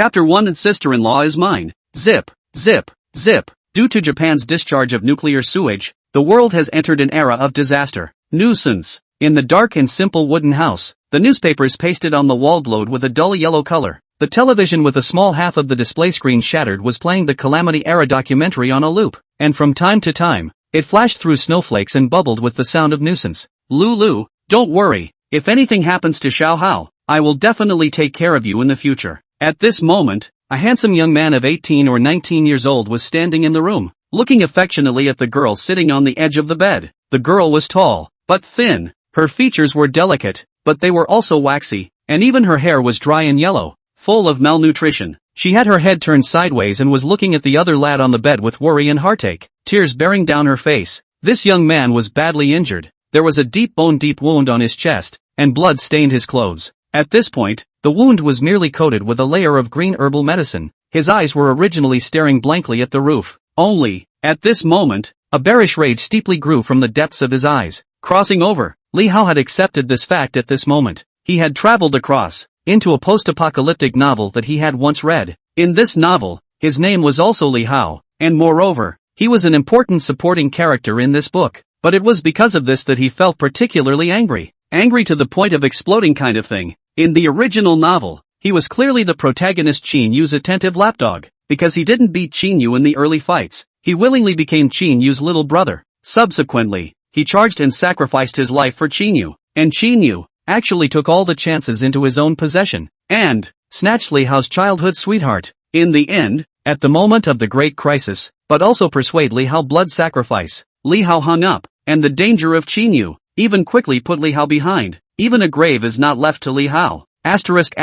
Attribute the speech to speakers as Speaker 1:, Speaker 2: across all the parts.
Speaker 1: Chapter 1 and sister-in-law is mine. Zip, zip, zip. Due to Japan's discharge of nuclear sewage, the world has entered an era of disaster. Nuisance. In the dark and simple wooden house, the newspapers pasted on the wall glowed with a dull yellow color. The television with a small half of the display screen shattered was playing the Calamity-era documentary on a loop, and from time to time, it flashed through snowflakes and bubbled with the sound of nuisance. Lulu, don't worry. If anything happens to Xiao Hao, I will definitely take care of you in the future. At this moment, a handsome young man of 18 or 19 years old was standing in the room, looking affectionately at the girl sitting on the edge of the bed. The girl was tall, but thin. Her features were delicate, but they were also waxy, and even her hair was dry and yellow, full of malnutrition. She had her head turned sideways and was looking at the other lad on the bed with worry and heartache, tears bearing down her face. This young man was badly injured. There was a deep wound on his chest, and blood stained his clothes. At this point, the wound was merely coated with a layer of green herbal medicine. His eyes were originally staring blankly at the roof. Only, at this moment, a bearish rage steeply grew from the depths of his eyes. Crossing over, Li Hao had accepted this fact at this moment. He had traveled across, into a post-apocalyptic novel that he had once read. In this novel, his name was also Li Hao, and moreover, he was an important supporting character in this book. But it was because of this that he felt particularly angry. Angry to the point of exploding kind of thing. In the original novel, he was clearly the protagonist Qin Yu's attentive lapdog. Because he didn't beat Qin Yu in the early fights, he willingly became Qin Yu's little brother. Subsequently, he charged and sacrificed his life for Qin Yu, and Qin Yu actually took all the chances into his own possession, and snatched Li Hao's childhood sweetheart. In the end, at the moment of the great crisis, but also persuade Li Hao blood sacrifice, Li Hao hung up, and the danger of Qin Yu even quickly put Li Hao behind. Even a grave is not left to Li Hao. Asterisk.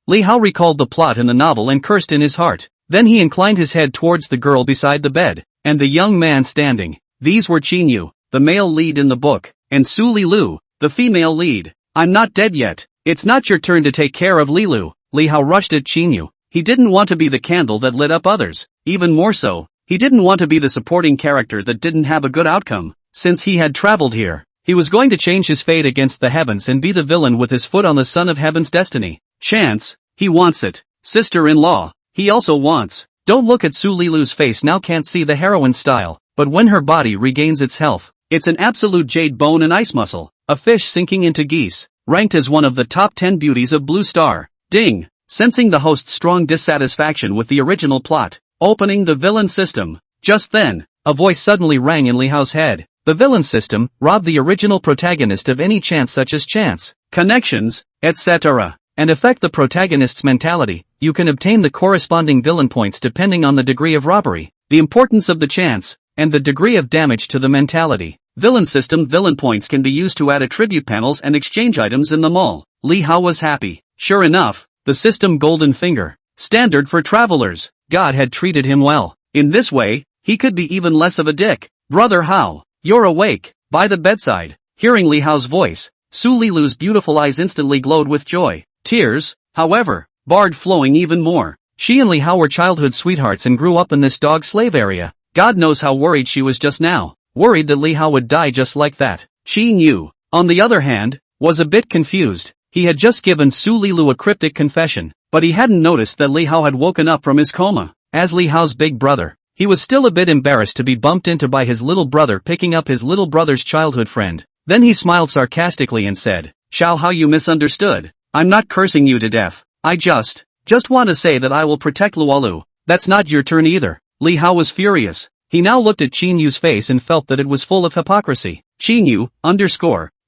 Speaker 1: Li Hao recalled the plot in the novel and cursed in his heart. Then he inclined his head towards the girl beside the bed, and the young man standing. These were Qin Yu, the male lead in the book, and Su Lilu, the female lead. I'm not dead yet. It's not your turn to take care of Lilu. Li Hao rushed at Qin Yu. He didn't want to be the candle that lit up others. Even more so, he didn't want to be the supporting character that didn't have a good outcome. Since he had traveled here, he was going to change his fate against the heavens and be the villain with his foot on the son of heaven's destiny. Chance, he wants it. Sister-in-law, he also wants. Don't look at Su Lilu's face now, can't see the heroine style, but when her body regains its health, it's an absolute jade bone and ice muscle, a fish sinking into geese, ranked as one of the top 10 beauties of Blue Star. Ding! Sensing the host's strong dissatisfaction with the original plot, opening the villain system. Just then, a voice suddenly rang in Li Hao's head. The villain system robbed the original protagonist of any chance such as chance, connections, etc., and affect the protagonist's mentality. You can obtain the corresponding villain points depending on the degree of robbery, the importance of the chance, and the degree of damage to the mentality. Villain system villain points can be used to add attribute panels and exchange items in the mall. Li Hao was happy. Sure enough, the system golden finger, standard for travelers. God had treated him well. In this way, he could be even less of a dick. Brother Hao, you're awake. By the bedside, hearing Li Hao's voice, Su Lilu's beautiful eyes instantly glowed with joy. Tears, however, barred flowing even more. She and Li Hao were childhood sweethearts and grew up in this dog slave area. God knows how worried she was just now. Worried that Li Hao would die just like that. Qin Yu, on the other hand, was a bit confused. He had just given Su Lilu a cryptic confession, but he hadn't noticed that Li Hao had woken up from his coma. As Li Hao's big brother, he was still a bit embarrassed to be bumped into by his little brother picking up his little brother's childhood friend. Then he smiled sarcastically and said, Xiao Hao, you misunderstood. I'm not cursing you to death. I just want to say that I will protect Lualu. That's not your turn either. Li Hao was furious. He now looked at Qin Yu's face and felt that it was full of hypocrisy. Qin Yu,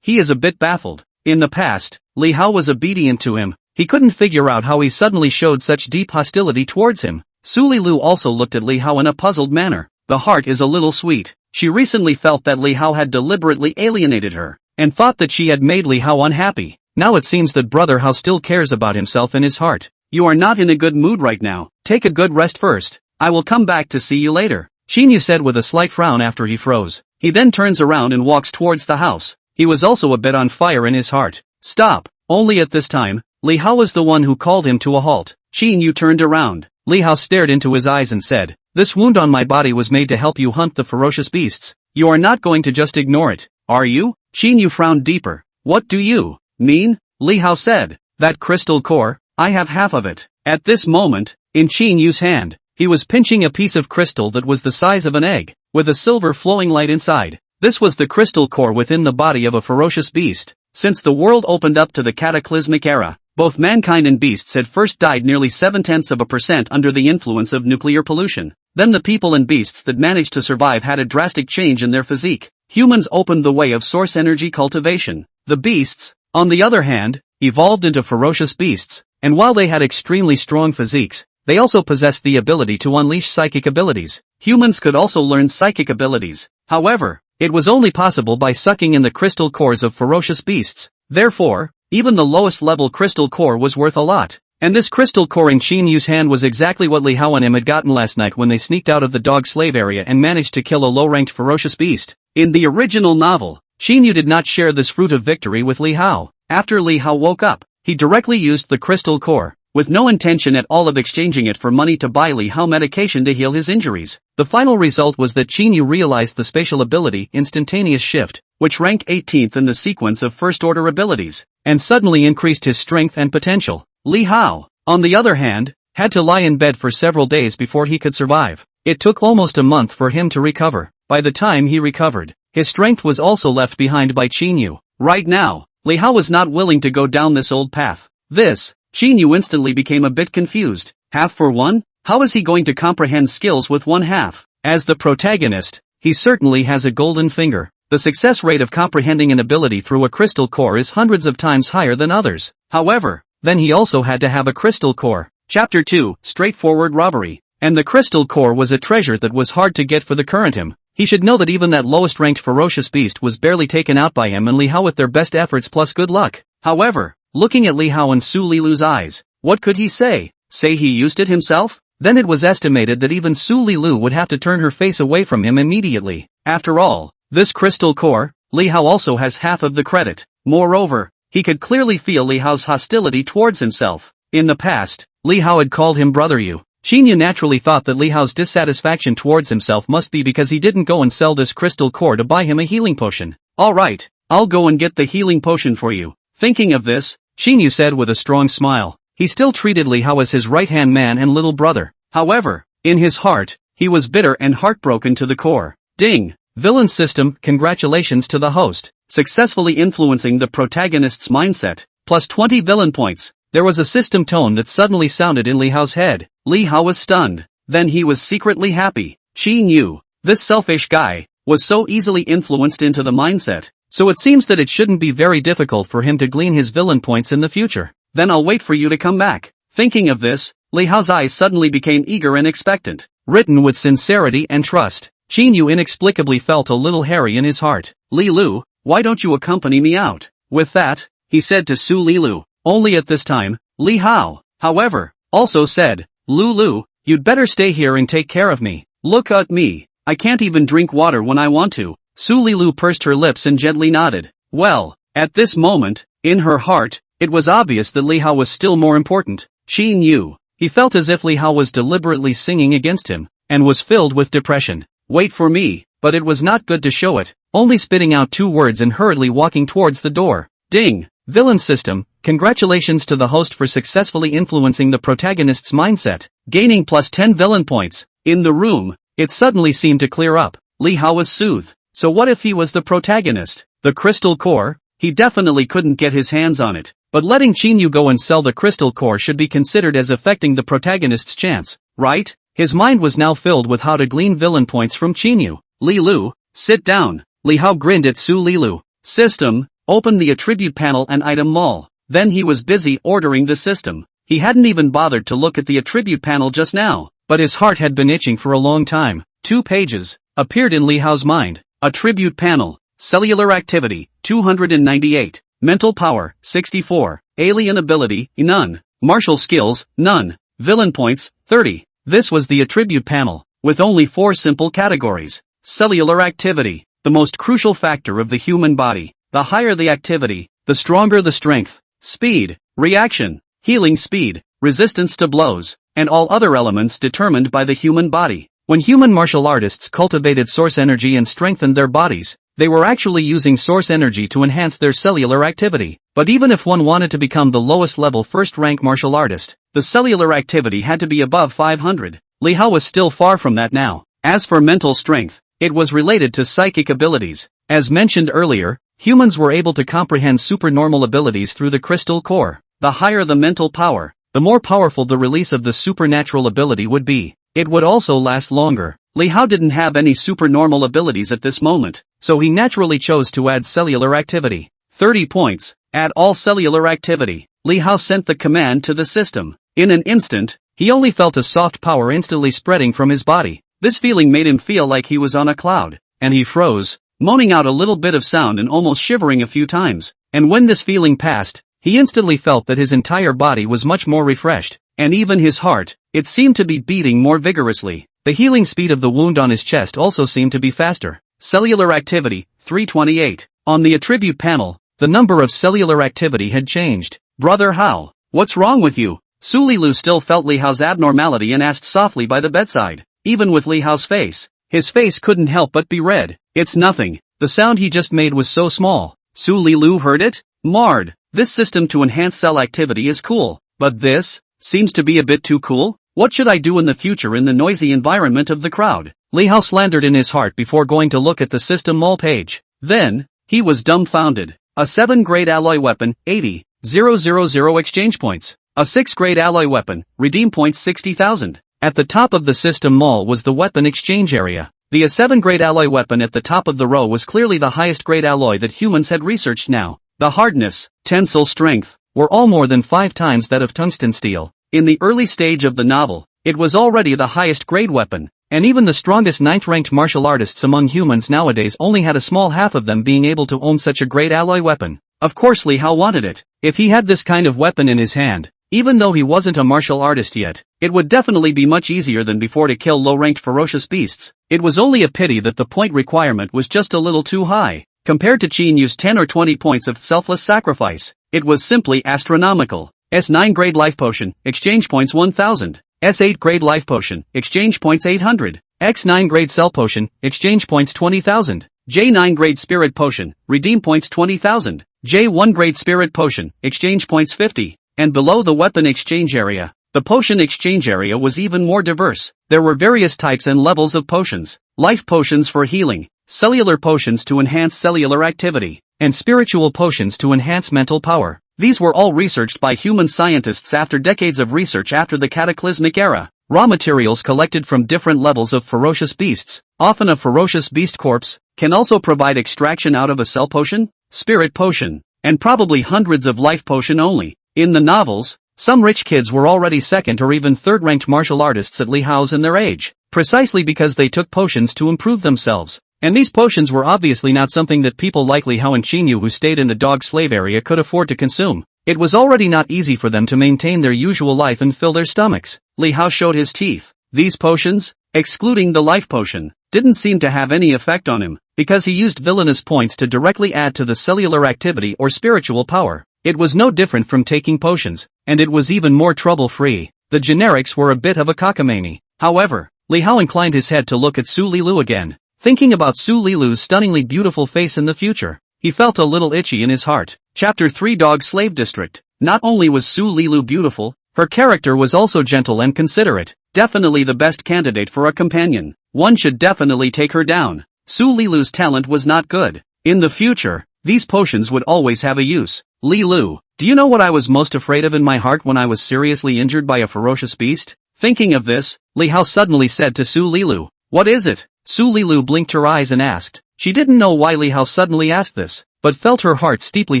Speaker 1: he is a bit baffled. In the past, Li Hao was obedient to him. He couldn't figure out how he suddenly showed such deep hostility towards him. Su Lilu also looked at Li Hao in a puzzled manner. The heart is a little sweet. She recently felt that Li Hao had deliberately alienated her, and thought that she had made Li Hao unhappy. Now it seems that Brother Hao still cares about himself in his heart. You are not in a good mood right now. Take a good rest first. I will come back to see you later. Qin Yu said with a slight frown after he froze. He then turns around and walks towards the house. He was also a bit on fire in his heart. Stop! Only at this time, Li Hao was the one who called him to a halt. Qin Yu turned around. Li Hao stared into his eyes and said, This wound on my body was made to help you hunt the ferocious beasts. You are not going to just ignore it, are you? Qin Yu frowned deeper. What do you mean? Li Hao said. That crystal core? I have half of it. At this moment, in Qin Yu's hand, he was pinching a piece of crystal that was the size of an egg, with a silver flowing light inside. This was the crystal core within the body of a ferocious beast. Since the world opened up to the cataclysmic era, both mankind and beasts had first died nearly 0.7% under the influence of nuclear pollution. Then the people and beasts that managed to survive had a drastic change in their physique. Humans opened the way of source energy cultivation. The beasts, on the other hand, evolved into ferocious beasts, and while they had extremely strong physiques, they also possessed the ability to unleash psychic abilities. Humans could also learn psychic abilities. However, it was only possible by sucking in the crystal cores of ferocious beasts. Therefore, even the lowest level crystal core was worth a lot. And this crystal core in Qin Yu's hand was exactly what Li Hao and him had gotten last night when they sneaked out of the dog slave area and managed to kill a low-ranked ferocious beast. In the original novel, Qin Yu did not share this fruit of victory with Li Hao. After Li Hao woke up, he directly used the crystal core, with no intention at all of exchanging it for money to buy Li Hao medication to heal his injuries. The final result was that Qin Yu realized the spatial ability Instantaneous Shift, which ranked 18th in the sequence of first-order abilities, and suddenly increased his strength and potential. Li Hao, on the other hand, had to lie in bed for several days before he could survive. It took almost a month for him to recover. By the time he recovered, his strength was also left behind by Qin Yu. Right now, Li Hao was not willing to go down this old path. Qin Yu instantly became a bit confused. Half for one? How is he going to comprehend skills with one half? As the protagonist, he certainly has a golden finger. The success rate of comprehending an ability through a crystal core is hundreds of times higher than others. However, then he also had to have a crystal core. Chapter 2, Straightforward Robbery. And the crystal core was a treasure that was hard to get for the current him. He should know that even that lowest ranked ferocious beast was barely taken out by him and Li Hao with their best efforts plus good luck. However, looking at Li Hao and Su Lilu's eyes, what could he say? Say he used it himself? Then it was estimated that even Su Lilu would have to turn her face away from him immediately. After all, this crystal core, Li Hao also has half of the credit. Moreover, he could clearly feel Li Hao's hostility towards himself. In the past, Li Hao had called him Brother Yu. Qin Yu naturally thought that Li Hao's dissatisfaction towards himself must be because he didn't go and sell this crystal core to buy him a healing potion. Alright, I'll go and get the healing potion for you. Thinking of this, Qin Yu said with a strong smile. He still treated Li Hao as his right-hand man and little brother. However, in his heart, he was bitter and heartbroken to the core. Ding! Villain system, congratulations to the host, successfully influencing the protagonist's mindset, plus 20 villain points. There was a system tone that suddenly sounded in Li Hao's head. Li Hao was stunned. Then he was secretly happy. Qin Yu, this selfish guy, was so easily influenced into the mindset, so it seems that it shouldn't be very difficult for him to glean his villain points in the future. Then I'll wait for you to come back. Thinking of this, Li Hao's eyes suddenly became eager and expectant. Written with sincerity and trust, Qin Yu inexplicably felt a little hairy in his heart. Li Lu, why don't you accompany me out? With that, he said to Su Lilu. Only at this time, Li Hao, however, also said, Lulu, you'd better stay here and take care of me. Look at me, I can't even drink water when I want to. Su Lilu pursed her lips and gently nodded. Well, at this moment, in her heart, it was obvious that Li Hao was still more important. Qin Yu, he felt as if Li Hao was deliberately singing against him, and was filled with depression. Wait for me, but it was not good to show it, only spitting out 2 words and hurriedly walking towards the door. Ding! Villain system, congratulations to the host for successfully influencing the protagonist's mindset, gaining plus 10 villain points. In the room, it suddenly seemed to clear up. Li Hao was soothed. So what if he was the protagonist? The crystal core? He definitely couldn't get his hands on it, but letting Qin Yu go and sell the crystal core should be considered as affecting the protagonist's chance, right? His mind was now filled with how to glean villain points from Qin Yu. Li Lu, sit down. Li Hao grinned at Su Lilu. System, open the attribute panel and item mall. Then he was busy ordering the system. He hadn't even bothered to look at the attribute panel just now, but his heart had been itching for a long time. 2 pages appeared in Li Hao's mind. Attribute panel, cellular activity, 298, mental power, 64, alien ability, none, martial skills, none, villain points, 30. This was the attribute panel, with only 4 simple categories. Cellular activity, the most crucial factor of the human body. The higher the activity, the stronger the strength, speed, reaction, healing speed, resistance to blows, and all other elements determined by the human body. When human martial artists cultivated source energy and strengthened their bodies, they were actually using source energy to enhance their cellular activity. But even if one wanted to become the lowest level first-rank martial artist, the cellular activity had to be above 500. Li Hao was still far from that now. As for mental strength, it was related to psychic abilities. As mentioned earlier, humans were able to comprehend supernormal abilities through the crystal core. The higher the mental power, the more powerful the release of the supernatural ability would be. It would also last longer. Li Hao didn't have any supernormal abilities at this moment, so he naturally chose to add cellular activity. 30 points. Add all cellular activity. Li Hao sent the command to the system. In an instant, he only felt a soft power instantly spreading from his body. This feeling made him feel like he was on a cloud, and he froze, moaning out a little bit of sound and almost shivering a few times. And when this feeling passed, he instantly felt that his entire body was much more refreshed, and even his heart, it seemed to be beating more vigorously. The healing speed of the wound on his chest also seemed to be faster. Cellular activity, 328. On the attribute panel, the number of cellular activity had changed. Brother Hao, what's wrong with you? Su Lilu still felt Li Hao's abnormality and asked softly by the bedside. Even with Li Hao's face, his face couldn't help but be red. It's nothing. The sound he just made was so small. Su Lilu heard it? Marred. This system to enhance cell activity is cool, but this seems to be a bit too cool. What should I do in the future in the noisy environment of the crowd? Li Hao slandered in his heart before going to look at the system mall page. Then, he was dumbfounded. A 7-grade alloy weapon, 80,000 exchange points. A 6-grade alloy weapon, redeem points 60,000. At the top of the system mall was the weapon exchange area. The A7-grade alloy weapon at the top of the row was clearly the highest grade alloy that humans had researched now. The hardness, tensile strength, were all more than 5 times that of tungsten steel. In the early stage of the novel, it was already the highest grade weapon, and even the strongest 9th-ranked martial artists among humans nowadays only had a small half of them being able to own such a great alloy weapon. Of course Li Hao wanted it. If he had this kind of weapon in his hand, even though he wasn't a martial artist yet, it would definitely be much easier than before to kill low-ranked ferocious beasts. It was only a pity that the point requirement was just a little too high. Compared to Qin Yu's 10 or 20 points of selfless sacrifice, it was simply astronomical. S9 grade life potion, exchange points 1000. S8 grade life potion, exchange points 800. X9 grade cell potion, exchange points 20,000. J9 grade spirit potion, redeem points 20,000. J1 grade spirit potion, exchange points 50. And below the weapon exchange area, the potion exchange area was even more diverse. There were various types and levels of potions. Life potions for healing, cellular potions to enhance cellular activity, and spiritual potions to enhance mental power. These were all researched by human scientists after decades of research after the cataclysmic era. Raw materials collected from different levels of ferocious beasts, often a ferocious beast corpse, can also provide extraction out of a cell potion, spirit potion, and probably hundreds of life potion only. In the novels, some rich kids were already 2nd or even 3rd-ranked martial artists at Li Hao's in their age, precisely because they took potions to improve themselves. And these potions were obviously not something that people like Li Hao and Qin Yu who stayed in the dog slave area could afford to consume. It was already not easy for them to maintain their usual life and fill their stomachs. Li Hao showed his teeth. These potions, excluding the life potion, didn't seem to have any effect on him, because he used villainous points to directly add to the cellular activity or spiritual power. It was no different from taking potions, and it was even more trouble-free. The generics were a bit of a cockamamie. However, Li Hao inclined his head to look at Su Lilu again. Thinking about Su Lilu's stunningly beautiful face in the future, he felt a little itchy in his heart. Chapter 3 Dog Slave District. Not only was Su Lilu beautiful, her character was also gentle and considerate. Definitely the best candidate for a companion. One should definitely take her down. Su Lilu's talent was not good. In the future, these potions would always have a use. Lilu, do you know what I was most afraid of in my heart when I was seriously injured by a ferocious beast? Thinking of this, Li Hao suddenly said to Su Lilu, "What is it?" Su Lilu blinked her eyes and asked. She didn't know why Li Hao suddenly asked this, but felt her heart steeply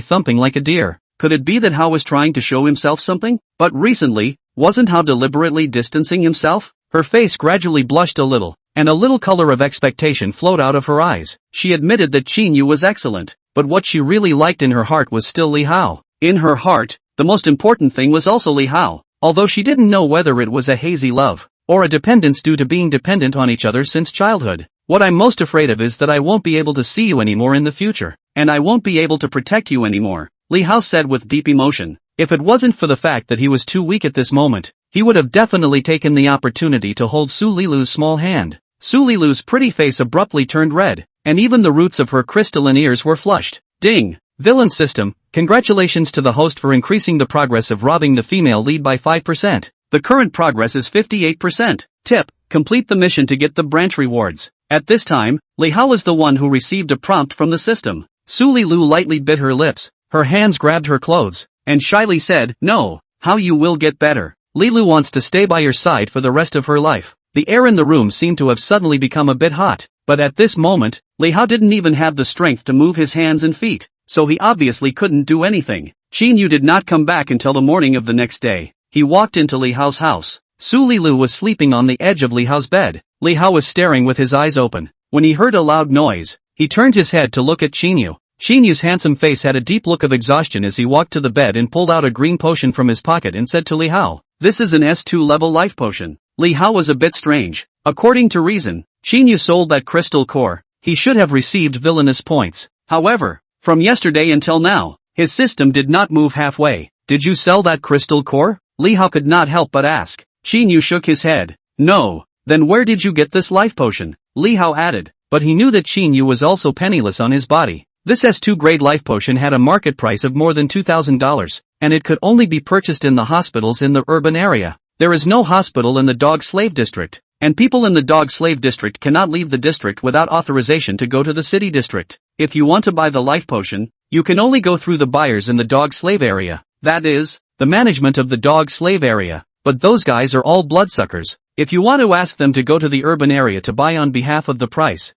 Speaker 1: thumping like a deer. Could it be that Hao was trying to show himself something? But recently, wasn't Hao deliberately distancing himself? Her face gradually blushed a little, and a little color of expectation flowed out of her eyes. She admitted that Qin Yu was excellent, but what she really liked in her heart was still Li Hao. In her heart, the most important thing was also Li Hao, although she didn't know whether it was a hazy love, or a dependence due to being dependent on each other since childhood. What I'm most afraid of is that I won't be able to see you anymore in the future, and I won't be able to protect you anymore, Li Hao said with deep emotion. If it wasn't for the fact that he was too weak at this moment, he would have definitely taken the opportunity to hold Su Lilu's small hand. Su Lilu's pretty face abruptly turned red. and even the roots of her crystalline ears were flushed. Ding! Villain system, congratulations to the host for increasing the progress of robbing the female lead by 5%. The current progress is 58%. Tip, complete the mission to get the branch rewards. At this time, Li Hao was the one who received a prompt from the system. Su Li Lu lightly bit her lips, her hands grabbed her clothes, and shyly said, "No, how you will get better. Li Lu wants to stay by your side for the rest of her life." The air in the room seemed to have suddenly become a bit hot, but at this moment, Li Hao didn't even have the strength to move his hands and feet, so he obviously couldn't do anything. Qin Yu did not come back until the morning of the next day. He walked into Li Hao's house. Su Li Lu was sleeping on the edge of Li Hao's bed. Li Hao was staring with his eyes open. When he heard a loud noise, he turned his head to look at Qin Yu. Qin Yu's handsome face had a deep look of exhaustion as he walked to the bed and pulled out a green potion from his pocket and said to Li Hao, "This is an S2 level life potion." Li Hao was a bit strange. According to reason, Qin Yu sold that crystal core. He should have received villainous points. However, from yesterday until now, his system did not move halfway. "Did you sell that crystal core?" Li Hao could not help but ask. Qin Yu shook his head. "No." "Then where did you get this life potion?" Li Hao added. But he knew that Qin Yu was also penniless on his body. This S2 grade life potion had a market price of more than $2,000, and it could only be purchased in the hospitals in the urban area. There is no hospital in the dog slave district, and people in the dog slave district cannot leave the district without authorization to go to the city district. If you want to buy the life potion, you can only go through the buyers in the dog slave area. That is, the management of the dog slave area. But those guys are all bloodsuckers. If you want to ask them to go to the urban area to buy on behalf of the price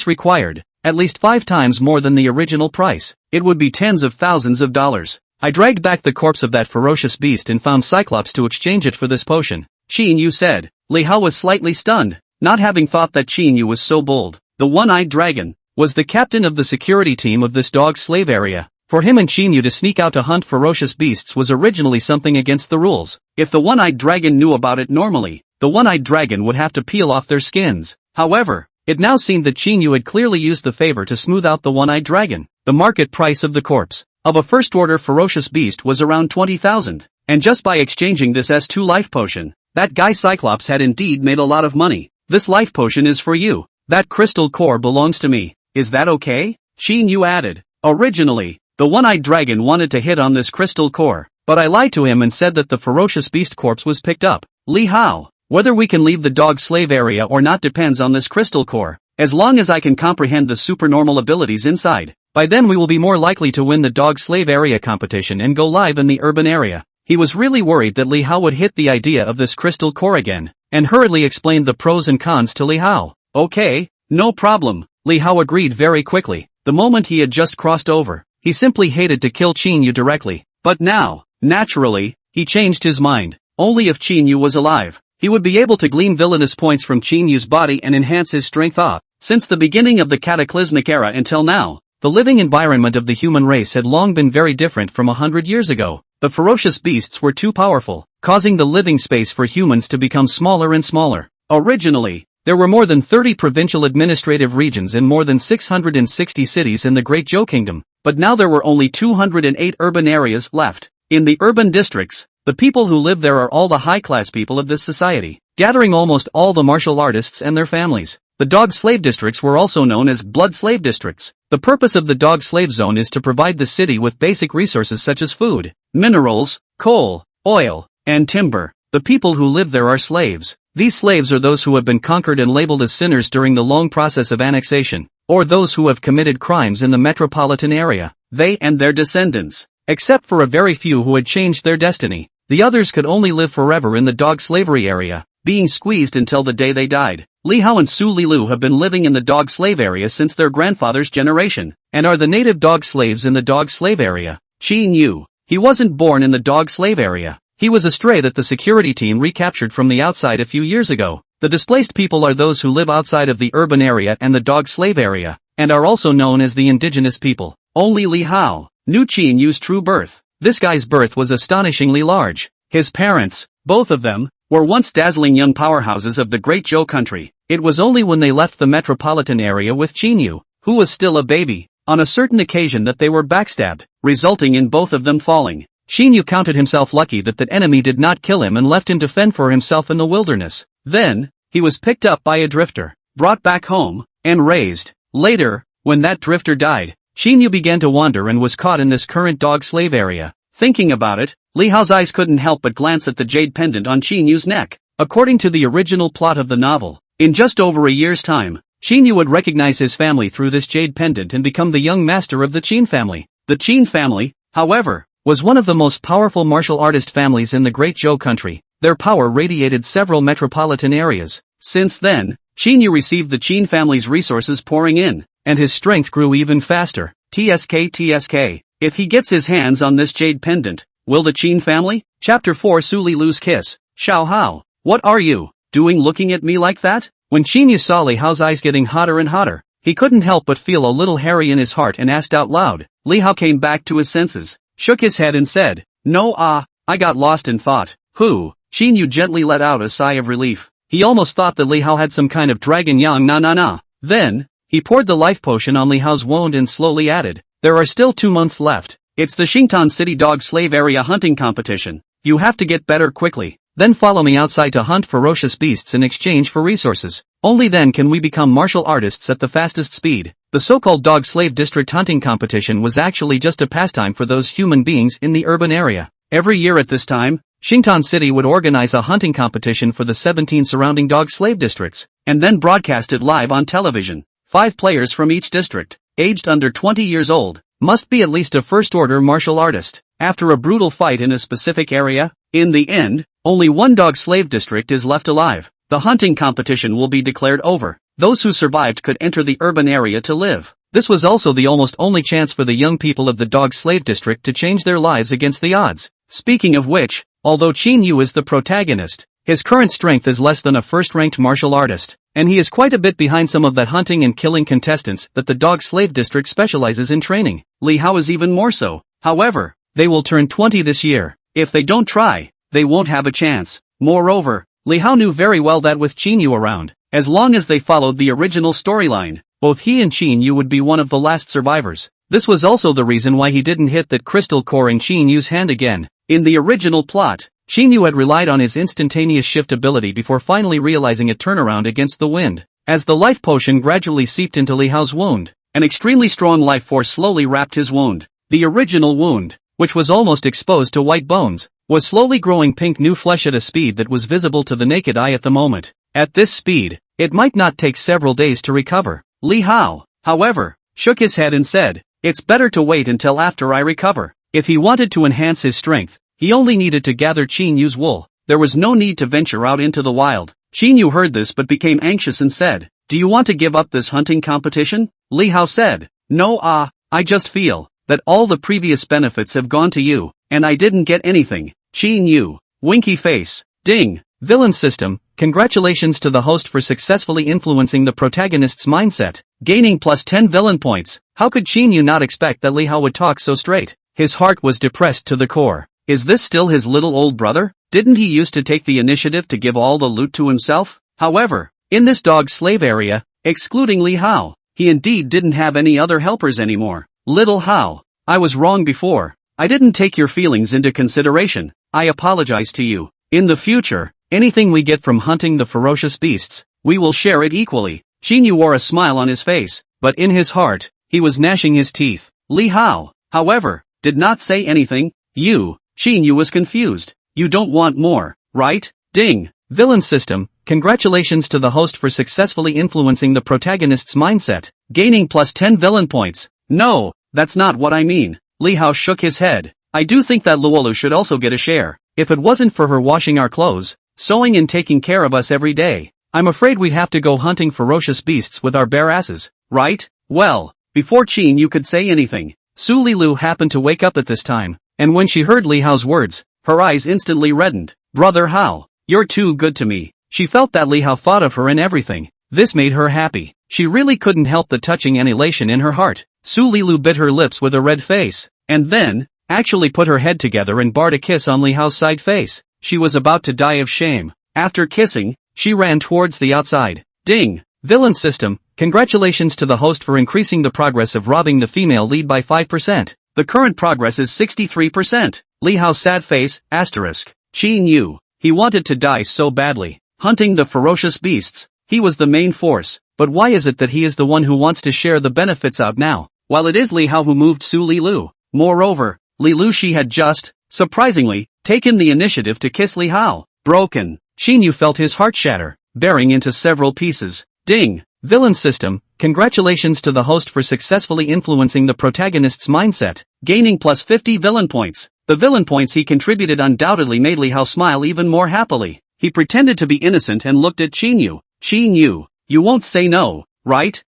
Speaker 1: required, at least 5 times more than the original price, it would be tens of thousands of dollars. I dragged back the corpse of that ferocious beast and found Cyclops to exchange it for this potion. Qin Yu said. Li Hao was slightly stunned, not having thought that Qin Yu was so bold. The one-eyed dragon was the captain of the security team of this dog slave area. For him and Qin Yu to sneak out to hunt ferocious beasts was originally something against the rules. If the one-eyed dragon knew about it normally, the one-eyed dragon would have to peel off their skins. However, it now seemed that Qin Yu had clearly used the favor to smooth out the one-eyed dragon. The market price of the corpse of a first-order ferocious beast was around 20,000, and just by exchanging this S2 life potion, that guy Cyclops had indeed made a lot of money. "This life potion is for you. That crystal core belongs to me. Is that okay?" Qin Yu added. Originally, the one-eyed dragon wanted to hit on this crystal core, but I lied to him and said that the ferocious beast corpse was picked up. Li Hao, whether we can leave the dog slave area or not depends on this crystal core. As long as I can comprehend the supernormal abilities inside, by then we will be more likely to win the dog slave area competition and go live in the urban area. He was really worried that Li Hao would hit the idea of this crystal core again, and hurriedly explained the pros and cons to Li Hao. "Okay, no problem," Li Hao agreed very quickly. The moment he had just crossed over, he simply hated to kill Qin Yu directly. But now, naturally, he changed his mind. Only if Qin Yu was alive, he would be able to glean villainous points from Qin Yu's body and enhance his strength. Since the beginning of the cataclysmic era until now, the living environment of the human race had long been very different from 100 years ago. The ferocious beasts were too powerful, causing the living space for humans to become smaller and smaller. Originally, there were more than 30 provincial administrative regions and more than 660 cities in the Great Zhou Kingdom, but now there were only 208 urban areas left. In the urban districts, the people who live there are all the high-class people of this society, gathering almost all the martial artists and their families. The dog slave districts were also known as blood slave districts. The purpose of the dog slave zone is to provide the city with basic resources such as food, minerals, coal, oil, and timber. The people who live there are slaves. These slaves are those who have been conquered and labeled as sinners during the long process of annexation, or those who have committed crimes in the metropolitan area. They and their descendants, except for a very few who had changed their destiny, the others could only live forever in the dog slavery area, being squeezed until the day they died. Li Hao and Su Li Lu have been living in the dog slave area since their grandfather's generation, and are the native dog slaves in the dog slave area. Qin Yu, he wasn't born in the dog slave area. He was a stray that the security team recaptured from the outside a few years ago. The displaced people are those who live outside of the urban area and the dog slave area, and are also known as the indigenous people. Only Li Hao knew Qin Yu's true birth. This guy's birth was astonishingly large. His parents, both of them, were once dazzling young powerhouses of the Great Zhou country. It was only when they left the metropolitan area with Qin Yu, who was still a baby, on a certain occasion that they were backstabbed, resulting in both of them falling. Qin Yu counted himself lucky that that enemy did not kill him and left him to fend for himself in the wilderness. Then, he was picked up by a drifter, brought back home, and raised. Later, when that drifter died, Xinyu began to wander and was caught in this current dog slave area. Thinking about it, Li Hao's eyes couldn't help but glance at the jade pendant on Xinyu's neck. According to the original plot of the novel, in just over a year's time, Xinyu would recognize his family through this jade pendant and become the young master of the Qin family. The Qin family, however, was one of the most powerful martial artist families in the Great Zhou country. Their power radiated several metropolitan areas. Since then, Xinyu received the Qin family's resources pouring in, and his strength grew even faster. TSK. If he gets his hands on this jade pendant, will the Qin family? Chapter 4 Su Li Lu's Kiss. Xiao Hao, what are you doing looking at me like that? When Xinyu saw Li Hao's eyes getting hotter and hotter, he couldn't help but feel a little hairy in his heart and asked out loud. Li Hao came back to his senses, shook his head and said, no I got lost in thought. Who? Xinyu gently let out a sigh of relief. He almost thought that Li Hao had some kind of dragon yang na. Then, he poured the life potion on Li Hao's wound and slowly added, there are still 2 months left. It's the Xingtan City Dog Slave Area hunting competition. You have to get better quickly. Then follow me outside to hunt ferocious beasts in exchange for resources. Only then can we become martial artists at the fastest speed. The so-called Dog Slave District hunting competition was actually just a pastime for those human beings in the urban area. Every year at this time, Xingtan City would organize a hunting competition for the 17 surrounding dog slave districts, and then broadcast it live on television. 5 players from each district, aged under 20 years old, must be at least a first-order martial artist. After a brutal fight in a specific area, in the end, only 1 dog slave district is left alive. The hunting competition will be declared over. Those who survived could enter the urban area to live. This was also the almost only chance for the young people of the dog slave district to change their lives against the odds. Speaking of which, although Xinyu is the protagonist, his current strength is less than a first-ranked martial artist, and he is quite a bit behind some of that hunting and killing contestants that the dog slave district specializes in training. Li Hao is even more so. However, they will turn 20 this year. If they don't try, they won't have a chance. Moreover, Li Hao knew very well that with Xinyu around, as long as they followed the original storyline, both he and Xinyu would be one of the last survivors. This was also the reason why he didn't hit that crystal core in Xinyu's hand again. In the original plot, Xinyu had relied on his instantaneous shift ability before finally realizing a turnaround against the wind. As the life potion gradually seeped into Li Hao's wound, an extremely strong life force slowly wrapped his wound. The original wound, which was almost exposed to white bones, was slowly growing pink new flesh at a speed that was visible to the naked eye at the moment. At this speed, it might not take several days to recover. Li Hao, however, shook his head and said, it's better to wait until after I recover. If he wanted to enhance his strength, he only needed to gather Xinyu's wool. There was no need to venture out into the wild. Xinyu heard this but became anxious and said, do you want to give up this hunting competition? Li Hao said, no I just feel that all the previous benefits have gone to you, and I didn't get anything. Xinyu, winky face, ding, villain system, congratulations to the host for successfully influencing the protagonist's mindset, gaining plus 10 villain points. How could Xinyu not expect that Li Hao would talk so straight? His heart was depressed to the core. Is this still his little old brother? Didn't he used to take the initiative to give all the loot to himself? However, in this dog slave area, excluding Li Hao, he indeed didn't have any other helpers anymore. Little Hao, I was wrong before. I didn't take your feelings into consideration. I apologize to you. In the future, anything we get from hunting the ferocious beasts, we will share it equally. Xinyu wore a smile on his face, but in his heart, he was gnashing his teeth. Li Hao, however, did not say anything. Xinyu was confused. You don't want more, right? Ding. Villain system, congratulations to the host for successfully influencing the protagonist's mindset, gaining plus 10 villain points. No, that's not what I mean. Li Hao shook his head. I do think that Luolu should also get a share. If it wasn't for her washing our clothes, sewing and taking care of us every day, I'm afraid we'd have to go hunting ferocious beasts with our bare asses, right? Well, before Qin you could say anything, Su Lilu happened to wake up at this time, and when she heard Li Hao's words, her eyes instantly reddened. Brother Hao, you're too good to me. She felt that Li Hao thought of her in everything. This made her happy. She really couldn't help the touching elation in her heart. Su Lilu bit her lips with a red face, and then, actually put her head together and barred a kiss on Li Hao's side face. She was about to die of shame. After kissing, she ran towards the outside. Ding! Villain system, congratulations to the host for increasing the progress of robbing the female lead by 5%. The current progress is 63%. Li Hao's sad face, asterisk. Qin Yu. He wanted to die so badly. Hunting the ferocious beasts. He was the main force. but why is it that he is the one who wants to share the benefits out now, while it is Li Hao who moved Su Li Lu? Moreover, Li Lu she had just, surprisingly, taken the initiative to kiss Li Hao. Broken. Xinyu felt his heart shatter, bearing into several pieces. Ding. Villain system. Congratulations to the host for successfully influencing the protagonist's mindset, gaining plus 50 villain points. The villain points he contributed undoubtedly made Li Hao smile even more happily. He pretended to be innocent and looked at Xinyu. Xinyu, you won't say no, right?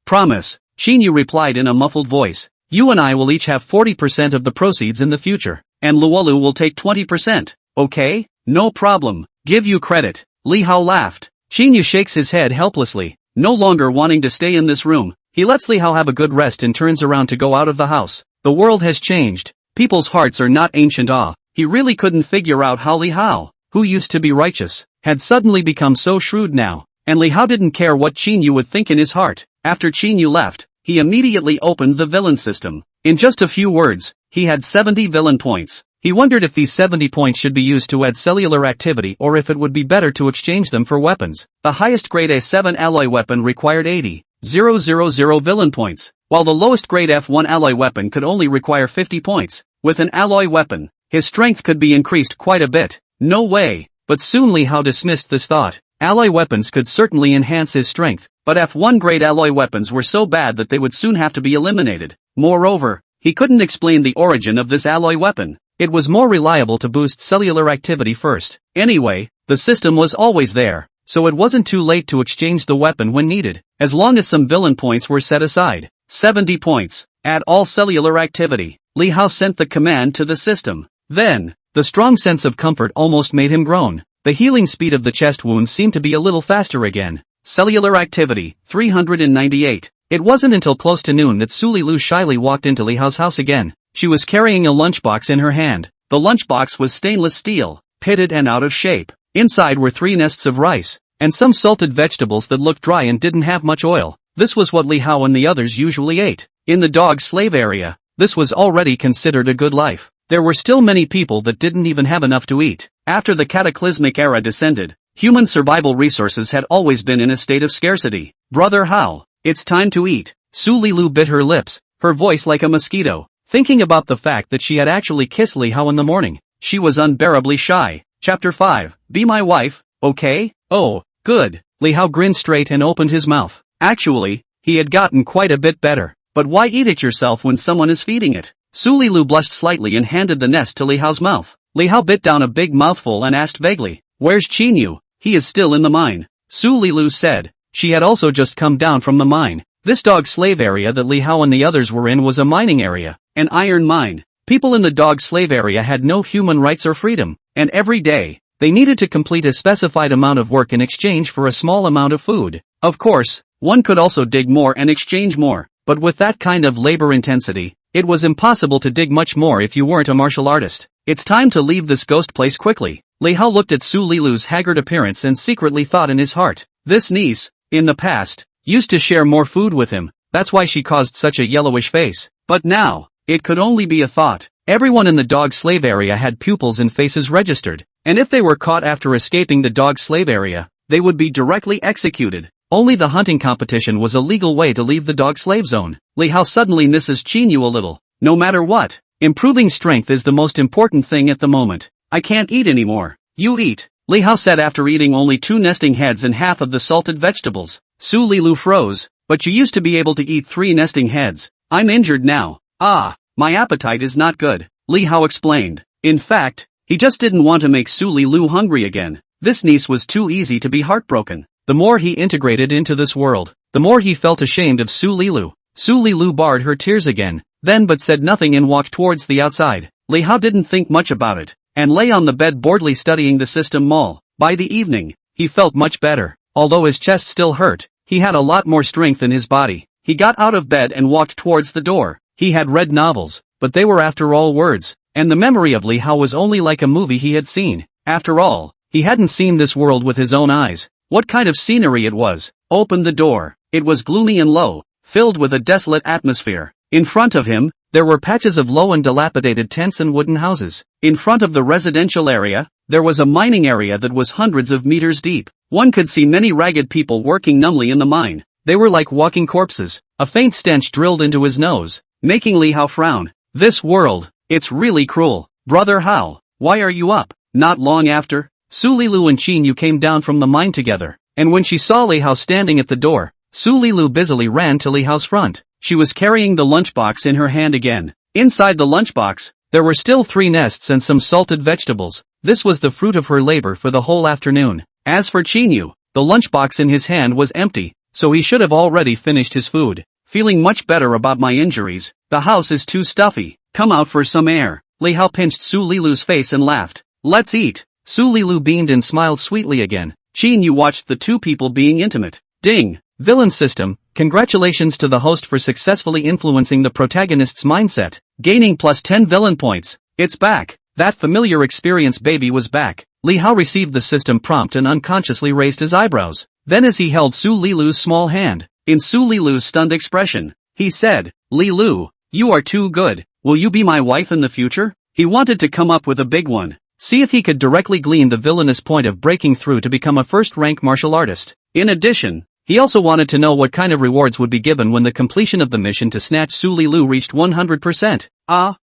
Speaker 1: Promise. Xinyu replied in a muffled voice. You and I will each have 40% of the proceeds in the future, and Luolu will take 20%, okay? No problem. Give you credit. Li Hao laughed. Xinyu shakes his head helplessly, no longer wanting to stay in this room. He lets Li Hao have a good rest and turns around to go out of the house. The world has changed. People's hearts are not ancient awe. He really couldn't figure out how Li Hao, who used to be righteous, had suddenly become so shrewd now. And Li Hao didn't care what Xinyu would think in his heart. After Xinyu left, he immediately opened the villain system. In just a few words, he had 70 villain points. He wondered if these 70 points should be used to add cellular activity or if it would be better to exchange them for weapons. The highest grade A7 alloy weapon required 80,000 villain points, while the lowest grade F1 alloy weapon could only require 50 points. With an alloy weapon, his strength could be increased quite a bit. No way. But soon Li Hao dismissed this thought. Alloy weapons could certainly enhance his strength, but F1 grade alloy weapons were so bad that they would soon have to be eliminated. Moreover, he couldn't explain the origin of this alloy weapon. It was more reliable to boost cellular activity first. Anyway, the system was always there, so it wasn't too late to exchange the weapon when needed, as long as some villain points were set aside. 70 points. Add all cellular activity. Li Hao sent the command to the system. Then, the strong sense of comfort almost made him groan. The healing speed of the chest wounds seemed to be a little faster again. Cellular activity, 398. It wasn't until close to noon that Su Li Lu shyly walked into Li Hao's house again. She was carrying a lunchbox in her hand. The lunchbox was stainless steel, pitted and out of shape. Inside were 3 nests of rice, and some salted vegetables that looked dry and didn't have much oil. This was what Li Hao and the others usually ate. In the dog slave area, this was already considered a good life. There were still many people that didn't even have enough to eat. After the cataclysmic era descended, human survival resources had always been in a state of scarcity. Brother Hao, it's time to eat. Su Li Lu bit her lips, her voice like a mosquito. Thinking about the fact that she had actually kissed Li Hao in the morning, she was unbearably shy. Chapter 5. Be my wife, okay? Oh, good. Li Hao grinned straight and opened his mouth. Actually, he had gotten quite a bit better. But why eat it yourself when someone is feeding it? Su Li Lu blushed slightly and handed the nest to Li Hao's mouth. Li Hao bit down a big mouthful and asked vaguely, "Where's Qinyu? He is still in the mine." Su Li Lu said. She had also just come down from the mine. This dog slave area that Li Hao and the others were in was a mining area, an iron mine. People in the dog slave area had no human rights or freedom, and every day, they needed to complete a specified amount of work in exchange for a small amount of food. Of course, one could also dig more and exchange more, but with that kind of labor intensity, it was impossible to dig much more if you weren't a martial artist. It's time to leave this ghost place quickly. Li Hao looked at Su Li Lu's haggard appearance and secretly thought in his heart, this niece, in the past, used to share more food with him, that's why she caused such a yellowish face. But now, it could only be a thought. Everyone in the dog slave area had pupils and faces registered, and if they were caught after escaping the dog slave area, they would be directly executed. Only the hunting competition was a legal way to leave the dog slave zone. Li Hao suddenly misses Qinyu a little. No matter what, improving strength is the most important thing at the moment. I can't eat anymore. You eat, Li Hao said after eating only 2 nesting heads and half of the salted vegetables. Su Li Lu froze. But you used to be able to eat 3 nesting heads. I'm injured now. Ah, my appetite is not good, Li Hao explained. In fact, he just didn't want to make Su Li Lu hungry again. This niece was too easy to be heartbroken. The more he integrated into this world, the more he felt ashamed of Su Li Lu. Su Li Lu barred her tears again, then but said nothing and walked towards the outside. Li Hao didn't think much about it, and lay on the bed boredly studying the system mall. By the evening, he felt much better. Although his chest still hurt, he had a lot more strength in his body. He got out of bed and walked towards the door. He had read novels, but they were after all words, and the memory of Li Hao was only like a movie he had seen. After all, he hadn't seen this world with his own eyes. What kind of scenery it was. Opened the door. It was gloomy and low, filled with a desolate atmosphere. In front of him, there were patches of low and dilapidated tents and wooden houses. In front of the residential area, there was a mining area that was hundreds of meters deep. One could see many ragged people working numbly in the mine. They were like walking corpses. A faint stench drilled into his nose, making Li Hao frown. This world, it's really cruel. Brother Hao, why are you up? Not long after, Su Lilu and Qin Yu came down from the mine together, and when she saw Li Hao standing at the door, Su Lilu busily ran to Li Hao's front. She was carrying the lunchbox in her hand again. Inside the lunchbox, there were still 3 nests and some salted vegetables. This was the fruit of her labor for the whole afternoon. As for Qin Yu, the lunchbox in his hand was empty, so he should have already finished his food. Feeling much better about my injuries, the house is too stuffy. Come out for some air. Li Hao pinched Su Lilu's face and laughed. Let's eat. Su Lilu beamed and smiled sweetly again. Qin Yu watched the two people being intimate. Ding! Villain system, congratulations to the host for successfully influencing the protagonist's mindset, gaining plus 10 villain points. It's back. That familiar experience baby was back. Li Hao received the system prompt and unconsciously raised his eyebrows. Then as he held Su Lilu's small hand, in Su Lilu's stunned expression, he said, Lilu, you are too good. Will you be my wife in the future? He wanted to come up with a big one. See if he could directly glean the villainous point of breaking through to become a first-rank martial artist. In addition, he also wanted to know what kind of rewards would be given when the completion of the mission to snatch Su Lilu reached 100%.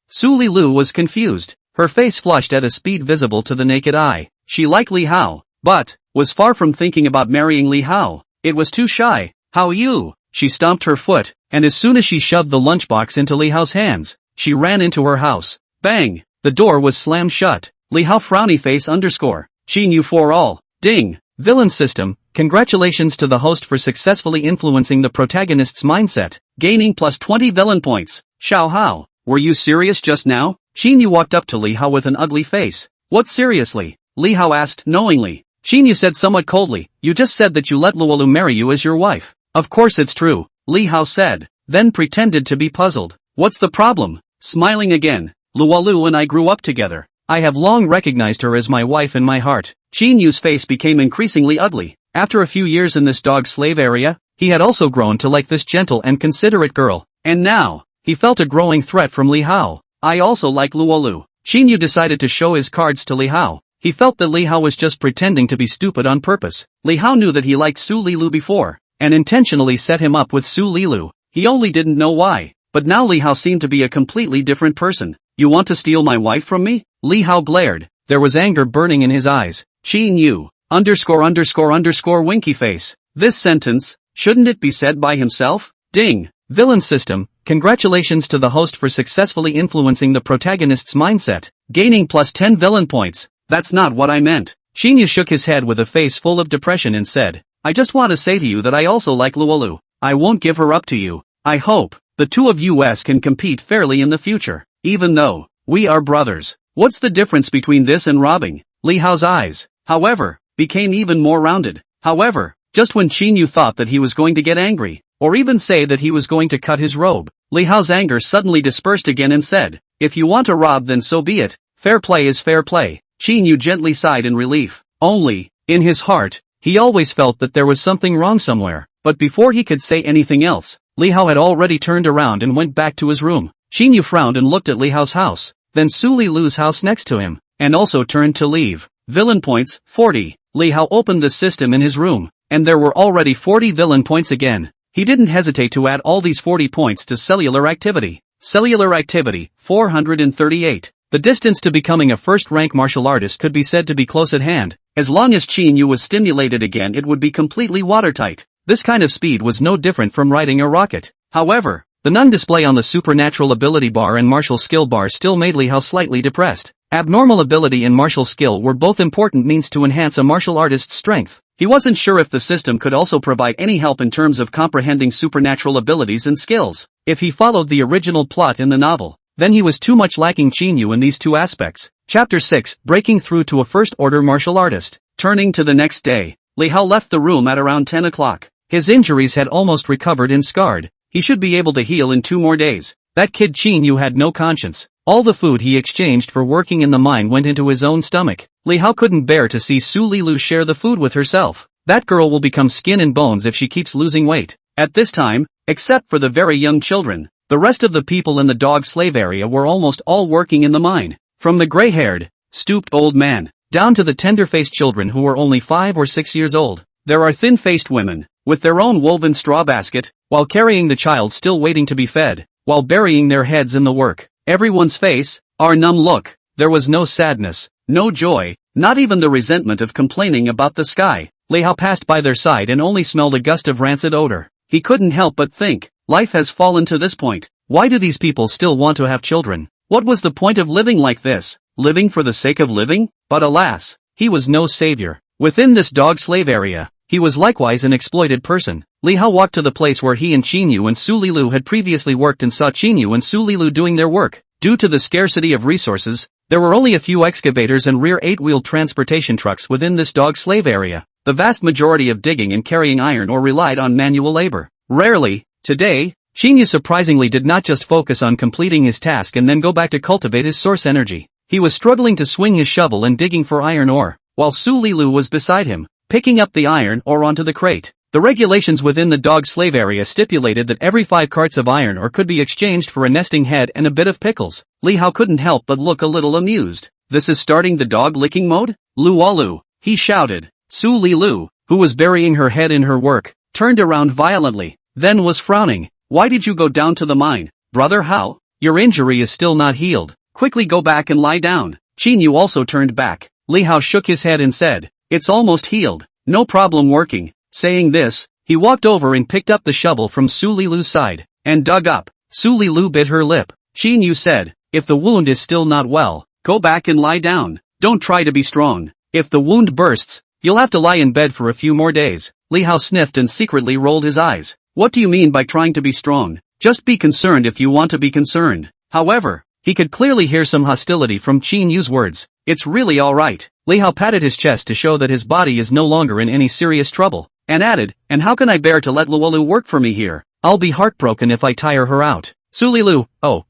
Speaker 1: Su Lilu was confused. Her face flushed at a speed visible to the naked eye. She liked Li Hao, but was far from thinking about marrying Li Hao. It was too shy. How you? She stomped her foot, and as soon as she shoved the lunchbox into Li Hao's hands, she ran into her house. Bang! The door was slammed shut. Li Hao frowny face underscore. Qin Yu for all. Ding! Villain system, congratulations to the host for successfully influencing the protagonist's mindset, gaining plus 20 villain points. Xiao Hao, were you serious just now? Qin Yu walked up to Li Hao with an ugly face. What seriously? Li Hao asked knowingly. Qin Yu said somewhat coldly, you just said that you let Luolu marry you as your wife. Of course it's true, Li Hao said, then pretended to be puzzled. What's the problem? Smiling again, Luolu and I grew up together. I have long recognized her as my wife in my heart. Qin Yu's face became increasingly ugly. After a few years in this dog slave area, he had also grown to like this gentle and considerate girl. And now, he felt a growing threat from Li Hao. I also like Luolu. Qin Yu decided to show his cards to Li Hao. He felt that Li Hao was just pretending to be stupid on purpose. Li Hao knew that he liked Su Lilu before, and intentionally set him up with Su Lilu. He only didn't know why. But now Li Hao seemed to be a completely different person. You want to steal my wife from me? Li Hao glared. There was anger burning in his eyes. Qin Yu, ____ winky face. This sentence, shouldn't it be said by himself? Ding. Villain system, congratulations to the host for successfully influencing the protagonist's mindset, gaining plus 10 villain points. That's not what I meant. Qin Yu shook his head with a face full of depression and said, I just want to say to you that I also like Luolu. I won't give her up to you. I hope the two of us can compete fairly in the future, even though we are brothers. What's the difference between this and robbing? Li Hao's eyes, however, became even more rounded. However, just when Qin Yu thought that he was going to get angry, or even say that he was going to cut his robe, Li Hao's anger suddenly dispersed again and said, if you want to rob then so be it. Fair play is fair play. Qin Yu gently sighed in relief. Only, in his heart, he always felt that there was something wrong somewhere. But before he could say anything else, Li Hao had already turned around and went back to his room. Qin Yu frowned and looked at Li Hao's house, then Su Lilu's house next to him, and also turned to leave. Villain points, 40. Li Hao opened the system in his room, and there were already 40 villain points again. He didn't hesitate to add all these 40 points to cellular activity. Cellular activity, 438. The distance to becoming a first-rank martial artist could be said to be close at hand. As long as Qin Yu was stimulated again it would be completely watertight. This kind of speed was no different from riding a rocket. However, the none display on the supernatural ability bar and martial skill bar still made Li Hao slightly depressed. Abnormal ability and martial skill were both important means to enhance a martial artist's strength. He wasn't sure if the system could also provide any help in terms of comprehending supernatural abilities and skills. If he followed the original plot in the novel, then he was too much lacking Qin Yu in these two aspects. Chapter 6, Breaking Through to a First-Order Martial Artist. Turning to the next day, Li Hao left the room at around 10 o'clock. His injuries had almost recovered and scarred. He should be able to heal in 2 more days. That kid Qin Yu had no conscience. All the food he exchanged for working in the mine went into his own stomach. Li Hao couldn't bear to see Su Lilu share the food with herself. That girl will become skin and bones if she keeps losing weight. At this time, except for the very young children, the rest of the people in the dog slave area were almost all working in the mine. From the gray-haired, stooped old man, down to the tender-faced children who were only 5 or 6 years old. There are thin-faced women, with their own woven straw basket, while carrying the child still waiting to be fed, while burying their heads in the work. Everyone's face, our numb look. There was no sadness, no joy, not even the resentment of complaining about the sky. Li Hao passed by their side and only smelled a gust of rancid odor. He couldn't help but think, life has fallen to this point. Why do these people still want to have children? What was the point of living like this? Living for the sake of living? But alas, he was no savior. Within this dog-slave area, he was likewise an exploited person. Li Hao walked to the place where he and Qinyu and Su Lilu had previously worked and saw Qinyu and Su Lilu doing their work. Due to the scarcity of resources, there were only a few excavators and rear 8-wheeled transportation trucks within this dog-slave area. The vast majority of digging and carrying iron ore relied on manual labor. Rarely, today, Qinyu surprisingly did not just focus on completing his task and then go back to cultivate his source energy. He was struggling to swing his shovel and digging for iron ore, while Su Lilu was beside him, picking up the iron ore onto the crate. The regulations within the dog-slave area stipulated that every 5 carts of iron ore could be exchanged for a nesting head and a bit of pickles. Li Hao couldn't help but look a little amused. This is starting the dog-licking mode? Lualu, he shouted. Su Lilu, who was burying her head in her work, turned around violently, then was frowning. Why did you go down to the mine, brother Hao? Your injury is still not healed. Quickly go back and lie down. Qinyu also turned back. Li Hao shook his head and said, it's almost healed. No problem working. Saying this, he walked over and picked up the shovel from Su Lilu's side, and dug up. Su Lilu bit her lip. Qinyu said, if the wound is still not well, go back and lie down. Don't try to be strong. If the wound bursts, you'll have to lie in bed for a few more days. Li Hao sniffed and secretly rolled his eyes. What do you mean by trying to be strong? Just be concerned if you want to be concerned. However, he could clearly hear some hostility from Qinyu's words. It's really alright. Li Hao patted his chest to show that his body is no longer in any serious trouble, and added, and how can I bear to let Luolu work for me here? I'll be heartbroken if I tire her out. Su Lilu,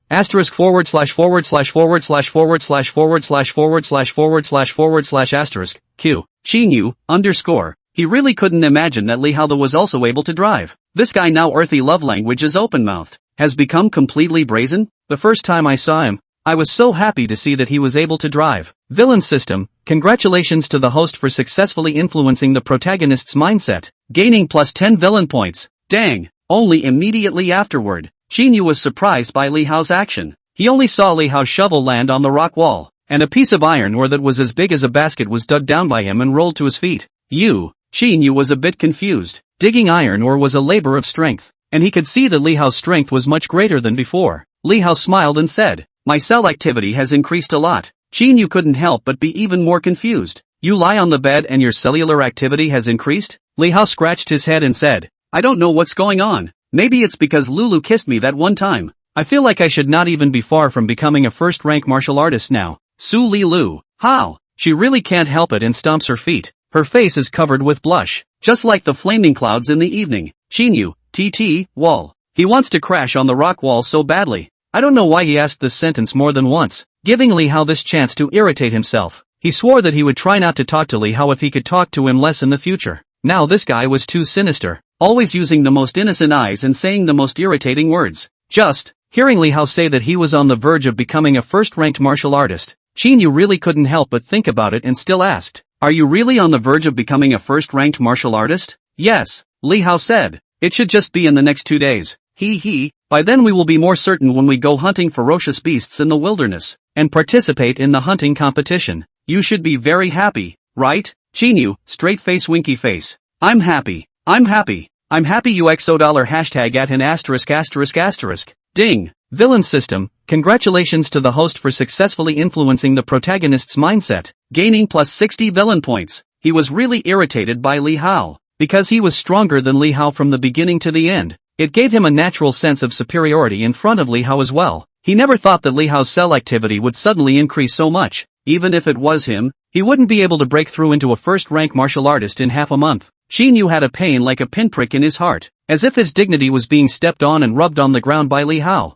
Speaker 1: asterisk forward slash forward slash forward slash forward slash forward slash forward slash forward slash forward slash asterisk, Q. Qinyu, underscore. He really couldn't imagine that Li Hao was also able to drive. This guy now earthy love language is open-mouthed, has become completely brazen. The first time I saw him, I was so happy to see that he was able to drive. Villain system, congratulations to the host for successfully influencing the protagonist's mindset, gaining plus 10 villain points. Dang, only immediately afterward, Qinyu was surprised by Li Hao's action. He only saw Li Hao's shovel land on the rock wall, and a piece of iron ore that was as big as a basket was dug down by him and rolled to his feet. Qinyu was a bit confused. Digging iron ore was a labor of strength, and he could see that Li Hao's strength was much greater than before. Li Hao smiled and said, my cell activity has increased a lot. Qinyu couldn't help but be even more confused. You lie on the bed and your cellular activity has increased? Li Hao scratched his head and said, I don't know what's going on. Maybe it's because Lulu kissed me that one time. I feel like I should not even be far from becoming a first-rank martial artist now. Su Lilu, how? She really can't help it and stomps her feet. Her face is covered with blush, just like the flaming clouds in the evening. Qinyu, wall. He wants to crash on the rock wall so badly. I don't know why he asked this sentence more than once, giving Li Hao this chance to irritate himself. He swore that he would try not to talk to Li Hao if he could talk to him less in the future. Now this guy was too sinister, always using the most innocent eyes and saying the most irritating words. Just hearing Li Hao say that he was on the verge of becoming a first-ranked martial artist, Qinyu really couldn't help but think about it and still asked, are you really on the verge of becoming a first-ranked martial artist? Yes, Li Hao said. It should just be in the next 2 days. By then we will be more certain when we go hunting ferocious beasts in the wilderness, and participate in the hunting competition. You should be very happy, right? Qinyu, straight face winky face. I'm happy. I'm happy UXO dollar hashtag at an asterisk asterisk asterisk. Ding. Villain system, congratulations to the host for successfully influencing the protagonist's mindset, gaining plus 60 villain points. He was really irritated by Li Hao, because he was stronger than Li Hao from the beginning to the end. It gave him a natural sense of superiority in front of Li Hao as well. He never thought that Li Hao's cell activity would suddenly increase so much. Even if it was him, he wouldn't be able to break through into a first-rank martial artist in half a month. Qinyu had a pain like a pinprick in his heart, as if his dignity was being stepped on and rubbed on the ground by Li Hao.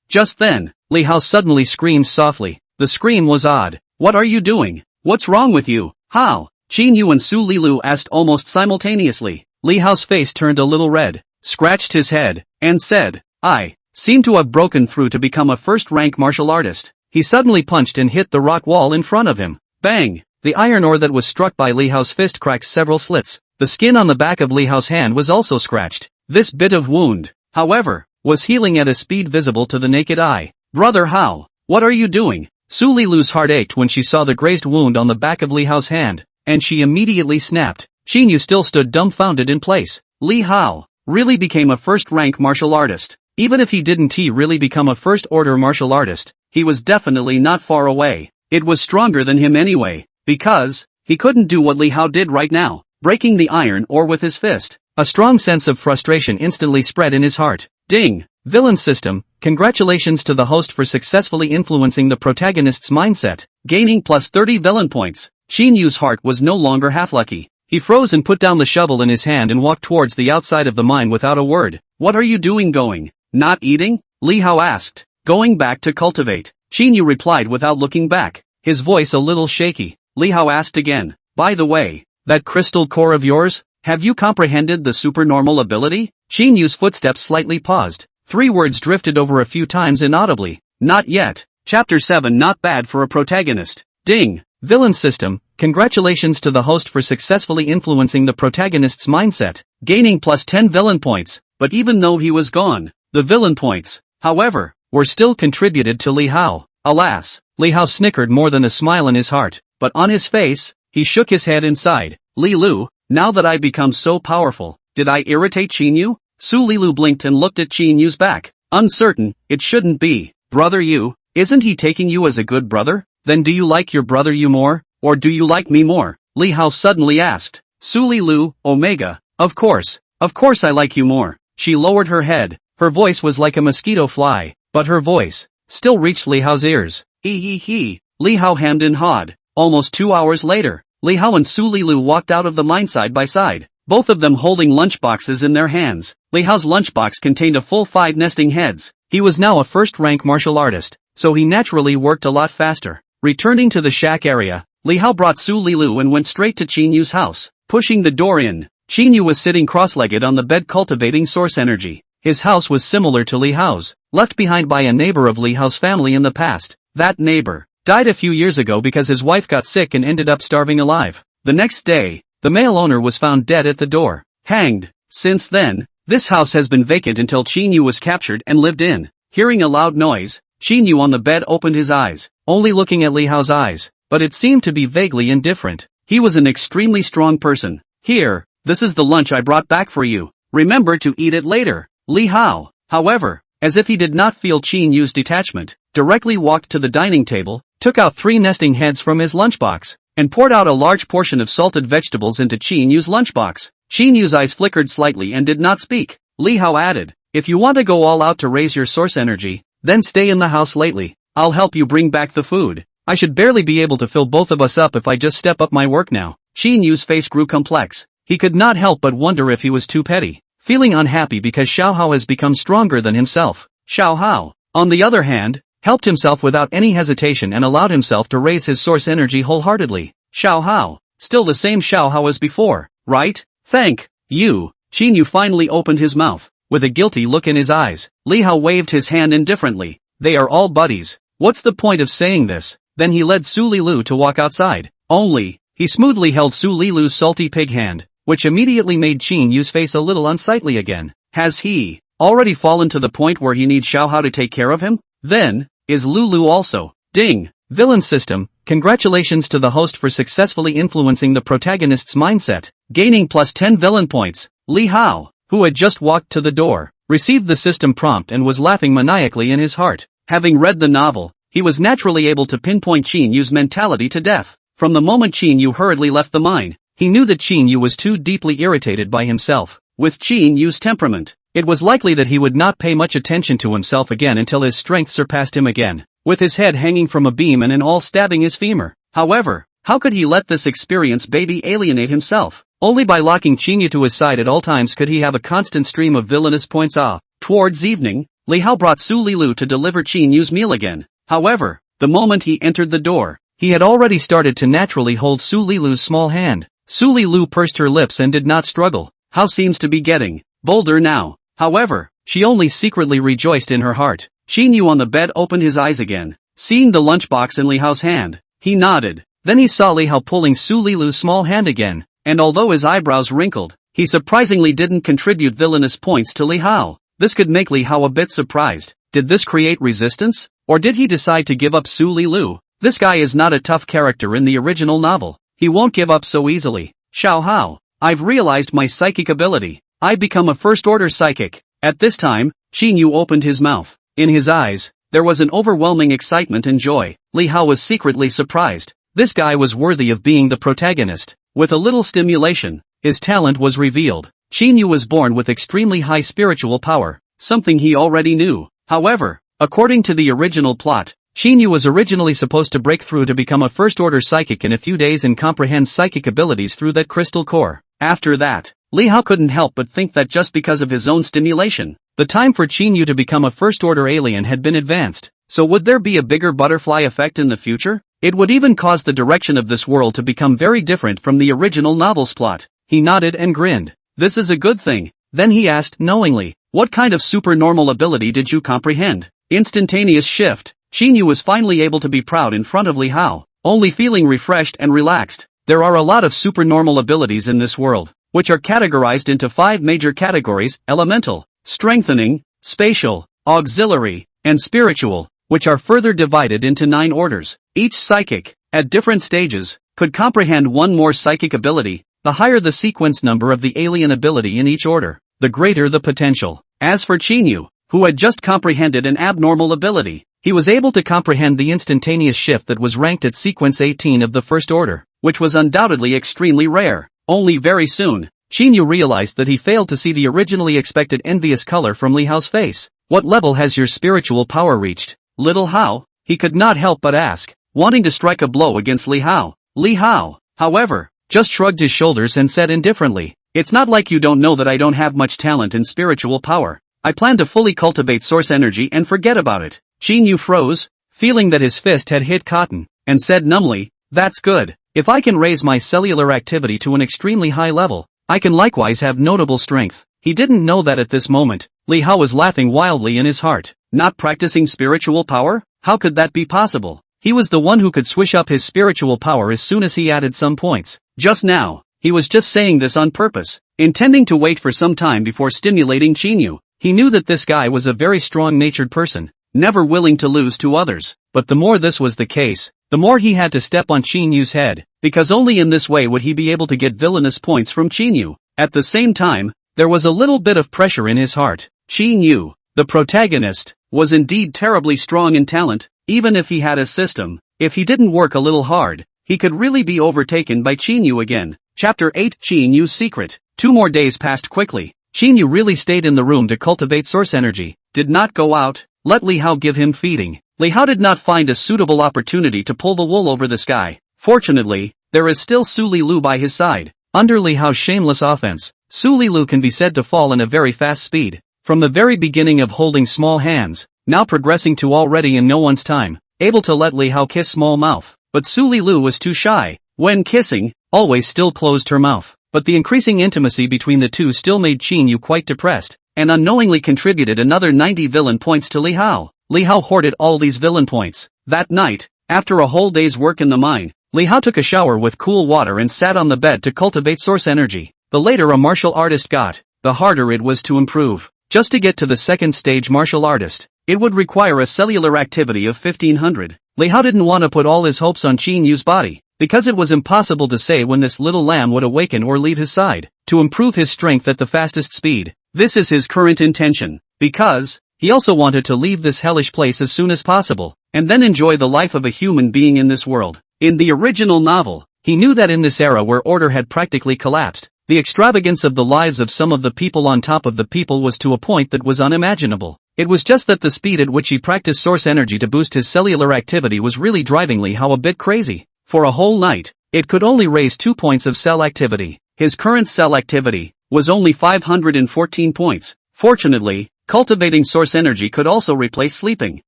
Speaker 1: Just then, Li Hao suddenly screamed softly. The scream was odd. What are you doing? What's wrong with you? How? Qinyu and Su Lilu asked almost simultaneously. Li Hao's face turned a little red, scratched his head, and said, I seem to have broken through to become a first-rank martial artist. He suddenly punched and hit the rock wall in front of him. Bang! The iron ore that was struck by Li Hao's fist cracked several slits. The skin on the back of Li Hao's hand was also scratched. This bit of wound, however, was healing at a speed visible to the naked eye. Brother Hao, what are you doing? Su Lilu's heart ached when she saw the grazed wound on the back of Li Hao's hand, and she immediately snapped. Xinyu still stood dumbfounded in place. Li Hao really became a first-rank martial artist. Even if he didn't really become a first-order martial artist, he was definitely not far away. It was stronger than him anyway, because he couldn't do what Li Hao did right now, breaking the iron ore with his fist. A strong sense of frustration instantly spread in his heart. Ding! Villain system, congratulations to the host for successfully influencing the protagonist's mindset, gaining plus 30 villain points. Xinyu's heart was no longer half lucky. He froze and put down the shovel in his hand and walked towards the outside of the mine without a word. What are you doing going? Not eating? Li Hao asked. Going back to cultivate. Xinyu replied without looking back, his voice a little shaky. Li Hao asked again. By the way, that crystal core of yours, have you comprehended the supernormal ability? Xinyu's footsteps slightly paused. 3 words drifted over a few times inaudibly. Not yet. Chapter 7 Not bad for a protagonist. Ding! Villain system, congratulations to the host for successfully influencing the protagonist's mindset, gaining plus 10 villain points, but even though he was gone, the villain points, however, were still contributed to Li Hao. Alas, Li Hao snickered more than a smile in his heart, but on his face, he shook his head inside. Li Lu, now that I become so powerful, did I irritate Xinyu? Su Lilu blinked and looked at Xinyu's back. Uncertain, it shouldn't be. Brother Yu, isn't he taking you as a good brother? Then do you like your brother Yu more, or do you like me more? Li Hao suddenly asked. Su Lilu, Omega, of course I like you more. She lowered her head. Her voice was like a mosquito fly, but her voice still reached Li Hao's ears. He. Li Hao hemmed and hawed. Almost 2 hours later, Li Hao and Su Lilu walked out of the mine side by side, both of them holding lunchboxes in their hands. Li Hao's lunchbox contained a full 5 nesting heads. He was now a first-rank martial artist, so he naturally worked a lot faster. Returning to the shack area, Li Hao brought Su Lilu and went straight to Qinyu's house. Pushing the door in, Qinyu was sitting cross-legged on the bed cultivating source energy. His house was similar to Li Hao's, left behind by a neighbor of Li Hao's family in the past. That neighbor died a few years ago because his wife got sick and ended up starving alive. The next day, the male owner was found dead at the door, hanged. Since then, this house has been vacant until Qinyu was captured and lived in. Hearing a loud noise, Qinyu on the bed opened his eyes, only looking at Li Hao's eyes, but it seemed to be vaguely indifferent. He was an extremely strong person. Here, this is the lunch I brought back for you. Remember to eat it later. Li Hao, however, as if he did not feel Qinyu's detachment, directly walked to the dining table, took out 3 nesting heads from his lunchbox, and poured out a large portion of salted vegetables into Qinyu's lunchbox. Qinyu's eyes flickered slightly and did not speak. Li Hao added, if you want to go all out to raise your source energy, then stay in the house lately. I'll help you bring back the food. I should barely be able to fill both of us up if I just step up my work now. Qinyu's face grew complex. He could not help but wonder if he was too petty, feeling unhappy because Xiao Hao has become stronger than himself. Xiao Hao, on the other hand, helped himself without any hesitation and allowed himself to raise his source energy wholeheartedly. Xiao Hao, still the same Xiao Hao as before, right? Thank you. Xinyu finally opened his mouth, with a guilty look in his eyes. Li Hao waved his hand indifferently. They are all buddies. What's the point of saying this? Then he led Su Lilu to walk outside. Only, he smoothly held Su Lilu's salty pig hand, which immediately made Qinyu's face a little unsightly again. Has he already fallen to the point where he needs Xiao Hao to take care of him? Then, is Lulu also? Ding! Villain system, congratulations to the host for successfully influencing the protagonist's mindset, gaining plus 10 villain points. Li Hao, who had just walked to the door, received the system prompt and was laughing maniacally in his heart. Having read the novel, he was naturally able to pinpoint Qinyu's mentality to death. From the moment Qinyu hurriedly left the mine, he knew that Qinyu was too deeply irritated by himself. With Qinyu's temperament, it was likely that he would not pay much attention to himself again until his strength surpassed him again, with his head hanging from a beam and an awl stabbing his femur. However, how could he let this experienced baby alienate himself? Only by locking Qinyu to his side at all times could he have a constant stream of villainous points. Towards evening, Li Hao brought Su Lilu to deliver Qinyu's meal again. However, the moment he entered the door, he had already started to naturally hold Su Lilu's small hand. Su Lilu pursed her lips and did not struggle. Hao seems to be getting bolder now. However, she only secretly rejoiced in her heart. Qinyu on the bed opened his eyes again. Seeing the lunchbox in Li Hao's hand, he nodded. Then he saw Li Hao pulling Su Lilu's small hand again, and although his eyebrows wrinkled, he surprisingly didn't contribute villainous points to Li Hao. This could make Li Hao a bit surprised. Did this create resistance? Or did he decide to give up Su Lilu? This guy is not a tough character in the original novel. He won't give up so easily. Xiao Hao, I've realized my psychic ability. I've become a first-order psychic. At this time, Qin Yu opened his mouth. In his eyes, there was an overwhelming excitement and joy. Li Hao was secretly surprised. This guy was worthy of being the protagonist. With a little stimulation, his talent was revealed. Qin Yu was born with extremely high spiritual power, something he already knew. However, according to the original plot, Qin Yu was originally supposed to break through to become a first-order psychic in a few days and comprehend psychic abilities through that crystal core. After that, Li Hao couldn't help but think that just because of his own stimulation, the time for Qin Yu to become a first-order alien had been advanced. So would there be a bigger butterfly effect in the future? It would even cause the direction of this world to become very different from the original novel's plot. He nodded and grinned. This is a good thing. Then he asked knowingly, what kind of supernormal ability did you comprehend? Instantaneous shift. Qin Yu was finally able to be proud in front of Li Hao, only feeling refreshed and relaxed. There are a lot of supernormal abilities in this world, which are categorized into 5 major categories: elemental, strengthening, spatial, auxiliary, and spiritual, which are further divided into 9 orders. Each psychic, at different stages, could comprehend one more psychic ability. The higher the sequence number of the alien ability in each order, the greater the potential. As for Qin Yu, who had just comprehended an abnormal ability, he was able to comprehend the instantaneous shift that was ranked at sequence 18 of the first order, which was undoubtedly extremely rare. Only very soon, Qin Yu realized that he failed to see the originally expected envious color from Li Hao's face. What level has your spiritual power reached, little Hao? He could not help but ask, wanting to strike a blow against Li Hao. Li Hao, however, just shrugged his shoulders and said indifferently, it's not like you don't know that I don't have much talent in spiritual power. I plan to fully cultivate source energy and forget about it. Qin Yu froze, feeling that his fist had hit cotton, and said numbly, that's good. If I can raise my cellular activity to an extremely high level, I can likewise have notable strength. He didn't know that at this moment, Li Hao was laughing wildly in his heart. Not practicing spiritual power? How could that be possible? He was the one who could swish up his spiritual power as soon as he added some points. Just now, he was just saying this on purpose, intending to wait for some time before stimulating Qin Yu. He knew that this guy was a very strong-natured person, never willing to lose to others. But the more this was the case, the more he had to step on Qin Yu's head, because only in this way would he be able to get villainous points from Qin Yu. At the same time, there was a little bit of pressure in his heart. Qin Yu, the protagonist, was indeed terribly strong in talent. Even if he had a system, if he didn't work a little hard, he could really be overtaken by Qin Yu again. Chapter 8: Qin Yu's Secret. 2 more days passed quickly. Qin Yu really stayed in the room to cultivate source energy, did not go out, let Li Hao give him feeding. Li Hao did not find a suitable opportunity to pull the wool over this guy. Fortunately, there is still Su Lilu by his side. Under Li Hao's shameless offense, Su Lilu can be said to fall in a very fast speed. From the very beginning of holding small hands, now progressing to already in no one's time, able to let Li Hao kiss small mouth. But Su Lilu was too shy. When kissing, always still closed her mouth. But the increasing intimacy between the two still made Qin Yu quite depressed, and unknowingly contributed another 90 villain points to Li Hao. Li Hao hoarded all these villain points. That night, after a whole day's work in the mine, Li Hao took a shower with cool water and sat on the bed to cultivate source energy. The later a martial artist got, the harder it was to improve. Just to get to the second stage martial artist, it would require a cellular activity of 1500. Li Hao didn't want to put all his hopes on Qin Yu's body, because it was impossible to say when this little lamb would awaken or leave his side, to improve his strength at the fastest speed. This is his current intention, because he also wanted to leave this hellish place as soon as possible, and then enjoy the life of a human being in this world. In the original novel, he knew that in this era where order had practically collapsed, the extravagance of the lives of some of the people on top of the people was to a point that was unimaginable. It was just that the speed at which he practiced source energy to boost his cellular activity was really driving Li Hao a bit crazy. For a whole night, it could only raise 2 points of cell activity. His current cell activity was only 514 points. Fortunately, cultivating source energy could also replace sleeping.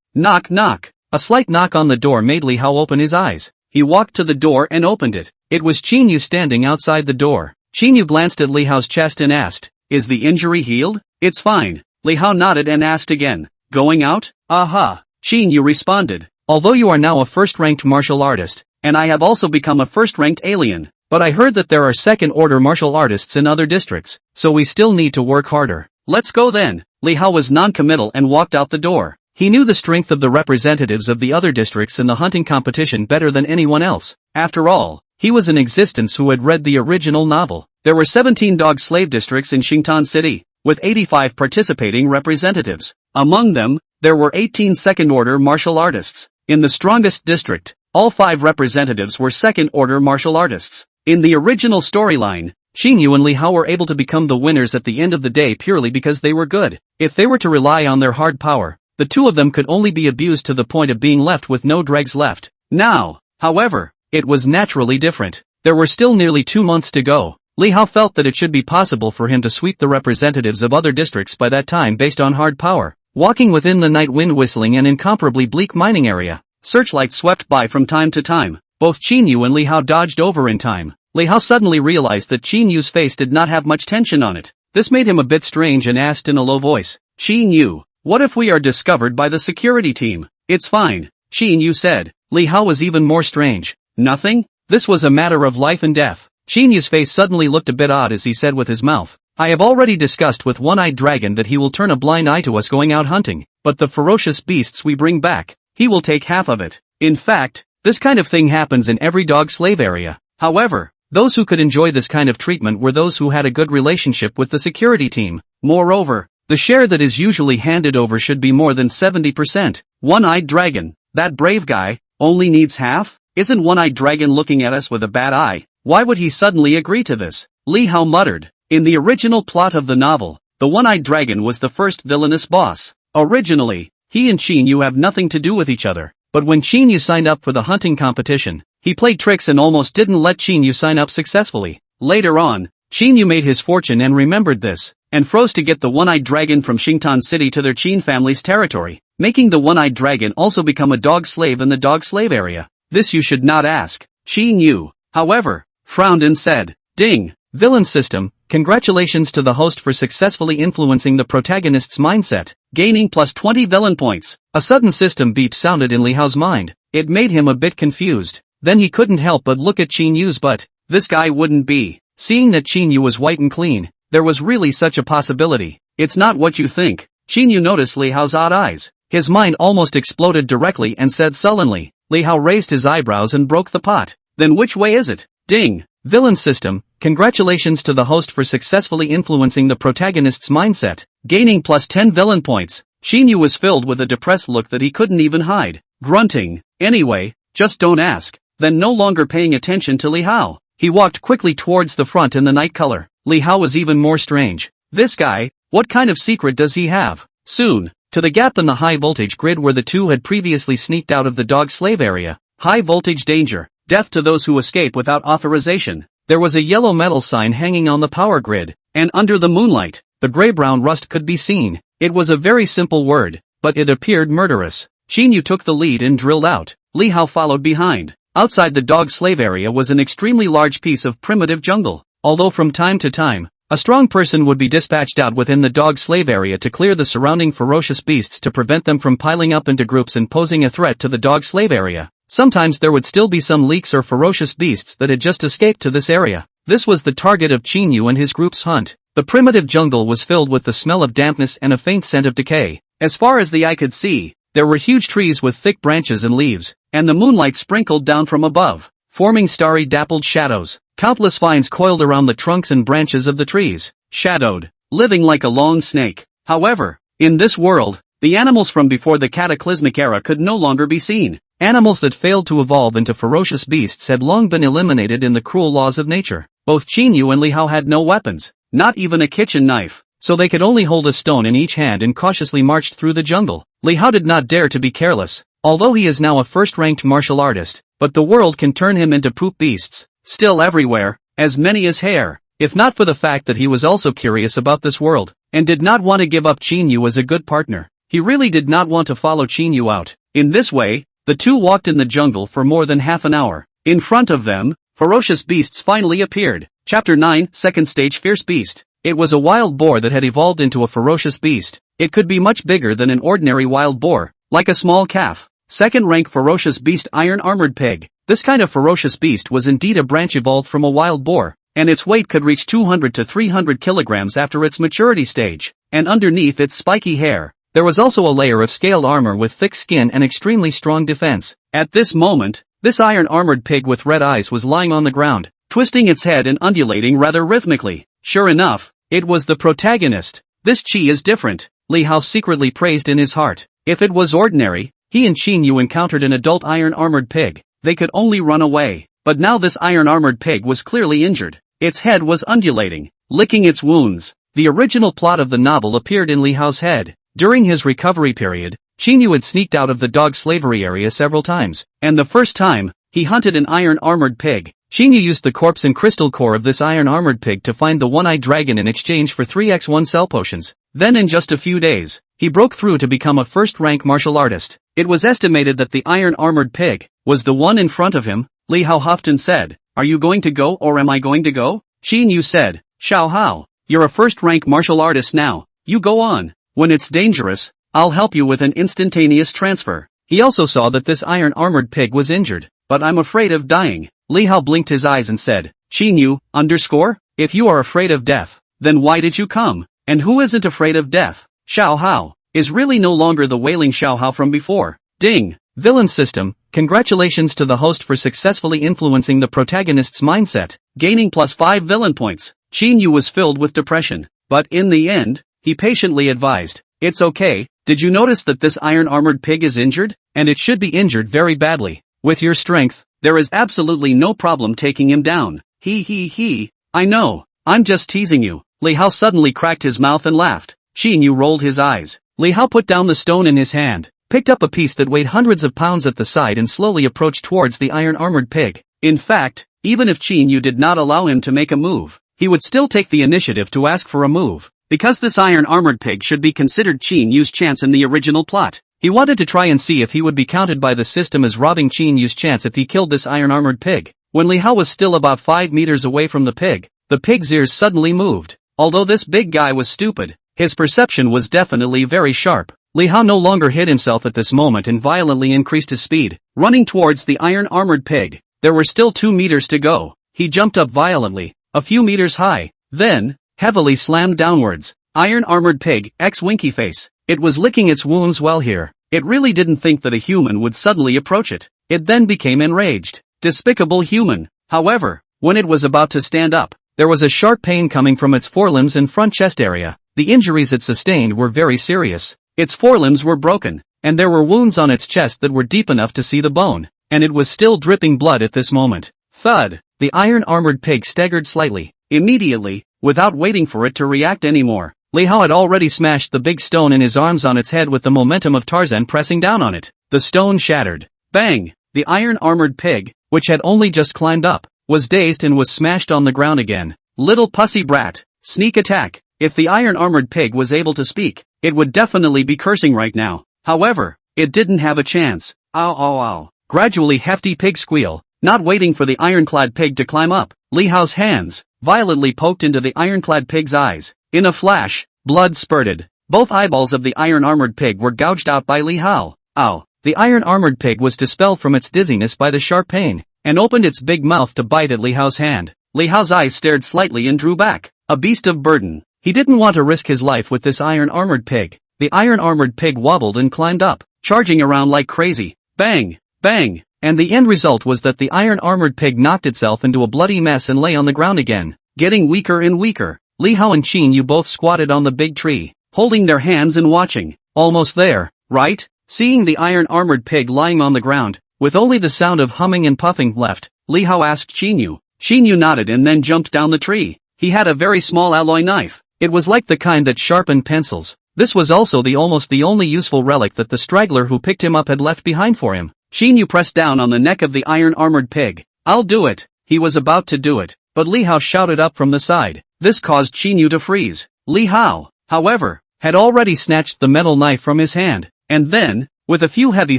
Speaker 1: Knock knock. A slight knock on the door made Li Hao open his eyes. He walked to the door and opened it. It was Qin Yu standing outside the door. Qin Yu glanced at Li Hao's chest and asked, "Is the injury healed?" "It's fine." Li Hao nodded and asked again, "Going out?" "Aha." Qin Yu responded, although you are now a first-ranked martial artist, and I have also become a first-ranked alien, but I heard that there are second-order martial artists in other districts, so we still need to work harder. Let's go then. Li Hao was non-committal and walked out the door. He knew the strength of the representatives of the other districts in the hunting competition better than anyone else. After all, he was in existence who had read the original novel. There were 17 dog slave districts in Xingtan City, with 85 participating representatives. Among them, there were 18 second-order martial artists. In the strongest district, all 5 representatives were second-order martial artists. In the original storyline, Xinyu and Li Hao were able to become the winners at the end of the day purely because they were good. If they were to rely on their hard power, the two of them could only be abused to the point of being left with no dregs left. Now, however, it was naturally different. There were still nearly 2 months to go. Li Hao felt that it should be possible for him to sweep the representatives of other districts by that time based on hard power. Walking within the night wind whistling and incomparably bleak mining area, searchlights swept by from time to time. Both Xinyu and Li Hao dodged over in time. Li Hao suddenly realized that Xinyu's face did not have much tension on it. This made him a bit strange and asked in a low voice, "Xinyu, what if we are discovered by the security team?" "It's fine," Xinyu said. Li Hao was even more strange. "Nothing? This was a matter of life and death." Xinyu's face suddenly looked a bit odd as he said with his mouth, "I have already discussed with One-Eyed Dragon that he will turn a blind eye to us going out hunting, but the ferocious beasts we bring back, he will take half of it. In fact, this kind of thing happens in every dog slave area. However, those who could enjoy this kind of treatment were those who had a good relationship with the security team. Moreover, the share that is usually handed over should be more than 70%. One-Eyed Dragon, that brave guy, only needs half? Isn't One-Eyed Dragon looking at us with a bad eye? Why would he suddenly agree to this?" Li Hao muttered. In the original plot of the novel, the One-Eyed Dragon was the first villainous boss. Originally, he and Xinyu have nothing to do with each other, but when Xinyu signed up for the hunting competition, he played tricks and almost didn't let Xinyu sign up successfully. Later on, Xinyu made his fortune and remembered this, and froze to get the One-Eyed Dragon from Xingtan City to their Qin family's territory, making the One-Eyed Dragon also become a dog slave in the dog slave area. This you should not ask. Xinyu, however, frowned and said, "Ding, villain system, congratulations to the host for successfully influencing the protagonist's mindset, gaining plus 20 villain points." A sudden system beep sounded in Li Hao's mind. It made him a bit confused. Then he couldn't help but look at Xinyu's butt. This guy wouldn't be. Seeing that Xinyu was white and clean, there was really such a possibility. "It's not what you think." Xinyu noticed Li Hao's odd eyes. His mind almost exploded directly and said sullenly. Li Hao raised his eyebrows and broke the pot. "Then which way is it?" "Ding, villain system, congratulations to the host for successfully influencing the protagonist's mindset, gaining plus 10 villain points." Xinyu was filled with a depressed look that he couldn't even hide. Grunting, "Anyway, just don't ask." Then no longer paying attention to Li Hao, he walked quickly towards the front in the night color. Li Hao was even more strange. This guy, what kind of secret does he have? Soon, to the gap in the high voltage grid where the two had previously sneaked out of the dog slave area. High voltage danger, death to those who escape without authorization. There was a yellow metal sign hanging on the power grid, and under the moonlight, the gray-brown rust could be seen. It was a very simple word, but it appeared murderous. Xinyu took the lead and drilled out. Li Hao followed behind. Outside the dog slave area was an extremely large piece of primitive jungle. Although from time to time, a strong person would be dispatched out within the dog slave area to clear the surrounding ferocious beasts to prevent them from piling up into groups and posing a threat to the dog slave area. Sometimes there would still be some leaks or ferocious beasts that had just escaped to this area. This was the target of Xinyu and his group's hunt. The primitive jungle was filled with the smell of dampness and a faint scent of decay. As far as the eye could see, there were huge trees with thick branches and leaves, and the moonlight sprinkled down from above, forming starry dappled shadows. Countless vines coiled around the trunks and branches of the trees, shadowed, living like a long snake. However, in this world, the animals from before the cataclysmic era could no longer be seen. Animals that failed to evolve into ferocious beasts had long been eliminated in the cruel laws of nature. Both Xinyu and Li Hao had no weapons, not even a kitchen knife, so they could only hold a stone in each hand and cautiously marched through the jungle. Li Hao did not dare to be careless, although he is now a first-ranked martial artist, but the world can turn him into poop beasts, still everywhere, as many as hair. If not for the fact that he was also curious about this world, and did not want to give up Xinyu as a good partner, he really did not want to follow Xinyu out. In this way, the two walked in the jungle for more than half an hour. In front of them, ferocious beasts finally appeared. Chapter 9, Second Stage Fierce Beast. It was a wild boar that had evolved into a ferocious beast. It could be much bigger than an ordinary wild boar, like a small calf. Second-rank ferocious beast iron-armored pig. This kind of ferocious beast was indeed a branch evolved from a wild boar, and its weight could reach 200 to 300 kilograms after its maturity stage, and underneath its spiky hair, there was also a layer of scaled armor with thick skin and extremely strong defense. At this moment, this iron-armored pig with red eyes was lying on the ground, twisting its head and undulating rather rhythmically. Sure enough, it was the protagonist. This chi is different, Li Hao secretly praised in his heart. If it was ordinary, he and Qin Yu encountered an adult iron-armored pig, they could only run away. But now this iron-armored pig was clearly injured. Its head was undulating, licking its wounds. The original plot of the novel appeared in Li Hao's head. During his recovery period, Qin Yu had sneaked out of the dog slavery area several times, and the first time, he hunted an iron-armored pig. Qin Yu used the corpse and crystal core of this iron-armored pig to find the one-eyed dragon in exchange for 3x1 cell potions. Then in just a few days, he broke through to become a first-rank martial artist. It was estimated that the iron-armored pig was the one in front of him. Li Hao Hofton said, "Are you going to go or am I going to go?" Qin Yu said, "Xiao Hao, you're a first-rank martial artist now. You go on. When it's dangerous, I'll help you with an instantaneous transfer." He also saw that this iron-armored pig was injured. "But I'm afraid of dying." Li Hao blinked his eyes and said, "Qin Yu, underscore? If you are afraid of death, then why did you come? And who isn't afraid of death?" Xiao Hao is really no longer the wailing Xiao Hao from before. Ding! Villain system. Congratulations to the host for successfully influencing the protagonist's mindset, gaining +5 villain points. Qin Yu was filled with depression, but in the end, he patiently advised, "It's okay, did you notice that this iron-armored pig is injured? And it should be injured very badly. With your strength, there is absolutely no problem taking him down. He. I know, I'm just teasing you." Li Hao suddenly cracked his mouth and laughed. Qin Yu rolled his eyes. Li Hao put down the stone in his hand, picked up a piece that weighed hundreds of pounds at the side and slowly approached towards the iron-armored pig. In fact, even if Qin Yu did not allow him to make a move, he would still take the initiative to ask for a move. Because this iron-armored pig should be considered Qin Yu's chance in the original plot. He wanted to try and see if he would be counted by the system as robbing Qin Yu's chance if he killed this iron-armored pig. When Li Hao was still about 5 meters away from the pig's ears suddenly moved. Although this big guy was stupid, his perception was definitely very sharp. Li Hao no longer hid himself at this moment and violently increased his speed, running towards the iron-armored pig. There were still 2 meters to go. He jumped up violently, a few meters high, then, heavily slammed downwards. Iron-armored pig, winky face. It was licking its wounds well here. It really didn't think that a human would suddenly approach it. It then became enraged. Despicable human. However, when it was about to stand up, there was a sharp pain coming from its forelimbs and front chest area. The injuries it sustained were very serious. Its forelimbs were broken, and there were wounds on its chest that were deep enough to see the bone, and it was still dripping blood at this moment. Thud! The iron-armored pig staggered slightly. Immediately, without waiting for it to react anymore, Li Hao had already smashed the big stone in his arms on its head with the momentum of Tarzan pressing down on it. The stone shattered. Bang! The iron-armored pig, which had only just climbed up, was dazed and was smashed on the ground again. Little pussy brat. Sneak attack. If the iron-armored pig was able to speak, it would definitely be cursing right now. However, it didn't have a chance. Ow ow ow. Gradually hefty pig squeal. Not waiting for the ironclad pig to climb up, Li Hao's hands violently poked into the ironclad pig's eyes. In a flash, blood spurted. Both eyeballs of the iron-armored pig were gouged out by Li Hao. Ow. The iron-armored pig was dispelled from its dizziness by the sharp pain, and opened its big mouth to bite at Li Hao's hand. Li Hao's eyes stared slightly and drew back. A beast of burden. He didn't want to risk his life with this iron-armored pig. The iron-armored pig wobbled and climbed up, charging around like crazy. Bang! Bang! And the end result was that the iron-armored pig knocked itself into a bloody mess and lay on the ground again, getting weaker and weaker. Li Hao and Qin Yu both squatted on the big tree, holding their hands and watching. Almost there, right? Seeing the iron-armored pig lying on the ground, with only the sound of humming and puffing left, Li Hao asked Qin Yu. Qin Yu nodded and then jumped down the tree. He had a very small alloy knife. It was like the kind that sharpened pencils. This was also almost the only useful relic that the straggler who picked him up had left behind for him. Qin Yu pressed down on the neck of the iron-armored pig. "I'll do it." He was about to do it, but Li Hao shouted up from the side. This caused Qin Yu to freeze. Li Hao, however, had already snatched the metal knife from his hand, and then, with a few heavy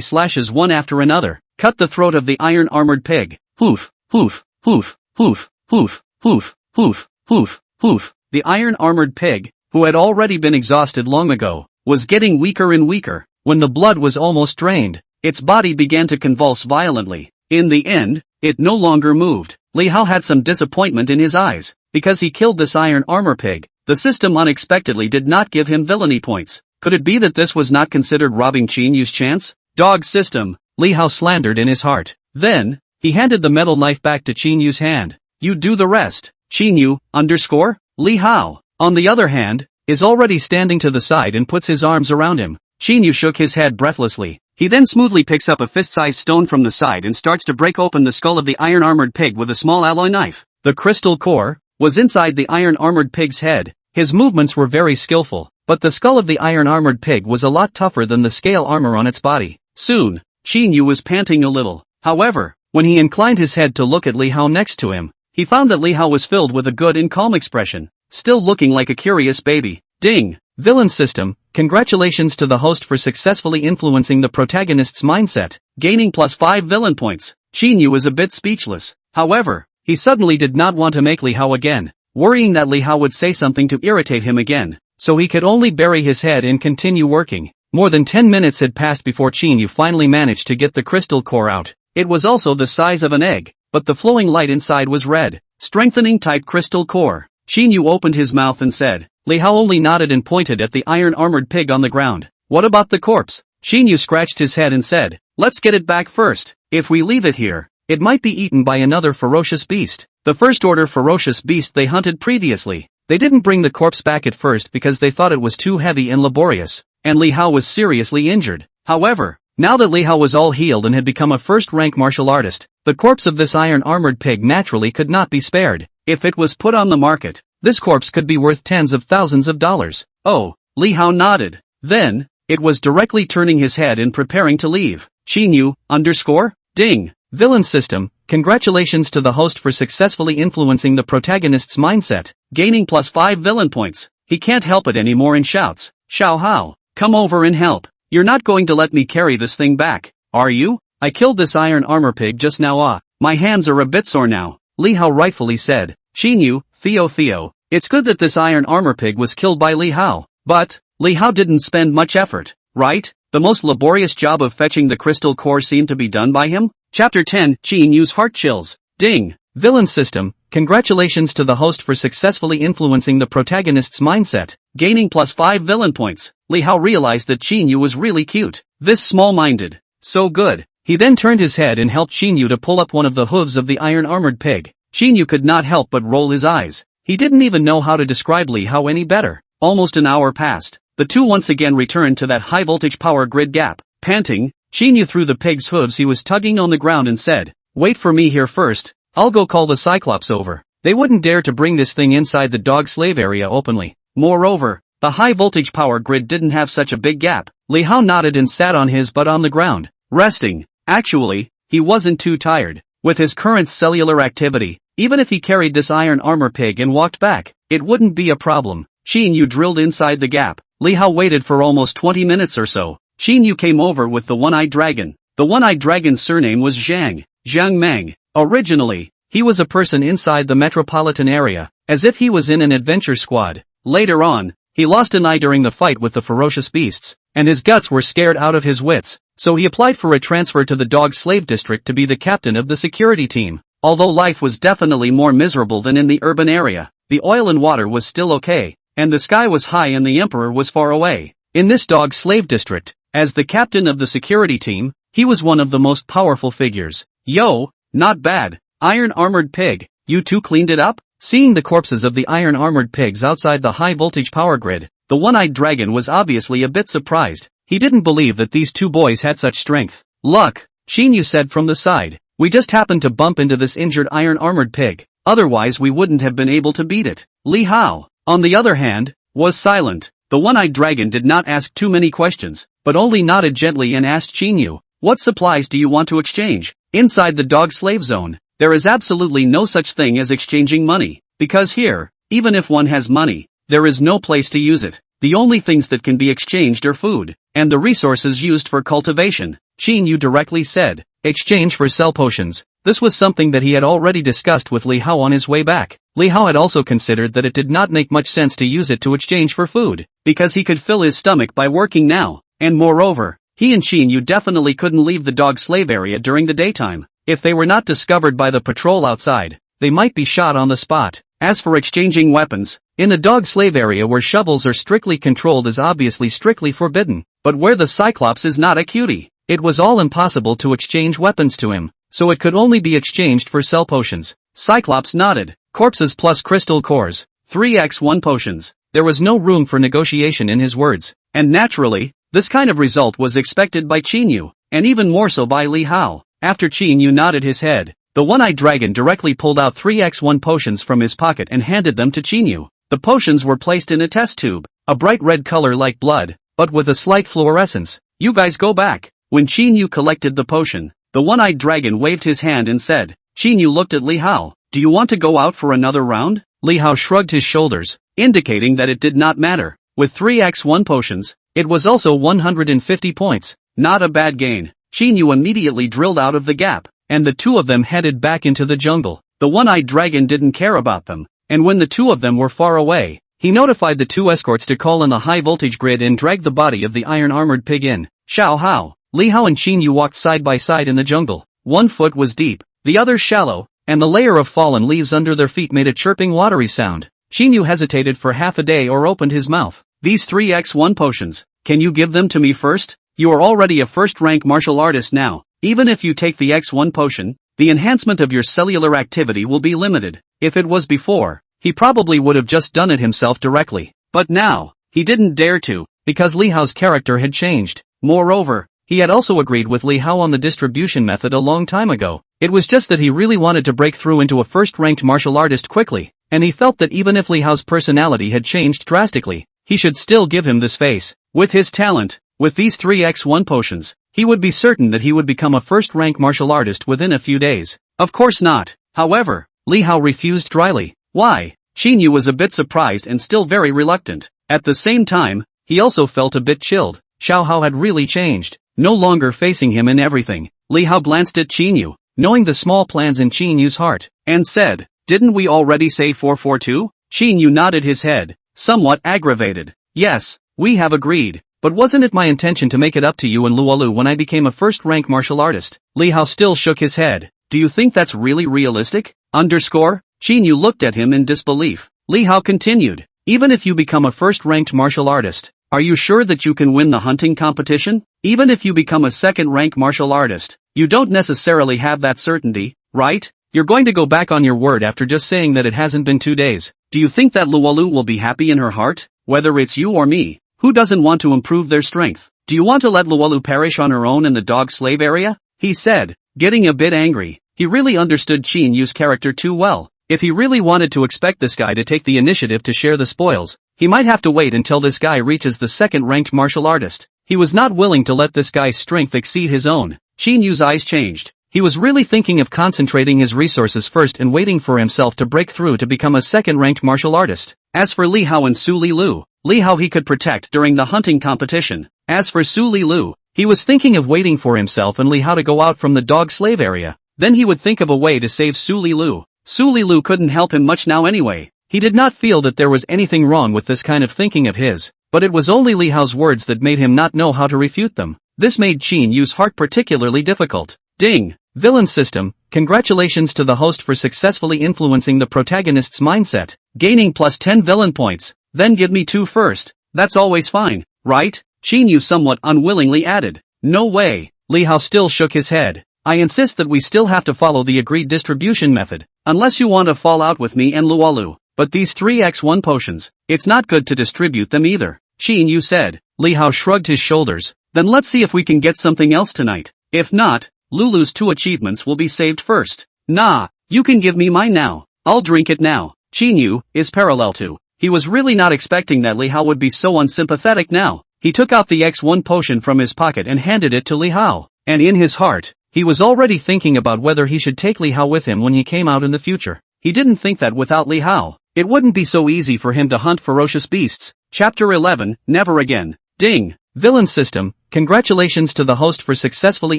Speaker 1: slashes one after another, cut the throat of the iron-armored pig. Hoof, hoof, hoof, hoof, hoof, hoof, hoof, hoof, hoof. The iron-armored pig, who had already been exhausted long ago, was getting weaker and weaker. When the blood was almost drained, its body began to convulse violently. In the end, it no longer moved. Li Hao had some disappointment in his eyes. Because he killed this iron armor pig, the system unexpectedly did not give him villainy points. Could it be that this was not considered robbing Qin Yu's chance? Dog system, Li Hao slandered in his heart. Then, he handed the metal knife back to Qin Yu's hand. You do the rest. Qin Yu, _ Li Hao, on the other hand, is already standing to the side and puts his arms around him. Qin Yu shook his head breathlessly. He then smoothly picks up a fist-sized stone from the side and starts to break open the skull of the iron-armored pig with a small alloy knife. The crystal core was inside the iron-armored pig's head. His movements were very skillful, but the skull of the iron-armored pig was a lot tougher than the scale armor on its body. Soon, Qin Yu was panting a little. However, when he inclined his head to look at Li Hao next to him, he found that Li Hao was filled with a good and calm expression, still looking like a curious baby. Ding! Villain system, congratulations to the host for successfully influencing the protagonist's mindset, gaining +5 villain points. Qin Yu was a bit speechless. However, he suddenly did not want to make Li Hao again, worrying that Li Hao would say something to irritate him again, so he could only bury his head and continue working. More than 10 minutes had passed before Qin Yu finally managed to get the crystal core out. It was also the size of an egg, but the flowing light inside was red. Strengthening type crystal core. Qin Yu opened his mouth and said. Li Hao only nodded and pointed at the iron-armored pig on the ground. What about the corpse? Qin Yu scratched his head and said, let's get it back first. If we leave it here, it might be eaten by another ferocious beast. The first-order ferocious beast they hunted previously. They didn't bring the corpse back at first because they thought it was too heavy and laborious, and Li Hao was seriously injured. However, now that Li Hao was all healed and had become a first-rank martial artist, the corpse of this iron-armored pig naturally could not be spared. If it was put on the market, this corpse could be worth tens of thousands of dollars. Oh, Li Hao nodded. Then, it was directly turning his head and preparing to leave. Qin Yu, _ Ding. Villain system, congratulations to the host for successfully influencing the protagonist's mindset, gaining +5 villain points. He can't help it anymore and shouts, Xiao Hao, come over and help. You're not going to let me carry this thing back, are you? I killed this iron armor pig just now. My hands are a bit sore now, Li Hao rightfully said. Qin Yu, Theo, it's good that this iron armor pig was killed by Li Hao. But, Li Hao didn't spend much effort, right? The most laborious job of fetching the crystal core seemed to be done by him? Chapter 10, Qin Yu's heart chills. Ding. Villain system, congratulations to the host for successfully influencing the protagonist's mindset, gaining +5 villain points. Li Hao realized that Qin Yu was really cute. This small-minded. So good. He then turned his head and helped Qin Yu to pull up one of the hooves of the iron-armored pig. Qin Yu could not help but roll his eyes. He didn't even know how to describe Li Hao any better. Almost an hour passed. The two once again returned to that high-voltage power grid gap. Panting, Qin Yu threw the pig's hooves he was tugging on the ground and said, wait for me here first, I'll go call the Cyclops over. They wouldn't dare to bring this thing inside the dog slave area openly. Moreover, the high-voltage power grid didn't have such a big gap. Li Hao nodded and sat on his butt on the ground, resting. Actually, he wasn't too tired. With his current cellular activity, even if he carried this iron armor pig and walked back, it wouldn't be a problem. Qin Yu drilled inside the gap. Li Hao waited for almost 20 minutes or so. Qin Yu came over with the one-eyed dragon. The one-eyed dragon's surname was Zhang Meng. Originally, he was a person inside the metropolitan area, as if he was in an adventure squad. Later on, he lost an eye during the fight with the ferocious beasts, and his guts were scared out of his wits, so he applied for a transfer to the dog slave district to be the captain of the security team. Although life was definitely more miserable than in the urban area, the oil and water was still okay, and the sky was high and the emperor was far away. In this dog slave district, as the captain of the security team, he was one of the most powerful figures. Yo, not bad, iron-armored pig, you two cleaned it up? Seeing the corpses of the iron-armored pigs outside the high-voltage power grid, the one-eyed dragon was obviously a bit surprised. He didn't believe that these two boys had such strength. Luck, Qin Yu said from the side. We just happened to bump into this injured iron-armored pig, otherwise we wouldn't have been able to beat it. Li Hao, on the other hand, was silent. The one-eyed dragon did not ask too many questions, but only nodded gently and asked Qin Yu, what supplies do you want to exchange? Inside the dog slave zone, there is absolutely no such thing as exchanging money, because here, even if one has money, there is no place to use it. The only things that can be exchanged are food, and the resources used for cultivation. Qin Yu directly said, exchange for cell potions. This was something that he had already discussed with Li Hao on his way back. Li Hao had also considered that it did not make much sense to use it to exchange for food, because he could fill his stomach by working now, and moreover, He and Xinyu definitely couldn't leave the dog slave area during the daytime. If they were not discovered by the patrol outside, they might be shot on the spot. As for exchanging weapons, in the dog slave area where shovels are strictly controlled is obviously strictly forbidden, but where the Cyclops is not a cutie, it was all impossible to exchange weapons to him, so it could only be exchanged for cell potions. Cyclops nodded. Corpses plus crystal cores, 3x1 potions. There was no room for negotiation in his words, and naturally, this kind of result was expected by Xinyu, and even more so by Li Hao. After Xinyu nodded his head, the one-eyed dragon directly pulled out 3x1 potions from his pocket and handed them to Xinyu. The potions were placed in a test tube, a bright red color like blood, but with a slight fluorescence. You guys go back. When Xinyu collected the potion, the one-eyed dragon waved his hand and said. Xinyu looked at Li Hao. Do you want to go out for another round? Li Hao shrugged his shoulders, indicating that it did not matter. With 3x1 potions, it was also 150 points. Not a bad gain. Xinyu immediately drilled out of the gap, and the two of them headed back into the jungle. The one-eyed dragon didn't care about them, and when the two of them were far away, he notified the two escorts to call in the high-voltage grid and drag the body of the iron-armored pig in. Xiao Hao, Li Hao and Xinyu walked side by side in the jungle. 1 foot was deep, the other shallow, and the layer of fallen leaves under their feet made a chirping watery sound. Xinyu hesitated for half a day or opened his mouth. These 3x1 potions, can you give them to me first? You are already a first-rank martial artist now. Even if you take the X1 potion, the enhancement of your cellular activity will be limited. If it was before, he probably would have just done it himself directly. But now, he didn't dare to, because Li Hao's character had changed. Moreover, he had also agreed with Li Hao on the distribution method a long time ago. It was just that he really wanted to break through into a first-ranked martial artist quickly, and he felt that even if Li Hao's personality had changed drastically, he should still give him this face. With his talent, with these 3x1 potions, he would be certain that he would become a first-rank martial artist within a few days. Of course not. However, Li Hao refused dryly. Why? Xinyu was a bit surprised and still very reluctant. At the same time, he also felt a bit chilled. Xiao Hao had really changed, no longer facing him in everything. Li Hao glanced at Xinyu, knowing the small plans in Xinyu's heart, and said, "Didn't we already say 442? Xinyu nodded his head, somewhat aggravated. Yes, we have agreed. But wasn't it my intention to make it up to you and Luolu when I became a first-rank martial artist? Li Hao still shook his head. Do you think that's really realistic? Xinyu looked at him in disbelief. Li Hao continued. Even if you become a first-ranked martial artist, are you sure that you can win the hunting competition? Even if you become a second-rank martial artist, you don't necessarily have that certainty, right? You're going to go back on your word after just saying that it hasn't been 2 days. Do you think that Luolu will be happy in her heart? Whether it's you or me. Who doesn't want to improve their strength? Do you want to let Luolu perish on her own in the dog slave area? He said, getting a bit angry. He really understood Xinyu's character too well. If he really wanted to expect this guy to take the initiative to share the spoils, he might have to wait until this guy reaches the second-ranked martial artist. He was not willing to let this guy's strength exceed his own. Xinyu's eyes changed. He was really thinking of concentrating his resources first and waiting for himself to break through to become a second-ranked martial artist. As for Li Hao and Su Lilu, Li Hao he could protect during the hunting competition. As for Su Lilu, he was thinking of waiting for himself and Li Hao to go out from the dog slave area. Then he would think of a way to save Su Lilu. Su Lilu couldn't help him much now anyway. He did not feel that there was anything wrong with this kind of thinking of his, but it was only Li Hao's words that made him not know how to refute them. This made Xinyu's heart particularly difficult. Ding! Villain system, congratulations to the host for successfully influencing the protagonist's mindset, gaining plus 10 villain points. Then give me 2 first. That's always fine, right? Xinyu somewhat unwillingly added. No way. Li Hao still shook his head. I insist that we still have to follow the agreed distribution method, unless you want to fall out with me and Luolu. But these 3x1 potions, it's not good to distribute them either. Xinyu said. Li Hao shrugged his shoulders. Then let's see if we can get something else tonight. If not, Lulu's 2 achievements will be saved first. Nah, you can give me mine now. I'll drink it now. Xinyu is parallel to. He was really not expecting that Li Hao would be so unsympathetic now. He took out the X1 potion from his pocket and handed it to Li Hao. And in his heart, he was already thinking about whether he should take Li Hao with him when he came out in the future. He didn't think that without Li Hao, it wouldn't be so easy for him to hunt ferocious beasts. Chapter 11, Never Again. Ding! Villain system, congratulations to the host for successfully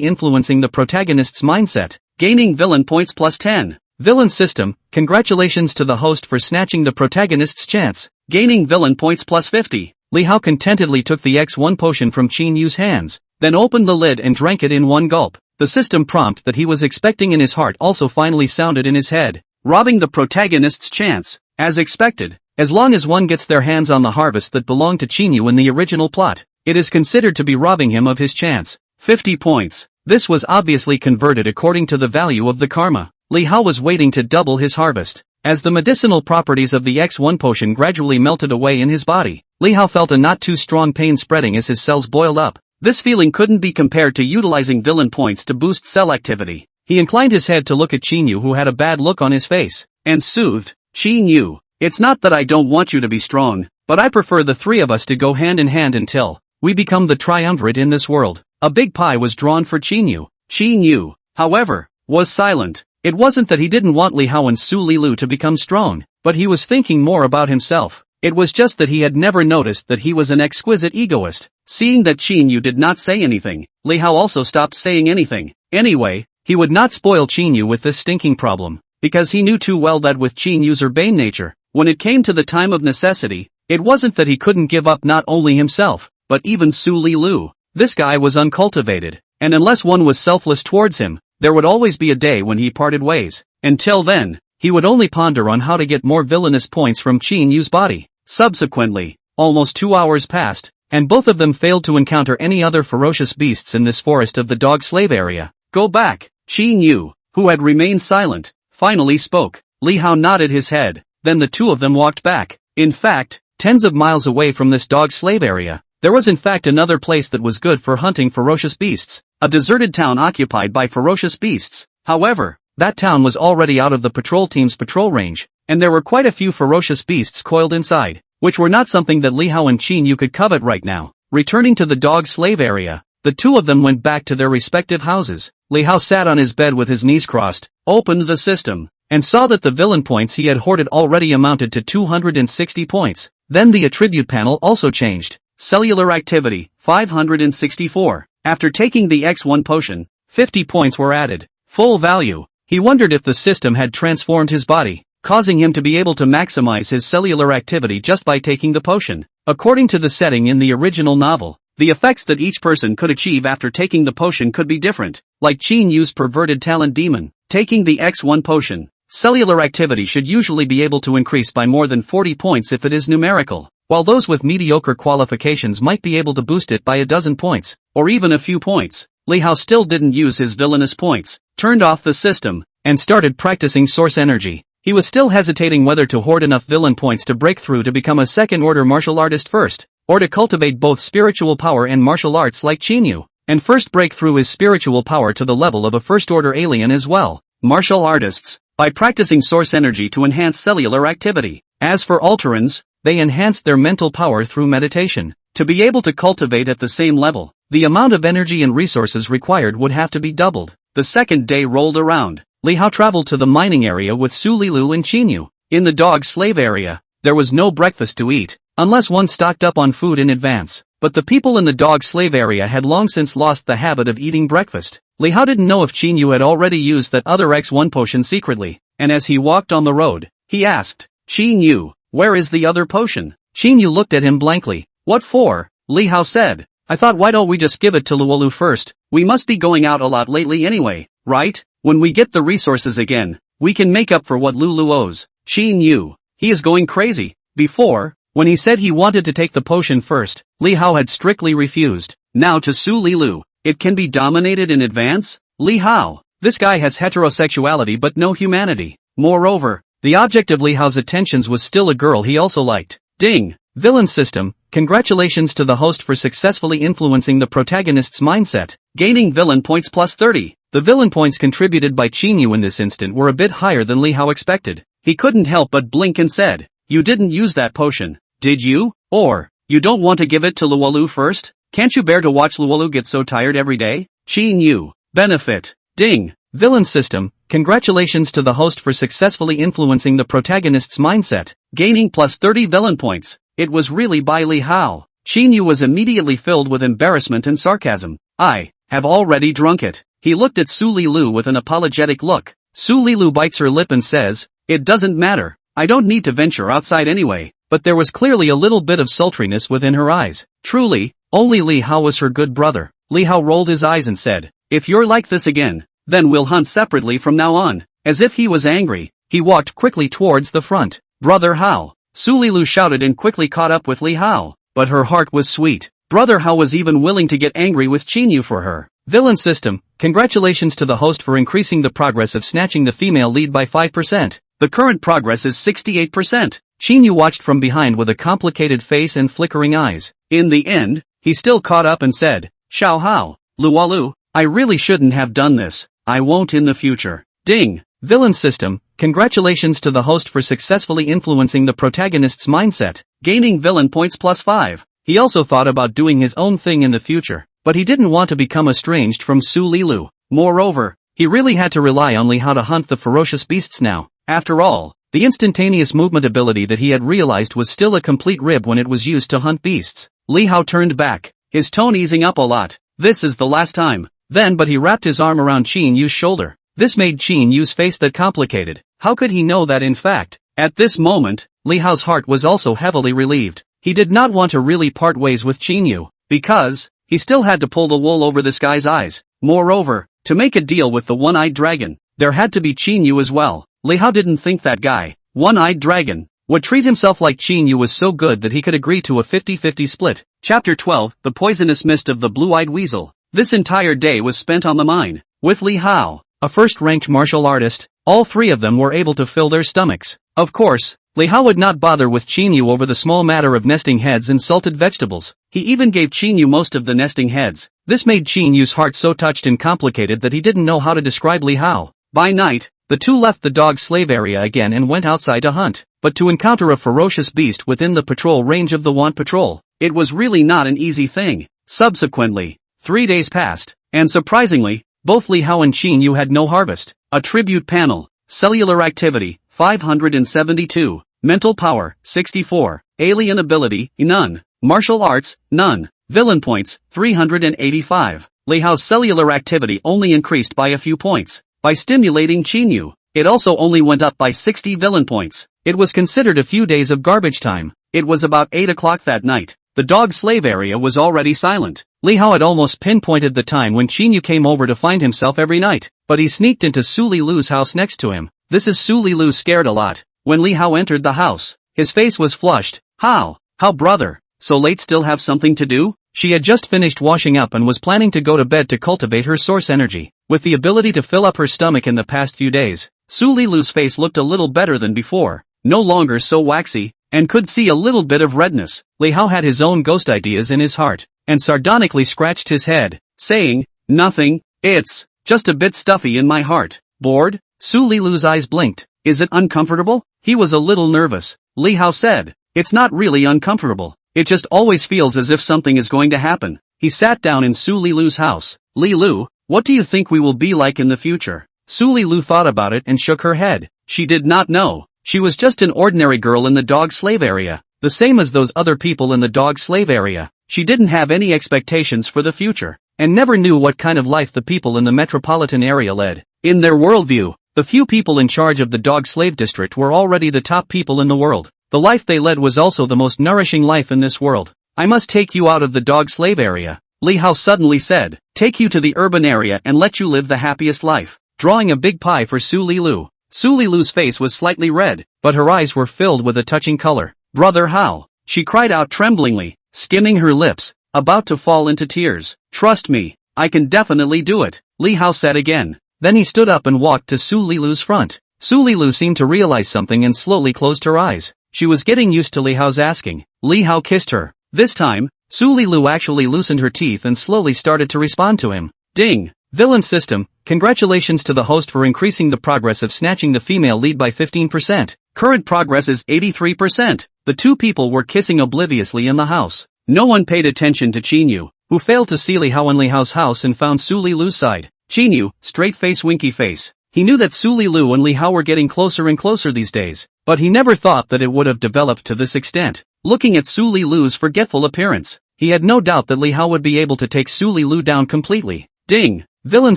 Speaker 1: influencing the protagonist's mindset, gaining villain points plus 10. Villain system, congratulations to the host for snatching the protagonist's chance, gaining villain points plus 50. Li Hao contentedly took the X1 potion from Qin Yu's hands, then opened the lid and drank it in one gulp. The system prompt that he was expecting in his heart also finally sounded in his head, robbing the protagonist's chance, as expected. As long as one gets their hands on the harvest that belonged to Qin Yu in the original plot, it is considered to be robbing him of his chance. 50 points. This was obviously converted according to the value of the karma. Li Hao was waiting to double his harvest. As the medicinal properties of the X1 potion gradually melted away in his body, Li Hao felt a not too strong pain spreading as his cells boiled up. This feeling couldn't be compared to utilizing villain points to boost cell activity. He inclined his head to look at Qin Yu, who had a bad look on his face, and soothed, "Qin Yu, it's not that I don't want you to be strong, but I prefer the three of us to go hand in hand until we become the triumvirate in this world." A big pie was drawn for Qin Yu. Qin Yu, however, was silent. It wasn't that he didn't want Li Hao and Su Lilu to become strong, but he was thinking more about himself. It was just that he had never noticed that he was an exquisite egoist. Seeing that Qin Yu did not say anything, Li Hao also stopped saying anything. Anyway, he would not spoil Qin Yu with this stinking problem, because he knew too well that with Qin Yu's urbane nature, when it came to the time of necessity, it wasn't that he couldn't give up not only himself, but even Su Lilu. This guy was uncultivated, and unless one was selfless towards him, there would always be a day when he parted ways. Until then, he would only ponder on how to get more villainous points from Qin Yu's body. Subsequently, almost 2 hours passed, and both of them failed to encounter any other ferocious beasts in this forest of the dog slave area. "Go back." Qin Yu, who had remained silent, finally spoke. Li Hao nodded his head, then the two of them walked back. In fact, tens of miles away from this dog slave area, there was in fact another place that was good for hunting ferocious beasts, a deserted town occupied by ferocious beasts. However, that town was already out of the patrol team's patrol range, and there were quite a few ferocious beasts coiled inside, which were not something that Li Hao and Qin Yu could covet right now. Returning to the dog slave area, the two of them went back to their respective houses. Li Hao sat on his bed with his knees crossed, opened the system, and saw that the villain points he had hoarded already amounted to 260 points. Then the attribute panel also changed. Cellular activity, 564. After taking the X1 potion, 50 points were added. Full value. He wondered if the system had transformed his body, causing him to be able to maximize his cellular activity just by taking the potion. According to the setting in the original novel, the effects that each person could achieve after taking the potion could be different. Like Qin Yu's perverted talent demon, taking the X1 potion, cellular activity should usually be able to increase by more than 40 points if it is numerical, while those with mediocre qualifications might be able to boost it by a dozen points, or even a few points. Li Hao still didn't use his villainous points, turned off the system, and started practicing source energy. He was still hesitating whether to hoard enough villain points to break through to become a second-order martial artist first, or to cultivate both spiritual power and martial arts like Qin Yu, and first break through his spiritual power to the level of a first-order alien as well. Martial artists, by practicing source energy to enhance cellular activity. As for Alterans, they enhanced their mental power through meditation. To be able to cultivate at the same level, the amount of energy and resources required would have to be doubled. The second day rolled around. Li Hao traveled to the mining area with Su Lilu and Qin Yu. In the dog slave area, there was no breakfast to eat, unless one stocked up on food in advance. But the people in the dog slave area had long since lost the habit of eating breakfast. Li Hao didn't know if Qin Yu had already used that other X1 potion secretly, and as he walked on the road, he asked, "Qin Yu, where is the other potion?" Qin Yu looked at him blankly. "What for?" Li Hao said. "I thought, why don't we just give it to Luolu first? We must be going out a lot lately anyway, right? When we get the resources again, we can make up for what Lulu owes." Qin Yu, he is going crazy. Before, when he said he wanted to take the potion first, Li Hao had strictly refused. Now to Su Lilu, it can be dominated in advance? Li Hao, this guy has heterosexuality but no humanity. Moreover, the object of Li Hao's attentions was still a girl he also liked. Ding! Villain system, congratulations to the host for successfully influencing the protagonist's mindset. Gaining villain points plus 30. The villain points contributed by Qin Yu in this instant were a bit higher than Li Hao expected. He couldn't help but blink and said, "You didn't use that potion, did you? Or, you don't want to give it to Luolu first? Can't you bear to watch Luolu get so tired every day?" Qin Yu, benefit. Ding! Villain system, congratulations to the host for successfully influencing the protagonist's mindset. Gaining plus 30 villain points. It was really by Li Hao. Qin Yu was immediately filled with embarrassment and sarcasm. "I have already drunk it." He looked at Su Lilu with an apologetic look. Su Lilu bites her lip and says, "It doesn't matter. I don't need to venture outside anyway. But there was clearly a little bit of sultriness within her eyes. Truly, only Li Hao was her good brother. Li Hao rolled his eyes and said, "If you're like this again, then we'll hunt separately from now on." As if he was angry, he walked quickly towards the front. "Brother Hao!" Su Lilu shouted and quickly caught up with Li Hao. But her heart was sweet. Brother Hao was even willing to get angry with Qinyu for her. Villain system, congratulations to the host for increasing the progress of snatching the female lead by 5%. The current progress is 68%. Qinyu watched from behind with a complicated face and flickering eyes. In the end, he still caught up and said, "Xiao Hao, Lualu, I really shouldn't have done this. I won't in the future." Ding! Villain system, congratulations to the host for successfully influencing the protagonist's mindset, gaining villain points +5. He also thought about doing his own thing in the future, but he didn't want to become estranged from Su Lilu. Moreover, he really had to rely on Li Hao to hunt the ferocious beasts now. After all, the instantaneous movement ability that he had realized was still a complete rib when it was used to hunt beasts. Li Hao turned back, his tone easing up a lot. "This is the last time." Then but he wrapped his arm around Qin Yu's shoulder. This made Qin Yu's face that complicated. How could he know that in fact? At this moment, Li Hao's heart was also heavily relieved. He did not want to really part ways with Qin Yu, because he still had to pull the wool over this guy's eyes. Moreover, to make a deal with the one-eyed dragon, there had to be Qin Yu as well. Li Hao didn't think that guy, one-eyed dragon, would treat himself like Qin Yu was so good that he could agree to a 50-50 split. Chapter 12, The Poisonous Mist of the Blue-Eyed Weasel. This entire day was spent on the mine. With Li Hao, a first-ranked martial artist, all three of them were able to fill their stomachs. Of course, Li Hao would not bother with Qin Yu over the small matter of nesting heads and salted vegetables. He even gave Qin Yu most of the nesting heads. This made Qin Yu's heart so touched and complicated that he didn't know how to describe Li Hao. By night, the two left the dog slave area again and went outside to hunt, but to encounter a ferocious beast within the patrol range of the Want Patrol, it was really not an easy thing. Subsequently, 3 days passed, and surprisingly, both Li Hao and Qin Yu had no harvest. A tribute panel, cellular activity, 572, mental power, 64, alien ability, none, martial arts, none, villain points, 385. Li Hao's cellular activity only increased by a few points. By stimulating Qin Yu, it also only went up by 60 villain points. It was considered a few days of garbage time. It was about 8 o'clock that night. The dog slave area was already silent. Li Hao had almost pinpointed the time when Qin Yu came over to find himself every night, but he sneaked into Su Lilu's house next to him. This is Su Lilu scared a lot. When Li Hao entered the house, his face was flushed. How brother, so late still have something to do? She had just finished washing up and was planning to go to bed to cultivate her source energy. With the ability to fill up her stomach in the past few days, Su Lilu's face looked a little better than before, no longer so waxy, and could see a little bit of redness. Li Hao had his own ghost ideas in his heart, and sardonically scratched his head, saying, "Nothing, it's just a bit stuffy in my heart." Bored? Su Lilu's eyes blinked. "Is it uncomfortable?" He was a little nervous. Li Hao said, "It's not really uncomfortable. It just always feels as if something is going to happen." He sat down in Su Lilu's house. "Li Lu, what do you think we will be like in the future?" Su Lilu thought about it and shook her head. She did not know. She was just an ordinary girl in the dog slave area, the same as those other people in the dog slave area. She didn't have any expectations for the future, and never knew what kind of life the people in the metropolitan area led. In their worldview, the few people in charge of the dog slave district were already the top people in the world. The life they led was also the most nourishing life in this world. "I must take you out of the dog slave area," Li Hao suddenly said. "Take you to the urban area and let you live the happiest life." Drawing a big pie for Su Lilu. Su Lilu's face was slightly red, but her eyes were filled with a touching color. "Brother Hao," she cried out tremblingly, skimming her lips, about to fall into tears. "Trust me, I can definitely do it," Li Hao said again. Then he stood up and walked to Su Lilu's front. Su Lilu seemed to realize something and slowly closed her eyes. She was getting used to Li Hao's asking. Li Hao kissed her. This time, Su Lilu actually loosened her teeth and slowly started to respond to him. Ding! Villain system, congratulations to the host for increasing the progress of snatching the female lead by 15%. Current progress is 83%. The two people were kissing obliviously in the house. No one paid attention to Qin Yu, who failed to see Li Hao in Li Hao's house and found Su Lilu's side. Qin Yu, straight face winky face. He knew that Su Lilu and Li Hao were getting closer and closer these days, but he never thought that it would have developed to this extent. Looking at Su Lilu's forgetful appearance, he had no doubt that Li Hao would be able to take Su Lilu down completely. Ding! Villain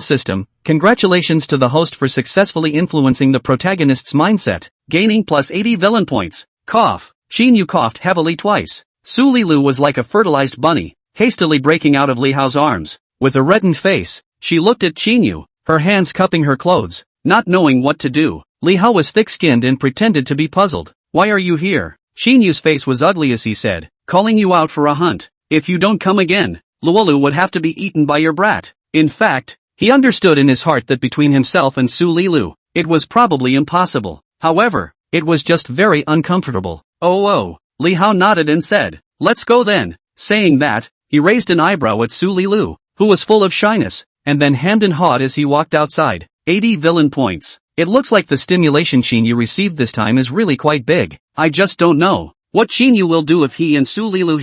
Speaker 1: system, congratulations to the host for successfully influencing the protagonist's mindset, gaining plus 80 villain points. Cough. Xinyu coughed heavily twice. Su Lilu was like a fertilized bunny, hastily breaking out of Li Hao's arms. With a reddened face, she looked at Xinyu, her hands cupping her clothes, not knowing what to do. Li Hao was thick-skinned and pretended to be puzzled. Why are you here? Xinyu's face was ugly as he said, calling you out for a hunt. If you don't come again, Luolu would have to be eaten by your brat. In fact, he understood in his heart that between himself and Su Lilu, it was probably impossible. However, it was just very uncomfortable. Oh, Li Hao nodded and said, let's go then. Saying that, he raised an eyebrow at Su Lilu, who was full of shyness, and then hemmed and hawed as he walked outside. 80 villain points. It looks like the stimulation Xinyu received this time is really quite big. I just don't know what Xinyu will do if he and Su Lilu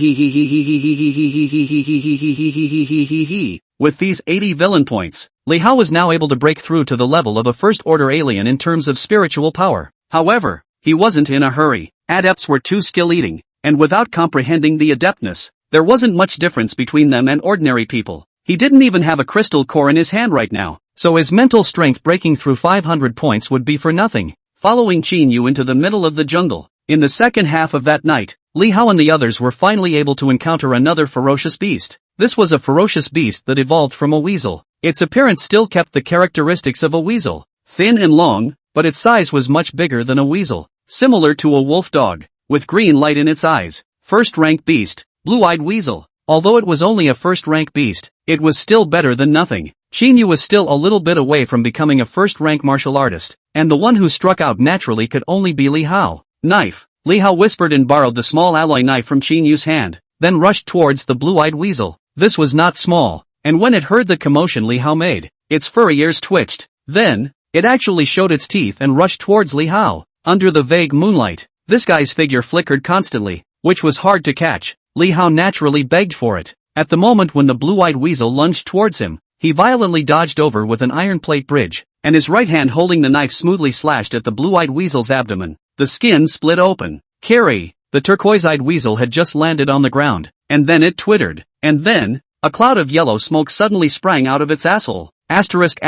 Speaker 1: With these 80 villain points, Li Hao was now able to break through to the level of a first-order alien in terms of spiritual power. However, he wasn't in a hurry. Adepts were too skill-eating, and without comprehending the adeptness, there wasn't much difference between them and ordinary people. He didn't even have a crystal core in his hand right now, so his mental strength breaking through 500 points would be for nothing. Following Xinyu into the middle of the jungle, in the second half of that night, Li Hao and the others were finally able to encounter another ferocious beast. This was a ferocious beast that evolved from a weasel. Its appearance still kept the characteristics of a weasel, thin and long, but its size was much bigger than a weasel, similar to a wolf dog, with green light in its eyes. First-rank beast, blue-eyed weasel. Although it was only a first-rank beast, it was still better than nothing. Xinyu was still a little bit away from becoming a first-rank martial artist, and the one who struck out naturally could only be Li Hao. Knife. Li Hao whispered and borrowed the small alloy knife from Xinyu's hand, then rushed towards the blue-eyed weasel. This was not small, and when it heard the commotion Li Hao made, its furry ears twitched. Then, it actually showed its teeth and rushed towards Li Hao. Under the vague moonlight, this guy's figure flickered constantly, which was hard to catch. Li Hao naturally begged for it. At the moment when the blue-eyed weasel lunged towards him, he violently dodged over with an iron plate bridge, and his right hand holding the knife smoothly slashed at the blue-eyed weasel's abdomen. The skin split open. Carry. The turquoise-eyed weasel had just landed on the ground, and then it twittered. And then, a cloud of yellow smoke suddenly sprang out of its asshole. Asterisk.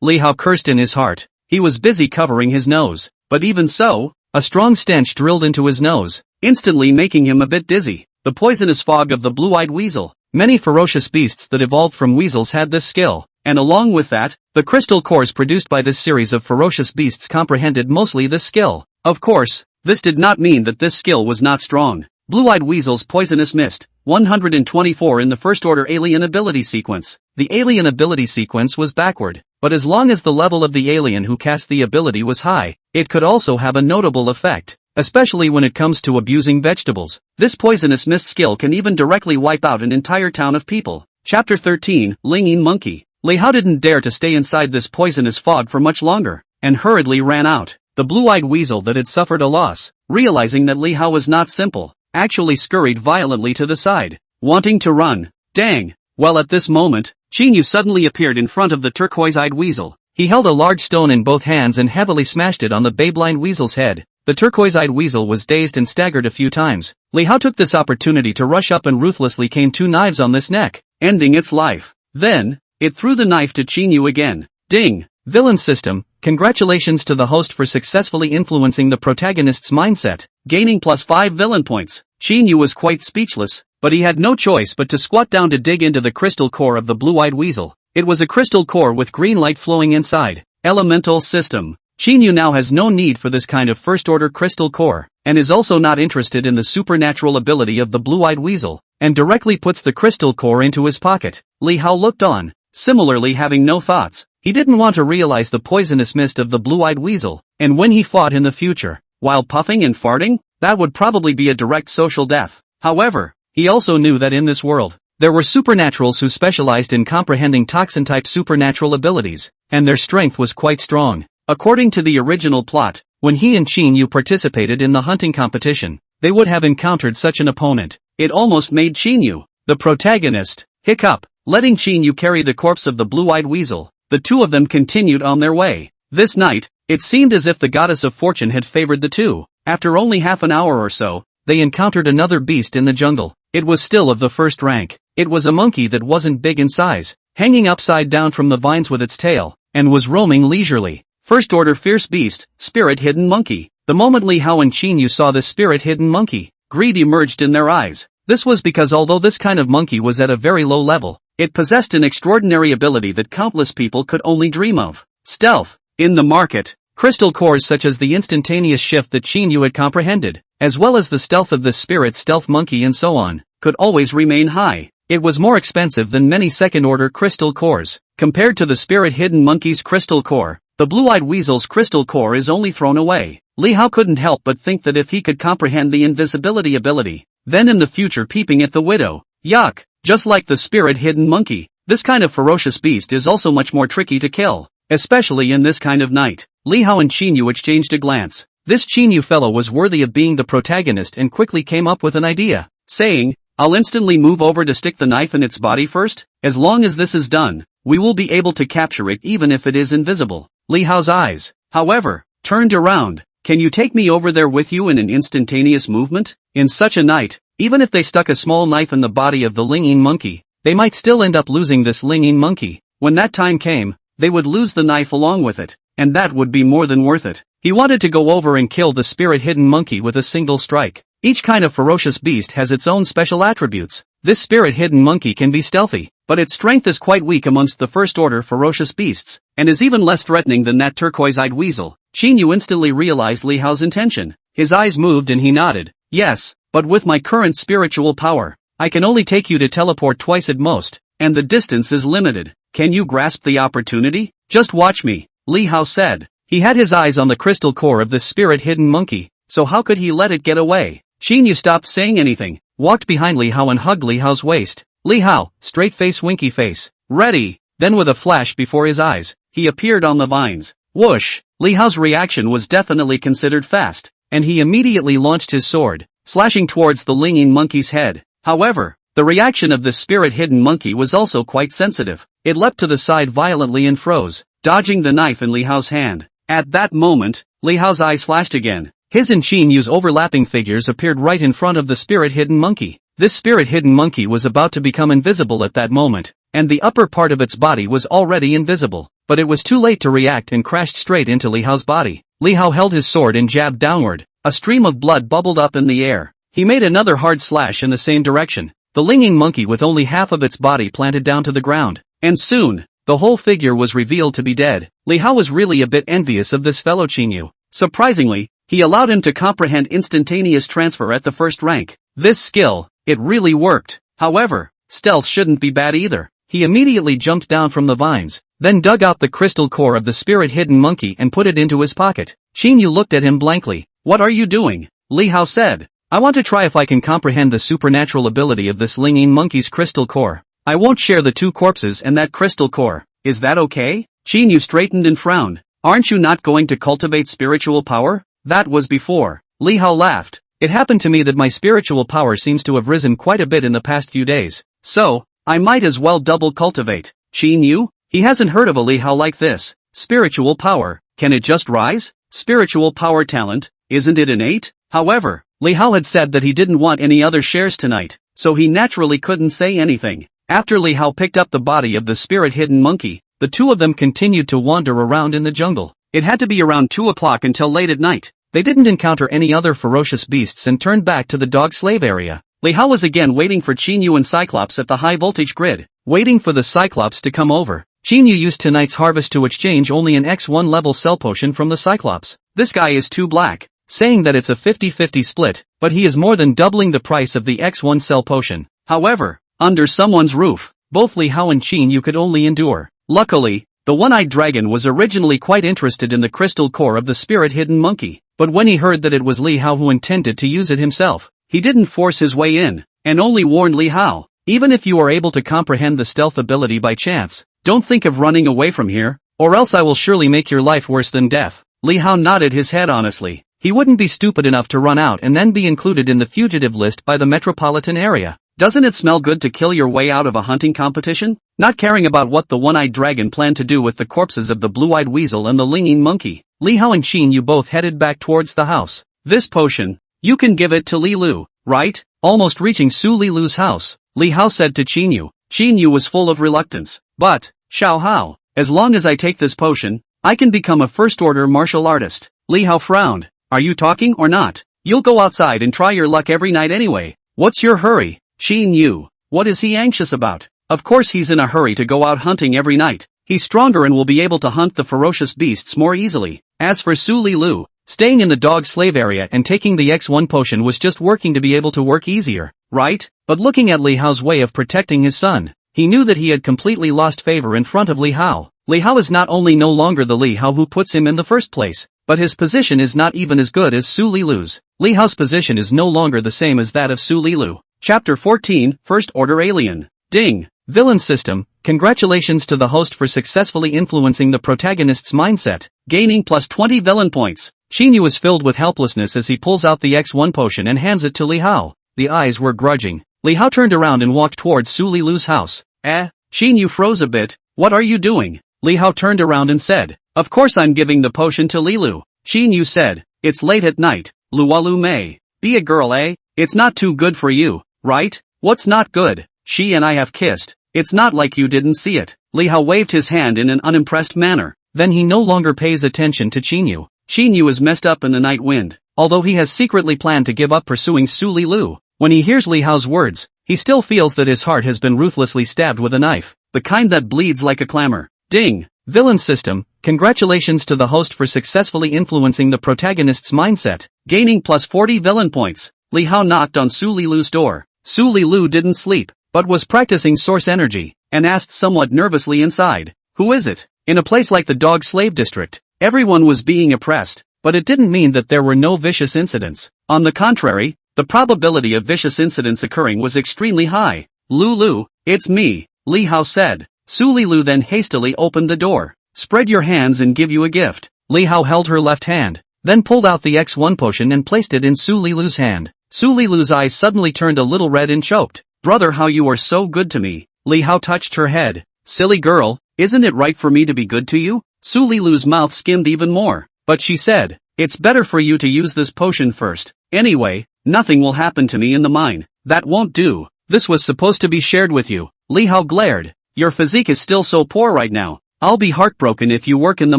Speaker 1: Li Hao cursed in his heart. He was busy covering his nose, but even so, a strong stench drilled into his nose, instantly making him a bit dizzy. The poisonous fog of the blue-eyed weasel. Many ferocious beasts that evolved from weasels had this skill, and along with that, the crystal cores produced by this series of ferocious beasts comprehended mostly this skill. Of course, this did not mean that this skill was not strong. Blue-eyed weasel's poisonous mist, 124 in the first-order alien ability sequence. The alien ability sequence was backward, but as long as the level of the alien who cast the ability was high, it could also have a notable effect, especially when it comes to abusing vegetables. This poisonous mist skill can even directly wipe out an entire town of people. Chapter 13, Linging Monkey. Li Hao didn't dare to stay inside this poisonous fog for much longer, and hurriedly ran out. The blue-eyed weasel that had suffered a loss, realizing that Li Hao was not simple, actually scurried violently to the side, wanting to run. Dang! Well, at this moment, Xinyu suddenly appeared in front of the turquoise-eyed weasel. He held a large stone in both hands and heavily smashed it on the bay-blind weasel's head. The turquoise-eyed weasel was dazed and staggered a few times. Li Hao took this opportunity to rush up and ruthlessly came 2 knives on this neck, ending its life. Then, it threw the knife to Xinyu again. Ding! Villain system. Congratulations to the host for successfully influencing the protagonist's mindset, gaining plus 5 villain points. Xinyu was quite speechless, but he had no choice but to squat down to dig into the crystal core of the blue-eyed weasel. It was a crystal core with green light flowing inside. Elemental system. Xinyu now has no need for this kind of first-order crystal core, and is also not interested in the supernatural ability of the blue-eyed weasel, and directly puts the crystal core into his pocket. Li Hao looked on, similarly having no thoughts. He didn't want to realize the poisonous mist of the blue-eyed weasel, and when he fought in the future, while puffing and farting, that would probably be a direct social death. However, he also knew that in this world, there were supernaturals who specialized in comprehending toxin-type supernatural abilities, and their strength was quite strong. According to the original plot, when he and Xinyu participated in the hunting competition, they would have encountered such an opponent. It almost made Xinyu, the protagonist, hiccup, letting Xinyu carry the corpse of the blue-eyed weasel. The two of them continued on their way. This night, it seemed as if the goddess of fortune had favored the two. After only half an hour or so, they encountered another beast in the jungle. It was still of the first rank. It was a monkey that wasn't big in size, hanging upside down from the vines with its tail, and was roaming leisurely. First order fierce beast, spirit hidden monkey. The moment Li Hao and Qin Yu saw this spirit hidden monkey, greed emerged in their eyes. This was because although this kind of monkey was at a very low level, it possessed an extraordinary ability that countless people could only dream of. Stealth. In the market, crystal cores such as the instantaneous shift that Qin Yu had comprehended, as well as the stealth of this spirit stealth monkey and so on, could always remain high. It was more expensive than many second-order crystal cores. Compared to the spirit hidden monkey's crystal core, the blue-eyed weasel's crystal core is only thrown away. Li Hao couldn't help but think that if he could comprehend the invisibility ability, then in the future peeping at the widow, yuck, just like the spirit hidden monkey, this kind of ferocious beast is also much more tricky to kill, especially in this kind of night. Li Hao and Qin Yu exchanged a glance. This Qin Yu fellow was worthy of being the protagonist and quickly came up with an idea, saying, I'll instantly move over to stick the knife in its body first. As long as this is done, we will be able to capture it even if it is invisible. Li Hao's eyes, however, turned around. Can you take me over there with you in an instantaneous movement? In such a night, even if they stuck a small knife in the body of the Linging monkey, they might still end up losing this Linging monkey. When that time came, they would lose the knife along with it, and that would be more than worth it. He wanted to go over and kill the spirit hidden monkey with a single strike. Each kind of ferocious beast has its own special attributes. This spirit hidden monkey can be stealthy, but its strength is quite weak amongst the first order ferocious beasts, and is even less threatening than that turquoise-eyed weasel. Qin Yu instantly realized Li Hao's intention. His eyes moved and he nodded. Yes, but with my current spiritual power, I can only take you to teleport twice at most, and the distance is limited. Can you grasp the opportunity? Just watch me, Li Hao said. He had his eyes on the crystal core of the spirit hidden monkey, so how could he let it get away? Qin Yu stopped saying anything, walked behind Li Hao and hugged Li Hao's waist. Li Hao, straight face winky face, ready. Then with a flash before his eyes, he appeared on the vines. Whoosh! Li Hao's reaction was definitely considered fast, and he immediately launched his sword, slashing towards the Linging monkey's head. However, the reaction of this spirit hidden monkey was also quite sensitive. It leapt to the side violently and froze, dodging the knife in Li Hao's hand. At that moment, Li Hao's eyes flashed again. His and Qin Yu's overlapping figures appeared right in front of the spirit hidden monkey. This spirit hidden monkey was about to become invisible at that moment, and the upper part of its body was already invisible, but it was too late to react and crashed straight into Li Hao's body. Li Hao held his sword and jabbed downward. A stream of blood bubbled up in the air. He made another hard slash in the same direction. The Linging monkey with only half of its body planted down to the ground, and soon, the whole figure was revealed to be dead. Li Hao was really a bit envious of this fellow Qin Yu. Surprisingly, he allowed him to comprehend instantaneous transfer at the first rank. This skill, it really worked. However, stealth shouldn't be bad either. He immediately jumped down from the vines, then dug out the crystal core of the spirit hidden monkey and put it into his pocket. Qin Yu looked at him blankly. What are you doing? Li Hao said. I want to try if I can comprehend the supernatural ability of this Linging monkey's crystal core. I won't share the two corpses and that crystal core. Is that okay? Qin Yu straightened and frowned. Aren't you not going to cultivate spiritual power? That was before. Li Hao laughed. It happened to me that my spiritual power seems to have risen quite a bit in the past few days. So, I might as well double cultivate. Qin Yu? He hasn't heard of a Li Hao like this. Spiritual power, can it just rise? Spiritual power talent, isn't it innate? However, Li Hao had said that he didn't want any other shares tonight, so he naturally couldn't say anything. After Li Hao picked up the body of the spirit hidden monkey, the two of them continued to wander around in the jungle. It had to be around 2 o'clock until late at night. They didn't encounter any other ferocious beasts and turned back to the dog slave area. Li Hao was again waiting for Qin Yu and Cyclops at the high voltage grid, waiting for the Cyclops to come over. Qin Yu used tonight's harvest to exchange only an X1 level cell potion from the Cyclops. This guy is too black, saying that it's a 50-50 split, but he is more than doubling the price of the X1 cell potion. However, under someone's roof, both Li Hao and Qin Yu could only endure. Luckily, the one-eyed dragon was originally quite interested in the crystal core of the spirit hidden monkey, but when he heard that it was Li Hao who intended to use it himself, he didn't force his way in, and only warned Li Hao, even if you are able to comprehend the stealth ability by chance, don't think of running away from here, or else I will surely make your life worse than death. Li Hao nodded his head honestly. He wouldn't be stupid enough to run out and then be included in the fugitive list by the metropolitan area. Doesn't it smell good to kill your way out of a hunting competition? Not caring about what the one-eyed dragon planned to do with the corpses of the blue-eyed weasel and the Linging monkey, Li Hao and Qin Yu both headed back towards the house. This potion, you can give it to Li Lu, right? Almost reaching Su Li Lu's house, Li Hao said to Qin Yu. Qin Yu was full of reluctance. But, Xiao Hao, as long as I take this potion, I can become a first-order martial artist. Li Hao frowned. Are you talking or not? You'll go outside and try your luck every night anyway. What's your hurry? Xin Yu. What is he anxious about? Of course he's in a hurry to go out hunting every night. He's stronger and will be able to hunt the ferocious beasts more easily. As for Su Lilu, staying in the dog slave area and taking the X1 potion was just working to be able to work easier, right? But looking at Li Hao's way of protecting his son, he knew that he had completely lost favor in front of Li Hao. Li Hao is not only no longer the Li Hao who puts him in the first place, but his position is not even as good as Su Lilu's. Li Hao's position is no longer the same as that of Su Lilu. Chapter 14, First Order Alien. Ding. Villain system. Congratulations to the host for successfully influencing the protagonist's mindset, gaining plus 20 villain points. Xinyu is filled with helplessness as he pulls out the X1 potion and hands it to Li Hao. The eyes were grudging. Li Hao turned around and walked towards Su Lilu's house. Xinyu froze a bit. What are you doing? Li Hao turned around and said, of course I'm giving the potion to Lilu. Xinyu said, it's late at night, Lualu Mei. Be a girl, eh? It's not too good for you, right? What's not good? She and I have kissed. It's not like you didn't see it. Li Hao waved his hand in an unimpressed manner. Then he no longer pays attention to Xinyu. Xinyu is messed up in the night wind. Although he has secretly planned to give up pursuing Su Lilu, when he hears Li Hao's words, he still feels that his heart has been ruthlessly stabbed with a knife, the kind that bleeds like a clamor. Ding. Villain system. Congratulations to the host for successfully influencing the protagonist's mindset, gaining plus 40 villain points. Li Hao knocked on Su Lilu's door. Su Lilu didn't sleep, but was practicing source energy, and asked somewhat nervously inside, who is it? In a place like the dog slave district, everyone was being oppressed, but it didn't mean that there were no vicious incidents. On the contrary, the probability of vicious incidents occurring was extremely high. Lulu, it's me, Li Hao said. Su Lilu then hastily opened the door. Spread your hands and give you a gift. Li Hao held her left hand, then pulled out the X1 potion and placed it in Su Lilu's hand. Su Lilu's eyes suddenly turned a little red and choked. Brother, how you are so good to me. Li Hao touched her head. Silly girl, isn't it right for me to be good to you? Su Lilu's mouth skimmed even more, but she said, it's better for you to use this potion first. Anyway, nothing will happen to me in the mine. That won't do. This was supposed to be shared with you. Li Hao glared. Your physique is still so poor right now. I'll be heartbroken if you work in the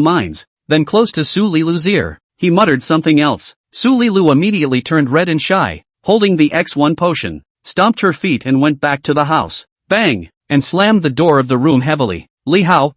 Speaker 1: mines. Then close to Su Lilu's ear, he muttered something else. Su Lilu immediately turned red and shy, holding the X1 potion, stomped her feet and went back to the house. Bang! And slammed the door of the room heavily. Li Hao,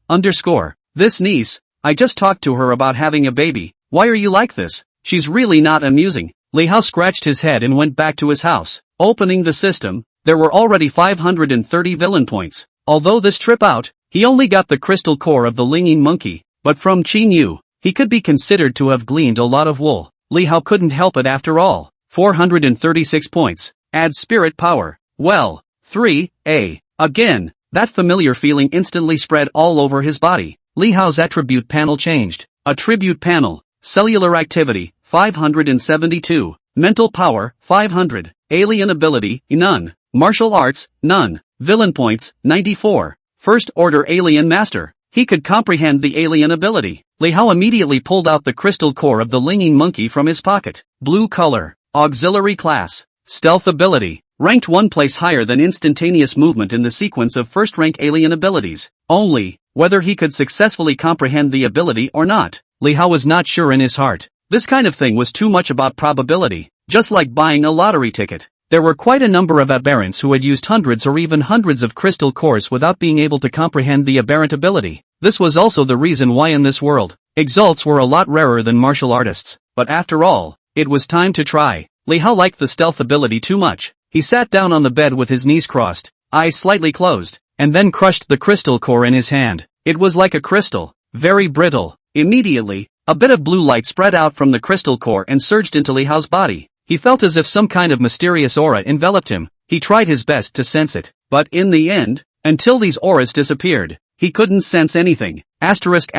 Speaker 1: this niece, I just talked to her about having a baby. Why are you like this? She's really not amusing. Li Hao scratched his head and went back to his house. Opening the system, there were already 530 villain points. Although this trip out, he only got the crystal core of the linging monkey, but from Xinyu, he could be considered to have gleaned a lot of wool. Li Hao couldn't help it after all. 436 points. Add spirit power. Well, 3A. Again, that familiar feeling instantly spread all over his body. Li Hao's attribute panel changed. Attribute panel. Cellular activity, 572. Mental power, 500. Alien ability, none. Martial arts, none. Villain points, 94. First Order Alien Master. He could comprehend the alien ability. Li Hao immediately pulled out the crystal core of the linging monkey from his pocket. Blue color. Auxiliary class. Stealth ability. Ranked one place higher than instantaneous movement in the sequence of first-rank alien abilities. Only, whether he could successfully comprehend the ability or not, Li Hao was not sure in his heart. This kind of thing was too much about probability, just like buying a lottery ticket. There were quite a number of aberrants who had used hundreds or even hundreds of crystal cores without being able to comprehend the aberrant ability. This was also the reason why in this world, exalts were a lot rarer than martial artists. But after all, it was time to try. Li Hao liked the stealth ability too much. He sat down on the bed with his knees crossed, eyes slightly closed, and then crushed the crystal core in his hand. It was like a crystal, very brittle. Immediately, a bit of blue light spread out from the crystal core and surged into Li Hao's body. He felt as if some kind of mysterious aura enveloped him. He tried his best to sense it, but in the end, until these auras disappeared, he couldn't sense anything. Asterisk.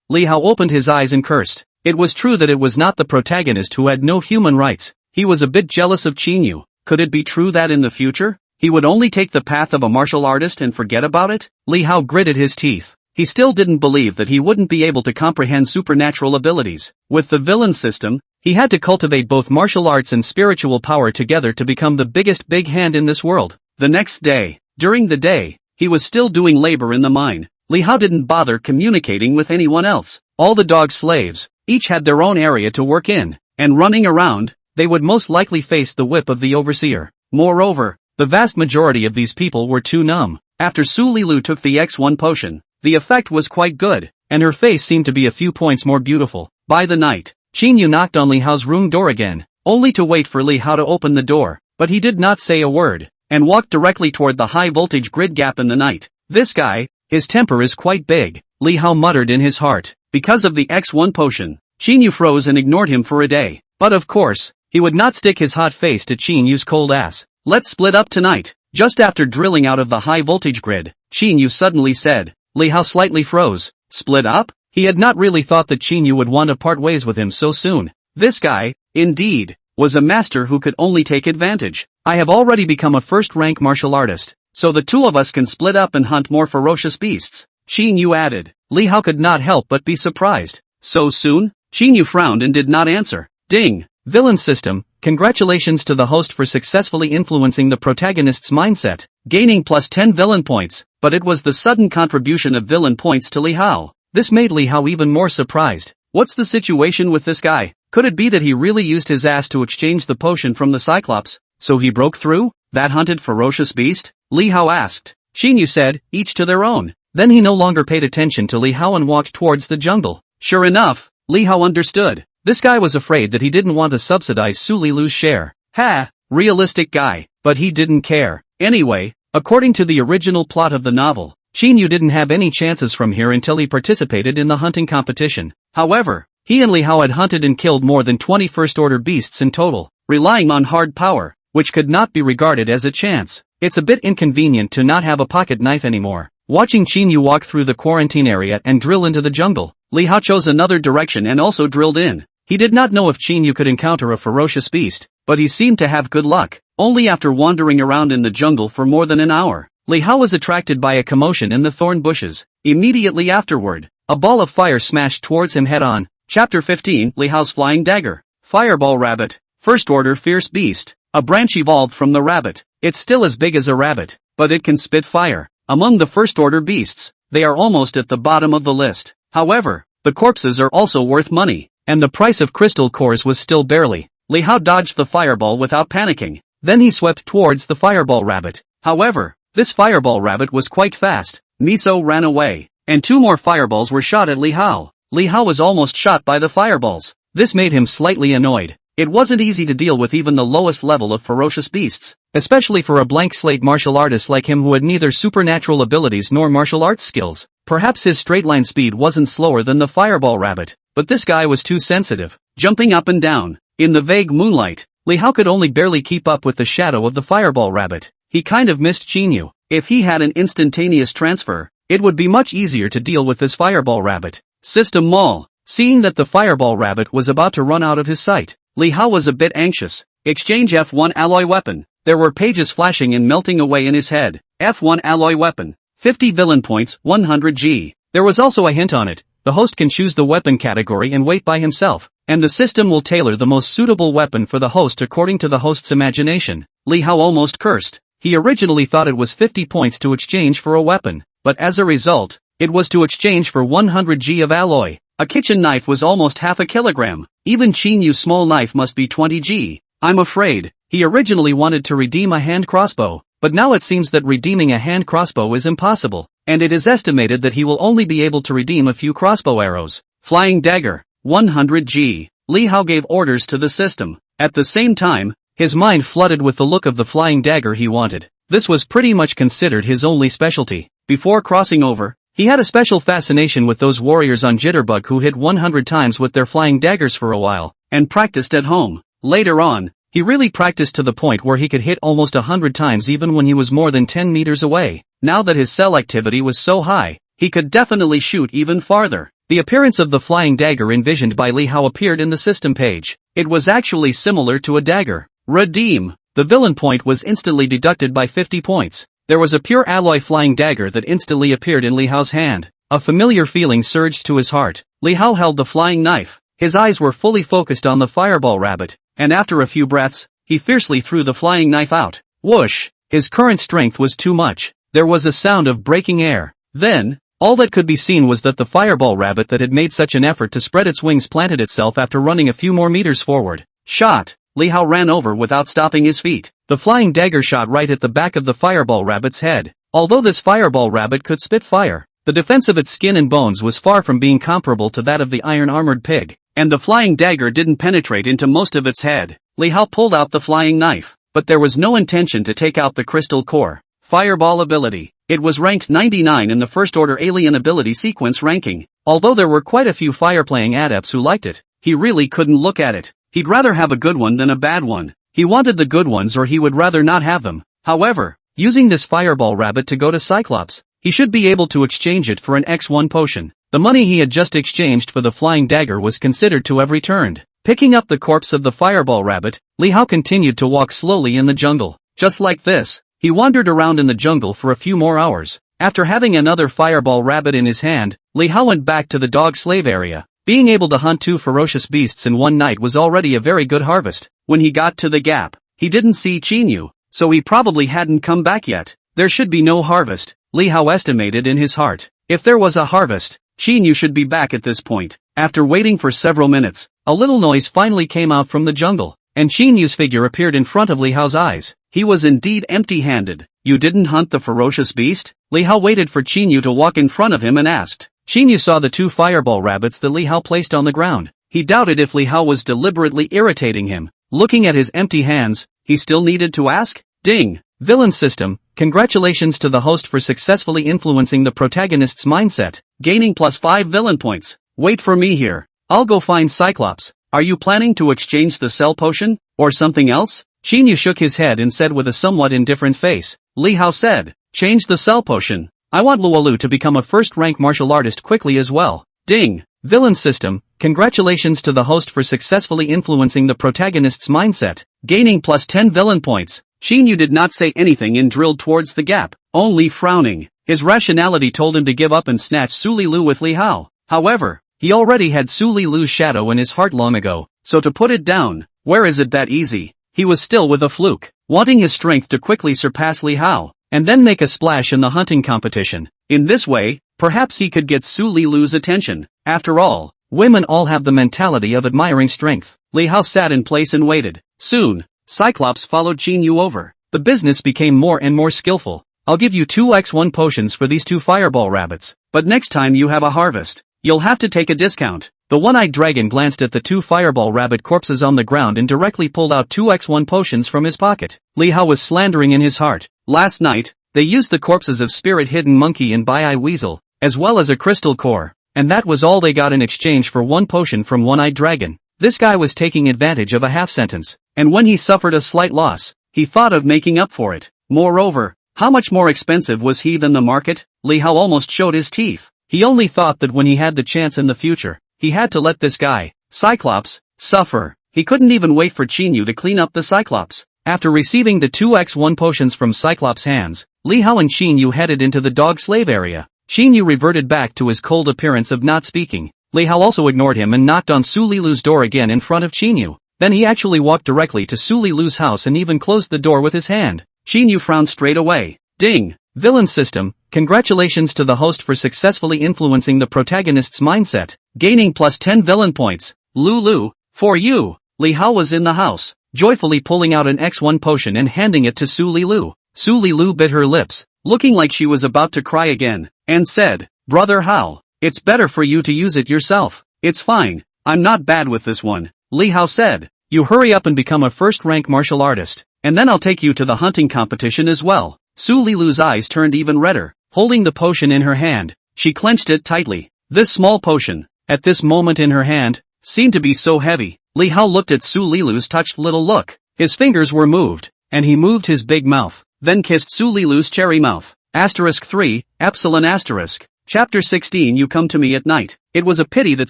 Speaker 1: Li Hao opened his eyes and cursed. It was true that it was not the protagonist who had no human rights. He was a bit jealous of Xinyu. Could it be true that in the future, he would only take the path of a martial artist and forget about it? Li Hao gritted his teeth. He still didn't believe that he wouldn't be able to comprehend supernatural abilities. With the villain system, he had to cultivate both martial arts and spiritual power together to become the biggest big hand in this world. The next day, during the day, he was still doing labor in the mine. Li Hao didn't bother communicating with anyone else. All the dog slaves, each had their own area to work in, and running around, they would most likely face the whip of the overseer. Moreover, the vast majority of these people were too numb. After Su Lilu took the X1 potion, the effect was quite good, and her face seemed to be a few points more beautiful. By the night, Qin Yu knocked on Li Hao's room door again, only to wait for Li Hao to open the door, but he did not say a word, and walked directly toward the high-voltage grid gap in the night. This guy, his temper is quite big, Li Hao muttered in his heart. Because of the X1 potion, Qin Yu froze and ignored him for a day. But of course, he would not stick his hot face to Qin Yu's cold ass. Let's split up tonight. Just after drilling out of the high-voltage grid, Qin Yu suddenly said. Li Hao slightly froze. Split up? He had not really thought that Qin Yu would want to part ways with him so soon. This guy, indeed, was a master who could only take advantage. I have already become a first-rank martial artist, so the two of us can split up and hunt more ferocious beasts, Qin Yu added. Li Hao could not help but be surprised. So soon? Qin Yu frowned and did not answer. Ding! Villain system, congratulations to the host for successfully influencing the protagonist's mindset, gaining plus 10 villain points, but it was the sudden contribution of villain points to Li Hao. This made Li Hao even more surprised. What's the situation with this guy? Could it be that he really used his ass to exchange the potion from the Cyclops, so he broke through? That hunted ferocious beast? Li Hao asked. Qin Yu said, each to their own. Then he no longer paid attention to Li Hao and walked towards the jungle. Sure enough, Li Hao understood. This guy was afraid that he didn't want to subsidize Su Lilu's share. Ha! Realistic guy, but he didn't care. Anyway, according to the original plot of the novel, Qin Yu didn't have any chances from here until he participated in the hunting competition. However, he and Li Hao had hunted and killed more than 20 first-order beasts in total, relying on hard power, which could not be regarded as a chance. It's a bit inconvenient to not have a pocket knife anymore. Watching Qin Yu walk through the quarantine area and drill into the jungle, Li Hao chose another direction and also drilled in. He did not know if Qin Yu could encounter a ferocious beast, but he seemed to have good luck. Only after wandering around in the jungle for more than an hour, Li Hao was attracted by a commotion in the thorn bushes. Immediately afterward, a ball of fire smashed towards him head-on. Chapter 15, Li Hao's Flying Dagger. Fireball Rabbit. First Order Fierce Beast. A branch evolved from the rabbit. It's still as big as a rabbit, but it can spit fire. Among the First Order beasts, they are almost at the bottom of the list. However, the corpses are also worth money, and the price of crystal cores was still barely. Li Hao dodged the fireball without panicking. Then he swept towards the fireball rabbit. However, this fireball rabbit was quite fast. Miso ran away, and two more fireballs were shot at Li Hao. Li Hao was almost shot by the fireballs. This made him slightly annoyed. It wasn't easy to deal with even the lowest level of ferocious beasts, especially for a blank slate martial artist like him who had neither supernatural abilities nor martial arts skills. Perhaps his straight-line speed wasn't slower than the fireball rabbit, but this guy was too sensitive, jumping up and down. In the vague moonlight, Li Hao could only barely keep up with the shadow of the fireball rabbit. He kind of missed Qin Yu. If he had an instantaneous transfer, it would be much easier to deal with this fireball rabbit. System Mall. Seeing that the fireball rabbit was about to run out of his sight, Li Hao was a bit anxious. Exchange F1 alloy weapon. There were pages flashing and melting away in his head. F1 alloy weapon. 50 villain points, 100 G. There was also a hint on it. The host can choose the weapon category and weight by himself, and the system will tailor the most suitable weapon for the host according to the host's imagination. Li Hao almost cursed. He originally thought it was 50 points to exchange for a weapon, but as a result, it was to exchange for 100 G of alloy. A kitchen knife was almost half a kilogram. Even Qin Yu's small knife must be 20 G. I'm afraid, he originally wanted to redeem a hand crossbow, but now it seems that redeeming a hand crossbow is impossible, and it is estimated that he will only be able to redeem a few crossbow arrows. Flying Dagger. 100 G. Li Hao gave orders to the system. At the same time, his mind flooded with the look of the flying dagger he wanted. This was pretty much considered his only specialty. Before crossing over, he had a special fascination with those warriors on Jitterbug who hit 100 times with their flying daggers for a while, and practiced at home. Later on, he really practiced to the point where he could hit almost 100 times even when he was more than 10 meters away. Now that his cell activity was so high, he could definitely shoot even farther. The appearance of the flying dagger envisioned by Li Hao appeared in the system page. It was actually similar to a dagger. Redeem. The villain point was instantly deducted by 50 points. There was a pure alloy flying dagger that instantly appeared in Li Hao's hand. A familiar feeling surged to his heart. Li Hao held the flying knife. His eyes were fully focused on the fireball rabbit, and after a few breaths, he fiercely threw the flying knife out. Whoosh! His current strength was too much. There was a sound of breaking air. Then, All that could be seen was that the fireball rabbit that had made such an effort to spread its wings planted itself after running a few more meters forward. Shot! Li Hao ran over without stopping his feet. The flying dagger shot right at the back of the fireball rabbit's head. Although this fireball rabbit could spit fire, the defense of its skin and bones was far from being comparable to that of the iron-armored pig, and the flying dagger didn't penetrate into most of its head. Li Hao pulled out the flying knife, but there was no intention to take out the crystal core. Fireball ability. It was ranked 99 in the First Order Alien Ability Sequence ranking. Although there were quite a few fire-playing adepts who liked it, he really couldn't look at it. He'd rather have a good one than a bad one. He wanted the good ones or he would rather not have them. However, using this fireball rabbit to go to Cyclops, he should be able to exchange it for an X1 potion. The money he had just exchanged for the flying dagger was considered to have returned. Picking up the corpse of the fireball rabbit, Li Hao continued to walk slowly in the jungle. Just like this, he wandered around in the jungle for a few more hours. After having another fireball rabbit in his hand, Li Hao went back to the dog slave area. Being able to hunt 2 ferocious beasts in one night was already a very good harvest. When he got to the gap, he didn't see Chinyu, so he probably hadn't come back yet. There should be no harvest, Li Hao estimated in his heart. If there was a harvest, Chinyu should be back at this point. After waiting for several minutes, a little noise finally came out from the jungle, and Chinyu's figure appeared in front of Li Hao's eyes. He was indeed empty-handed. You didn't hunt the ferocious beast? Li Hao waited for Chinyu to walk in front of him and asked. Chinyu saw the 2 fireball rabbits that Li Hao placed on the ground. He doubted if Li Hao was deliberately irritating him. Looking at his empty hands, he still needed to ask? Ding! Villain system, congratulations to the host for successfully influencing the protagonist's mindset, gaining +5 villain points. Wait for me here. I'll go find Cyclops. Are you planning to exchange the cell potion, or something else? Chinyu shook his head and said with a somewhat indifferent face. Li Hao said, change the cell potion. I want Luolu to become a first-rank martial artist quickly as well. Ding! Villain system, congratulations to the host for successfully influencing the protagonist's mindset, gaining +10 villain points. Chinyu did not say anything and drilled towards the gap, only frowning. His rationality told him to give up and snatch Su Li Lu with Li Hao. However, he already had Su Li Lu's shadow in his heart long ago, so to put it down, where is it that easy? He was still with a fluke, wanting his strength to quickly surpass Li Hao, and then make a splash in the hunting competition. In this way, perhaps he could get Su Li Lu's attention. After all, women all have the mentality of admiring strength. Li Hao sat in place and waited. Soon, Cyclops followed Chinyu over. The business became more and more skillful. I'll give you 2 X1 potions for these 2 fireball rabbits, but next time you have a harvest, you'll have to take a discount. The one-eyed dragon glanced at the 2 fireball rabbit corpses on the ground and directly pulled out 2 X1 potions from his pocket. Li Hao was slandering in his heart. Last night, they used the corpses of Spirit Hidden Monkey and Bai-Eye Weasel, as well as a crystal core, and that was all they got in exchange for 1 potion from One-Eyed Dragon. This guy was taking advantage of a half-sentence, and when he suffered a slight loss, he thought of making up for it. Moreover, how much more expensive was he than the market? Li Hao almost showed his teeth. He only thought that when he had the chance in the future, he had to let this guy, Cyclops, suffer. He couldn't even wait for Chinyu to clean up the Cyclops. After receiving the 2 X1 potions from Cyclops' hands, Li Hao and Chinyu headed into the dog slave area. Chinyu reverted back to his cold appearance of not speaking. Li Hao also ignored him and knocked on Su Li Lu's door again in front of Chinyu. Then he actually walked directly to Su Li Lu's house and even closed the door with his hand. Chinyu frowned straight away. Ding! Villain system, congratulations to the host for successfully influencing the protagonist's mindset, gaining +10 villain points. Lulu, for you! Li Hao was in the house, joyfully pulling out an X1 potion and handing it to Su Li Lu. Su Li Lu bit her lips, looking like she was about to cry again, and said, Brother Hao, it's better for you to use it yourself. It's fine, I'm not bad with this one. Li Hao said, you hurry up and become a first-rank martial artist, and then I'll take you to the hunting competition as well. Su Li Lu's eyes turned even redder. Holding the potion in her hand, she clenched it tightly. This small potion, at this moment in her hand, seemed to be so heavy. Li Hao looked at Su Li Lu's touched little look. His fingers were moved, and he moved his big mouth, then kissed Su Li Lu's cherry mouth. *3, Epsilon *. Chapter 16 You come to me at night. It was a pity that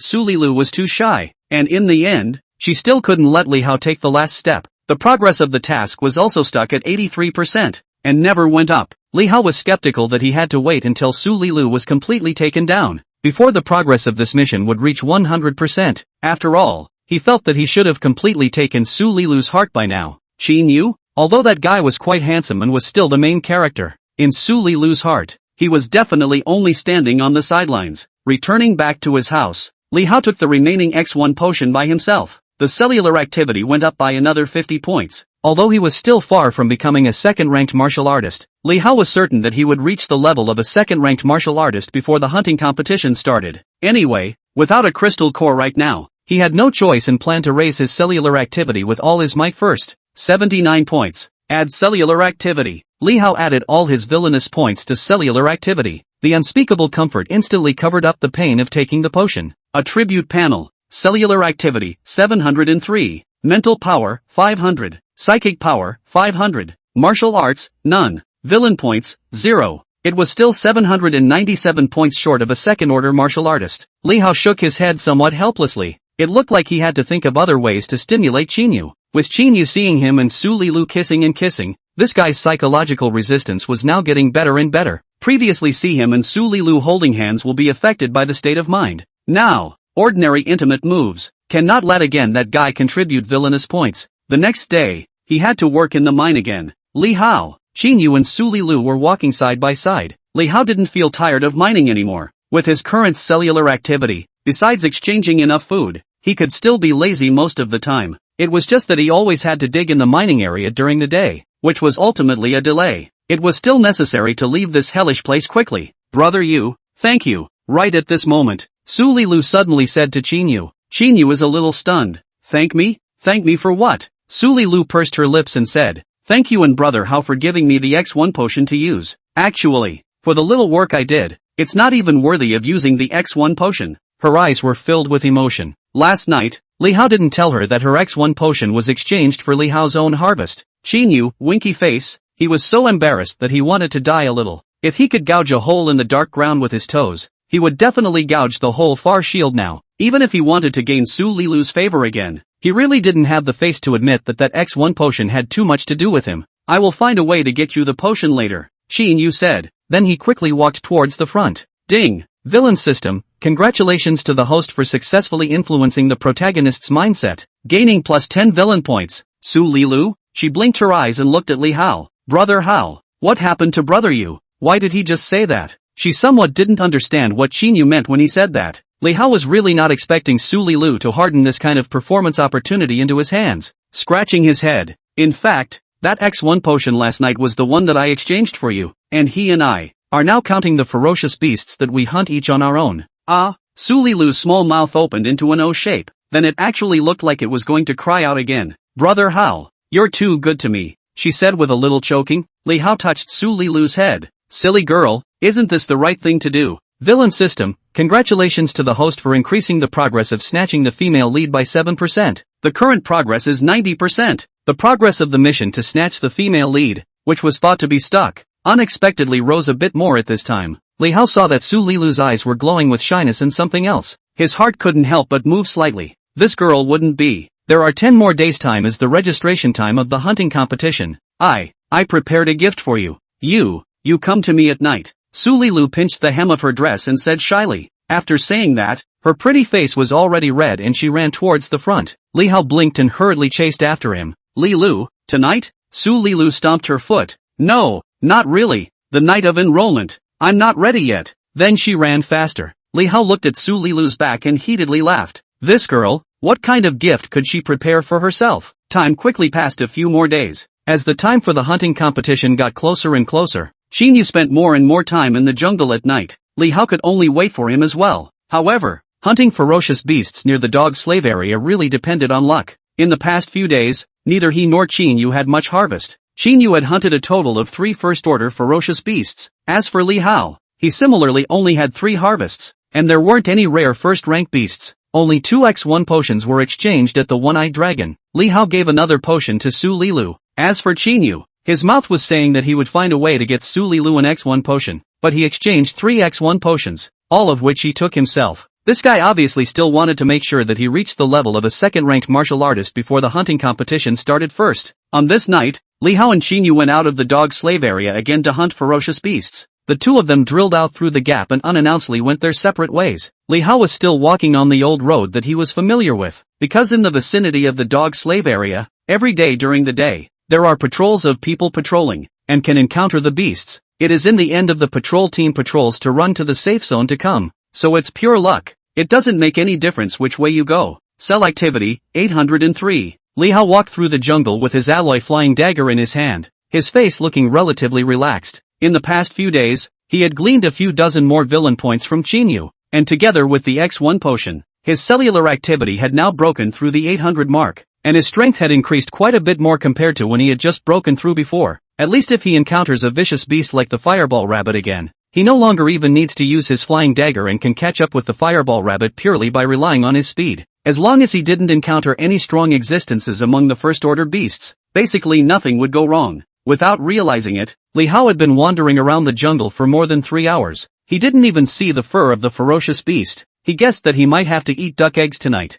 Speaker 1: Su Li Lu was too shy, and in the end, she still couldn't let Li Hao take the last step. The progress of the task was also stuck at 83%. And never went up. Li Hao was skeptical that he had to wait until Su Li Lu was completely taken down before the progress of this mission would reach 100%. After all, he felt that he should have completely taken Su Li Lu's heart by now. Chinyu? Although that guy was quite handsome and was still the main character in Su Li Lu's heart, he was definitely only standing on the sidelines. Returning back to his house, Li Hao took the remaining X1 potion by himself. The cellular activity went up by another 50 points. Although he was still far from becoming a second-ranked martial artist, Li Hao was certain that he would reach the level of a second-ranked martial artist before the hunting competition started. Anyway, without a crystal core right now, he had no choice and planned to raise his cellular activity with all his might first. 79 points. Add cellular activity. Li Hao added all his villainous points to cellular activity. The unspeakable comfort instantly covered up the pain of taking the potion. Attribute panel. Cellular activity, 703. Mental power, 500. Psychic power, 500. Martial arts, none. Villain points, 0. It was still 797 points short of a second-order martial artist. Li Hao shook his head somewhat helplessly. It looked like he had to think of other ways to stimulate Qinyu. With Qinyu seeing him and Su Lilu kissing, this guy's psychological resistance was now getting better and better. Previously see him and Su Lilu holding hands will be affected by the state of mind. Now, ordinary intimate moves. Cannot let again that guy contribute villainous points. The next day, he had to work in the mine again. Li Hao, Qinyu and Su Lilu were walking side by side. Li Hao didn't feel tired of mining anymore. With his current cellular activity, besides exchanging enough food, he could still be lazy most of the time. It was just that he always had to dig in the mining area during the day, which was ultimately a delay. It was still necessary to leave this hellish place quickly. Brother you, thank you. Right at this moment, Su Lilu suddenly said to Qinyu. Qinyu is a little stunned. Thank me? Thank me for what? Su Lilu pursed her lips and said, thank you and brother Hao for giving me the X1 potion to use. Actually, for the little work I did, it's not even worthy of using the X1 potion. Her eyes were filled with emotion. Last night, Li Hao didn't tell her that her X1 potion was exchanged for Li Hao's own harvest. Qinyu, winky face, he was so embarrassed that he wanted to die a little. If he could gouge a hole in the dark ground with his toes, he would definitely gouge the whole far shield now. Even if he wanted to gain Su Lilu's favor again, he really didn't have the face to admit that X1 potion had too much to do with him. I will find a way to get you the potion later, Qinyu said. Then he quickly walked towards the front. Ding! Villain system, congratulations to the host for successfully influencing the protagonist's mindset, gaining plus 10 villain points. Su Lilu? She blinked her eyes and looked at Li Hao. Brother Hao, what happened to brother you? Why did he just say that? She somewhat didn't understand what Qinyu meant when he said that. Li Hao was really not expecting Su Lilu to harden this kind of performance opportunity into his hands. Scratching his head. In fact, that X1 potion last night was the one that I exchanged for you, and he and I are now counting the ferocious beasts that we hunt each on our own. Ah, Su Lilu's small mouth opened into an O shape, then it actually looked like it was going to cry out again. Brother Hao, you're too good to me, she said with a little choking. Li Hao touched Su Lilu's head. Silly girl, isn't this the right thing to do? Villain system, congratulations to the host for increasing the progress of snatching the female lead by 7%. The current progress is 90%. The progress of the mission to snatch the female lead, which was thought to be stuck, unexpectedly rose a bit more at this time. Li Hao saw that Su Lilu's eyes were glowing with shyness and something else. His heart couldn't help but move slightly. This girl wouldn't be. There are 10 more days time as the registration time of the hunting competition. I prepared a gift for you. You come to me at night. Su Lilu pinched the hem of her dress and said shyly. After saying that, her pretty face was already red and she ran towards the front. Li Hao blinked and hurriedly chased after him. Lilu, tonight? Su Lilu stomped her foot. No, not really. The night of enrollment. I'm not ready yet. Then she ran faster. Li Hao looked at Su Lilu's back and heatedly laughed. This girl, what kind of gift could she prepare for herself? Time quickly passed a few more days. As the time for the hunting competition got closer and closer, Qinyu spent more and more time in the jungle at night. Li Hao could only wait for him as well. However, hunting ferocious beasts near the dog slave area really depended on luck. In the past few days, neither he nor Qinyu had much harvest. Qinyu had hunted a total of 3 first-order ferocious beasts. As for Li Hao, he similarly only had 3 harvests, and there weren't any rare first-rank beasts. Only 2 X1 potions were exchanged at the One-Eyed Dragon. Li Hao gave another potion to Su Lilu. As for Qinyu, his mouth was saying that he would find a way to get Su Lilu an X1 potion, but he exchanged 3 X1 potions, all of which he took himself. This guy obviously still wanted to make sure that he reached the level of a second-ranked martial artist before the hunting competition started first. On this night, Li Hao and Qinyu went out of the dog slave area again to hunt ferocious beasts. The two of them drilled out through the gap and unannouncedly went their separate ways. Li Hao was still walking on the old road that he was familiar with, because in the vicinity of the dog slave area, every day during the day, there are patrols of people patrolling, and can encounter the beasts. It is in the end of the patrol team patrols to run to the safe zone to come, so it's pure luck. It doesn't make any difference which way you go. Cell activity, 803. Li Hao walked through the jungle with his alloy flying dagger in his hand, his face looking relatively relaxed. In the past few days, he had gleaned a few dozen more villain points from Chinyu, and together with the X1 potion, his cellular activity had now broken through the 800 mark, and his strength had increased quite a bit more compared to when he had just broken through before. At least if he encounters a vicious beast like the fireball rabbit again, he no longer even needs to use his flying dagger and can catch up with the fireball rabbit purely by relying on his speed. As long as he didn't encounter any strong existences among the first-order beasts, basically nothing would go wrong. Without realizing it, Li Hao had been wandering around the jungle for more than 3 hours. He didn't even see the fur of the ferocious beast. He guessed that he might have to eat duck eggs tonight.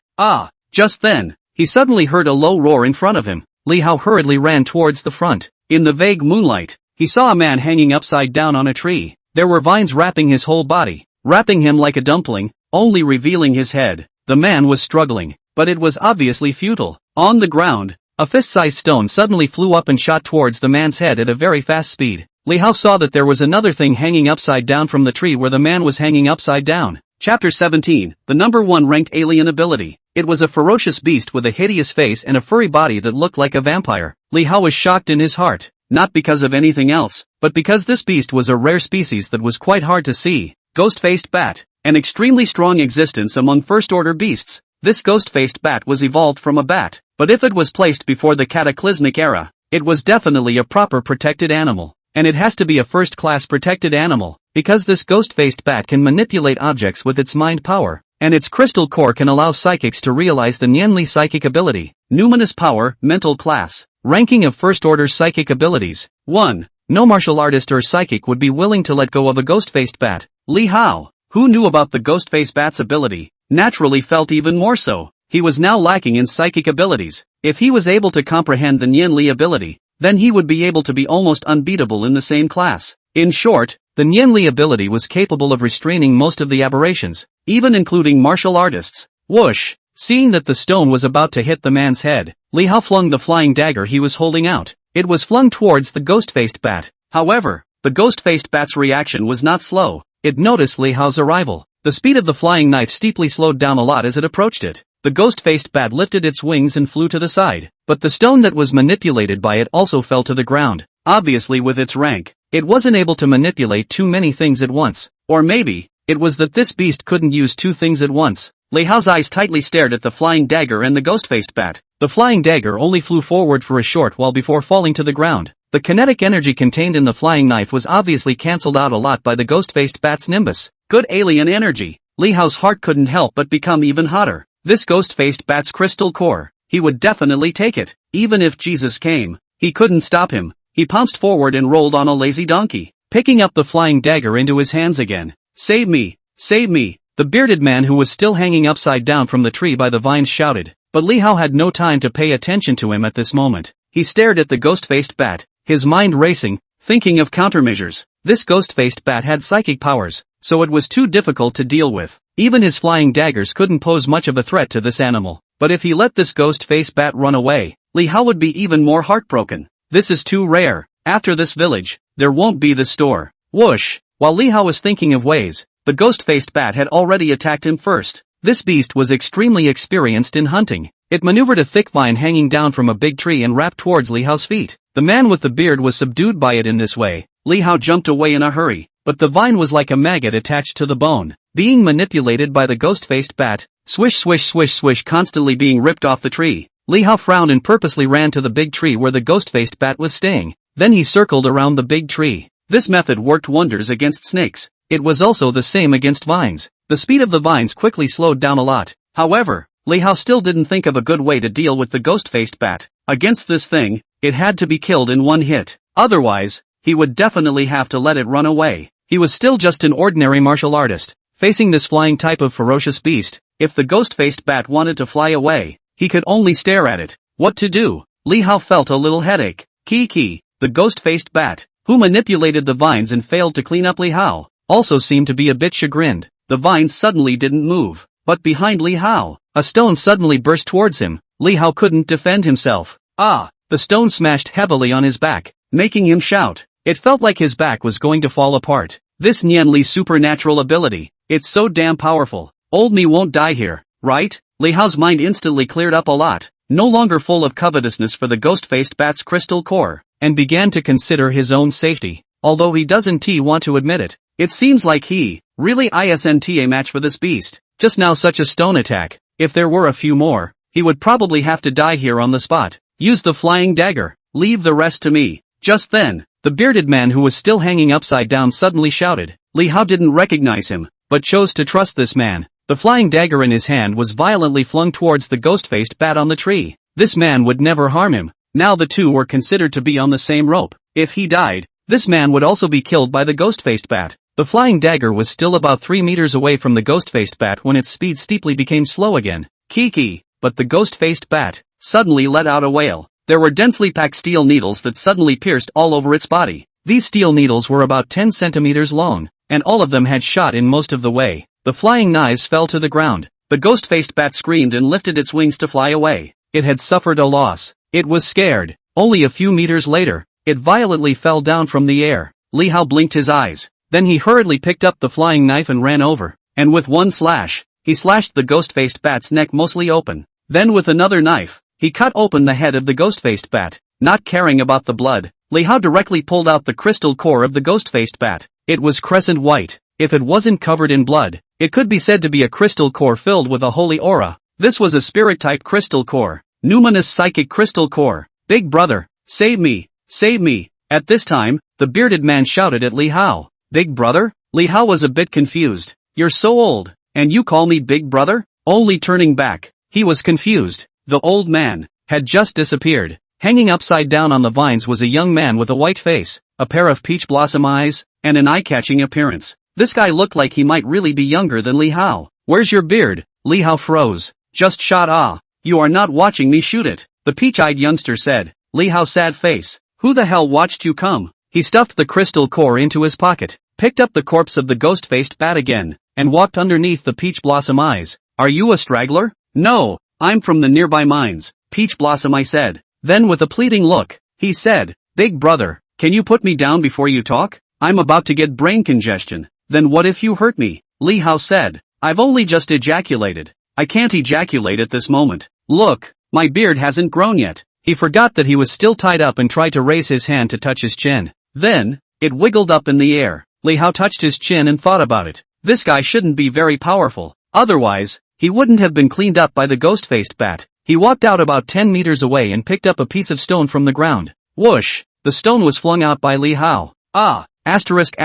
Speaker 1: Just then, he suddenly heard a low roar in front of him. Li Hao hurriedly ran towards the front. In the vague moonlight, he saw a man hanging upside down on a tree. There were vines wrapping his whole body, wrapping him like a dumpling, only revealing his head. The man was struggling, but it was obviously futile. On the ground, a fist-sized stone suddenly flew up and shot towards the man's head at a very fast speed. Li Hao saw that there was another thing hanging upside down from the tree where the man was hanging upside down. Chapter 17, the number 1 ranked alien ability. It was a ferocious beast with a hideous face and a furry body that looked like a vampire. Li Hao was shocked in his heart, not because of anything else, but because this beast was a rare species that was quite hard to see. Ghost-faced bat, an extremely strong existence among first-order beasts. This ghost-faced bat was evolved from a bat, but if it was placed before the cataclysmic era, it was definitely a proper protected animal. And it has to be a first-class protected animal, because this ghost-faced bat can manipulate objects with its mind power, and its crystal core can allow psychics to realize the Nianli psychic ability. Numinous power, mental class, ranking of first-order psychic abilities. 1. No martial artist or psychic would be willing to let go of a ghost-faced bat. Li Hao, who knew about the ghost-faced bat's ability, naturally felt even more so. He was now lacking in psychic abilities. If he was able to comprehend the Nianli ability, then he would be able to be almost unbeatable in the same class. In short, the Nianli ability was capable of restraining most of the aberrations, even including martial artists. Whoosh! Seeing that the stone was about to hit the man's head, Li Hao flung the flying dagger he was holding out. It was flung towards the ghost-faced bat. However, the ghost-faced bat's reaction was not slow. It noticed Li Hao's arrival. The speed of the flying knife steeply slowed down a lot as it approached it. The ghost-faced bat lifted its wings and flew to the side, but the stone that was manipulated by it also fell to the ground. Obviously with its rank, it wasn't able to manipulate too many things at once. Or maybe, it was that this beast couldn't use 2 things at once. Li Hao's eyes tightly stared at the flying dagger and the ghost-faced bat. The flying dagger only flew forward for a short while before falling to the ground. The kinetic energy contained in the flying knife was obviously cancelled out a lot by the ghost-faced bat's nimbus. Good alien energy. Li Hao's heart couldn't help but become even hotter. This ghost-faced bat's crystal core, he would definitely take it. Even if Jesus came, he couldn't stop him. He pounced forward and rolled on a lazy donkey, picking up the flying dagger into his hands again. Save me! Save me! The bearded man who was still hanging upside down from the tree by the vines shouted, but Li Hao had no time to pay attention to him at this moment. He stared at the ghost-faced bat, his mind racing, thinking of countermeasures. This ghost-faced bat had psychic powers, so it was too difficult to deal with. Even his flying daggers couldn't pose much of a threat to this animal. But if he let this ghost-faced bat run away, Li Hao would be even more heartbroken. This is too rare. After this village, there won't be the store. Whoosh! While Li Hao was thinking of ways, the ghost-faced bat had already attacked him first. This beast was extremely experienced in hunting. It maneuvered a thick vine hanging down from a big tree and wrapped towards Li Hao's feet. The man with the beard was subdued by it in this way. Li Hao jumped away in a hurry, but the vine was like a maggot attached to the bone, being manipulated by the ghost-faced bat. Swish swish swish swish, constantly being ripped off the tree. Li Hao frowned and purposely ran to the big tree where the ghost-faced bat was staying. Then he circled around the big tree. This method worked wonders against snakes. It was also the same against vines. The speed of the vines quickly slowed down a lot. However, Li Hao still didn't think of a good way to deal with the ghost-faced bat. Against this thing, it had to be killed in one hit. Otherwise, he would definitely have to let it run away. He was still just an ordinary martial artist, facing this flying type of ferocious beast. If the ghost-faced bat wanted to fly away, he could only stare at it. What to do? Li Hao felt a little headache. Kiki, the ghost-faced bat, who manipulated the vines and failed to clean up Li Hao, also seemed to be a bit chagrined. The vines suddenly didn't move, but behind Li Hao, a stone suddenly burst towards him. Li Hao couldn't defend himself. The stone smashed heavily on his back, making him shout. It felt like his back was going to fall apart. This Nianli supernatural ability. It's so damn powerful. Old me won't die here, right? Li Hao's mind instantly cleared up a lot, no longer full of covetousness for the ghost-faced bat's crystal core, and began to consider his own safety, although he doesn't want to admit it. It seems like he really isn't a match for this beast. Just now such a stone attack. If there were a few more, he would probably have to die here on the spot. Use the flying dagger. Leave the rest to me. Just then, the bearded man who was still hanging upside down suddenly shouted. Li Hao didn't recognize him, but chose to trust this man. The flying dagger in his hand was violently flung towards the ghost-faced bat on the tree. This man would never harm him. Now the two were considered to be on the same rope. If he died, this man would also be killed by the ghost-faced bat. The flying dagger was still about 3 meters away from the ghost-faced bat when its speed steeply became slow again. Kiki, but the ghost-faced bat suddenly let out a wail. There were densely packed steel needles that suddenly pierced all over its body. These steel needles were about 10 centimeters long, and all of them had shot in most of the way. The flying knives fell to the ground. The ghost-faced bat screamed and lifted its wings to fly away. It had suffered a loss. It was scared. Only a few meters later, it violently fell down from the air. Li Hao blinked his eyes. Then he hurriedly picked up the flying knife and ran over. And with one slash, he slashed the ghost-faced bat's neck mostly open. Then with another knife, he cut open the head of the ghost-faced bat. Not caring about the blood, Li Hao directly pulled out the crystal core of the ghost-faced bat. It was crescent white. If it wasn't covered in blood, it could be said to be a crystal core filled with a holy aura. This was a spirit-type crystal core. Numinous psychic crystal core. Big brother, save me, save me. At this time, the bearded man shouted at Li Hao. Big brother? Li Hao was a bit confused. You're so old, and you call me big brother? Only turning back, he was confused. The old man had just disappeared. Hanging upside down on the vines was a young man with a white face, a pair of peach blossom eyes, and an eye-catching appearance. This guy looked like he might really be younger than Li Hao. Where's your beard? Li Hao froze. Just shot. You are not watching me shoot it, the peach-eyed youngster said. Li Hao's sad face. Who the hell watched you come? He stuffed the crystal core into his pocket, picked up the corpse of the ghost-faced bat again, and walked underneath the peach blossom eyes. Are you a straggler? No, I'm from the nearby mines, Peach Blossom I said. Then with a pleading look, he said, Big brother, can you put me down before you talk? I'm about to get brain congestion. Then what if you hurt me? Li Hao said. I've only just ejaculated. I can't ejaculate at this moment. Look, my beard hasn't grown yet. He forgot that he was still tied up and tried to raise his hand to touch his chin. Then, it wiggled up in the air. Li Hao touched his chin and thought about it. This guy shouldn't be very powerful. Otherwise, he wouldn't have been cleaned up by the ghost-faced bat. He walked out about 10 meters away and picked up a piece of stone from the ground. Whoosh! The stone was flung out by Li Hao. Asterisk.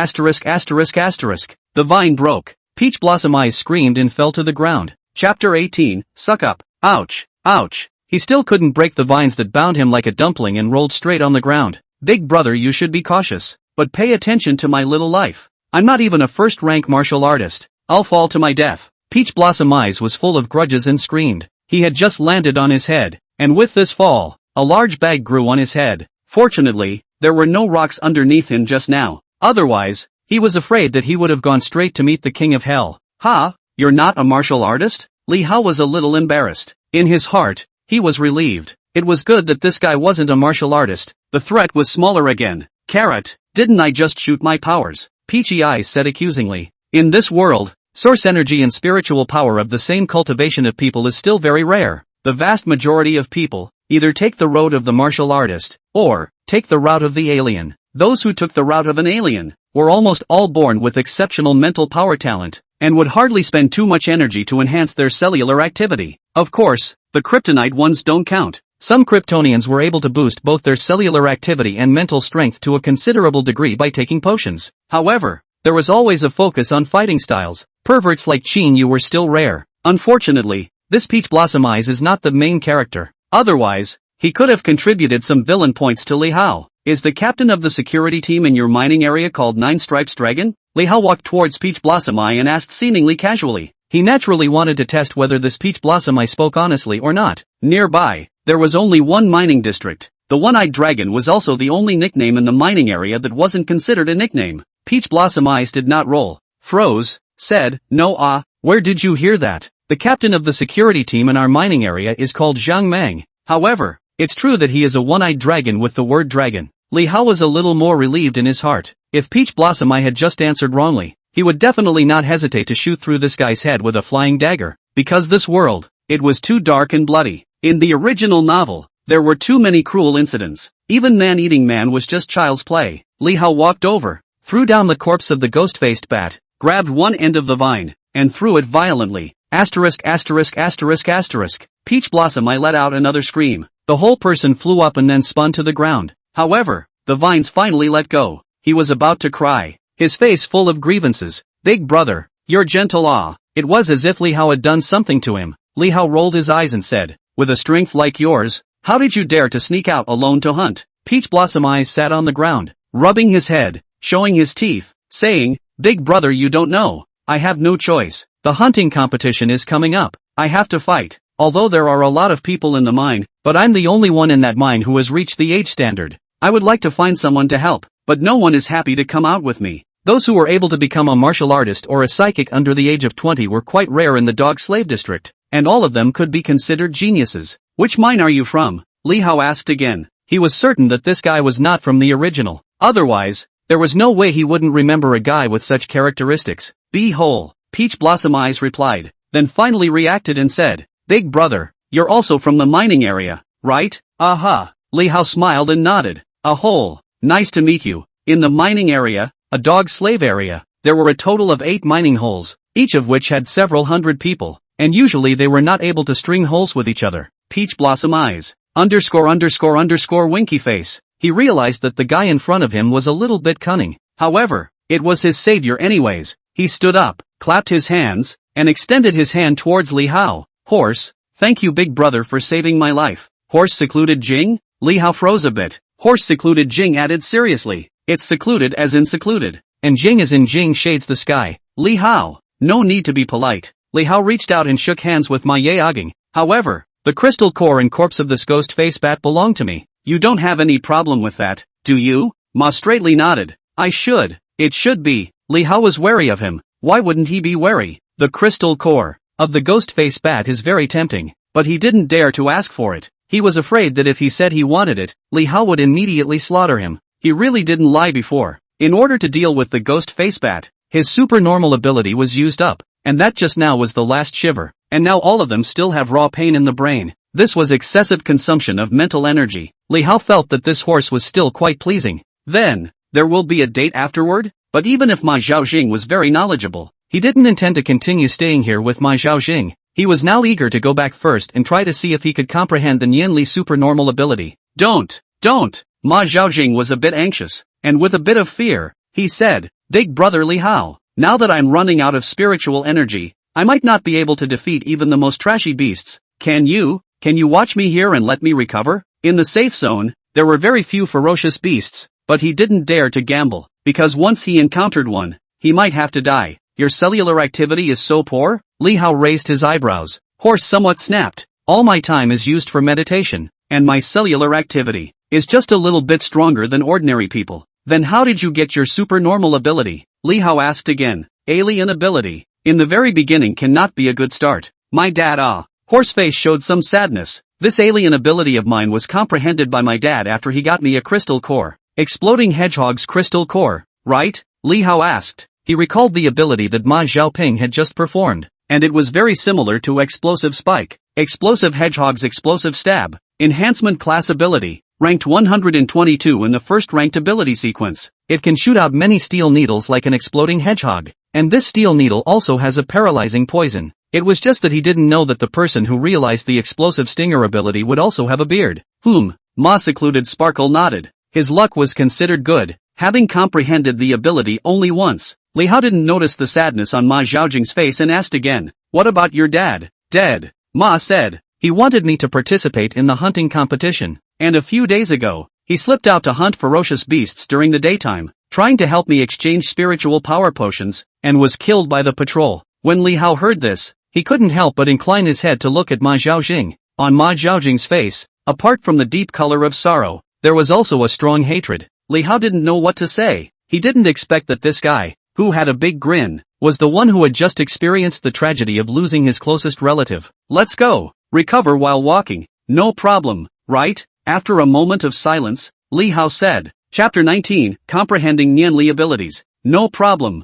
Speaker 1: The vine broke. Peach Blossom Eyes screamed and fell to the ground. Chapter 18, Suck Up. Ouch. Ouch. He still couldn't break the vines that bound him like a dumpling and rolled straight on the ground. Big brother, you should be cautious. But pay attention to my little life. I'm not even a first-rank martial artist. I'll fall to my death. Peach Blossom Eyes was full of grudges and screamed. He had just landed on his head, and with this fall, a large bag grew on his head. Fortunately, there were no rocks underneath him just now. Otherwise, he was afraid that he would have gone straight to meet the king of hell. You're not a martial artist? Li Hao was a little embarrassed. In his heart, he was relieved. It was good that this guy wasn't a martial artist. The threat was smaller again. Carrot, didn't I just shoot my powers? Peachy Eyes said accusingly. In this world, source energy and spiritual power of the same cultivation of people is still very rare. The vast majority of people either take the road of the martial artist, or take the route of the alien. Those who took the route of an alien were almost all born with exceptional mental power talent, and would hardly spend too much energy to enhance their cellular activity. Of course, the kryptonite ones don't count. Some Kryptonians were able to boost both their cellular activity and mental strength to a considerable degree by taking potions. However, there was always a focus on fighting styles. Perverts like Qin Yu were still rare. Unfortunately, this Peach Blossom Eyes is not the main character. Otherwise, he could have contributed some villain points to Li Hao. Is the captain of the security team in your mining area called Nine Stripes Dragon? Li Hao walked towards Peach Blossom Eye and asked seemingly casually. He naturally wanted to test whether this Peach Blossom Eye spoke honestly or not. Nearby, there was only one mining district. The One-Eyed Dragon was also the only nickname in the mining area that wasn't considered a nickname. Peach Blossom Eyes did not roll. Froze, said, no where did you hear that? The captain of the security team in our mining area is called Zhang Mang. However, it's true that he is a one-eyed dragon with the word dragon. Li Hao was a little more relieved in his heart. If Peach Blossom I had just answered wrongly, he would definitely not hesitate to shoot through this guy's head with a flying dagger, because this world, it was too dark and bloody. In the original novel, there were too many cruel incidents. Even man-eating man was just child's play. Li Hao walked over, threw down the corpse of the ghost-faced bat, grabbed one end of the vine, and threw it violently. Asterisk asterisk asterisk asterisk. Peach Blossom I let out another scream. The whole person flew up and then spun to the ground. However, the vines finally let go. He was about to cry, his face full of grievances. Big brother, you're gentle. It was as if Li Hao had done something to him. Li Hao rolled his eyes and said, with a strength like yours, how did you dare to sneak out alone to hunt? Peach Blossom Eyes sat on the ground, rubbing his head, showing his teeth, saying, Big brother, you don't know. I have no choice. The hunting competition is coming up. I have to fight. Although there are a lot of people in the mine, but I'm the only one in that mine who has reached the age standard. I would like to find someone to help, but no one is happy to come out with me. Those who were able to become a martial artist or a psychic under the age of 20 were quite rare in the dog slave district, and all of them could be considered geniuses. Which mine are you from? Li Hao asked again. He was certain that this guy was not from the original. Otherwise, there was no way he wouldn't remember a guy with such characteristics. Be-hole, Peach Blossom Eyes replied, then finally reacted and said, Big brother, you're also from the mining area, right? Aha. Li Hao smiled and nodded. A hole. Nice to meet you. In the mining area, a dog slave area, there were a total of 8 mining holes, each of which had several hundred people, and usually they were not able to string holes with each other. Peach Blossom Eyes, ____ winky face. He realized that the guy in front of him was a little bit cunning. However, it was his savior anyways. He stood up, clapped his hands, and extended his hand towards Li Hao. Horse, thank you big brother for saving my life. Horse secluded Jing? Li Hao froze a bit. Horse secluded Jing added seriously. It's secluded as in secluded. And Jing as in Jing shades the sky. Li Hao, no need to be polite. Li Hao reached out and shook hands with Ma Yeaging. However, the crystal core and corpse of this ghost face bat belong to me. You don't have any problem with that, do you? Ma straightly nodded. I should. It should be. Li Hao was wary of him. Why wouldn't he be wary? The crystal core of the ghost face bat is very tempting, but he didn't dare to ask for it. He was afraid that if he said he wanted it, Li Hao would immediately slaughter him. He really didn't lie before. In order to deal with the ghost face bat, his supernormal ability was used up, and that just now was the last shiver, and now all of them still have raw pain in the brain. This was excessive consumption of mental energy. Li Hao felt that this horse was still quite pleasing. Then, there will be a date afterward? But even if Ma Zhaojing was very knowledgeable, he didn't intend to continue staying here with Ma Zhaojing. He was now eager to go back first and try to see if he could comprehend the Nianli supernormal ability. Don't. Ma Zhaojing was a bit anxious, and with a bit of fear, he said, Big brother Li Hao, now that I'm running out of spiritual energy, I might not be able to defeat even the most trashy beasts. Can you watch me here and let me recover? In the safe zone, there were very few ferocious beasts, but he didn't dare to gamble, because once he encountered one, he might have to die. Your cellular activity is so poor? Li Hao raised his eyebrows. Horse somewhat snapped. All my time is used for meditation, and my cellular activity is just a little bit stronger than ordinary people. Then how did you get your supernormal ability? Li Hao asked again. Alien ability. In the very beginning cannot be a good start. My dad Horseface showed some sadness. This alien ability of mine was comprehended by my dad after he got me a crystal core. Exploding Hedgehog's crystal core, right? Li Hao asked. He recalled the ability that Ma Zhaoping had just performed, and it was very similar to Explosive Spike. Explosive Hedgehog's Explosive Stab. Enhancement class ability. Ranked 122 in the first ranked ability sequence. It can shoot out many steel needles like an exploding hedgehog. And this steel needle also has a paralyzing poison. It was just that he didn't know that the person who realized the explosive stinger ability would also have a beard. Ma secluded Sparkle nodded. His luck was considered good, having comprehended the ability only once. Li Hao didn't notice the sadness on Ma Zhaojing's face and asked again, What about your dad? Dead. Ma said. He wanted me to participate in the hunting competition, and a few days ago, he slipped out to hunt ferocious beasts during the daytime, trying to help me exchange spiritual power potions, and was killed by the patrol. When Li Hao heard this, he couldn't help but incline his head to look at Ma Zhaojing. On Ma Zhaojing's face, apart from the deep color of sorrow, there was also a strong hatred. Li Hao didn't know what to say. He didn't expect that this guy, who had a big grin, was the one who had just experienced the tragedy of losing his closest relative. Let's go. Recover while walking. No problem, right? After a moment of silence, Li Hao said, Chapter 19, Comprehending Nianli Abilities. No problem,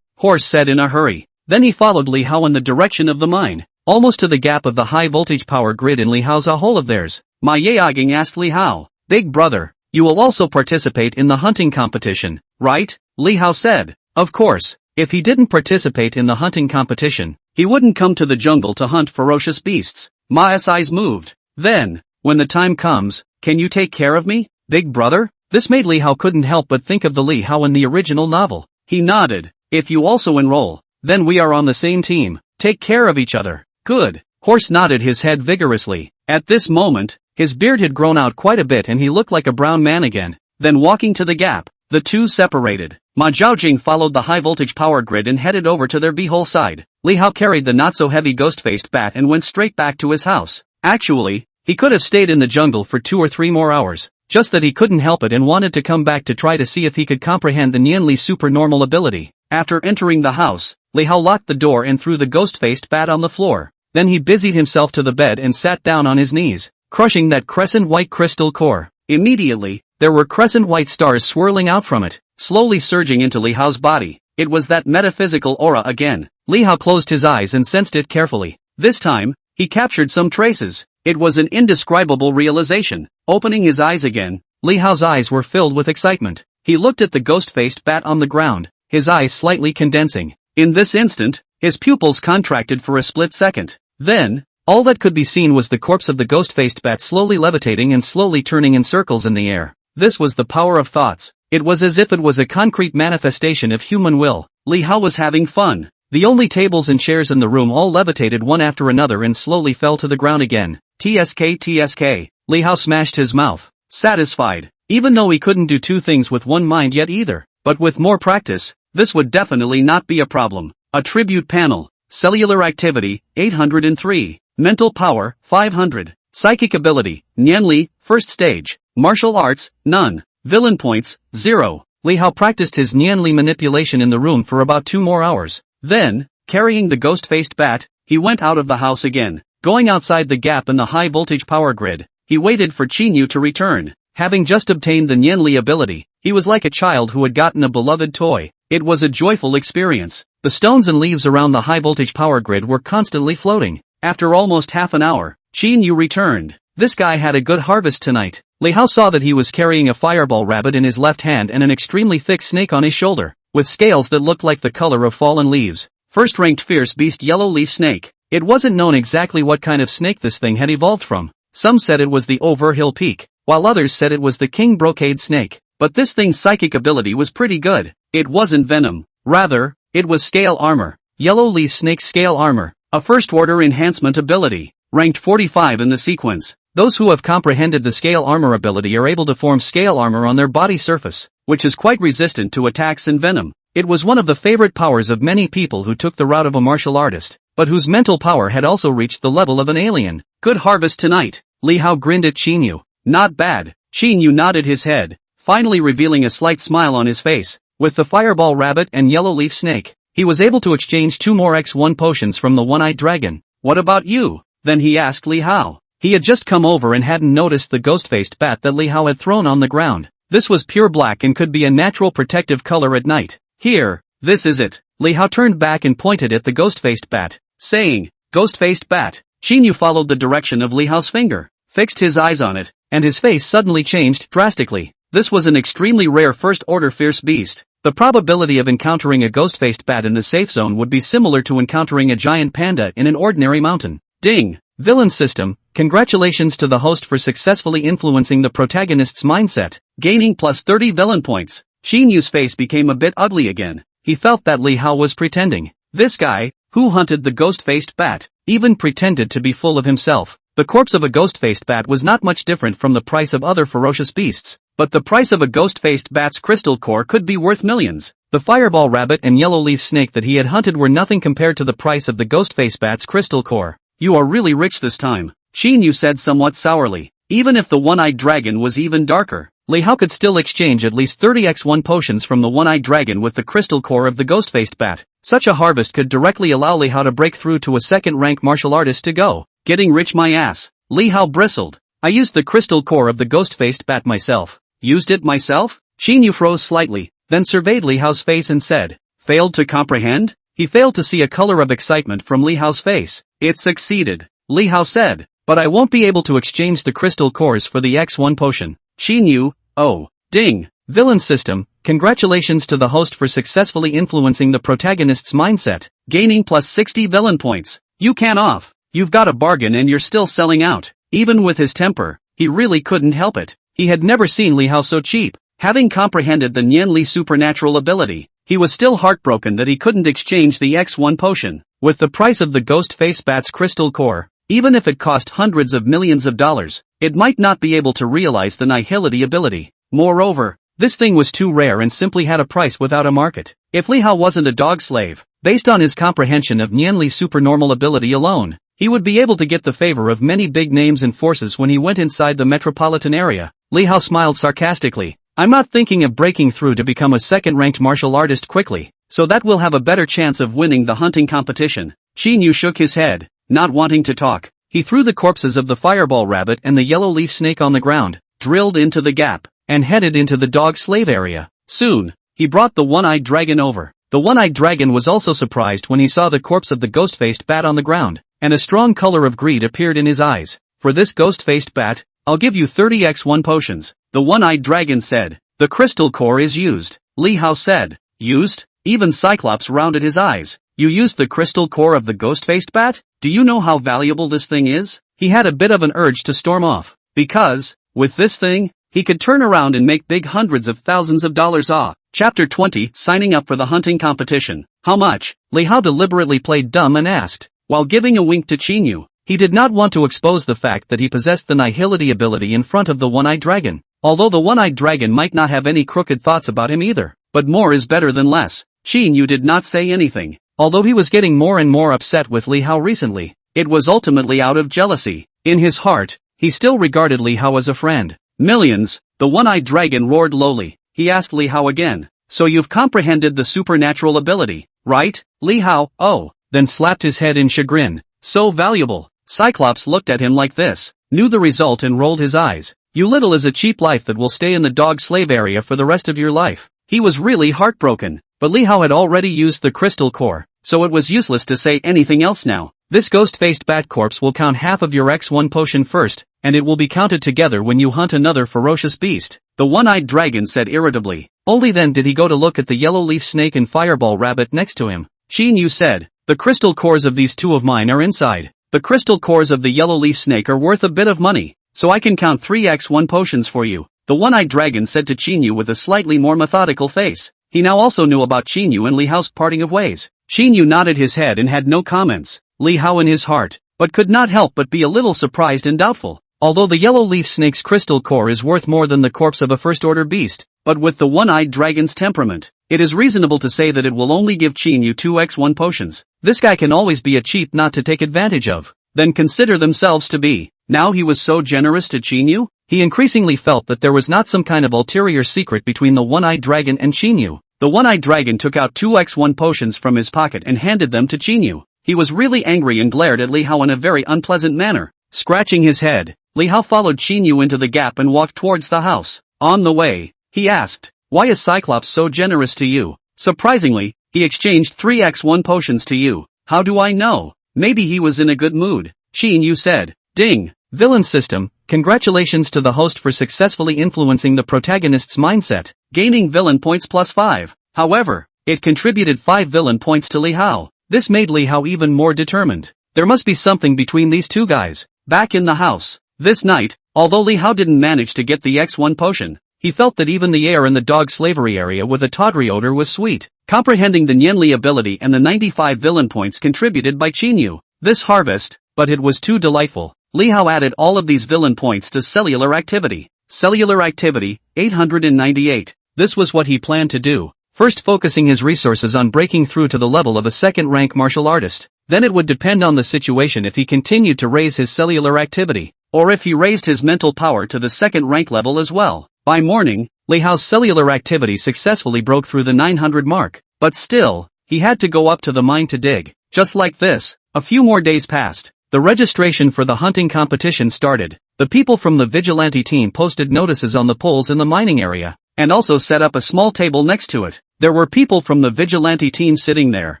Speaker 1: Horse said in a hurry. Then he followed Li Hao in the direction of the mine, almost to the gap of the high-voltage power grid in Li Hao's a hole of theirs. Ma Yaoging asked Li Hao, "Big brother, you will also participate in the hunting competition, right?" Li Hao said, "Of course. If he didn't participate in the hunting competition, he wouldn't come to the jungle to hunt ferocious beasts." Ma's eyes moved. "Then, when the time comes, can you take care of me, big brother?" This made Li Hao couldn't help but think of the Li Hao in the original novel. He nodded. "If you also enroll, then we are on the same team. Take care of each other." "Good." Horse nodded his head vigorously. At this moment, his beard had grown out quite a bit and he looked like a brown man again. Then walking to the gap, the two separated. Ma Zhaojing followed the high-voltage power grid and headed over to their beehole side. Li Hao carried the not-so-heavy ghost-faced bat and went straight back to his house. Actually, he could have stayed in the jungle for 2 or 3 more hours, just that he couldn't help it and wanted to come back to try to see if he could comprehend the Nianli supernormal ability. After entering the house, Li Hao locked the door and threw the ghost-faced bat on the floor. Then he busied himself to the bed and sat down on his knees, crushing that crescent-white crystal core. Immediately, there were crescent-white stars swirling out from it, slowly surging into Li Hao's body. It was that metaphysical aura again. Li Hao closed his eyes and sensed it carefully. This time, he captured some traces. It was an indescribable realization. Opening his eyes again, Li Hao's eyes were filled with excitement. He looked at the ghost-faced bat on the ground, his eyes slightly condensing. In this instant, his pupils contracted for a split second. Then, all that could be seen was the corpse of the ghost-faced bat slowly levitating and slowly turning in circles in the air. This was the power of thoughts. It was as if it was a concrete manifestation of human will. Li Hao was having fun. The only tables and chairs in the room all levitated one after another and slowly fell to the ground again. TSK. Li Hao smashed his mouth, satisfied. Even though he couldn't do 2 things with one mind yet either. But with more practice, this would definitely not be a problem. Attribute panel. Cellular activity, 803. Mental power, 500. Psychic ability, Nianli, first stage. Martial arts, none. Villain points, 0. Li Hao practiced his Nianli manipulation in the room for about 2 more hours. Then, carrying the ghost-faced bat, he went out of the house again. Going outside the gap in the high-voltage power grid, he waited for Qinyu to return. Having just obtained the Nianli ability, he was like a child who had gotten a beloved toy. It was a joyful experience. The stones and leaves around the high-voltage power grid were constantly floating. After almost half an hour, Qinyu returned. This guy had a good harvest tonight. Li Hao saw that he was carrying a fireball rabbit in his left hand and an extremely thick snake on his shoulder, with scales that looked like the color of fallen leaves. First-ranked fierce beast yellow leaf snake. It wasn't known exactly what kind of snake this thing had evolved from. Some said it was the Overhill Peak, while others said it was the King Brocade snake. But this thing's psychic ability was pretty good. It wasn't venom. Rather, it was scale armor. Yellow leaf snake scale armor. A first-order enhancement ability. Ranked 45 in the sequence. Those who have comprehended the scale armor ability are able to form scale armor on their body surface, which is quite resistant to attacks and venom. It was one of the favorite powers of many people who took the route of a martial artist, but whose mental power had also reached the level of an alien. Good harvest tonight. Li Hao grinned at Qinyu. Not bad. Qinyu nodded his head, finally revealing a slight smile on his face. With the fireball rabbit and yellow leaf snake, he was able to exchange 2 more X1 potions from the one-eyed dragon. What about you? Then he asked Li Hao. He had just come over and hadn't noticed the ghost-faced bat that Li Hao had thrown on the ground. This was pure black and could be a natural protective color at night. Here, this is it. Li Hao turned back and pointed at the ghost-faced bat, saying, "Ghost-faced bat." Qinyu followed the direction of Li Hao's finger, fixed his eyes on it, and his face suddenly changed drastically. This was an extremely rare first-order fierce beast. The probability of encountering a ghost-faced bat in the safe zone would be similar to encountering a giant panda in an ordinary mountain. Ding! Villain system. Congratulations to the host for successfully influencing the protagonist's mindset, gaining plus 30 villain points. Xinyu's face became a bit ugly again. He felt that Li Hao was pretending. This guy, who hunted the ghost-faced bat, even pretended to be full of himself. The corpse of a ghost-faced bat was not much different from the price of other ferocious beasts, but the price of a ghost-faced bat's crystal core could be worth millions. The fireball rabbit and yellow leaf snake that he had hunted were nothing compared to the price of the ghost-faced bat's crystal core. You are really rich this time, Xinyu said somewhat sourly. Even if the one-eyed dragon was even darker, Li Hao could still exchange at least 30 X1 potions from the one-eyed dragon with the crystal core of the ghost-faced bat. Such a harvest could directly allow Li Hao to break through to a second-rank martial artist to go. Getting rich my ass. Li Hao bristled. I used the crystal core of the ghost-faced bat myself. Used it myself? Xinyu froze slightly, then surveyed Li Hao's face and said, failed to comprehend? He failed to see a color of excitement from Li Hao's face. It succeeded, Li Hao said, but I won't be able to exchange the crystal cores for the X1 potion. Xinyu, oh, ding, villain system, congratulations to the host for successfully influencing the protagonist's mindset, gaining plus 60 villain points. You can off. You've got a bargain and you're still selling out. Even with his temper, he really couldn't help it. He had never seen Li Hao so cheap. Having comprehended the Nian Li supernatural ability, he was still heartbroken that he couldn't exchange the X1 potion. With the price of the ghost face bat's crystal core, even if it cost hundreds of millions of dollars, it might not be able to realize the nihility ability. Moreover, this thing was too rare and simply had a price without a market. If Li Hao wasn't a dog slave, based on his comprehension of Nian Li's supernormal ability alone, he would be able to get the favor of many big names and forces when he went inside the metropolitan area. Li Hao smiled sarcastically. I'm not thinking of breaking through to become a second-ranked martial artist quickly, so that we'll have a better chance of winning the hunting competition. Xinyu shook his head, not wanting to talk. He threw the corpses of the fireball rabbit and the yellow leaf snake on the ground, drilled into the gap, and headed into the dog slave area. Soon, he brought the one-eyed dragon over. The one-eyed dragon was also surprised when he saw the corpse of the ghost-faced bat on the ground, and a strong color of greed appeared in his eyes. For this ghost-faced bat, I'll give you 30 X1 potions, the one-eyed dragon said. The crystal core is used, Li Hao said. Used? Even Cyclops rounded his eyes. You used the crystal core of the ghost-faced bat? Do you know how valuable this thing is? He had a bit of an urge to storm off, because, with this thing, he could turn around and make big hundreds of thousands of dollars. Chapter 20, Signing up for the hunting competition. How much? Li Hao deliberately played dumb and asked, while giving a wink to Xinyu. He did not want to expose the fact that he possessed the nihility ability in front of the one-eyed dragon. Although the one-eyed dragon might not have any crooked thoughts about him either. But more is better than less. Xinyu did not say anything. Although he was getting more and more upset with Li Hao recently, it was ultimately out of jealousy. In his heart, he still regarded Li Hao as a friend. Millions, the one-eyed dragon roared lowly. He asked Li Hao again, so you've comprehended the supernatural ability, right? Li Hao, oh, then slapped his head in chagrin. So valuable. Cyclops looked at him like this, knew the result and rolled his eyes. You little is a cheap life that will stay in the dog slave area for the rest of your life. He was really heartbroken, but Li Hao had already used the crystal core, so it was useless to say anything else now. This ghost-faced bat corpse will count half of your X1 potion first, and it will be counted together when you hunt another ferocious beast, the one-eyed dragon said irritably. Only then did he go to look at the yellow leaf snake and fireball rabbit next to him. Xinyu said, the crystal cores of these two of mine are inside. The crystal cores of the yellow leaf snake are worth a bit of money, so I can count 3 X1 potions for you, the one-eyed dragon said to Xinyu with a slightly more methodical face. He now also knew about Xinyu and Li Hao's parting of ways. Xinyu nodded his head and had no comments. Li Hao in his heart, but could not help but be a little surprised and doubtful. Although the yellow leaf snake's crystal core is worth more than the corpse of a first-order beast, but with the one-eyed dragon's temperament, it is reasonable to say that it will only give Xinyu 2 X1 potions. This guy can always be a cheap not to take advantage of, then consider themselves to be. Now he was so generous to Xinyu? He increasingly felt that there was not some kind of ulterior secret between the one-eyed dragon and Xinyu. The one-eyed dragon took out 2 X1 potions from his pocket and handed them to Xinyu. He was really angry and glared at Li Hao in a very unpleasant manner. Scratching his head, Li Hao followed Xinyu into the gap and walked towards the house. On the way, he asked, why is Cyclops so generous to you? Surprisingly, he exchanged 3 X1 potions to you. How do I know? Maybe he was in a good mood. Xinyu said, ding, villain system, congratulations to the host for successfully influencing the protagonist's mindset, gaining villain points plus 5. However, it contributed 5 villain points to Li Hao. This made Li Hao even more determined. There must be something between these two guys. Back in the house, this night, although Li Hao didn't manage to get the X1 potion, he felt that even the air in the dog slavery area with a tawdry odor was sweet. Comprehending the Nian Li ability and the 95 villain points contributed by Xinyu. This harvest, but it was too delightful. Li Hao added all of these villain points to cellular activity. Cellular activity, 898. This was what he planned to do. First focusing his resources on breaking through to the level of a second-rank martial artist. Then it would depend on the situation if he continued to raise his cellular activity, or if he raised his mental power to the second-rank level as well. By morning, Li Hao's cellular activity successfully broke through the 900 mark, but still, he had to go up to the mine to dig. Just like this, a few more days passed. The registration for the hunting competition started. The The people from the vigilante team posted notices on the poles in the mining area, and also set up a small table next to it. There were people from the vigilante team sitting there,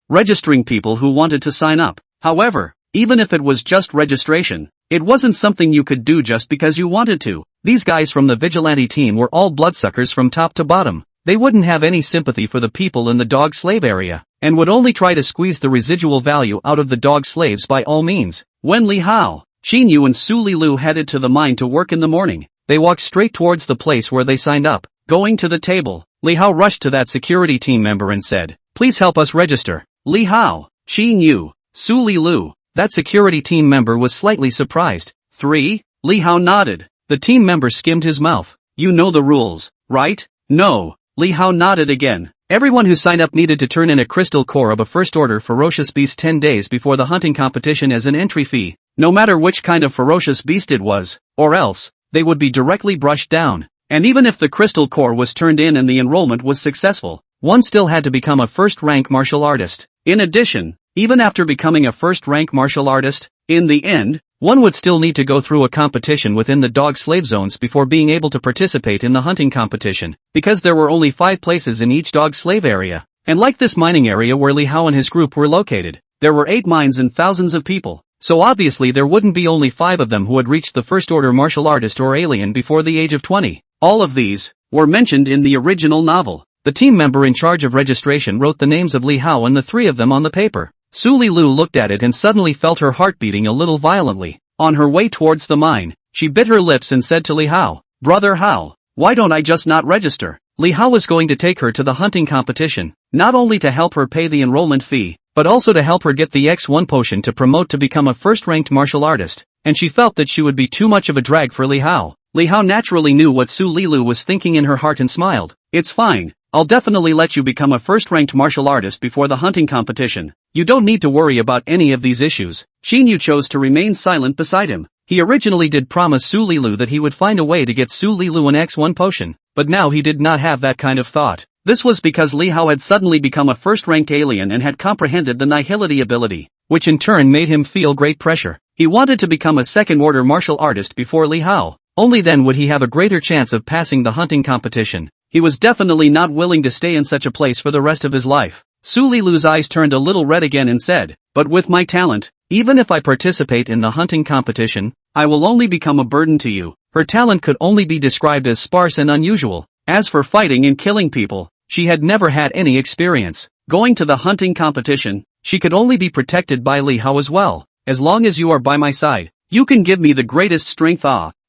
Speaker 1: registering people who wanted to sign up. However, even if it was just registration, it wasn't something you could do just because you wanted to. These guys from the vigilante team were all bloodsuckers from top to bottom. They wouldn't have any sympathy for the people in the dog slave area, and would only try to squeeze the residual value out of the dog slaves by all means. When Li Hao, Xin Yu and Su Lilu headed to the mine to work in the morning, they walked straight towards the place where they signed up. Going to the table, Li Hao rushed to that security team member and said, "Please help us register." Li Hao, Xin Yu, Su Lilu. That security team member was slightly surprised. 3. Li Hao nodded. The team member skimmed his mouth. "You know the rules, right?" "No." Li Hao nodded again. Everyone who signed up needed to turn in a crystal core of a first-order ferocious beast 10 days before the hunting competition as an entry fee, no matter which kind of ferocious beast it was, or else, they would be directly brushed down. And even if the crystal core was turned in and the enrollment was successful, one still had to become a first-rank martial artist. In addition, even after becoming a first-rank martial artist, in the end, one would still need to go through a competition within the dog slave zones before being able to participate in the hunting competition, because there were only 5 places in each dog slave area. And like this mining area where Li Hao and his group were located, there were 8 mines and thousands of people, so obviously there wouldn't be only 5 of them who had reached the first-order martial artist or alien before the age of 20. All of these were mentioned in the original novel. The team member in charge of registration wrote the names of Li Hao and the 3 of them on the paper. Su Lilu looked at it and suddenly felt her heart beating a little violently. On her way towards the mine, she bit her lips and said to Li Hao, "Brother Hao, why don't I just not register?" Li Hao was going to take her to the hunting competition, not only to help her pay the enrollment fee, but also to help her get the X1 potion to promote to become a first-ranked martial artist, and she felt that she would be too much of a drag for Li Hao. Li Hao naturally knew what Su Lilu was thinking in her heart and smiled. "It's fine. I'll definitely let you become a first-ranked martial artist before the hunting competition. You don't need to worry about any of these issues." Xin Yu chose to remain silent beside him. He originally did promise Su Lilu that he would find a way to get Su Lilu an X1 potion, but now he did not have that kind of thought. This was because Li Hao had suddenly become a first-ranked alien and had comprehended the nihility ability, which in turn made him feel great pressure. He wanted to become a second-order martial artist before Li Hao. Only then would he have a greater chance of passing the hunting competition. He was definitely not willing to stay in such a place for the rest of his life. Su Lilu's eyes turned a little red again and said, "But with my talent, even if I participate in the hunting competition, I will only become a burden to you." Her talent could only be described as sparse and unusual. As for fighting and killing people, she had never had any experience. Going to the hunting competition, she could only be protected by Li Hao as well. "As long as you are by my side, you can give me the greatest strength."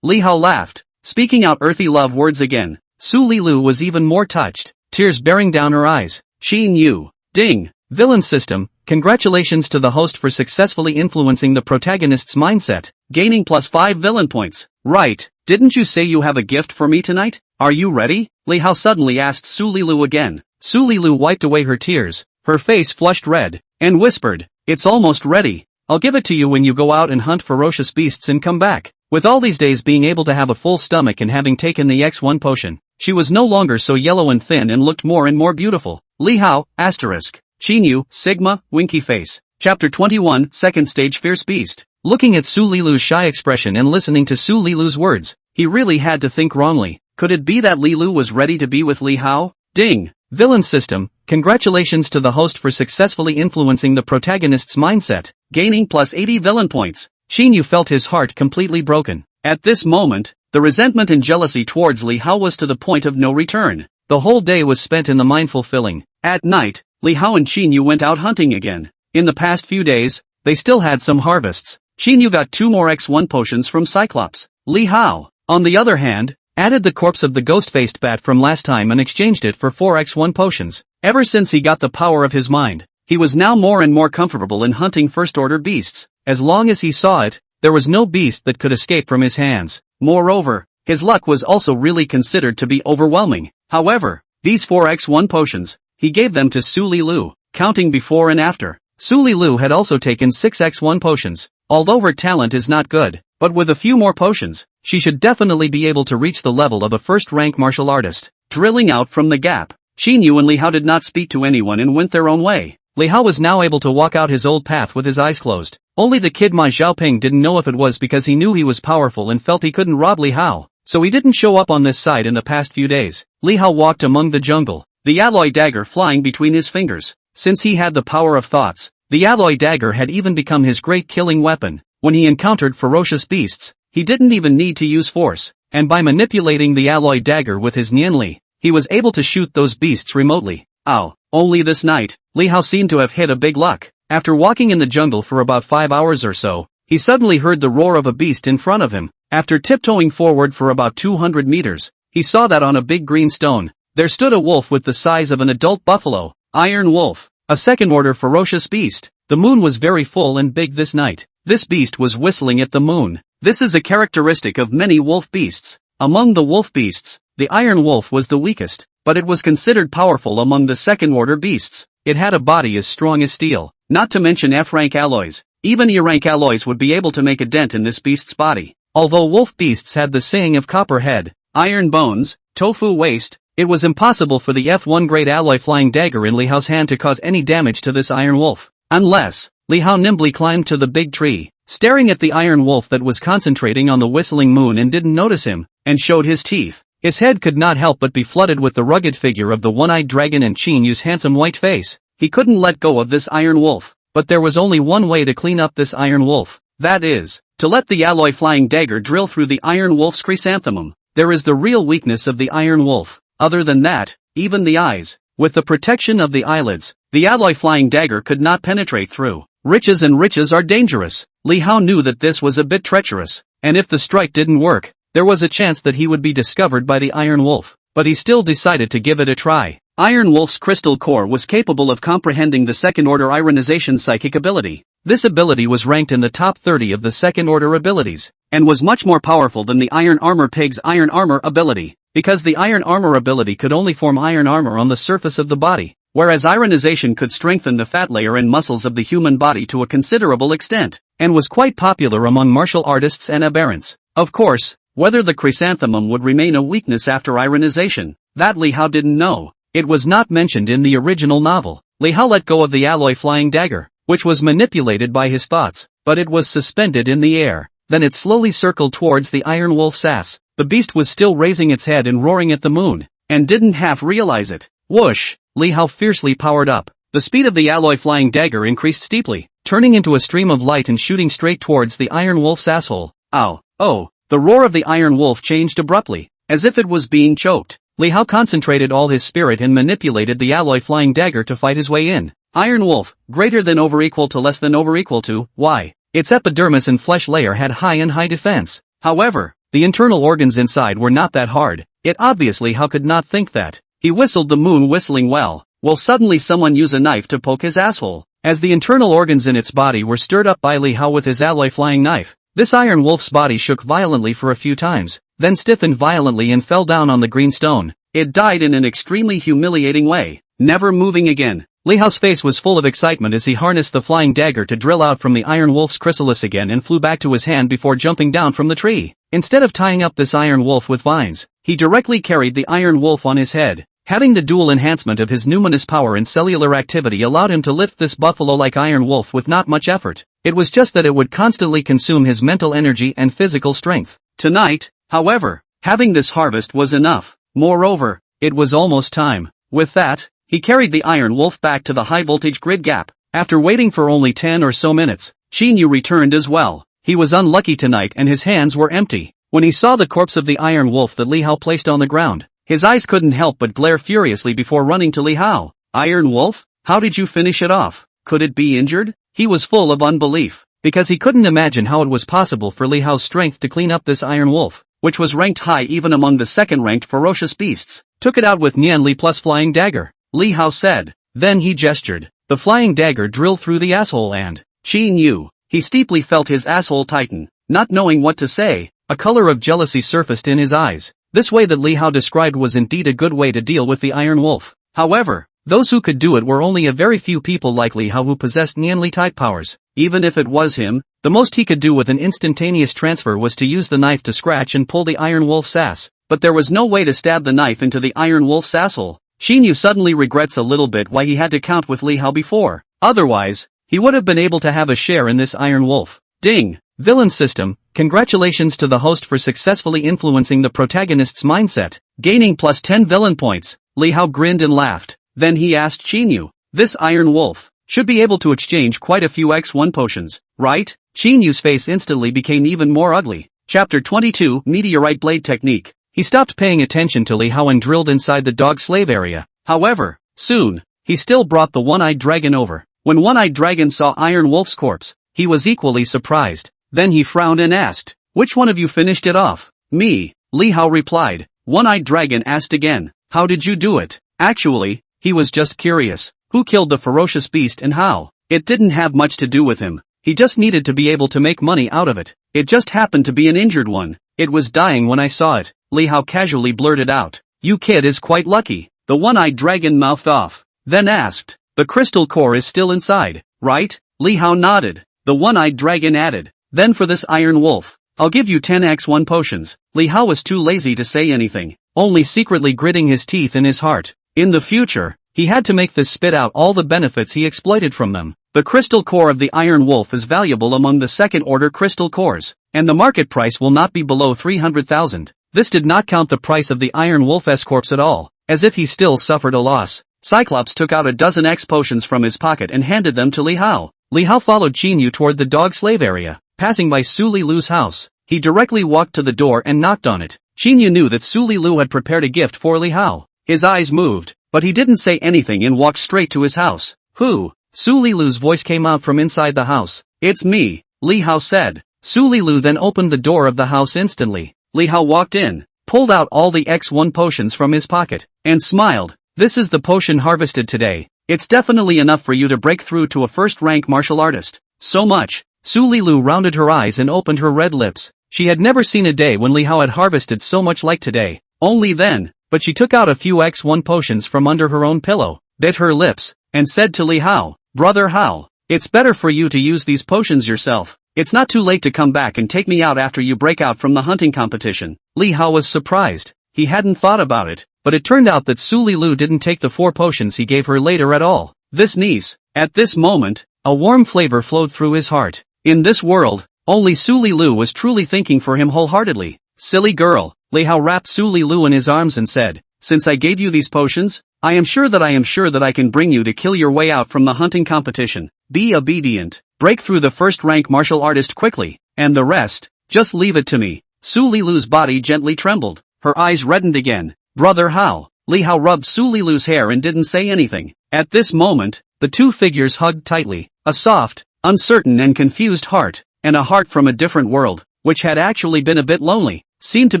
Speaker 1: Li Hao laughed, speaking out earthy love words again. Su Lilu was even more touched, tears bearing down her eyes. Xin Yu. Ding. Villain system. Congratulations to the host for successfully influencing the protagonist's mindset, gaining +5 villain points. Right, didn't you say you have a gift for me tonight? Are you ready? Li Hao suddenly asked Su Lilu again. Su Lilu wiped away her tears, her face flushed red, and whispered, "It's almost ready. I'll give it to you when you go out and hunt ferocious beasts and come back." With all these days being able to have a full stomach and having taken the X1 potion, she was no longer so yellow and thin and looked more and more beautiful. Li Hao, asterisk. Xin Yu, Sigma, winky face. Chapter 21, Second Stage Fierce Beast. Looking at Su Lilu's shy expression and listening to Su Lilu's words, he really had to think wrongly. Could it be that Lilu was ready to be with Li Hao? Ding. Villain system. Congratulations to the host for successfully influencing the protagonist's mindset, gaining +80 villain points. Xin Yu felt his heart completely broken. At this moment, the resentment and jealousy towards Li Hao was to the point of no return. The whole day was spent in the mine fulfilling. At night, Li Hao and Xin Yu went out hunting again. In the past few days, they still had some harvests. Xin Yu got 2 more X1 potions from Cyclops. Li Hao, on the other hand, added the corpse of the ghost-faced bat from last time and exchanged it for 4 X1 potions. Ever since he got the power of his mind, he was now more and more comfortable in hunting first-order beasts. As long as he saw it, there was no beast that could escape from his hands. Moreover, his luck was also really considered to be overwhelming. However, these 4 X1 potions, he gave them to Su Lilu, counting before and after. Su Lilu had also taken 6 X1 potions. Although her talent is not good, but with a few more potions, she should definitely be able to reach the level of a first-rank martial artist. Drilling out from the gap, Xin Yu and Li Hao did not speak to anyone and went their own way. Li Hao was now able to walk out his old path with his eyes closed. Only the kid Ma Xiaoping didn't know if it was because he knew he was powerful and felt he couldn't rob Li Hao, so he didn't show up on this side in the past few days. Li Hao walked among the jungle, the alloy dagger flying between his fingers. Since he had the power of thoughts, the alloy dagger had even become his great killing weapon. When he encountered ferocious beasts, he didn't even need to use force, and by manipulating the alloy dagger with his Nianli, he was able to shoot those beasts remotely. Ow! Only this night, Li Hao seemed to have hit a big luck. After walking in the jungle for about 5 hours or so, he suddenly heard the roar of a beast in front of him. After tiptoeing forward for about 200 meters, he saw that on a big green stone, there stood a wolf with the size of an adult buffalo, Iron Wolf, a second-order ferocious beast. The moon was very full and big this night. This beast was whistling at the moon. This is a characteristic of many wolf beasts. Among the wolf beasts, the Iron Wolf was the weakest, but it was considered powerful among the second-order beasts. It had a body as strong as steel, not to mention F-rank alloys. Even E-rank alloys would be able to make a dent in this beast's body. Although wolf beasts had the saying of copper head, iron bones, tofu waist, it was impossible for the F1 grade alloy flying dagger in Li Hao's hand to cause any damage to this Iron Wolf. Unless, Li Hao nimbly climbed to the big tree, staring at the Iron Wolf that was concentrating on the whistling moon and didn't notice him, and showed his teeth. His head could not help but be flooded with the rugged figure of the one-eyed dragon and Qin Yu's handsome white face. He couldn't let go of this Iron Wolf, but there was only one way to clean up this Iron Wolf. That is, to let the alloy flying dagger drill through the Iron Wolf's chrysanthemum. There is the real weakness of the Iron Wolf. Other than that, even the eyes, with the protection of the eyelids, the alloy flying dagger could not penetrate through. Riches and riches are dangerous. Li Hao knew that this was a bit treacherous, and if the strike didn't work, there was a chance that he would be discovered by the Iron Wolf, but he still decided to give it a try. Iron Wolf's crystal core was capable of comprehending the second-order ionization psychic ability. This ability was ranked in the top 30 of the second-order abilities, and was much more powerful than the Iron Armor Pig's Iron Armor ability, because the Iron Armor ability could only form iron armor on the surface of the body, whereas ionization could strengthen the fat layer and muscles of the human body to a considerable extent, and was quite popular among martial artists and aberrants. Of course, whether the chrysanthemum would remain a weakness after ionization, that Li Hao didn't know. It was not mentioned in the original novel. Li Hao let go of the alloy flying dagger, which was manipulated by his thoughts, but it was suspended in the air. Then it slowly circled towards the Iron Wolf's ass. The beast was still raising its head and roaring at the moon, and didn't half realize it. Whoosh! Li Hao fiercely powered up. The speed of the alloy flying dagger increased steeply, turning into a stream of light and shooting straight towards the Iron Wolf's asshole. Ow! Oh! The roar of the Iron Wolf changed abruptly, as if it was being choked. Li Hao concentrated all his spirit and manipulated the alloy flying dagger to fight his way in. Iron Wolf, greater than over equal to less than over equal to, y. Its epidermis and flesh layer had high defense. However, the internal organs inside were not that hard. It obviously Hao could not think that. He whistled the moon whistling well. Will suddenly someone use a knife to poke his asshole? As the internal organs in its body were stirred up by Li Hao with his alloy flying knife, this Iron Wolf's body shook violently for a few times, then stiffened violently and fell down on the green stone. It died in an extremely humiliating way, never moving again. Li Hao's face was full of excitement as he harnessed the flying dagger to drill out from the Iron Wolf's chrysalis again and flew back to his hand before jumping down from the tree. Instead of tying up this Iron Wolf with vines, he directly carried the Iron Wolf on his head. Having the dual enhancement of his numinous power and cellular activity allowed him to lift this buffalo-like Iron Wolf with not much effort. It was just that it would constantly consume his mental energy and physical strength. Tonight, however, having this harvest was enough. Moreover, it was almost time. With that, he carried the Iron Wolf back to the high-voltage grid gap. After waiting for only 10 or so minutes, Qin Yu returned as well. He was unlucky tonight and his hands were empty. When he saw the corpse of the Iron Wolf that Li Hao placed on the ground, his eyes couldn't help but glare furiously before running to Li Hao. Iron Wolf? How did you finish it off? Could it be injured? He was full of unbelief, because he couldn't imagine how it was possible for Li Hao's strength to clean up this Iron Wolf, which was ranked high even among the second-ranked ferocious beasts. Took it out with Nian Li plus flying dagger, Li Hao said. Then he gestured. The flying dagger drilled through the asshole and Qin Yu. He steeply felt his asshole tighten. Not knowing what to say, a color of jealousy surfaced in his eyes. This way that Li Hao described was indeed a good way to deal with the Iron Wolf. However, those who could do it were only a very few people like Li Hao who possessed Nianli-type powers. Even if it was him, the most he could do with an instantaneous transfer was to use the knife to scratch and pull the Iron Wolf's ass. But there was no way to stab the knife into the Iron Wolf's asshole. Xinyu suddenly regrets a little bit why he had to count with Li Hao before. Otherwise, he would have been able to have a share in this Iron Wolf. Ding! Villain system, congratulations to the host for successfully influencing the protagonist's mindset, gaining plus 10 villain points. Li Hao grinned and laughed. Then he asked Xinyu, this Iron Wolf should be able to exchange quite a few X1 potions, right? Xinyu's face instantly became even more ugly. Chapter 22, Meteorite Blade Technique. He stopped paying attention to Li Hao and drilled inside the dog slave area. However, soon, he still brought the one-eyed dragon over. When one-eyed dragon saw Iron Wolf's corpse, he was equally surprised. Then he frowned and asked, which one of you finished it off? Me, Li Hao replied. One-eyed dragon asked again, how did you do it? Actually, he was just curious. Who killed the ferocious beast and how? It didn't have much to do with him. He just needed to be able to make money out of it. It just happened to be an injured one. It was dying when I saw it. Li Hao casually blurted out. You kid is quite lucky. The one-eyed dragon mouthed off. Then asked, the crystal core is still inside, right? Li Hao nodded. The one-eyed dragon added, then for this Iron Wolf, I'll give you 10x1 potions. Li Hao was too lazy to say anything, only secretly gritting his teeth in his heart. In the future, he had to make this spit out all the benefits he exploited from them. The crystal core of the Iron Wolf is valuable among the second-order crystal cores, and the market price will not be below 300,000. This did not count the price of the Iron Wolf's corpse at all, as if he still suffered a loss. Cyclops took out a dozen X potions from his pocket and handed them to Li Hao. Li Hao followed Xinyu toward the dog slave area, passing by Su Li Lu's house. He directly walked to the door and knocked on it. Xinyu knew that Su Li Lu had prepared a gift for Li Hao. His eyes moved, but he didn't say anything and walked straight to his house. Who? Su Li Lu's voice came out from inside the house. It's me, Li Hao said. Su Li Lu then opened the door of the house instantly. Li Hao walked in, pulled out all the X1 potions from his pocket, and smiled. This is the potion harvested today. It's definitely enough for you to break through to a first-rank martial artist. So much. Su Li Lu rounded her eyes and opened her red lips. She had never seen a day when Li Hao had harvested so much like today. Only then, but she took out a few X1 potions from under her own pillow, bit her lips, and said to Li Hao, Brother Hao, it's better for you to use these potions yourself. It's not too late to come back and take me out after you break out from the hunting competition. Li Hao was surprised. He hadn't thought about it, but it turned out that Su Li Lu didn't take the 4 potions he gave her later at all. This niece, at this moment, a warm flavor flowed through his heart. In this world, only Su Li Lu was truly thinking for him wholeheartedly. Silly girl, Li Hao wrapped Su Li Lu in his arms and said, since I gave you these potions, I am sure that I can bring you to kill your way out from the hunting competition. Be obedient, break through the first-rank martial artist quickly, and the rest, just leave it to me. Su Li Lu's body gently trembled, her eyes reddened again. Brother Hao, Li Hao rubbed Su Li Lu's hair and didn't say anything. At this moment, the two figures hugged tightly, a soft, uncertain and confused heart, and a heart from a different world, which had actually been a bit lonely, seemed to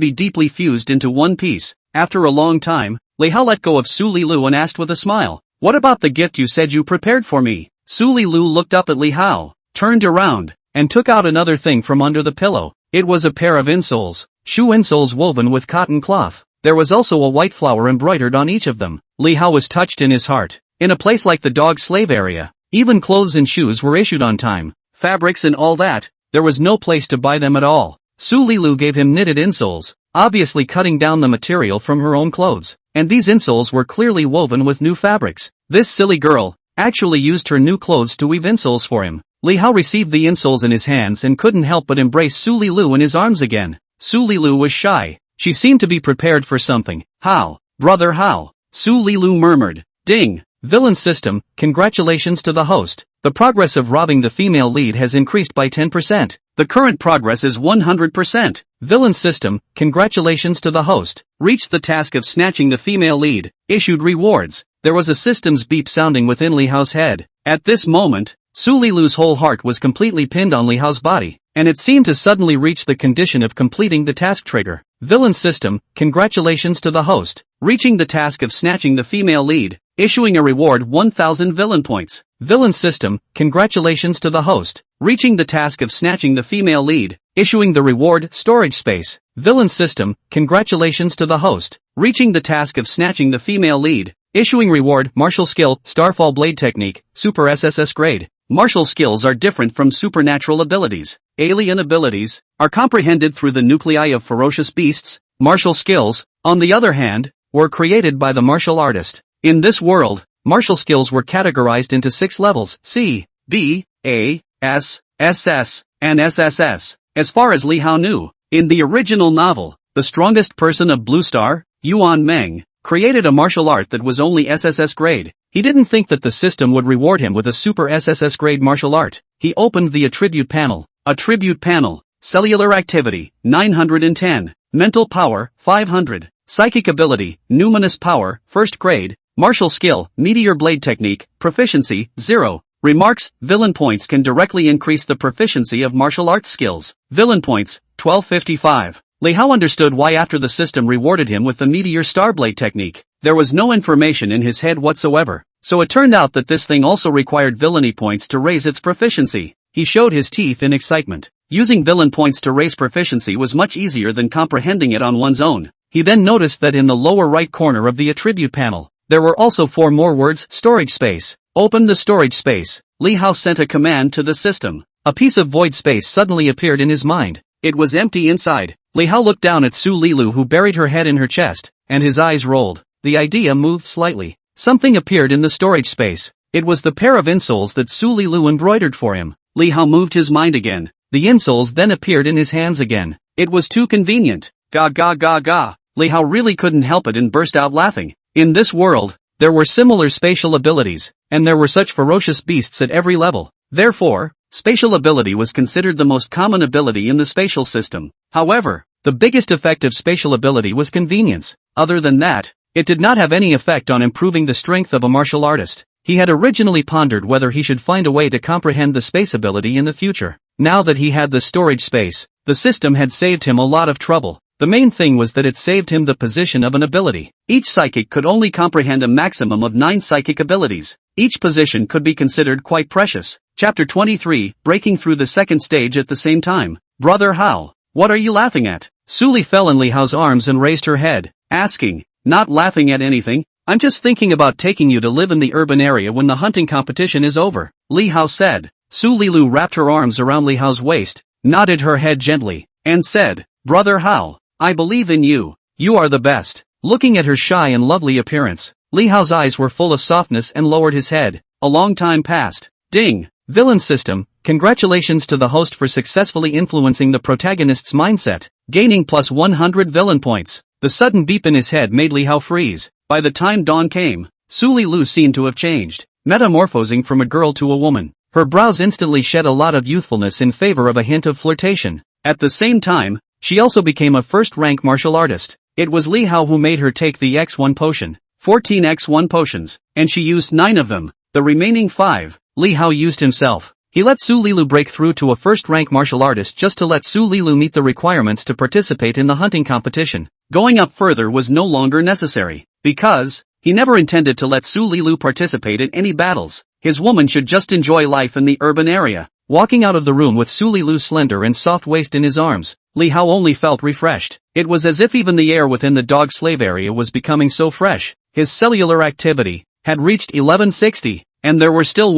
Speaker 1: be deeply fused into one piece. After a long time, Li Hao let go of Su Li Lu and asked with a smile, what about the gift you said you prepared for me? Su Li Lu looked up at Li Hao, turned around, and took out another thing from under the pillow. It was a pair of insoles, shoe insoles woven with cotton cloth. There was also a white flower embroidered on each of them. Li Hao was touched in his heart. In a place like the dog slave area, even clothes and shoes were issued on time. Fabrics and all that, there was no place to buy them at all. Su Li Lu gave him knitted insoles, obviously cutting down the material from her own clothes, and these insoles were clearly woven with new fabrics. This silly girl actually used her new clothes to weave insoles for him. Li Hao received the insoles in his hands and couldn't help but embrace Su Li Lu in his arms again. Su Li Lu was shy. She seemed to be prepared for something. How? Brother Hao, Su Li Lu murmured. Ding! Villain system, congratulations to the host. The progress of robbing the female lead has increased by 10%. The current progress is 100%. Villain system, congratulations to the host. Reached the task of snatching the female lead. Issued rewards. There was a systems beep sounding within Li Hao's head. At this moment, Su Li Lu's whole heart was completely pinned on Li Hao's body, and it seemed to suddenly reach the condition of completing the task trigger. Villain system, congratulations to the host. Reaching the task of snatching the female lead. Issuing a reward 1000 villain points. Villain system, congratulations to the host. Reaching the task of snatching the female lead. Issuing the reward storage space. Villain system, congratulations to the host. Reaching the task of snatching the female lead. Issuing reward martial skill Starfall Blade Technique, Super SSS grade. Martial skills are different from supernatural abilities. Alien abilities are comprehended through the nuclei of ferocious beasts. Martial skills, on the other hand, were created by the martial artist. In this world, martial skills were categorized into 6 levels: C, B, A, S, SS, and SSS. As far as Li Hao knew, in the original novel, the strongest person of Blue Star, Yuan Meng, created a martial art that was only SSS grade. He didn't think that the system would reward him with a super SSS grade martial art. He opened the attribute panel. Attribute panel. Cellular activity, 910. Mental power, 500. Psychic ability, numinous power, 1st grade. Martial skill, meteor blade technique, proficiency, 0. Remarks: villain points can directly increase the proficiency of martial arts skills. Villain points, 1255. Li Hao understood why after the system rewarded him with the meteor starblade technique. There was no information in his head whatsoever, so it turned out that this thing also required villainy points to raise its proficiency. He showed his teeth in excitement. Using villain points to raise proficiency was much easier than comprehending it on one's own. He then noticed that in the lower right corner of the attribute panel, there were also 4 more words: storage space. Open the storage space. Li Hao sent a command to the system. A piece of void space suddenly appeared in his mind. It was empty inside. Li Hao looked down at Su Lilu, who buried her head in her chest, and his eyes rolled. The idea moved slightly. Something appeared in the storage space. It was the pair of insoles that Su Lilu embroidered for him. Li Hao moved his mind again. The insoles then appeared in his hands again. It was too convenient. Ga ga ga ga. Li Hao really couldn't help it and burst out laughing. In this world, there were similar spatial abilities, and there were such ferocious beasts at every level. Therefore, spatial ability was considered the most common ability in the spatial system. However, the biggest effect of spatial ability was convenience. Other than that, it did not have any effect on improving the strength of a martial artist. He had originally pondered whether he should find a way to comprehend the space ability in the future. Now that he had the storage space, the system had saved him a lot of trouble. The main thing was that it saved him the position of an ability. Each psychic could only comprehend a maximum of 9 psychic abilities. Each position could be considered quite precious. Chapter 23, Breaking Through the Second Stage at the Same Time. Brother Hao, what are you laughing at? Suli fell in Li Hao's arms and raised her head, asking, not laughing at anything. I'm just thinking about taking you to live in the urban area when the hunting competition is over, Li Hao said. Su Lilu wrapped her arms around Li Hao's waist, nodded her head gently, and said, Brother Hao, I believe in you. You are the best. Looking at her shy and lovely appearance, Li Hao's eyes were full of softness and lowered his head. A long time passed. Ding! Villain system. Congratulations to the host for successfully influencing the protagonist's mindset, gaining plus 100 villain points. The sudden beep in his head made Li Hao freeze. By the time dawn came, Su Lilu seemed to have changed, metamorphosing from a girl to a woman. Her brows instantly shed a lot of youthfulness in favor of a hint of flirtation. At the same time, she also became a first-rank martial artist. It was Li Hao who made her take the X1 potion, 14 X1 potions, and she used 9 of them. The remaining 5, Li Hao used himself. He let Su Lilu break through to a first-rank martial artist just to let Su Lilu meet the requirements to participate in the hunting competition. Going up further was no longer necessary, because he never intended to let Su Lilu participate in any battles. His woman should just enjoy life in the urban area. Walking out of the room with Su Lilu's slender and soft waist in his arms, Li Hao only felt refreshed. It was as if even the air within the dog slave area was becoming so fresh. His cellular activity had reached 1160, and there were still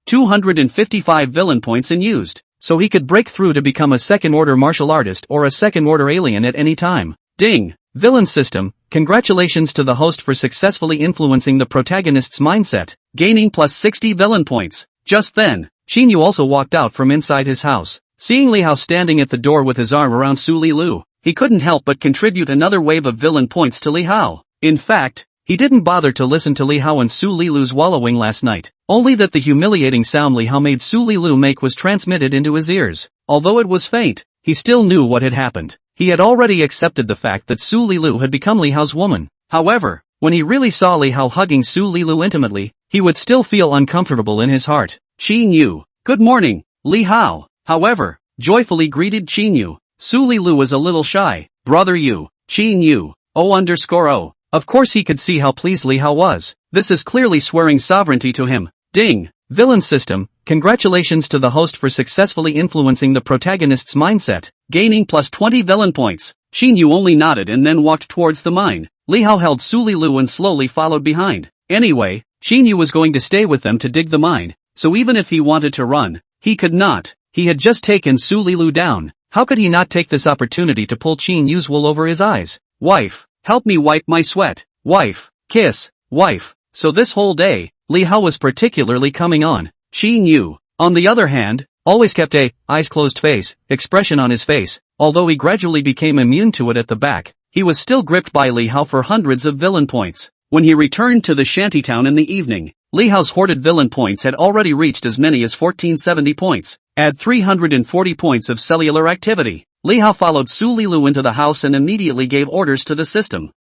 Speaker 1: 255 villain points unused, so he could break through to become a second-order martial artist or a second-order alien at any time. Ding! Villain system. Congratulations to the host for successfully influencing the protagonist's mindset, gaining plus 60 villain points. Just then, Xinyu also walked out from inside his house. Seeing Li Hao standing at the door with his arm around Su Lilu, he couldn't help but contribute another wave of villain points to Li Hao. In fact, he didn't bother to listen to Li Hao and Su Lilu's wallowing last night, only that the humiliating sound Li Hao made Su Lilu make was transmitted into his ears. Although it was faint, he still knew what had happened. He had already accepted the fact that Su Lilu had become Li Hao's woman. However, when he really saw Li Hao hugging Su Lilu intimately, he would still feel uncomfortable in his heart. Qin Yu. Good morning, Li Hao. However, joyfully greeted Qin Yu. Su Lilu was a little shy. Brother Yu. Qin Yu. O_O. Of course he could see how pleased Li Hao was. This is clearly swearing sovereignty to him. Ding! Villain system. Congratulations to the host for successfully influencing the protagonist's mindset, gaining plus 20 villain points. Qin Yu only nodded and then walked towards the mine. Li Hao held Su Lilu and slowly followed behind. Anyway, Qin Yu was going to stay with them to dig the mine, so even if he wanted to run, he could not. He had just taken Su Lilu down. How could he not take this opportunity to pull Qin Yu's wool over his eyes? Wife, help me wipe my sweat. Wife, kiss. Wife, so this whole day, Li Hao was particularly coming on. Qin Yu, on the other hand, always kept a eyes closed face expression on his face. Although he gradually became immune to it at the back, he was still gripped by Li Hao for hundreds of villain points. When he returned to the shantytown in the evening, Li Hao's hoarded villain points had already reached as many as 1470 points. Add 340 points of cellular activity. Li Hao followed Su Lilu into the house and immediately gave orders to the system.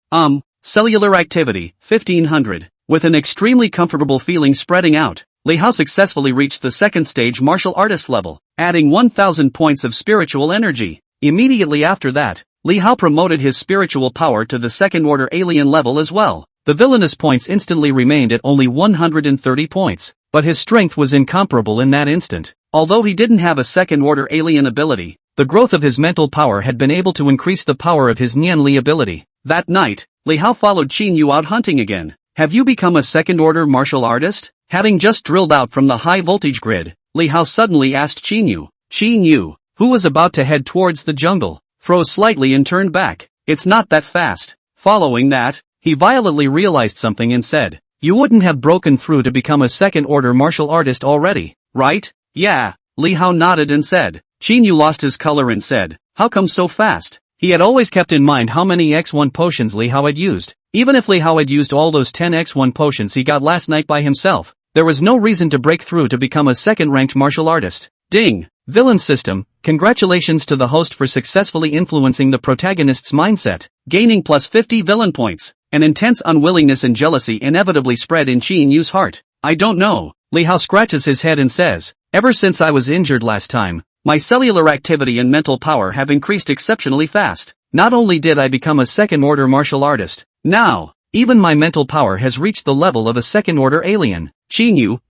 Speaker 1: Cellular activity, 1500. With an extremely comfortable feeling spreading out, Li Hao successfully reached the second stage martial artist level, adding 1000 points of spiritual energy. Immediately after that, Li Hao promoted his spiritual power to the second order alien level as well. The villainous points instantly remained at only 130 points, but his strength was incomparable in that instant. Although he didn't have a second order alien ability, the growth of his mental power had been able to increase the power of his Nian Li ability. That night, Li Hao followed Qin Yu out hunting again. Have you become a second order martial artist? Having just drilled out from the high voltage grid, Li Hao suddenly asked Qin Yu. Qin Yu, who was about to head towards the jungle, froze slightly and turned back. It's not that fast. Following that, he violently realized something and said, you wouldn't have broken through to become a second order martial artist already, right? Yeah, Li Hao nodded and said. Qin Yu lost his color and said, how come so fast? He had always kept in mind how many X1 potions Li Hao had used. Even if Li Hao had used all those 10 X1 potions he got last night by himself, there was no reason to break through to become a second-ranked martial artist. Ding! Villain system, congratulations to the host for successfully influencing the protagonist's mindset, gaining plus 50 villain points. An intense unwillingness and jealousy inevitably spread in Qin Yu's heart. I don't know. Li Hao scratches his head and says, ever since I was injured last time, my cellular activity and mental power have increased exceptionally fast. Not only did I become a second-order martial artist, now, even my mental power has reached the level of a second-order alien. Qin Yu,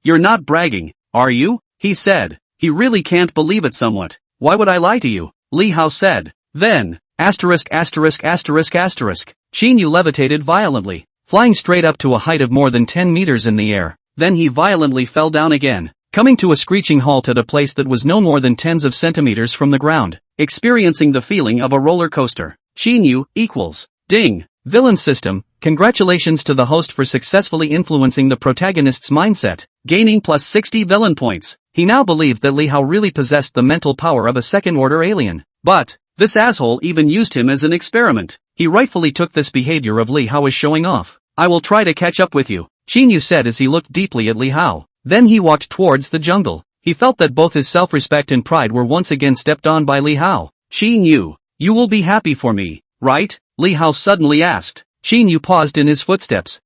Speaker 1: you're not bragging, are you? He said. He really can't believe it somewhat. Why would I lie to you? Li Hao said. Then, Qin Yu levitated violently, flying straight up to a height of more than 10 meters in the air. Then he violently fell down again, coming to a screeching halt at a place that was no more than tens of centimeters from the ground, experiencing the feeling of a roller coaster. Qin Yu equals. Ding! Villain system, congratulations to the host for successfully influencing the protagonist's mindset, gaining plus 60 villain points. He now believed that Li Hao really possessed the mental power of a second-order alien. But, this asshole even used him as an experiment. He rightfully took this behavior of Li Hao as showing off. I will try to catch up with you, Qin Yu said as he looked deeply at Li Hao. Then he walked towards the jungle. He felt that both his self-respect and pride were once again stepped on by Li Hao. Qin Yu, you will be happy for me, right? Li Hao suddenly asked. Qin Yu paused in his footsteps.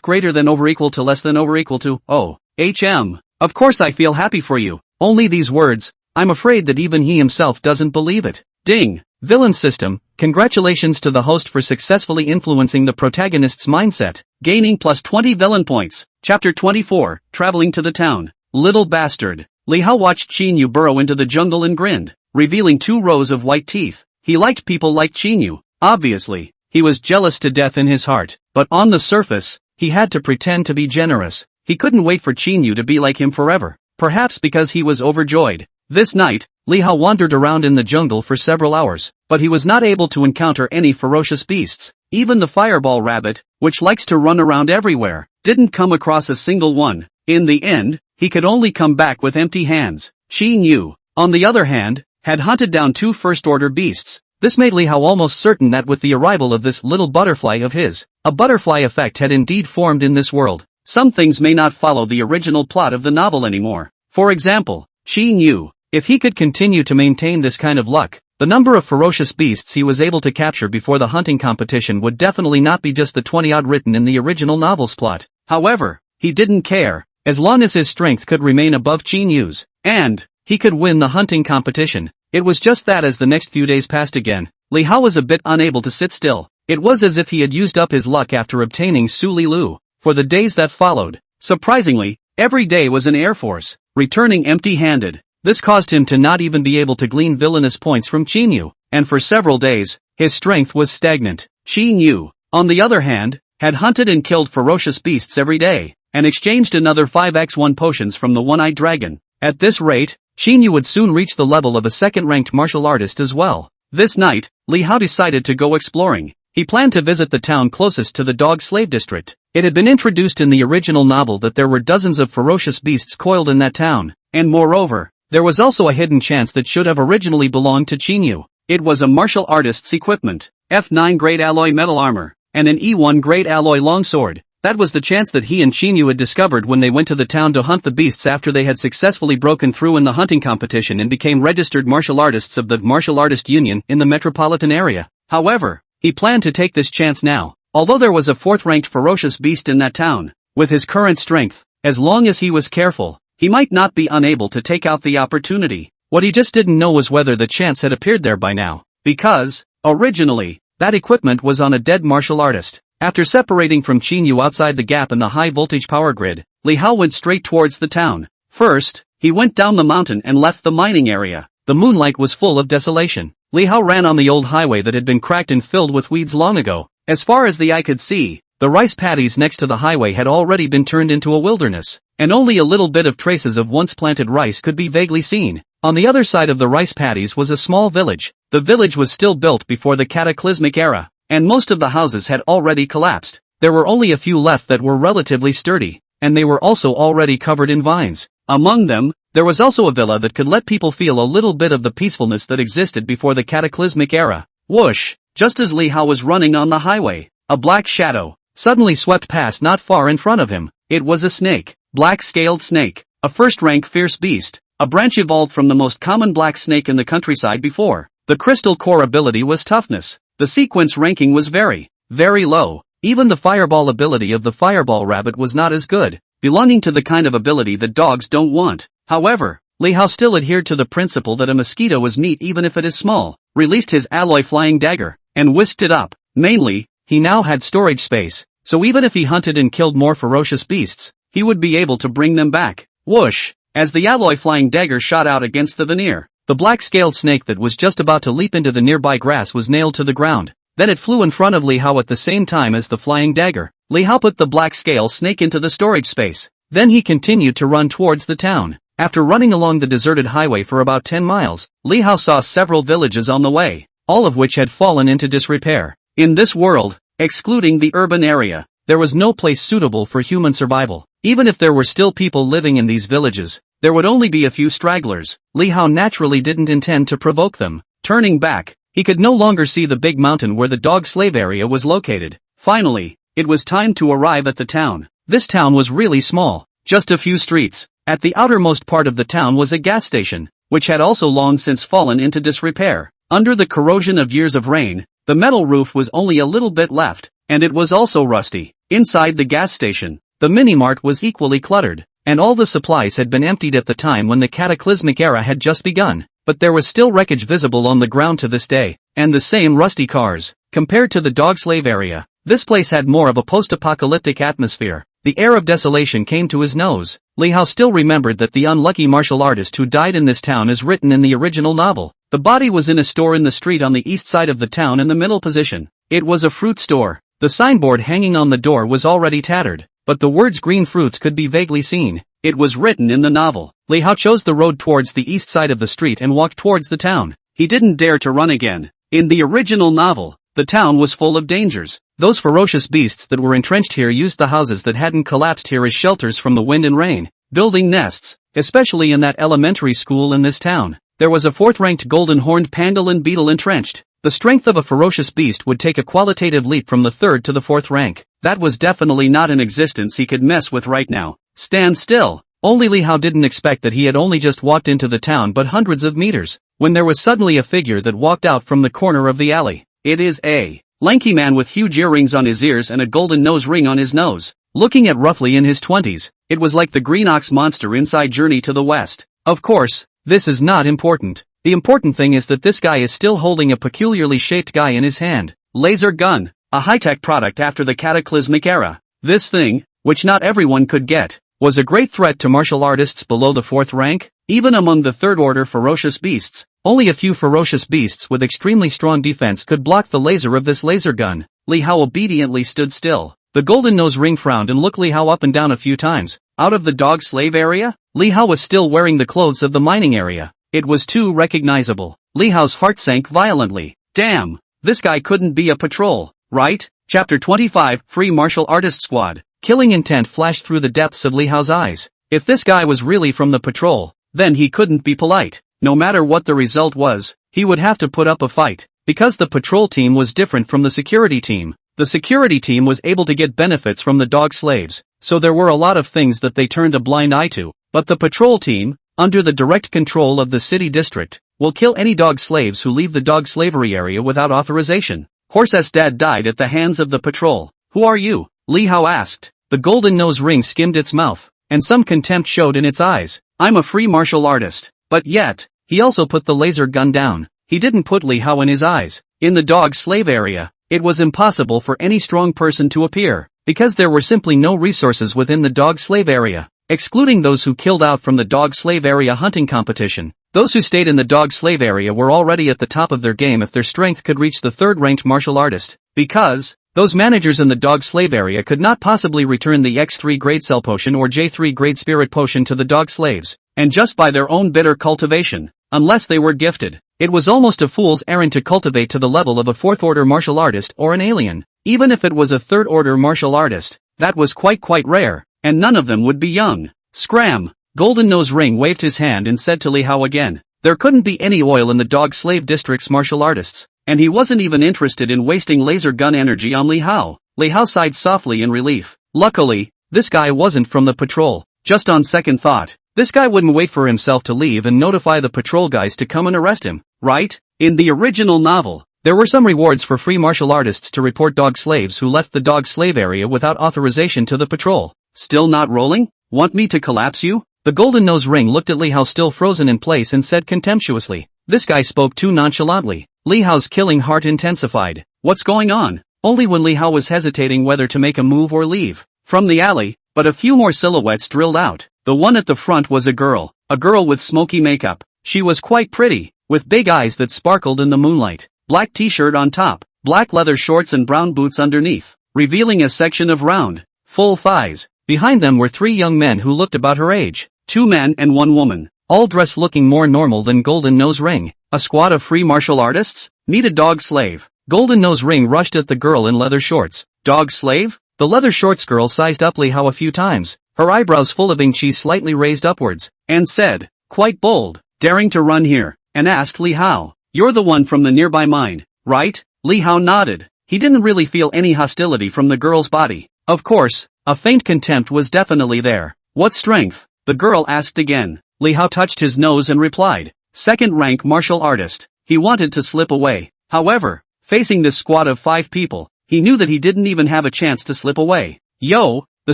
Speaker 1: Greater than over equal to less than over equal to, Of course I feel happy for you. Only these words, I'm afraid that even he himself doesn't believe it. Ding! Villain system, congratulations to the host for successfully influencing the protagonist's mindset, gaining plus 20 villain points. Chapter 24, Traveling to the Town. Little bastard. Li Hao watched Qin Yu burrow into the jungle and grinned, revealing 2 rows of white teeth. He liked people like Qin Yu. Obviously, he was jealous to death in his heart, but on the surface, he had to pretend to be generous. He couldn't wait for Qin Yu to be like him forever, perhaps because he was overjoyed. This night, Li Hao wandered around in the jungle for several hours, but he was not able to encounter any ferocious beasts. Even the fireball rabbit, which likes to run around everywhere, didn't come across a single one. In the end, he could only come back with empty hands. Qin Yu, on the other hand, had hunted down 2 first-order beasts. This made Li Hao almost certain that with the arrival of this little butterfly of his, a butterfly effect had indeed formed in this world. Some things may not follow the original plot of the novel anymore. For example, Qin Yu, if he could continue to maintain this kind of luck, the number of ferocious beasts he was able to capture before the hunting competition would definitely not be just the 20-odd written in the original novel's plot. However, he didn't care, as long as his strength could remain above Qin Yu's, and he could win the hunting competition. It was just that as the next few days passed again, Li Hao was a bit unable to sit still. It was as if he had used up his luck after obtaining Su Lilu. For the days that followed, surprisingly, every day was an Air Force, returning empty-handed. This caused him to not even be able to glean villainous points from Qin Yu, and for several days, his strength was stagnant. Qin Yu, on the other hand, had hunted and killed ferocious beasts every day, and exchanged another 5x1 potions from the one-eyed dragon. At this rate, Qin Yu would soon reach the level of a second-ranked martial artist as well. This night, Li Hao decided to go exploring. He planned to visit the town closest to the dog slave district. It had been introduced in the original novel that there were dozens of ferocious beasts coiled in that town, and moreover, there was also a hidden chance that should have originally belonged to Chinyu. It was a martial artist's equipment, F9 grade alloy metal armor, and an E1 grade alloy longsword. That was the chance that he and Chinyu had discovered when they went to the town to hunt the beasts after they had successfully broken through in the hunting competition and became registered martial artists of the Martial Artist Union in the metropolitan area. However, he planned to take this chance now. Although there was a fourth-ranked ferocious beast in that town, with his current strength, as long as he was careful, he might not be unable to take out the opportunity. What he just didn't know was whether the chance had appeared there by now. Because, originally, that equipment was on a dead martial artist. After separating from Chinyu outside the gap in the high-voltage power grid, Li Hao went straight towards the town. First, he went down the mountain and left the mining area. The moonlight was full of desolation. Li Hao ran on the old highway that had been cracked and filled with weeds long ago. As far as the eye could see, the rice paddies next to the highway had already been turned into a wilderness, and only a little bit of traces of once planted rice could be vaguely seen. On the other side of the rice paddies was a small village. The village was still built before the cataclysmic era, and most of the houses had already collapsed. There were only a few left that were relatively sturdy, and they were also already covered in vines. Among them, there was also a villa that could let people feel a little bit of the peacefulness that existed before the cataclysmic era. Whoosh! Just as Li Hao was running on the highway, a black shadow suddenly swept past not far in front of him. It was a snake, black-scaled snake, a first-rank fierce beast, a branch evolved from the most common black snake in the countryside before. The crystal core ability was toughness. The sequence ranking was very, very low. Even the fireball ability of the fireball rabbit was not as good, belonging to the kind of ability that dogs don't want. However, Li Hao still adhered to the principle that a mosquito is meat even if it is small, released his alloy flying dagger, and whisked it up. Mainly, he now had storage space, so even if he hunted and killed more ferocious beasts, he would be able to bring them back. Whoosh! As the alloy flying dagger shot out against the veneer, the black-scaled snake that was just about to leap into the nearby grass was nailed to the ground. Then it flew in front of Li Hao at the same time as the flying dagger. Li Hao put the black-scale snake into the storage space. Then he continued to run towards the town. After running along the deserted highway for about 10 miles, Li Hao saw several villages on the way, all of which had fallen into disrepair. In this world, excluding the urban area, there was no place suitable for human survival. Even if there were still people living in these villages, there would only be a few stragglers. Li Hao naturally didn't intend to provoke them. Turning back, he could no longer see the big mountain where the dog slave area was located. Finally, it was time to arrive at the town. This town was really small, just a few streets. At the outermost part of the town was a gas station, which had also long since fallen into disrepair. Under the corrosion of years of rain, the metal roof was only a little bit left, and it was also rusty. Inside the gas station, the mini-mart was equally cluttered, and all the supplies had been emptied at the time when the cataclysmic era had just begun. But there was still wreckage visible on the ground to this day, and the same rusty cars. Compared to the dog slave area, this place had more of a post-apocalyptic atmosphere. The air of desolation came to his nose. Li Hao still remembered that the unlucky martial artist who died in this town is written in the original novel. The body was in a store in the street on the east side of the town in the middle position. It was a fruit store. The signboard hanging on the door was already tattered, but the words green fruits could be vaguely seen. It was written in the novel. Li Hao chose the road towards the east side of the street and walked towards the town. He didn't dare to run again. In the original novel, the town was full of dangers. Those ferocious beasts that were entrenched here used the houses that hadn't collapsed here as shelters from the wind and rain, building nests, especially in that elementary school in this town. There was a fourth-ranked golden-horned pangolin beetle entrenched. The strength of a ferocious beast would take a qualitative leap from the third to the fourth rank. That was definitely not an existence he could mess with right now. Stand still. Only Li Hao didn't expect that he had only just walked into the town but hundreds of meters, when there was suddenly a figure that walked out from the corner of the alley. It is a lanky man with huge earrings on his ears and a golden nose ring on his nose. Looking at roughly in his 20s, it was like the green ox monster inside Journey to the West. Of course, this is not important. The important thing is that this guy is still holding a peculiarly shaped guy in his hand. Laser gun, a high-tech product after the cataclysmic era. This thing, which not everyone could get, was a great threat to martial artists below the fourth rank. Even among the third-order ferocious beasts, only a few ferocious beasts with extremely strong defense could block the laser of this laser gun. Li Hao obediently stood still. The golden nose ring frowned and looked Li Hao up and down a few times. Out of the dog slave area? Li Hao was still wearing the clothes of the mining area. It was too recognizable. Li Hao's heart sank violently. Damn! This guy couldn't be a patrol. right? Chapter 25, Free Martial Artist Squad. Killing intent flashed through the depths of Li Hao's eyes. If this guy was really from the patrol, then he couldn't be polite. No matter what the result was, he would have to put up a fight. Because the patrol team was different from the security team. The security team was able to get benefits from the dog slaves, so there were a lot of things that they turned a blind eye to. But the patrol team, under the direct control of the city district, will kill any dog slaves who leave the dog slavery area without authorization. Horse's dad died at the hands of the patrol. Who are you? Li Hao asked. The golden nose ring skimmed its mouth, and some contempt showed in its eyes. I'm a free martial artist. But yet, he also put the laser gun down. He didn't put Li Hao in his eyes. In the dog slave area, it was impossible for any strong person to appear, because there were simply no resources within the dog slave area. Excluding those who killed out from the dog slave area hunting competition, those who stayed in the dog slave area were already at the top of their game if their strength could reach the third-ranked martial artist. Because those managers in the dog slave area could not possibly return the X3 grade cell potion or J3 grade spirit potion to the dog slaves, and just by their own bitter cultivation, unless they were gifted. It was almost a fool's errand to cultivate to the level of a fourth-order martial artist or an alien. Even if it was a third-order martial artist, that was quite rare, and none of them would be young. Scram! Golden Nose Ring waved his hand and said to Li Hao again. There couldn't be any oil in the dog slave district's martial artists, and he wasn't even interested in wasting laser gun energy on Li Hao. Li Hao sighed softly in relief. Luckily, this guy wasn't from the patrol. Just on second thought, this guy wouldn't wait for himself to leave and notify the patrol guys to come and arrest him, right? In the original novel, there were some rewards for free martial artists to report dog slaves who left the dog slave area without authorization to the patrol. Still not rolling? Want me to collapse you? The golden nose ring looked at Li Hao still frozen in place and said contemptuously. This guy spoke too nonchalantly. Li Hao's killing heart intensified. What's going on? Only when Li Hao was hesitating whether to make a move or leave. From the alley, but a few more silhouettes drilled out. The one at the front was a girl with smoky makeup. She was quite pretty, with big eyes that sparkled in the moonlight. Black t-shirt on top, black leather shorts and brown boots underneath, revealing a section of round, full thighs. Behind them were three young men who looked about her age. 2 men and 1 woman, all dressed looking more normal than Golden Nose Ring. A squad of free martial artists? Need a dog slave. Golden Nose Ring rushed at the girl in leather shorts. Dog slave? The leather shorts girl sized up Li Hao a few times, her eyebrows full of ink slightly raised upwards, and said, quite bold, daring to run here, and asked Li Hao, you're the one from the nearby mine, right? Li Hao nodded. He didn't really feel any hostility from the girl's body. Of course, a faint contempt was definitely there. What strength? The girl asked again. Li Hao touched his nose and replied, second-rank martial artist. He wanted to slip away. However, facing this squad of 5 people, he knew that he didn't even have a chance to slip away. Yo, the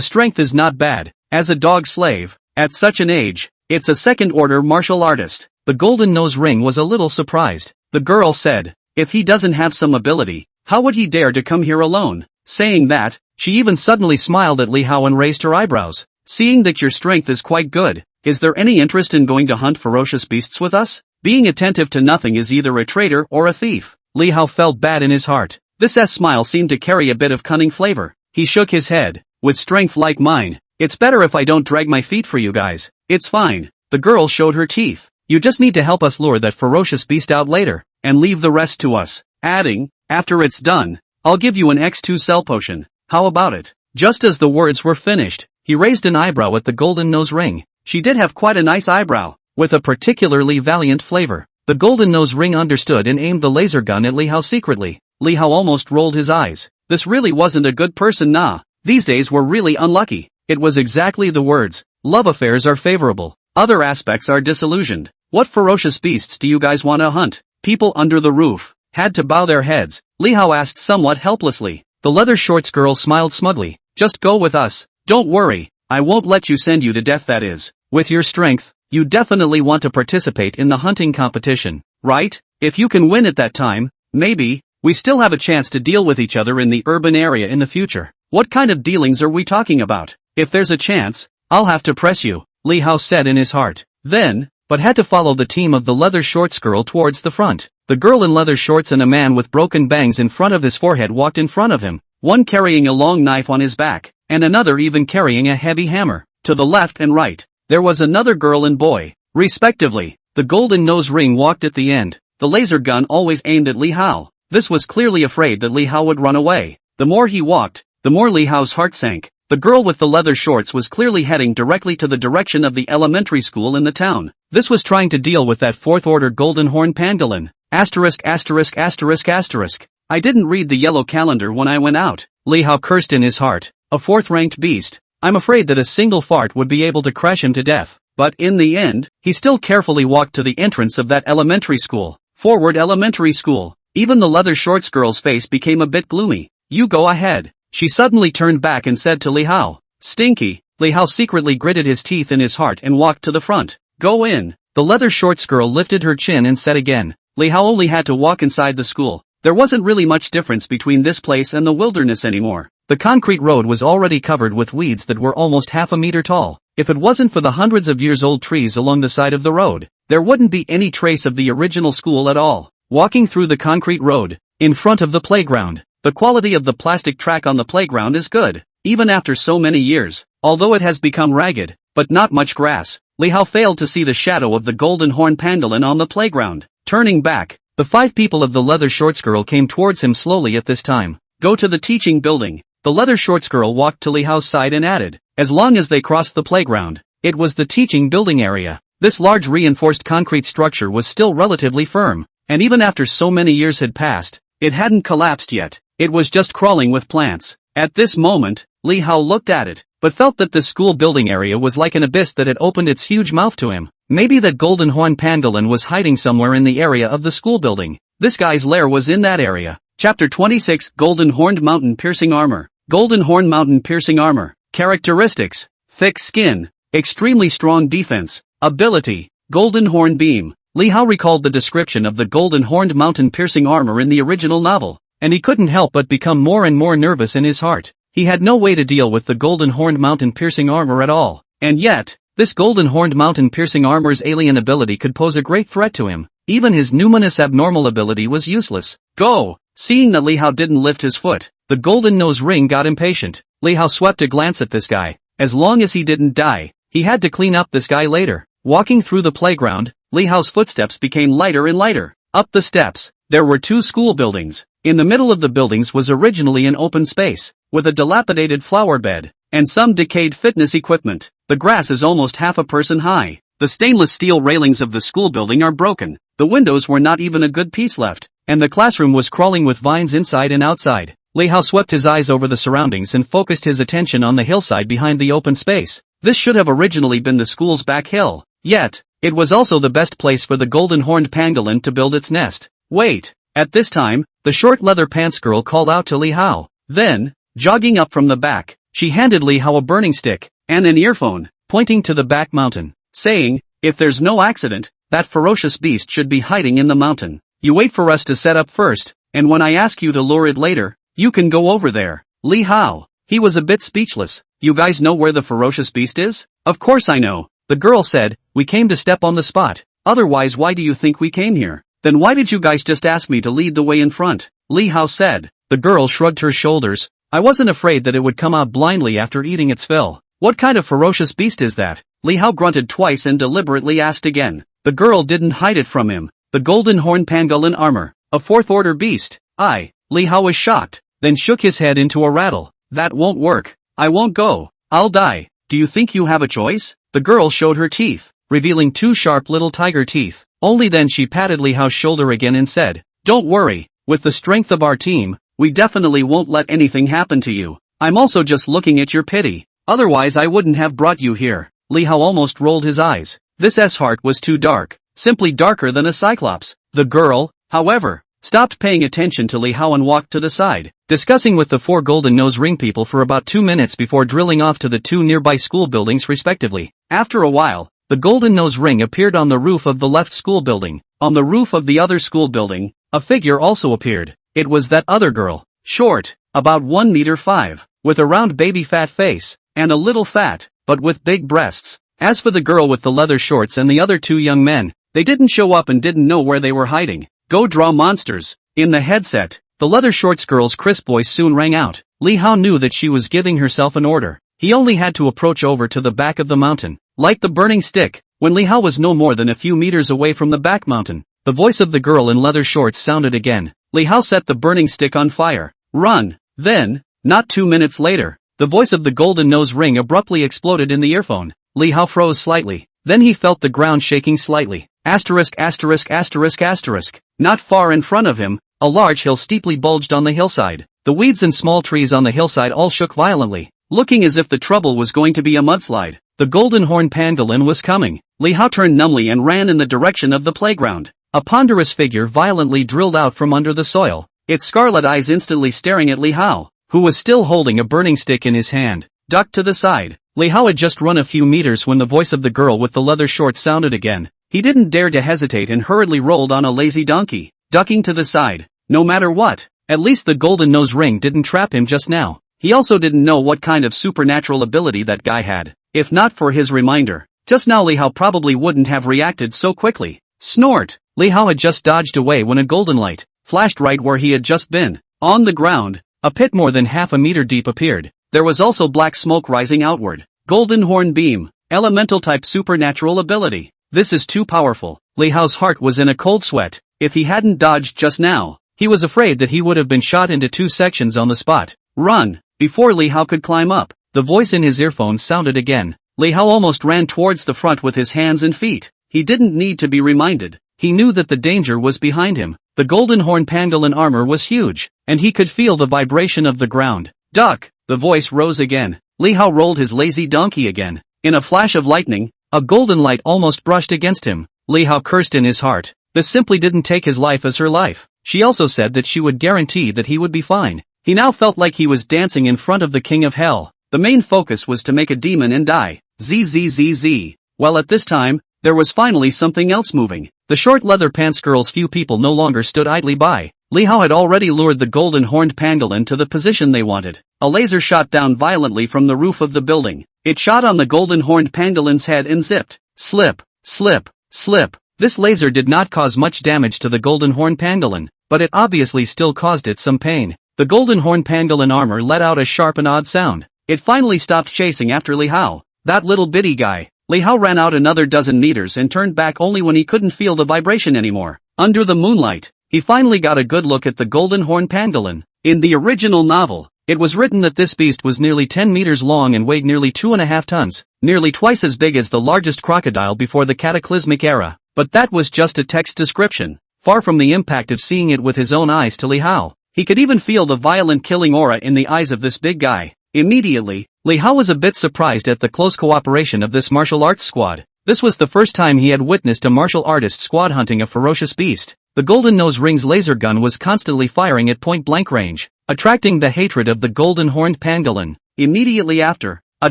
Speaker 1: strength is not bad. As a dog slave, at such an age, it's a second-order martial artist. The golden nose ring was a little surprised. The girl said, if he doesn't have some ability, how would he dare to come here alone? Saying that, she even suddenly smiled at Li Hao and raised her eyebrows. Seeing that your strength is quite good, is there any interest in going to hunt ferocious beasts with us? Being attentive to nothing is either a traitor or a thief. Li Hao felt bad in his heart. This smile seemed to carry a bit of cunning flavor. He shook his head. With strength like mine, it's better if I don't drag my feet for you guys. It's fine. The girl showed her teeth. You just need to help us lure that ferocious beast out later, and leave the rest to us. Adding, after it's done, I'll give you an X2 cell potion. How about it? Just as the words were finished, he raised an eyebrow at the golden nose ring. She did have quite a nice eyebrow, with a particularly valiant flavor. The golden nose ring understood and aimed the laser gun at Li Hao secretly. Li Hao almost rolled his eyes. This really wasn't a good person, nah. These days were really unlucky. It was exactly the words. Love affairs are favorable. Other aspects are disillusioned. What ferocious beasts do you guys want to hunt? People under the roof had to bow their heads. Li Hao asked somewhat helplessly. The leather shorts girl smiled smugly. Just go with us. Don't worry, I won't let you send you to death, that is. With your strength, you definitely want to participate in the hunting competition, right? If you can win at that time, maybe, we still have a chance to deal with each other in the urban area in the future. What kind of dealings are we talking about? If there's a chance, I'll have to press you, Li Hao said in his heart. Then, but had to follow the team of the leather shorts girl towards the front. The girl in leather shorts and a man with broken bangs in front of his forehead walked in front of him, one carrying a long knife on his back, and another even carrying a heavy hammer. To the left and right, there was another girl and boy, respectively. The golden nose ring walked at the end, the laser gun always aimed at Li Hao. This was clearly afraid that Li Hao would run away. The more he walked, the more Li Hao's heart sank. The girl with the leather shorts was clearly heading directly to the direction of the elementary school in the town. This was trying to deal with that fourth-order golden horn pangolin. Asterisk asterisk asterisk asterisk. I didn't read the yellow calendar when I went out. Li Hao cursed in his heart. A fourth-ranked beast. I'm afraid that a single fart would be able to crash him to death. But in the end, he still carefully walked to the entrance of that elementary school. Forward elementary school. Even the leather shorts girl's face became a bit gloomy. You go ahead. She suddenly turned back and said to Li Hao. Stinky. Li Hao secretly gritted his teeth in his heart and walked to the front. Go in. The leather shorts girl lifted her chin and said again. Li Hao only had to walk inside the school. There wasn't really much difference between this place and the wilderness anymore. The concrete road was already covered with weeds that were almost half a meter tall. If it wasn't for the hundreds of years old trees along the side of the road, there wouldn't be any trace of the original school at all. Walking through the concrete road, in front of the playground, the quality of the plastic track on the playground is good, even after so many years, although it has become ragged, but not much grass. Li Hao failed to see the shadow of the golden horn pangolin on the playground. Turning back, the 5 people of the leather shorts girl came towards him slowly at this time. Go to the teaching building. The leather shorts girl walked to Li Hao's side and added, as long as they crossed the playground, it was the teaching building area. This large reinforced concrete structure was still relatively firm, and even after so many years had passed, it hadn't collapsed yet. It was just crawling with plants. At this moment, Li Hao looked at it, but felt that the school building area was like an abyss that had opened its huge mouth to him. Maybe that golden horn pangolin was hiding somewhere in the area of the school building. This guy's lair was in that area. Chapter 26 Golden Horned Mountain Piercing Armor. Golden Horn Mountain Piercing Armor. Characteristics. Thick skin. Extremely strong defense. Ability. Golden Horn Beam. Li Hao recalled the description of the Golden Horned Mountain Piercing Armor in the original novel, and he couldn't help but become more and more nervous in his heart. He had no way to deal with the Golden Horned Mountain Piercing Armor at all, and yet, this Golden Horned Mountain Piercing Armor's alien ability could pose a great threat to him. Even his numinous abnormal ability was useless. Go! Seeing that Li Hao didn't lift his foot, the golden nose ring got impatient. Li Hao swept a glance at this guy. As long as he didn't die, he had to clean up this guy later. Walking through the playground, Li Hao's footsteps became lighter and lighter. Up the steps, there were 2 school buildings. In the middle of the buildings was originally an open space, with a dilapidated flower bed, and some decayed fitness equipment. The grass is almost half a person high. The stainless steel railings of the school building are broken. The windows were not even a good piece left, and the classroom was crawling with vines inside and outside. Li Hao swept his eyes over the surroundings and focused his attention on the hillside behind the open space. This should have originally been the school's back hill. Yet, it was also the best place for the golden horned pangolin to build its nest. Wait! At this time, the short leather pants girl called out to Li Hao. Then, jogging up from the back, she handed Li Hao a burning stick and an earphone, pointing to the back mountain, saying, if there's no accident, that ferocious beast should be hiding in the mountain. You wait for us to set up first, and when I ask you to lure it later, you can go over there. Li Hao. He was a bit speechless. You guys know where the ferocious beast is? Of course I know. The girl said, we came to step on the spot. Otherwise why do you think we came here? Then why did you guys just ask me to lead the way in front? Li Hao said. The girl shrugged her shoulders. I wasn't afraid that it would come out blindly after eating its fill. What kind of ferocious beast is that? Li Hao grunted twice and deliberately asked again. The girl didn't hide it from him. The golden horn pangolin armor. A 4th-order beast. Li Hao was shocked, then shook his head into a rattle. That won't work. I won't go. I'll die. Do you think you have a choice? The girl showed her teeth, revealing 2 sharp little tiger teeth. Only then she patted Li Hao's shoulder again and said, don't worry, with the strength of our team, we definitely won't let anything happen to you. I'm also just looking at your pity. Otherwise I wouldn't have brought you here. Li Hao almost rolled his eyes. This S-heart was too dark, simply darker than a cyclops. The girl, however, stopped paying attention to Li Hao and walked to the side, discussing with the 4 golden nose ring people for about 2 minutes before drilling off to the 2 nearby school buildings respectively. After a while, the golden nose ring appeared on the roof of the left school building. On the roof of the other school building, a figure also appeared. It was that other girl, short, about 1 meter 5, with a round baby fat face, and a little fat, but with big breasts. As for the girl with the leather shorts and the other 2 young men, they didn't show up and didn't know where they were hiding. Go draw monsters. In the headset, the leather shorts girl's crisp voice soon rang out. Li Hao knew that she was giving herself an order. He only had to approach over to the back of the mountain, light the burning stick. When Li Hao was no more than a few meters away from the back mountain, the voice of the girl in leather shorts sounded again. Li Hao set the burning stick on fire. Run! Then, not 2 minutes later, the voice of the golden nose ring abruptly exploded in the earphone. Li Hao froze slightly. Then he felt the ground shaking slightly. Asterisk asterisk asterisk asterisk. Not far in front of him, a large hill steeply bulged on the hillside. The weeds and small trees on the hillside all shook violently, looking as if the trouble was going to be a mudslide. The golden horned pangolin was coming. Li Hao turned numbly and ran in the direction of the playground. A ponderous figure violently drilled out from under the soil, its scarlet eyes instantly staring at Li Hao, who was still holding a burning stick in his hand. Ducked to the side. Li Hao had just run a few meters when the voice of the girl with the leather shorts sounded again. He didn't dare to hesitate and hurriedly rolled on a lazy donkey, ducking to the side. No matter what, at least the golden nose ring didn't trap him just now. He also didn't know what kind of supernatural ability that guy had. If not for his reminder, just now Li Hao probably wouldn't have reacted so quickly. Snort! Li Hao had just dodged away when a golden light flashed right where he had just been. On the ground, a pit more than half a meter deep appeared. There was also black smoke rising outward. Golden horn beam, elemental type supernatural ability. This is too powerful. Li Hao's heart was in a cold sweat. If he hadn't dodged just now, he was afraid that he would have been shot into 2 sections on the spot. Run! Before Li Hao could climb up, the voice in his earphones sounded again. Li Hao almost ran towards the front with his hands and feet. He didn't need to be reminded. He knew that the danger was behind him. The golden horn pangolin armor was huge, and he could feel the vibration of the ground. Duck! The voice rose again. Li Hao rolled his lazy donkey again. In a flash of lightning, a golden light almost brushed against him. Li Hao cursed in his heart. This simply didn't take his life as her life. She also said that she would guarantee that he would be fine. He now felt like he was dancing in front of the king of hell. The main focus was to make a demon and die. ZZZZ. Well, at this time, there was finally something else moving. The short leather pants girl's few people no longer stood idly by. Li Hao had already lured the golden horned pangolin to the position they wanted. A laser shot down violently from the roof of the building. It shot on the golden horned pangolin's head and zipped. Slip, slip, slip. This laser did not cause much damage to the golden horned pangolin, but it obviously still caused it some pain. The golden horned pangolin armor let out a sharp and odd sound. It finally stopped chasing after Li Hao. That little bitty guy. Li Hao ran out another dozen meters and turned back only when he couldn't feel the vibration anymore. Under the moonlight, he finally got a good look at the golden horned pangolin. In the original novel, it was written that this beast was nearly 10 meters long and weighed nearly 2.5 tons, nearly twice as big as the largest crocodile before the cataclysmic era. But that was just a text description, far from the impact of seeing it with his own eyes to Li Hao. He could even feel the violent killing aura in the eyes of this big guy. Immediately, Li Hao was a bit surprised at the close cooperation of this martial arts squad. This was the first time he had witnessed a martial artist squad hunting a ferocious beast. The golden nose ring's laser gun was constantly firing at point-blank range, attracting the hatred of the golden horned pangolin. Immediately after, a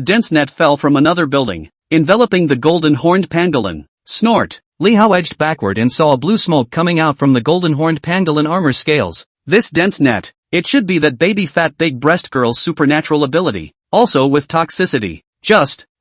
Speaker 1: dense net fell from another building, enveloping the golden horned pangolin. Snort! Li Hao edged backward and saw a blue smoke coming out from the golden horned pangolin armor scales. This dense net, it should be that baby fat big breast girl's supernatural ability, also with toxicity.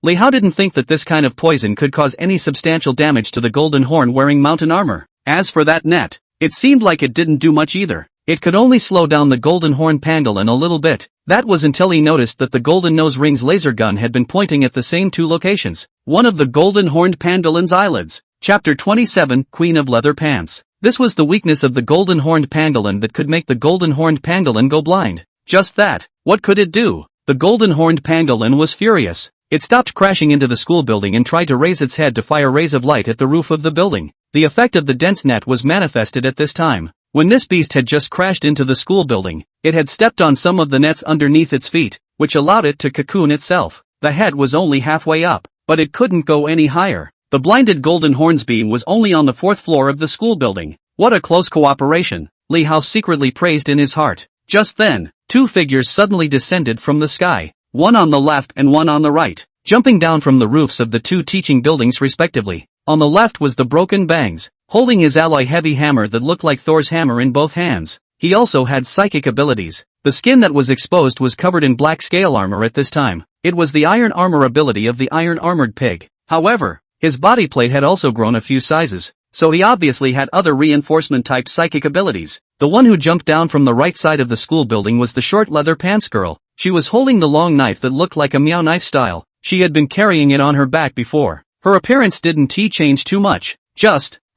Speaker 1: Li Hao didn't think that this kind of poison could cause any substantial damage to the golden horn wearing mountain armor. As for that net, it seemed like it didn't do much either. It could only slow down the golden horn pangolin a little bit. That was until he noticed that the golden nose ring's laser gun had been pointing at the same 2 locations. One of the golden horned pangolin's eyelids. Chapter 27, Queen of Leather Pants. This was the weakness of the golden horned pangolin that could make the golden horned pangolin go blind. Just that. What could it do? The golden horned pangolin was furious. It stopped crashing into the school building and tried to raise its head to fire rays of light at the roof of the building. The effect of the dense net was manifested at this time. When this beast had just crashed into the school building, it had stepped on some of the nets underneath its feet, which allowed it to cocoon itself. The head was only halfway up, but it couldn't go any higher. The blinded golden horn's beam was only on the 4th floor of the school building. What a close cooperation, Li Hao secretly praised in his heart. Just then, 2 figures suddenly descended from the sky, one on the left and one on the right, jumping down from the roofs of the 2 teaching buildings respectively. On the left was the Broken Bangs, holding his alloy heavy hammer that looked like Thor's hammer in both hands. He also had psychic abilities. The skin that was exposed was covered in black scale armor at this time. It was the iron armor ability of the iron armored pig. However, his body plate had also grown a few sizes, so he obviously had other reinforcement type psychic abilities. The one who jumped down from the right side of the school building was the short leather pants girl. She was holding the long knife that looked like a meow knife style. She had been carrying it on her back before. Her appearance didn't change too much.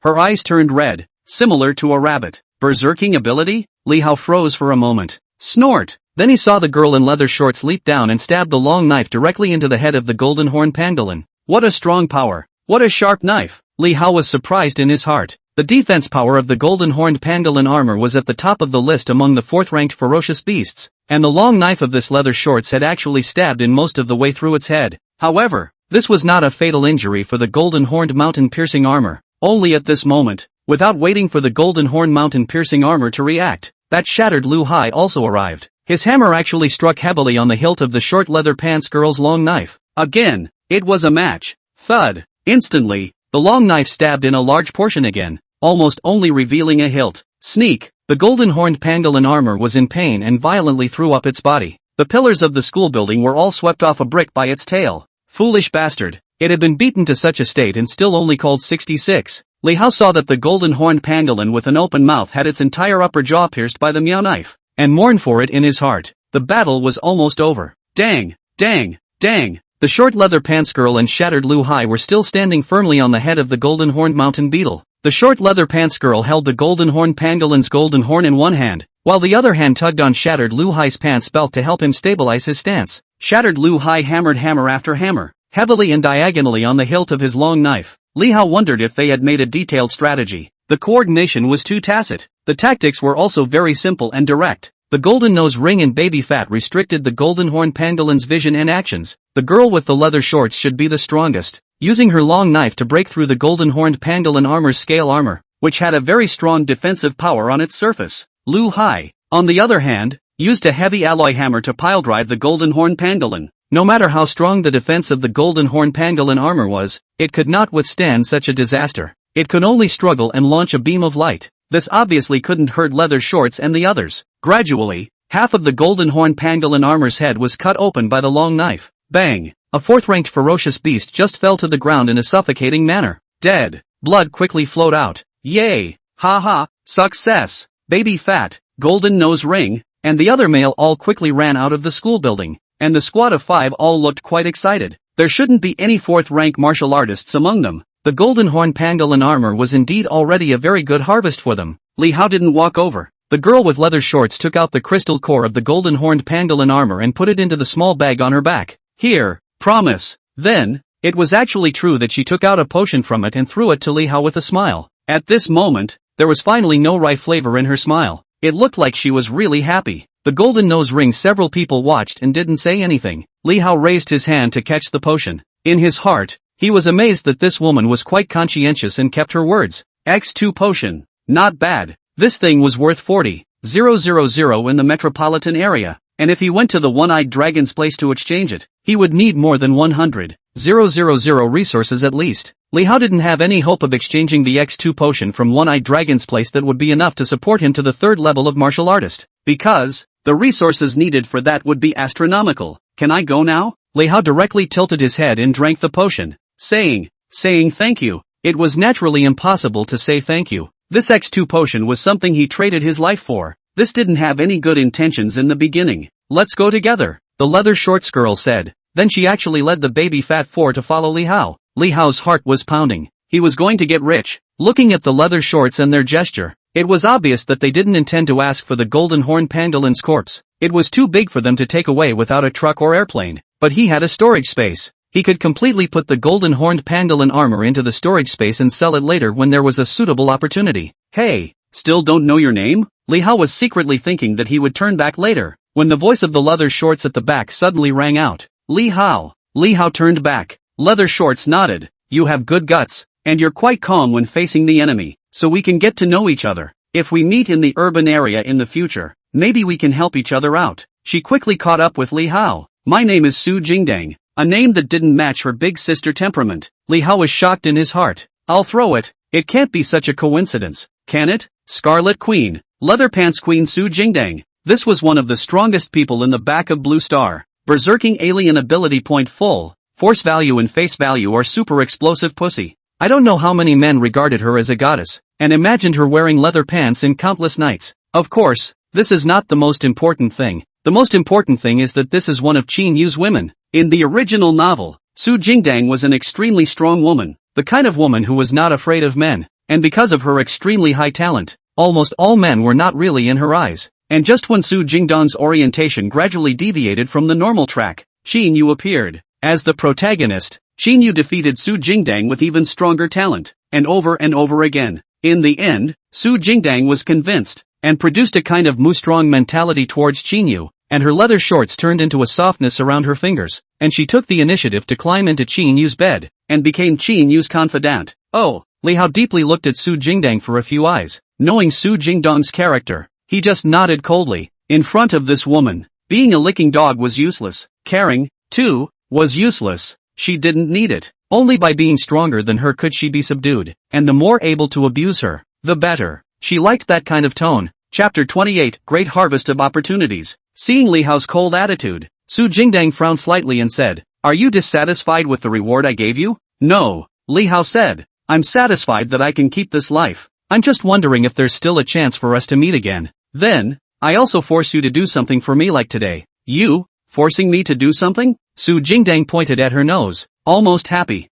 Speaker 1: Her eyes turned red, similar to a rabbit. Berserking ability? Li Hao froze for a moment. Snort! Then he saw the girl in leather shorts leap down and stab the long knife directly into the head of the golden horn pangolin. What a strong power! What a sharp knife! Li Hao was surprised in his heart. The defense power of the golden-horned pangolin armor was at the top of the list among the fourth-ranked ferocious beasts, and the long knife of this leather shorts had actually stabbed in most of the way through its head. However, this was not a fatal injury for the golden-horned mountain-piercing armor. Only at this moment, without waiting for the golden-horned mountain-piercing armor to react, that shattered Lu Hai also arrived. His hammer actually struck heavily on the hilt of the short leather pants girl's long knife. Again, it was a match. Thud! Instantly, the long knife stabbed in a large portion again, almost only revealing a hilt. Sneak! The golden-horned pangolin armor was in pain and violently threw up its body. The pillars of the school building were all swept off a brick by its tail. Foolish bastard. It had been beaten to such a state and still only called 66. Li Hao saw that the golden-horned pangolin with an open mouth had its entire upper jaw pierced by the meow knife, and mourned for it in his heart. The battle was almost over. Dang! Dang! Dang! The short leather pants girl and shattered Lu Hai were still standing firmly on the head of the golden-horned mountain beetle. The short leather pants girl held the golden-horned pangolin's golden horn in one hand, while the other hand tugged on shattered Lu Hai's pants belt to help him stabilize his stance. Shattered Lu Hai hammered hammer after hammer, heavily and diagonally on the hilt of his long knife. Li Hao wondered if they had made a detailed strategy. The coordination was too tacit. The tactics were also very simple and direct. The golden nose ring and baby fat restricted the golden-horned pangolin's vision and actions. The girl with the leather shorts should be the strongest, using her long knife to break through the golden-horned pangolin armor's scale armor, which had a very strong defensive power on its surface. Lu Hai, on the other hand, used a heavy alloy hammer to piledrive the golden-horned pangolin. No matter how strong the defense of the golden-horned pangolin armor was, it could not withstand such a disaster. It could only struggle and launch a beam of light. This obviously couldn't hurt leather shorts and the others. Gradually, half of the golden-horned pangolin armor's head was cut open by the long knife. Bang! A fourth-ranked ferocious beast just fell to the ground in a suffocating manner. Dead. Blood quickly flowed out. Yay! Ha ha! Success! Baby Fat, Golden Nose Ring, and the other male all quickly ran out of the school building, and the squad of 5 all looked quite excited. There shouldn't be any fourth-rank martial artists among them. The golden-horned pangolin armor was indeed already a very good harvest for them. Li Hao didn't walk over. The girl with leather shorts took out the crystal core of the golden-horned pangolin armor and put it into the small bag on her back. Here, promise. Then, it was actually true that she took out a potion from it and threw it to Li Hao with a smile. At this moment, there was finally no rye flavor in her smile. It looked like she was really happy. The golden nose ring several people watched and didn't say anything. Li Hao raised his hand to catch the potion. In his heart, he was amazed that this woman was quite conscientious and kept her words. X2 potion. Not bad. This thing was worth 40,000 in the metropolitan area, and if he went to the one-eyed dragon's place to exchange it, he would need more than 100,000 resources at least. Li Hao didn't have any hope of exchanging the X2 potion from one-eyed dragon's place that would be enough to support him to the 3rd level of martial artist, because the resources needed for that would be astronomical. Can I go now? Li Hao directly tilted his head and drank the potion, saying thank you. It was naturally impossible to say thank you. This X2 potion was something he traded his life for. This didn't have any good intentions in the beginning. Let's go together, the leather shorts girl said. Then she actually led the baby fat 4 to follow Li Hao. Li Hao's heart was pounding. He was going to get rich. Looking at the leather shorts and their gesture, it was obvious that they didn't intend to ask for the golden horned pangolin's corpse. It was too big for them to take away without a truck or airplane. But he had a storage space. He could completely put the golden-horned pangolin armor into the storage space and sell it later when there was a suitable opportunity. Hey, still don't know your name? Li Hao was secretly thinking that he would turn back later, when the voice of the leather shorts at the back suddenly rang out. Li Hao. Li Hao turned back. Leather shorts nodded. You have good guts, and you're quite calm when facing the enemy, so we can get to know each other. If we meet in the urban area in the future, maybe we can help each other out. She quickly caught up with Li Hao. My name is Su Jingdang. A name that didn't match her big sister temperament. Li Hao was shocked in his heart. I'll throw it. It can't be such a coincidence, can it? Scarlet Queen. Leather Pants Queen Su Jingdang. This was one of the strongest people in the back of Blue Star. Berserking alien ability point full. Force value and face value are super explosive pussy. I don't know how many men regarded her as a goddess, and imagined her wearing leather pants in countless nights. Of course, this is not the most important thing. The most important thing is that this is one of Qin Yu's women. In the original novel, Su Jingdang was an extremely strong woman, the kind of woman who was not afraid of men, and because of her extremely high talent, almost all men were not really in her eyes. And just when Su Jingdong's orientation gradually deviated from the normal track, Qin Yu appeared. As the protagonist, Qin Yu defeated Su Jingdang with even stronger talent, and over again. In the end, Su Jingdang was convinced, and produced a kind of mu-strong mentality towards Qin Yu, and her leather shorts turned into a softness around her fingers, and she took the initiative to climb into Qin Yu's bed, and became Qin Yu's confidant. Oh, Li Hao deeply looked at Su Jingdang for a few eyes. Knowing Su Jingdong's character, he just nodded coldly. In front of this woman, being a licking dog was useless. Caring, too, was useless. She didn't need it. Only by being stronger than her could she be subdued, and the more able to abuse her, the better. She liked that kind of tone. Chapter 28, Great Harvest of Opportunities. Seeing Li Hao's cold attitude, Su Jingdang frowned slightly and said, "Are you dissatisfied with the reward I gave you?" "No," Li Hao said. "I'm satisfied that I can keep this life. I'm just wondering if there's still a chance for us to meet again. Then, I also force you to do something for me like today." "You? Forcing me to do something?" Su Jingdang pointed at her nose, almost happy.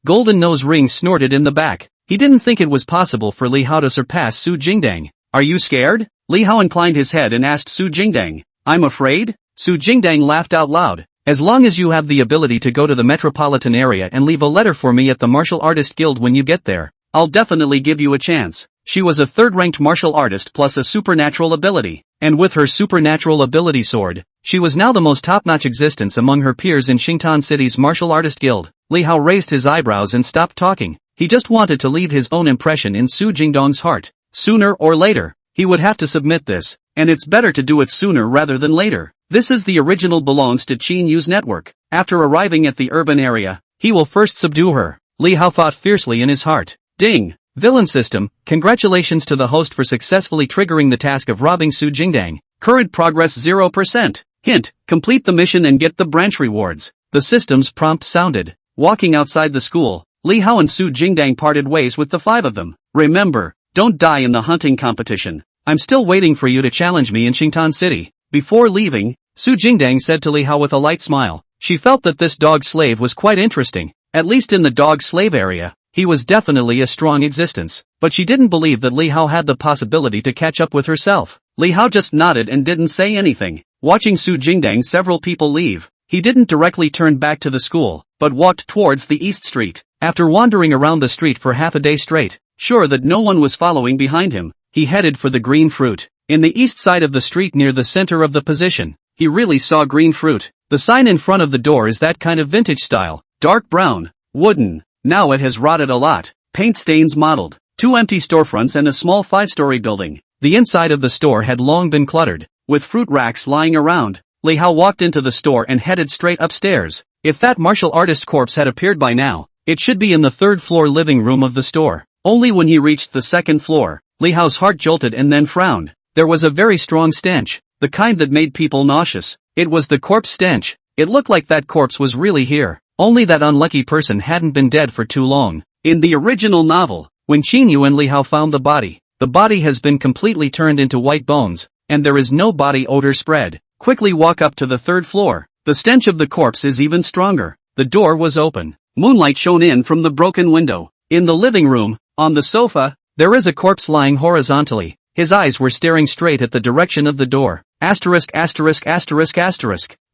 Speaker 1: Golden nose ring snorted in the back. He didn't think it was possible for Li Hao to surpass Su Jingdang. "Are you scared?" Li Hao inclined his head and asked Su Jingdang. "I'm afraid?" Su Jingdang laughed out loud. "As long as you have the ability to go to the metropolitan area and leave a letter for me at the Martial Artist Guild when you get there, I'll definitely give you a chance." She was a third-ranked martial artist plus a supernatural ability, and with her supernatural ability sword, she was now the most top-notch existence among her peers in Xingtan City's Martial Artist Guild. Li Hao raised his eyebrows and stopped talking. He just wanted to leave his own impression in Su Jingdong's heart. Sooner or later, he would have to submit this, and it's better to do it sooner rather than later. This is the original belongs to Qin Yu's network. After arriving at the urban area, he will first subdue her. Li Hao thought fiercely in his heart. Ding! Villain system, congratulations to the host for successfully triggering the task of robbing Su Jingdang. Current progress 0%. Hint, complete the mission and get the branch rewards. The system's prompt sounded. Walking outside the school, Li Hao and Su Jingdang parted ways with the five of them. "Remember, don't die in the hunting competition. I'm still waiting for you to challenge me in Xingtan City." Before leaving, Su Jingdang said to Li Hao with a light smile. She felt that this dog slave was quite interesting, at least in the dog slave area. He was definitely a strong existence, but she didn't believe that Li Hao had the possibility to catch up with herself. Li Hao just nodded and didn't say anything. Watching Su Jingdang several people leave, he didn't directly turn back to the school, but walked towards the East Street. After wandering around the street for half a day straight, sure that no one was following behind him, he headed for the green fruit. In the east side of the street near the center of the position, he really saw green fruit. The sign in front of the door is that kind of vintage style, dark brown, wooden. Now it has rotted a lot. Paint stains mottled. 2 empty storefronts and a small 5-story building. The inside of the store had long been cluttered, with fruit racks lying around. Li Hao walked into the store and headed straight upstairs. If that martial artist corpse had appeared by now, it should be in the 3rd floor living room of the store. Only when he reached the 2nd floor, Li Hao's heart jolted and then frowned. There was a very strong stench, the kind that made people nauseous. It was the corpse stench. It looked like that corpse was really here. Only that unlucky person hadn't been dead for too long. In the original novel, when Qin Yu and Li Hao found the body has been completely turned into white bones, and there is no body odor spread. Quickly walk up to the 3rd floor. The stench of the corpse is even stronger. The door was open. Moonlight shone in from the broken window. In the living room, on the sofa, there is a corpse lying horizontally. His eyes were staring straight at the direction of the door.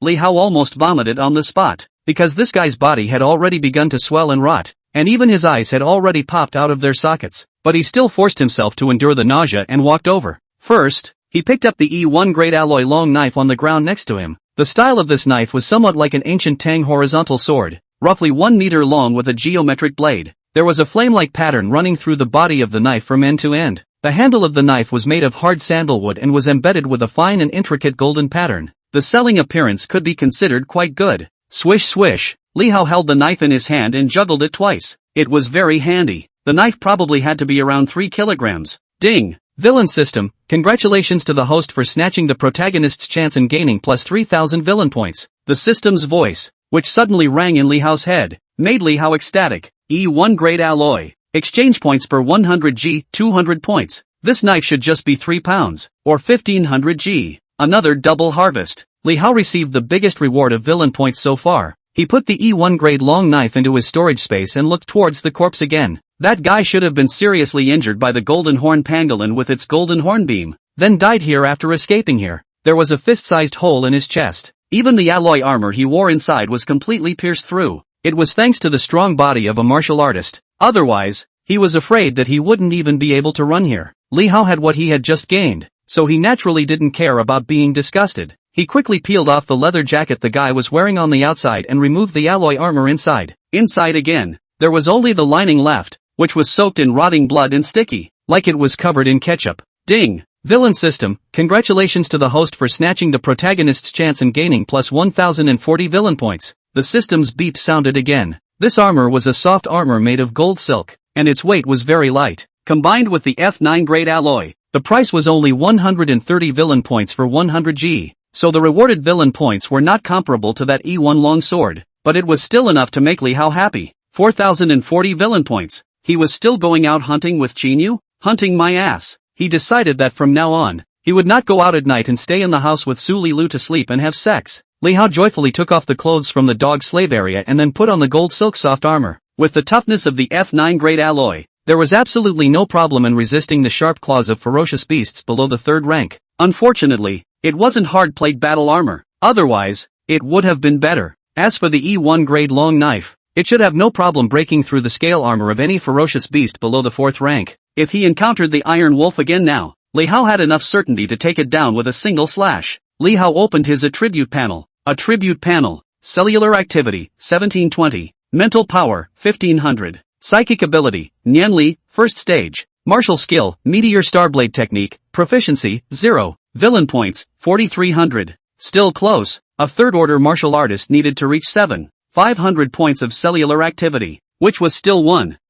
Speaker 1: Li Hao almost vomited on the spot, because this guy's body had already begun to swell and rot, and even his eyes had already popped out of their sockets, but he still forced himself to endure the nausea and walked over. First, he picked up the E1 grade alloy long knife on the ground next to him. The style of this knife was somewhat like an ancient Tang horizontal sword, roughly 1 meter long with a geometric blade. There was a flame-like pattern running through the body of the knife from end to end. The handle of the knife was made of hard sandalwood and was embedded with a fine and intricate golden pattern. The selling appearance could be considered quite good. Swish swish, Li Hao held the knife in his hand and juggled it twice. It was very handy. The knife probably had to be around 3 kilograms. Ding! Villain system, congratulations to the host for snatching the protagonist's chance and gaining plus 3,000 villain points. The system's voice, which suddenly rang in Li Hao's head, made Li Hao ecstatic. E1 grade alloy. Exchange points per 100 G, 200 points. This knife should just be 3 pounds, or 1500 G. Another double harvest. Li Hao received the biggest reward of villain points so far. He put the E1 grade long knife into his storage space and looked towards the corpse again. That guy should have been seriously injured by the golden horn pangolin with its golden hornbeam, then died here after escaping here. There was a fist-sized hole in his chest. Even the alloy armor he wore inside was completely pierced through. It was thanks to the strong body of a martial artist. Otherwise, he was afraid that he wouldn't even be able to run here. Li Hao had what he had just gained, so he naturally didn't care about being disgusted. He quickly peeled off the leather jacket the guy was wearing on the outside and removed the alloy armor inside. Inside again, there was only the lining left, which was soaked in rotting blood and sticky, like it was covered in ketchup. Ding! Villain system, congratulations to the host for snatching the protagonist's chance and gaining plus 1040 villain points. The system's beep sounded again. This armor was a soft armor made of gold silk, and its weight was very light. Combined with the F9 grade alloy, the price was only 130 villain points for 100 G, so the rewarded villain points were not comparable to that E1 long sword, but it was still enough to make Li Hao happy. 4040 villain points. He was still going out hunting with Chinyu? Hunting my ass. He decided that from now on, he would not go out at night and stay in the house with Su Lilu to sleep and have sex. Li Hao joyfully took off the clothes from the dog slave area and then put on the gold silk soft armor. With the toughness of the F9 grade alloy, there was absolutely no problem in resisting the sharp claws of ferocious beasts below the 3rd rank. Unfortunately, it wasn't hard-plate battle armor. Otherwise, it would have been better. As for the E1 grade long knife, it should have no problem breaking through the scale armor of any ferocious beast below the 4th rank. If he encountered the Iron Wolf again now, Li Hao had enough certainty to take it down with a single slash. Li Hao opened his attribute panel. Attribute panel. Cellular activity, 1720. Mental power, 1500. Psychic ability, Nianli, 1st stage. Martial skill, Meteor Starblade technique, proficiency, 0. Villain points, 4300. Still close, a 3rd order martial artist needed to reach 500 points of cellular activity, which was still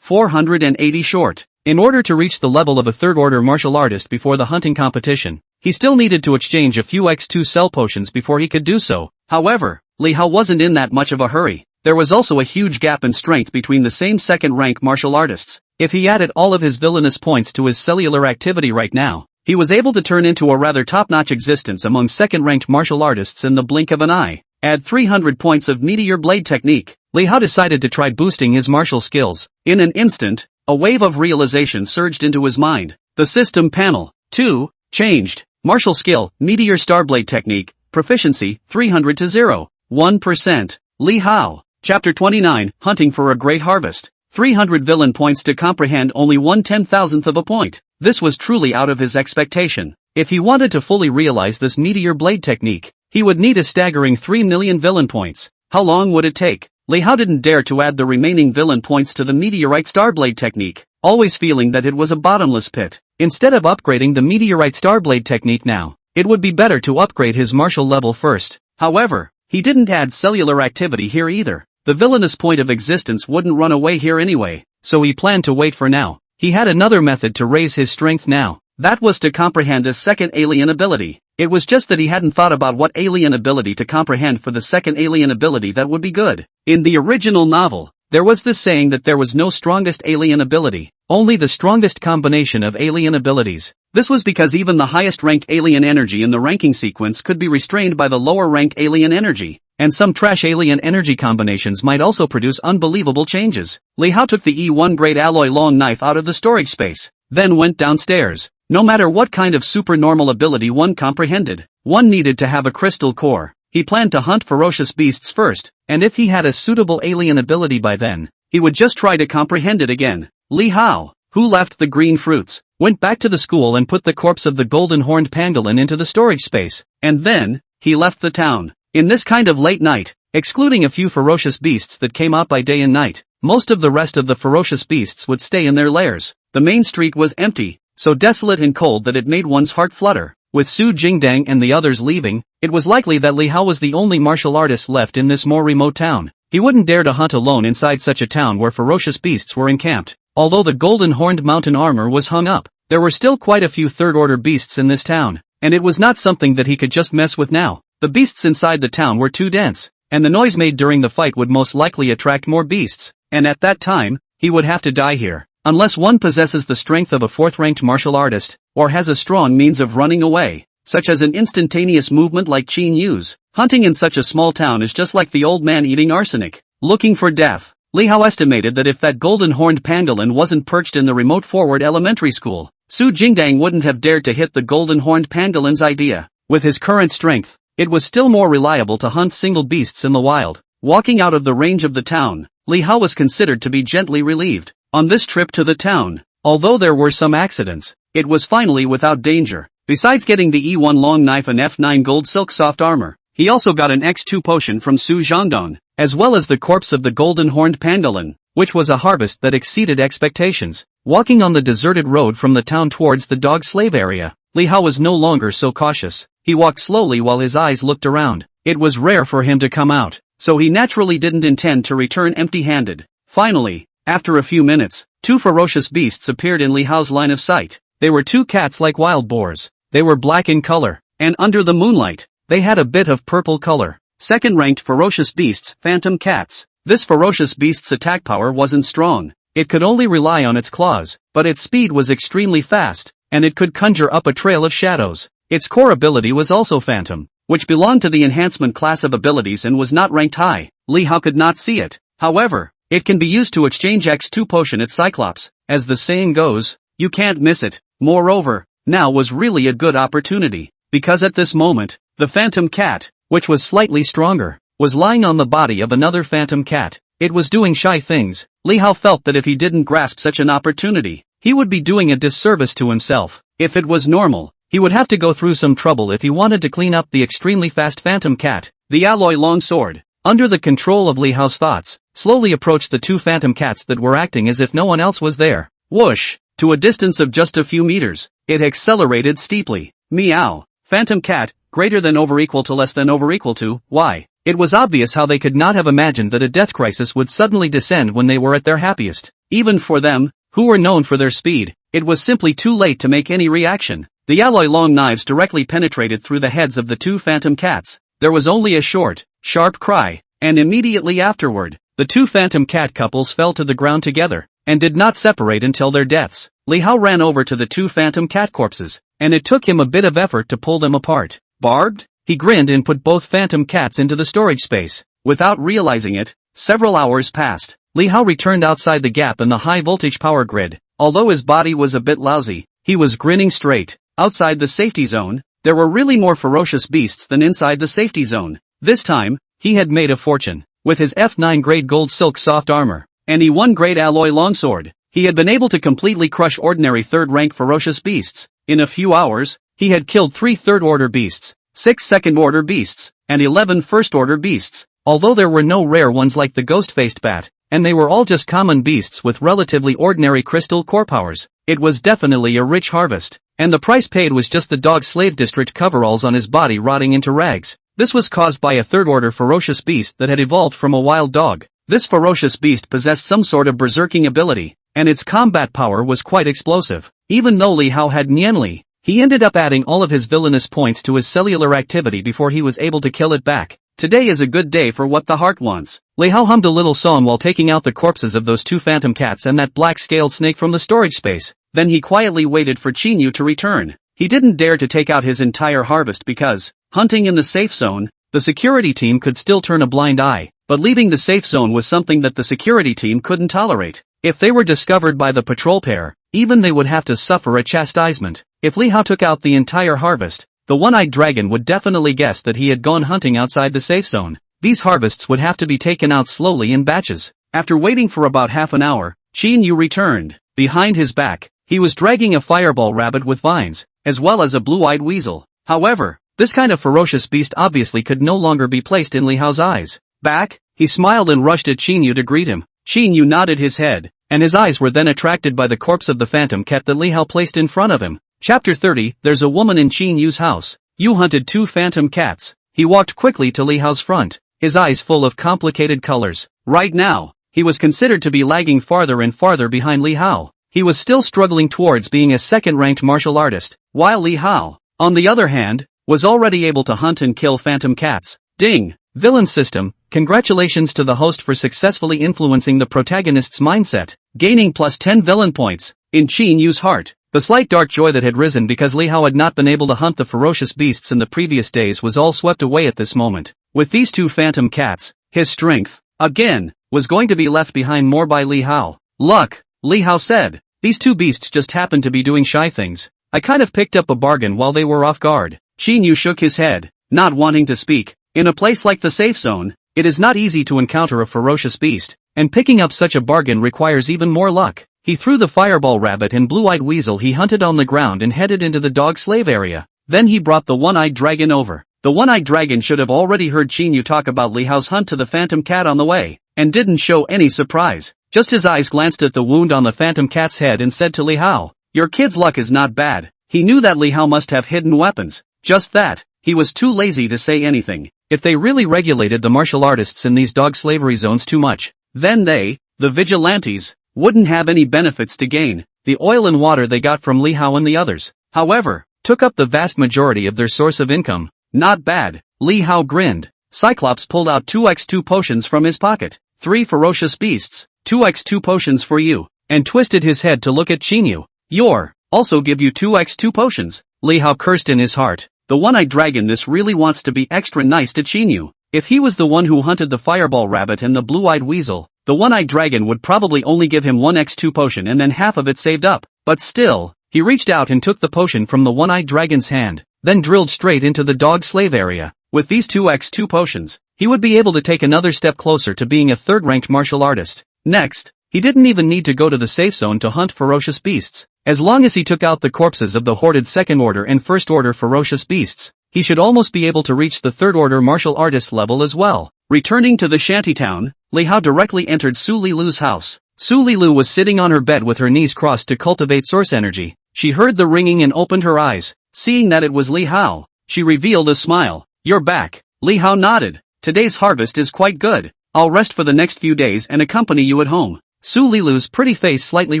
Speaker 1: 480 short. In order to reach the level of a 3rd order martial artist before the hunting competition, he still needed to exchange a few X2 cell potions before he could do so. However, Li Hao wasn't in that much of a hurry. There was also a huge gap in strength between the same 2nd rank martial artists. If he added all of his villainous points to his cellular activity right now, he was able to turn into a rather top-notch existence among 2nd ranked martial artists in the blink of an eye. Add 300 points of Meteor Blade technique. Li Hao decided to try boosting his martial skills. In an instant, a wave of realization surged into his mind. The system panel, 2, changed. Martial skill, Meteor Starblade technique, proficiency, 300 to 0. 1%. Li Hao. Chapter 29, Hunting for a Great Harvest. 300 villain points to comprehend only 1/10,000th of a point. This was truly out of his expectation. If he wanted to fully realize this Meteor Blade technique, he would need a staggering 3 million villain points. How long would it take? Li Hao didn't dare to add the remaining villain points to the Meteorite Starblade technique, always feeling that it was a bottomless pit. Instead of upgrading the Meteorite Starblade technique now, it would be better to upgrade his martial level first. However, he didn't add cellular activity here either. The villainous point of existence wouldn't run away here anyway, so he planned to wait for now. He had another method to raise his strength now. That was to comprehend a 2nd alien ability. It was just that he hadn't thought about what alien ability to comprehend for the 2nd alien ability that would be good. In the original novel, there was this saying that there was no strongest alien ability, only the strongest combination of alien abilities. This was because even the highest ranked alien energy in the ranking sequence could be restrained by the lower rank alien energy, and some trash alien energy combinations might also produce unbelievable changes. Li Hao took the E1 grade alloy long knife out of the storage space, then went downstairs. No matter what kind of supernormal ability one comprehended, one needed to have a crystal core. He planned to hunt ferocious beasts first, and if he had a suitable alien ability by then, he would just try to comprehend it again. Li Hao, who left the green fruits, went back to the school and put the corpse of the golden-horned pangolin into the storage space, and then, he left the town. In this kind of late night, excluding a few ferocious beasts that came out by day and night, most of the rest of the ferocious beasts would stay in their lairs. The main street was empty, so desolate and cold that it made one's heart flutter. With Su Jingdang and the others leaving, it was likely that Li Hao was the only martial artist left in this more remote town. He wouldn't dare to hunt alone inside such a town where ferocious beasts were encamped. Although the golden-horned mountain armor was hung up, there were still quite a few third-order beasts in this town, and it was not something that he could just mess with now. The beasts inside the town were too dense, and the noise made during the fight would most likely attract more beasts, and at that time, he would have to die here. Unless one possesses the strength of a 4th-ranked martial artist, or has a strong means of running away, such as an instantaneous movement like Qin Yu's. Hunting in such a small town is just like the old man eating arsenic, looking for death. Li Hao estimated that if that golden-horned pangolin wasn't perched in the remote forward elementary school, Su Jingdang wouldn't have dared to hit the golden-horned pangolin's idea. With his current strength, it was still more reliable to hunt single beasts in the wild. Walking out of the range of the town, Li Hao was considered to be gently relieved. On this trip to the town, although there were some accidents, it was finally without danger. Besides getting the E1 long knife and F9 gold silk soft armor, he also got an X2 potion from Su Zhangdong, as well as the corpse of the golden-horned pangolin, which was a harvest that exceeded expectations. Walking on the deserted road from the town towards the dog slave area, Li Hao was no longer so cautious. He walked slowly while his eyes looked around. It was rare for him to come out, so he naturally didn't intend to return empty-handed. Finally, after a few minutes, two ferocious beasts appeared in Li Hao's line of sight. They were two cats like wild boars. They were black in color, and under the moonlight, they had a bit of purple color. Second-ranked ferocious beasts, phantom cats. This ferocious beast's attack power wasn't strong. It could only rely on its claws, but its speed was extremely fast, and it could conjure up a trail of shadows. Its core ability was also Phantom, which belonged to the enhancement class of abilities and was not ranked high. Li Hao could not see it. However, it can be used to exchange X2 potion at Cyclops. As the saying goes, you can't miss it. Moreover, now was really a good opportunity, because at this moment, the phantom cat, which was slightly stronger, was lying on the body of another phantom cat. It was doing shy things. Li Hao felt that if he didn't grasp such an opportunity, he would be doing a disservice to himself. If it was normal, he would have to go through some trouble if he wanted to clean up the extremely fast phantom cat. The alloy longsword, under the control of Li Hao's thoughts, slowly approached the two phantom cats that were acting as if no one else was there. Whoosh! To a distance of just a few meters, it accelerated steeply. Meow. Phantom cat, greater than over equal to less than over equal to, why? It was obvious how they could not have imagined that a death crisis would suddenly descend when they were at their happiest. Even for them, who were known for their speed, it was simply too late to make any reaction. The alloy long knives directly penetrated through the heads of the two phantom cats. There was only a short, sharp cry, and immediately afterward, the two phantom cat couples fell to the ground together, and did not separate until their deaths. Li Hao ran over to the two phantom cat corpses, and it took him a bit of effort to pull them apart. Barbed? He grinned and put both phantom cats into the storage space. Without realizing it, several hours passed. Li Hao returned outside the gap in the high-voltage power grid. Although his body was a bit lousy, he was grinning straight. Outside the safety zone, there were really more ferocious beasts than inside the safety zone. This time, he had made a fortune. With his F9 grade gold silk soft armor, and E1 grade alloy longsword, he had been able to completely crush ordinary third-rank ferocious beasts. In a few hours, he had killed 3 third-order beasts, 6 second-order beasts, and 11 first-order beasts, although there were no rare ones like the ghost-faced bat, and they were all just common beasts with relatively ordinary crystal core powers. It was definitely a rich harvest, and the price paid was just the dog slave district coveralls on his body rotting into rags. This was caused by a third-order ferocious beast that had evolved from a wild dog. This ferocious beast possessed some sort of berserking ability, and its combat power was quite explosive. Even though Li Hao had Nianli, he ended up adding all of his villainous points to his cellular activity before he was able to kill it back. Today is a good day for what the heart wants. Li Hao hummed a little song while taking out the corpses of those two phantom cats and that black-scaled snake from the storage space. Then he quietly waited for Qinyu to return. He didn't dare to take out his entire harvest because, hunting in the safe zone, the security team could still turn a blind eye, but leaving the safe zone was something that the security team couldn't tolerate. If they were discovered by the patrol pair, even they would have to suffer a chastisement. If Li Hao took out the entire harvest, the one-eyed dragon would definitely guess that he had gone hunting outside the safe zone. These harvests would have to be taken out slowly in batches. After waiting for about half an hour, Qinyu returned. Behind his back, he was dragging a fireball rabbit with vines, as well as a blue-eyed weasel. However, this kind of ferocious beast obviously could no longer be placed in Li Hao's eyes. Back, he smiled and rushed at Qinyu to greet him. Qinyu nodded his head, and his eyes were then attracted by the corpse of the phantom cat that Li Hao placed in front of him. Chapter 30, There's a woman in Qinyu's house. You hunted 2 phantom cats. He walked quickly to Li Hao's front, his eyes full of complicated colors. Right now, he was considered to be lagging farther and farther behind Li Hao. He was still struggling towards being a second-ranked martial artist, while Li Hao, on the other hand, was already able to hunt and kill phantom cats. Ding! Villain system, congratulations to the host for successfully influencing the protagonist's mindset, gaining plus 10 villain points. In Qinyu's heart, the slight dark joy that had risen because Li Hao had not been able to hunt the ferocious beasts in the previous days was all swept away at this moment. With these 2 phantom cats, his strength, again, was going to be left behind more by Li Hao. Luck, Li Hao said. These two beasts just happened to be doing shy things. I kind of picked up a bargain while they were off guard. Qin Yu shook his head, not wanting to speak. In a place like the safe zone, it is not easy to encounter a ferocious beast, and picking up such a bargain requires even more luck. He threw the fireball rabbit and blue-eyed weasel he hunted on the ground and headed into the dog slave area. Then he brought the one-eyed dragon over. The one-eyed dragon should have already heard Qin Yu talk about Li Hao's hunt to the phantom cat on the way, and didn't show any surprise. Just his eyes glanced at the wound on the phantom cat's head and said to Li Hao, "Your kid's luck is not bad." He knew that Li Hao must have hidden weapons. Just that, he was too lazy to say anything. If they really regulated the martial artists in these dog slavery zones too much, then they, the vigilantes, wouldn't have any benefits to gain. The oil and water they got from Li Hao and the others, however, took up the vast majority of their source of income. Not bad. Li Hao grinned. Cyclops pulled out 2x2 potions from his pocket. 3 ferocious beasts, 2x2 potions for you, and twisted his head to look at Qin Yu. Also give you 2x2 potions. Li Hao cursed in his heart. The one-eyed dragon this really wants to be extra nice to Qin Yu. If he was the one who hunted the fireball rabbit and the blue-eyed weasel, the one-eyed dragon would probably only give him 1x2 potion and then half of it saved up. But still, he reached out and took the potion from the one-eyed dragon's hand, then drilled straight into the dog slave area. With these 2x2 potions, he would be able to take another step closer to being a third-ranked martial artist. Next, he didn't even need to go to the safe zone to hunt ferocious beasts. As long as he took out the corpses of the hoarded second-order and first-order ferocious beasts, he should almost be able to reach the third-order martial artist level as well. Returning to the shantytown, Li Hao directly entered Su Lilu's house. Su Lilu was sitting on her bed with her knees crossed to cultivate source energy. She heard the ringing and opened her eyes. Seeing that it was Li Hao, she revealed a smile. "You're back." Li Hao nodded. "Today's harvest is quite good. I'll rest for the next few days and accompany you at home." Su Lilu's pretty face slightly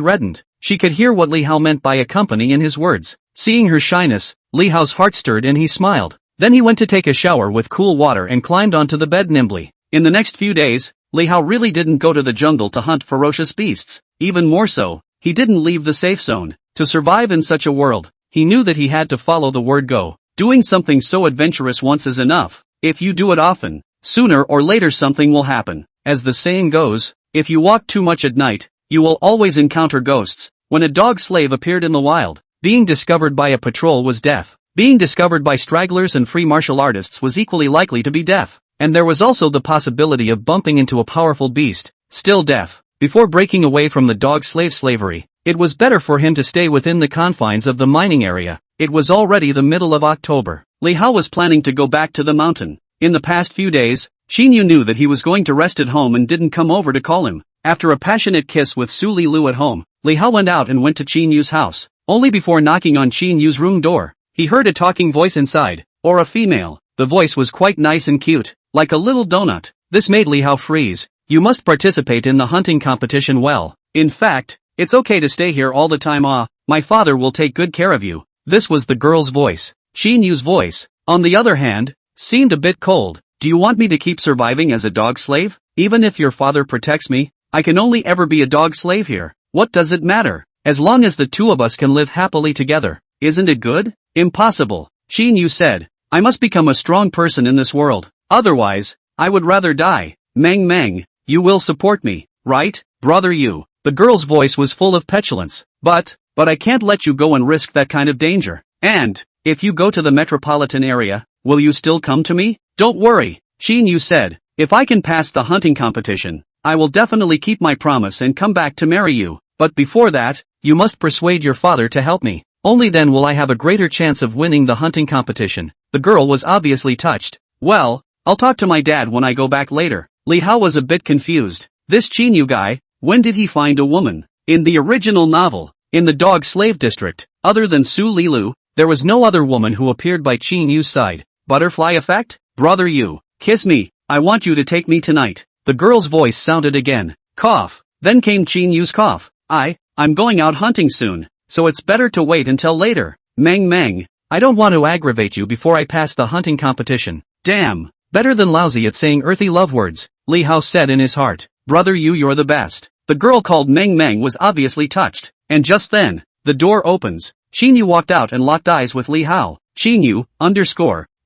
Speaker 1: reddened. She could hear what Li Hao meant by accompany in his words. Seeing her shyness, Li Hao's heart stirred and he smiled. Then he went to take a shower with cool water and climbed onto the bed nimbly. In the next few days, Li Hao really didn't go to the jungle to hunt ferocious beasts. Even more so, he didn't leave the safe zone. To survive in such a world, he knew that he had to follow the word go. Doing something so adventurous once is enough. If you do it often, sooner or later something will happen. As the saying goes, if you walk too much at night, you will always encounter ghosts. When a dog slave appeared in the wild, being discovered by a patrol was death. Being discovered by stragglers and free martial artists was equally likely to be death. And there was also the possibility of bumping into a powerful beast, still death. Before breaking away from the dog slave slavery, it was better for him to stay within the confines of the mining area. It was already the middle of October. Li Hao was planning to go back to the mountain. In the past few days, Qin Yu knew that he was going to rest at home and didn't come over to call him. After a passionate kiss with Su Lilu at home, Li Hao went out and went to Qin Yu's house. Only before knocking on Qin Yu's room door, he heard a talking voice inside, or a female. The voice was quite nice and cute, like a little donut. This made Li Hao freeze. "You must participate in the hunting competition well. In fact, it's okay to stay here all the time. My father will take good care of you." This was the girl's voice. Qin Yu's voice, on the other hand, seemed a bit cold. "Do you want me to keep surviving as a dog slave? Even if your father protects me, I can only ever be a dog slave here. What does it matter? As long as the two of us can live happily together, isn't it good?" "Impossible," Qin Yu said. "I must become a strong person in this world. Otherwise, I would rather die." Meng, you will support me, right, brother Yu?" The girl's voice was full of petulance. But I can't let you go and risk that kind of danger. And, if you go to the metropolitan area, will you still come to me?" "Don't worry," Qin Yu said. "If I can pass the hunting competition, I will definitely keep my promise and come back to marry you. But before that, you must persuade your father to help me. Only then will I have a greater chance of winning the hunting competition." The girl was obviously touched. "Well, I'll talk to my dad when I go back later." Li Hao was a bit confused. This Qin Yu guy, when did he find a woman? In the original novel, in the dog slave district, other than Su Lilu, there was no other woman who appeared by Qin Yu's side. Butterfly effect? "Brother Yu, kiss me, I want you to take me tonight." The girl's voice sounded again. Cough. Then came Qin Yu's cough. I'm going out hunting soon, so it's better to wait until later." Meng, I don't want to aggravate you before I pass the hunting competition." "Damn, better than lousy at saying earthy love words," Li Hao said in his heart. "Brother Yu, you're the best." The girl called Meng was obviously touched. And just then, the door opens. Qin Yu walked out and locked eyes with Li Hao. "Qin Yu,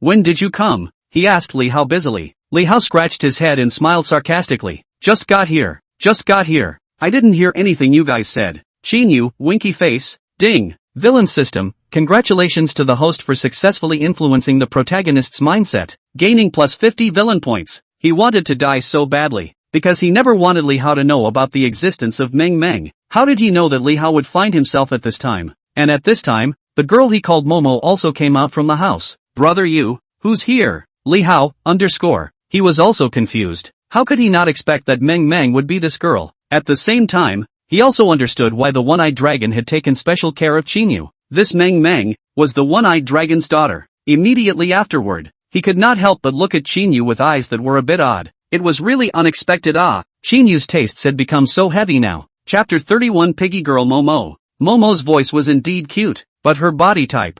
Speaker 1: when did you come?" he asked Li Hao busily. Li Hao scratched his head and smiled sarcastically. Just got here. Just got here. I didn't hear anything you guys said. Chinyu, winky face. Ding. Villain system. Congratulations to the host for successfully influencing the protagonist's mindset, gaining plus 50 villain points. He wanted to die so badly, because he never wanted Li Hao to know about the existence of Meng Meng. How did he know that Li Hao would find himself at this time? And at this time, the girl he called Momo also came out from the house. Brother you, who's here? Li Hao, _. He was also confused. How could he not expect that Meng Meng would be this girl? At the same time, he also understood why the one-eyed dragon had taken special care of Chinyu. This Meng Meng was the one-eyed dragon's daughter. Immediately afterward, he could not help but look at Chinyu with eyes that were a bit odd. It was really unexpected. Chinyu's tastes had become so heavy now. Chapter 31 Piggy Girl Momo. Momo's voice was indeed cute, but her body type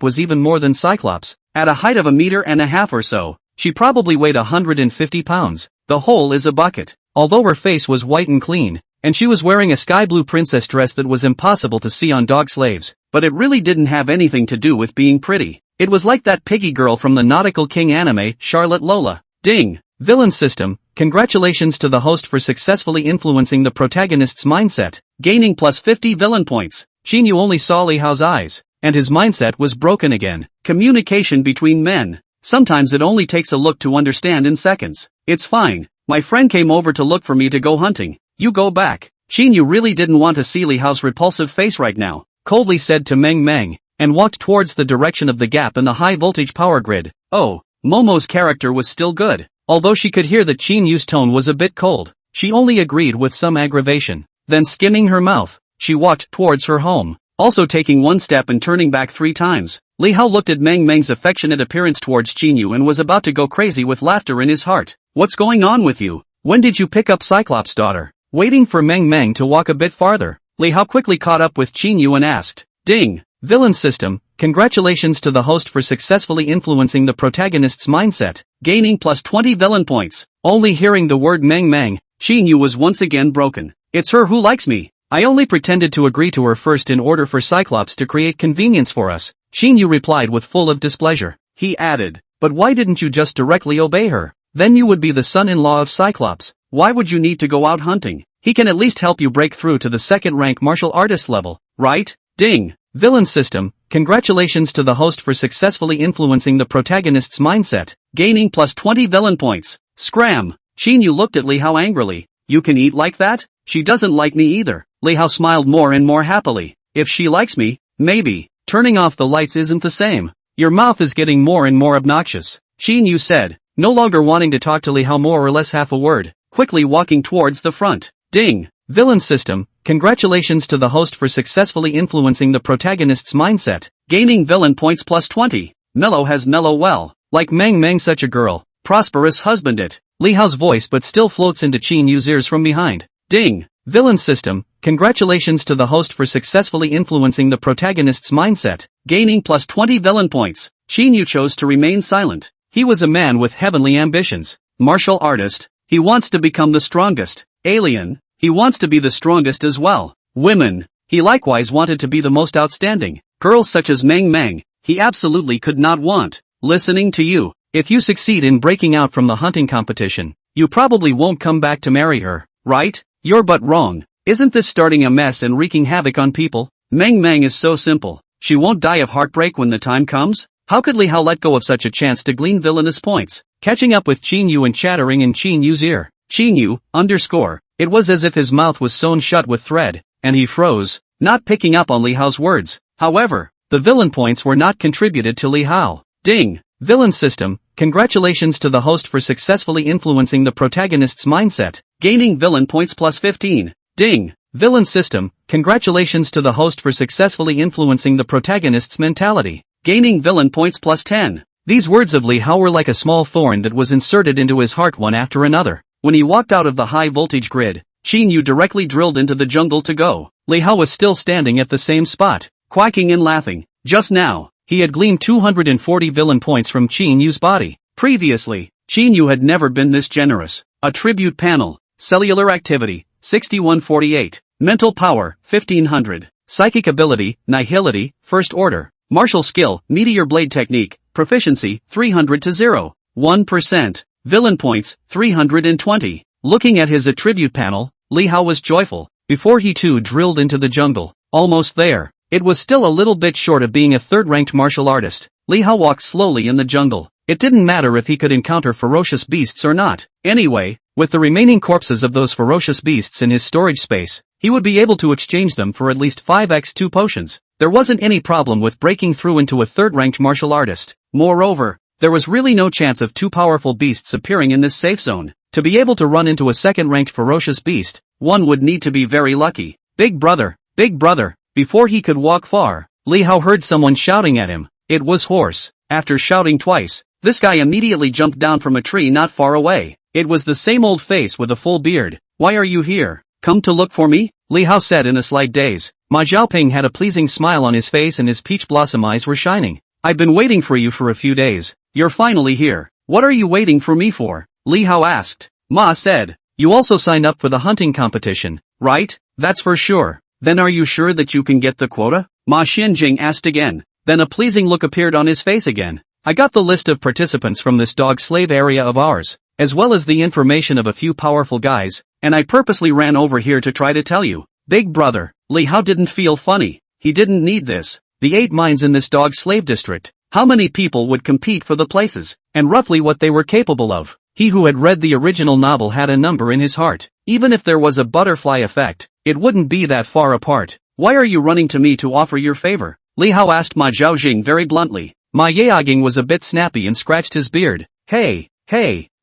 Speaker 1: was even more than Cyclops. At a height of 1.5 meters or so, she probably weighed 150 pounds. The whole is a bucket. Although her face was white and clean, and she was wearing a sky blue princess dress that was impossible to see on dog slaves, but it really didn't have anything to do with being pretty. It was like that piggy girl from the Nautical King anime, Charlotte Lola. Ding. Villain system. Congratulations to the host for successfully influencing the protagonist's mindset, gaining plus 50 villain points. Chinyu only saw Li Hao's eyes, and his mindset was broken again. Communication between men. Sometimes it only takes a look to understand in seconds. It's fine. My friend came over to look for me to go hunting. You go back. Chinyu really didn't want to see Li Hao's repulsive face right now, coldly said to Meng Meng, and walked towards the direction of the gap in the high-voltage power grid. Oh, Momo's character was still good. Although she could hear that Chinyu's tone was a bit cold, she only agreed with some aggravation. Then skimming her mouth, she walked towards her home, also taking one step and turning back 3 times. Li Hao looked at Meng Meng's affectionate appearance towards Chinyu and was about to go crazy with laughter in his heart. What's going on with you? When did you pick up Cyclops' daughter? Waiting for Meng Meng to walk a bit farther, Li Hao quickly caught up with Chinyu and asked, Ding. Villain system. Congratulations to the host for successfully influencing the protagonist's mindset, gaining plus 20 villain points. Only hearing the word Meng Meng, Chinyu was once again broken. It's her who likes me. I only pretended to agree to her first in order for Cyclops to create convenience for us. Chinyu replied with full of displeasure. He added, but why didn't you just directly obey her? Then you would be the son-in-law of Cyclops. Why would you need to go out hunting? He can at least help you break through to the second-rank martial artist level, right? Ding. Villain system. Congratulations to the host for successfully influencing the protagonist's mindset, gaining plus 20 villain points. Scram. Chinyu looked at Li Hao angrily. You can eat like that? She doesn't like me either. Li Hao smiled more and more happily. If she likes me, maybe. Turning off the lights isn't the same. Your mouth is getting more and more obnoxious. Chinyu said, no longer wanting to talk to Li Hao more or less half a word, quickly walking towards the front. Ding. Villain system. Congratulations to the host for successfully influencing the protagonist's mindset, gaining villain points plus 20. Mellow has mellow well. Like Meng Meng such a girl. Prosperous husband it. Li Hao's voice but still floats into Chinyu's ears from behind. Ding. Villain system. Congratulations to the host for successfully influencing the protagonist's mindset, gaining plus 20 villain points. Chinyu chose to remain silent. He was a man with heavenly ambitions. Martial artist. He wants to become the strongest. Alien. He wants to be the strongest as well. Women. He likewise wanted to be the most outstanding. Girls such as Meng Meng, he absolutely could not want. Listening to you. If you succeed in breaking out from the hunting competition, you probably won't come back to marry her, right? You're but wrong. Isn't this starting a mess and wreaking havoc on people? Meng Meng is so simple. She won't die of heartbreak when the time comes? How could Li Hao let go of such a chance to glean villainous points? Catching up with Chinyu and chattering in Chinyu's ear. Chinyu, _. It was as if his mouth was sewn shut with thread, and he froze, not picking up on Li Hao's words. However, the villain points were not contributed to Li Hao. Ding. Villain system. Congratulations to the host for successfully influencing the protagonist's mindset, gaining villain points plus 15. Ding. Villain system. Congratulations to the host for successfully influencing the protagonist's mentality, gaining villain points plus 10. These words of Li Hao were like a small thorn that was inserted into his heart one after another. When he walked out of the high-voltage grid, Chinyu directly drilled into the jungle to go. Li Hao was still standing at the same spot, quacking and laughing. Just now, he had gleaned 240 villain points from Chinyu's body. Previously, Chinyu had never been this generous. Attribute panel. Cellular activity, 6148. Mental power, 1500. Psychic ability, nihility, first order. Martial skill, meteor blade technique, proficiency, 300 to 0. 1%. Villain points, 320. Looking at his attribute panel, Li Hao was joyful. Before he too drilled into the jungle. Almost there. It was still a little bit short of being a third-ranked martial artist. Li Hao walked slowly in the jungle. It didn't matter if he could encounter ferocious beasts or not. Anyway, with the remaining corpses of those ferocious beasts in his storage space, he would be able to exchange them for at least 5x2 potions. There wasn't any problem with breaking through into a third-ranked martial artist. Moreover, there was really no chance of two powerful beasts appearing in this safe zone. To be able to run into a second-ranked ferocious beast, one would need to be very lucky. Big brother, big brother. Before he could walk far, Li Hao heard someone shouting at him. It was Horse. After shouting twice, this guy immediately jumped down from a tree not far away. It was the same old face with a full beard. Why are you here? Come to look for me? Li Hao said in a slight daze. Ma Xiaoping had a pleasing smile on his face and his peach blossom eyes were shining. I've been waiting for you for a few days. You're finally here. What are you waiting for me for? Li Hao asked. Ma said. You also signed up for the hunting competition, right? That's for sure. Then are you sure that you can get the quota? Ma Xinjing asked again. Then a pleasing look appeared on his face again. I got the list of participants from this dog slave area of ours, as well as the information of a few powerful guys, and I purposely ran over here to try to tell you. Big brother, Li Hao didn't feel funny. He didn't need this. The 8 mines in this dog slave district. How many people would compete for the places, and roughly what they were capable of. He who had read the original novel had a number in his heart. Even if there was a butterfly effect, it wouldn't be that far apart. Why are you running to me to offer your favor? Li Hao asked Ma Zhaojing very bluntly. Ma Yaoging was a bit snappy and scratched his beard. Hey,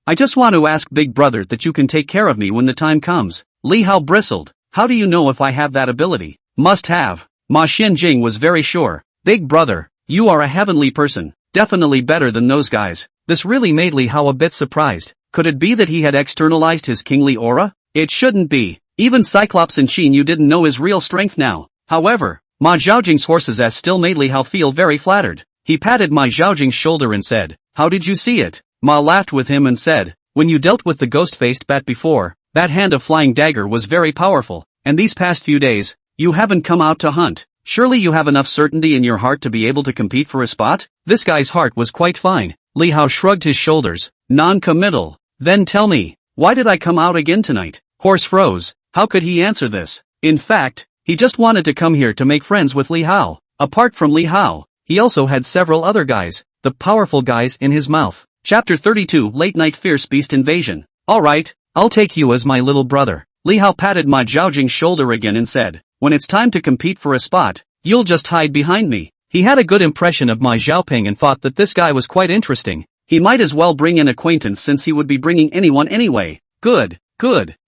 Speaker 1: I just want to ask big brother that you can take care of me when the time comes. Li Hao bristled. How do you know if I have that ability? Must have. Ma Xinjing was very sure. Big brother, you are a heavenly person. Definitely better than those guys. This really made Li Hao a bit surprised. Could it be that he had externalized his kingly aura? It shouldn't be. Even Cyclops and Qin Yu didn't know his real strength now. However, Ma Zhaojing's horse's ass still made Li Hao feel very flattered. He patted Ma Zhaojing's shoulder and said, how did you see it? Ma laughed with him and said, when you dealt with the ghost-faced bat before, that hand of flying dagger was very powerful, and these past few days, you haven't come out to hunt. Surely you have enough certainty in your heart to be able to compete for a spot? This guy's heart was quite fine. Li Hao shrugged his shoulders. Non-committal. Then tell me, why did I come out again tonight? Horse froze. How could he answer this? In fact, he just wanted to come here to make friends with Li Hao. Apart from Li Hao, he also had several other guys, the powerful guys in his mouth. Chapter 32 Late Night Fierce Beast Invasion. Alright, I'll take you as my little brother. Li Hao patted Ma Zhaojing's shoulder again and said, when it's time to compete for a spot, you'll just hide behind me. He had a good impression of Ma Xiaoping and thought that this guy was quite interesting. He might as well bring an acquaintance since he would be bringing anyone anyway. Good.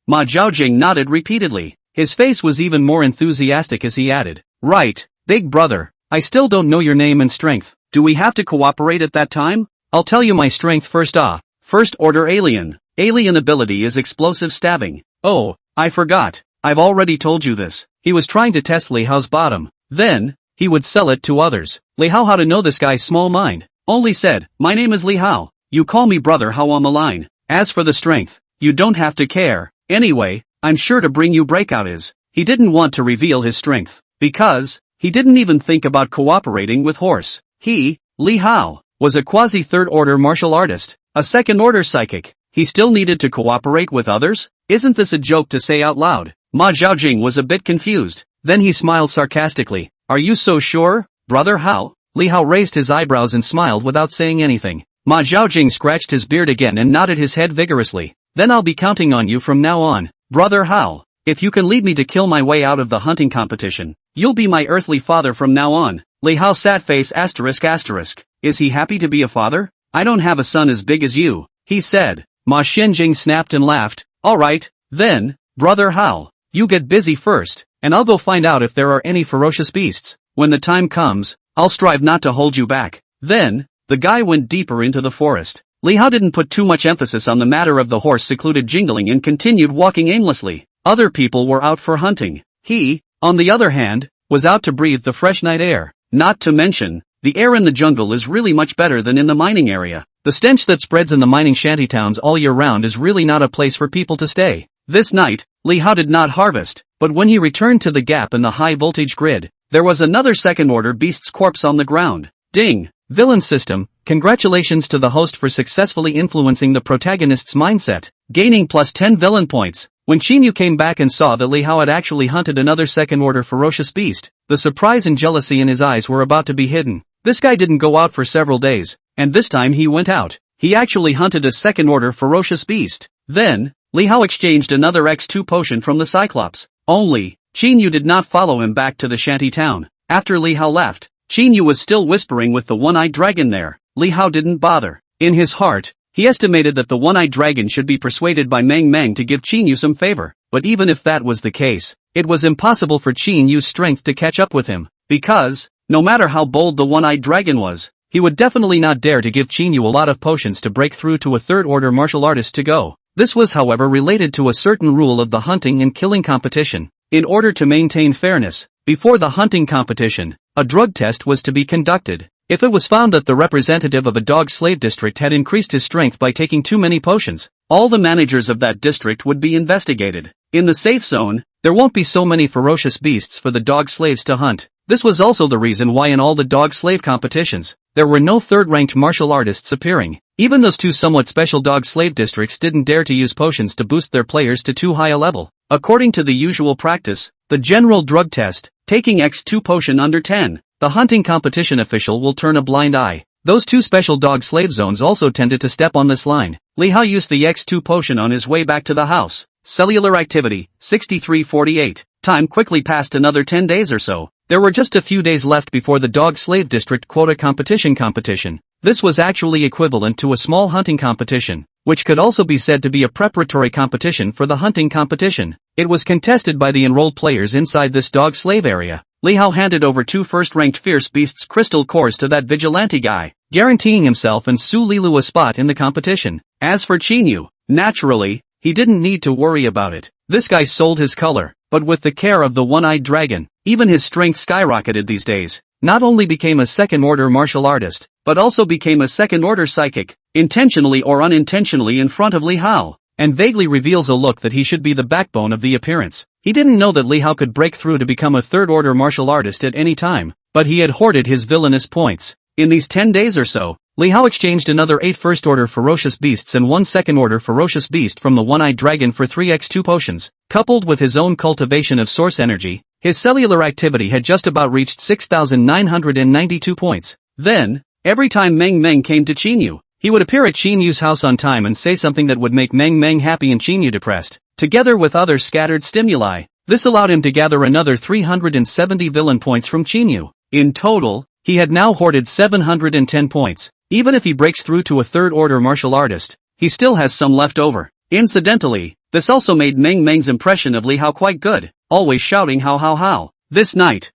Speaker 1: Ma Zhaojing nodded repeatedly. His face was even more enthusiastic as he added, right, big brother, I still don't know your name and strength. Do we have to cooperate at that time? I'll tell you my strength first. First order alien. Alien ability is explosive stabbing. Oh, I forgot. I've already told you this. He was trying to test Li Hao's bottom. Then, he would sell it to others. Li Hao how to know this guy's small mind. Only said, my name is Li Hao. You call me brother Hao on the line. As for the strength, you don't have to care. Anyway, I'm sure to bring you breakout is. He didn't want to reveal his strength. Because, he didn't even think about cooperating with Horse. He, Li Hao, was a quasi-third order martial artist. A second order psychic. He still needed to cooperate with others? Isn't this a joke to say out loud? Ma Zhaojing was a bit confused. Then he smiled sarcastically. Are you so sure, brother Hao? Li Hao raised his eyebrows and smiled without saying anything. Ma Zhaojing scratched his beard again and nodded his head vigorously. Then I'll be counting on you from now on, brother Hao. If you can lead me to kill my way out of the hunting competition, you'll be my earthly father from now on. Li Hao sat face ***. Is he happy to be a father? I don't have a son as big as you, he said. Ma Xinjing snapped and laughed. Alright, then, brother Hao, you get busy first, and I'll go find out if there are any ferocious beasts. When the time comes, I'll strive not to hold you back. Then, the guy went deeper into the forest. Li Hao didn't put too much emphasis on the matter of the horse secluded jingling and continued walking aimlessly. Other people were out for hunting. He, on the other hand, was out to breathe the fresh night air. Not to mention, the air in the jungle is really much better than in the mining area. The stench that spreads in the mining shantytowns all year round is really not a place for people to stay. This night, Li Hao did not harvest, but when he returned to the gap in the high-voltage grid, there was another second-order beast's corpse on the ground. Ding! Villain system, congratulations to the host for successfully influencing the protagonist's mindset. gaining plus 10 villain points. When Chinyu came back and saw that Li Hao had actually hunted another second-order ferocious beast, the surprise and jealousy in his eyes were about to be hidden. This guy didn't go out for several days, and this time he went out. He actually hunted a second-order ferocious beast. Then, Li Hao exchanged another X2 potion from the Cyclops. Only, Chinyu did not follow him back to the shanty town. After Li Hao left, Chinyu was still whispering with the one-eyed dragon there. Li Hao didn't bother. In his heart, he estimated that the one-eyed dragon should be persuaded by Meng Meng to give Chinyu some favor, but even if that was the case, it was impossible for Chinyu's strength to catch up with him, because, no matter how bold the one-eyed dragon was, he would definitely not dare to give Chinyu a lot of potions to break through to a third-order martial artist to go. This was however related to a certain rule of the hunting and killing competition. In order to maintain fairness, before the hunting competition, a drug test was to be conducted. If it was found that the representative of a dog slave district had increased his strength by taking too many potions, all the managers of that district would be investigated. In the safe zone, there won't be so many ferocious beasts for the dog slaves to hunt. This was also the reason why in all the dog slave competitions, there were no third-ranked martial artists appearing. Even those two somewhat special dog slave districts didn't dare to use potions to boost their players to too high a level. According to the usual practice, the general drug test, taking X2 potion under 10, the hunting competition official will turn a blind eye. Those two special dog slave zones also tended to step on this line. Li Hao used the X2 potion on his way back to the house. Cellular activity, 6348. Time quickly passed another 10 days or so. There were just a few days left before the dog slave district quota competition. This was actually equivalent to a small hunting competition, which could also be said to be a preparatory competition for the hunting competition. It was contested by the enrolled players inside this dog slave area. Li Hao handed over 2 first-ranked fierce beasts crystal cores to that vigilante guy, guaranteeing himself and Su Lilu a spot in the competition. As for Chinyu, naturally, he didn't need to worry about it. This guy sold his color, but with the care of the one-eyed dragon, even his strength skyrocketed these days. Not only became a second-order martial artist, but also became a second-order psychic, intentionally or unintentionally in front of Li Hao, and vaguely reveals a look that he should be the backbone of the appearance. He didn't know that Li Hao could break through to become a third-order martial artist at any time, but he had hoarded his villainous points. In these 10 days or so, Li Hao exchanged another 8 first-order ferocious beasts and 1 second-order ferocious beast from the one-eyed dragon for 3 X2 potions. Coupled with his own cultivation of source energy, his cellular activity had just about reached 6,992 points. Then, every time Meng Meng came to Chinyu, he would appear at Chinyu's house on time and say something that would make Meng Meng happy and Chinyu depressed. Together with other scattered stimuli, this allowed him to gather another 370 villain points from Chinyu. In total, he had now hoarded 710 points. Even if he breaks through to a third-order martial artist, he still has some left over. Incidentally, this also made Meng Meng's impression of Li Hao quite good, always shouting how. This night,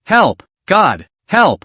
Speaker 1: help, God, help,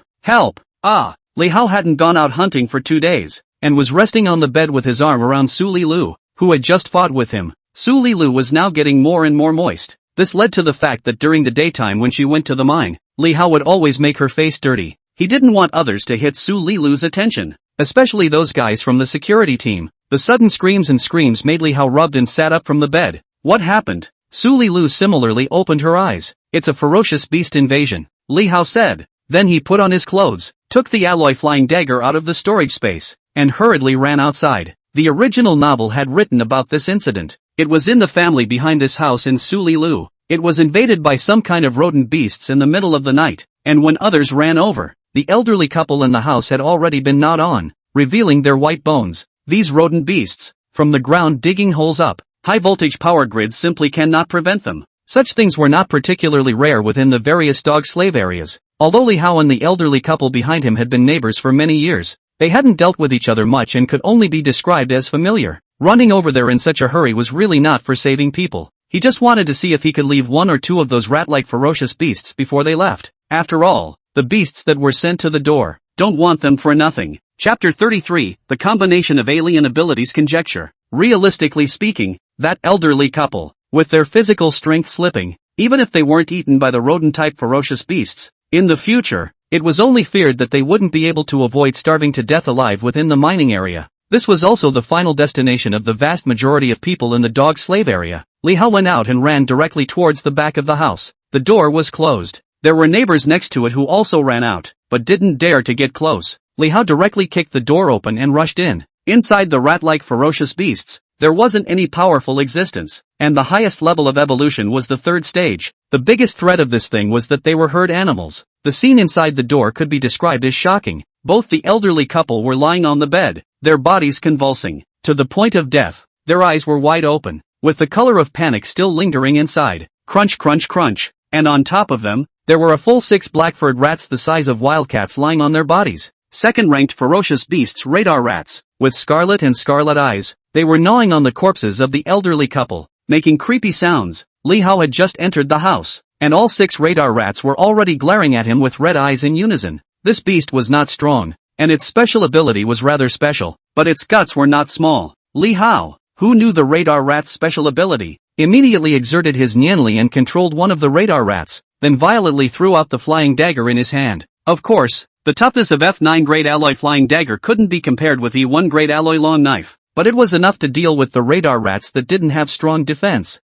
Speaker 1: Li Hao hadn't gone out hunting for 2 days, and was resting on the bed with his arm around Su Lilu, who had just fought with him. Su Lilu was now getting more and more moist. This led to the fact that during the daytime when she went to the mine, Li Hao would always make her face dirty. He didn't want others to hit Su Lilu's attention, especially those guys from the security team. The sudden screams made Li Hao rubbed and sat up from the bed. What happened? Su Lilu similarly opened her eyes. It's a ferocious beast invasion, Li Hao said. Then he put on his clothes, took the alloy flying dagger out of the storage space, and hurriedly ran outside. The original novel had written about this incident. It was in the family behind this house in Su Lilu. It was invaded by some kind of rodent beasts in the middle of the night, and when others ran over, the elderly couple in the house had already been gnawed on, revealing their white bones. These rodent beasts, from the ground digging holes up, high-voltage power grids simply cannot prevent them. Such things were not particularly rare within the various dog slave areas. Although Li Hao and the elderly couple behind him had been neighbors for many years, they hadn't dealt with each other much and could only be described as familiar. Running over there in such a hurry was really not for saving people. He just wanted to see if he could leave 1 or 2 of those rat-like ferocious beasts before they left. After all, the beasts that were sent to the door don't want them for nothing. Chapter 33, The Combination of Alien Abilities Conjecture. Realistically speaking, that elderly couple, with their physical strength slipping, even if they weren't eaten by the rodent-type ferocious beasts, in the future, it was only feared that they wouldn't be able to avoid starving to death alive within the mining area. This was also the final destination of the vast majority of people in the dog slave area. Li Hao went out and ran directly towards the back of the house. The door was closed. There were neighbors next to it who also ran out, but didn't dare to get close. Li Hao directly kicked the door open and rushed in. Inside the rat-like ferocious beasts, There wasn't any powerful existence, and the highest level of evolution was the third stage. The biggest threat of this thing was that they were herd animals. The scene inside the door could be described as shocking. Both the elderly couple were lying on the bed, their bodies convulsing, to the point of death. Their eyes were wide open, with the color of panic still lingering inside. Crunch crunch crunch, and on top of them, there were a full 6 black-furred rats the size of wildcats lying on their bodies. Second-ranked ferocious beasts, radar rats, with scarlet and scarlet eyes. They were gnawing on the corpses of the elderly couple, making creepy sounds. Li Hao had just entered the house, and all 6 radar rats were already glaring at him with red eyes in unison. This beast was not strong, and its special ability was rather special, but its guts were not small. Li Hao, who knew the radar rat's special ability, immediately exerted his Nianli and controlled one of the radar rats, then violently threw out the flying dagger in his hand. Of course, the toughness of F9 grade alloy flying dagger couldn't be compared with E1 grade alloy long knife, but it was enough to deal with the radar rats that didn't have strong defense.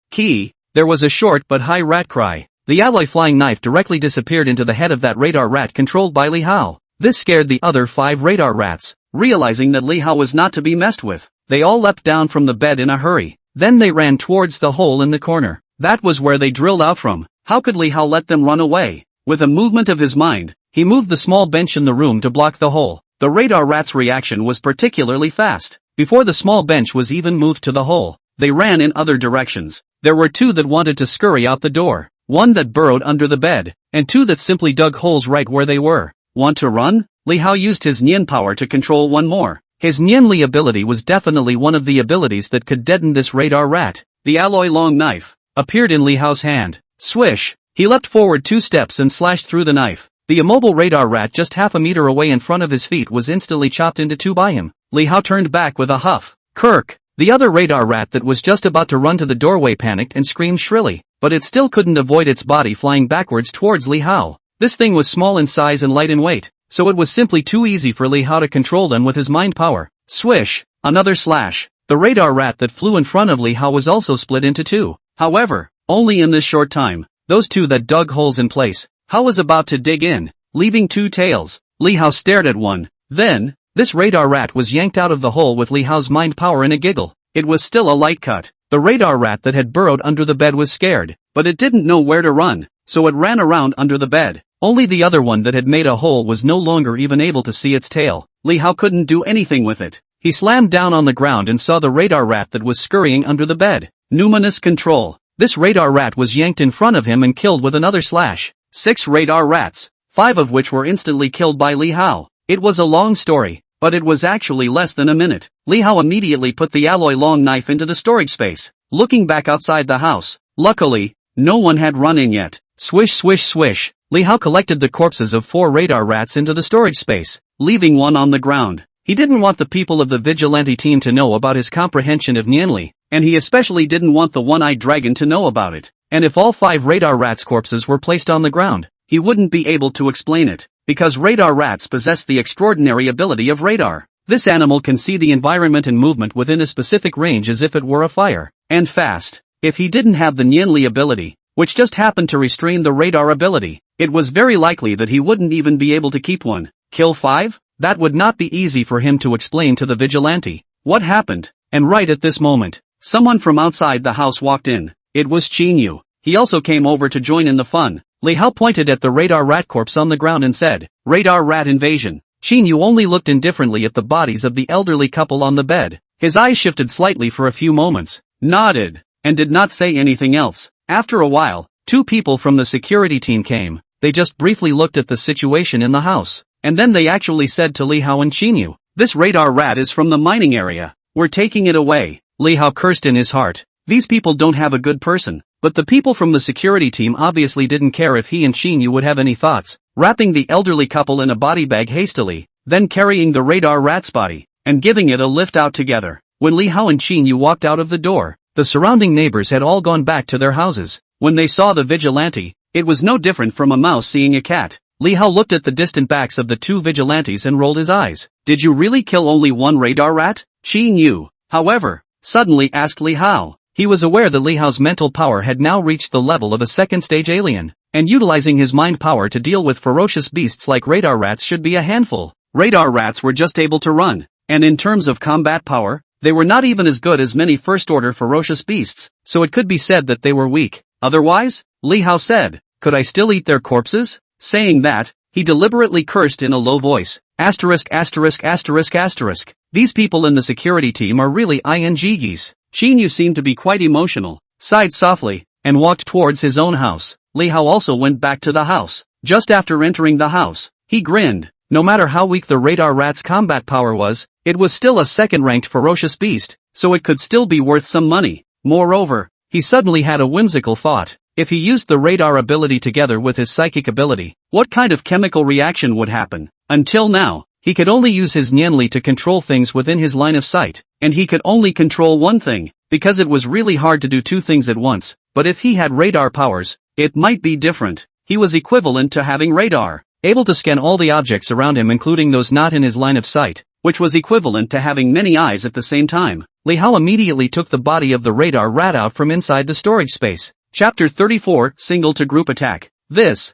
Speaker 1: There was a short but high rat cry. The alloy flying knife directly disappeared into the head of that radar rat controlled by Li Hao. This scared the other 5 radar rats. Realizing that Li Hao was not to be messed with, they all leapt down from the bed in a hurry. Then they ran towards the hole in the corner. That was where they drilled out from. How could Li Hao let them run away? With a movement of his mind, he moved the small bench in the room to block the hole. The radar rat's reaction was particularly fast. Before the small bench was even moved to the hole, they ran in other directions. There were 2 that wanted to scurry out the door, 1 that burrowed under the bed, and 2 that simply dug holes right where they were. Want to run? Li Hao used his Nian power to control one more. His Nianli ability was definitely one of the abilities that could deaden this radar rat. The alloy long knife appeared in Li Hao's hand. Swish! He leapt forward 2 steps and slashed through the knife. The immobile radar rat just half a meter away in front of his feet was instantly chopped into 2 by him. Li Hao turned back with a huff. Kirk! The other radar rat that was just about to run to the doorway panicked and screamed shrilly, but it still couldn't avoid its body flying backwards towards Li Hao. This thing was small in size and light in weight, so it was simply too easy for Li Hao to control them with his mind power. Swish! Another slash. The radar rat that flew in front of Li Hao was also split into 2. However, only in this short time. Those 2 that dug holes in place, Hao was about to dig in, leaving 2 tails. Li Hao stared at one. Then, this radar rat was yanked out of the hole with Li Hao's mind power in a giggle. It was still a light cut. The radar rat that had burrowed under the bed was scared, but it didn't know where to run, so it ran around under the bed. Only the other one that had made a hole was no longer even able to see its tail. Li Hao couldn't do anything with it. He slammed down on the ground and saw the radar rat that was scurrying under the bed. Numinous control. This radar rat was yanked in front of him and killed with another slash. 6 radar rats, 5 of which were instantly killed by Li Hao. It was a long story, but it was actually less than a minute. Li Hao immediately put the alloy long knife into the storage space, looking back outside the house. Luckily, no one had run in yet. Swish swish swish. Li Hao collected the corpses of 4 radar rats into the storage space, leaving one on the ground. He didn't want the people of the vigilante team to know about his comprehension of Nianli, and he especially didn't want the one-eyed dragon to know about it. And if all 5 radar rats' corpses were placed on the ground, he wouldn't be able to explain it, because radar rats possess the extraordinary ability of radar. This animal can see the environment and movement within a specific range as if it were a fire, and fast. If he didn't have the Nianli ability, which just happened to restrain the radar ability, it was very likely that he wouldn't even be able to keep one. Kill 5? That would not be easy for him to explain to the vigilante. What happened? And right at this moment, someone from outside the house walked in. It was Qinyu. He also came over to join in the fun. Li Hao pointed at the radar rat corpse on the ground and said, "Radar rat invasion." Qinyu only looked indifferently at the bodies of the elderly couple on the bed. His eyes shifted slightly for a few moments, nodded, and did not say anything else. After a while, 2 people from the security team came. They just briefly looked at the situation in the house, and then they actually said to Li Hao and Qinyu, "This radar rat is from the mining area. We're taking it away." Li Hao cursed in his heart. These people don't have a good person. But the people from the security team obviously didn't care if he and Qinyu would have any thoughts. Wrapping the elderly couple in a body bag hastily, then carrying the radar rat's body, and giving it a lift out together. When Li Hao and Qinyu walked out of the door, the surrounding neighbors had all gone back to their houses. When they saw the vigilante, it was no different from a mouse seeing a cat. Li Hao looked at the distant backs of the 2 vigilantes and rolled his eyes. "Did you really kill only 1 radar rat?" Qinyu, however, suddenly asked Li Hao. He was aware that Li Hao's mental power had now reached the level of a second-stage alien, and utilizing his mind power to deal with ferocious beasts like radar rats should be a handful. Radar rats were just able to run, and in terms of combat power, They were not even as good as many first-order ferocious beasts, so it could be said that they were weak. Otherwise, Li Hao said, could I still eat their corpses? Saying that, he deliberately cursed in a low voice. Asterisk asterisk asterisk asterisk. These people in the security team are really INGs. Xinyu seemed to be quite emotional, sighed softly, and walked towards his own house. Li Hao also went back to the house. Just after entering the house, he grinned. No matter how weak the radar rat's combat power was, it was still a second-ranked ferocious beast, so it could still be worth some money. Moreover, he suddenly had a whimsical thought. If he used the radar ability together with his psychic ability, what kind of chemical reaction would happen? Until now, he could only use his Nianli to control things within his line of sight, and he could only control one thing, because it was really hard to do two things at once. But if he had radar powers, it might be different. He was equivalent to having radar, able to scan all the objects around him including those not in his line of sight, which was equivalent to having many eyes at the same time. Li Hao immediately took the body of the radar rat out from inside the storage space. Chapter 34, Single to Group Attack. This?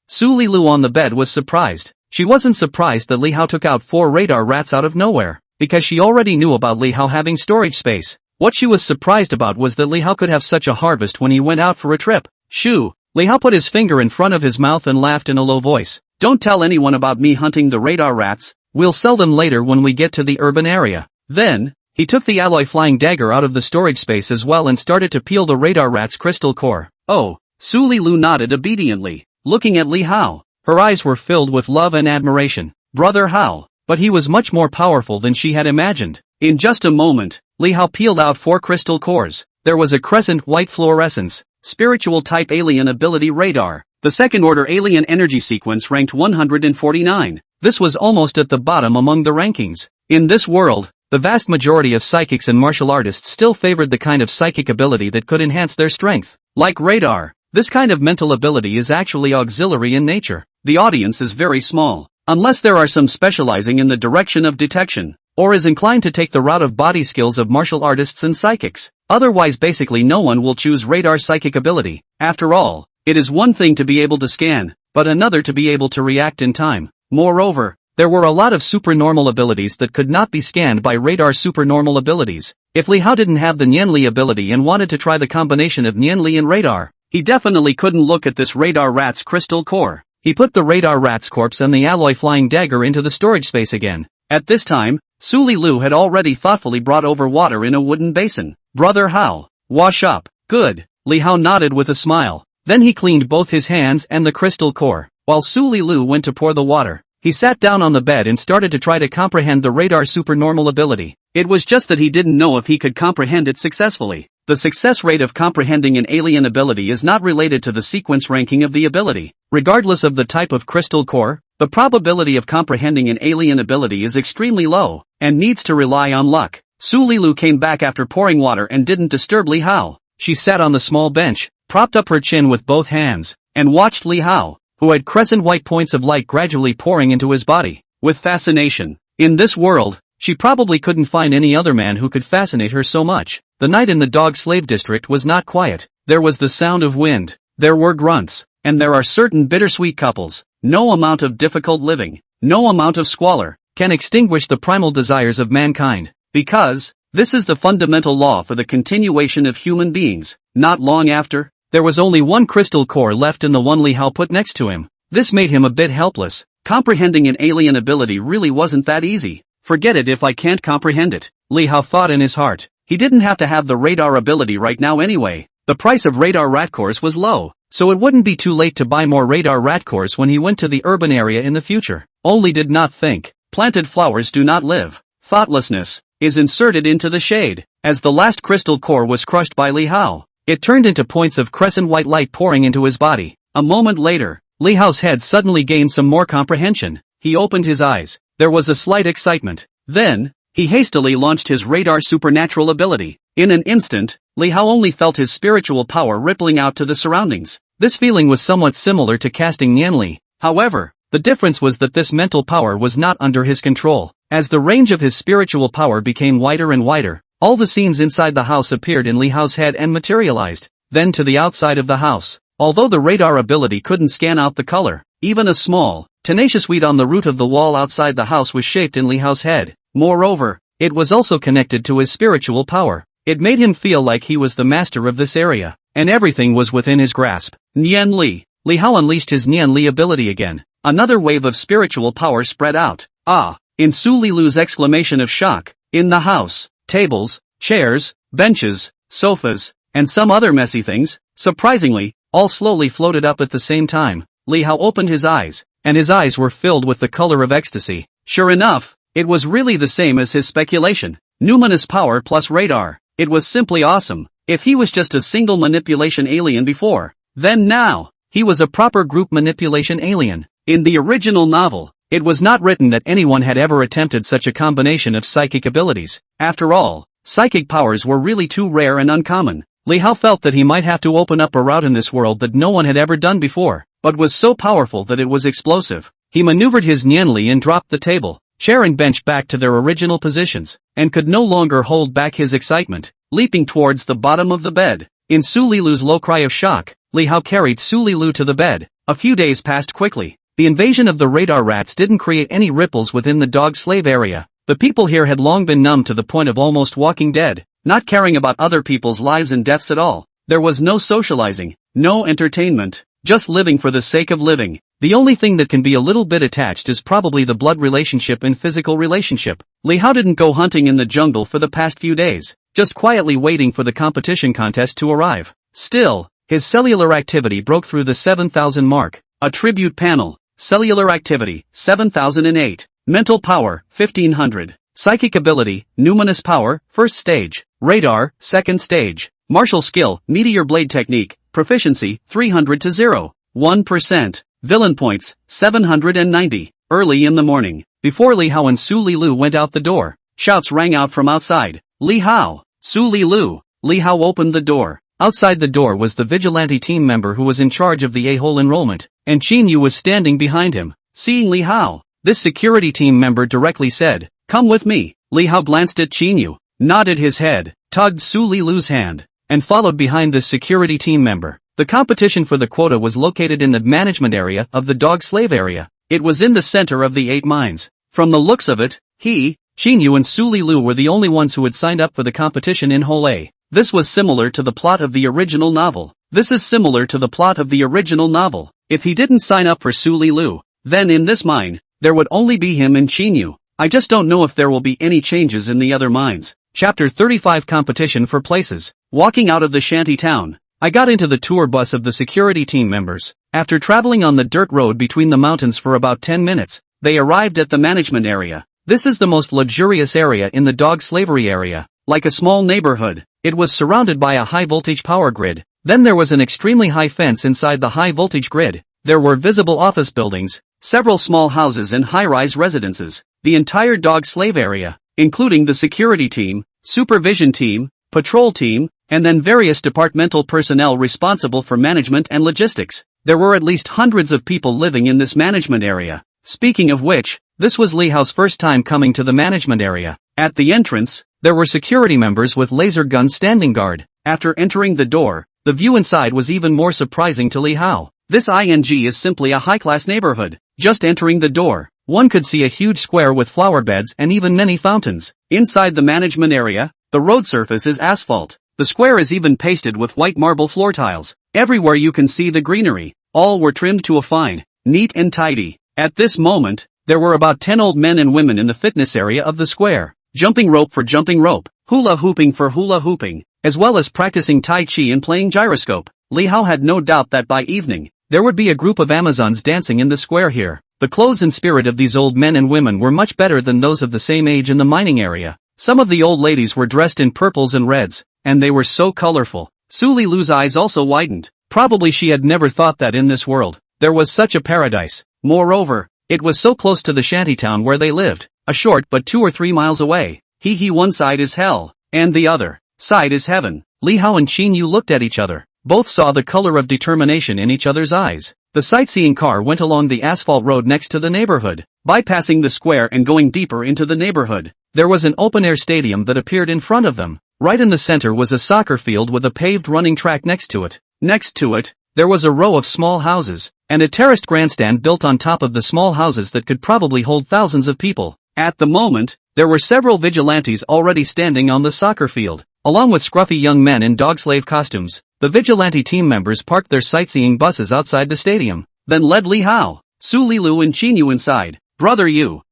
Speaker 1: Su Lilu on the bed was surprised. She wasn't surprised that Li Hao took out 4 radar rats out of nowhere, because she already knew about Li Hao having storage space. What she was surprised about was that Li Hao could have such a harvest when he went out for a trip. Shoo! Li Hao put his finger in front of his mouth and laughed in a low voice. Don't tell anyone about me hunting the radar rats, we'll sell them later when we get to the urban area. Then, he took the alloy flying dagger out of the storage space as well and started to peel the radar rat's crystal core. Oh, Su Lilu nodded obediently, looking at Li Hao. Her eyes were filled with love and admiration. Brother Hao, but he was much more powerful than she had imagined. In just a moment, Li Hao peeled out 4 crystal cores. There was a crescent white fluorescence, spiritual type alien ability radar. The second order alien energy sequence ranked 149. This was almost at the bottom among the rankings. In this world, the vast majority of psychics and martial artists still favored the kind of psychic ability that could enhance their strength. Like radar, this kind of mental ability is actually auxiliary in nature. The audience is very small, unless there are some specializing in the direction of detection, or is inclined to take the route of body skills of martial artists and psychics. Otherwise basically no one will choose radar psychic ability. After all, it is one thing to be able to scan, but another to be able to react in time. Moreover, there were a lot of supernormal abilities that could not be scanned by radar supernormal abilities. If Li Hao didn't have the Nianli ability and wanted to try the combination of Nianli and radar, he definitely couldn't look at this radar rat's crystal core. He put the radar rat's corpse and the alloy flying dagger into the storage space again. At this time, Su Lilu had already thoughtfully brought over water in a wooden basin. Brother Hao, wash up. Good. Li Hao nodded with a smile. Then he cleaned both his hands and the crystal core. While Su Lilu went to pour the water, he sat down on the bed and started to try to comprehend the radar supernormal ability. It was just that he didn't know if he could comprehend it successfully. The success rate of comprehending an alien ability is not related to the sequence ranking of the ability. Regardless of the type of crystal core, the probability of comprehending an alien ability is extremely low, and needs to rely on luck. Su Lilu came back after pouring water and didn't disturb Li Hao. She sat on the small bench, propped up her chin with both hands, and watched Li Hao, who had crescent white points of light gradually pouring into his body, with fascination. In this world, she probably couldn't find any other man who could fascinate her so much. The night in the dog slave district was not quiet. There was the sound of wind, there were grunts, and there are certain bittersweet couples. No amount of difficult living, no amount of squalor, can extinguish the primal desires of mankind, because this is the fundamental law for the continuation of human beings. Not long after, there was only one crystal core left in the one Li Hao put next to him. This made him a bit helpless. Comprehending an alien ability really wasn't that easy. Forget it if I can't comprehend it, Li Hao thought in his heart. He didn't have to have the radar ability right now anyway. The price of radar rat cores was low, so it wouldn't be too late to buy more radar rat cores when he went to the urban area in the future. Only did not think. Planted flowers do not live. Thoughtlessness is inserted into the shade. As the last crystal core was crushed by Li Hao, it turned into points of crescent white light pouring into his body. A moment later, Li Hao's head suddenly gained some more comprehension. He opened his eyes. There was a slight excitement. Then, he hastily launched his radar supernatural ability. In an instant, Li Hao only felt his spiritual power rippling out to the surroundings. This feeling was somewhat similar to casting Nianli. However, the difference was that this mental power was not under his control. As the range of his spiritual power became wider and wider, all the scenes inside the house appeared in Li Hao's head and materialized. Then to the outside of the house. Although the radar ability couldn't scan out the color, even a small, tenacious weed on the root of the wall outside the house was shaped in Li Hao's head. Moreover, it was also connected to his spiritual power. It made him feel like he was the master of this area, and everything was within his grasp. Nian Li. Li Hao unleashed his Nian Li ability again. Another wave of spiritual power spread out. Ah! In Su Lilu's exclamation of shock, in the house, tables, chairs, benches, sofas, and some other messy things, surprisingly, all slowly floated up at the same time. Li Hao opened his eyes, and his eyes were filled with the color of ecstasy. Sure enough, it was really the same as his speculation. Numinous power plus radar. It was simply awesome. If he was just a single manipulation alien before, then now, he was a proper group manipulation alien. In the original novel, it was not written that anyone had ever attempted such a combination of psychic abilities. After all, psychic powers were really too rare and uncommon. Li Hao felt that he might have to open up a route in this world that no one had ever done before, but was so powerful that it was explosive. He maneuvered his Nian Li and dropped the table, chair and bench back to their original positions, and could no longer hold back his excitement, leaping towards the bottom of the bed. In Su Lilu's low cry of shock, Li Hao carried Su Lilu to the bed. A few days passed quickly. The invasion of the radar rats didn't create any ripples within the dog slave area. The people here had long been numb to the point of almost walking dead, not caring about other people's lives and deaths at all. There was no socializing, no entertainment, just living for the sake of living. The only thing that can be a little bit attached is probably the blood relationship and physical relationship. Li Hao didn't go hunting in the jungle for the past few days, just quietly waiting for the competition contest to arrive. Still, his cellular activity broke through the 7,000 mark. A tribute panel. Cellular activity, 7,008. Mental power, 1,500. Psychic ability, numinous power, first stage. Radar, second stage. Martial skill, meteor blade technique, proficiency, 300 to 0. 1%. Villain points, 790. Early in the morning, before Li Hao and Su Lilu went out the door, shouts rang out from outside. Li Hao! Su Lilu! Li Hao opened the door. Outside the door was the vigilante team member who was in charge of the A-hole enrollment, and Qin Yu was standing behind him. Seeing Li Hao, this security team member directly said, "Come with me." Li Hao glanced at Qin Yu, nodded his head, tugged Su Lilu's hand, and followed behind the security team member. The competition for the quota was located in the management area of the dog slave area. It was in the center of the 8 mines. From the looks of it, Qin Yu and Su Lilu were the only ones who had signed up for the competition in Hole A. This was similar to the plot of the original novel. This is similar to the plot of the original novel. If he didn't sign up for Su Lilu, then in this mine, there would only be him and Qin Yu. I just don't know if there will be any changes in the other mines. Chapter 35 Competition for Places. Walking out of the shanty town, I got into the tour bus of the security team members. After traveling on the dirt road between the mountains for about 10 minutes, they arrived at the management area. This is the most luxurious area in the dog slavery area. Like a small neighborhood, it was surrounded by a high-voltage power grid. Then there was an extremely high fence inside the high-voltage grid. There were visible office buildings, several small houses and high-rise residences. The entire dog slave area, including the security team, supervision team, patrol team, and then various departmental personnel responsible for management and logistics. There were at least hundreds of people living in this management area. Speaking of which, this was Li Hao's first time coming to the management area. At the entrance, there were security members with laser guns standing guard. After entering the door, the view inside was even more surprising to Li Hao. This ING is simply a high-class neighborhood. Just entering the door, one could see a huge square with flower beds and even many fountains. Inside the management area, the road surface is asphalt. The square is even pasted with white marble floor tiles. Everywhere you can see the greenery. All were trimmed to a fine, neat and tidy. At this moment, there were about 10 old men and women in the fitness area of the square. Jumping rope for jumping rope, hula hooping for hula hooping, as well as practicing Tai Chi and playing gyroscope. Li Hao had no doubt that by evening, there would be a group of Amazons dancing in the square here. The clothes and spirit of these old men and women were much better than those of the same age in the mining area. Some of the old ladies were dressed in purples and reds, and they were so colorful. Su Lilu's eyes also widened. Probably she had never thought that in this world, there was such a paradise. Moreover, it was so close to the shantytown where they lived, a short but 2 or 3 miles away. One side is hell, and the other side is heaven. Li Hao and Qin Yu looked at each other. Both saw the color of determination in each other's eyes. The sightseeing car went along the asphalt road next to the neighborhood, bypassing the square and going deeper into the neighborhood. There was an open-air stadium that appeared in front of them. Right in the center was a soccer field with a paved running track next to it. Next to it, there was a row of small houses, and a terraced grandstand built on top of the small houses that could probably hold thousands of people. At the moment, there were several vigilantes already standing on the soccer field. Along with scruffy young men in dog-slave costumes, the vigilante team members parked their sightseeing buses outside the stadium, then led Li Hao, Su Lilu and Qin Yu inside. Brother Yu.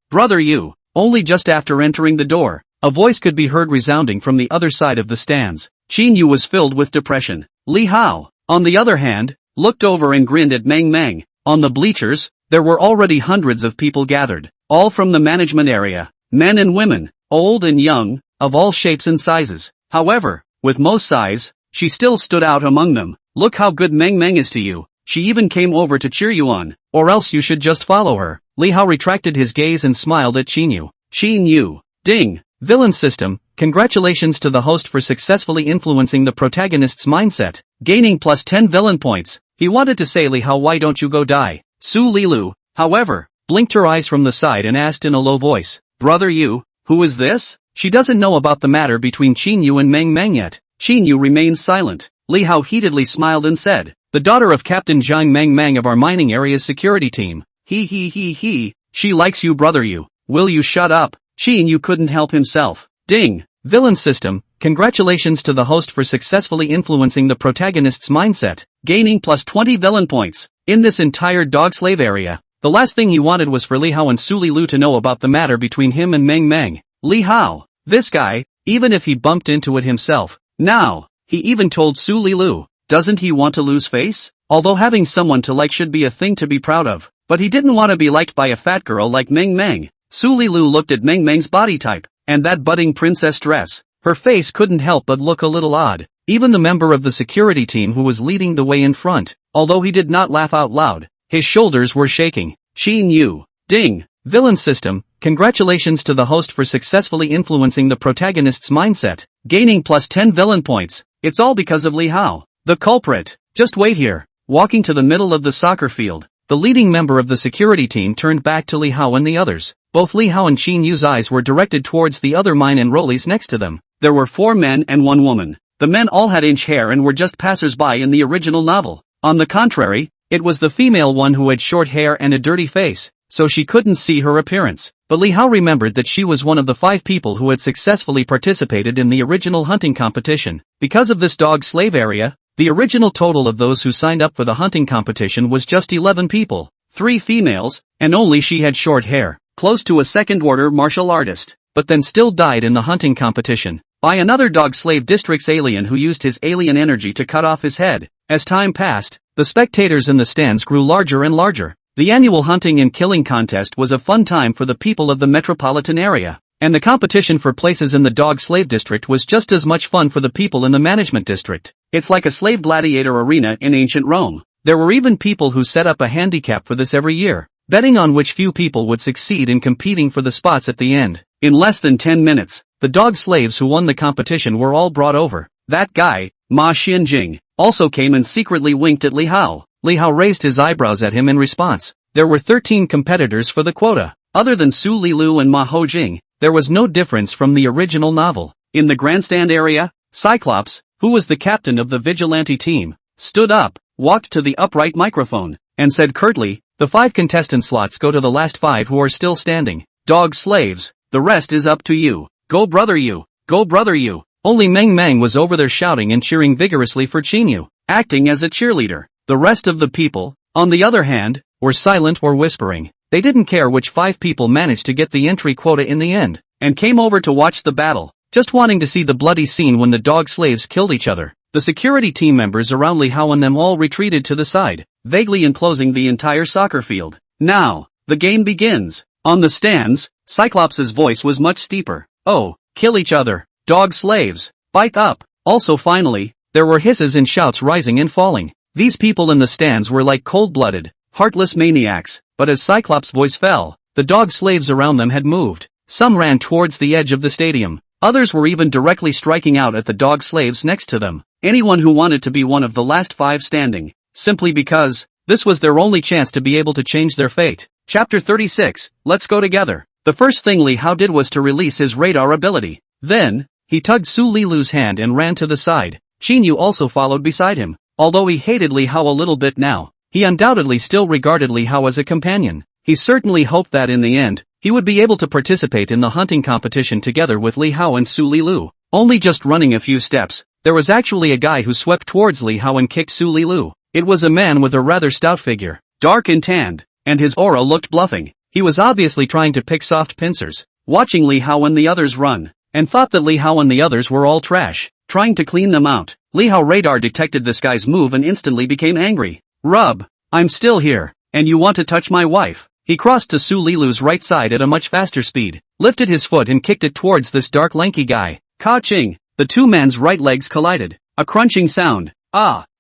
Speaker 1: Only just after entering the door, a voice could be heard resounding from the other side of the stands. Qin Yu was filled with depression. Li Hao, on the other hand, looked over and grinned at Meng Meng. On the bleachers, there were already hundreds of people gathered, all from the management area, men and women, old and young, of all shapes and sizes. However, with most size, she still stood out among them. Look how good Meng Meng is to you. She even came over to cheer you on, or else you should just follow her. Li Hao retracted his gaze and smiled at Qin Yu. Qin Yu. Ding. Villain system. Congratulations to the host for successfully influencing the protagonist's mindset, gaining plus 10 villain points. He wanted to say Li Hao, why don't you go die? Su Lilu, however, blinked her eyes from the side and asked in a low voice, Brother Yu, who is this? She doesn't know about the matter between Qin Yu and Meng Meng yet. Qin Yu remained silent. Li Hao heatedly smiled and said, the daughter of Captain Zhang Meng Meng of our mining area's security team. He. She likes you, Brother Yu. Will you shut up? Qin Yu couldn't help himself. Ding. Villain system. Congratulations to the host for successfully influencing the protagonist's mindset, gaining plus 20 villain points. In this entire dog-slave area, the last thing he wanted was for Li Hao and Su Lilu to know about the matter between him and Meng Meng. Li Hao, this guy, even if he bumped into it himself. Now, he even told Su Lilu, doesn't he want to lose face? Although having someone to like should be a thing to be proud of, but he didn't want to be liked by a fat girl like Meng Meng. Su Lilu looked at Meng Meng's body type, and that budding princess dress. Her face couldn't help but look a little odd. Even the member of the security team who was leading the way in front, although he did not laugh out loud, his shoulders were shaking. Qin Yu. Ding. Villain system. Congratulations to the host for successfully influencing the protagonist's mindset, gaining plus 10 villain points. It's all because of Li Hao, the culprit. Just wait here. Walking to the middle of the soccer field, the leading member of the security team turned back to Li Hao and the others. Both Li Hao and Qin Yu's eyes were directed towards the other mine enrollees next to them. There were 4 men and 1 woman. The men all had inch hair and were just passers-by in the original novel. On the contrary, it was the female one who had short hair and a dirty face, so she couldn't see her appearance. But Li Hao remembered that she was one of the 5 people who had successfully participated in the original hunting competition. Because of this dog-slave area, the original total of those who signed up for the hunting competition was just 11 people, 3 females, and only she had short hair, close to a second-order martial artist, but then still died in the hunting competition by another dog-slave district's alien who used his alien energy to cut off his head. As time passed, the spectators in the stands grew larger and larger. The annual hunting and killing contest was a fun time for the people of the metropolitan area, and the competition for places in the dog-slave district was just as much fun for the people in the management district. It's like a slave gladiator arena in ancient Rome. There were even people who set up a handicap for this every year, betting on which few people would succeed in competing for the spots at the end. In less than 10 minutes, the dog slaves who won the competition were all brought over. That guy, Ma Xianjing, also came and secretly winked at Li Hao. Li Hao raised his eyebrows at him in response. There were 13 competitors for the quota. Other than Su Lilu and Ma Hojing, there was no difference from the original novel. In the grandstand area, Cyclops, who was the captain of the vigilante team, stood up, walked to the upright microphone, and said curtly, the 5 contestant slots go to the last 5 who are still standing. Dog slaves, the rest is up to you. Go Brother Yu. Go Brother Yu. Only Meng Meng was over there shouting and cheering vigorously for Qin Yu, acting as a cheerleader. The rest of the people, on the other hand, were silent or whispering. They didn't care which 5 people managed to get the entry quota in the end, and came over to watch the battle, just wanting to see the bloody scene when the dog slaves killed each other. The security team members around Li Hao and them all retreated to the side, vaguely enclosing the entire soccer field. Now, the game begins. On the stands, Cyclops' voice was much steeper. Oh, kill each other, dog slaves, bite up. Also finally, there were hisses and shouts rising and falling. These people in the stands were like cold-blooded, heartless maniacs, but as Cyclops' voice fell, the dog slaves around them had moved. Some ran towards the edge of the stadium. Others were even directly striking out at the dog slaves next to them. Anyone who wanted to be one of the last 5 standing, simply because this was their only chance to be able to change their fate. Chapter 36, Let's Go Together. The first thing Li Hao did was to release his radar ability. Then, he tugged Su Lilu's hand and ran to the side. Qin Yu also followed beside him. Although he hated Li Hao a little bit now, he undoubtedly still regarded Li Hao as a companion. He certainly hoped that in the end, he would be able to participate in the hunting competition together with Li Hao and Su Lilu. Only just running a few steps, there was actually a guy who swept towards Li Hao and kicked Su Lilu. It was a man with a rather stout figure, dark and tanned, and his aura looked bluffing. He was obviously trying to pick soft pincers, watching Li Hao and the others run, and thought that Li Hao and the others were all trash, trying to clean them out. Li Hao radar detected this guy's move and instantly became angry. Rub, I'm still here, and you want to touch my wife? He crossed to Su Lilu's right side at a much faster speed, lifted his foot and kicked it towards this dark lanky guy. Ka-ching! The two men's right legs collided. A crunching sound,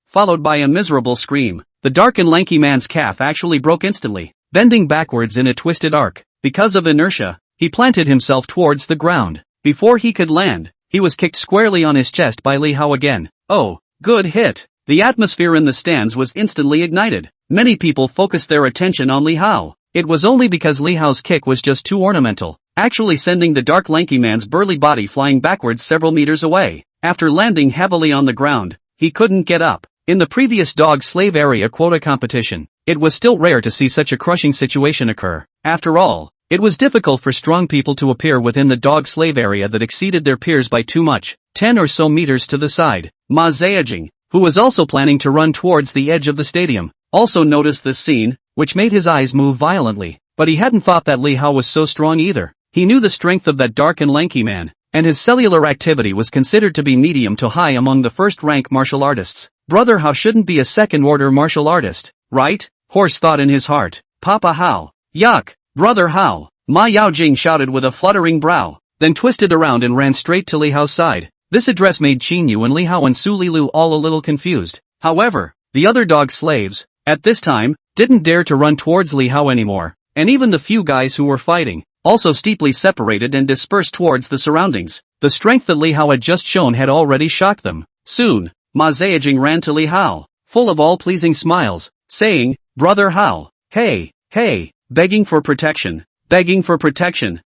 Speaker 1: followed by a miserable scream. The dark and lanky man's calf actually broke instantly, bending backwards in a twisted arc. Because of inertia, he planted himself towards the ground. Before he could land, he was kicked squarely on his chest by Li Hao again. Oh, good hit! The atmosphere in the stands was instantly ignited. Many people focused their attention on Li Hao. It was only because Li Hao's kick was just too ornamental, actually sending the dark lanky man's burly body flying backwards several meters away. After landing heavily on the ground, he couldn't get up. In the previous dog-slave area quota competition, it was still rare to see such a crushing situation occur. After all, it was difficult for strong people to appear within the dog-slave area that exceeded their peers by too much, 10 or so meters to the side. Manhwa, who was also planning to run towards the edge of the stadium, also noticed this scene, which made his eyes move violently, but he hadn't thought that Li Hao was so strong either. He knew the strength of that dark and lanky man, and his cellular activity was considered to be medium to high among the first-rank martial artists. Brother Hao shouldn't be a second-order martial artist, right? Horse thought in his heart. Papa Hao. Yuck! Brother Hao! Ma Yaojing shouted with a fluttering brow, then twisted around and ran straight to Li Hao's side. This address made Qin and Li Hao and Su Lilu all a little confused. However, the other dog slaves, at this time, didn't dare to run towards Li Hao anymore, and even the few guys who were fighting, also steeply separated and dispersed towards the surroundings. The strength that Li Hao had just shown had already shocked them. Soon, Ma Zhejiang ran to Li Hao, full of all pleasing smiles, saying, Brother Hao, hey, begging for protection.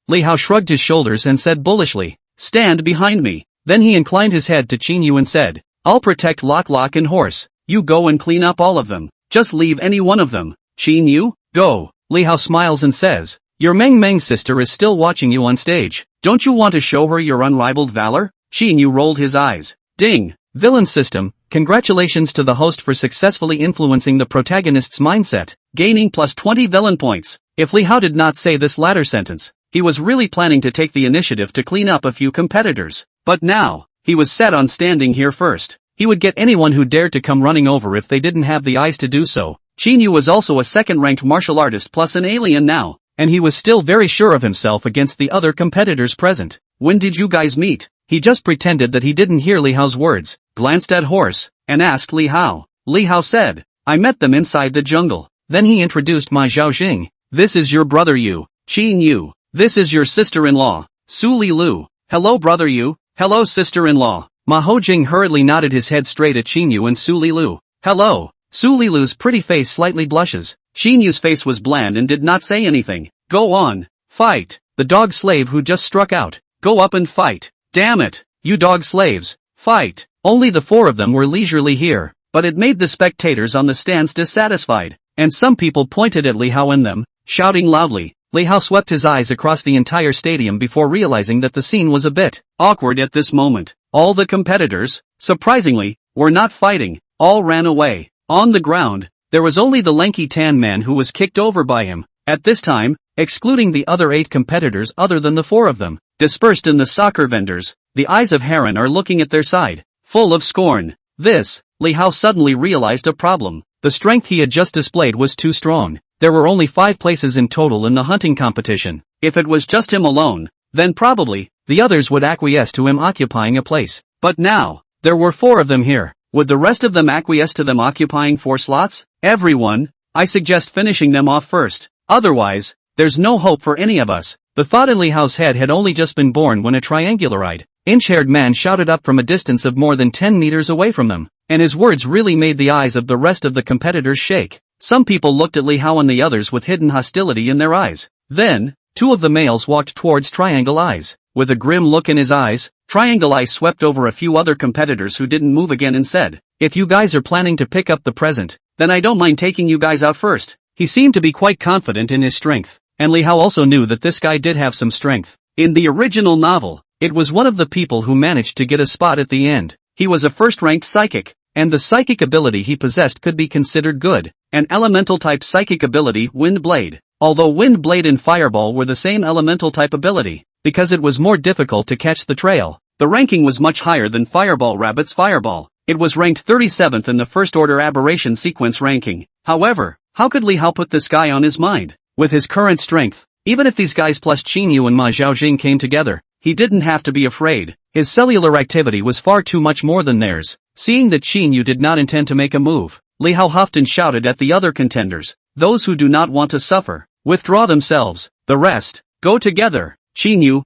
Speaker 1: Li Hao shrugged his shoulders and said bullishly, stand behind me. Then he inclined his head to Qin Yu and said, I'll protect Lok and Horse. You go and clean up all of them. Just leave any one of them. Qin Yu, go. Li Hao smiles and says, your Meng sister is still watching you on stage. Don't you want to show her your unrivaled valor? Qin Yu rolled his eyes. Ding. Villain system, congratulations to the host for successfully influencing the protagonist's mindset, gaining plus 20 villain points. If Li Hao did not say this latter sentence, he was really planning to take the initiative to clean up a few competitors. But now, he was set on standing here first. He would get anyone who dared to come running over if they didn't have the eyes to do so. Qin Yu was also a second-ranked martial artist plus an alien now, and he was still very sure of himself against the other competitors present. When did you guys meet? He just pretended that he didn't hear Li Hao's words, glanced at Horse, and asked Li Hao. Li Hao said, I met them inside the jungle. Then he introduced Ma Zhaojing. This is your brother Yu. Qin Yu. This is your sister-in-law, Su Lilu. Hello brother Yu. Hello sister-in-law. Ma Hojing hurriedly nodded his head straight at Qin Yu and Su Lilu. Hello. Su Lilu's pretty face slightly blushes. Qin Yu's face was bland and did not say anything. Go on. Fight. The dog slave who just struck out. Go up and fight. Damn it. You dog slaves. Fight. Only the four of them were leisurely here, but it made the spectators on the stands dissatisfied, and some people pointed at Li Hao and them, shouting loudly. Li Hao swept his eyes across the entire stadium before realizing that the scene was a bit awkward at this moment. All the competitors, surprisingly, were not fighting. All ran away. On the ground, there was only the lanky tan man who was kicked over by him. At this time, excluding the other 8 competitors other than the 4 of them, dispersed in the soccer vendors, the eyes of Heron are looking at their side, full of scorn. Li Hao suddenly realized a problem. The strength he had just displayed was too strong. There were only 5 places in total in the hunting competition. If it was just him alone, then probably, the others would acquiesce to him occupying a place. But now, there were 4 of them here. Would the rest of them acquiesce to them occupying 4 slots? Everyone, I suggest finishing them off first. Otherwise, there's no hope for any of us. The thought in Li Hao's head had only just been born when a triangular-eyed, inch-haired man shouted up from a distance of more than 10 meters away from them, and his words really made the eyes of the rest of the competitors shake. Some people looked at Li Hao and the others with hidden hostility in their eyes. Then, 2 of the males walked towards Triangle Eyes. With a grim look in his eyes, Triangle Eyes swept over a few other competitors who didn't move again and said, if you guys are planning to pick up the present, then I don't mind taking you guys out first. He seemed to be quite confident in his strength. and Li Hao also knew that this guy did have some strength. In the original novel, it was one of the people who managed to get a spot at the end. He was a first-ranked psychic, and the psychic ability he possessed could be considered good, an elemental-type psychic ability, Wind Blade. Although Wind Blade and Fireball were the same elemental-type ability, because it was more difficult to catch the trail, the ranking was much higher than Fireball Rabbit's Fireball. It was ranked 37th in the first-order aberration sequence ranking. However, how could Li Hao put this guy on his mind? With his current strength, even if these guys plus Qin Yu and Ma Zhaojing came together, he didn't have to be afraid. His cellular activity was far too much more than theirs. Seeing that Qin Yu did not intend to make a move, Li Hao huffed and shouted at the other contenders. Those who do not want to suffer, withdraw themselves. The rest, go together. Qin Yu,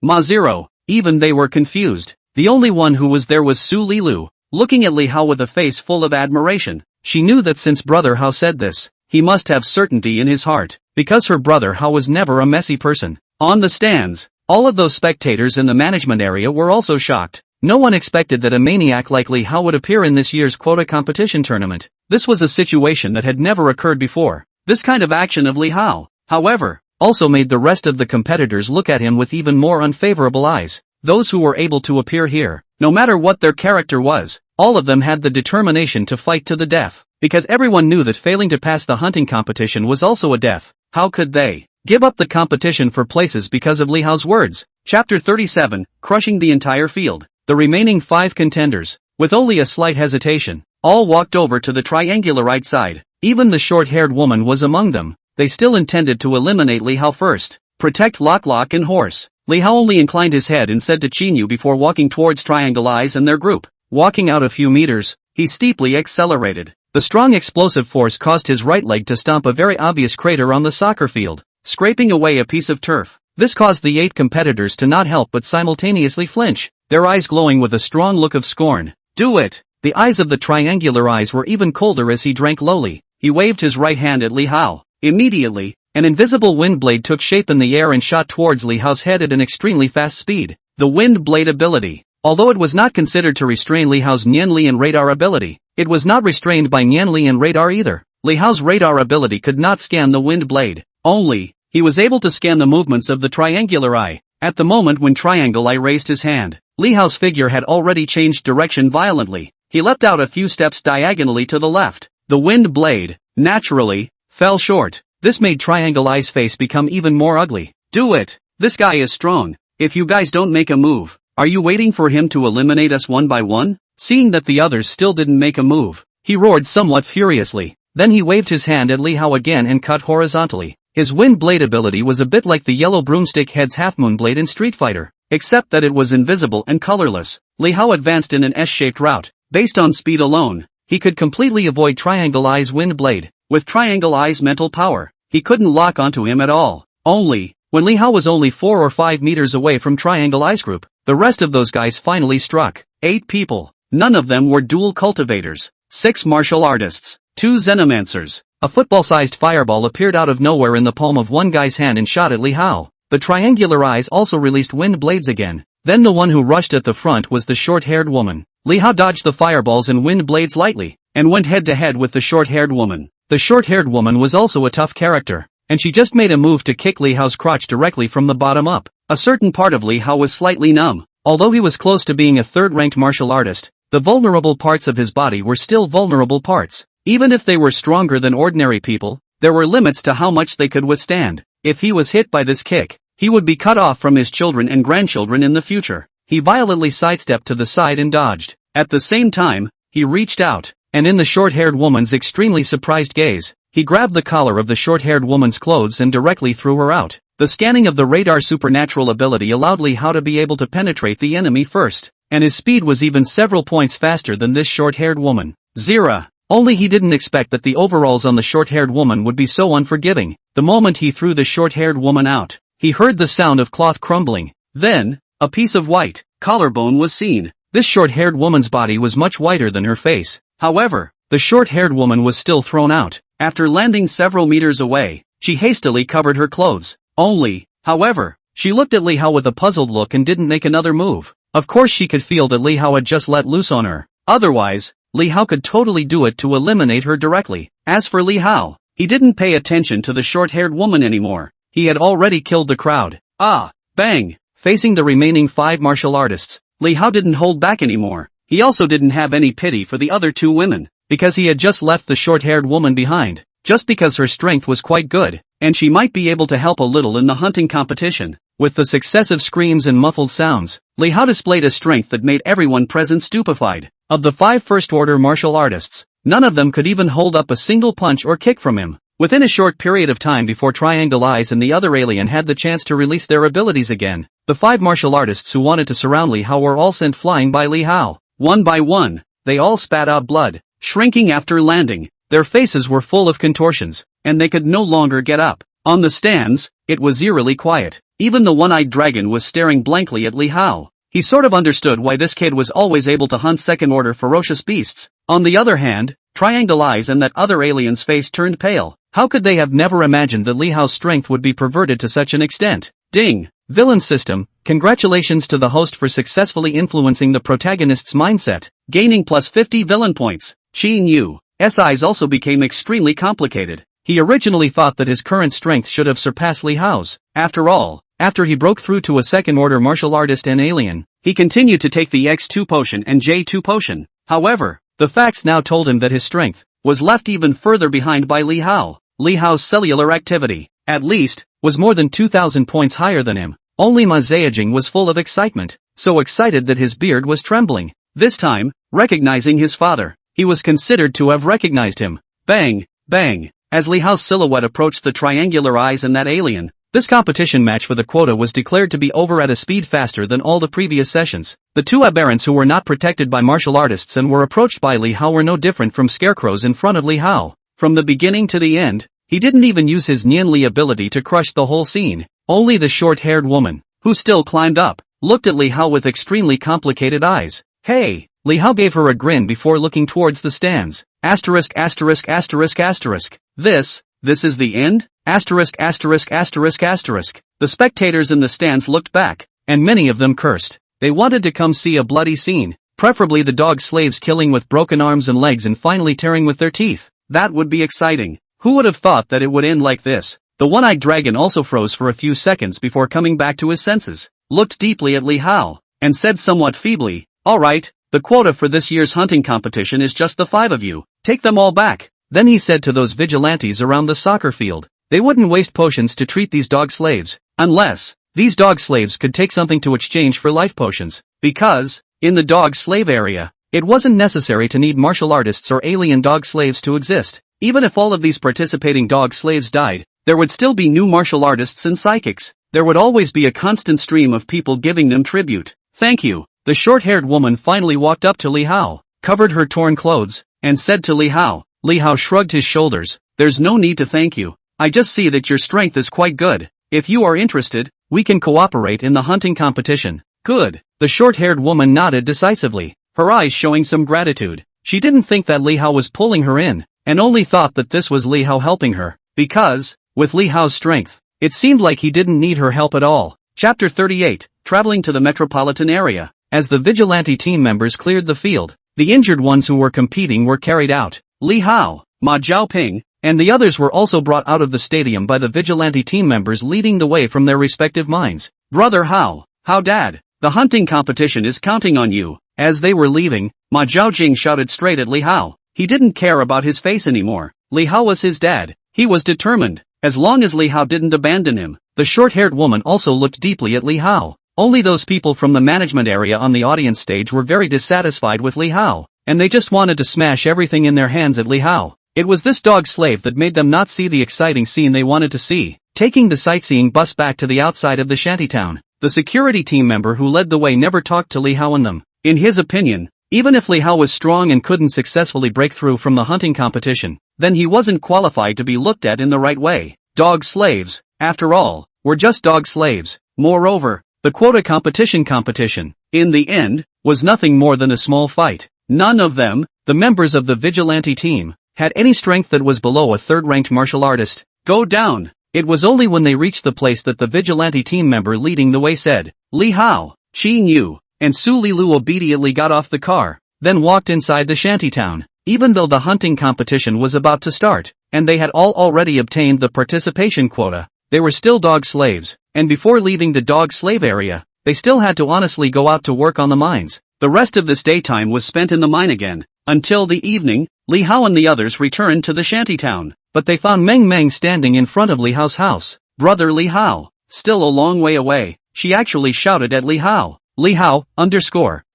Speaker 1: Ma 0. Even they were confused. The only one who was there was Su Lilu, looking at Li Hao with a face full of admiration. She knew that since Brother Hao said this, he must have certainty in his heart, because her brother Hao was never a messy person. On the stands, all of those spectators in the management area were also shocked. No one expected that a maniac like Li Hao would appear in this year's quota competition tournament. This was a situation that had never occurred before. This kind of action of Li Hao, however, also made the rest of the competitors look at him with even more unfavorable eyes. Those who were able to appear here, no matter what their character was, all of them had the determination to fight to the death, because everyone knew that failing to pass the hunting competition was also a death. How could they give up the competition for places because of Li Hao's words? Chapter 37, Crushing the Entire Field. The remaining 5 contenders, with only a slight hesitation, all walked over to the triangular right side. Even the short-haired woman was among them. They still intended to eliminate Li Hao first. Protect Lok and Horse. Li Hao only inclined his head and said to Qin Yu before walking towards Triangle Eyes and their group. Walking out a few meters, he steeply accelerated. The strong explosive force caused his right leg to stomp a very obvious crater on the soccer field, scraping away a piece of turf. This caused the 8 competitors to not help but simultaneously flinch, their eyes glowing with a strong look of scorn. Do it! The eyes of the triangular eyes were even colder as he drank lowly. He waved his right hand at Li Hao. Immediately, an invisible wind blade took shape in the air and shot towards Li Hao's head at an extremely fast speed. The wind blade ability. Although it was not considered to restrain Li Hao's Nianlian radar ability, it was not restrained by Nianlian radar either. Li Hao's radar ability could not scan the wind blade. Only, he was able to scan the movements of the triangular eye. At the moment when Triangle Eye raised his hand, Li Hao's figure had already changed direction violently. He leapt out a few steps diagonally to the left. The wind blade, naturally, fell short. This made Triangle Eye's face become even more ugly. Do it! This guy is strong. If you guys don't make a move, are you waiting for him to eliminate us one by one? Seeing that the others still didn't make a move, he roared somewhat furiously. Then he waved his hand at Li Hao again and cut horizontally. His wind blade ability was a bit like the yellow broomstick head's half-moon blade in Street Fighter, except that it was invisible and colorless. Li Hao advanced in an S-shaped route. Based on speed alone, he could completely avoid Triangle Eye's wind blade. With Triangle Eye's mental power, he couldn't lock onto him at all. Only, when Li Hao was only 4 or 5 meters away from Triangle Eye's group, the rest of those guys finally struck. 8 people. None of them were dual cultivators. 6 martial artists. 2 xenomancers. A football-sized fireball appeared out of nowhere in the palm of one guy's hand and shot at Li Hao. The triangular eyes also released wind blades again. Then the one who rushed at the front was the short-haired woman. Li Hao dodged the fireballs and wind blades lightly, and went head-to-head with the short-haired woman. The short-haired woman was also a tough character, and she just made a move to kick Li Hao's crotch directly from the bottom up. A certain part of Li Hao was slightly numb. Although he was close to being a third-ranked martial artist, the vulnerable parts of his body were still vulnerable parts. Even if they were stronger than ordinary people, there were limits to how much they could withstand. If he was hit by this kick, he would be cut off from his children and grandchildren in the future. He violently sidestepped to the side and dodged. At the same time, he reached out, and in the short-haired woman's extremely surprised gaze, he grabbed the collar of the short-haired woman's clothes and directly threw her out. The scanning of the radar supernatural ability allowed Li Hao to be able to penetrate the enemy first, and his speed was even several points faster than this short-haired woman. Zira. Only he didn't expect that the overalls on the short-haired woman would be so unforgiving. The moment he threw the short-haired woman out, he heard the sound of cloth crumbling. Then, a piece of white collarbone was seen. This short-haired woman's body was much whiter than her face. However, the short-haired woman was still thrown out. After landing several meters away, she hastily covered her clothes. Only, however, she looked at Li Hao with a puzzled look and didn't make another move. Of course she could feel that Li Hao had just let loose on her. Otherwise, Li Hao could totally do it to eliminate her directly. As for Li Hao, He didn't pay attention to the short-haired woman anymore. He had already killed the crowd. Ah! Bang! Facing the remaining 5 martial artists, Li Hao didn't hold back anymore. He also didn't have any pity for the other 2 women, because he had just left the short-haired woman behind, just because her strength was quite good, and she might be able to help a little in the hunting competition. With the successive screams and muffled sounds, Li Hao displayed a strength that made everyone present stupefied. Of the 5 first-order martial artists, none of them could even hold up a single punch or kick from him. Within a short period of time before Triangle Eyes and the other alien had the chance to release their abilities again, the 5 martial artists who wanted to surround Li Hao were all sent flying by Li Hao. One by one, they all spat out blood, shrinking after landing. Their faces were full of contortions, and they could no longer get up. On the stands, it was eerily quiet. Even the one-eyed dragon was staring blankly at Li Hao. He sort of understood why this kid was always able to hunt second-order ferocious beasts. On the other hand, Triangle Eyes and that other alien's face turned pale. How could they have never imagined that Li Hao's strength would be perverted to such an extent? Ding! Villain system, congratulations to the host for successfully influencing the protagonist's mindset, gaining plus 50 villain points. Qin Yu's eyes also became extremely complicated. He originally thought that his current strength should have surpassed Li Hao's. After all, after he broke through to a second-order martial artist and alien, he continued to take the X2 potion and J2 potion. However, the facts now told him that his strength was left even further behind by Li Hao. Li Hao's cellular activity, at least, was more than 2,000 points higher than him. Only Ma Zhejiang was full of excitement, so excited that his beard was trembling. This time, recognizing his father, he was considered to have recognized him. Bang! Bang! As Li Hao's silhouette approached the Triangular Eyes and that alien, this competition match for the quota was declared to be over at a speed faster than all the previous sessions. The 2 aberrants who were not protected by martial artists and were approached by Li Hao were no different from scarecrows in front of Li Hao. From the beginning to the end, he didn't even use his Nianli ability to crush the whole scene. Only the short-haired woman, who still climbed up, looked at Li Hao with extremely complicated eyes. Hey! Li Hao gave her a grin before looking towards the stands. Asterisk asterisk asterisk asterisk. This is the end? Asterisk asterisk asterisk asterisk. The spectators in the stands looked back, and many of them cursed. They wanted to come see a bloody scene, preferably the dog slaves killing with broken arms and legs and finally tearing with their teeth. That would be exciting. Who would have thought that it would end like this? The one-eyed dragon also froze for a few seconds before coming back to his senses, looked deeply at Li Hao, and said somewhat feebly, "Alright, the quota for this year's hunting competition is just the 5 of you. Take them all back." Then he said to those vigilantes around the soccer field, they wouldn't waste potions to treat these dog slaves, unless these dog slaves could take something to exchange for life potions, because, in the dog slave area, it wasn't necessary to need martial artists or alien dog slaves to exist. Even if all of these participating dog slaves died, there would still be new martial artists and psychics. There would always be a constant stream of people giving them tribute. Thank you. The short-haired woman finally walked up to Li Hao, covered her torn clothes, and said to Li Hao. Li Hao shrugged his shoulders. There's no need to thank you. I just see that your strength is quite good. If you are interested, we can cooperate in the hunting competition. Good. The short-haired woman nodded decisively, her eyes showing some gratitude. She didn't think that Li Hao was pulling her in, and only thought that this was Li Hao helping her, because, with Li Hao's strength, it seemed like he didn't need her help at all. Chapter 38, Traveling to the metropolitan area. As the vigilante team members cleared the field, the injured ones who were competing were carried out. Li Hao, Ma Zhaoping, and the others were also brought out of the stadium by the vigilante team members leading the way from their respective mines. Brother Hao, Dad, the hunting competition is counting on you. As they were leaving, Ma Zhaojing shouted straight at Li Hao. He didn't care about his face anymore. Li Hao was his dad. He was determined. As long as Li Hao didn't abandon him. The short-haired woman also looked deeply at Li Hao. Only those people from the management area on the audience stage were very dissatisfied with Li Hao, and they just wanted to smash everything in their hands at Li Hao. It was this dog slave that made them not see the exciting scene they wanted to see. Taking the sightseeing bus back to the outside of the shantytown, the security team member who led the way never talked to Li Hao and them. In his opinion, even if Li Hao was strong and couldn't successfully break through from the hunting competition, then he wasn't qualified to be looked at in the right way. Dog slaves, after all, were just dog slaves. Moreover, the quota competition, in the end, was nothing more than a small fight. None of them, the members of the vigilante team, had any strength that was below a third-ranked martial artist. Go down! It was only when they reached the place that the vigilante team member leading the way said, Li Hao, Qin Yu, and Su Lilu obediently got off the car, then walked inside the shantytown. Even though the hunting competition was about to start, and they had all already obtained the participation quota. They were still dog slaves, and before leaving the dog slave area, they still had to honestly go out to work on the mines. The rest of this daytime was spent in the mine again. Until the evening, Li Hao and the others returned to the shantytown, but they found Meng Meng standing in front of Li Hao's house. Brother Li Hao, still a long way away, she actually shouted at Li Hao. Li Hao,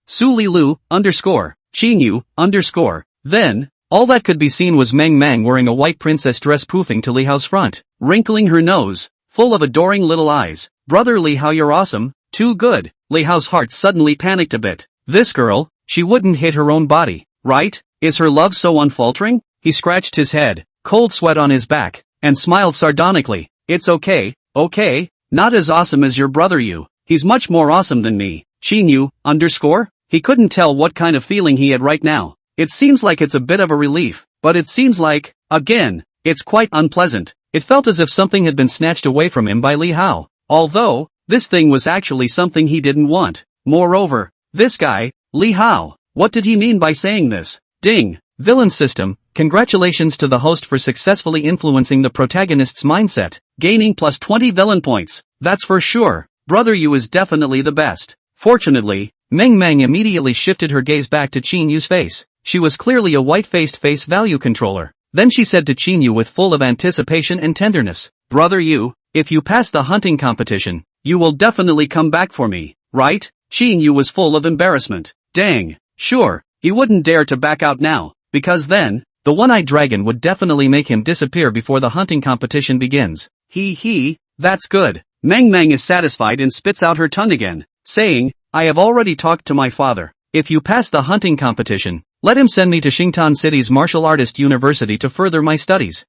Speaker 1: Su Li Lu, Qin Yu, Then, all that could be seen was Meng Meng wearing a white princess dress poofing to Li Hao's front, wrinkling her nose, full of adoring little eyes. Brother Li Hao, you're awesome, too good. Li Hao's heart suddenly panicked a bit. This girl, she wouldn't hit her own body, right? Is her love so unfaltering? He scratched his head, cold sweat on his back, and smiled sardonically. It's okay, not as awesome as your brother you. He's much more awesome than me. Qin Yu, He couldn't tell what kind of feeling he had right now. It seems like it's a bit of a relief, but it seems like, again, it's quite unpleasant. It felt as if something had been snatched away from him by Li Hao. Although, this thing was actually something he didn't want. Moreover, this guy, Li Hao, what did he mean by saying this? Ding! Villain system, congratulations to the host for successfully influencing the protagonist's mindset, gaining plus 20 villain points. That's for sure. Brother Yu is definitely the best. Fortunately, Meng Meng immediately shifted her gaze back to Qin Yu's face. She was clearly a white-faced face value controller. Then she said to Qin Yu with full of anticipation and tenderness, Brother Yu, if you pass the hunting competition, you will definitely come back for me, right? Qin Yu was full of embarrassment. Dang, sure, he wouldn't dare to back out now, because then, the one-eyed dragon would definitely make him disappear before the hunting competition begins. That's good. Meng Meng is satisfied and spits out her tongue again, saying, I have already talked to my father. If you pass the hunting competition, let him send me to Xingtan City's martial artist university to further my studies.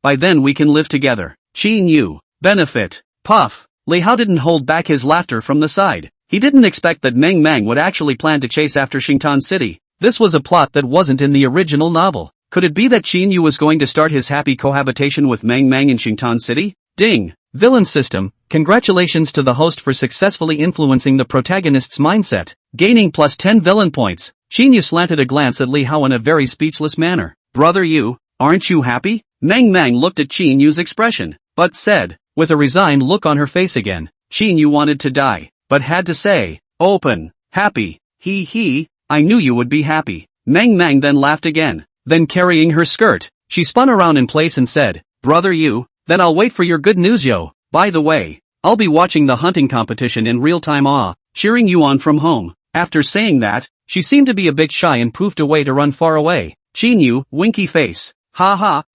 Speaker 1: By then we can live together. Qin Yu, benefit. Puff. Li Hao didn't hold back his laughter from the side. He didn't expect that Meng Meng would actually plan to chase after Xingtan City. This was a plot that wasn't in the original novel. Could it be that Qin Yu was going to start his happy cohabitation with Meng Meng in Xingtan City? Ding! Villain system, congratulations to the host for successfully influencing the protagonist's mindset, gaining plus 10 villain points. Qin Yu slanted a glance at Li Hao in a very speechless manner. Brother Yu, aren't you happy? Meng Meng looked at Qin Yu's expression, but said, with a resigned look on her face again, Qin Yu wanted to die, but had to say, open, happy, I knew you would be happy. Meng Meng then laughed again. Then carrying her skirt, she spun around in place and said, Brother Yu, then I'll wait for your good news yo. By the way, I'll be watching the hunting competition in real time cheering you on from home. After saying that, she seemed to be a bit shy and poofed away to run far away. Qin Yu, winky face.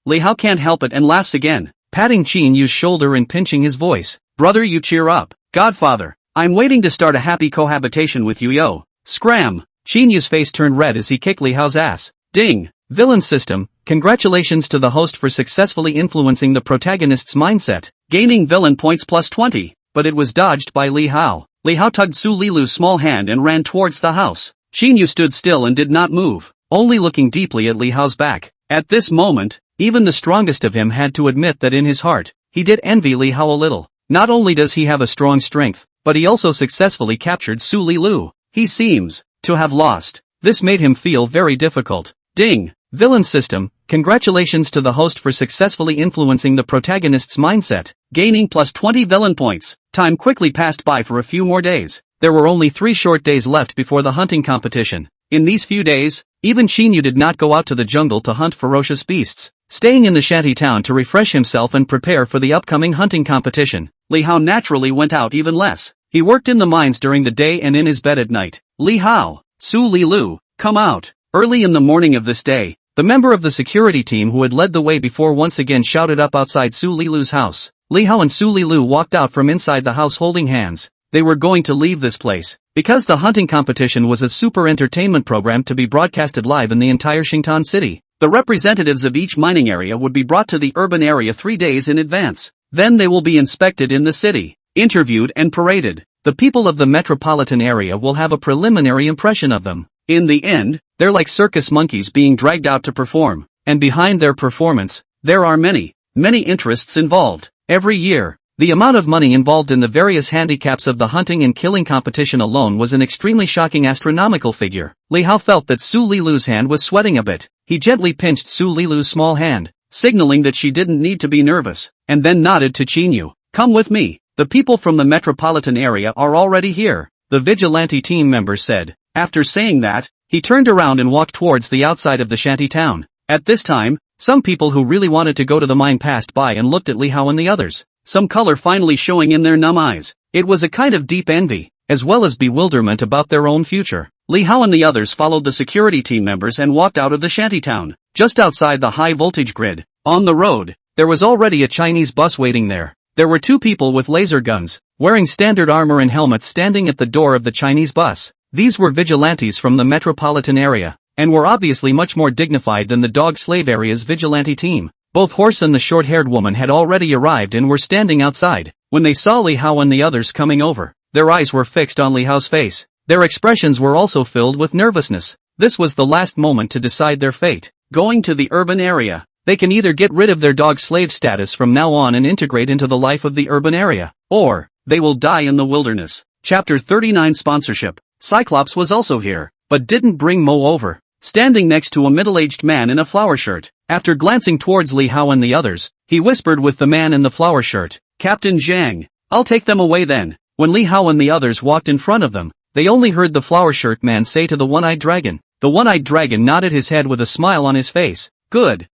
Speaker 1: Li Hao can't help it and laughs again, patting Qin Yu's shoulder and pinching his voice. Brother Yu, cheer up. Godfather, I'm waiting to start a happy cohabitation with you yo. Scram. Qin Yu's face turned red as he kicked Li Hao's ass. Ding. Villain system, congratulations to the host for successfully influencing the protagonist's mindset, gaining villain points plus 20, but it was dodged by Li Hao. Li Hao tugged Su Lilu's small hand and ran towards the house. Qin Yu stood still and did not move, only looking deeply at Li Hao's back. At this moment, even the strongest of him had to admit that in his heart, he did envy Li Hao a little. Not only does he have a strong strength, but he also successfully captured Su Lilu. He seems to have lost. This made him feel very difficult. Ding. Villain system, congratulations to the host for successfully influencing the protagonist's mindset, gaining plus 20 villain points. Time quickly passed by for a few more days. There were only 3 short days left before the hunting competition. In these few days, even Qin Yu did not go out to the jungle to hunt ferocious beasts, staying in the shanty town to refresh himself and prepare for the upcoming hunting competition. Li Hao naturally went out even less. He worked in the mines during the day and in his bed at night. Li Hao, Su Lilu, come out. Early in the morning of this day, the member of the security team who had led the way before once again shouted up outside Su Lilu's house. Li Hao and Su Lilu walked out from inside the house holding hands. They were going to leave this place, because the hunting competition was a super entertainment program to be broadcasted live in the entire Xingtan City. The representatives of each mining area would be brought to the urban area 3 days in advance. Then they will be inspected in the city, interviewed and paraded. The people of the metropolitan area will have a preliminary impression of them. In the end, they're like circus monkeys being dragged out to perform, and behind their performance, there are many interests involved. Every year, the amount of money involved in the various handicaps of the hunting and killing competition alone was an extremely shocking astronomical figure. Li Hao felt that Su Lilu's hand was sweating a bit. He gently pinched Su Lilu's small hand, signaling that she didn't need to be nervous, and then nodded to Chinyu. Come with me. The people from the metropolitan area are already here, the vigilante team member said. After saying that, he turned around and walked towards the outside of the shanty town. At this time, some people who really wanted to go to the mine passed by and looked at Li Hao and the others, some color finally showing in their numb eyes. It was a kind of deep envy, as well as bewilderment about their own future. Li Hao and the others followed the security team members and walked out of the shanty town. Just outside the high voltage grid, on the road, there was already a Chinese bus waiting there. There were two people with laser guns, wearing standard armor and helmets standing at the door of the Chinese bus. These were vigilantes from the metropolitan area, and were obviously much more dignified than the dog slave area's vigilante team. Both Horse and the short-haired woman had already arrived and were standing outside. When they saw Li Hao and the others coming over, their eyes were fixed on Li Hao's face. Their expressions were also filled with nervousness. This was the last moment to decide their fate. Going to the urban area. They can either get rid of their dog slave status from now on and integrate into the life of the urban area, or they will die in the wilderness. Chapter 39 Sponsorship. Cyclops was also here, but didn't bring Mo over, standing next to a middle-aged man in a flower shirt. After glancing towards Li Hao and the others, he whispered with the man in the flower shirt, Captain Zhang, I'll take them away then. When Li Hao and the others walked in front of them, they only heard the flower shirt man say to the one-eyed dragon. The one-eyed dragon nodded his head with a smile on his face. Good,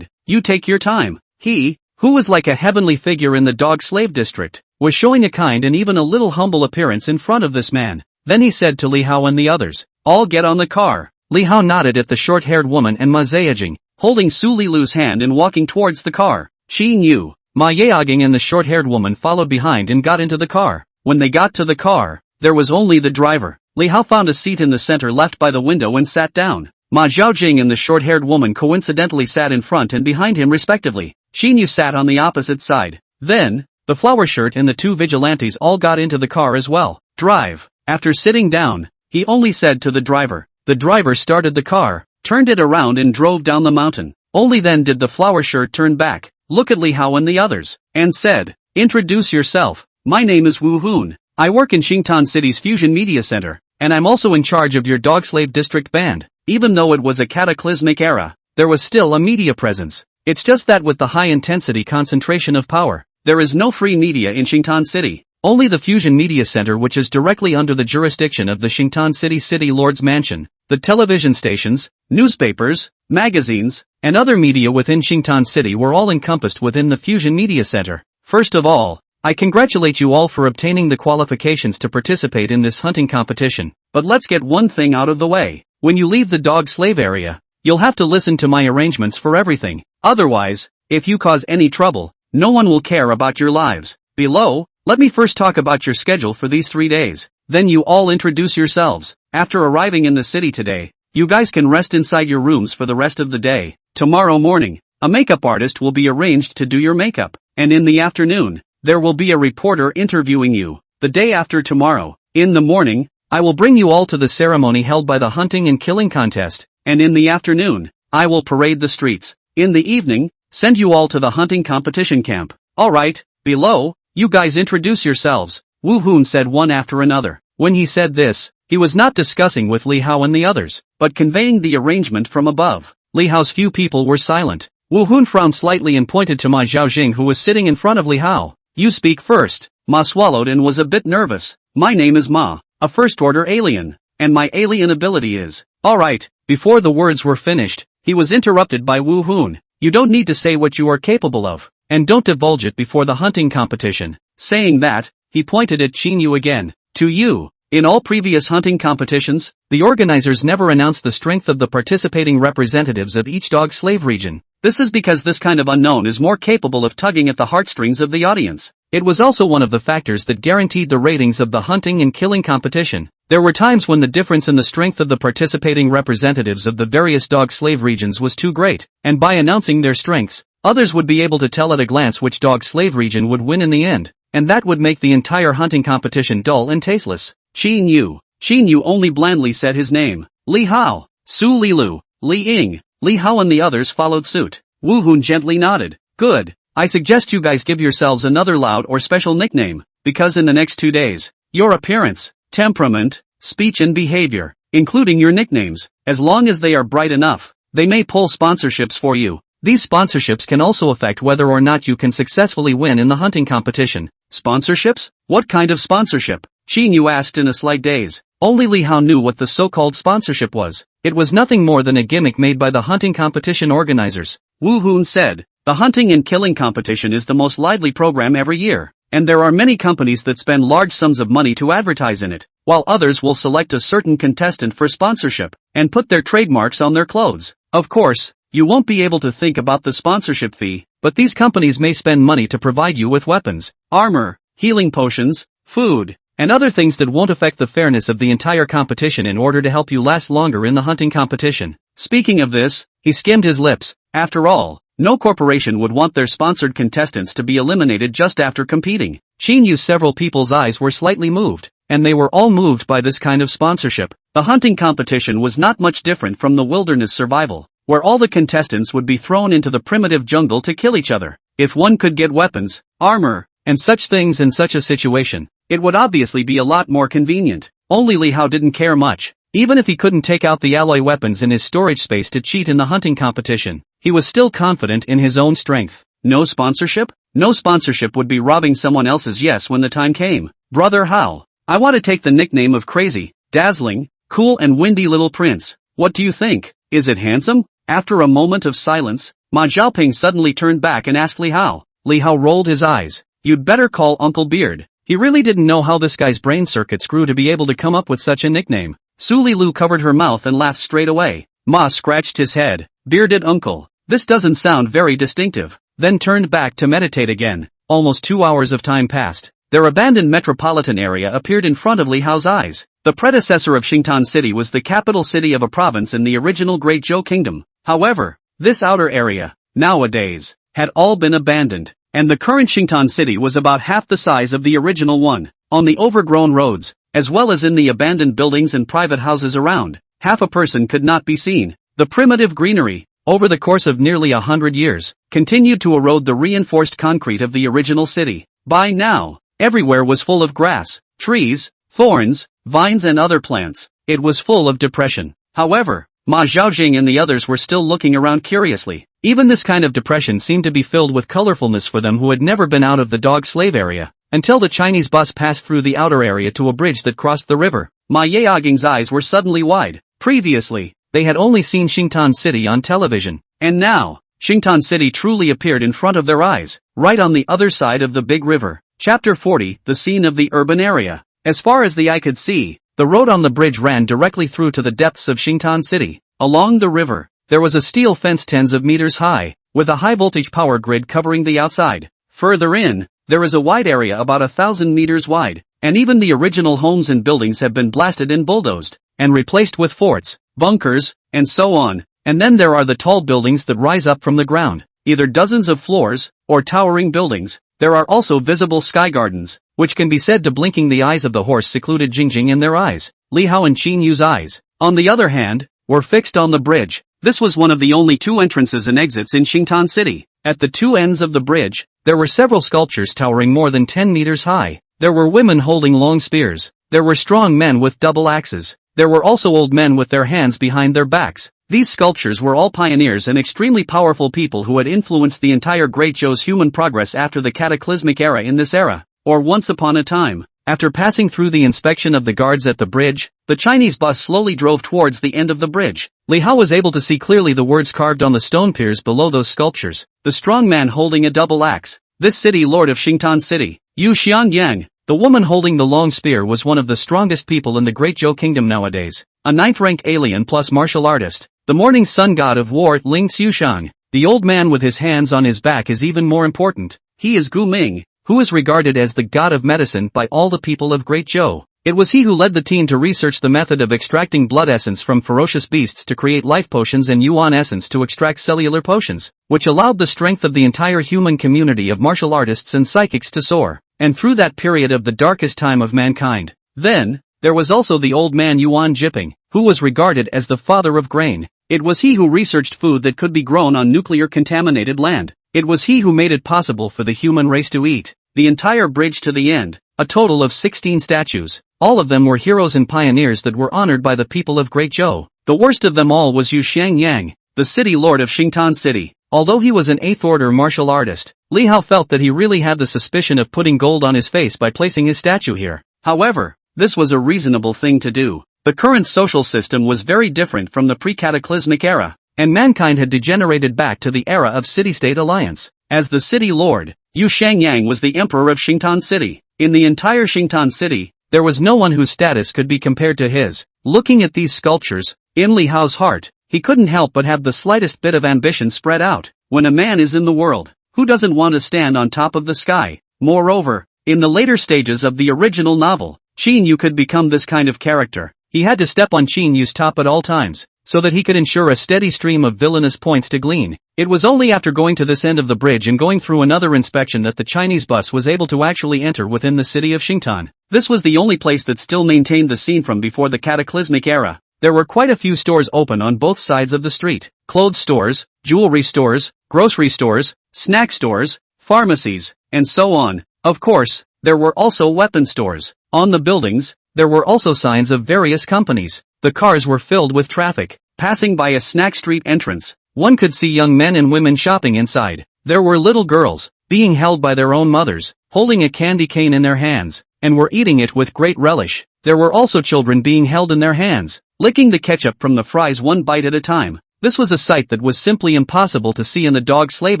Speaker 1: you take your time. He, who was like a heavenly figure in the dog slave district, was showing a kind and even a little humble appearance in front of this man. Then he said to Li Hao and the others, all get on the car. Li Hao nodded at the short-haired woman and Ma Ziyajing, holding Su Lilu's hand and walking towards the car. Qin Yu, Ma Yaoging and the short-haired woman followed behind and got into the car. When they got to the car, there was only the driver. Li Hao found a seat in the center left by the window and sat down. Ma Zhaojing and the short-haired woman coincidentally sat in front and behind him respectively. Qin Yu sat on the opposite side. Then, the flower shirt and the two vigilantes all got into the car as well. Drive. After sitting down, he only said to the driver. The driver started the car, turned it around and drove down the mountain. Only then did the flower shirt turn back, look at Li Hao and the others, and said, introduce yourself. My name is Wu Hun. I work in Xingtan City's Fusion Media Center, and I'm also in charge of your dog slave district band. Even though it was a cataclysmic era, there was still a media presence. It's just that with the high-intensity concentration of power, there is no free media in Xingtan City. Only the Fusion Media Center, which is directly under the jurisdiction of the Xingtan City Lord's Mansion, the television stations, newspapers, magazines, and other media within Xingtan City were all encompassed within the Fusion Media Center. First of all, I congratulate you all for obtaining the qualifications to participate in this hunting competition. But let's get one thing out of the way. When you leave the dog slave area, you'll have to listen to my arrangements for everything. Otherwise, if you cause any trouble, no one will care about your lives. Below, let me first talk about your schedule for these 3 days. Then you all introduce yourselves. After arriving in the city today, you guys can rest inside your rooms for the rest of the day. Tomorrow morning, a makeup artist will be arranged to do your makeup. And in the afternoon, there will be a reporter interviewing you. The day after tomorrow, in the morning, I will bring you all to the ceremony held by the hunting and killing contest, and in the afternoon, I will parade the streets. In the evening, send you all to the hunting competition camp. Alright, below, you guys introduce yourselves, Wu Hun said one after another. When he said this, he was not discussing with Li Hao and the others, but conveying the arrangement from above. Li Hao's few people were silent. Wu Hun frowned slightly and pointed to Ma Zhaojing, who was sitting in front of Li Hao. You speak first. Ma swallowed and was a bit nervous. My name is Ma, a first-order alien, and my alien ability is... Alright, before the words were finished, he was interrupted by Wu Hun. You don't need to say what you are capable of, and don't divulge it before the hunting competition. Saying that, he pointed at Qin Yu again. To you, in all previous hunting competitions, the organizers never announced the strength of the participating representatives of each dog slave region. This is because this kind of unknown is more capable of tugging at the heartstrings of the audience. It was also one of the factors that guaranteed the ratings of the hunting and killing competition. There were times when the difference in the strength of the participating representatives of the various dog slave regions was too great, and by announcing their strengths, others would be able to tell at a glance which dog slave region would win in the end, and that would make the entire hunting competition dull and tasteless. Qin Yu only blandly said his name. Li Hao, Su Lilu, Li Ying, Li Hao and the others followed suit. Wu Hun gently nodded. Good. I suggest you guys give yourselves another loud or special nickname, because in the next 2 days, your appearance, temperament, speech and behavior, including your nicknames, as long as they are bright enough, They may pull sponsorships for you. These sponsorships can also affect whether or not you can successfully win in the hunting competition. Sponsorships? What kind of sponsorship? Xin Yu asked in a slight daze. Only Li Hao knew what the so-called sponsorship was. It was nothing more than a gimmick made by the hunting competition organizers. Wu Hun said, the hunting and killing competition is the most lively program every year, and there are many companies that spend large sums of money to advertise in it, while others will select a certain contestant for sponsorship, and put their trademarks on their clothes. Of course, you won't be able to think about the sponsorship fee, but these companies may spend money to provide you with weapons, armor, healing potions, food, and other things that won't affect the fairness of the entire competition in order to help you last longer in the hunting competition. Speaking of this, he skimmed his lips. After all, no corporation would want their sponsored contestants to be eliminated just after competing. Xin Yu's several people's eyes were slightly moved, and they were all moved by this kind of sponsorship. The hunting competition was not much different from the wilderness survival, where all the contestants would be thrown into the primitive jungle to kill each other. If one could get weapons, armor, and such things in such a situation, it would obviously be a lot more convenient. Only Li Hao didn't care much. Even if he couldn't take out the alloy weapons in his storage space to cheat in the hunting competition, he was still confident in his own strength. No sponsorship? No sponsorship would be robbing someone else's yes when the time came. Brother Hao, I want to take the nickname of crazy, dazzling, cool and windy little prince. What do you think? Is it handsome? After a moment of silence, Ma Zhaoping suddenly turned back and asked Li Hao. Li Hao rolled his eyes. You'd better call Uncle Beard. He really didn't know how this guy's brain circuits grew to be able to come up with such a nickname. Su Lilu covered her mouth and laughed straight away. Ma scratched his head. Bearded uncle. This doesn't sound very distinctive. Then turned back to meditate again. Almost 2 hours of time passed. Their abandoned metropolitan area appeared in front of Li Hao's eyes. The predecessor of Xingtan City was the capital city of a province in the original Great Zhou Kingdom. However, this outer area, nowadays, had all been abandoned, and the current Xingtan City was about half the size of the original one. On the overgrown roads, as well as in the abandoned buildings and private houses around, half a person could not be seen. The primitive greenery, over the course of nearly 100 years, continued to erode the reinforced concrete of the original city. By now, everywhere was full of grass, trees, thorns, vines and other plants. It was full of depression. However, Ma Zhaojing and the others were still looking around curiously. Even this kind of depression seemed to be filled with colorfulness for them who had never been out of the dog slave area, until the Chinese bus passed through the outer area to a bridge that crossed the river. Ma Yaoging's eyes were suddenly wide. Previously, they had only seen Xingtan City on television, and now, Xingtan City truly appeared in front of their eyes, right on the other side of the big river. Chapter 40, the scene of the urban area. As far as the eye could see, the road on the bridge ran directly through to the depths of Xingtan City. Along the river, there was a steel fence tens of meters high, with a high-voltage power grid covering the outside. Further in, there is a wide area about 1,000 meters wide, and even the original homes and buildings have been blasted and bulldozed, and replaced with forts, bunkers, and so on. And then there are the tall buildings that rise up from the ground, either dozens of floors, or towering buildings. There are also visible sky gardens, which can be said to blinking the eyes of the horse secluded Jingjing in their eyes. Li Hao and Qin Yu's eyes, on the other hand, were fixed on the bridge. This was one of the only two entrances and exits in Xingtan City. At the two ends of the bridge, there were several sculptures towering more than 10 meters high. There were women holding long spears. There were strong men with double axes. There were also old men with their hands behind their backs. These sculptures were all pioneers and extremely powerful people who had influenced the entire Great Zhou's human progress after the cataclysmic era in this era, or once upon a time. After passing through the inspection of the guards at the bridge, the Chinese bus slowly drove towards the end of the bridge. Li Hao was able to see clearly the words carved on the stone piers below those sculptures. The strong man holding a double axe. This city lord of Xingtan City, Yu Xiangyang. The woman holding the long spear was one of the strongest people in the Great Zhou Kingdom nowadays. A 9th-ranked alien plus martial artist. The morning sun god of war Ling Xiushang. The old man with his hands on his back is even more important. He is Gu Ming, who is regarded as the god of medicine by all the people of Great Zhou. It was he who led the team to research the method of extracting blood essence from ferocious beasts to create life potions and yuan essence to extract cellular potions, which allowed the strength of the entire human community of martial artists and psychics to soar, and through that period of the darkest time of mankind. Then, there was also the old man Yuan Jiping, who was regarded as the father of grain. It was he who researched food that could be grown on nuclear-contaminated land. It was he who made it possible for the human race to eat. The entire bridge to the end, a total of 16 statues. All of them were heroes and pioneers that were honored by the people of Great Zhou. The worst of them all was Yu Xiangyang. the city lord of Xingtan City. Although he was an 8th order martial artist, Li Hao felt that he really had the suspicion of putting gold on his face by placing his statue here. However, this was a reasonable thing to do. The current social system was very different from the pre-cataclysmic era, and mankind had degenerated back to the era of city-state alliance. As the city lord, Yu Shangyang was the emperor of Xingtan City. In the entire Xingtan City, there was no one whose status could be compared to his. Looking at these sculptures, in Li Hao's heart, he couldn't help but have the slightest bit of ambition spread out. When a man is in the world, who doesn't want to stand on top of the sky? Moreover, in the later stages of the original novel, Qin Yu could become this kind of character. He had to step on Qin Yu's top at all times, so that he could ensure a steady stream of villainous points to glean. It was only after going to this end of the bridge and going through another inspection that the Chinese bus was able to actually enter within the city of Xingtan. This was the only place that still maintained the scene from before the cataclysmic era. There were quite a few stores open on both sides of the street. Clothes stores, jewelry stores, grocery stores, snack stores, pharmacies, and so on. Of course, there were also weapon stores. On the buildings, there were also signs of various companies. The cars were filled with traffic. Passing by a snack street entrance, one could see young men and women shopping inside. There were little girls, being held by their own mothers, holding a candy cane in their hands, and were eating it with great relish. There were also children being held in their hands, licking the ketchup from the fries one bite at a time. This was a sight that was simply impossible to see in the dog slave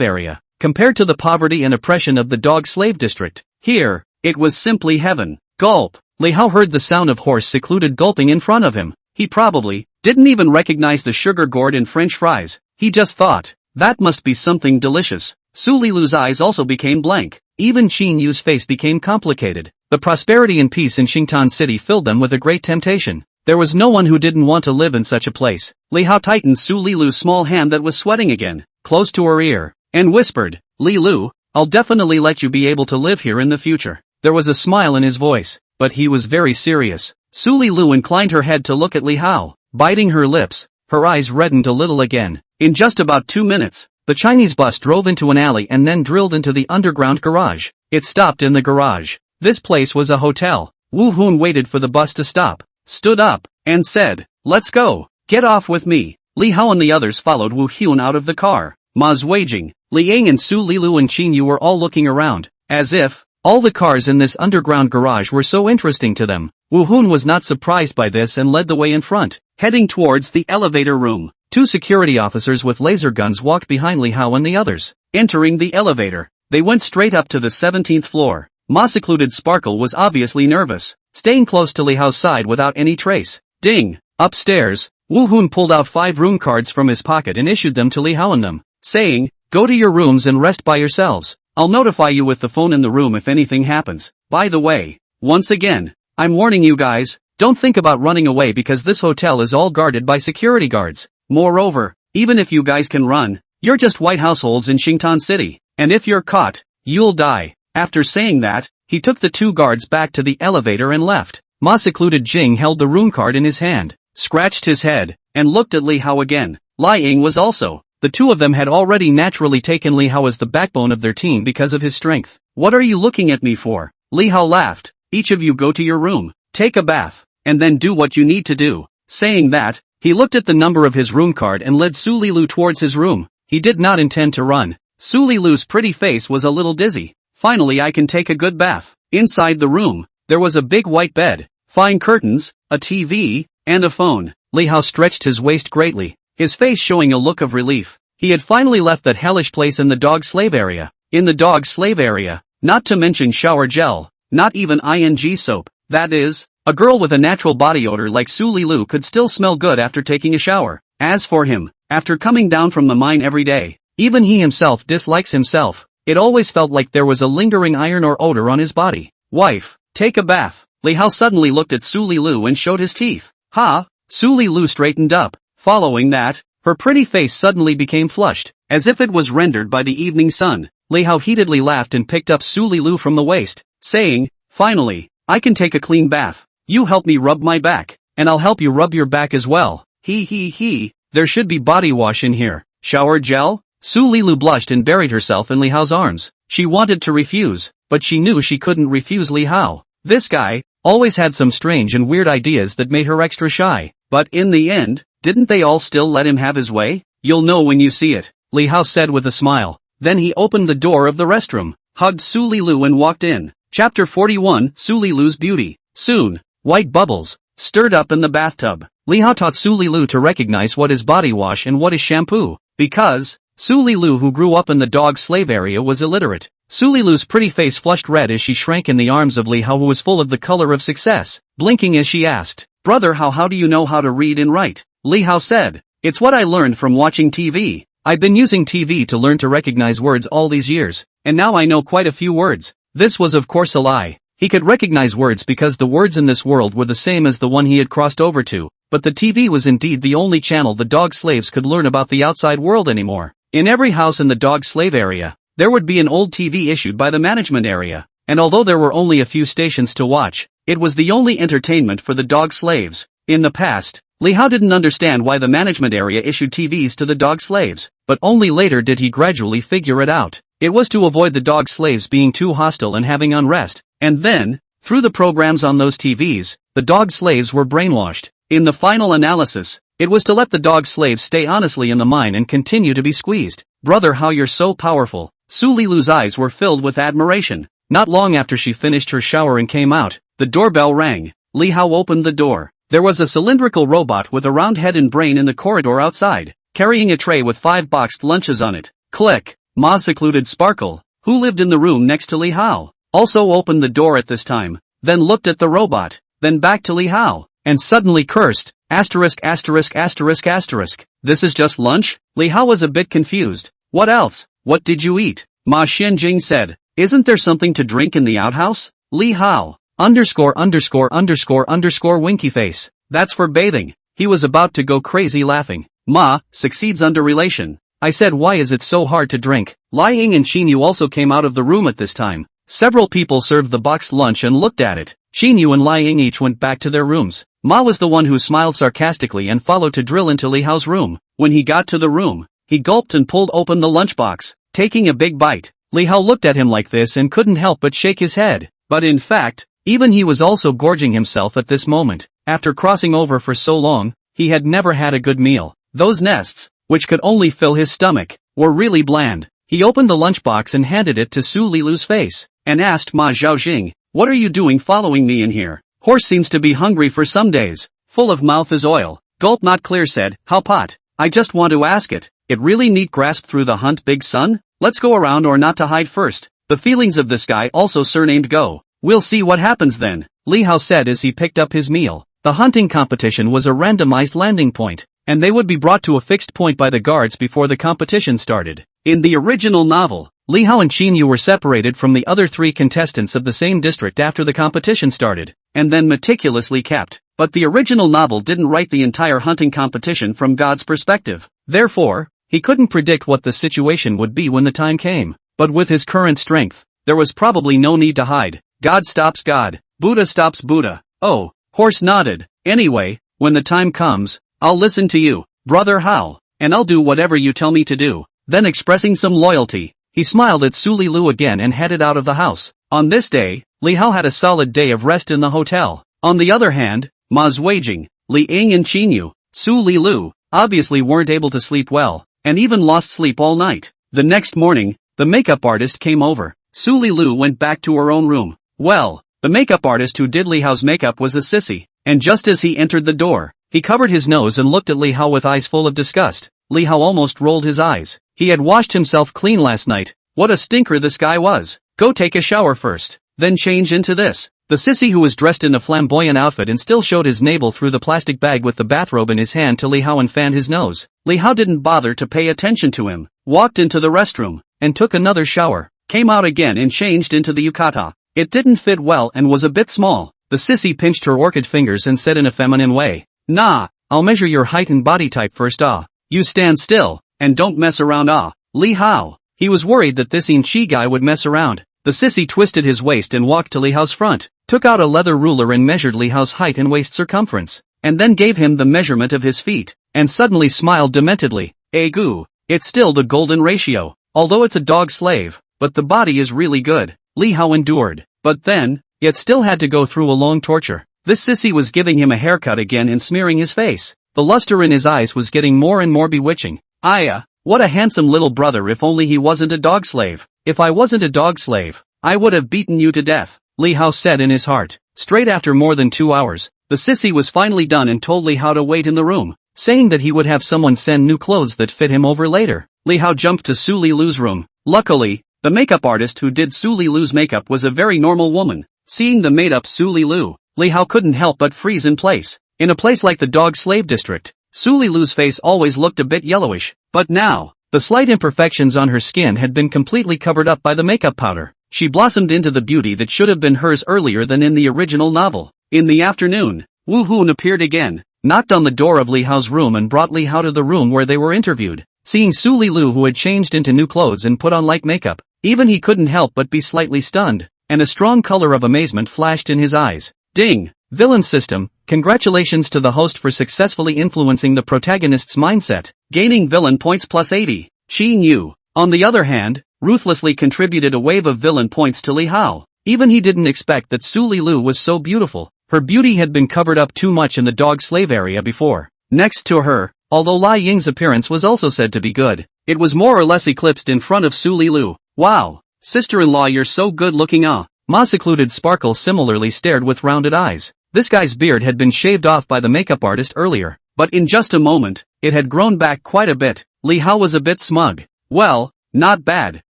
Speaker 1: area. Compared to the poverty and oppression of the dog slave district, here, it was simply heaven. Gulp. Li Hao heard the sound of horse secluded gulping in front of him. He probably didn't even recognize the sugar gourd and French fries. He just thought, that must be something delicious. Su Lilu's eyes also became blank. Even Qin Yu's face became complicated. The prosperity and peace in Xingtan City filled them with a great temptation. There was no one who didn't want to live in such a place. Li Hao tightened Su Lilu's small hand that was sweating again, close to her ear, and whispered, Li Lu, I'll definitely let you be able to live here in the future. There was a smile in his voice, but he was very serious. Su Lilu inclined her head to look at Li Hao, biting her lips. Her eyes reddened a little again. In just about 2 minutes, the Chinese bus drove into an alley and then drilled into the underground garage. It stopped in the garage. This place was a hotel. Wu Hun waited for the bus to stop, stood up, and said, let's go. Get off with me. Li Hao and the others followed Wu Hun out of the car. Ma Zuijing, Li Ying and Su Lilu and Qin Yu were all looking around, as if all the cars in this underground garage were so interesting to them. Wu Hun was not surprised by this and led the way in front, heading towards the elevator room. 2 security officers with laser guns walked behind Li Hao and the others. Entering the elevator, they went straight up to the 17th floor. Ma Secluded Sparkle was obviously nervous, staying close to Li Hao's side without any trace. Ding! Upstairs, Wu Hun pulled out 5 room cards from his pocket and issued them to Li Hao and them, saying, go to your rooms and rest by yourselves. I'll notify you with the phone in the room if anything happens. By the way, once again, I'm warning you guys, don't think about running away because this hotel is all guarded by security guards. Moreover, even if you guys can run, you're just white households in Xingtan City, and if you're caught, you'll die. After saying that, he took the 2 guards back to the elevator and left. Ma Secluded Jing held the room card in his hand, scratched his head, and looked at Li Hao again. Lai Ying was also. The 2 of them had already naturally taken Li Hao as the backbone of their team because of his strength. What are you looking at me for? Li Hao laughed. Each of you go to your room, take a bath, and then do what you need to do. Saying that, he looked at the number of his room card and led Su Lilu towards his room. He did not intend to run. Su Lilu's pretty face was a little dizzy. Finally I can take a good bath. Inside the room, there was a big white bed, fine curtains, a TV, and a phone. Li Hao stretched his waist greatly, his face showing a look of relief. He had finally left that hellish place in the dog slave area. In the dog slave area, not to mention shower gel, not even ing soap. That is, a girl with a natural body odor like Su Lilu could still smell good after taking a shower. As for him, after coming down from the mine every day, even he himself dislikes himself. It always felt like there was a lingering iron or odor on his body. Wife, take a bath. Li Hao suddenly looked at Su Lilu and showed his teeth. Ha! Su Lilu straightened up. Following that, her pretty face suddenly became flushed, as if it was rendered by the evening sun. Li Hao heatedly laughed and picked up Su Lilu from the waist, saying, finally, I can take a clean bath. You help me rub my back, and I'll help you rub your back as well. He, there should be body wash in here. Shower gel? Su Lilu blushed and buried herself in Li Hao's arms. She wanted to refuse, but she knew she couldn't refuse Li Hao. This guy always had some strange and weird ideas that made her extra shy. But in the end, didn't they all still let him have his way? You'll know when you see it, Li Hao said with a smile. Then he opened the door of the restroom, hugged Su Lilu and walked in. Chapter 41, Su Lilu's Beauty. Soon, white bubbles stirred up in the bathtub. Li Hao taught Su Lilu to recognize what is body wash and what is shampoo, because Su Lilu, who grew up in the dog slave area, was illiterate. Su Lilu's pretty face flushed red as she shrank in the arms of Li Hao, who was full of the color of success, blinking as she asked, "Brother Hao, how do you know how to read and write?" Li Hao said, "It's what I learned from watching TV. I've been using TV to learn to recognize words all these years, and now I know quite a few words." This was of course a lie. He could recognize words because the words in this world were the same as the one he had crossed over to, but the TV was indeed the only channel the dog slaves could learn about the outside world anymore. In every house in the dog slave area, there would be an old TV issued by the management area, and although there were only a few stations to watch, it was the only entertainment for the dog slaves. In the past, Li Hao didn't understand why the management area issued TVs to the dog slaves, but only later did he gradually figure it out. It was to avoid the dog slaves being too hostile and having unrest, and then, through the programs on those TVs, the dog slaves were brainwashed. In the final analysis, it was to let the dog slaves stay honestly in the mine and continue to be squeezed. Brother Hao, you're so powerful. Su Lilu's eyes were filled with admiration. Not long after she finished her shower and came out, the doorbell rang. Li Hao opened the door. There was a cylindrical robot with a round head and brain in the corridor outside, carrying a tray with 5 boxed lunches on it. Click. Ma's secluded Sparkle, who lived in the room next to Li Hao, also opened the door at this time, then looked at the robot, then back to Li Hao, and suddenly cursed, asterisk asterisk asterisk asterisk. This is just lunch? Li Hao was a bit confused. What else? What did you eat? Ma Xianjing said. Isn't there something to drink in the outhouse? Li Hao, underscore underscore underscore underscore winky face. That's for bathing. He was about to go crazy laughing. Ma, succeeds under relation. I said, why is it so hard to drink? Lai Ying and Xinyu also came out of the room at this time. Several people served the boxed lunch and looked at it. Xinyu and Lai Ying each went back to their rooms. Ma was the one who smiled sarcastically and followed to drill into Li Hao's room. When he got to the room, he gulped and pulled open the lunchbox, taking a big bite. Li Hao looked at him like this and couldn't help but shake his head. But in fact, even he was also gorging himself at this moment. After crossing over for so long, he had never had a good meal. Those nests, which could only fill his stomach, were really bland. He opened the lunchbox and handed it to Su Lilu's face, and asked Ma Zhaojing, "What are you doing following me in here? Horse seems to be hungry for some days. Full of mouth is oil." Gulp not clear said, "How pot? I just want to ask it. It really neat grasp through the hunt, big son? Let's go around or not to hide first." The feelings of this guy, also surnamed Go. "We'll see what happens then," Li Hao said as he picked up his meal. The hunting competition was a randomized landing point, and they would be brought to a fixed point by the guards before the competition started. In the original novel, Li Hao and Xinyu were separated from the other 3 contestants of the same district after the competition started, and then meticulously kept. But the original novel didn't write the entire hunting competition from God's perspective. Therefore, he couldn't predict what the situation would be when the time came. But with his current strength, there was probably no need to hide. God stops God. Buddha stops Buddha. Oh, Horse nodded. "Anyway, when the time comes, I'll listen to you, Brother Hao, and I'll do whatever you tell me to do." Then expressing some loyalty, he smiled at Su Lilu again and headed out of the house. On this day, Li Hao had a solid day of rest in the hotel. On the other hand, Ma Zhuijing, Li Ying and Xinyu, Su Lilu, obviously weren't able to sleep well, and even lost sleep all night. The next morning, the makeup artist came over. Su Lilu went back to her own room. Well, the makeup artist who did Li Hao's makeup was a sissy, and just as he entered the door, he covered his nose and looked at Li Hao with eyes full of disgust. Li Hao almost rolled his eyes. He had washed himself clean last night. What a stinker this guy was. Go take a shower first, then change into this. The sissy, who was dressed in a flamboyant outfit and still showed his navel through the plastic bag with the bathrobe in his hand to Li Hao and fanned his nose. Li Hao didn't bother to pay attention to him, walked into the restroom, and took another shower, came out again and changed into the yukata. It didn't fit well and was a bit small. The sissy pinched her orchid fingers and said in a feminine way, "Nah, I'll measure your height and body type first. You stand still, and don't mess around. Li Hao." He was worried that this Inchi guy would mess around. The sissy twisted his waist and walked to Li Hao's front, took out a leather ruler and measured Li Hao's height and waist circumference, and then gave him the measurement of his feet, and suddenly smiled dementedly. "Egu, it's still the golden ratio, although it's a dog slave, but the body is really good." Li Hao endured, but then, yet still had to go through a long torture. This sissy was giving him a haircut again and smearing his face. The luster in his eyes was getting more and more bewitching. Aya, what a handsome little brother if only he wasn't a dog slave. If I wasn't a dog slave, I would have beaten you to death, Li Hao said in his heart. Straight after more than 2 hours, the sissy was finally done and told Li Hao to wait in the room, saying that he would have someone send new clothes that fit him over later. Li Hao jumped to Su Li Lu's room. Luckily, the makeup artist who did Su Li Lu's makeup was a very normal woman. Seeing the made-up Su Li Lu, Li Hao couldn't help but freeze in place. In a place like the dog slave district, Su Li Lu's face always looked a bit yellowish, but now, the slight imperfections on her skin had been completely covered up by the makeup powder. She blossomed into the beauty that should have been hers earlier than in the original novel. In the afternoon, Wu Hun appeared again, knocked on the door of Li Hao's room and brought Li Hao to the room where they were interviewed. Seeing Su Li Lu, who had changed into new clothes and put on light makeup, even he couldn't help but be slightly stunned, and a strong color of amazement flashed in his eyes. Ding! Villain system, congratulations to the host for successfully influencing the protagonist's mindset, gaining villain points plus 80. Qin Yu, on the other hand, ruthlessly contributed a wave of villain points to Li Hao. Even he didn't expect that Su Li Lu was so beautiful. Her beauty had been covered up too much in the dog slave area before. Next to her, although Lai Ying's appearance was also said to be good, it was more or less eclipsed in front of Su Li Lu. Wow! Sister-in-law, you're so good looking. Ma secluded Sparkle similarly stared with rounded eyes. This guy's beard had been shaved off by the makeup artist earlier, but in just a moment, it had grown back quite a bit. Li Hao was a bit smug. Well, not bad.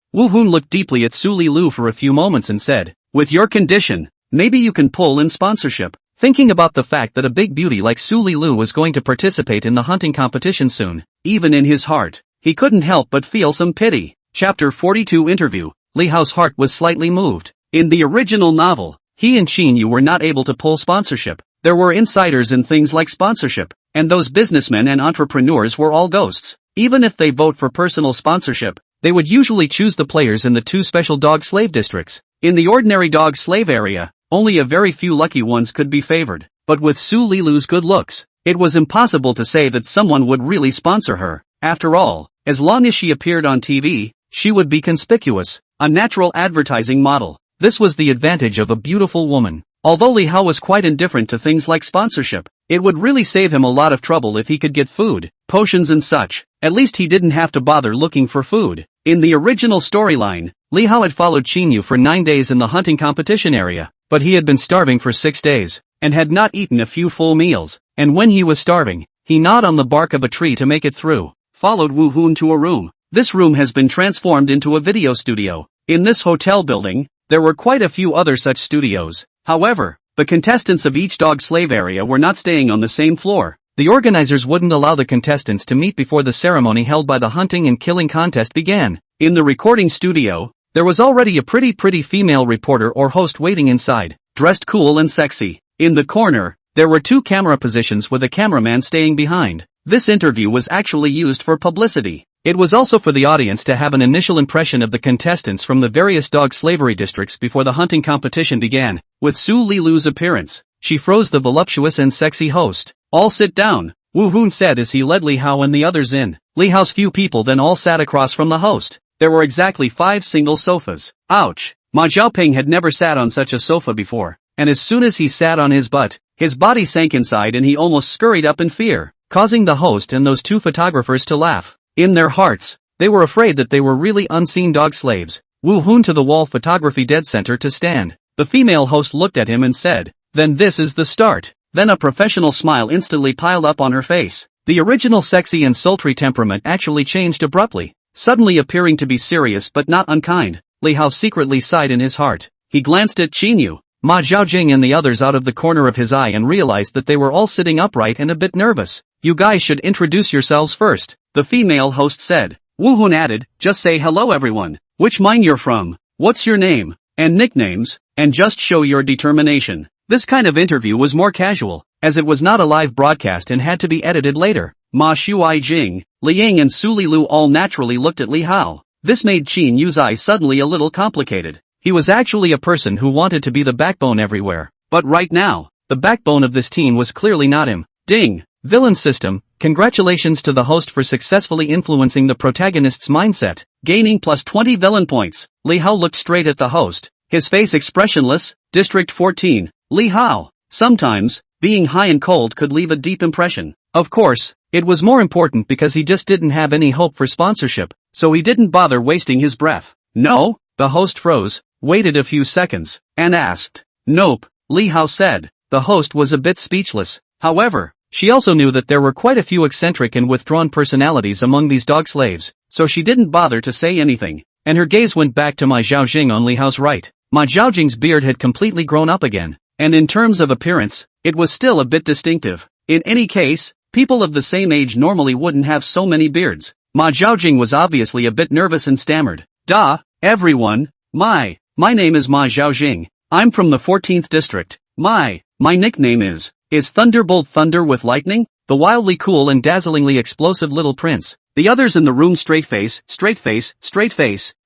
Speaker 1: Wu Hun looked deeply at Su Li Lu for a few moments and said, with your condition, maybe you can pull in sponsorship. Thinking about the fact that a big beauty like Su Li Lu was going to participate in the hunting competition soon, even in his heart, he couldn't help but feel some pity. Chapter 42 Interview. Li Hao's heart was slightly moved. In the original novel, he and Qin Yu were not able to pull sponsorship. There were insiders in things like sponsorship, and those businessmen and entrepreneurs were all ghosts. Even if they vote for personal sponsorship, they would usually choose the players in the 2 special dog slave districts. In the ordinary dog slave area, only a very few lucky ones could be favored. But with Su Li Lu's good looks, it was impossible to say that someone would really sponsor her. After all, as long as she appeared on TV, she would be conspicuous, a natural advertising model. This was the advantage of a beautiful woman. Although Li Hao was quite indifferent to things like sponsorship, it would really save him a lot of trouble if he could get food, potions and such. At least he didn't have to bother looking for food. In the original storyline, Li Hao had followed Qin Yu for 9 days in the hunting competition area, but he had been starving for 6 days, and had not eaten a few full meals, and when he was starving, he gnawed on the bark of a tree to make it through. Followed Wu Hun to a room. This room has been transformed into a video studio. In this hotel building, there were quite a few other such studios. However, the contestants of each dog slave area were not staying on the same floor. The organizers wouldn't allow the contestants to meet before the ceremony held by the hunting and killing contest began. In the recording studio, there was already a pretty female reporter or host waiting inside, dressed cool and sexy. In the corner, there were 2 camera positions with a cameraman staying behind. This interview was actually used for publicity. It was also for the audience to have an initial impression of the contestants from the various dog slavery districts before the hunting competition began. With Su Li Lu's appearance, she froze the voluptuous and sexy host. All sit down, Wu Hun said as he led Li Hao and the others in. Li Hao's few people then all sat across from the host. There were exactly 5 single sofas. Ouch! Ma Zhaoping had never sat on such a sofa before, and as soon as he sat on his butt, his body sank inside and he almost scurried up in fear, causing the host and those 2 photographers to laugh. In their hearts, they were afraid that they were really unseen dog slaves. Wu Hun to the wall photography dead center to stand. The female host looked at him and said, "Then this is the start." Then a professional smile instantly piled up on her face. The original sexy and sultry temperament actually changed abruptly, suddenly appearing to be serious but not unkind. Li Hao secretly sighed in his heart. He glanced at Qin Yu, Ma Zhaojing and the others out of the corner of his eye and realized that they were all sitting upright and a bit nervous. "You guys should introduce yourselves first," the female host said. Wu Hun added, "Just say hello everyone, which mine you're from, what's your name, and nicknames, and just show your determination." This kind of interview was more casual, as it was not a live broadcast and had to be edited later. Ma Shuai-jing, Li Ying and Su Li Lu all naturally looked at Li Hao. This made Qin Yu's eye suddenly a little complicated. He was actually a person who wanted to be the backbone everywhere, but right now, the backbone of this team was clearly not him. Ding! Villain system, congratulations to the host for successfully influencing the protagonist's mindset, gaining plus 20 villain points. Li Hao looked straight at the host, his face expressionless. District 14, Li Hao. Sometimes, being high and cold could leave a deep impression. Of course, it was more important because he just didn't have any hope for sponsorship, so he didn't bother wasting his breath. No? The host froze, waited a few seconds, and asked. Nope, Li Hao said. The host was a bit speechless. However, she also knew that there were quite a few eccentric and withdrawn personalities among these dog slaves, so she didn't bother to say anything, and her gaze went back to Ma Zhaojing on Li Hao's right. Ma Zhaojing's beard had completely grown up again, and in terms of appearance, it was still a bit distinctive. In any case, people of the same age normally wouldn't have so many beards. Ma Zhaojing was obviously a bit nervous and stammered. Duh, everyone, my name is Ma Zhaojing. I'm from the 14th district. My nickname is Thunderbolt Thunder with Lightning, the wildly cool and dazzlingly explosive little prince. The others in the room straight face.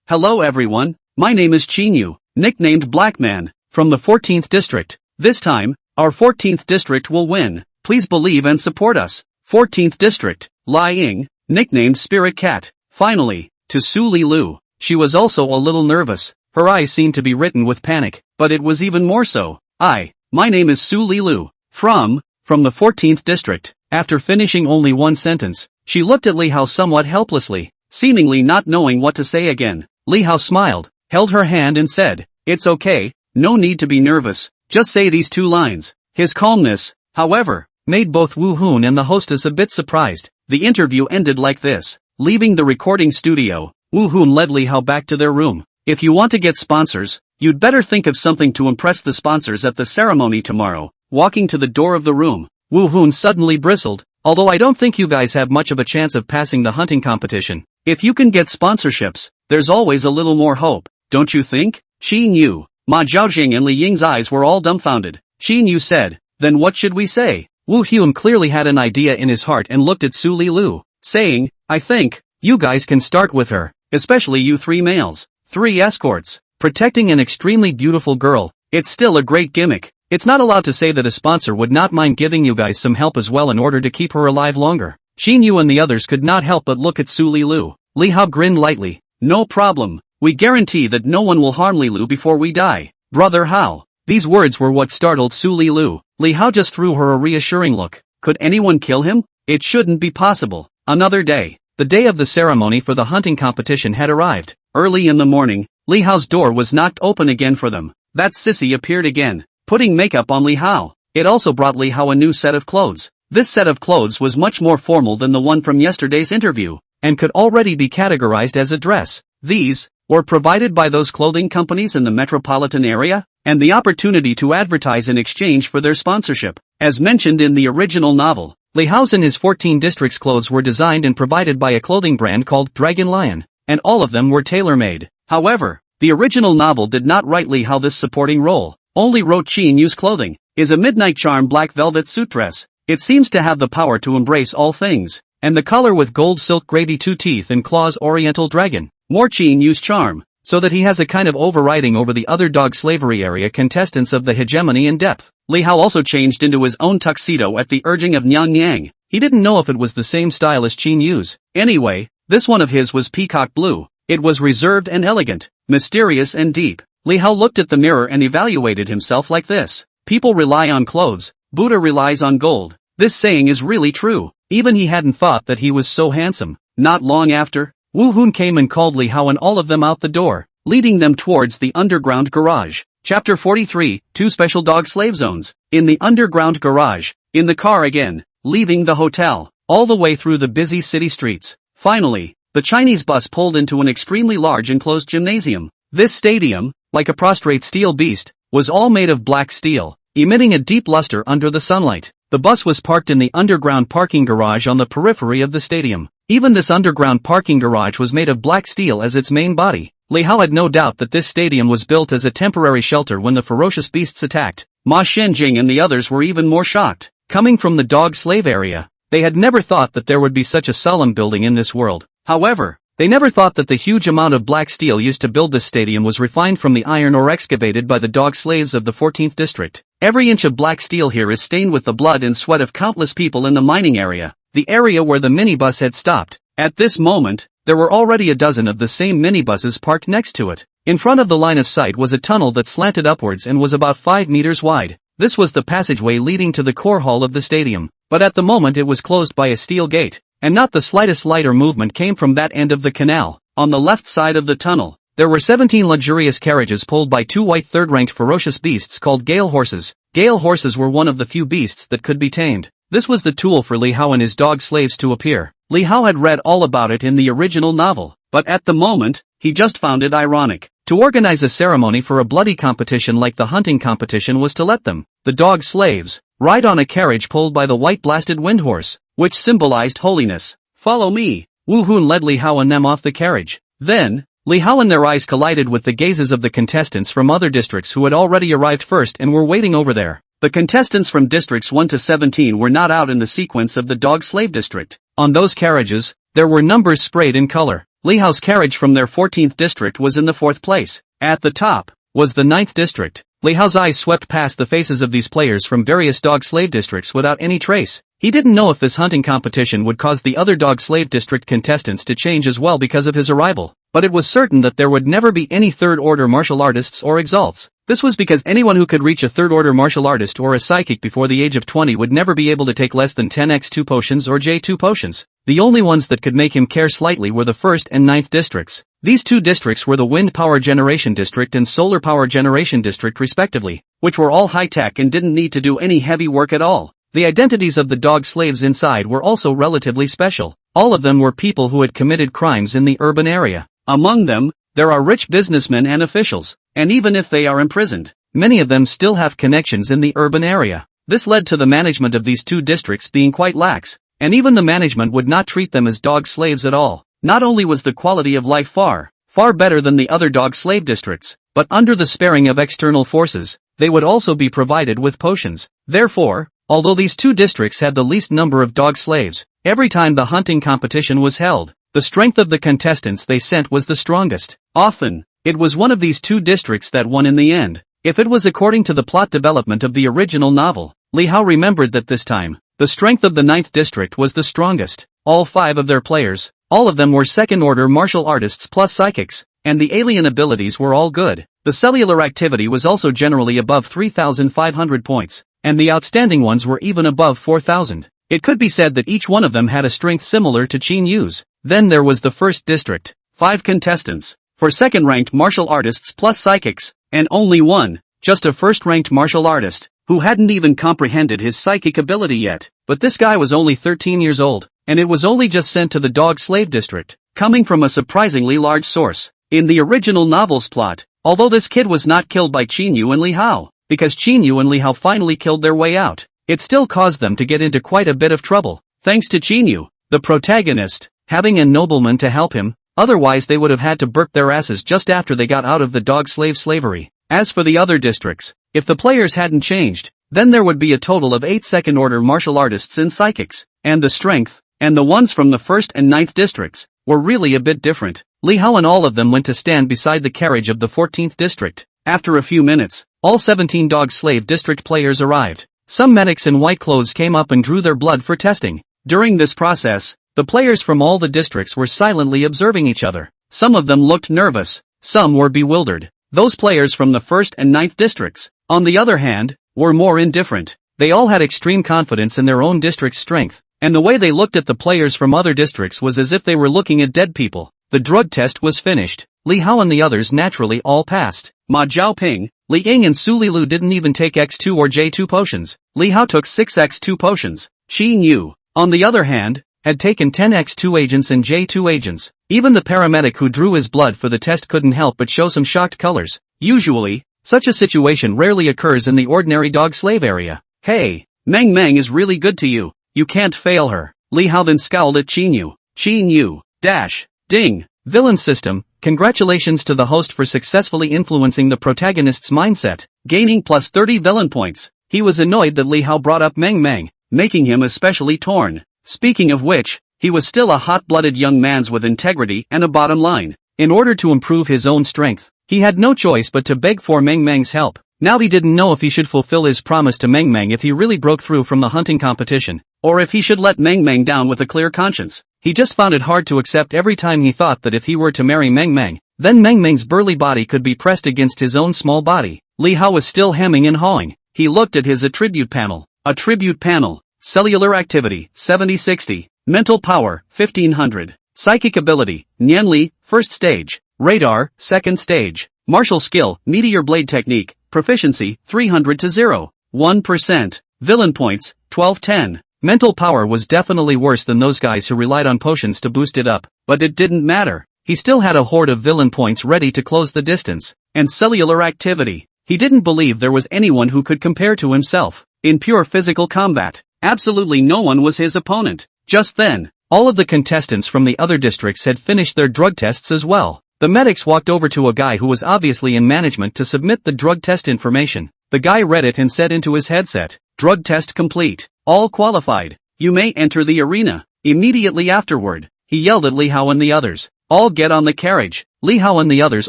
Speaker 1: Hello everyone, my name is Chinyu, nicknamed Black Man, from the 14th district. This time, our 14th district will win. Please believe and support us. 14th district, Lai Ying, nicknamed Spirit Cat. Finally, to Su Li Lu. She was also a little nervous. Her eyes seemed to be written with panic, but it was even more so. My name is Su Li Lu, from the 14th district. After finishing only one sentence, she looked at Li Hao somewhat helplessly, seemingly not knowing what to say again. Li Hao smiled, held her hand and said, It's okay, no need to be nervous, just say these 2 lines. His calmness, however, made both Wu Hun and the hostess a bit surprised. The interview ended like this. Leaving the recording studio, Wu Hun led Li Hao back to their room. If you want to get sponsors, you'd better think of something to impress the sponsors at the ceremony tomorrow. Walking to the door of the room, Wu Hun suddenly bristled. Although I don't think you guys have much of a chance of passing the hunting competition. If you can get sponsorships, there's always a little more hope, don't you think? Xin Yu, Ma Zhaojing and Li Ying's eyes were all dumbfounded. Xin Yu said, Then what should we say? Wu Hun clearly had an idea in his heart and looked at Su Li Lu, saying, I think, you guys can start with her, especially you 3 males. 3 escorts, protecting an extremely beautiful girl. It's still a great gimmick. It's not allowed to say that a sponsor would not mind giving you guys some help as well in order to keep her alive longer. Xin Yu and the others could not help but look at Su Li Lu. Li Hao grinned lightly. No problem. We guarantee that no one will harm Li Lu before we die. Brother Hao. These words were what startled Su Li Lu. Li Hao just threw her a reassuring look. Could anyone kill him? It shouldn't be possible. Another day. The day of the ceremony for the hunting competition had arrived. Early in the morning, Li Hao's door was knocked open again for them. That sissy appeared again, putting makeup on Li Hao. It also brought Li Hao a new set of clothes. This set of clothes was much more formal than the one from yesterday's interview, and could already be categorized as a dress. These were provided by those clothing companies in the metropolitan area, and the opportunity to advertise in exchange for their sponsorship. As mentioned in the original novel, Li Hao's and his 14 districts' clothes were designed and provided by a clothing brand called Dragon Lion, and all of them were tailor-made. However, the original novel did not write Li Hao this supporting role, only wrote Qin Yu's clothing, is a midnight charm black velvet suit dress. It seems to have the power to embrace all things, and the color with gold silk gravy 2 teeth and claws oriental dragon. More Qin Yu's charm, so that he has a kind of overriding over the other dog slavery area contestants of the hegemony and depth. Li Hao also changed into his own tuxedo at the urging of Nyang Yang. He didn't know if it was the same style as Qin Yu's. Anyway, this one of his was peacock blue. It was reserved and elegant, mysterious and deep. Li Hao looked at the mirror and evaluated himself like this. People rely on clothes, Buddha relies on gold. This saying is really true. Even he hadn't thought that he was so handsome. Not long after, Wu Hun came and called Li Hao and all of them out the door, leading them towards the underground garage. Chapter 43, 2 Special Dog Slave Zones. In the underground garage, in the car again, leaving the hotel, all the way through the busy city streets. Finally, the Chinese bus pulled into an extremely large enclosed gymnasium. This stadium, like a prostrate steel beast, was all made of black steel, emitting a deep luster under the sunlight. The bus was parked in the underground parking garage on the periphery of the stadium. Even this underground parking garage was made of black steel as its main body. Li Hao had no doubt that this stadium was built as a temporary shelter when the ferocious beasts attacked. Ma Shenjing and the others were even more shocked. Coming from the dog slave area, they had never thought that there would be such a solemn building in this world. However, they never thought that the huge amount of black steel used to build this stadium was refined from the iron ore excavated by the dog slaves of the 14th district. Every inch of black steel here is stained with the blood and sweat of countless people in the mining area, the area where the minibus had stopped. At this moment, there were already a dozen of the same minibuses parked next to it. In front of the line of sight was a tunnel that slanted upwards and was about 5 meters wide. This was the passageway leading to the core hall of the stadium, but at the moment it was closed by a steel gate, and not the slightest light or movement came from that end of the canal. On the left side of the tunnel, there were 17 luxurious carriages pulled by 2 white third-ranked ferocious beasts called gale horses. Gale horses were one of the few beasts that could be tamed. This was the tool for Li Hao and his dog slaves to appear. Li Hao had read all about it in the original novel, but at the moment, he just found it ironic. To organize a ceremony for a bloody competition like the hunting competition was to let them, the dog slaves, ride on a carriage pulled by the white blasted wind horse, which symbolized holiness. Follow me. Wu Hun led Li Hao and them off the carriage. Then, Li Hao and their eyes collided with the gazes of the contestants from other districts who had already arrived first and were waiting over there. The contestants from districts 1 to 17 were not out in the sequence of the dog slave district. On those carriages, there were numbers sprayed in color. Li Hao's carriage from their 14th district was in the 4th place. At the top was the 9th district. Li Hao's eyes swept past the faces of these players from various dog slave districts without any trace. He didn't know if this hunting competition would cause the other dog slave district contestants to change as well because of his arrival, but it was certain that there would never be any third-order martial artists or exalts. This was because anyone who could reach a third-order martial artist or a sidekick before the age of 20 would never be able to take less than 10x2 potions or J2 potions. The only ones that could make him care slightly were the 1st and 9th districts. These 2 districts were the Wind Power Generation District and Solar Power Generation District respectively, which were all high-tech and didn't need to do any heavy work at all. The identities of the dog slaves inside were also relatively special. All of them were people who had committed crimes in the urban area. Among them, there are rich businessmen and officials, and even if they are imprisoned, many of them still have connections in the urban area. This led to the management of these 2 districts being quite lax, and even the management would not treat them as dog slaves at all. Not only was the quality of life far better than the other dog slave districts, but under the sparing of external forces, they would also be provided with potions. Therefore, although these 2 districts had the least number of dog slaves, every time the hunting competition was held, the strength of the contestants they sent was the strongest. Often, it was one of these 2 districts that won in the end. If it was according to the plot development of the original novel, Li Hao remembered that this time, the strength of the 9th district was the strongest. All 5 of their players, all of them were second-order martial artists plus psychics, and the alien abilities were all good. The cellular activity was also generally above 3,500 points, and the outstanding ones were even above 4,000. It could be said that each one of them had a strength similar to Qin Yu's. Then there was the 1st district, 5 contestants, for second-ranked martial artists plus psychics, and only one, just a first-ranked martial artist, who hadn't even comprehended his psychic ability yet. But this guy was only 13 years old, and it was only just sent to the dog slave district, coming from a surprisingly large source. In the original novel's plot, although this kid was not killed by Qin Yu and Li Hao, because Qin Yu and Li Hao finally killed their way out, it still caused them to get into quite a bit of trouble. Thanks to Qin Yu, the protagonist, having a nobleman to help him, otherwise they would have had to burp their asses just after they got out of the dog slave slavery. As for the other districts, if the players hadn't changed, then there would be a total of 8 second-order martial artists and psychics, and the strength, and the ones from the 1st and 9th districts, were really a bit different. Li Hao and all of them went to stand beside the carriage of the 14th district. After a few minutes, all 17 dog slave district players arrived. Some medics in white clothes came up and drew their blood for testing. During this process, the players from all the districts were silently observing each other. Some of them looked nervous, some were bewildered. Those players from the 1st and 9th districts, on the other hand, were more indifferent. They all had extreme confidence in their own district's strength, and the way they looked at the players from other districts was as if they were looking at dead people. The drug test was finished. Li Hao and the others naturally all passed. Ma Zhaoping, Li Ying and Su Lilu didn't even take X2 or J2 potions. Li Hao took 6x2 potions. Qin Yu, on the other hand, had taken 10x2 agents and J2 agents. Even the paramedic who drew his blood for the test couldn't help but show some shocked colors. Usually, such a situation rarely occurs in the ordinary dog slave area. Hey, Meng Meng is really good to you. You can't fail her. Li Hao then scowled at Qin Yu. Qin Yu, dash, ding, villain system. Congratulations to the host for successfully influencing the protagonist's mindset, gaining plus 30 villain points. He was annoyed that Li Hao brought up Meng Meng, making him especially torn. Speaking of which, he was still a hot-blooded young man with integrity and a bottom line. In order to improve his own strength, he had no choice but to beg for Meng Meng's help. Now he didn't know if he should fulfill his promise to Meng Meng if he really broke through from the hunting competition, or if he should let Meng Meng down with a clear conscience. He just found it hard to accept every time he thought that if he were to marry Meng Meng, then Meng Meng's burly body could be pressed against his own small body. Li Hao was still hemming and hawing. He looked at his attribute panel. Attribute panel. Cellular activity, 70-60. Mental power, 1500. Psychic ability, Nianli, first stage. Radar, second stage. Martial skill, meteor blade technique, proficiency, 300 to 0. 1%. Villain points, 1210. Mental power was definitely worse than those guys who relied on potions to boost it up, but it didn't matter. He still had a horde of villain points ready to close the distance. And cellular activity. He didn't believe there was anyone who could compare to himself. In pure physical combat, absolutely no one was his opponent. Just then, all of the contestants from the other districts had finished their drug tests as well. The medics walked over to a guy who was obviously in management to submit the drug test information. The guy read it and said into his headset, "Drug test complete. All qualified. You may enter the arena." Immediately afterward, he yelled at Li Hao and the others, "All get on the carriage." Li Hao and the others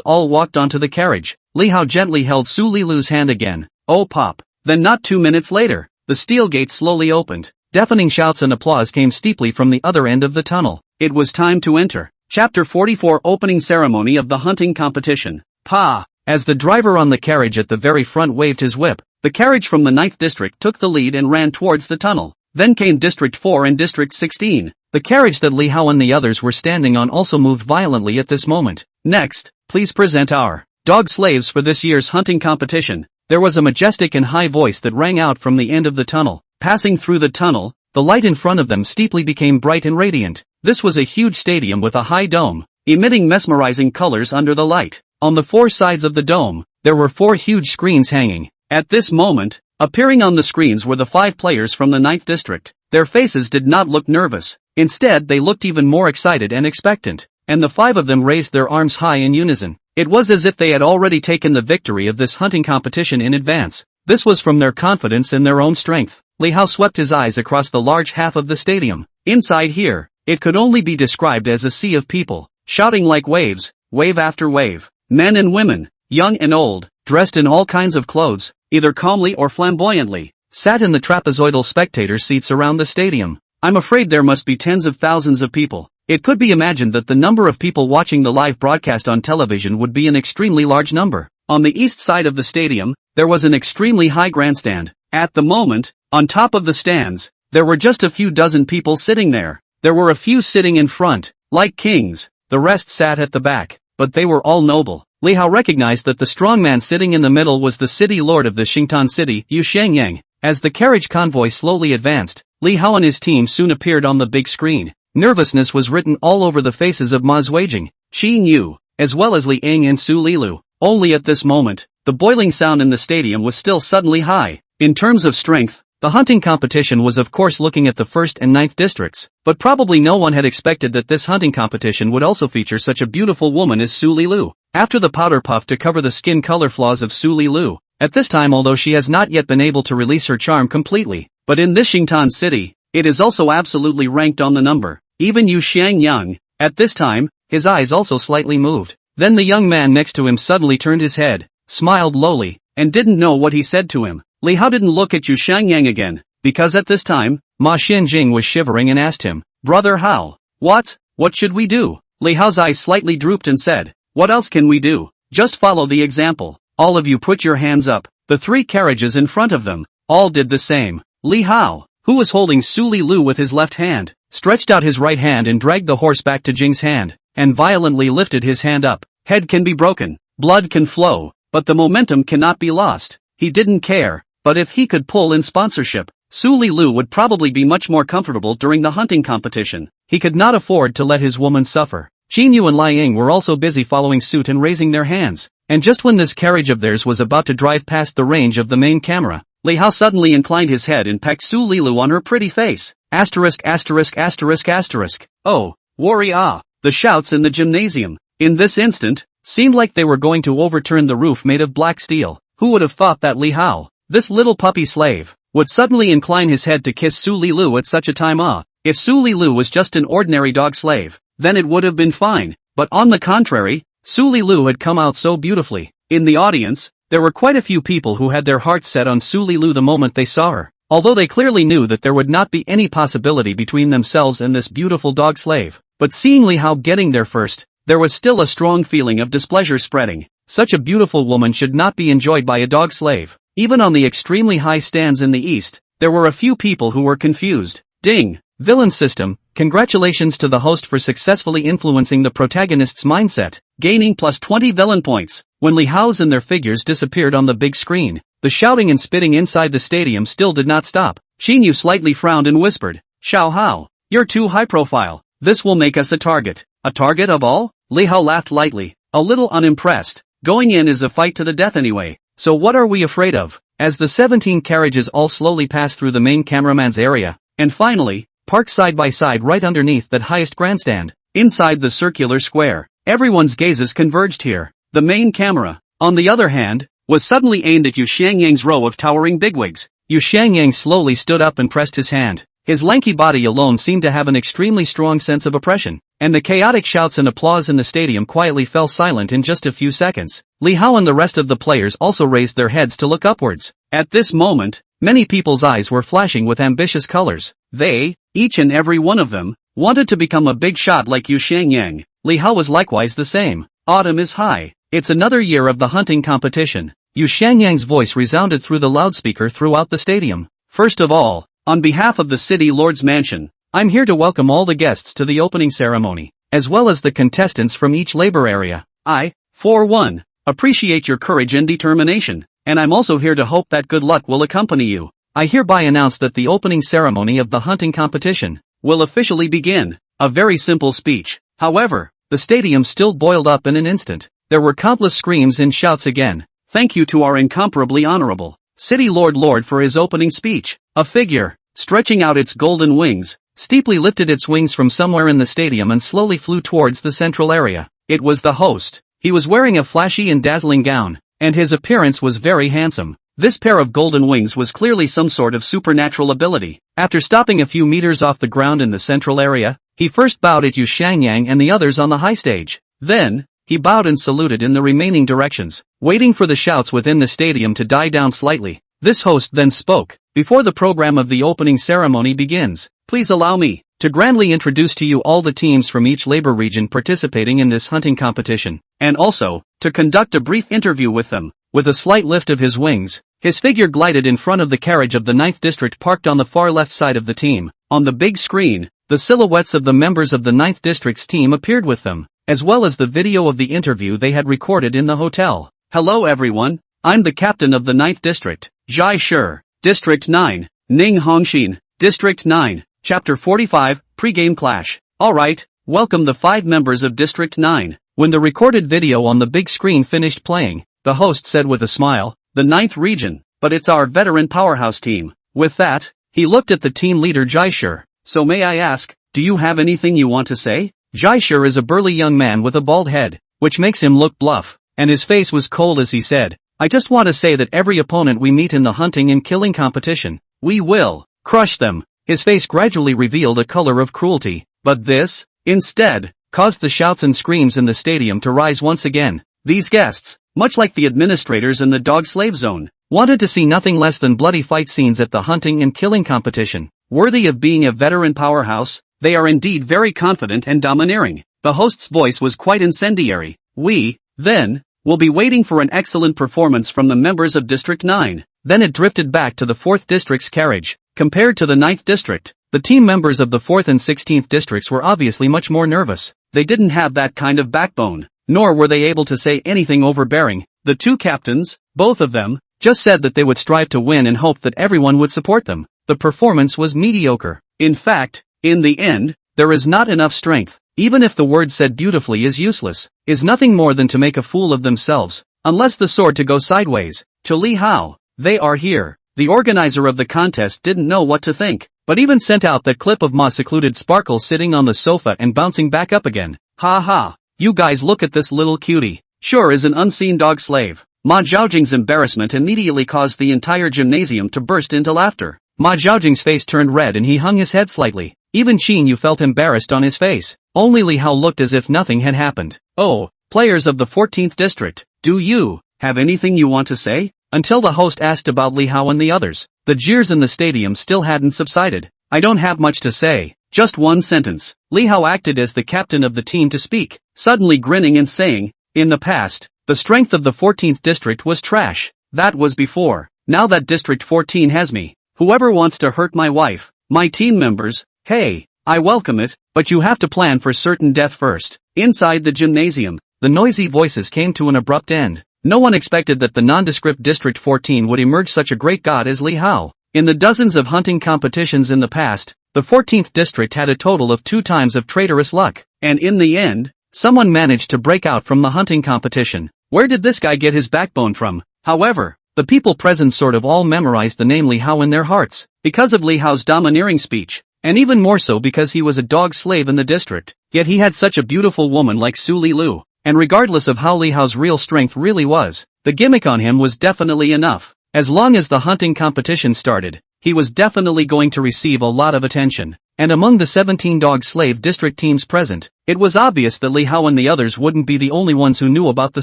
Speaker 1: all walked onto the carriage. Li Hao gently held Su Lilu's hand again. Oh pop. Then not 2 minutes later, the steel gate slowly opened. Deafening shouts and applause came steeply from the other end of the tunnel. It was time to enter. Chapter 44 Opening Ceremony of the Hunting Competition. Pa! As the driver on the carriage at the very front waved his whip, the carriage from the 9th district took the lead and ran towards the tunnel. Then came District 4 and District 16. The carriage that Li Hao and the others were standing on also moved violently at this moment. Next, please present our dog slaves for this year's hunting competition. There was a majestic and high voice that rang out from the end of the tunnel. Passing through the tunnel, the light in front of them steeply became bright and radiant. This was a huge stadium with a high dome, emitting mesmerizing colors under the light. On the 4 sides of the dome, there were 4 huge screens hanging. At this moment, appearing on the screens were the 5 players from the 9th district. Their faces did not look nervous. Instead, they looked even more excited and expectant. And the 5 of them raised their arms high in unison. It was as if they had already taken the victory of this hunting competition in advance. This was from their confidence in their own strength. Li Hao swept his eyes across the large half of the stadium. Inside here, it could only be described as a sea of people, shouting like waves, wave after wave. Men and women, young and old, dressed in all kinds of clothes, either calmly or flamboyantly, sat in the trapezoidal spectator seats around the stadium. I'm afraid there must be tens of thousands of people. It could be imagined that the number of people watching the live broadcast on television would be an extremely large number. On the east side of the stadium, there was an extremely high grandstand. At the moment, on top of the stands, there were just a few dozen people sitting there. There were a few sitting in front, like kings. The rest sat at the back, but they were all noble. Li Hao recognized that the strong man sitting in the middle was the city lord of the Xingtan city, Yu Shangyang. As the carriage convoy slowly advanced, Li Hao and his team soon appeared on the big screen. Nervousness was written all over the faces of Ma Zuijing, Qin Yu, as well as Li Ying and Su Lilu. Only at this moment, the boiling sound in the stadium was still suddenly high. In terms of strength, the hunting competition was of course looking at the 1st and 9th districts, but probably no one had expected that this hunting competition would also feature such a beautiful woman as Su Lilu. After the powder puff to cover the skin color flaws of Su Lilu, at this time although she has not yet been able to release her charm completely, but in this Xingtan city, it is also absolutely ranked on the number. Even Yu Shangyang, at this time, his eyes also slightly moved. Then the young man next to him suddenly turned his head, smiled lowly, and didn't know what he said to him. Li Hao didn't look at Yu Shangyang again, because at this time, Ma Xianjing was shivering and asked him, "Brother Hao, what should we do?" Li Hao's eyes slightly drooped and said, "What else can we do? Just follow the example. All of you put your hands up." The 3 carriages in front of them, all did the same. Li Hao, who was holding Su Lilu with his left hand, stretched out his right hand and dragged the horse back to Jing's hand, and violently lifted his hand up. Head can be broken, blood can flow, but the momentum cannot be lost. He didn't care, but if he could pull in sponsorship, Su Lilu would probably be much more comfortable during the hunting competition. He could not afford to let his woman suffer. Qin Yu and Li Ying were also busy following suit and raising their hands. And just when this carriage of theirs was about to drive past the range of the main camera, Li Hao suddenly inclined his head and pecked Su Lilu on her pretty face. Asterisk asterisk asterisk asterisk. Oh, worry ah. The shouts in the gymnasium, in this instant, seemed like they were going to overturn the roof made of black steel. Who would have thought that Li Hao, this little puppy slave, would suddenly incline his head to kiss Su Lilu at such a time? If Su Lilu was just an ordinary dog slave, then it would have been fine. But on the contrary, Su Lilu had come out so beautifully. In the audience, there were quite a few people who had their hearts set on Su Lilu the moment they saw her, although they clearly knew that there would not be any possibility between themselves and this beautiful dog slave. But seeing Li Hao getting there first, there was still a strong feeling of displeasure spreading. Such a beautiful woman should not be enjoyed by a dog slave. Even on the extremely high stands in the east, there were a few people who were confused. Ding! Villain system, congratulations to the host for successfully influencing the protagonist's mindset, gaining plus 20 villain points. When Li Hao's and their figures disappeared on the big screen, the shouting and spitting inside the stadium still did not stop. Xin Yu slightly frowned and whispered, Xiao Hao, you're too high profile. This will make us a target. A target of all? Li Hao laughed lightly, a little unimpressed. Going in is a fight to the death anyway, so what are we afraid of? As the 17 carriages all slowly passed through the main cameraman's area, and finally, parked side by side right underneath that highest grandstand, inside the circular square, everyone's gazes converged here. The main camera, on the other hand, was suddenly aimed at Yu Xiangyang's row of towering bigwigs. Yu Xiangyang slowly stood up and pressed his hand. His lanky body alone seemed to have an extremely strong sense of oppression, and the chaotic shouts and applause in the stadium quietly fell silent in just a few seconds. Li Hao and the rest of the players also raised their heads to look upwards. At this moment, many people's eyes were flashing with ambitious colors. They, each and every one of them, wanted to become a big shot like Yu Xiangyang. Li Hao was likewise the same. Autumn is high. It's another year of the hunting competition. Yu Xiangyang's voice resounded through the loudspeaker throughout the stadium. First of all, on behalf of the city lord's mansion, I'm here to welcome all the guests to the opening ceremony, as well as the contestants from each labor area. I, for one, appreciate your courage and determination, and I'm also here to hope that good luck will accompany you. I hereby announce that the opening ceremony of the hunting competition will officially begin. A very simple speech. However, the stadium still boiled up in an instant. There were countless screams and shouts again. Thank you to our incomparably honorable City Lord for his opening speech. A figure, stretching out its golden wings, steeply lifted its wings from somewhere in the stadium and slowly flew towards the central area. It was the host. He was wearing a flashy and dazzling gown, and his appearance was very handsome. This pair of golden wings was clearly some sort of supernatural ability. After stopping a few meters off the ground in the central area, he first bowed at Yu Xiangyang and the others on the high stage. Then, he bowed and saluted in the remaining directions, waiting for the shouts within the stadium to die down slightly. This host then spoke. Before the program of the opening ceremony begins, please allow me to grandly introduce to you all the teams from each labor region participating in this hunting competition, and also, to conduct a brief interview with them. With a slight lift of his wings, his figure glided in front of the carriage of the 9th District parked on the far left side of the team. On the big screen, the silhouettes of the members of the 9th District's team appeared with them, as well as the video of the interview they had recorded in the hotel. Hello everyone, I'm the captain of the 9th District, Zhai Shi. District 9, Ning Hongxin. District 9, Chapter 45, Pre-game Clash. Alright, welcome the 5 members of District 9. When the recorded video on the big screen finished playing, the host said with a smile, the 9th region, but it's our veteran powerhouse team. With that, he looked at the team leader Zhai Shi. So may I ask, do you have anything you want to say? Zhai Shi is a burly young man with a bald head, which makes him look bluff, and his face was cold as he said, I just want to say that every opponent we meet in the hunting and killing competition, we will crush them. His face gradually revealed a color of cruelty, but this, instead, caused the shouts and screams in the stadium to rise once again. These guests, much like the administrators in the dog slave zone, wanted to see nothing less than bloody fight scenes at the hunting and killing competition. Worthy of being a veteran powerhouse, they are indeed very confident and domineering. The host's voice was quite incendiary. We, then, will be waiting for an excellent performance from the members of District 9. Then it drifted back to the 4th District's carriage. Compared to the 9th District, the team members of the 4th and 16th Districts were obviously much more nervous. They didn't have that kind of backbone, nor were they able to say anything overbearing. The 2 captains, both of them, just said that they would strive to win and hoped that everyone would support them. The performance was mediocre. In fact, in the end, there is not enough strength. Even if the word said beautifully is useless, is nothing more than to make a fool of themselves, unless the sword to go sideways. To Li Hao, they are here. The organizer of the contest didn't know what to think, but even sent out that clip of Ma secluded Sparkle sitting on the sofa and bouncing back up again. Ha ha, you guys look at this little cutie. Sure is an unseen dog slave. Ma Zhaojing's embarrassment immediately caused the entire gymnasium to burst into laughter. Ma Zhaojing's face turned red and he hung his head slightly. Even Xin Yu felt embarrassed on his face. Only Li Hao looked as if nothing had happened. Oh, players of the 14th District, do you have anything you want to say? Until the host asked about Li Hao and the others, the jeers in the stadium still hadn't subsided. I don't have much to say, just one sentence. Li Hao acted as the captain of the team to speak, suddenly grinning and saying, in the past, the strength of the 14th District was trash. That was before. now that District 14 has me. Whoever wants to hurt my wife, my team members, hey, I welcome it, but you have to plan for certain death first. Inside the gymnasium, the noisy voices came to an abrupt end. No one expected that the nondescript District 14 would emerge such a great god as Li Hao. In the dozens of hunting competitions in the past, the 14th district had a total of 2 times of traitorous luck, and in the end, someone managed to break out from the hunting competition. Where did this guy get his backbone from? However, the people present sort of all memorized the name Li Hao in their hearts, because of Li Hao's domineering speech, and even more so because he was a dog slave in the district, yet he had such a beautiful woman like Su Li Lu, and regardless of how Li Hao's real strength really was, the gimmick on him was definitely enough. As long as the hunting competition started, he was definitely going to receive a lot of attention, and among the 17 dog slave district teams present, it was obvious that Li Hao and the others wouldn't be the only ones who knew about the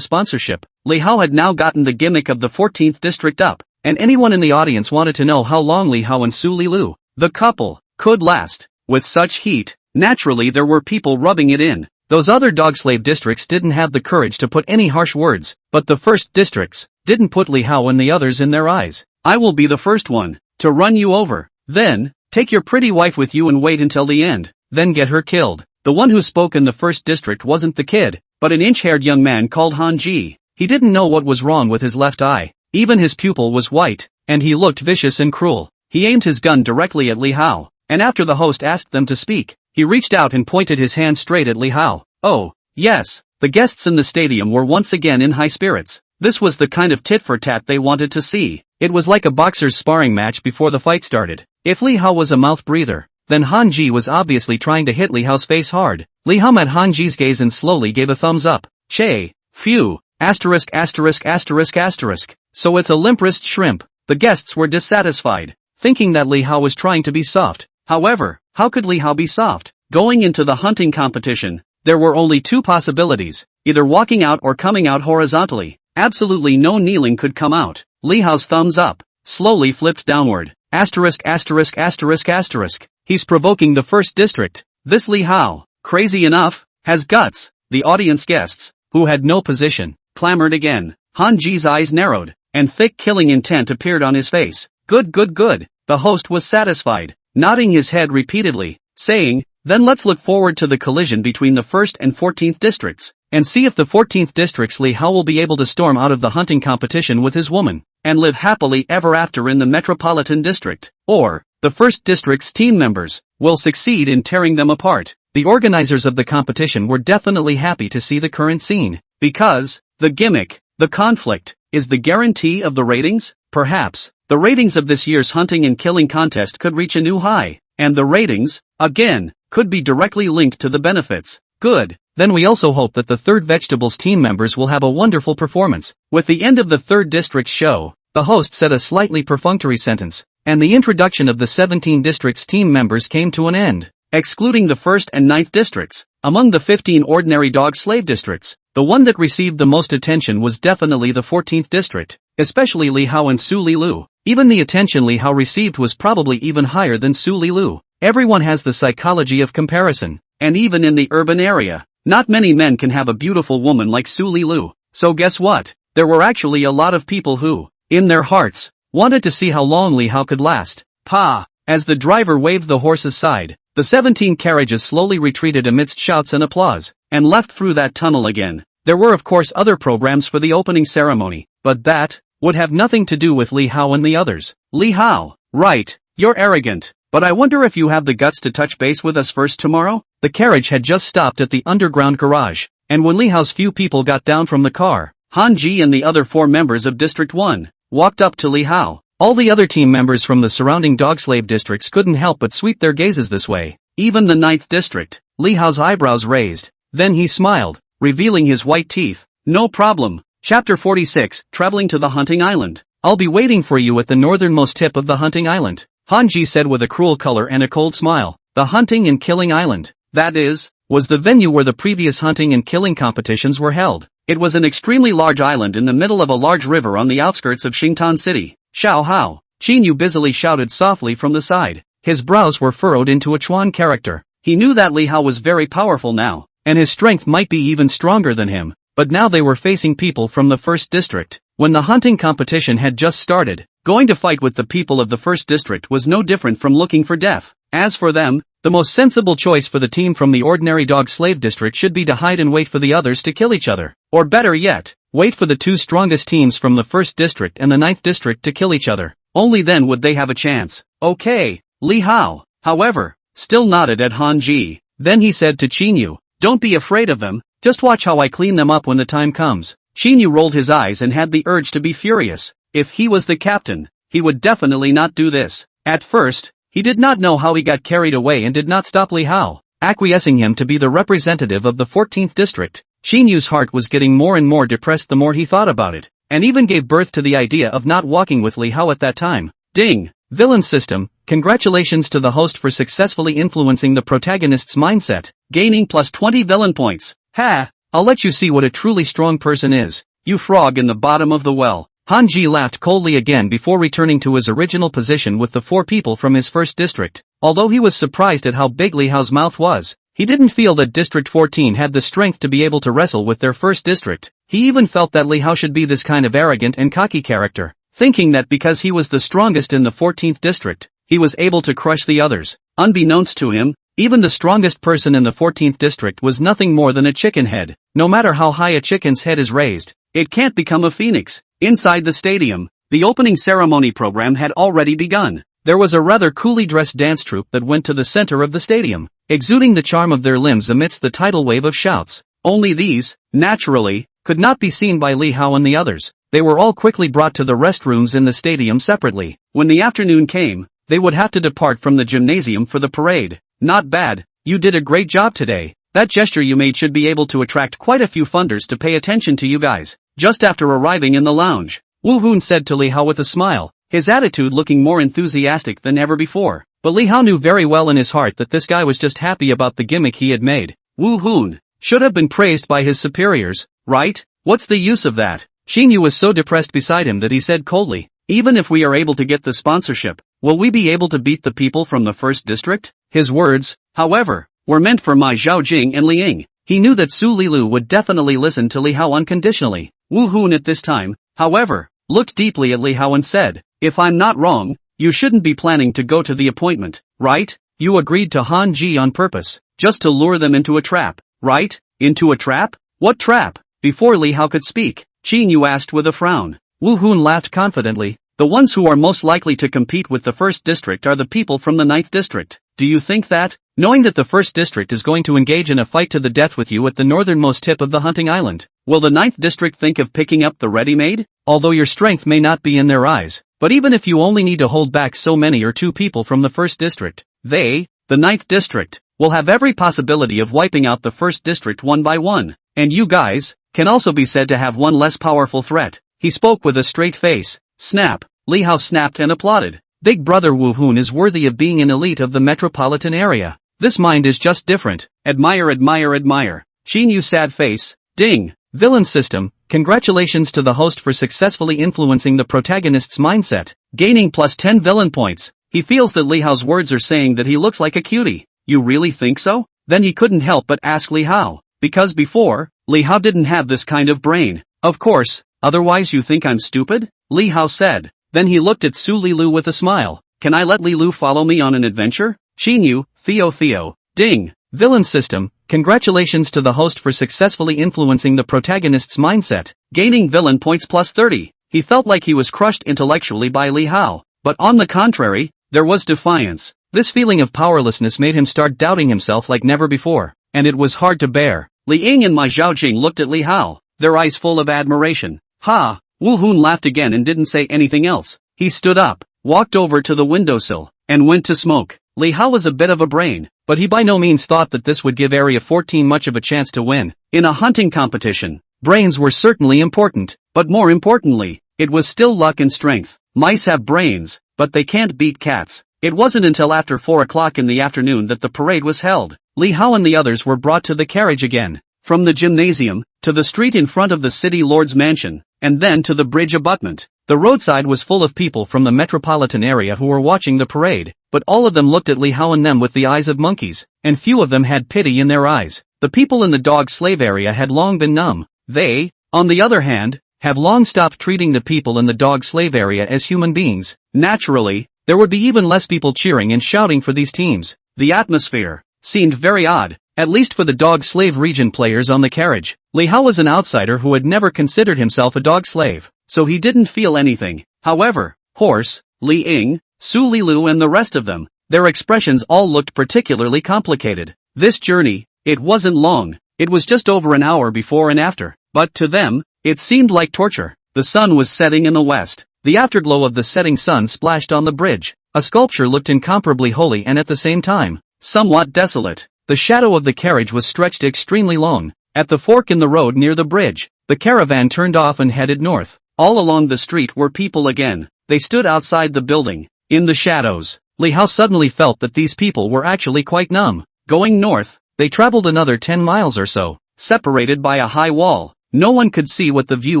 Speaker 1: sponsorship. Li Hao had now gotten the gimmick of the 14th district up, and anyone in the audience wanted to know how long Li Hao and Su Li Lu, the couple, could last. With such heat, naturally there were people rubbing it in. Those other dog slave districts didn't have the courage to put any harsh words, but the first districts didn't put Li Hao and the others in their eyes. I will be the first one to run you over. Then, take your pretty wife with you and wait until the end, then get her killed. The one who spoke in the first district wasn't the kid, but an inch-haired young man called Han Ji. He didn't know what was wrong with his left eye. Even his pupil was white, and he looked vicious and cruel. He aimed his gun directly at Li Hao, and after the host asked them to speak, he reached out and pointed his hand straight at Li Hao. Oh, yes, the guests in the stadium were once again in high spirits. This was the kind of tit-for-tat they wanted to see. It was like a boxer's sparring match before the fight started. If Li Hao was a mouth breather, then Han Ji was obviously trying to hit Li Hao's face hard. Li Hao met Han Ji's gaze and slowly gave a thumbs up. Che, phew, asterisk asterisk asterisk asterisk. So it's a limp wrist shrimp. The guests were dissatisfied, thinking that Li Hao was trying to be soft. However, how could Li Hao be soft? Going into the hunting competition, there were only 2 possibilities, either walking out or coming out horizontally. Absolutely no kneeling could come out. Li Hao's thumbs up slowly flipped downward. Asterisk asterisk asterisk asterisk. He's provoking the first district. This Li Hao, crazy enough, has guts. The audience guests, who had no position, clamored again. Han Ji's eyes narrowed, and thick killing intent appeared on his face. Good good good. The host was satisfied, nodding his head repeatedly, saying, then let's look forward to the collision between the 1st and 14th districts, and see if the 14th district's Li Hao will be able to storm out of the hunting competition with his woman, and live happily ever after in the metropolitan district, or, the 1st district's team members, will succeed in tearing them apart. The organizers of the competition were definitely happy to see the current scene, because, the gimmick, the conflict, is the guarantee of the ratings. Perhaps, the ratings of this year's hunting and killing contest could reach a new high, and the ratings, again, could be directly linked to the benefits. Good. Then we also hope that the 3rd Vegetables team members will have a wonderful performance. With the end of the 3rd district show, the host said a slightly perfunctory sentence, and the introduction of the 17 districts team members came to an end. Excluding the 1st and 9th districts, among the 15 ordinary dog slave districts, the one that received the most attention was definitely the 14th district, especially Li Hao and Su Li Lu. Even the attention Li Hao received was probably even higher than Su Li Lu. Everyone has the psychology of comparison, and even in the urban area, not many men can have a beautiful woman like Su Li Lu. So guess what? There were actually a lot of people who, in their hearts, wanted to see how long Li Hao could last. Pa! As the driver waved the horse aside, the 17 carriages slowly retreated amidst shouts and applause, and left through that tunnel again. There were of course other programs for the opening ceremony, but that would have nothing to do with Li Hao and the others. Li Hao, right, you're arrogant. But I wonder if you have the guts to touch base with us first tomorrow? The carriage had just stopped at the underground garage, and when Li Hao's few people got down from the car, Han Ji and the other 4 members of District 1 walked up to Li Hao. All the other team members from the surrounding dog slave districts couldn't help but sweep their gazes this way. Even the 9th district. Li Hao's eyebrows raised. Then he smiled, revealing his white teeth. No problem. Chapter 46, Traveling to the Hunting Island. I'll be waiting for you at the northernmost tip of the hunting island, Han Ji said with a cruel color and a cold smile. The hunting and killing island, that is, was the venue where the previous hunting and killing competitions were held. It was an extremely large island in the middle of a large river on the outskirts of Xingtan City. Xiao Hao, Qin Yu busily shouted softly from the side. His brows were furrowed into a Chuan character. He knew that Li Hao was very powerful now, and his strength might be even stronger than him. but now they were facing people from the 1st District. When the hunting competition had just started, going to fight with the people of the 1st District was no different from looking for death. As for them, the most sensible choice for the team from the ordinary dog slave district should be to hide and wait for the others to kill each other. Or better yet, wait for the 2 strongest teams from the 1st District and the 9th District to kill each other. Only then would they have a chance. Okay, Li Hao, however, still nodded at Han Ji. Then he said to Qinyu, "Don't be afraid of them, just watch how I clean them up when the time comes." Qinyu rolled his eyes and had the urge to be furious. If he was the captain, he would definitely not do this. At first, he did not know how he got carried away and did not stop Li Hao, acquiescing him to be the representative of the 14th District. Qinyu's heart was getting more and more depressed the more he thought about it, and even gave birth to the idea of not walking with Li Hao at that time. Ding! Villain system, congratulations to the host for successfully influencing the protagonist's mindset, gaining plus 20 villain points. Ha! I'll let you see what a truly strong person is, you frog in the bottom of the well. Han Ji laughed coldly again before returning to his original position with the 4 people from his 1st district. Although he was surprised at how big Li Hao's mouth was, he didn't feel that District 14 had the strength to be able to wrestle with their 1st district. He even felt that Li Hao should be this kind of arrogant and cocky character, thinking that because he was the strongest in the 14th district, he was able to crush the others. Unbeknownst to him, even the strongest person in the 14th district was nothing more than a chicken head. No matter how high a chicken's head is raised, it can't become a phoenix. Inside the stadium, the opening ceremony program had already begun. There was a rather coolly dressed dance troupe that went to the center of the stadium, exuding the charm of their limbs amidst the tidal wave of shouts. Only these, naturally, could not be seen by Li Hao and the others. They were all quickly brought to the restrooms in the stadium separately. When the afternoon came, they would have to depart from the gymnasium for the parade. Not bad, you did a great job today. That gesture you made should be able to attract quite a few funders to pay attention to you guys. Just after arriving in the lounge, Wu Hun said to Li Hao with a smile, his attitude looking more enthusiastic than ever before. But Li Hao knew very well in his heart that this guy was just happy about the gimmick he had made. Wu Hun should have been praised by his superiors, right? What's the use of that? Xinyu was so depressed beside him that he said coldly, even if we are able to get the sponsorship, will we be able to beat the people from the 1st district? His words, however, were meant for Mai Zhaojing and Li Ying. He knew that Su Lilu would definitely listen to Li Hao unconditionally. Wu Hun at this time, however, looked deeply at Li Hao and said, if I'm not wrong, you shouldn't be planning to go to the appointment, right? You agreed to Han Ji on purpose, just to lure them into a trap, right? Into a trap? What trap? Before Li Hao could speak, Qinyu asked with a frown. Wu Hun laughed confidently. The ones who are most likely to compete with the 1st district are the people from the 9th district. Do you think that, knowing that the 1st district is going to engage in a fight to the death with you at the northernmost tip of the hunting island, will the 9th district think of picking up the ready-made? Although your strength may not be in their eyes, but even if you only need to hold back so many or 2 people from the 1st district, they, the 9th district, will have every possibility of wiping out the 1st district one by one. And you guys, can also be said to have one less powerful threat. He spoke with a straight face. Snap! Li Hao snapped and applauded. Big brother Wu Hun is worthy of being an elite of the metropolitan area. This mind is just different. Admire, admire, admire. Qinyu's sad face. Ding! Villain system, congratulations to the host for successfully influencing the protagonist's mindset, gaining plus 10 villain points. He feels that Li Hao's words are saying that he looks like a cutie. You really think so? Then he couldn't help but ask Li Hao. Because before, Li Hao didn't have this kind of brain. Of course, otherwise you think I'm stupid? Li Hao said. Then he looked at Su Lilu with a smile. Can I let Li Lu follow me on an adventure? Xinyu, Theo. Ding! Villain system, congratulations to the host for successfully influencing the protagonist's mindset, gaining villain points plus 30. He felt like he was crushed intellectually by Li Hao. But on the contrary, there was defiance. This feeling of powerlessness made him start doubting himself like never before, and it was hard to bear. Li Ying and Mai Zhaojing looked at Li Hao, their eyes full of admiration. Ha! Wu Hun laughed again and didn't say anything else. He stood up, walked over to the windowsill, and went to smoke. Li Hao was a bit of a brain, but he by no means thought that this would give Area 14 much of a chance to win. In a hunting competition, brains were certainly important, but more importantly, it was still luck and strength. Mice have brains, but they can't beat cats. It wasn't until after 4 o'clock in the afternoon that the parade was held. Li Hao and the others were brought to the carriage again. From the gymnasium, to the street in front of the city lord's mansion, and then to the bridge abutment. The roadside was full of people from the metropolitan area who were watching the parade, but all of them looked at Li Hao and them with the eyes of monkeys, and few of them had pity in their eyes. The people in the dog slave area had long been numb. They, on the other hand, have long stopped treating the people in the dog slave area as human beings. Naturally, there would be even less people cheering and shouting for these teams. The atmosphere seemed very odd, at least for the dog slave region players on the carriage. Li Hao was an outsider who had never considered himself a dog slave, so he didn't feel anything. However, Horse, Li Ying, Su Lilu and the rest of them, their expressions all looked particularly complicated. This journey, it wasn't long, it was just over an hour before and after, but to them, it seemed like torture. The sun was setting in the west. The afterglow of the setting sun splashed on the bridge. A sculpture looked incomparably holy and at the same time, somewhat desolate. The shadow of the carriage was stretched extremely long. At the fork in the road near the bridge, the caravan turned off and headed north. All along the street were people again. They stood outside the building, in the shadows. Li Hao suddenly felt that these people were actually quite numb. Going north, they traveled another 10 miles or so, separated by a high wall. No one could see what the view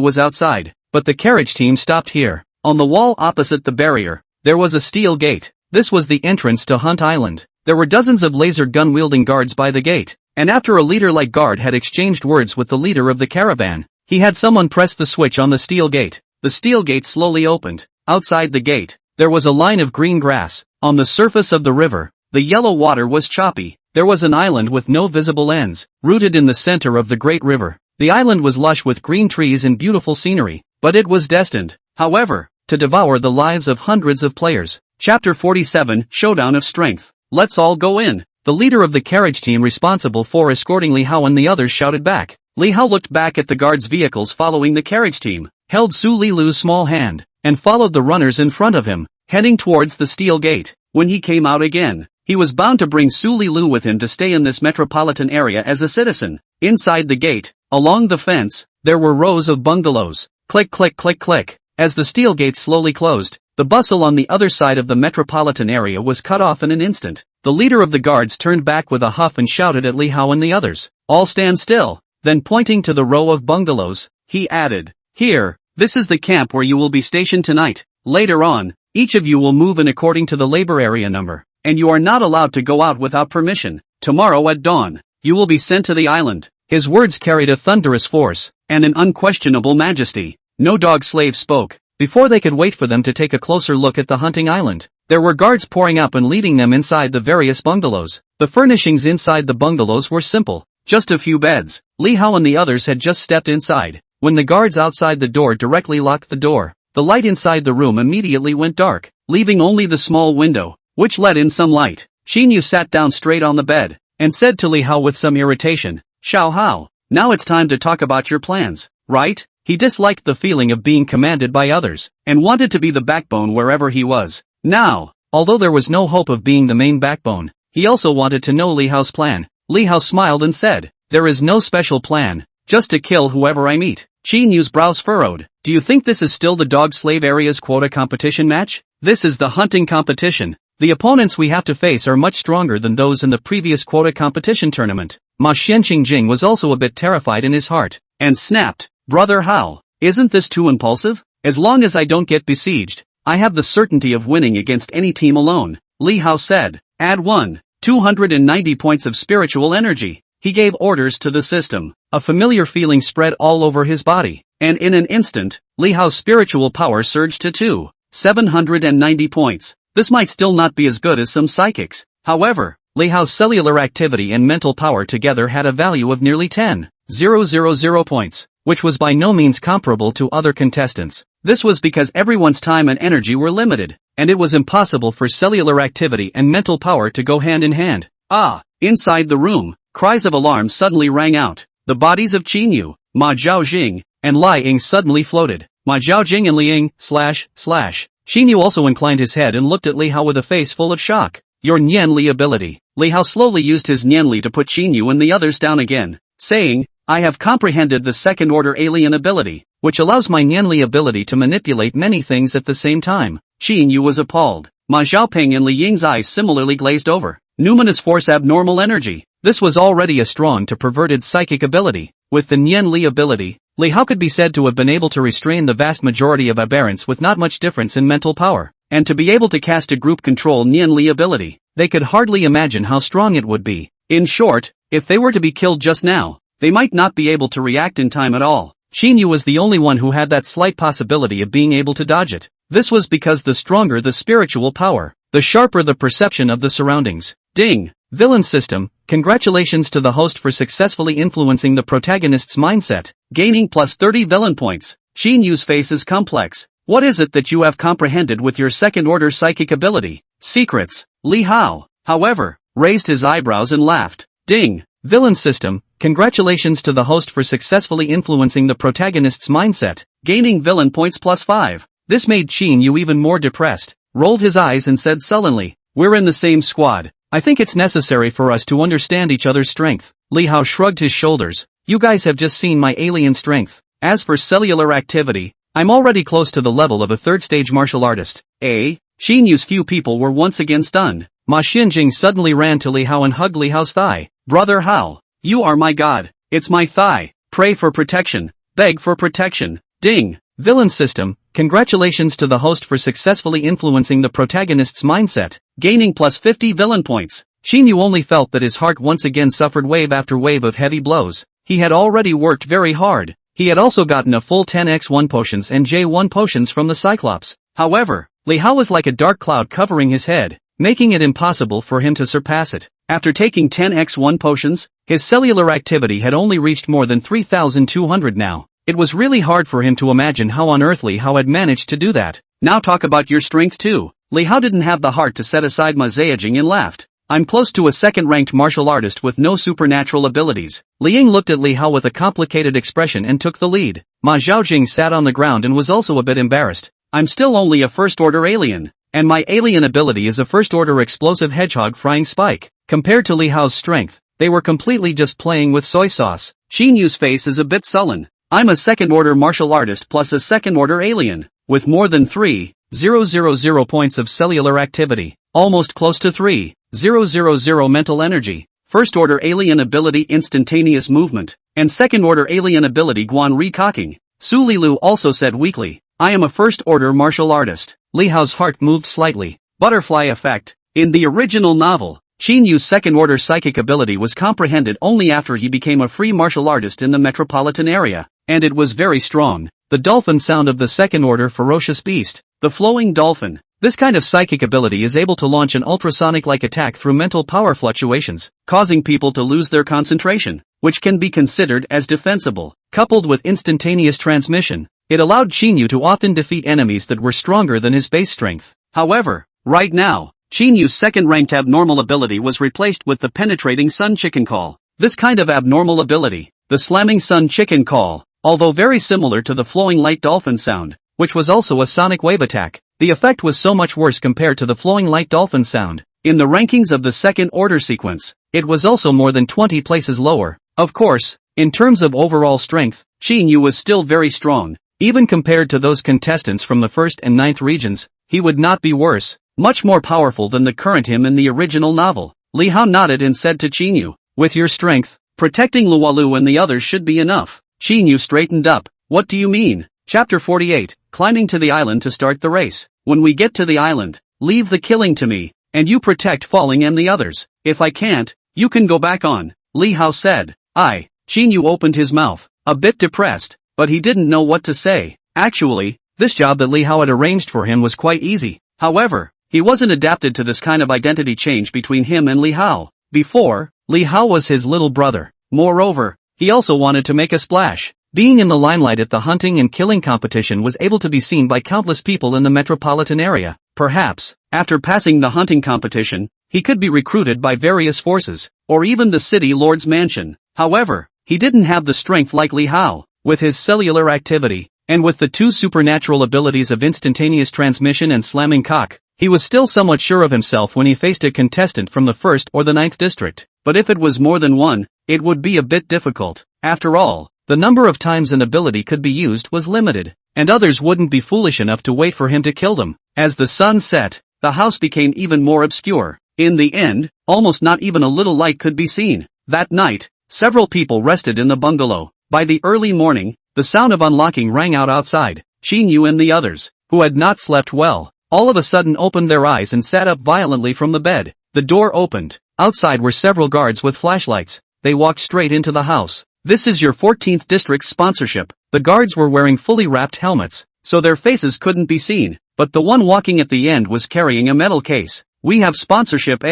Speaker 1: was outside, but the carriage team stopped here. On the wall opposite the barrier, there was a steel gate. This was the entrance to Hunt Island. There were dozens of laser gun-wielding guards by the gate, and after a leader-like guard had exchanged words with the leader of the caravan, he had someone press the switch on the steel gate. The steel gate slowly opened. Outside the gate, there was a line of green grass. On the surface of the river, the yellow water was choppy. There was an island with no visible ends, rooted in the center of the great river. The island was lush with green trees and beautiful scenery, but it was destined, however, to devour the lives of hundreds of players. Chapter 47, Showdown of Strength. Let's all go in. The leader of the carriage team responsible for escorting Li Hao and the others shouted back. Li Hao looked back at the guards' vehicles following the carriage team, held Su Lilu's small hand, and followed the runners in front of him, heading towards the steel gate. When he came out again, he was bound to bring Su Lilu with him to stay in this metropolitan area as a citizen. Inside the gate, along the fence, there were rows of bungalows. Click click click click. As the steel gate slowly closed, the bustle on the other side of the metropolitan area was cut off in an instant. The leader of the guards turned back with a huff and shouted at Li Hao and the others, "All stand still." Then pointing to the row of bungalows, he added, "Here, this is the camp where you will be stationed tonight. Later on, each of you will move in according to the labor area number, and you are not allowed to go out without permission. Tomorrow at dawn, you will be sent to the island." His words carried a thunderous force, and an unquestionable majesty. No dog slave spoke. Before they could wait for them to take a closer look at the hunting island, there were guards pouring up and leading them inside the various bungalows. The furnishings inside the bungalows were simple, just a few beds. Li Hao and the others had just stepped inside, when the guards outside the door directly locked the door. The light inside the room immediately went dark, leaving only the small window, which let in some light. Xinyu sat down straight on the bed, and said to Li Hao with some irritation, "Xiao Hao, now it's time to talk about your plans, right?" He disliked the feeling of being commanded by others, and wanted to be the backbone wherever he was. Now, although there was no hope of being the main backbone, he also wanted to know Li Hao's plan. Li Hao smiled and said, "There is no special plan, just to kill whoever I meet." Qin Yu's brows furrowed. "Do you think this is still the dog slave area's quota competition match? This is the hunting competition. The opponents we have to face are much stronger than those in the previous quota competition tournament." Ma Xianqingjing was also a bit terrified in his heart, and snapped, "Brother Hao, isn't this too impulsive? As long as I don't get besieged, I have the certainty of winning against any team alone." Li Hao said, "Add 290 points of spiritual energy." He gave orders to the system. A familiar feeling spread all over his body, and in an instant, Li Hao's spiritual power surged to 790 points. This might still not be as good as some psychics. However, Li Hao's cellular activity and mental power together had a value of nearly 10,000 points, which was by no means comparable to other contestants. This was because everyone's time and energy were limited, and it was impossible for cellular activity and mental power to go hand in hand. Inside the room, cries of alarm suddenly rang out. The bodies of Qin Yu, Ma Zhaojing, and Li Ying suddenly floated. Ma Zhaojing and Li Ying, / Qin Yu also inclined his head and looked at Li Hao with a face full of shock. "Your Nianli ability." Li Hao slowly used his Nianli to put Qin Yu and the others down again, saying, "I have comprehended the second-order alien ability, which allows my Nianli ability to manipulate many things at the same time." Qin Yu was appalled. Ma Zhaoping and Li Ying's eyes similarly glazed over. Numinous force abnormal energy. This was already a strong to perverted psychic ability. With the Nianli ability, Li Hao could be said to have been able to restrain the vast majority of aberrants with not much difference in mental power, and to be able to cast a group control Nianli ability. They could hardly imagine how strong it would be. In short, if they were to be killed just now, they might not be able to react in time at all. Xinyu was the only one who had that slight possibility of being able to dodge it. This was because the stronger the spiritual power, the sharper the perception of the surroundings. Ding! Villain system, congratulations to the host for successfully influencing the protagonist's mindset, gaining plus 30 villain points. Xinyu's face is complex. What is it that you have comprehended with your second-order psychic ability? Secrets. Li Hao, however, raised his eyebrows and laughed. Ding! Villain system, congratulations to the host for successfully influencing the protagonist's mindset, gaining villain points plus 5. This made Xinyu even more depressed, rolled his eyes and said sullenly, "We're in the same squad. I think it's necessary for us to understand each other's strength." Li Hao shrugged his shoulders. "You guys have just seen my alien strength. As for cellular activity, I'm already close to the level of a third-stage martial artist." Xinyu's few people were once again stunned. Ma Xinjing suddenly ran to Li Hao and hugged Li Hao's thigh. "Brother Hao, you are my god. It's my thigh. Pray for protection. Beg for protection." Ding! Villain system, congratulations to the host for successfully influencing the protagonist's mindset, gaining plus 50 villain points. Xinyu only felt that his heart once again suffered wave after wave of heavy blows. He had already worked very hard. He had also gotten a full 10x1 potions and J1 potions from the Cyclops. However, Li Hao was like a dark cloud covering his head, making it impossible for him to surpass it. After taking 10x1 potions, his cellular activity had only reached more than 3,200 now. It was really hard for him to imagine how on earth Li Hao had managed to do that. "Now talk about your strength too." Li Hao didn't have the heart to set aside Ma Zhejiang and laughed. "I'm close to a second-ranked martial artist with no supernatural abilities." Liang looked at Li Hao with a complicated expression and took the lead. Ma Zhaojing sat on the ground and was also a bit embarrassed. "I'm still only a first-order alien, and my alien ability is a first-order explosive hedgehog frying spike." Compared to Li Hao's strength, they were completely just playing with soy sauce. Xinyu's face is a bit sullen. "I'm a second-order martial artist plus a second-order alien, with more than 3,000 points of cellular activity, almost close to 3,000 mental energy, first-order alien ability instantaneous movement, and second-order alien ability Guan Recocking." Su Lilu also said weakly, "I am a first-order martial artist." Li Hao's heart moved slightly. Butterfly effect. In the original novel, Xinyu's second-order psychic ability was comprehended only after he became a free martial artist in the metropolitan area, and it was very strong. The dolphin sound of the second-order ferocious beast, the flowing dolphin. This kind of psychic ability is able to launch an ultrasonic-like attack through mental power fluctuations, causing people to lose their concentration, which can be considered as defensible. Coupled with instantaneous transmission, it allowed Xinyu to often defeat enemies that were stronger than his base strength. However, right now, Xinyu's second-ranked abnormal ability was replaced with the penetrating sun chicken call. This kind of abnormal ability, the slamming sun chicken call, although very similar to the flowing light dolphin sound, which was also a sonic wave attack, the effect was so much worse compared to the flowing light dolphin sound. In the rankings of the second-order sequence, it was also more than 20 places lower. Of course, in terms of overall strength, Xinyu was still very strong. Even compared to those contestants from the 1st and 9th regions, he would not be worse. Much more powerful than the current him in the original novel. Li Hao nodded and said to Xinyu, "With your strength, protecting Lualu and the others should be enough." Xinyu straightened up. "What do you mean?" Chapter 48, Climbing to the island to start the race. "When we get to the island, leave the killing to me, and you protect Falling and the others. If I can't, you can go back on," Li Hao said. Xinyu opened his mouth, a bit depressed, but he didn't know what to say. Actually, this job that Li Hao had arranged for him was quite easy. However, he wasn't adapted to this kind of identity change between him and Li Hao. Before, Li Hao was his little brother. Moreover, he also wanted to make a splash. Being in the limelight at the hunting and killing competition was able to be seen by countless people in the metropolitan area. Perhaps, after passing the hunting competition, he could be recruited by various forces, or even the city lord's mansion. However, he didn't have the strength like Li Hao. With his cellular activity, and with the two supernatural abilities of instantaneous transmission and slamming cock, he was still somewhat sure of himself when he faced a contestant from the 1st or the 9th district. But if it was more than one, it would be a bit difficult. After all, the number of times an ability could be used was limited, and others wouldn't be foolish enough to wait for him to kill them. As the sun set, the house became even more obscure. In the end, almost not even a little light could be seen. That night, several people rested in the bungalow. By the early morning, the sound of unlocking rang out outside. Xinyu and the others, who had not slept well, all of a sudden opened their eyes and sat up violently from the bed. The door opened. Outside were several guards with flashlights. They walked straight into the house. This is your 14th district's sponsorship. The guards were wearing fully wrapped helmets, so their faces couldn't be seen, but the one walking at the end was carrying a metal case. We have sponsorship,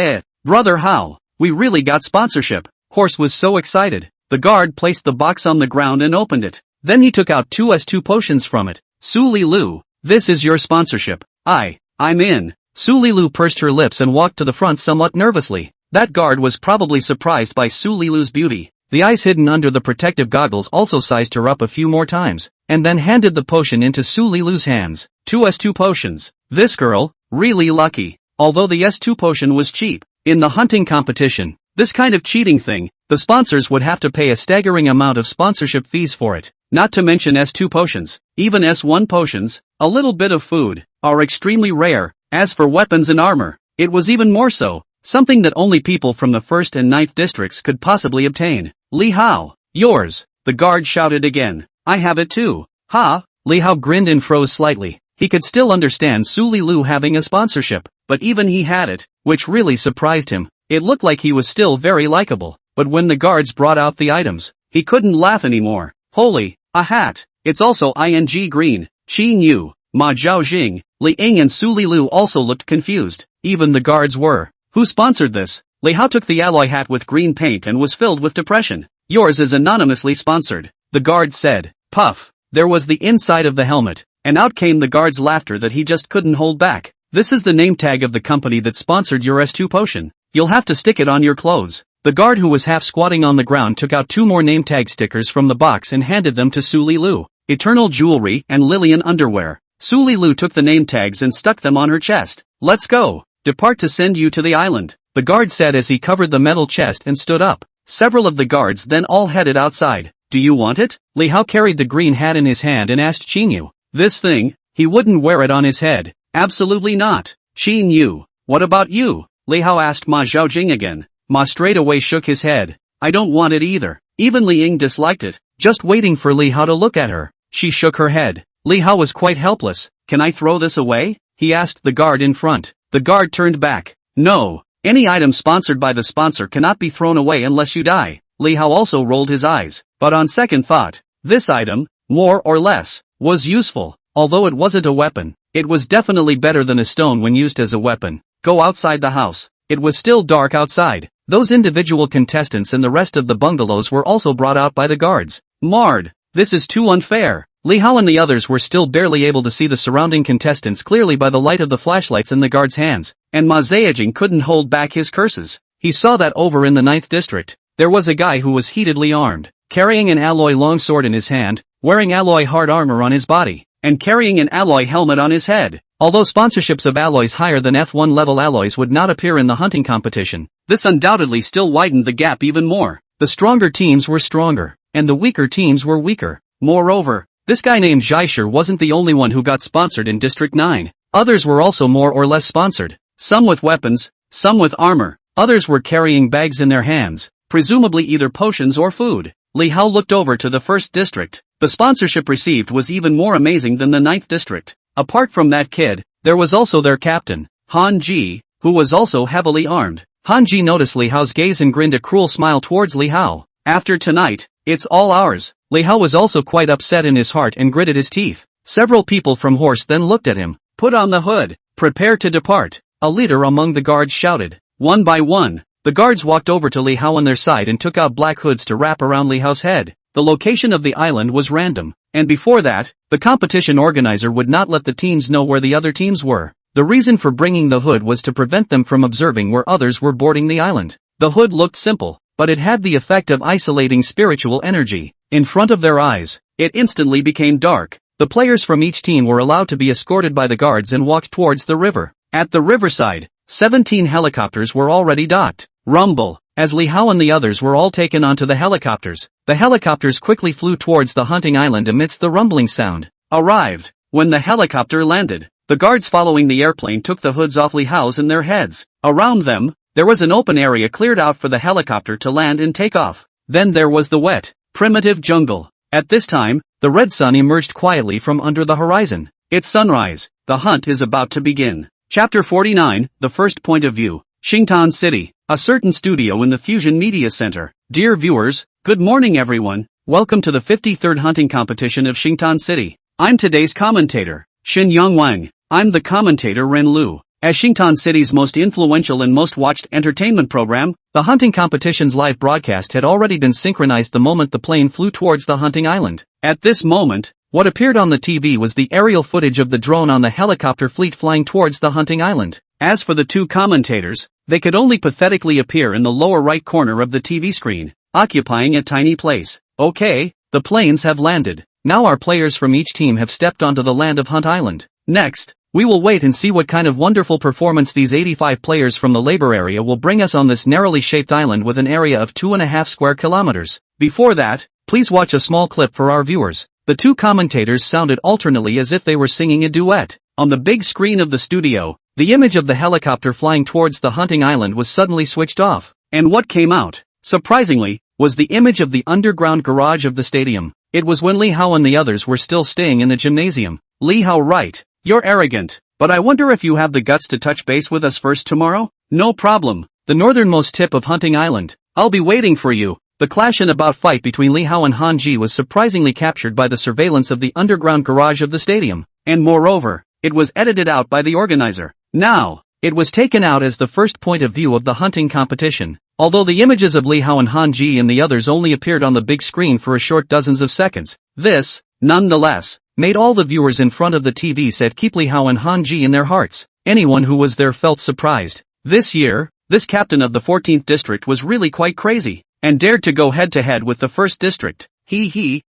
Speaker 1: brother, how? We really got sponsorship. Horse was so excited. The guard placed the box on the ground and opened it. Then he took out 2s2 potions from it. Su Li-Lu, this is your sponsorship. I'm in. Su Li-Lu pursed her lips and walked to the front somewhat nervously. That guard was probably surprised by Su Li-Lu's beauty. The eyes hidden under the protective goggles also sized her up a few more times, and then handed the potion into Su Li-Lu's hands. 2s2 potions. This girl, really lucky. Although the S2 potion was cheap. In the hunting competition, this kind of cheating thing, the sponsors would have to pay a staggering amount of sponsorship fees for it. Not to mention S2 potions, even S1 potions, a little bit of food, are extremely rare. As for weapons and armor, it was even more so, something that only people from the 1st and 9th districts could possibly obtain. Li Hao, yours, the guard shouted again. I have it too. Ha! Li Hao grinned and froze slightly. He could still understand Su Li-Lu having a sponsorship, but even he had it, which really surprised him. It looked like he was still very likable, but when the guards brought out the items, he couldn't laugh anymore. Holy, a hat! It's also ing green. Qin Yu, Ma Zhaojing, Li Ying and Su Li-Lu also looked confused. Even the guards were. Who sponsored this? Li Hao took the alloy hat with green paint and was filled with depression. Yours is anonymously sponsored, the guard said. Puff. There was the inside of the helmet, and out came the guard's laughter that he just couldn't hold back. This is the name tag of the company that sponsored your S2 potion. You'll have to stick it on your clothes. The guard who was half squatting on the ground took out 2 more name tag stickers from the box and handed them to Su Li-Lu. Eternal Jewelry and Lillian Underwear. Su Li-Lu took the name tags and stuck them on her chest. Let's go. Depart to send you to the island, the guard said as he covered the metal chest and stood up. Several of the guards then all headed outside. Do you want it? Li Hao carried the green hat in his hand and asked Qin Yu. This thing? He wouldn't wear it on his head. Absolutely not. Qin Yu, what about you? Li Hao asked Ma Zhaojing again. Ma straight away shook his head. I don't want it either. Even Li Ying disliked it. Just waiting for Li Hao to look at her, she shook her head. Li Hao was quite helpless. Can I throw this away? He asked the guard in front. The guard turned back. No. Any item sponsored by the sponsor cannot be thrown away unless you die. Li Hao also rolled his eyes. But on second thought, this item, more or less, was useful. Although it wasn't a weapon, it was definitely better than a stone when used as a weapon. Go outside the house. It was still dark outside. Those individual contestants and the rest of the bungalows were also brought out by the guards. Mard, this is too unfair. Li Hao and the others were still barely able to see the surrounding contestants clearly by the light of the flashlights in the guards' hands, and Ma Zhaojing couldn't hold back his curses. He saw that over in the 9th district, there was a guy who was heatedly armed, carrying an alloy longsword in his hand, wearing alloy hard armor on his body, and carrying an alloy helmet on his head. Although sponsorships of alloys higher than F1 level alloys would not appear in the hunting competition, this undoubtedly still widened the gap even more. The stronger teams were stronger, and the weaker teams were weaker. Moreover, this guy named Jaishir wasn't the only one who got sponsored in District 9. Others were also more or less sponsored. Some with weapons, some with armor, others were carrying bags in their hands, presumably either potions or food. Li Hao looked over to the 1st district. The sponsorship received was even more amazing than the 9th district. Apart from that kid, there was also their captain, Han Ji, who was also heavily armed. Han Ji noticed Li Hao's gaze and grinned a cruel smile towards Li Hao. After tonight, it's all ours. Li Hao was also quite upset in his heart and gritted his teeth. Several people from Horse then looked at him. Put on the hood. Prepare to depart. A leader among the guards shouted. One by one, the guards walked over to Li Hao on their side and took out black hoods to wrap around Li Hao's head. The location of the island was random, and before that, the competition organizer would not let the teams know where the other teams were. The reason for bringing the hood was to prevent them from observing where others were boarding the island. The hood looked simple, but it had the effect of isolating spiritual energy. In front of their eyes, it instantly became dark. The players from each team were allowed to be escorted by the guards and walked towards the river. At the riverside, 17 helicopters were already docked. Rumble. As Li Hao and the others were all taken onto the helicopters quickly flew towards the hunting island amidst the rumbling sound. Arrived. When the helicopter landed, the guards following the airplane took the hoods off Li Hao's and their heads. Around them, there was an open area cleared out for the helicopter to land and take off. Then there was the wet, primitive jungle. At this time, the red sun emerged quietly from under the horizon. It's sunrise. The hunt is about to begin. Chapter 49, The First Point of View. Xingtan City. A certain studio in the Fusion Media Center. Dear viewers, good morning everyone, welcome to the 53rd hunting competition of Xingtan City. I'm today's commentator, Xin Yongwang. I'm the commentator Ren Lu. As Xingtan City's most influential and most watched entertainment program, the hunting competition's live broadcast had already been synchronized the moment the plane flew towards the hunting island. At this moment, what appeared on the TV was the aerial footage of the drone on the helicopter fleet flying towards the hunting island. As for the two commentators, they could only pathetically appear in the lower right corner of the TV screen, occupying a tiny place. Okay, the planes have landed. Now our players from each team have stepped onto the land of Hunt Island. Next, we will wait and see what kind of wonderful performance these 85 players from the labor area will bring us on this narrowly shaped island with an area of 2.5 square kilometers. Before that, please watch a small clip for our viewers. The two commentators sounded alternately as if they were singing a duet. On the big screen of the studio, the image of the helicopter flying towards the hunting island was suddenly switched off. And what came out, surprisingly, was the image of the underground garage of the stadium. It was when Li Hao and the others were still staying in the gymnasium. Li Hao, right. You're arrogant, but I wonder if you have the guts to touch base with us first tomorrow? No problem. The northernmost tip of Hunting Island. I'll be waiting for you. The clash and about fight between Li Hao and Han Ji was surprisingly captured by the surveillance of the underground garage of the stadium. And moreover, it was edited out by the organizer. Now, it was taken out as the first point of view of the hunting competition. Although the images of Li Hao and Han Ji and the others only appeared on the big screen for a short dozens of seconds, this, nonetheless, made all the viewers in front of the TV set keep Li Hao and Han Ji in their hearts. Anyone who was there felt surprised. This year, this captain of the 14th district was really quite crazy, and dared to go head-to-head with the 1st district.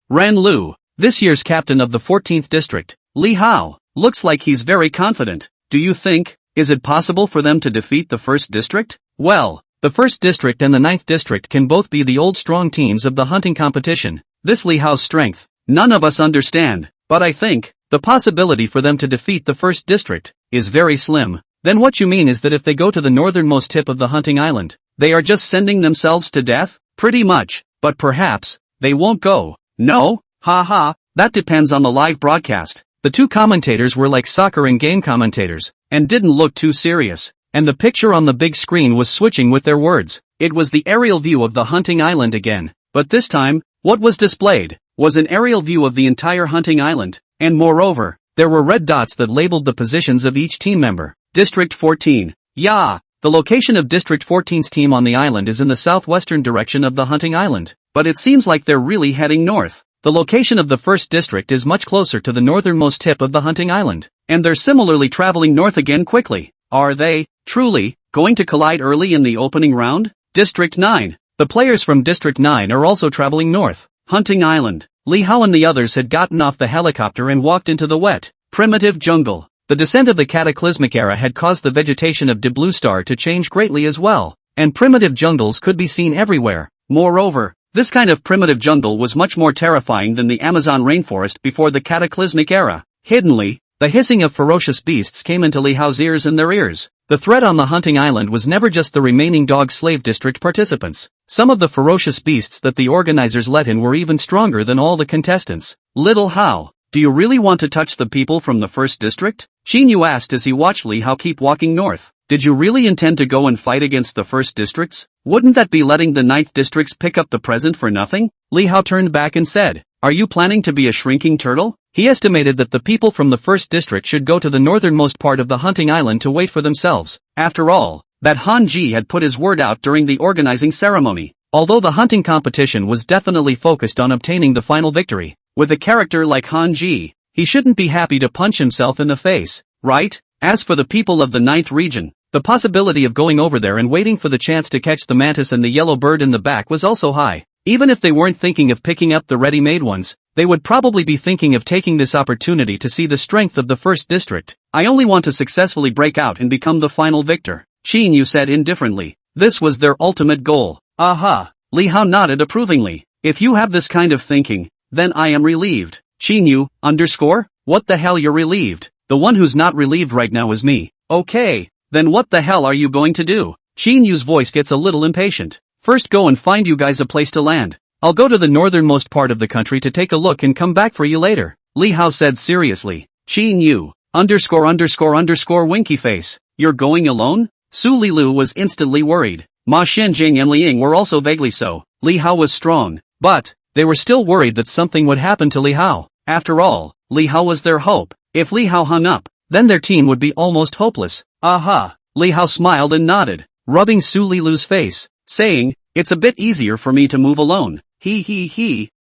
Speaker 1: Ren Lu, this year's captain of the 14th district, Li Hao, looks like he's very confident. Do you think, is it possible for them to defeat the 1st district? Well, the 1st district and the 9th district can both be the old strong teams of the hunting competition. This Li Hao's strength, none of us understand, but I think, the possibility for them to defeat the 1st district, is very slim. Then what you mean is that if they go to the northernmost tip of the hunting island, they are just sending themselves to death? Pretty much, but perhaps, they won't go. No? Haha, that depends on the live broadcast. The two commentators were like soccer and game commentators, and didn't look too serious, and the picture on the big screen was switching with their words. It was the aerial view of the hunting island again, but this time, what was displayed, was an aerial view of the entire hunting island, and moreover, there were red dots that labeled the positions of each team member. District 14. Yeah, the location of District 14's team on the island is in the southwestern direction of the hunting island, but it seems like they're really heading north. The location of the 1st district is much closer to the northernmost tip of the hunting island, and they're similarly traveling north again quickly. Are they, truly, going to collide early in the opening round? District 9. The players from District 9 are also traveling north. Hunting Island. Li Hao and the others had gotten off the helicopter and walked into the wet, primitive jungle. The descent of the cataclysmic era had caused the vegetation of De Blue Star to change greatly as well, and primitive jungles could be seen everywhere. Moreover, this kind of primitive jungle was much more terrifying than the Amazon rainforest before the cataclysmic era. Hiddenly, the hissing of ferocious beasts came into Li Hao's ears and their ears. The threat on the hunting island was never just the remaining dog slave district participants. Some of the ferocious beasts that the organizers let in were even stronger than all the contestants. Little Hao, do you really want to touch the people from the 1st district? Xin Yu asked as he watched Li Hao keep walking north. Did you really intend to go and fight against the 1st districts? Wouldn't that be letting the 9th districts pick up the present for nothing? Li Hao turned back and said, are you planning to be a shrinking turtle? He estimated that the people from the 1st district should go to the northernmost part of the hunting island to wait for themselves. After all, that Han Ji had put his word out during the organizing ceremony. Although the hunting competition was definitely focused on obtaining the final victory, with a character like Han Ji, he shouldn't be happy to punch himself in the face, right? As for the people of the 9th region, the possibility of going over there and waiting for the chance to catch the mantis and the yellow bird in the back was also high. Even if they weren't thinking of picking up the ready-made ones, they would probably be thinking of taking this opportunity to see the strength of the 1st district. I only want to successfully break out and become the final victor, Xin Yu said indifferently. This was their ultimate goal. Aha! Li Hao nodded approvingly. If you have this kind of thinking, then I am relieved. Xin Yu, underscore? What the hell you're relieved? The one who's not relieved right now is me. Okay, then what the hell are you going to do? Xin Yu's voice gets a little impatient. First go and find you guys a place to land. I'll go to the northernmost part of the country to take a look and come back for you later. Li Hao said seriously. Xin Yu, underscore winky face. You're going alone? Su Lilu was instantly worried. Ma Xianjing and Li Ying were also vaguely so. Li Hao was strong, but they were still worried that something would happen to Li Hao. After all, Li Hao was their hope. If Li Hao hung up, then their team would be almost hopeless. Aha! Li Hao smiled and nodded, rubbing Su Lilu's face, saying, "It's a bit easier for me to move alone.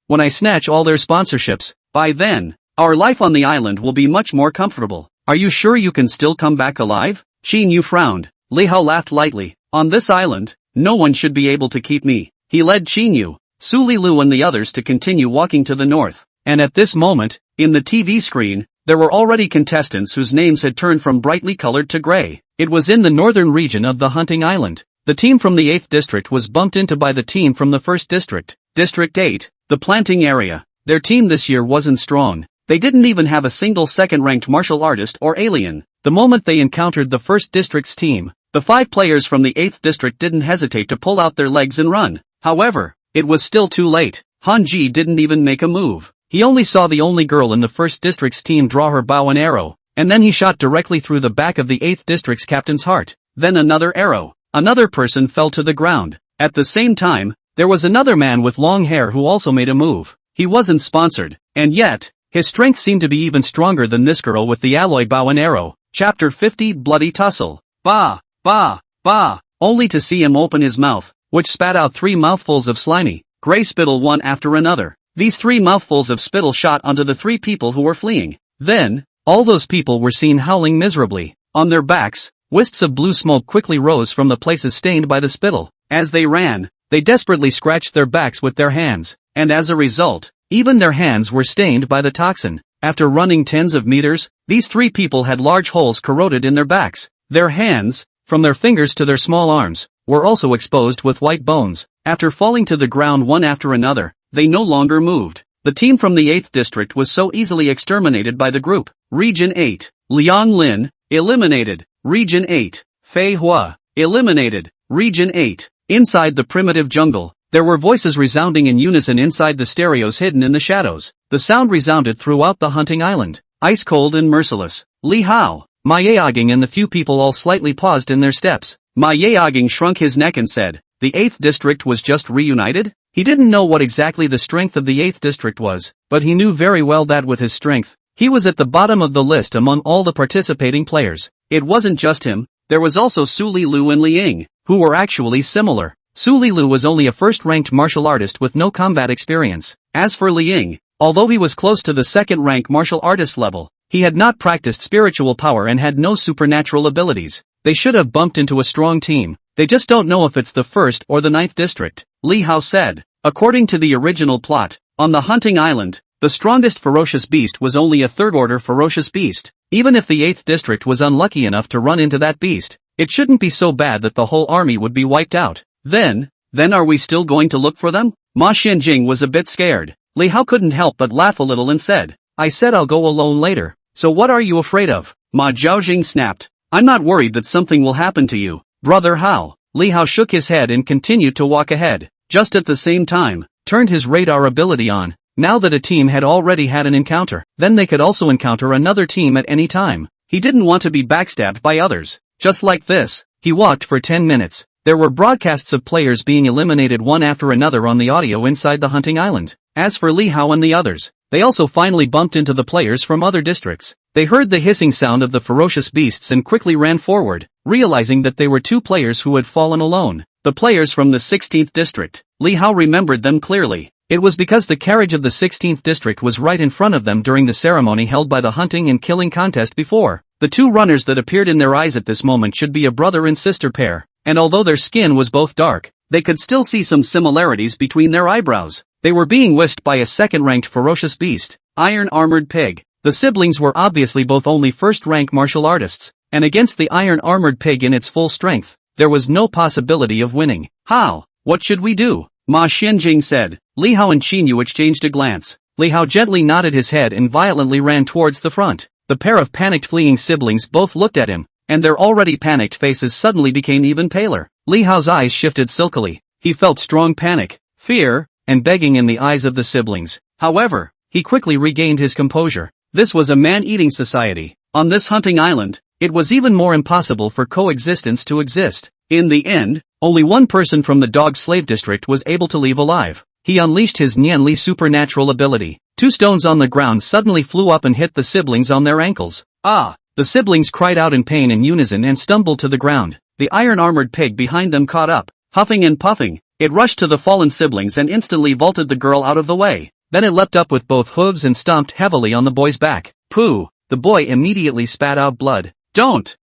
Speaker 1: When I snatch all their sponsorships, by then, our life on the island will be much more comfortable. Are you sure you can still come back alive?" Qin Yu frowned. Li Hao laughed lightly. "On this island, no one should be able to keep me." He led Qin Yu, Su Lilu and the others to continue walking to the north. And at this moment, in the TV screen, there were already contestants whose names had turned from brightly colored to gray. It was in the northern region of the hunting island. The team from the 8th district was bumped into by the team from the 1st district. District 8, the planting area. Their team this year wasn't strong. They didn't even have a single second-ranked martial artist or alien. The moment they encountered the 1st district's team, the 5 players from the 8th district didn't hesitate to pull out their legs and run. However, it was still too late. Han Ji didn't even make a move. He only saw the only girl in the 1st district's team draw her bow and arrow, and then he shot directly through the back of the 8th district's captain's heart. Then another arrow. Another person fell to the ground. At the same time, there was another man with long hair who also made a move. He wasn't sponsored, and yet, his strength seemed to be even stronger than this girl with the alloy bow and arrow. Chapter 50 Bloody Tussle. Bah, bah, bah, only to see him open his mouth, which spat out 3 mouthfuls of slimy, gray spittle one after another. These 3 mouthfuls of spittle shot onto the 3 people who were fleeing. Then, all those people were seen howling miserably. On their backs, wisps of blue smoke quickly rose from the places stained by the spittle. As they ran, they desperately scratched their backs with their hands, and as a result, even their hands were stained by the toxin. After running tens of meters, these 3 people had large holes corroded in their backs. Their hands, from their fingers to their small arms, were also exposed with white bones. After falling to the ground one after another, they no longer moved. The team from the 8th district was so easily exterminated by the group. Region 8, Liang Lin, eliminated. Region 8, Fei Hua, eliminated. Region 8, inside the primitive jungle, there were voices resounding in unison inside the stereos hidden in the shadows. The sound resounded throughout the hunting island, ice cold and merciless. Li Hao, Ma Yaoging and the few people all slightly paused in their steps. Ma Yaoging shrunk his neck and said, "The 8th district was just reunited?" He didn't know what exactly the strength of the 8th district was, but he knew very well that with his strength, he was at the bottom of the list among all the participating players. It wasn't just him, there was also Su Lilu and Li Ying, who were actually similar. Su Lilu was only a first-ranked martial artist with no combat experience. As for Li Ying, although he was close to the second-rank martial artist level, he had not practiced spiritual power and had no supernatural abilities. They should have bumped into a strong team. They just don't know if it's the 1st or the 9th district. Li Hao said. According to the original plot, on the hunting island, the strongest ferocious beast was only a 3rd-order ferocious beast. Even if the 8th district was unlucky enough to run into that beast, it shouldn't be so bad that the whole army would be wiped out. Then are we still going to look for them? Ma Xianjing was a bit scared. Li Hao couldn't help but laugh a little and said, "I said I'll go alone later. So what are you afraid of?" Ma Zhaojing snapped. "I'm not worried that something will happen to you, brother Hao." Li Hao shook his head and continued to walk ahead. Just at the same time, turned his radar ability on. Now that a team had already had an encounter, then they could also encounter another team at any time. He didn't want to be backstabbed by others. Just like this, he walked for 10 minutes. There were broadcasts of players being eliminated one after another on the audio inside the hunting island. As for Li Hao and the others, they also finally bumped into the players from other districts. They heard the hissing sound of the ferocious beasts and quickly ran forward, realizing that they were 2 players who had fallen alone. The players from the 16th district. Li Hao remembered them clearly. It was because the carriage of the 16th district was right in front of them during the ceremony held by the hunting and killing contest before. The 2 runners that appeared in their eyes at this moment should be a brother and sister pair, and although their skin was both dark, they could still see some similarities between their eyebrows. They were being whisked by a second-ranked ferocious beast, Iron-Armored Pig. The siblings were obviously both only first-rank martial artists, and against the Iron-Armored Pig in its full strength, there was no possibility of winning. "How? What should we do?" Ma Xianjing said. Li Hao and Qin Yu exchanged a glance. Li Hao gently nodded his head and violently ran towards the front. The pair of panicked fleeing siblings both looked at him, and their already panicked faces suddenly became even paler. Li Hao's eyes shifted silkily. He felt strong panic, fear, and begging in the eyes of the siblings. However, he quickly regained his composure. This was a man-eating society. On this hunting island, it was even more impossible for coexistence to exist. In the end, Only one person from the dog slave district was able to leave alive. He unleashed his Nianli supernatural ability. 2 stones on the ground suddenly flew up and hit the siblings on their ankles. Ah! The siblings cried out in pain in unison and stumbled to the ground. The iron-armored pig behind them caught up. Huffing and puffing, it rushed to the fallen siblings and instantly vaulted the girl out of the way. Then it leapt up with both hooves and stomped heavily on the boy's back. Pooh! The boy immediately spat out blood. Don't!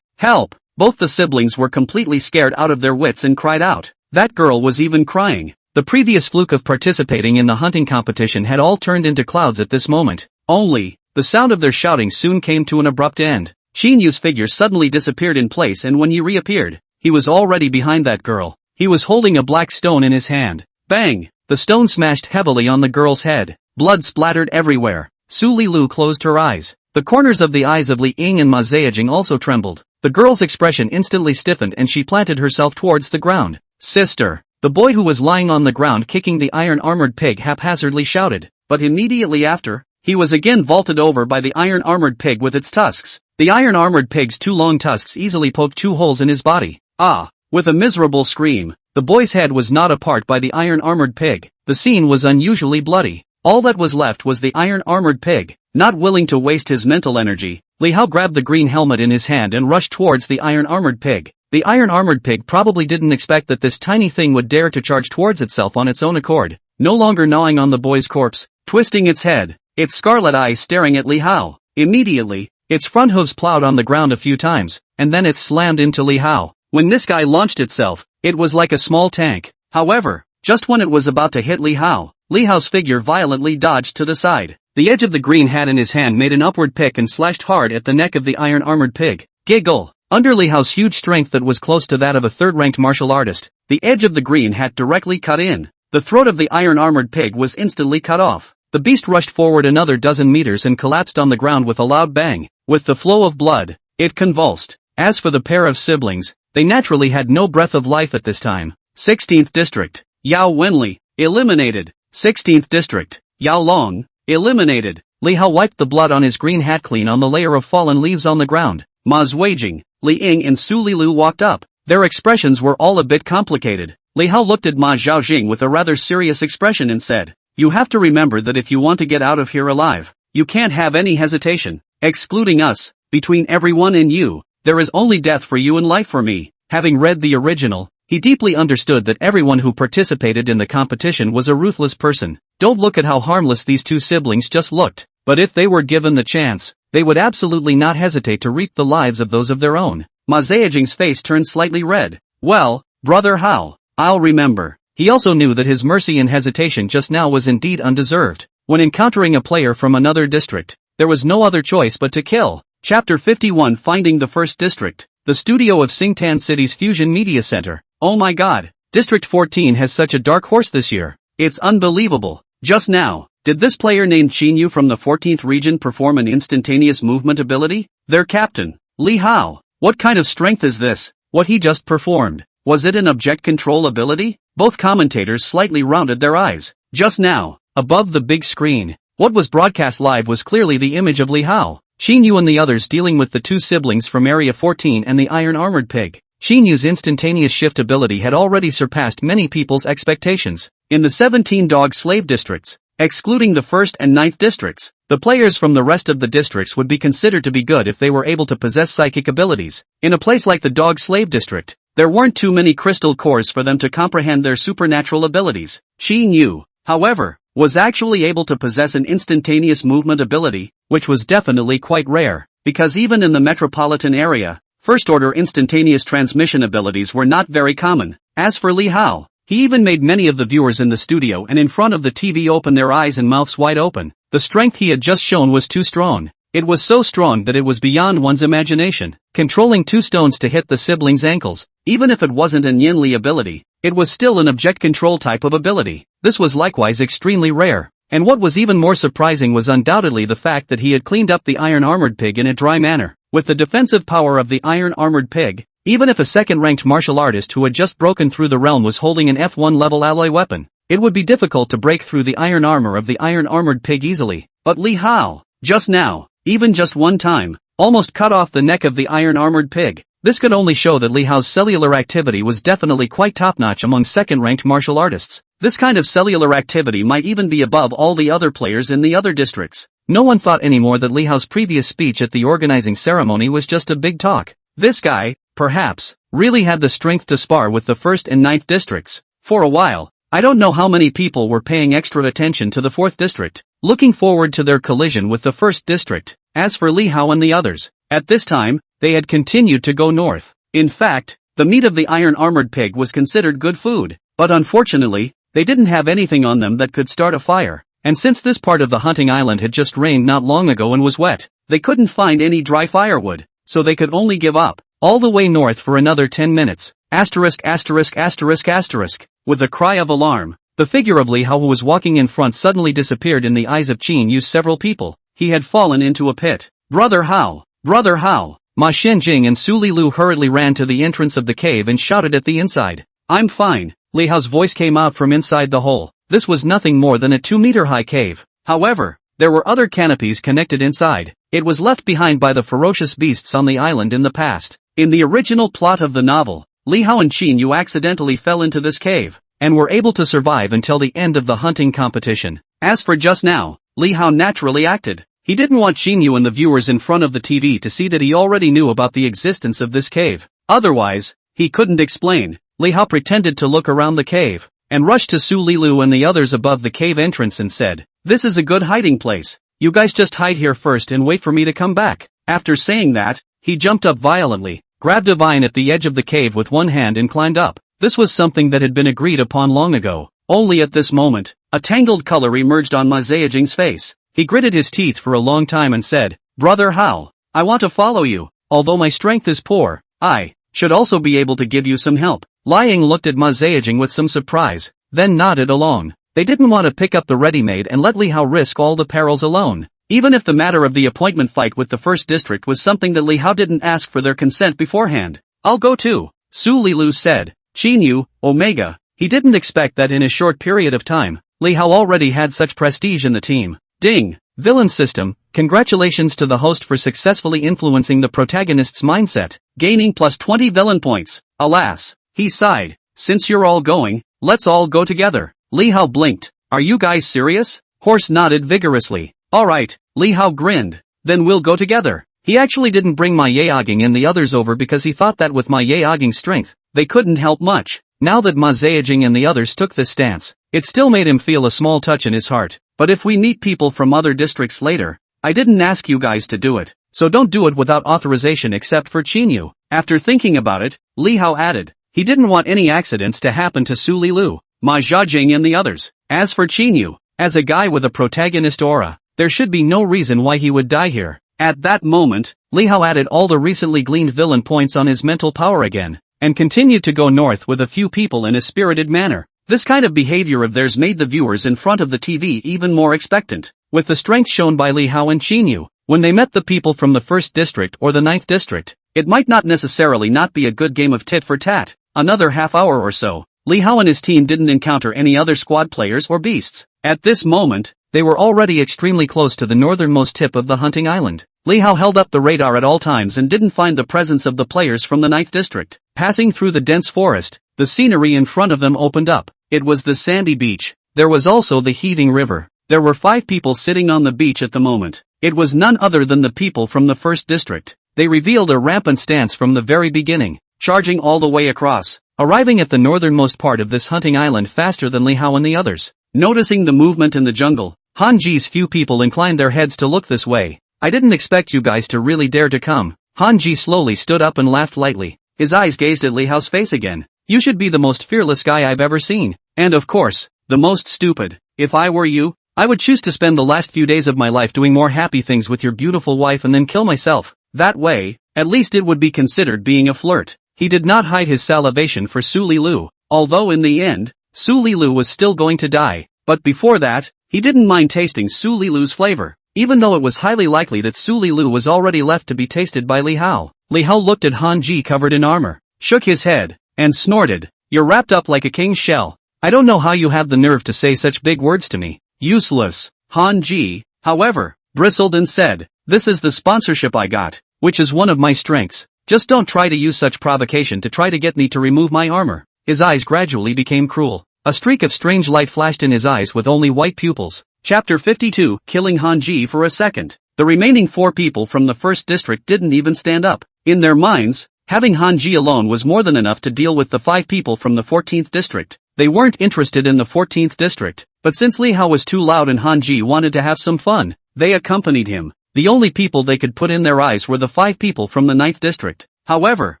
Speaker 1: Help! Both the siblings were completely scared out of their wits and cried out. That girl was even crying. The previous fluke of participating in the hunting competition had all turned into clouds at this moment. Only, the sound of their shouting soon came to an abrupt end. Xinyu's figure suddenly disappeared in place, and when he reappeared, he was already behind that girl. He was holding a black stone in his hand. Bang! The stone smashed heavily on the girl's head. Blood splattered everywhere. Su Lilu closed her eyes. The corners of the eyes of Li Ying and Ma Zhejiang also trembled. The girl's expression instantly stiffened and she planted herself towards the ground. Sister! The boy who was lying on the ground kicking the iron-armored pig haphazardly shouted, but immediately after, he was again vaulted over by the iron-armored pig with its tusks. The iron-armored pig's 2 long tusks easily poked 2 holes in his body. Ah! With a miserable scream, the boy's head was gnawed apart by the iron-armored pig. The scene was unusually bloody. All that was left was the iron-armored pig. Not willing to waste his mental energy, Li Hao grabbed the green helmet in his hand and rushed towards the iron-armored pig. The iron-armored pig probably didn't expect that this tiny thing would dare to charge towards itself on its own accord, no longer gnawing on the boy's corpse, twisting its head, its scarlet eyes staring at Li Hao. Immediately, its front hooves plowed on the ground a few times, and then it slammed into Li Hao. When this guy launched itself, it was like a small tank. However, just when it was about to hit Li Hao's figure violently dodged to the side. The edge of the green hat in his hand made an upward pick and slashed hard at the neck of the iron-armored pig. Giggle! Under Li Hao's huge strength that was close to that of a third-ranked martial artist, the edge of the green hat directly cut in. The throat of the iron-armored pig was instantly cut off. The beast rushed forward another dozen meters and collapsed on the ground with a loud bang. With the flow of blood, it convulsed. As for the pair of siblings, they naturally had no breath of life at this time. 16th District. Yao Wenli, eliminated. 16th District. Yao Long, eliminated. Li Hao wiped the blood on his green hat clean on the layer of fallen leaves on the ground. Ma Zhejiang, Li Ying and Su Lilu walked up. Their expressions were all a bit complicated. Li Hao looked at Ma Zhejiang with a rather serious expression and said, "You have to remember that if you want to get out of here alive, you can't have any hesitation. Excluding us, between everyone and you, there is only death for you and life for me." Having read the original, he deeply understood that everyone who participated in the competition was a ruthless person. Don't look at how harmless these 2 siblings just looked, but if they were given the chance, they would absolutely not hesitate to reap the lives of those of their own. Ma Zhejiang's face turned slightly red. Well, brother Hao, I'll remember. He also knew that his mercy and hesitation just now was indeed undeserved. When encountering a player from another district, there was no other choice but to kill. Chapter 51 Finding the First District. The studio of Singtan City's Fusion Media Center. Oh my god, District 14 has such a dark horse this year. It's unbelievable. Just now, did this player named Xinyu from the 14th region perform an instantaneous movement ability? Their captain, Li Hao. What kind of strength is this? What he just performed, was it an object control ability? Both commentators slightly rounded their eyes. Just now, above the big screen, what was broadcast live was clearly the image of Li Hao, Xinyu and the others dealing with the 2 siblings from Area 14 and the iron-armored pig. Xinyu's instantaneous shift ability had already surpassed many people's expectations. In the 17 dog slave districts, excluding the 1st and 9th districts, the players from the rest of the districts would be considered to be good if they were able to possess psychic abilities. In a place like the dog slave district, there weren't too many crystal cores for them to comprehend their supernatural abilities. Xinyu, however, was actually able to possess an instantaneous movement ability, which was definitely quite rare, because even in the metropolitan area, first-order instantaneous transmission abilities were not very common. As for Li Hao, he even made many of the viewers in the studio and in front of the TV open their eyes and mouths wide open. The strength he had just shown was too strong. It was so strong that it was beyond one's imagination. Controlling 2 stones to hit the siblings' ankles, even if it wasn't an Yinli ability, it was still an object control type of ability. This was likewise extremely rare. And what was even more surprising was undoubtedly the fact that he had cleaned up the iron-armored pig in a dry manner. With the defensive power of the iron-armored pig, even if a second-ranked martial artist who had just broken through the realm was holding an F1 level alloy weapon, it would be difficult to break through the iron armor of the iron-armored pig easily. But Li Hao, just now, even just one time, almost cut off the neck of the iron-armored pig. This could only show that Li Hao's cellular activity was definitely quite top-notch among second-ranked martial artists. This kind of cellular activity might even be above all the other players in the other districts. No one thought anymore that Li Hao's previous speech at the organizing ceremony was just a big talk. This guy, perhaps, really had the strength to spar with the 1st and 9th districts. For a while, I don't know how many people were paying extra attention to the 4th district, looking forward to their collision with the 1st district. As for Li Hao and the others, at this time, they had continued to go north. In fact, the meat of the iron-armored pig was considered good food, but unfortunately, they didn't have anything on them that could start a fire. And since this part of the hunting island had just rained not long ago and was wet, they couldn't find any dry firewood, so they could only give up. All the way north for another 10 minutes. Asterisk asterisk asterisk asterisk. With a cry of alarm, the figure of Li Hao who was walking in front suddenly disappeared in the eyes of Qin Yu's several people. He had fallen into a pit. Brother Hao! Brother Hao! Ma Shenjing and Su Lilu hurriedly ran to the entrance of the cave and shouted at the inside. I'm fine. Li Hao's voice came out from inside the hole. This was nothing more than a 2-meter-high cave. However, there were other canopies connected inside. It was left behind by the ferocious beasts on the island in the past. In the original plot of the novel, Li Hao and Qin Yu accidentally fell into this cave, and were able to survive until the end of the hunting competition. As for just now, Li Hao naturally acted. He didn't want Qin Yu and the viewers in front of the TV to see that he already knew about the existence of this cave. Otherwise, he couldn't explain. Li Hao pretended to look around the cave, and rushed to Su Lilu and the others above the cave entrance and said, "This is a good hiding place. You guys just hide here first and wait for me to come back." After saying that, he jumped up violently, grabbed a vine at the edge of the cave with one hand and climbed up. This was something that had been agreed upon long ago. Only at this moment, a tangled color emerged on Ma Zhejiang's face. He gritted his teeth for a long time and said, "Brother Hao, I want to follow you. Although my strength is poor, I should also be able to give you some help." Liang looked at Ma Zhejiang with some surprise, then nodded along. They didn't want to pick up the ready-made and let Li Hao risk all the perils alone. Even if the matter of the appointment fight with the 1st district was something that Li Hao didn't ask for their consent beforehand. "I'll go too," Su Lilu said. Qin Yu, Omega. He didn't expect that in a short period of time, Li Hao already had such prestige in the team. Ding! Villain system. Congratulations to the host for successfully influencing the protagonist's mindset, gaining plus 20 villain points. Alas, he sighed. Since you're all going, let's all go together. Li Hao blinked. Are you guys serious? Horse nodded vigorously. Alright, Li Hao grinned. Then we'll go together. He actually didn't bring Ma Yaoging and the others over because he thought that with Ma Yaoging's strength, they couldn't help much. Now that Ma Zhejiang and the others took this stance, it still made him feel a small touch in his heart. But if we meet people from other districts later, I didn't ask you guys to do it, so don't do it without authorization except for Qin Yu. After thinking about it, Li Hao added, he didn't want any accidents to happen to Su Lilu, Ma Zhejiang and the others. As for Qin Yu, as a guy with a protagonist aura, there should be no reason why he would die here. At that moment, Li Hao added all the recently gleaned villain points on his mental power again, and continued to go north with a few people in a spirited manner. This kind of behavior of theirs made the viewers in front of the TV even more expectant. With the strength shown by Li Hao and Qin Yu, when they met the people from the 1st district or the 9th district, it might not necessarily not be a good game of tit for tat. Another half hour or so, Li Hao and his team didn't encounter any other squad players or beasts. At this moment, they were already extremely close to the northernmost tip of the hunting island. Li Hao held up the radar at all times and didn't find the presence of the players from the 9th district. Passing through the dense forest, the scenery in front of them opened up. It was the sandy beach. There was also the heaving river. There were 5 people sitting on the beach at the moment. It was none other than the people from the 1st district. They revealed a rampant stance from the very beginning, charging all the way across, arriving at the northernmost part of this hunting island faster than Li Hao and the others. Noticing the movement in the jungle, Han Ji's few people inclined their heads to look this way. I didn't expect you guys to really dare to come. Han Ji slowly stood up and laughed lightly. His eyes gazed at Li Hao's face again. You should be the most fearless guy I've ever seen. And of course, the most stupid. If I were you, I would choose to spend the last few days of my life doing more happy things with your beautiful wife and then kill myself. That way, at least it would be considered being a flirt. He did not hide his salivation for Su Lilu, although in the end, Su Lilu was still going to die. But before that, he didn't mind tasting Su Lilu's flavor, even though it was highly likely that Su Lilu was already left to be tasted by Li Hao. Li Hao looked at Han Ji covered in armor, shook his head, and snorted. You're wrapped up like a king's shell. I don't know how you have the nerve to say such big words to me. Useless. Han Ji, however, bristled and said, this is the sponsorship I got, which is one of my strengths. Just don't try to use such provocation to try to get me to remove my armor. His eyes gradually became cruel. A streak of strange light flashed in his eyes with only white pupils. Chapter 52, Killing Hanji for a second. The remaining 4 people from the first district didn't even stand up. In their minds, having Hanji alone was more than enough to deal with the 5 people from the 14th district. They weren't interested in the 14th district, but since Li Hao was too loud and Hanji wanted to have some fun, they accompanied him. The only people they could put in their eyes were the 5 people from the 9th district. However,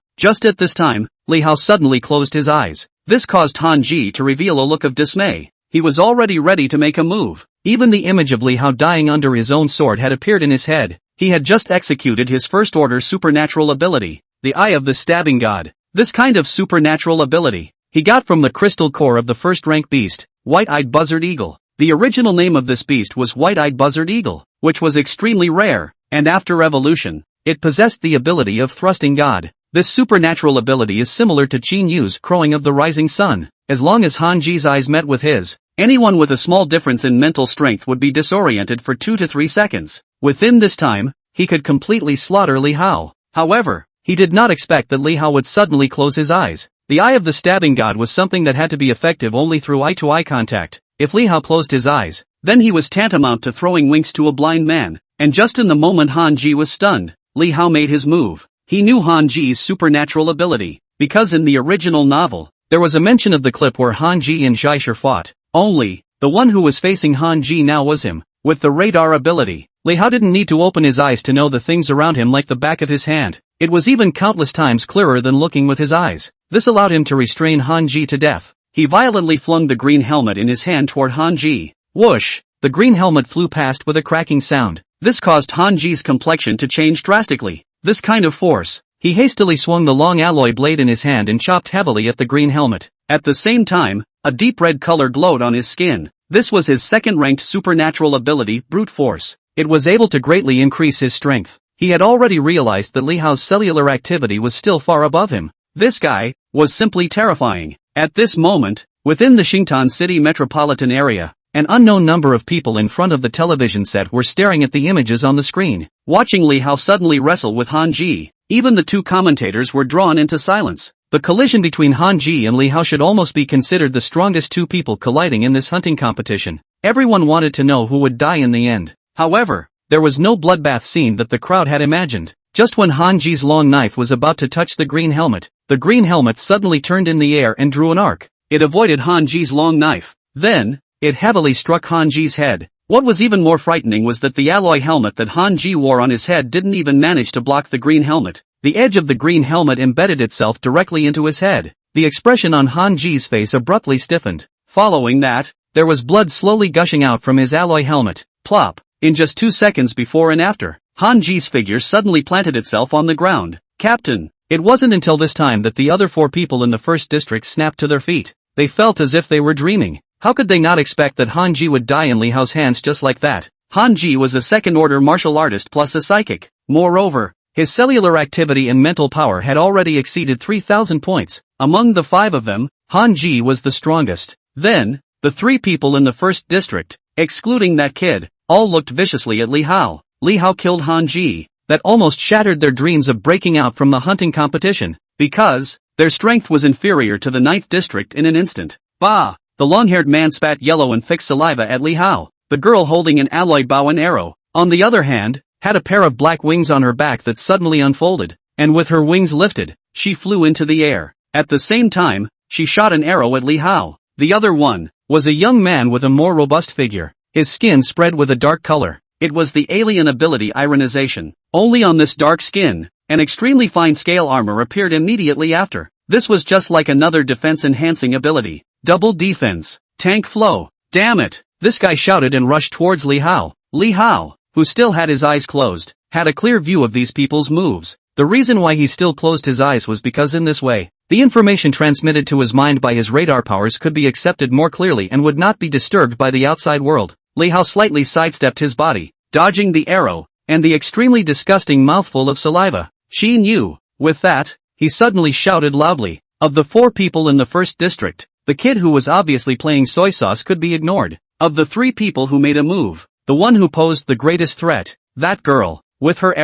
Speaker 1: just at this time, Li Hao suddenly closed his eyes. This caused Hanji to reveal a look of dismay. He was already ready to make a move. Even the image of Li Hao dying under his own sword had appeared in his head. He had just executed his first-order supernatural ability, the Eye of the Stabbing God. This kind of supernatural ability he got from the crystal core of the first-rank beast, White-Eyed Buzzard Eagle. The original name of this beast was White-Eyed Buzzard Eagle, which was extremely rare, and after evolution, it possessed the ability of thrusting God. This supernatural ability is similar to Qin Yu's crowing of the rising sun. As long as Hanji's eyes met with his, anyone with a small difference in mental strength would be disoriented for 2 to 3 seconds. Within this time, he could completely slaughter Li Hao. However, he did not expect that Li Hao would suddenly close his eyes. The Eye of the Stabbing God was something that had to be effective only through eye-to-eye contact. If Li Hao closed his eyes, then he was tantamount to throwing winks to a blind man. And just in the moment Hanji was stunned, Li Hao made his move. He knew Hanji's supernatural ability, because in the original novel, there was a mention of the clip where Hanji and Jaisher fought. Only, the one who was facing Hanji now was him. With the radar ability, Li Hao didn't need to open his eyes to know the things around him like the back of his hand. It was even countless times clearer than looking with his eyes. This allowed him to restrain Hanji to death. He violently flung the green helmet in his hand toward Hanji. Whoosh! The green helmet flew past with a cracking sound. This caused Hanji's complexion to change drastically. This kind of force. He hastily swung the long alloy blade in his hand and chopped heavily at the green helmet. At the same time, a deep red color glowed on his skin. This was his second-ranked supernatural ability, Brute Force. It was able to greatly increase his strength. He had already realized that Li Hao's cellular activity was still far above him. This guy was simply terrifying. At this moment, within the Xingtan City metropolitan area, an unknown number of people in front of the television set were staring at the images on the screen. Watching Li Hao suddenly wrestle with Hanji, even the 2 commentators were drawn into silence. The collision between Hanji and Li Hao should almost be considered the strongest 2 people colliding in this hunting competition. Everyone wanted to know who would die in the end. However, there was no bloodbath scene that the crowd had imagined. Just when Hanji's long knife was about to touch the green helmet suddenly turned in the air and drew an arc. It avoided Hanji's long knife. Then, it heavily struck Hanji's head. What was even more frightening was that the alloy helmet that Hanji wore on his head didn't even manage to block the green helmet. The edge of the green helmet embedded itself directly into his head. The expression on Hanji's face abruptly stiffened. Following that, there was blood slowly gushing out from his alloy helmet. Plop! In just 2 seconds before and after, Hanji's figure suddenly planted itself on the ground. Captain! It wasn't until this time that the other 4 people in the first district snapped to their feet. They felt as if they were dreaming. How could they not expect that Hanji would die in Li Hao's hands just like that? Hanji was a second-order martial artist plus a psychic. Moreover, his cellular activity and mental power had already exceeded 3,000 points. Among the 5 of them, Hanji was the strongest. Then, the 3 people in the first district, excluding that kid, all looked viciously at Li Hao. Li Hao killed Hanji. That almost shattered their dreams of breaking out from the hunting competition, because their strength was inferior to the 9th district in an instant. Bah! The long-haired man spat yellow and thick saliva at Li Hao. The girl holding an alloy bow and arrow, on the other hand, had a pair of black wings on her back that suddenly unfolded, and with her wings lifted, she flew into the air. At the same time, she shot an arrow at Li Hao. The other one was a young man with a more robust figure. His skin spread with a dark color. It was the alien ability Ironization. Only on this dark skin, an extremely fine scale armor appeared immediately after. This was just like another defense-enhancing ability. Double defense. Tank flow. Damn it! This guy shouted and rushed towards Li Hao. Li Hao, who still had his eyes closed, had a clear view of these people's moves. The reason why he still closed his eyes was because in this way, the information transmitted to his mind by his radar powers could be accepted more clearly and would not be disturbed by the outside world. Li Hao slightly sidestepped his body, dodging the arrow, and the extremely disgusting mouthful of saliva. Xin Yu. With that, he suddenly shouted loudly. Of the 4 people in the first district, the kid who was obviously playing soy sauce could be ignored. Of the 3 people who made a move, the one who posed the greatest threat, that girl, with her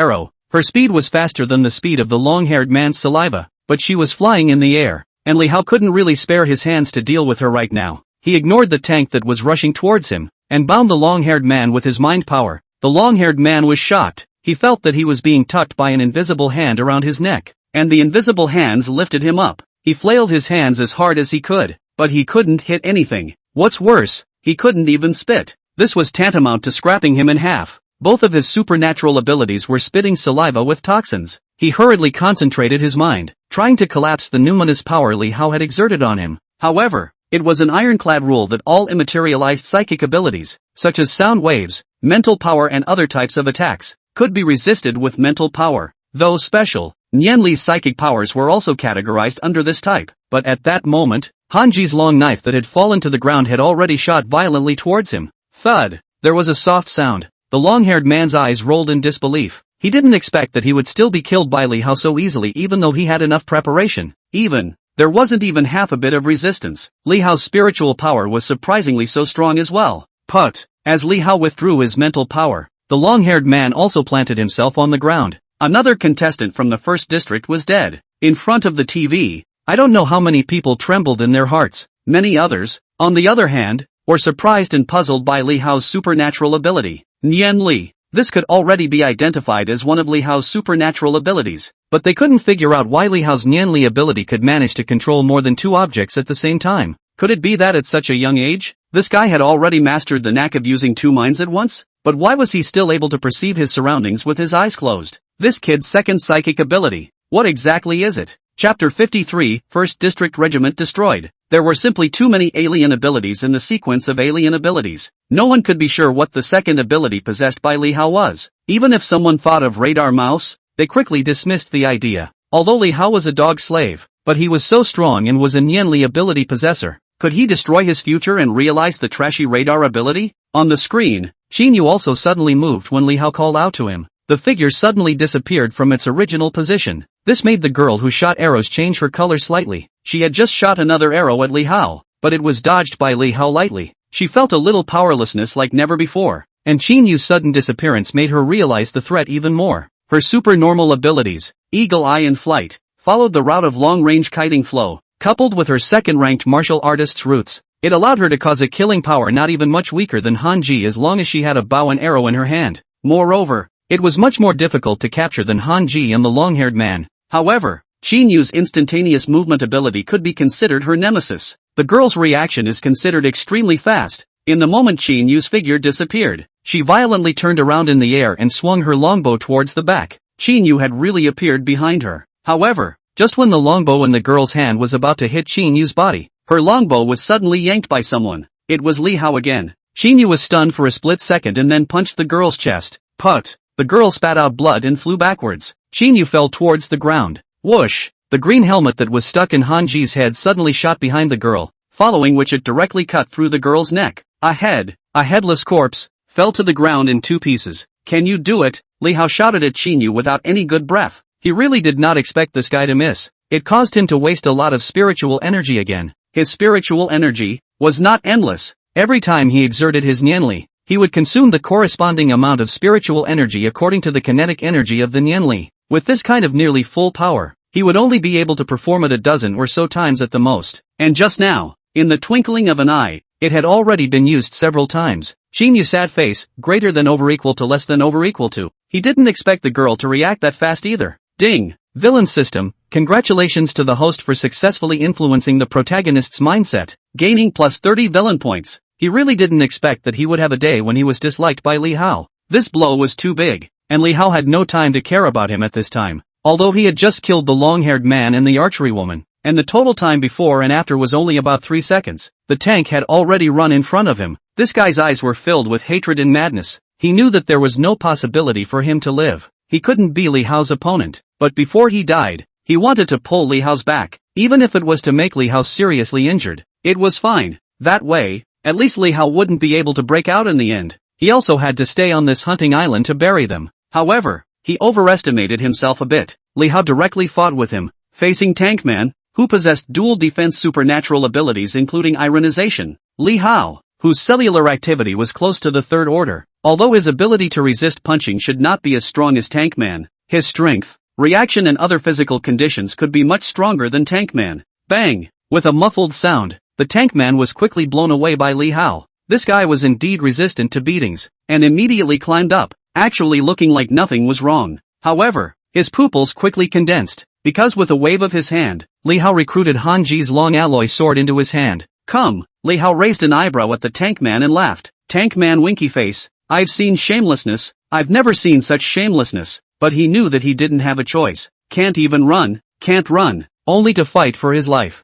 Speaker 1: Her speed was faster than the speed of the long-haired man's saliva, but she was flying in the air, and Li Hao couldn't really spare his hands to deal with her right now. He ignored the tank that was rushing towards him, and bound the long-haired man with his mind power. The long-haired man was shocked. He felt that he was being tucked by an invisible hand around his neck, and the invisible hands lifted him up. He flailed his hands as hard as he could, but he couldn't hit anything. What's worse, he couldn't even spit. This was tantamount to scrapping him in half. Both of his supernatural abilities were spitting saliva with toxins. He hurriedly concentrated his mind, trying to collapse the numinous power Li Hao had exerted on him. However, it was an ironclad rule that all immaterialized psychic abilities, such as sound waves, mental power and other types of attacks, could be resisted with mental power. Though special, Nian Li's psychic powers were also categorized under this type, but at that moment, Hanji's long knife that had fallen to the ground had already shot violently towards him. Thud! There was a soft sound. The long-haired man's eyes rolled in disbelief. He didn't expect that he would still be killed by Li Hao so easily even though he had enough preparation. There wasn't even half a bit of resistance. Li Hao's spiritual power was surprisingly so strong as well. But, as Li Hao withdrew his mental power, the long-haired man also planted himself on the ground. Another contestant from the first district was dead. In front of the TV, I don't know how many people trembled in their hearts. Many others, on the other hand, were surprised and puzzled by Li Hao's supernatural ability. Nian Li. This could already be identified as one of Li Hao's supernatural abilities, but they couldn't figure out why Li Hao's Nian Li ability could manage to control more than two objects at the same time. Could it be that at such a young age, this guy had already mastered the knack of using two minds at once? But why was he still able to perceive his surroundings with his eyes closed? This kid's second psychic ability. What exactly is it? Chapter 53, First District Regiment Destroyed. There were simply too many alien abilities in the sequence of alien abilities. No one could be sure what the second ability possessed by Li Hao was. Even if someone thought of Radar Mouse, they quickly dismissed the idea. Although Li Hao was a dog slave, but he was so strong and was a Nian Li ability possessor. Could he destroy his future and realize the trashy radar ability? On the screen, Xinyu also suddenly moved when Li Hao called out to him. The figure suddenly disappeared from its original position. This made the girl who shot arrows change her color slightly. She had just shot another arrow at Li Hao, but it was dodged by Li Hao lightly. She felt a little powerlessness like never before, and Xinyu's sudden disappearance made her realize the threat even more. Her supernormal abilities, Eagle Eye and Flight, followed the route of long-range kiting flow, coupled with her second-ranked martial artist's roots. It allowed her to cause a killing power not even much weaker than Hanji as long as she had a bow and arrow in her hand. Moreover, it was much more difficult to capture than Hanji and the long-haired man. However, Xinyu's instantaneous movement ability could be considered her nemesis. The girl's reaction is considered extremely fast. In the moment Xinyu's figure disappeared, she violently turned around in the air and swung her longbow towards the back. Xinyu had really appeared behind her. However, just when the longbow in the girl's hand was about to hit Xinyu's body, her longbow was suddenly yanked by someone. It was Li Hao again. Xinyu was stunned for a split second and then punched the girl's chest. Put! The girl spat out blood and flew backwards. Xinyu fell towards the ground. Whoosh! The green helmet that was stuck in Hanji's head suddenly shot behind the girl, following which it directly cut through the girl's neck. A headless corpse, fell to the ground in two pieces. Can you do it? Li Hao shouted at Xinyu without any good breath. He really did not expect this guy to miss. It caused him to waste a lot of spiritual energy again. His spiritual energy was not endless. Every time he exerted his Nianli, he would consume the corresponding amount of spiritual energy according to the kinetic energy of the Nianli. With this kind of nearly full power, he would only be able to perform it a dozen or so times at the most. And just now, in the twinkling of an eye, it had already been used several times. Xinyu's sad face, greater than over equal to less than over equal to. He didn't expect the girl to react that fast either. Ding! Villain system, congratulations to the host for successfully influencing the protagonist's mindset, gaining plus 30 villain points. He really didn't expect that he would have a day when he was disliked by Li Hao. This blow was too big, and Li Hao had no time to care about him at this time. Although he had just killed the long-haired man and the archery woman, and the total time before and after was only about 3 seconds, the tank had already run in front of him. This guy's eyes were filled with hatred and madness. He knew that there was no possibility for him to live. He couldn't be Li Hao's opponent, but before he died, he wanted to pull Li Hao's back, even if it was to make Li Hao seriously injured. It was fine. That way, at least Li Hao wouldn't be able to break out in the end. He also had to stay on this hunting island to bury them. However, he overestimated himself a bit. Li Hao directly fought with him, facing Tankman, who possessed dual defense supernatural abilities including ionization. Li Hao, whose cellular activity was close to the third order, although his ability to resist punching should not be as strong as Tankman, His strength, reaction and other physical conditions could be much stronger than Tankman. Bang! With a muffled sound, the Tankman was quickly blown away by Li Hao. This guy was indeed resistant to beatings, and immediately climbed up, actually looking like nothing was wrong. However, his pupils quickly condensed, because with a wave of his hand, Li Hao recruited Han Ji's long alloy sword into his hand. Come! Li Hao raised an eyebrow at the Tankman and laughed. Tankman winky face, I've seen shamelessness, I've never seen such shamelessness, but he knew that he didn't have a choice. Can't even run, can't run, only to fight for his life.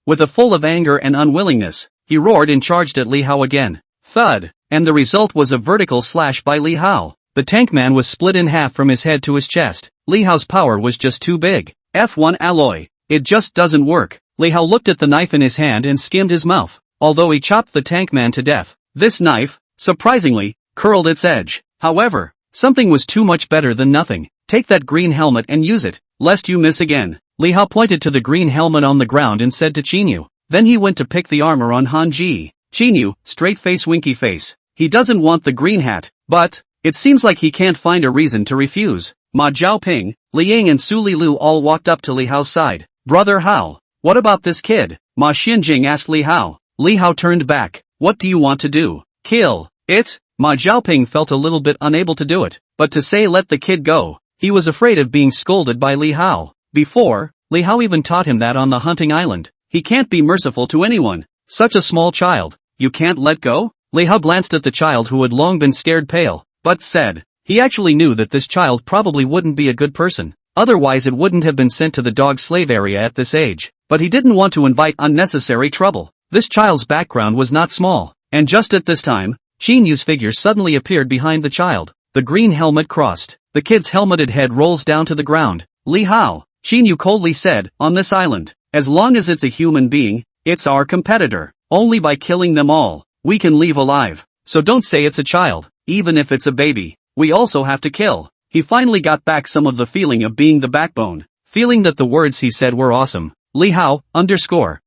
Speaker 1: With a full of anger and unwillingness, he roared and charged at Li Hao again. Thud! And the result was a vertical slash by Li Hao. The Tankman was split in half from his head to his chest. Li Hao's power was just too big. F1 alloy. It just doesn't work. Li Hao looked at the knife in his hand and skimmed his mouth. Although he chopped the Tankman to death, this knife, surprisingly, curled its edge. However, something was too much better than nothing. Take that green helmet and use it, lest you miss again. Li Hao pointed to the green helmet on the ground and said to Qinyu. Then he went to pick the armor on Han Ji. Qinyu, straight face winky face. He doesn't want the green hat, but it seems like he can't find a reason to refuse. Ma Zhaoping, Li Ying and Su Lilu all walked up to Li Hao's side. Brother Hao, what about this kid? Ma Xinjing asked Li Hao. Li Hao turned back. What do you want to do? Kill it? Ma Zhaoping felt a little bit unable to do it, but to say let the kid go, he was afraid of being scolded by Li Hao. Before, Li Hao even taught him that on the hunting island. He can't be merciful to anyone. Such a small child. You can't let go? Li Hao glanced at the child who had long been scared pale, but said, he actually knew that this child probably wouldn't be a good person. Otherwise it wouldn't have been sent to the dog slave area at this age. But he didn't want to invite unnecessary trouble. This child's background was not small, and just at this time, Qinyu's figure suddenly appeared behind the child. The green helmet crossed. The kid's helmeted head rolls down to the ground. Li Hao, Qinyu coldly said, on this island, as long as it's a human being, it's our competitor. Only by killing them all, we can leave alive. So don't say it's a child, even if it's a baby. We also have to kill. He finally got back some of the feeling of being the backbone, feeling that the words he said were awesome. Li Hao,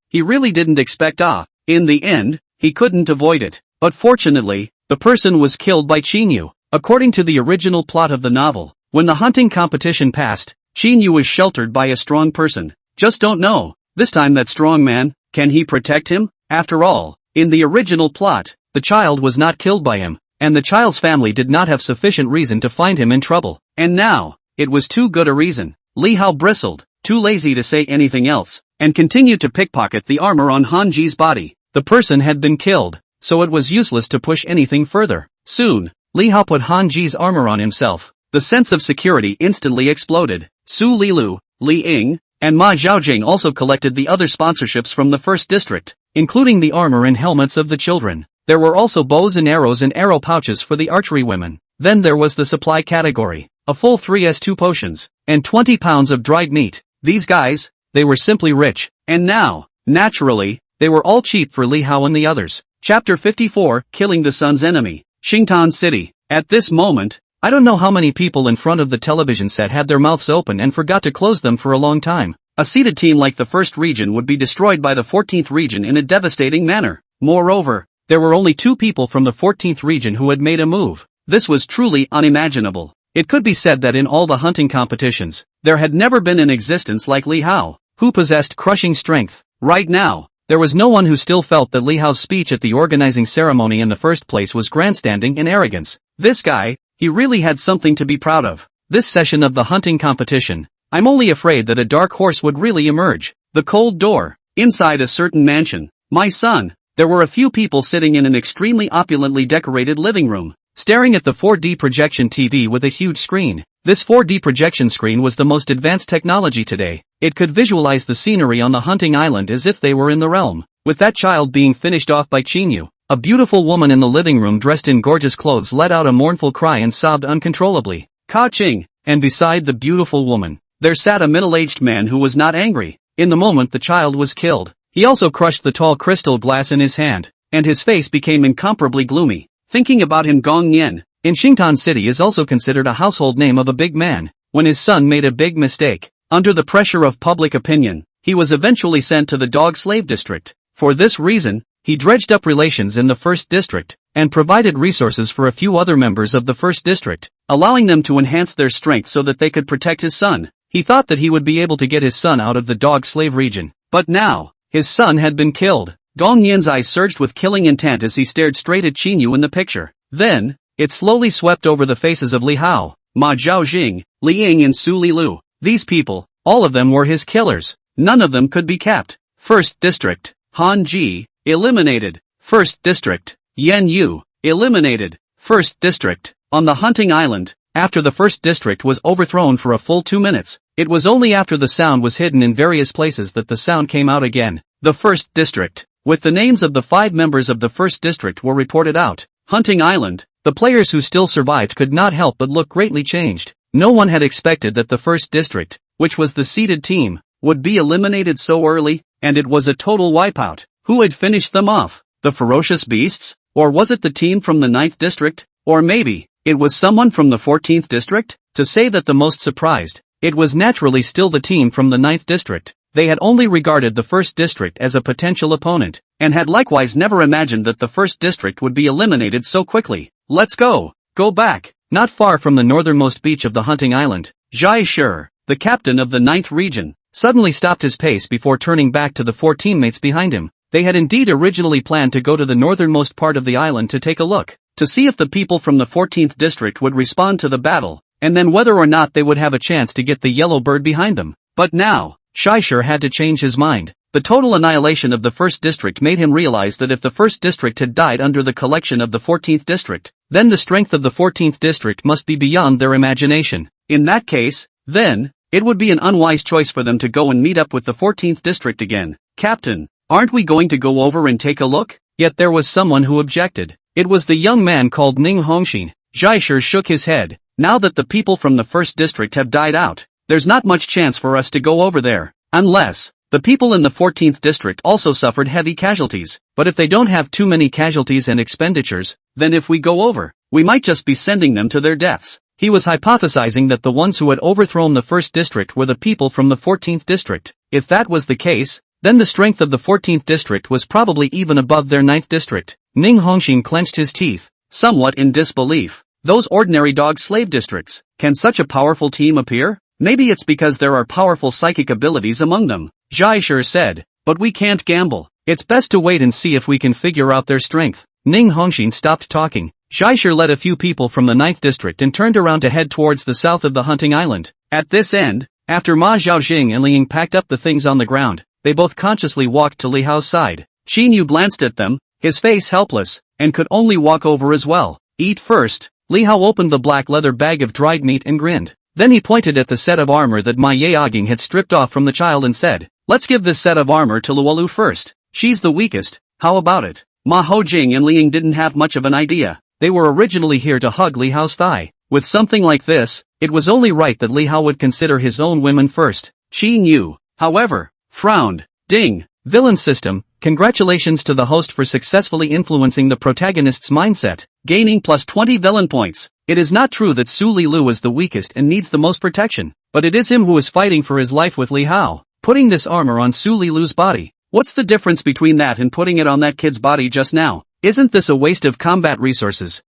Speaker 1: he really didn't expect in the end, he couldn't avoid it. But fortunately, the person was killed by Qinyu. According to the original plot of the novel, when the hunting competition passed, Qinyu was sheltered by a strong person. Just don't know, this time that strong man, can he protect him? After all, in the original plot, the child was not killed by him, and the child's family did not have sufficient reason to find him in trouble. And now, it was too good a reason. Li Hao bristled, too lazy to say anything else, and continued to pickpocket the armor on Han Ji's body. The person had been killed, so it was useless to push anything further. Soon, Li Hao put Han Ji's armor on himself. The sense of security instantly exploded. Su Lilu, Li Ying, and Ma Zhaojing also collected the other sponsorships from the first district, including the armor and helmets of the children. There were also bows and arrow pouches for the archery women. Then there was the supply category, a full 3s2 potions, and 20 pounds of dried meat. These guys, they were simply rich. And now, naturally, they were all cheap for Li Hao and the others. Chapter 54, Killing the Sun's Enemy. Xingtan City. At this moment, I don't know how many people in front of the television set had their mouths open and forgot to close them for a long time. A seeded team like the first region would be destroyed by the 14th region in a devastating manner. Moreover, there were only 2 people from the 14th region who had made a move. This was truly unimaginable. It could be said that in all the hunting competitions, there had never been in existence like Li Hao, who possessed crushing strength. Right now, there was no one who still felt that Li Hao's speech at the organizing ceremony in the first place was grandstanding and arrogance. This guy, he really had something to be proud of. This session of the hunting competition, I'm only afraid that a dark horse would really emerge. The cold door. Inside a certain mansion. My son. There were a few people sitting in an extremely opulently decorated living room, staring at the 4D projection TV with a huge screen. This 4D projection screen was the most advanced technology today. It could visualize the scenery on the hunting island as if they were in the realm. With that child being finished off by Qinyu, a beautiful woman in the living room dressed in gorgeous clothes let out a mournful cry and sobbed uncontrollably. Ka-ching! And beside the beautiful woman, there sat a middle-aged man who was not angry. In the moment the child was killed, he also crushed the tall crystal glass in his hand, and his face became incomparably gloomy. Thinking about him, Gong Nian, in Xingtan City is also considered a household name of a big man. When his son made a big mistake, under the pressure of public opinion, he was eventually sent to the dog slave district. For this reason, he dredged up relations in the 1st District, and provided resources for a few other members of the 1st District, allowing them to enhance their strength so that they could protect his son. He thought that he would be able to get his son out of the dog slave region. But now, his son had been killed. Gong Yan's eyes surged with killing intent as he stared straight at Qinyu in the picture. Then, it slowly swept over the faces of Li Hao, Ma Zhaojing, Li Ying and Su Lilu. These people, all of them were his killers. None of them could be kept. 1st District, Han Ji, eliminated. 1st District, Yan Yu, eliminated. 1st District, on the hunting island. After the 1st District was overthrown for a full 2 minutes, it was only after the sound was hidden in various places that the sound came out again. The 1st District, with the names of the 5 members of the 1st District were reported out. Hunting Island, the players who still survived could not help but look greatly changed. No one had expected that the 1st District, which was the seeded team, would be eliminated so early, and it was a total wipeout. Who had finished them off? The ferocious beasts? Or was it the team from the 9th District? Or maybe, it was someone from the 14th District? To say that the most surprised, it was naturally still the team from the 9th District. They had only regarded the 1st District as a potential opponent, and had likewise never imagined that the 1st District would be eliminated so quickly. Let's go. Go back. Not far from the northernmost beach of the hunting island, Zhai Shi, the captain of the 9th region, suddenly stopped his pace before turning back to the 4 teammates behind him. They had indeed originally planned to go to the northernmost part of the island to take a look, to see if the people from the 14th District would respond to the battle, and then whether or not they would have a chance to get the yellow bird behind them. But now, Shaishir had to change his mind. The total annihilation of the 1st District made him realize that if the 1st District had died under the collection of the 14th District, then the strength of the 14th District must be beyond their imagination. In that case, then, it would be an unwise choice for them to go and meet up with the 14th District again. Captain, aren't we going to go over and take a look? Yet there was someone who objected. It was the young man called Ning Hongxin. Shaishir shook his head. Now that the people from the 1st District have died out, there's not much chance for us to go over there. Unless, the people in the 14th District also suffered heavy casualties. But if they don't have too many casualties and expenditures, then if we go over, we might just be sending them to their deaths. He was hypothesizing that the ones who had overthrown the 1st District were the people from the 14th District. If that was the case, then the strength of the 14th District was probably even above their 9th District. Ning Hongxin clenched his teeth, somewhat in disbelief. Those ordinary dog slave districts, can such a powerful team appear? Maybe it's because there are powerful psychic abilities among them, Shaishir said, but we can't gamble. It's best to wait and see if we can figure out their strength. Ning Hongxin stopped talking. Shaishir led a few people from the 9th District and turned around to head towards the south of the hunting island. At this end, after Ma Zhaojing and Li Ying packed up the things on the ground, they both consciously walked to Li Hao's side. Qinyu glanced at them, his face helpless, and could only walk over as well. Eat first. Li Hao opened the black leather bag of dried meat and grinned. Then he pointed at the set of armor that Ma Yaoging had stripped off from the child and said, "Let's give this set of armor to Luolu first. She's the weakest, how about it?" Ma Hojing and Li Ying didn't have much of an idea. They were originally here to hug Li Hao's thigh. With something like this, it was only right that Li Hao would consider his own women first. Qinyu, however, frowned. Ding. Villain system. Congratulations to the host for successfully influencing the protagonist's mindset, gaining plus 20 villain points. It is not true that Su Lilu is the weakest and needs the most protection, but it is him who is fighting for his life with Li Hao, putting this armor on Su Lilu's body. What's the difference between that and putting it on that kid's body just now? Isn't this a waste of combat resources?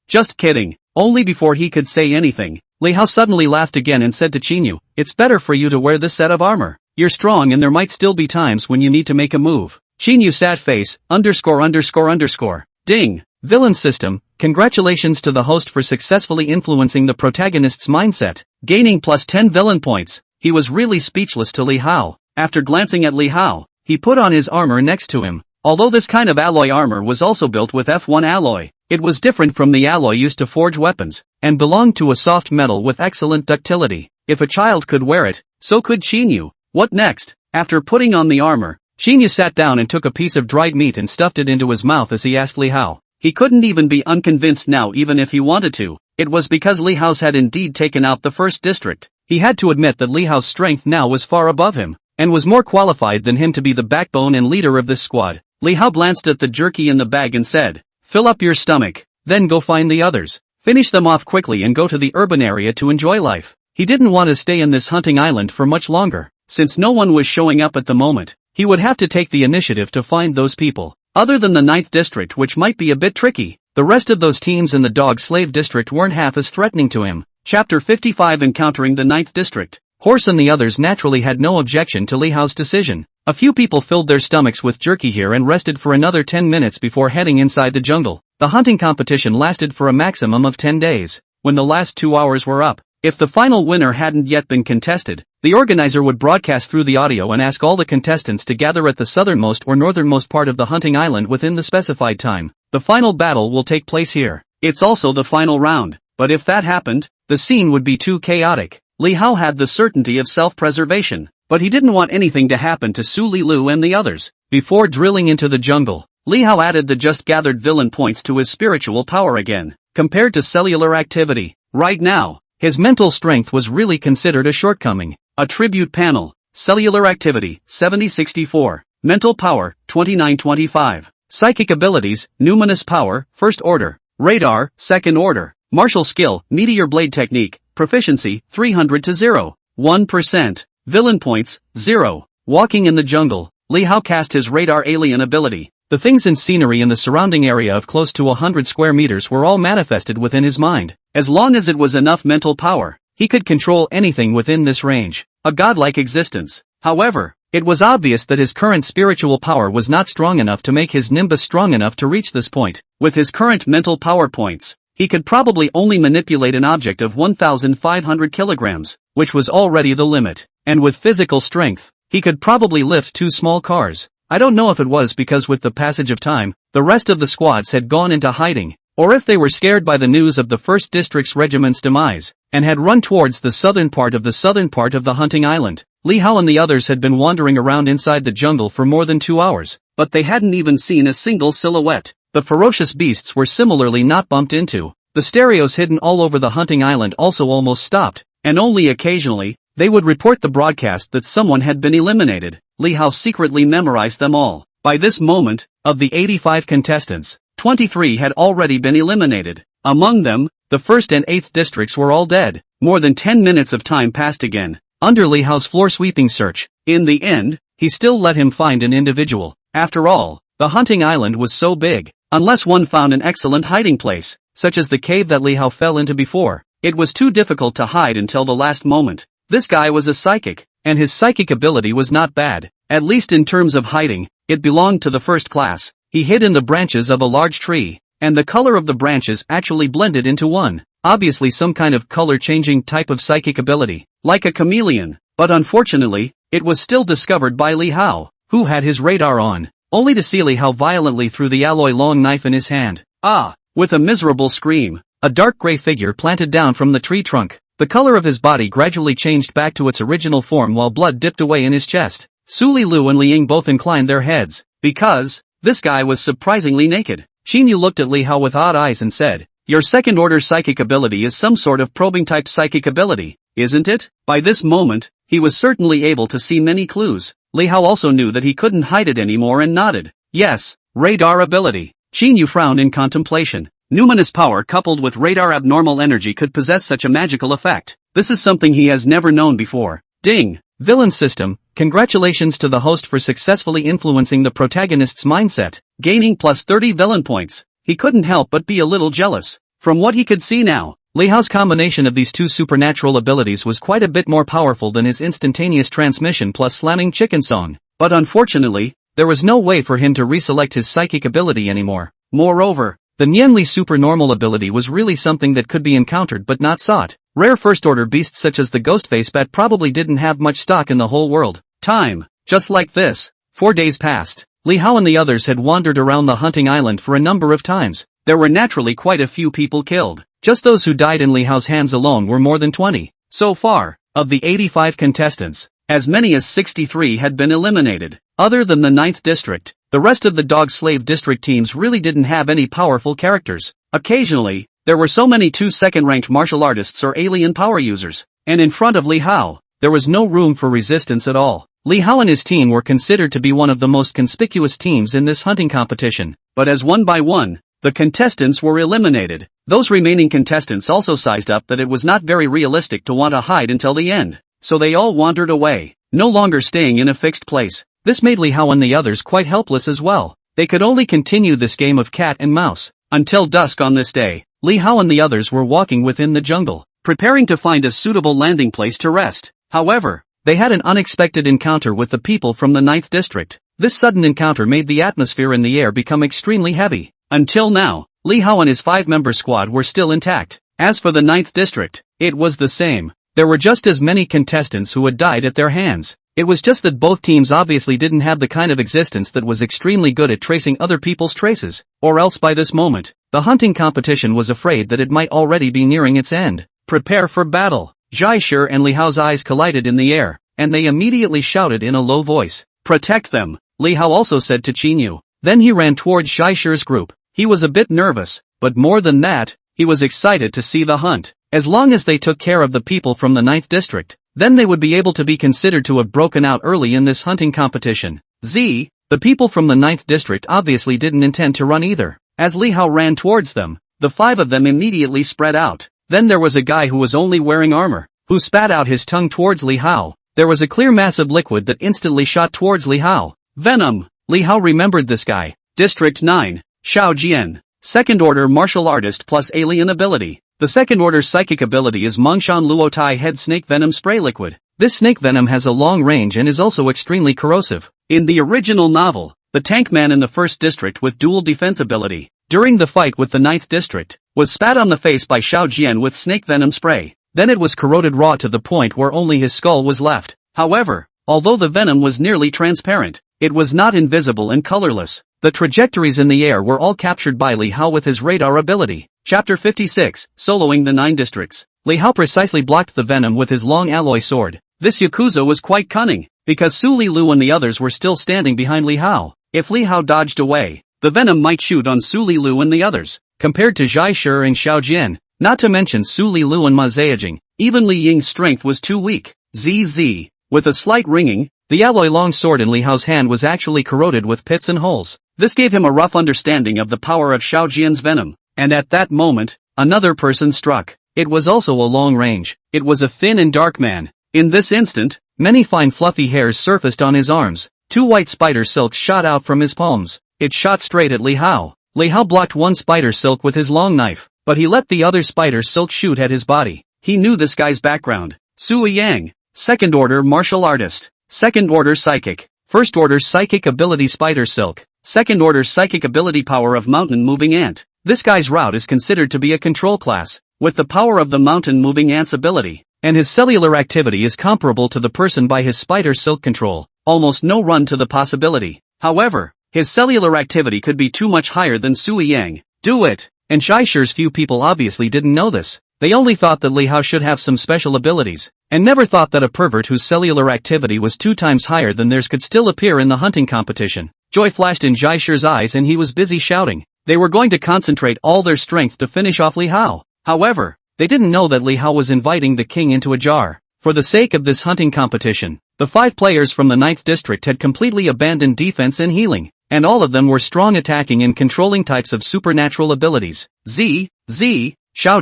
Speaker 1: Just kidding. Only before he could say anything, Li Hao suddenly laughed again and said to Qinyu, "It's better for you to wear this set of armor. You're strong and there might still be times when you need to make a move." Qinyu sat face, _____. Ding. Villain system. Congratulations to the host for successfully influencing the protagonist's mindset, gaining plus 10 villain points. He was really speechless to Li Hao. After glancing at Li Hao, he put on his armor next to him. Although this kind of alloy armor was also built with F1 alloy, it was different from the alloy used to forge weapons, and belonged to a soft metal with excellent ductility. If a child could wear it, so could Qinyu. What next? After putting on the armor, Qinyu sat down and took a piece of dried meat and stuffed it into his mouth as he asked Li Hao. He couldn't even be unconvinced now even if he wanted to. It was because Li Hao's had indeed taken out the 1st District. He had to admit that Li Hao's strength now was far above him, and was more qualified than him to be the backbone and leader of this squad. Li Hao glanced at the jerky in the bag and said, "Fill up your stomach, then go find the others. Finish them off quickly and go to the urban area to enjoy life." He didn't want to stay in this hunting island for much longer. Since no one was showing up at the moment, he would have to take the initiative to find those people. Other than the 9th district, which might be a bit tricky, the rest of those teams in the dog slave district weren't half as threatening to him. Chapter 55 Encountering the 9th district. Horse and the others naturally had no objection to Li Hao's decision. A few people filled their stomachs with jerky here and rested for another 10 minutes before heading inside the jungle. The hunting competition lasted for a maximum of 10 days. When the last 2 hours were up, if the final winner hadn't yet been contested, the organizer would broadcast through the audio and ask all the contestants to gather at the southernmost or northernmost part of the hunting island within the specified time. The final battle will take place here. It's also the final round, but if that happened, the scene would be too chaotic. Li Hao had the certainty of self-preservation, but he didn't want anything to happen to Su Li and the others. Before drilling into the jungle, Li Hao added the just gathered villain points to his spiritual power again. Compared to cellular activity, right now, his mental strength was really considered a shortcoming. Attribute panel. Cellular activity, 7064. Mental power, 2925. Psychic abilities, numinous power, first order. Radar, second order. Martial skill, meteor blade technique, proficiency, 300 to 0. 1%. Villain points, 0. Walking in the jungle, Li Hao cast his radar alien ability. The things in scenery in the surrounding area of close to 100 square meters were all manifested within his mind. As long as it was enough mental power, he could control anything within this range. A godlike existence. However, it was obvious that his current spiritual power was not strong enough to make his nimbus strong enough to reach this point. With his current mental power points, he could probably only manipulate an object of 1,500 kilograms, which was already the limit. And with physical strength, he could probably lift 2 small cars. I don't know if it was because with the passage of time, the rest of the squads had gone into hiding, or if they were scared by the news of the 1st District's regiment's demise, and had run towards the southern part of the hunting island. Li Hao and the others had been wandering around inside the jungle for more than 2 hours, but they hadn't even seen a single silhouette. The ferocious beasts were similarly not bumped into. The stereos hidden all over the hunting island also almost stopped, and only occasionally, they would report the broadcast that someone had been eliminated. Li Hao secretly memorized them all. By this moment, of the 85 contestants, 23 had already been eliminated. Among them, the 1st and 8th districts were all dead. More than 10 minutes of time passed again, under Li Hao's floor-sweeping search. In the end, he still let him find an individual. After all, the hunting island was so big. Unless one found an excellent hiding place, such as the cave that Li Hao fell into before, it was too difficult to hide until the last moment. This guy was a psychic, and his psychic ability was not bad. At least in terms of hiding, it belonged to the 1st class. He hid in the branches of a large tree, and the color of the branches actually blended into one. Obviously some kind of color-changing type of psychic ability, like a chameleon. But unfortunately, it was still discovered by Li Hao, who had his radar on, only to see Li Hao violently threw the alloy long knife in his hand. Ah! With a miserable scream, a dark gray figure planted down from the tree trunk. The color of his body gradually changed back to its original form while blood dipped away in his chest. Su Li and Li Ying both inclined their heads, because this guy was surprisingly naked. Xin Yu looked at Li Hao with odd eyes and said, "Your second-order psychic ability is some sort of probing-type psychic ability, isn't it?" By this moment, he was certainly able to see many clues. Li Hao also knew that he couldn't hide it anymore and nodded. "Yes, radar ability." Xin Yu frowned in contemplation. Numinous power coupled with radar abnormal energy could possess such a magical effect. This is something he has never known before. Ding! Villain system, congratulations to the host for successfully influencing the protagonist's mindset, gaining plus 30 villain points. He couldn't help but be a little jealous. From what he could see now, Li Hao's combination of these 2 supernatural abilities was quite a bit more powerful than his instantaneous transmission plus slamming chicken song. But unfortunately, there was no way for him to reselect his psychic ability anymore. Moreover, the Nianli supernormal ability was really something that could be encountered but not sought. Rare first-order beasts such as the ghostface bat probably didn't have much stock in the whole world. Time. Just like this. 4 days passed. Li Hao and the others had wandered around the hunting island for a number of times. There were naturally quite a few people killed. Just those who died in Li Hao's hands alone were more than 20. So far, of the 85 contestants, as many as 63 had been eliminated. Other than the 9th district, the rest of the dog slave district teams really didn't have any powerful characters. Occasionally, there were so many 2 second-ranked martial artists or alien power users, and in front of Li Hao, there was no room for resistance at all. Li Hao and his team were considered to be one of the most conspicuous teams in this hunting competition, but as one by one, the contestants were eliminated. Those remaining contestants also sized up that it was not very realistic to want to hide until the end, so they all wandered away, no longer staying in a fixed place. This made Li Hao and the others quite helpless as well. They could only continue this game of cat and mouse until dusk on this day. Li Hao and the others were walking within the jungle, preparing to find a suitable landing place to rest. However, they had an unexpected encounter with the people from the 9th district. This sudden encounter made the atmosphere in the air become extremely heavy. Until now, Li Hao and his 5-member squad were still intact. As for the 9th district, it was the same. There were just as many contestants who had died at their hands. It was just that both teams obviously didn't have the kind of existence that was extremely good at tracing other people's traces, or else by this moment, the hunting competition was afraid that it might already be nearing its end. Prepare for battle. Jai Shi and Li Hao's eyes collided in the air, and they immediately shouted in a low voice, "Protect them," Li Hao also said to Qin Yu. Then he ran towards Jai Shi's group. He was a bit nervous, but more than that, he was excited to see the hunt. As long as they took care of the people from the 9th district, then they would be able to be considered to have broken out early in this hunting competition. The people from the 9th district obviously didn't intend to run either. As Li Hao ran towards them, the 5 of them immediately spread out. Then there was a guy who was only wearing armor, who spat out his tongue towards Li Hao. There was a clear mass of liquid that instantly shot towards Li Hao. Venom! Li Hao remembered this guy. District 9, Xiao Jian. Second order martial artist plus alien ability. The second order psychic ability is Mongshan Luotai Head Snake Venom Spray Liquid. This snake venom has a long range and is also extremely corrosive. In the original novel, the tank man in the 1st district with dual defense ability, during the fight with the 9th district, was spat on the face by Xiao Jian with snake venom spray. Then it was corroded raw to the point where only his skull was left. However, although the venom was nearly transparent, it was not invisible and colorless. The trajectories in the air were all captured by Li Hao with his radar ability. Chapter 56, Soloing the 9 Districts. Li Hao precisely blocked the venom with his long alloy sword. This Yakuza was quite cunning, because Su Li Lu and the others were still standing behind Li Hao. If Li Hao dodged away, the venom might shoot on Su Li Lu and the others. Compared to Jai Shi and Xiao Jian, not to mention Su Li Lu and Ma Zhejiang, even Li Ying's strength was too weak. ZZ. With a slight ringing, the alloy long sword in Li Hao's hand was actually corroded with pits and holes. This gave him a rough understanding of the power of Xiao Jian's venom. And at that moment, another person struck. It was also a long range. It was a thin and dark man. In this instant, many fine fluffy hairs surfaced on his arms. 2 white spider silks shot out from his palms. It shot straight at Li Hao. Li Hao blocked one spider silk with his long knife, but he let the other spider silk shoot at his body. He knew this guy's background. Sui Yang, second order martial artist, second order psychic, first order psychic ability spider silk, second order psychic ability power of mountain moving ant. This guy's route is considered to be a control class, with the power of the mountain moving ant's ability, and his cellular activity is comparable to the person by his spider silk control. Almost no run to the possibility. However, his cellular activity could be too much higher than Sui Yang. Do it! And Shai Shi's few people obviously didn't know this. They only thought that Li Hao should have some special abilities, and never thought that a pervert whose cellular activity was 2 times higher than theirs could still appear in the hunting competition. Joy flashed in Jai Shi's eyes and he was busy shouting. They were going to concentrate all their strength to finish off Li Hao. However, they didn't know that Li Hao was inviting the king into a jar. For the sake of this hunting competition, the 5 players from the 9th district had completely abandoned defense and healing, and all of them were strong attacking and controlling types of supernatural abilities. Xiao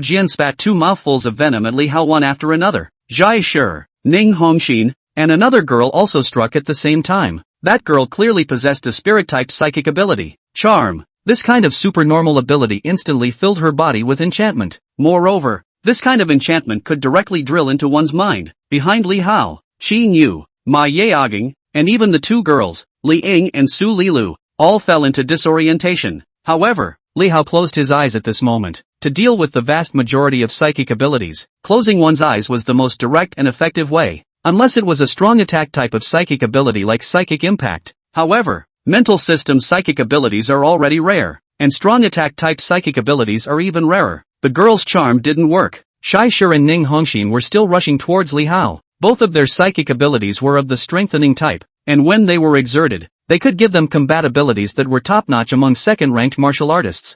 Speaker 1: Jian spat 2 mouthfuls of venom at Li Hao one after another. Jai Shi, Ning Hongxin, and another girl also struck at the same time. That girl clearly possessed a spirit-type psychic ability. Charm. This kind of supernormal ability instantly filled her body with enchantment. Moreover, this kind of enchantment could directly drill into one's mind. Behind Li Hao, Qin Yu, Ma Yaoging, and even the 2 girls, Li Ying and Su Lilu, all fell into disorientation. However, Li Hao closed his eyes at this moment. To deal with the vast majority of psychic abilities, closing one's eyes was the most direct and effective way, unless it was a strong attack type of psychic ability like Psychic Impact. However, mental system psychic abilities are already rare, and strong attack type psychic abilities are even rarer. The girl's charm didn't work. Shai Shi and Ning Hongxin were still rushing towards Li Hao. Both of their psychic abilities were of the strengthening type, and when they were exerted, they could give them combat abilities that were top-notch among second-ranked martial artists.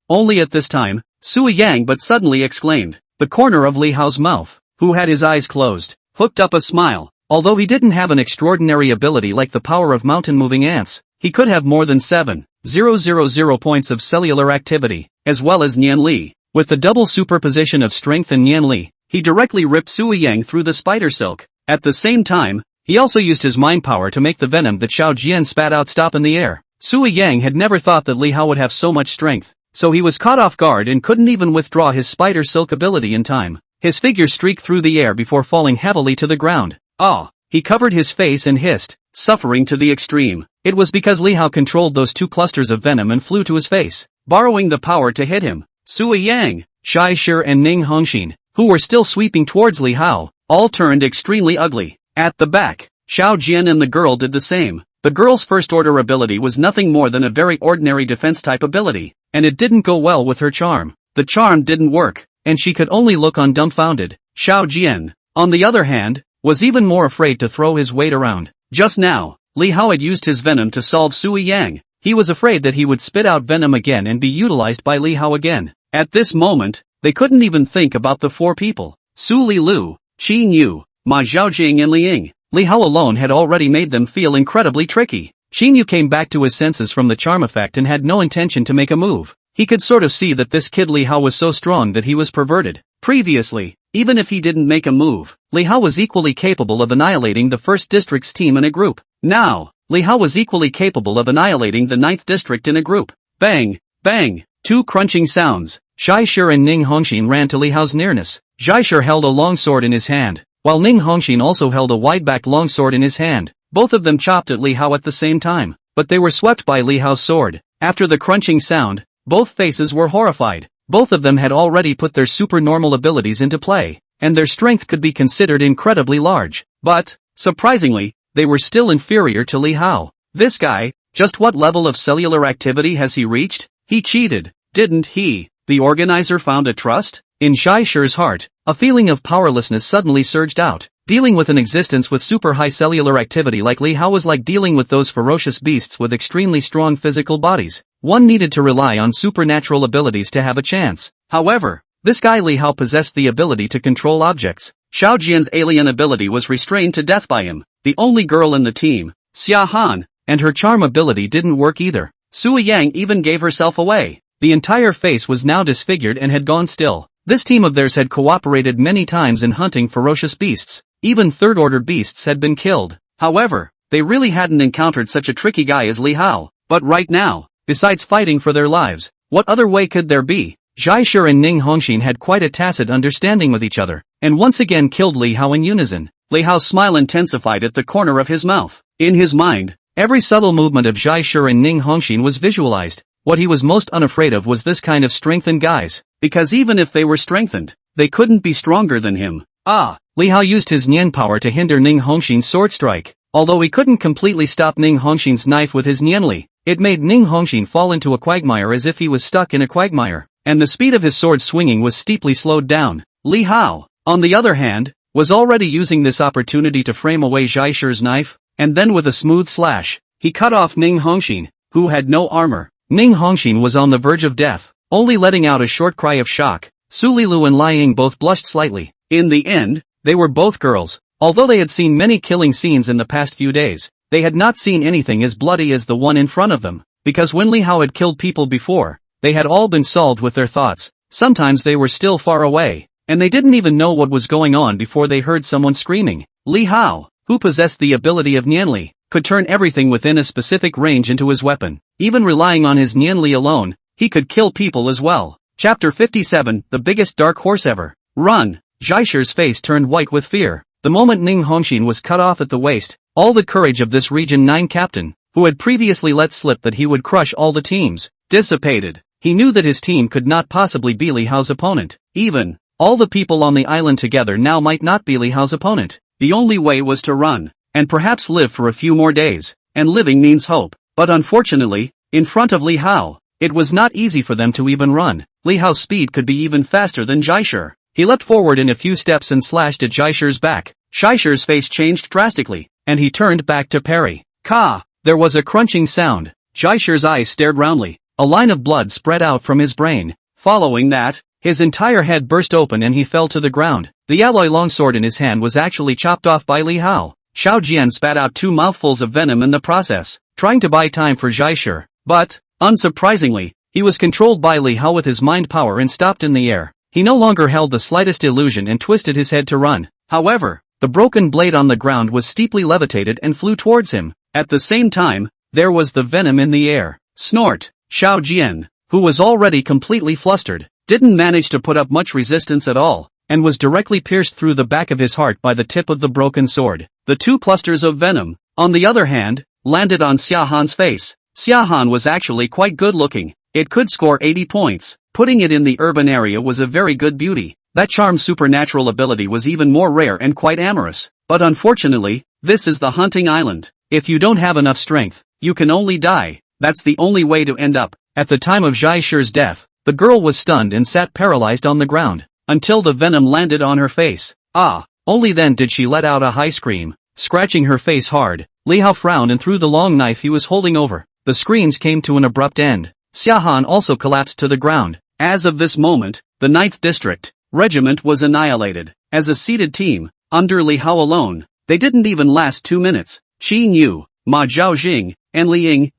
Speaker 1: Only at this time, Sui Yang but suddenly exclaimed. The corner of Li Hao's mouth, who had his eyes closed, hooked up a smile. Although he didn't have an extraordinary ability like the power of mountain-moving ants, he could have more than 7,000 points of cellular activity, as well as Nian Li. With the double superposition of strength and Nian Li, he directly ripped Sui Yang through the spider silk. At the same time, he also used his mind power to make the venom that Xiao Jian spat out stop in the air. Sui Yang had never thought that Li Hao would have so much strength, so he was caught off guard and couldn't even withdraw his spider silk ability in time. His figure streaked through the air before falling heavily to the ground. Ah! He covered his face and hissed, suffering to the extreme. It was because Li Hao controlled those two clusters of venom and flew to his face, borrowing the power to hit him. Sui Yang, Shai Shi and Ning Hongxin, who were still sweeping towards Li Hao, all turned extremely ugly. At the back, Xiao Jian and the girl did the same. The girl's first-order ability was nothing more than a very ordinary defense-type ability, and it didn't go well with her charm. The charm didn't work, and she could only look on dumbfounded. Xiao Jian, on the other hand, was even more afraid to throw his weight around. Just now, Li Hao had used his venom to solve Sui Yang. He was afraid that he would spit out venom again and be utilized by Li Hao again. At this moment, they couldn't even think about the four people. Su Li Lu, Qin Yu, Ma Zhaojing and Li Ying. Li Hao alone had already made them feel incredibly tricky. Qin Yu came back to his senses from the charm effect and had no intention to make a move. He could sort of see that this kid Li Hao was so strong that he was perverted. Previously, even if he didn't make a move, Li Hao was equally capable of annihilating the 1st District's team in a group. Now, Li Hao was equally capable of annihilating the 9th District in a group. Bang! Bang! Two crunching sounds. Shai Shi and Ning Hongxin ran to Li Hao's nearness. Shai Shi held a long sword in his hand, while Ning Hongxin also held a wide-backed long sword in his hand. Both of them chopped at Li Hao at the same time, but they were swept by Li Hao's sword. After the crunching sound, both faces were horrified. Both of them had already put their supernormal abilities into play, and their strength could be considered incredibly large. But, surprisingly, they were still inferior to Li Hao. This guy, just what level of cellular activity has he reached? He cheated, didn't he? The organizer found a trust? In Shai Shi's heart, a feeling of powerlessness suddenly surged out. Dealing with an existence with super high cellular activity like Li Hao was like dealing with those ferocious beasts with extremely strong physical bodies. One needed to rely on supernatural abilities to have a chance. However, this guy Li Hao possessed the ability to control objects. Xiao Jian's alien ability was restrained to death by him. The only girl in the team, Xia Han, and her charm ability didn't work either. Sui Yang even gave herself away. The entire face was now disfigured and had gone still. This team of theirs had cooperated many times in hunting ferocious beasts. Even third-order beasts had been killed. However, they really hadn't encountered such a tricky guy as Li Hao. But right now, besides fighting for their lives, what other way could there be? Shai Shi and Ning Hongxin had quite a tacit understanding with each other, and once again killed Li Hao in unison. Li Hao's smile intensified at the corner of his mouth. In his mind, every subtle movement of Shai Shi and Ning Hongxin was visualized. What he was most unafraid of was this kind of strengthened guys, because even if they were strengthened, they couldn't be stronger than him. Li Hao used his Nian power to hinder Ning Hongxin's sword strike. Although he couldn't completely stop Ning Hongxin's knife with his Nianli, it made Ning Hongxin fall into a quagmire as if he was stuck in a quagmire, and the speed of his sword swinging was steeply slowed down. Li Hao, on the other hand, was already using this opportunity to frame away Shai Shi's knife, and then with a smooth slash, he cut off Ning Hongxin, who had no armor. Ning Hongxin was on the verge of death, only letting out a short cry of shock. Su Lilu and Lai Ying both blushed slightly. In the end, they were both girls. Although they had seen many killing scenes in the past few days, they had not seen anything as bloody as the one in front of them, because when Li Hao had killed people before, they had all been solved with their thoughts. Sometimes they were still far away, and they didn't even know what was going on before they heard someone screaming. Li Hao, who possessed the ability of Nianli, could turn everything within a specific range into his weapon. Even relying on his Nianli alone, he could kill people as well. Chapter 57, The Biggest Dark Horse Ever. Run! Shai Shi's face turned white with fear. The moment Ning Hongxin was cut off at the waist, all the courage of this Region 9 captain, who had previously let slip that he would crush all the teams, dissipated. He knew that his team could not possibly be Li Hao's opponent. Even, all the people on the island together now might not be Li Hao's opponent. The only way was to run, and perhaps live for a few more days, and living means hope. But unfortunately, in front of Li Hao, it was not easy for them to even run. Li Hao's speed could be even faster than Shai Shi. He leapt forward in a few steps and slashed at Shai Shi's back. Shai Shi's face changed drastically, and he turned back to parry. Ka! There was a crunching sound. Shai Shi's eyes stared roundly. A line of blood spread out from his brain. Following that, his entire head burst open and he fell to the ground. The alloy longsword in his hand was actually chopped off by Li Hao. Xiao Jian spat out 2 mouthfuls of venom in the process, trying to buy time for Shai Shi. But, unsurprisingly, he was controlled by Li Hao with his mind power and stopped in the air. He no longer held the slightest illusion and twisted his head to run. However, the broken blade on the ground was steeply levitated and flew towards him. At the same time, there was the venom in the air. Snort! Xiao Jian, who was already completely flustered, didn't manage to put up much resistance at all, and was directly pierced through the back of his heart by the tip of the broken sword. The two clusters of venom, on the other hand, landed on Xia Han's face. Xia Han was actually quite good looking. It could score 80 points. Putting it in the urban area was a very good beauty. That charm's supernatural ability was even more rare and quite amorous. But unfortunately, this is the hunting island. If you don't have enough strength, you can only die. That's the only way to end up. At the time of Zhai Shi's death, the girl was stunned and sat paralyzed on the ground, until the venom landed on her face. Only then did she let out a high scream, scratching her face hard. Li Hao frowned and threw the long knife he was holding over. The screams came to an abrupt end. Xia Han also collapsed to the ground. As of this moment, the 9th District Regiment was annihilated. As a seated team, under Li Hao alone, they didn't even last 2 minutes. Qin Yu, Ma Zhaojing, and Li Ying,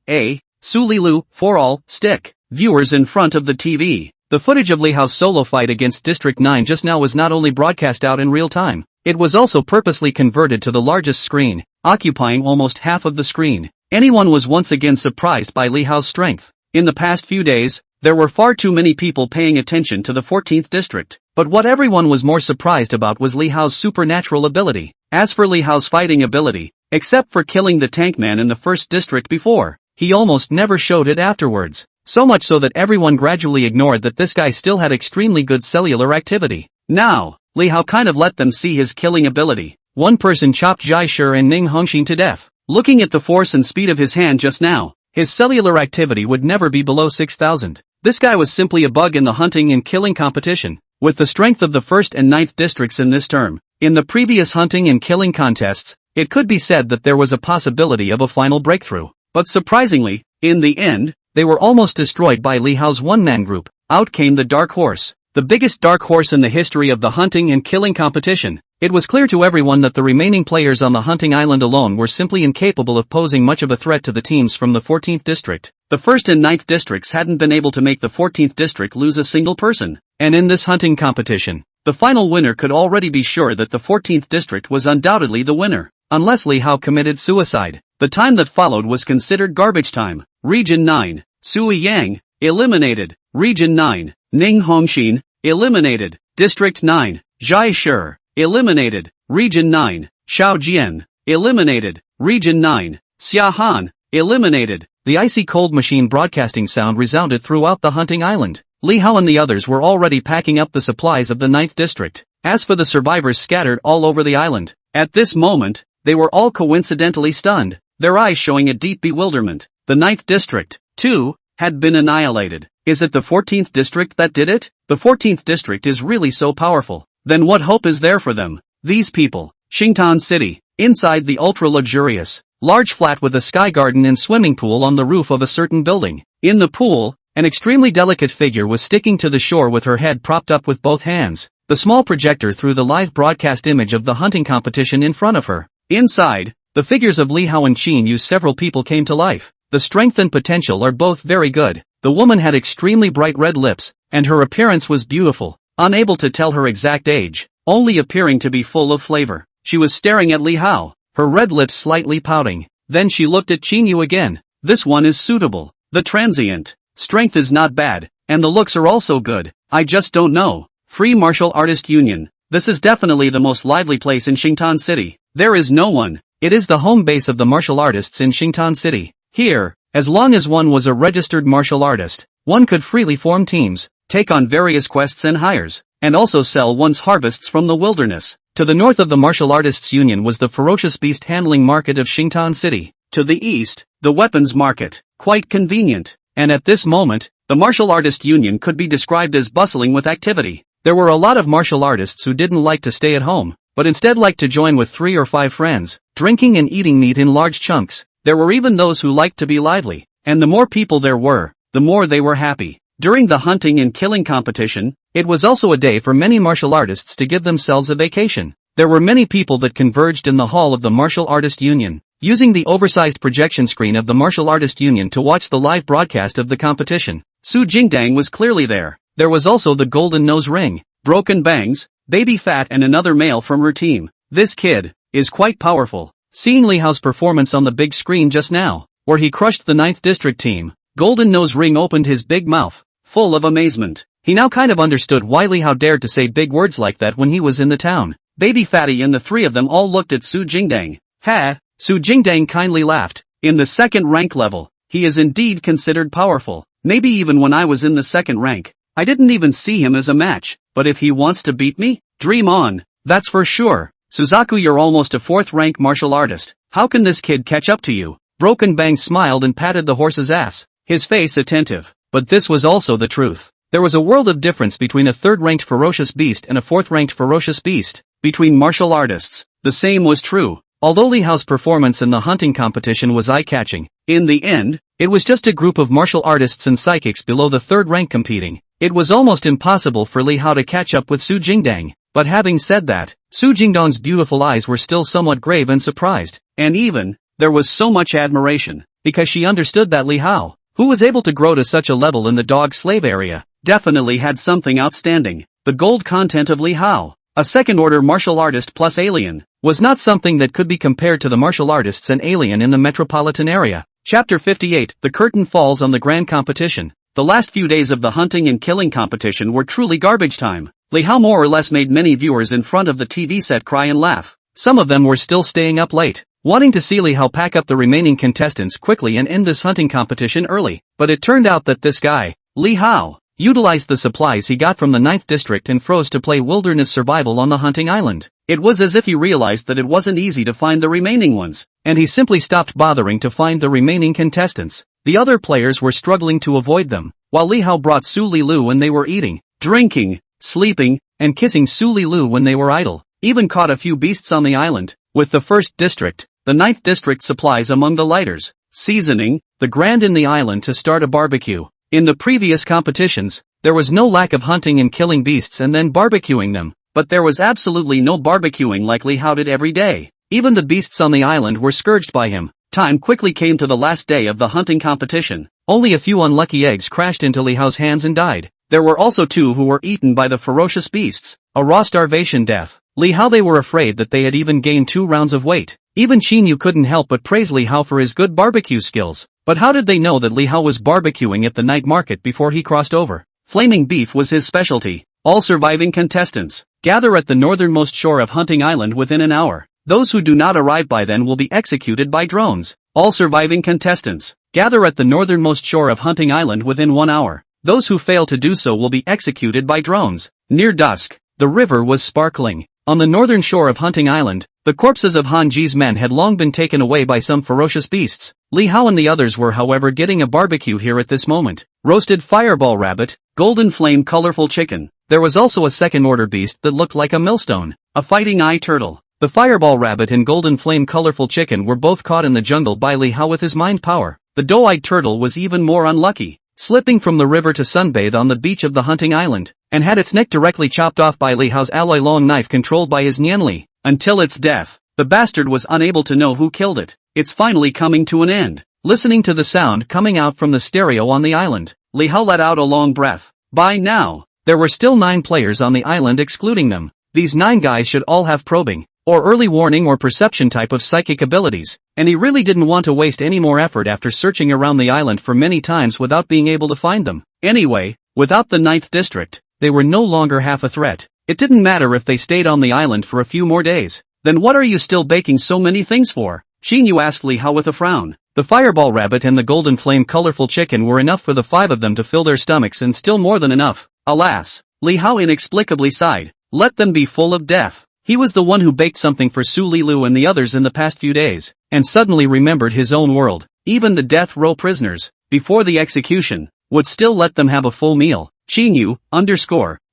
Speaker 1: Su Lilu, for all, stick viewers in front of the TV. The footage of Li Hao's solo fight against District 9 just now was not only broadcast out in real time, it was also purposely converted to the largest screen, occupying almost half of the screen. Anyone was once again surprised by Li Hao's strength. In the past few days, there were far too many people paying attention to the 14th District. But what everyone was more surprised about was Li Hao's supernatural ability. As for Li Hao's fighting ability, except for killing the tank man in the 1st District before, he almost never showed it afterwards. So much so that everyone gradually ignored that this guy still had extremely good cellular activity. Now, Li Hao kind of let them see his killing ability. One person chopped Zhai Shi and Ning Hongxin to death. Looking at the force and speed of his hand just now, his cellular activity would never be below 6,000. This guy was simply a bug in the hunting and killing competition. With the strength of the 1st and 9th districts in this term, in the previous hunting and killing contests, it could be said that there was a possibility of a final breakthrough. But surprisingly, in the end, they were almost destroyed by Li Hao's one-man group. Out came the Dark Horse, the biggest dark horse in the history of the hunting and killing competition. It was clear to everyone that the remaining players on the hunting island alone were simply incapable of posing much of a threat to the teams from the 14th district. The 1st and 9th districts hadn't been able to make the 14th district lose a single person. And in this hunting competition, the final winner could already be sure that the 14th district was undoubtedly the winner. Unless Li Hao committed suicide. The time that followed was considered garbage time. Region 9, Sui Yang, eliminated. Region 9, Ning Hongxin, eliminated. District 9, Zhai Shi, eliminated. Region 9, Xiao Jian, eliminated. Region 9, Xia Han, eliminated. The icy cold machine broadcasting sound resounded throughout the hunting island. Li Hao and the others were already packing up the supplies of the 9th district. As for the survivors scattered all over the island, at this moment, they were all coincidentally stunned, their eyes showing a deep bewilderment. The 9th district, too, had been annihilated. Is it the 14th district that did it? The 14th district is really so powerful. Then what hope is there for them? These people, Xingtan City, inside the ultra-luxurious, large flat with a sky garden and swimming pool on the roof of a certain building. In the pool, an extremely delicate figure was sticking to the shore with her head propped up with both hands. The small projector threw the live broadcast image of the hunting competition in front of her. Inside, the figures of Li Hao and Qin Yu's several people came to life. The strength and potential are both very good. The woman had extremely bright red lips, and her appearance was beautiful, unable to tell her exact age, only appearing to be full of flavor. She was staring at Li Hao, her red lips slightly pouting. Then she looked at Qin Yu again. This one is suitable. The transient strength is not bad, and the looks are also good. I just don't know. Free Martial Artist Union. This is definitely the most lively place in Xingtan City. There is no one. It is the home base of the martial artists in Xingtan City. Here, as long as one was a registered martial artist, one could freely form teams, take on various quests and hires, and also sell one's harvests from the wilderness. To the north of the Martial Artists Union was the ferocious beast handling market of Xingtan City. To the east, the weapons market. Quite convenient. And at this moment, the Martial Artist Union could be described as bustling with activity. There were a lot of martial artists who didn't like to stay at home, but instead liked to join with 3 or 5 friends, drinking and eating meat in large chunks. There were even those who liked to be lively, and the more people there were, the more they were happy. During the hunting and killing competition, it was also a day for many martial artists to give themselves a vacation. There were many people that converged in the hall of the Martial Artist Union, using the oversized projection screen of the Martial Artist Union to watch the live broadcast of the competition. Su Jingdang was clearly there. There was also the Golden Nose Ring, Broken Bangs, Baby Fat and another male from her team. This kid is quite powerful. Seeing Li Hao's performance on the big screen just now, where he crushed the 9th District team. Golden Nose Ring opened his big mouth, full of amazement. He now kind of understood why Li Hao dared to say big words like that when he was in the town. Baby Fatty and the three of them all looked at Su Jingdang. Ha! Su Jingdang kindly laughed. In the 2nd rank level, he is indeed considered powerful. Maybe even when I was in the 2nd rank, I didn't even see him as a match. But if he wants to beat me, dream on. That's for sure. Suzaku, you're almost a 4th rank martial artist. How can this kid catch up to you? Broken Bang smiled and patted the horse's ass, his face attentive. But this was also the truth. There was a world of difference between a 3rd-ranked ferocious beast and a 4th-ranked ferocious beast. Between martial artists, the same was true. Although Li Hao's performance in the hunting competition was eye-catching, in the end, it was just a group of martial artists and psychics below the 3rd rank competing. It was almost impossible for Li Hao to catch up with Su Jingdang. But having said that, Su Jingdang's beautiful eyes were still somewhat grave and surprised. And even, there was so much admiration, because she understood that Li Hao, who was able to grow to such a level in the dog slave area, definitely had something outstanding. The gold content of Li Hao, a 2nd-order martial artist plus alien, was not something that could be compared to the martial artists and alien in the metropolitan area. Chapter 58, The Curtain Falls on the Grand Competition. The last few days of the hunting and killing competition were truly garbage time. Li Hao more or less made many viewers in front of the TV set cry and laugh. Some of them were still staying up late, wanting to see Li Hao pack up the remaining contestants quickly and end this hunting competition early. But it turned out that this guy, Li Hao, utilized the supplies he got from the 9th District and froze to play wilderness survival on the hunting island. It was as if he realized that it wasn't easy to find the remaining ones, and he simply stopped bothering to find the remaining contestants. The other players were struggling to avoid them, while Li Hao brought Su Li Lu when they were eating, drinking, sleeping, and kissing Su Li Lu when they were idle. Even caught a few beasts on the island. With the 1st District, the 9th District supplies among the lighters, seasoning, the grand in the island to start a barbecue. In the previous competitions, there was no lack of hunting and killing beasts and then barbecuing them, but there was absolutely no barbecuing like Li Hao did every day. Even the beasts on the island were scourged by him. Time quickly came to the last day of the hunting competition. Only a few unlucky eggs crashed into Li Hao's hands and died. There were also 2 who were eaten by the ferocious beasts, a raw starvation death. Li Hao, they were afraid that they had even gained 2 rounds of weight. Even Xinyu couldn't help but praise Li Hao for his good barbecue skills. But how did they know that Li Hao was barbecuing at the night market before he crossed over? Flaming beef was his specialty. All surviving contestants, gather at the northernmost shore of Hunting Island within an hour. Those who do not arrive by then will be executed by drones. All surviving contestants, gather at the northernmost shore of Hunting Island within 1 hour. Those who fail to do so will be executed by drones. Near dusk, the river was sparkling. On the northern shore of Hunting Island, the corpses of Han Ji's men had long been taken away by some ferocious beasts. Li Hao and the others were however getting a barbecue here at this moment. Roasted fireball rabbit, golden flame colorful chicken. There was also a 2nd-order beast that looked like a millstone, a fighting eye turtle. The fireball rabbit and golden flame colorful chicken were both caught in the jungle by Li Hao with his mind power. The doe-eyed turtle was even more unlucky, slipping from the river to sunbathe on the beach of the hunting island, and had its neck directly chopped off by Li Hao's alloy long knife controlled by his Nianli. Until its death, the bastard was unable to know who killed it. It's finally coming to an end. Listening to the sound coming out from the stereo on the island, Li Hao let out a long breath. By now, there were still 9 players on the island excluding them. These 9 guys should all have probing, or early warning or perception type of psychic abilities, and he really didn't want to waste any more effort after searching around the island for many times without being able to find them. Anyway, without the 9th District, they were no longer half a threat. It didn't matter if they stayed on the island for a few more days. Then what are you still baking so many things for? Xinyu asked Li Hao with a frown. The fireball rabbit and the golden flame colorful chicken were enough for the 5 of them to fill their stomachs and still more than enough. Alas, Li Hao inexplicably sighed. Let them be full of death. He was the one who baked something for Su Lilu and the others in the past few days, and suddenly remembered his own world. Even the death row prisoners, before the execution, would still let them have a full meal. Xinyu,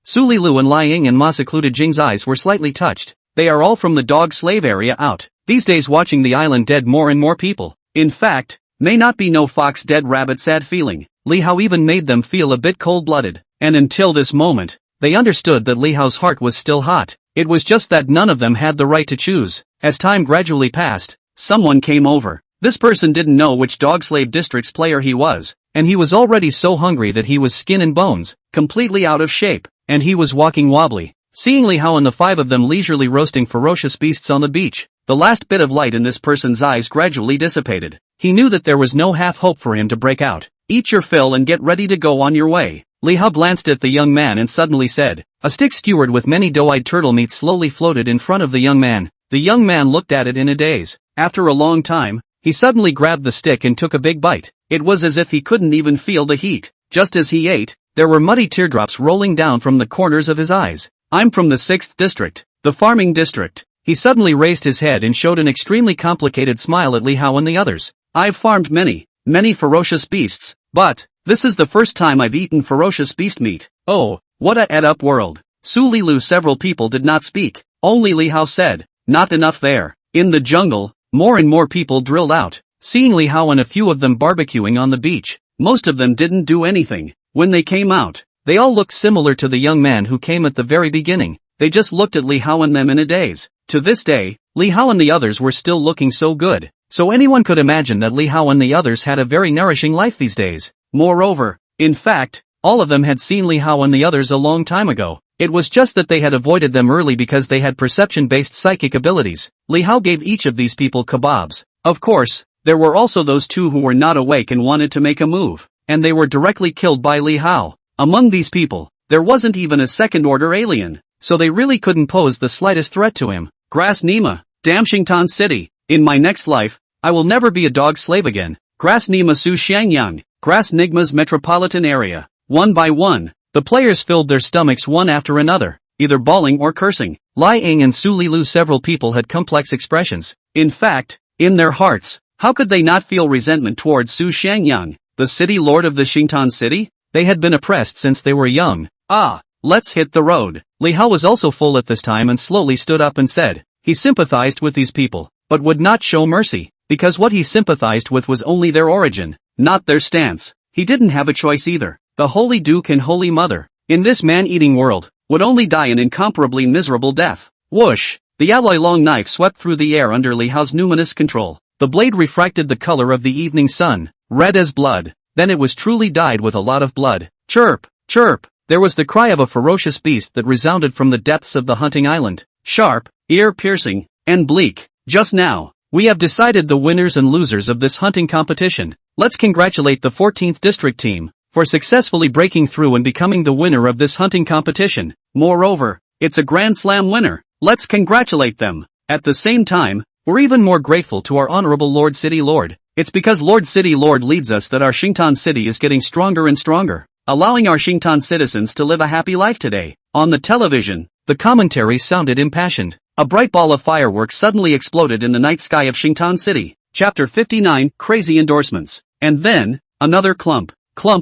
Speaker 1: Su Lilu and Liang and Ma secluded Jing's eyes were slightly touched. They are all from the dog slave area out. These days watching the island dead more and more people. In fact, may not be no fox dead rabbit sad feeling. Li Hao even made them feel a bit cold-blooded. And until this moment, they understood that Li Hao's heart was still hot. It was just that none of them had the right to choose. As time gradually passed, someone came over. This person didn't know which dog slave district's player he was, and he was already so hungry that he was skin and bones, completely out of shape, and he was walking wobbly. Seeing Li Hao and the 5 of them leisurely roasting ferocious beasts on the beach, the last bit of light in this person's eyes gradually dissipated. He knew that there was no half hope for him to break out. Eat your fill and get ready to go on your way. Li Hao glanced at the young man and suddenly said. A stick skewered with many dough-eyed turtle meat slowly floated in front of the young man. The young man looked at it in a daze. After a long time, he suddenly grabbed the stick and took a big bite. It was as if he couldn't even feel the heat. Just as he ate, there were muddy teardrops rolling down from the corners of his eyes. I'm from the 6th district, the farming district. He suddenly raised his head and showed an extremely complicated smile at Li Hao and the others. I've farmed many ferocious beasts, but this is the first time I've eaten ferocious beast meat. Oh, what a ed-up world. Su Lilu. Several people did not speak. Only Li Hao said, not enough there. In the jungle, more and more people drilled out. Seeing Li Hao and a few of them barbecuing on the beach, most of them didn't do anything. When they came out, they all looked similar to the young man who came at the very beginning. They just looked at Li Hao and them in a daze. To this day, Li Hao and the others were still looking so good. So anyone could imagine that Li Hao and the others had a very nourishing life these days. Moreover, in fact, all of them had seen Li Hao and the others a long time ago. It was just that they had avoided them early because they had perception-based psychic abilities. Li Hao gave each of these people kebabs. Of course, there were also those two who were not awake and wanted to make a move, and they were directly killed by Li Hao. Among these people, there wasn't even a second-order alien, so they really couldn't pose the slightest threat to him. Grass Nima, damn Xingtan City. In my next life, I will never be a dog slave again. Grass Nima Su Xiangyang, Grass Nigma's metropolitan area. One by one, the players filled their stomachs one after another, either bawling or cursing. Lai Ying and Su Lilu. Several people had complex expressions. In fact, in their hearts, how could they not feel resentment towards Su Xiangyang, the city lord of the Xingtan city? They had been oppressed since they were young. Let's hit the road. Li Hao was also full at this time and slowly stood up and said, he sympathized with these people, but would not show mercy, because what he sympathized with was only their origin, not their stance. He didn't have a choice either. The Holy Duke and Holy Mother, in this man-eating world, would only die an incomparably miserable death. Whoosh! The alloy-long knife swept through the air under Li Hao's numinous control. The blade refracted the color of the evening sun, red as blood. Then it was truly dyed with a lot of blood. Chirp! Chirp! There was the cry of a ferocious beast that resounded from the depths of the hunting island. Sharp, ear-piercing, and bleak. Just now, we have decided the winners and losers of this hunting competition. Let's congratulate the 14th district team for successfully breaking through and becoming the winner of this hunting competition. Moreover, it's a Grand Slam winner. Let's congratulate them. At the same time, we're even more grateful to our honorable Lord City Lord. It's because Lord City Lord leads us that our Xingtan city is getting stronger and stronger, allowing our Xingtan citizens to live a happy life today. On the television, the commentary sounded impassioned. A bright ball of fireworks suddenly exploded in the night sky of Xingtan City. Chapter 59, Crazy Endorsements. And then, another clump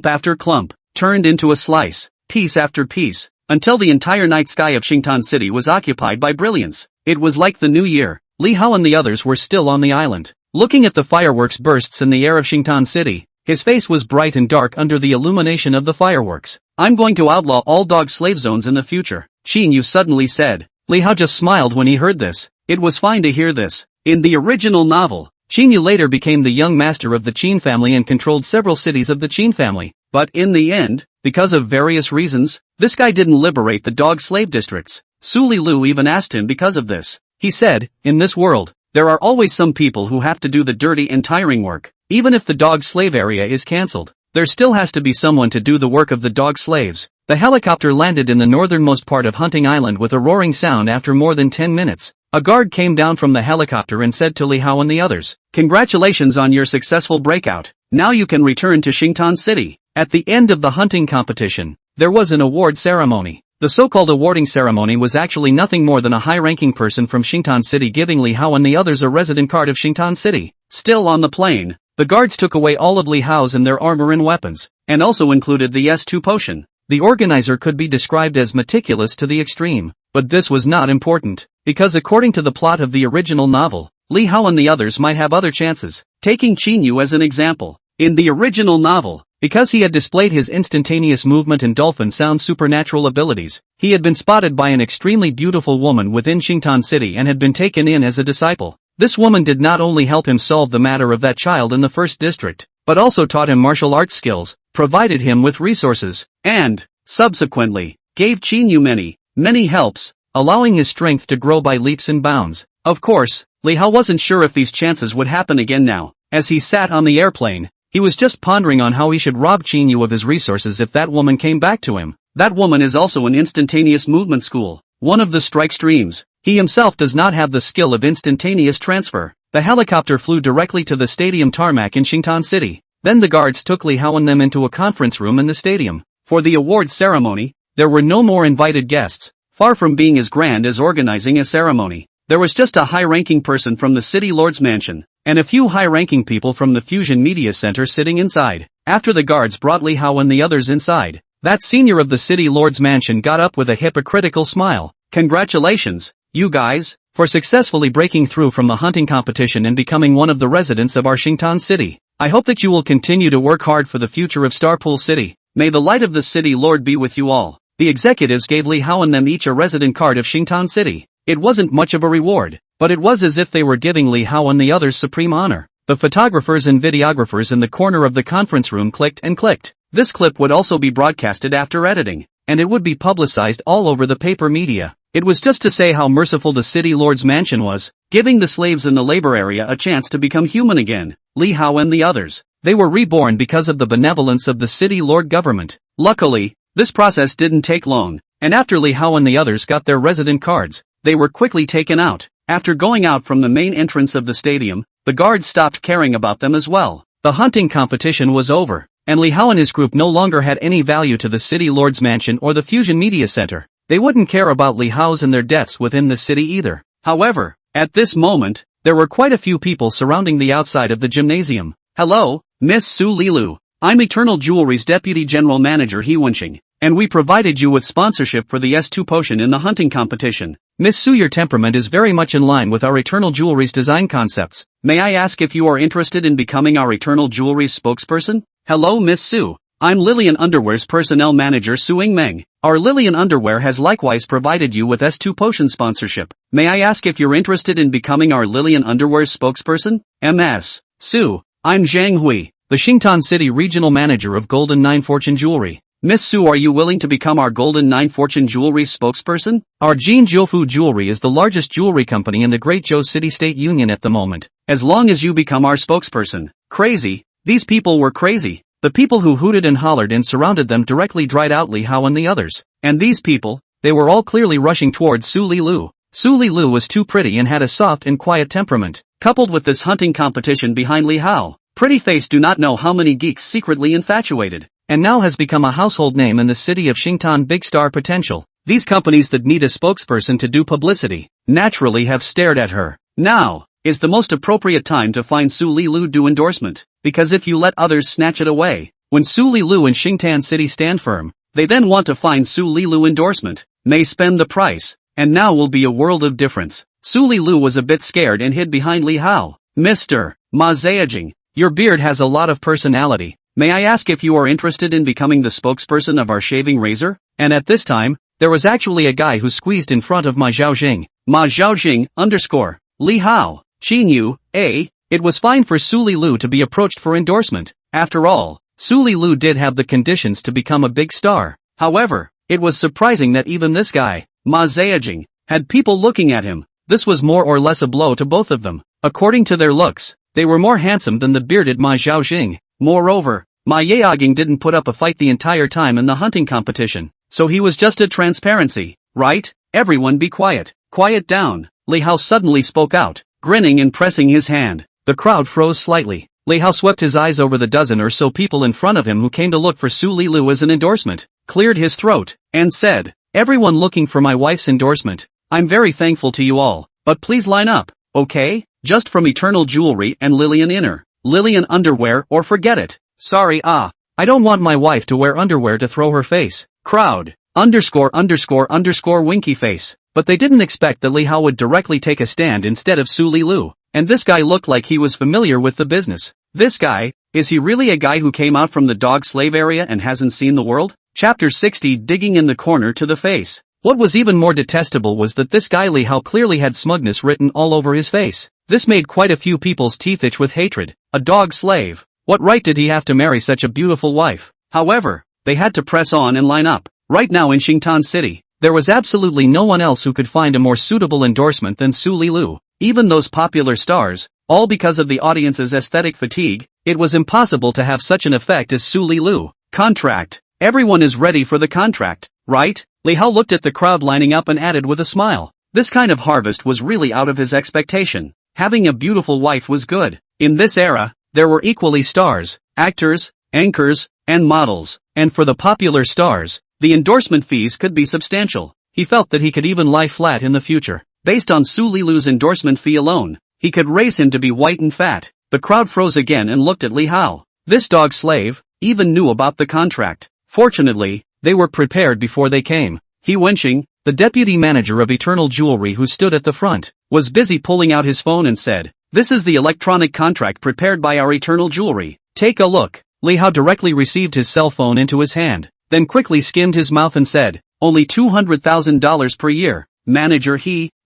Speaker 1: after clump, turned into a slice, piece after piece, until the entire night sky of Xingtan City was occupied by brilliance. It was like the new year. Li Hao and the others were still on the island. Looking at the fireworks bursts in the air of Xingtan City, his face was bright and dark under the illumination of the fireworks. I'm going to outlaw all dog slave zones in the future, Qin Yu suddenly said. Li Hao just smiled when he heard this. It was fine to hear this. In the original novel, Qin Yu later became the young master of the Qin family and controlled several cities of the Qin family. But in the end, because of various reasons, this guy didn't liberate the dog slave districts. Su Lilu even asked him because of this. He said, in this world, there are always some people who have to do the dirty and tiring work. Even if the dog slave area is cancelled, there still has to be someone to do the work of the dog slaves. The helicopter landed in the northernmost part of Hunting Island with a roaring sound after more than 10 minutes. A guard came down from the helicopter and said to Li Hao and the others, "Congratulations on your successful breakout. Now you can return to Xingtan City." At the end of the hunting competition, there was an award ceremony. The so-called awarding ceremony was actually nothing more than a high-ranking person from Xingtan City giving Li Hao and the others a resident card of Xingtan City. Still on the plane, the guards took away all of Li Hao's and their armor and weapons, and also included the S2 potion. The organizer could be described as meticulous to the extreme, but this was not important, because according to the plot of the original novel, Li Hao and the others might have other chances. Taking Qin Yu as an example, in the original novel, because he had displayed his instantaneous movement and dolphin sound supernatural abilities, he had been spotted by an extremely beautiful woman within Xingtan City and had been taken in as a disciple. This woman did not only help him solve the matter of that child in the first district, but also taught him martial arts skills, provided him with resources, and, subsequently, gave Qin Yu many helps, allowing his strength to grow by leaps and bounds. Of course, Li Hao wasn't sure if these chances would happen again now, As he sat on the airplane, he was just pondering on how he should rob Chinyu of his resources if that woman came back to him. That woman is also an instantaneous movement school, one of the strike streams. He himself does not have the skill of instantaneous transfer. The helicopter flew directly to the stadium tarmac in Xingtan City. Then the guards took Li Hao and them into a conference room in the stadium. For the awards ceremony, there were no more invited guests. Far from being as grand as organizing a ceremony, there was just a high-ranking person from the city lord's mansion, and a few high-ranking people from the Fusion Media Center sitting inside. After the guards brought Li Hao and the others inside, that senior of the city lord's mansion got up with a hypocritical smile. Congratulations, you guys, for successfully breaking through from the hunting competition and becoming one of the residents of our Xingtan City. I hope that you will continue to work hard for the future of Starpool City. May the light of the city lord be with you all. The executives gave Li Hao and them each a resident card of Xingtan City. It wasn't much of a reward, but it was as if they were giving Li Hao and the others supreme honor. The photographers and videographers in the corner of the conference room clicked and clicked. This clip would also be broadcasted after editing, and it would be publicized all over the paper media. It was just to say how merciful the city lord's mansion was, giving the slaves in the labor area a chance to become human again. Li Hao and the others, they were reborn because of the benevolence of the city lord government. Luckily, this process didn't take long, and after Li Hao and the others got their resident cards, they were quickly taken out. After going out from the main entrance of the stadium, the guards stopped caring about them as well. The hunting competition was over, and Li Hao and his group no longer had any value to the city lord's mansion or the Fusion Media Center. They wouldn't care about Li Hao's and their deaths within the city either. However, at this moment, there were quite a few people surrounding the outside of the gymnasium. Hello, Miss Su Lilu. I'm Eternal Jewelry's Deputy General Manager He Wenqing, and we provided you with sponsorship for the S2 potion in the hunting competition. Miss Su, your temperament is very much in line with our Eternal Jewelry's design concepts. May I ask if you are interested in becoming our Eternal Jewelry's spokesperson? Hello Miss Su. I'm Lillian Underwear's Personnel Manager Suing Meng. Our Lillian Underwear has likewise provided you with S2 potion sponsorship. May I ask if you're interested in becoming our Lillian Underwear's spokesperson? Ms. Su. I'm Zhang Hui, the Xingtan City Regional Manager of Golden 9 Fortune Jewelry. Miss Su, are you willing to become our Golden 9 Fortune Jewelry spokesperson? Our Jin Jiufu Jewelry is the largest jewelry company in the Great Zhou City-State Union at the moment. As long as you become our spokesperson. Crazy. These people were crazy. The people who hooted and hollered and surrounded them directly dried out Li Hao and the others. And these people, they were all clearly rushing towards Su Lilu. Su Lilu was too pretty and had a soft and quiet temperament. Coupled with this hunting competition behind Li Hao, Pretty Face do not know how many geeks secretly infatuated, and now has become a household name in the city of Xingtan. Big star potential. These companies that need a spokesperson to do publicity, naturally have stared at her. Now is the most appropriate time to find Su Lilu do endorsement, because if you let others snatch it away, when Su Lilu and Xingtan City stand firm, they then want to find Su Lilu endorsement, may spend the price, and now will be a world of difference. Su Lilu was a bit scared and hid behind Li Hao. Mr. Ma Zhejiang, your beard has a lot of personality. May I ask if you are interested in becoming the spokesperson of our shaving razor? And at this time, there was actually a guy who squeezed in front of Ma Zhaojing. Ma Zhaojing, _ Li Hao. Xinyu, it was fine for Su Lilu to be approached for endorsement. After all, Su Lilu did have the conditions to become a big star. However, it was surprising that even this guy, Ma Zhejiang, had people looking at him. This was more or less a blow to both of them. According to their looks, they were more handsome than the bearded Ma Zhaojing. Moreover, Ma Yaoging didn't put up a fight the entire time in the hunting competition, so he was just a transparency, right? Everyone be quiet. Quiet down. Li Hao suddenly spoke out, grinning and pressing his hand. The crowd froze slightly. Li Hao swept his eyes over the dozen or so people in front of him who came to look for Su Lilu as an endorsement, cleared his throat, and said, everyone looking for my wife's endorsement. I'm very thankful to you all, but please line up, okay? Just from Eternal Jewelry and Lillian Inner. Lillian Underwear or forget it. Sorry I don't want my wife to wear underwear to throw her face. Crowd, ____ winky face. But they didn't expect that Li Hao would directly take a stand instead of Su Lilu. And this guy looked like he was familiar with the business. This guy, is he really a guy who came out from the dog slave area and hasn't seen the world? Chapter 60 Digging in the corner to the face. What was even more detestable was that this guy Li Hao clearly had smugness written all over his face. This made quite a few people's teeth itch with hatred. A dog slave. What right did he have to marry such a beautiful wife? However, they had to press on and line up. Right now in Xingtan City, there was absolutely no one else who could find a more suitable endorsement than Su Lilu. Even those popular stars, all because of the audience's aesthetic fatigue. It was impossible to have such an effect as Su Lilu. Contract. Everyone is ready for the contract, right? Li Hao looked at the crowd lining up and added with a smile. This kind of harvest was really out of his expectation. Having a beautiful wife was good. In this era, there were equally stars, actors, anchors, and models, and for the popular stars, the endorsement fees could be substantial. He felt that he could even lie flat in the future. Based on Su Lilu's endorsement fee alone, he could raise him to be white and fat. The crowd froze again and looked at Li Hao. This dog slave even knew about the contract. Fortunately, they were prepared before they came. He Wenqing, the deputy manager of Eternal Jewelry who stood at the front, was busy pulling out his phone and said, "This is the electronic contract prepared by our Eternal Jewelry. Take a look." Li Hao directly received his cell phone into his hand, then quickly skimmed his mouth and said, "Only $200,000 per year. Manager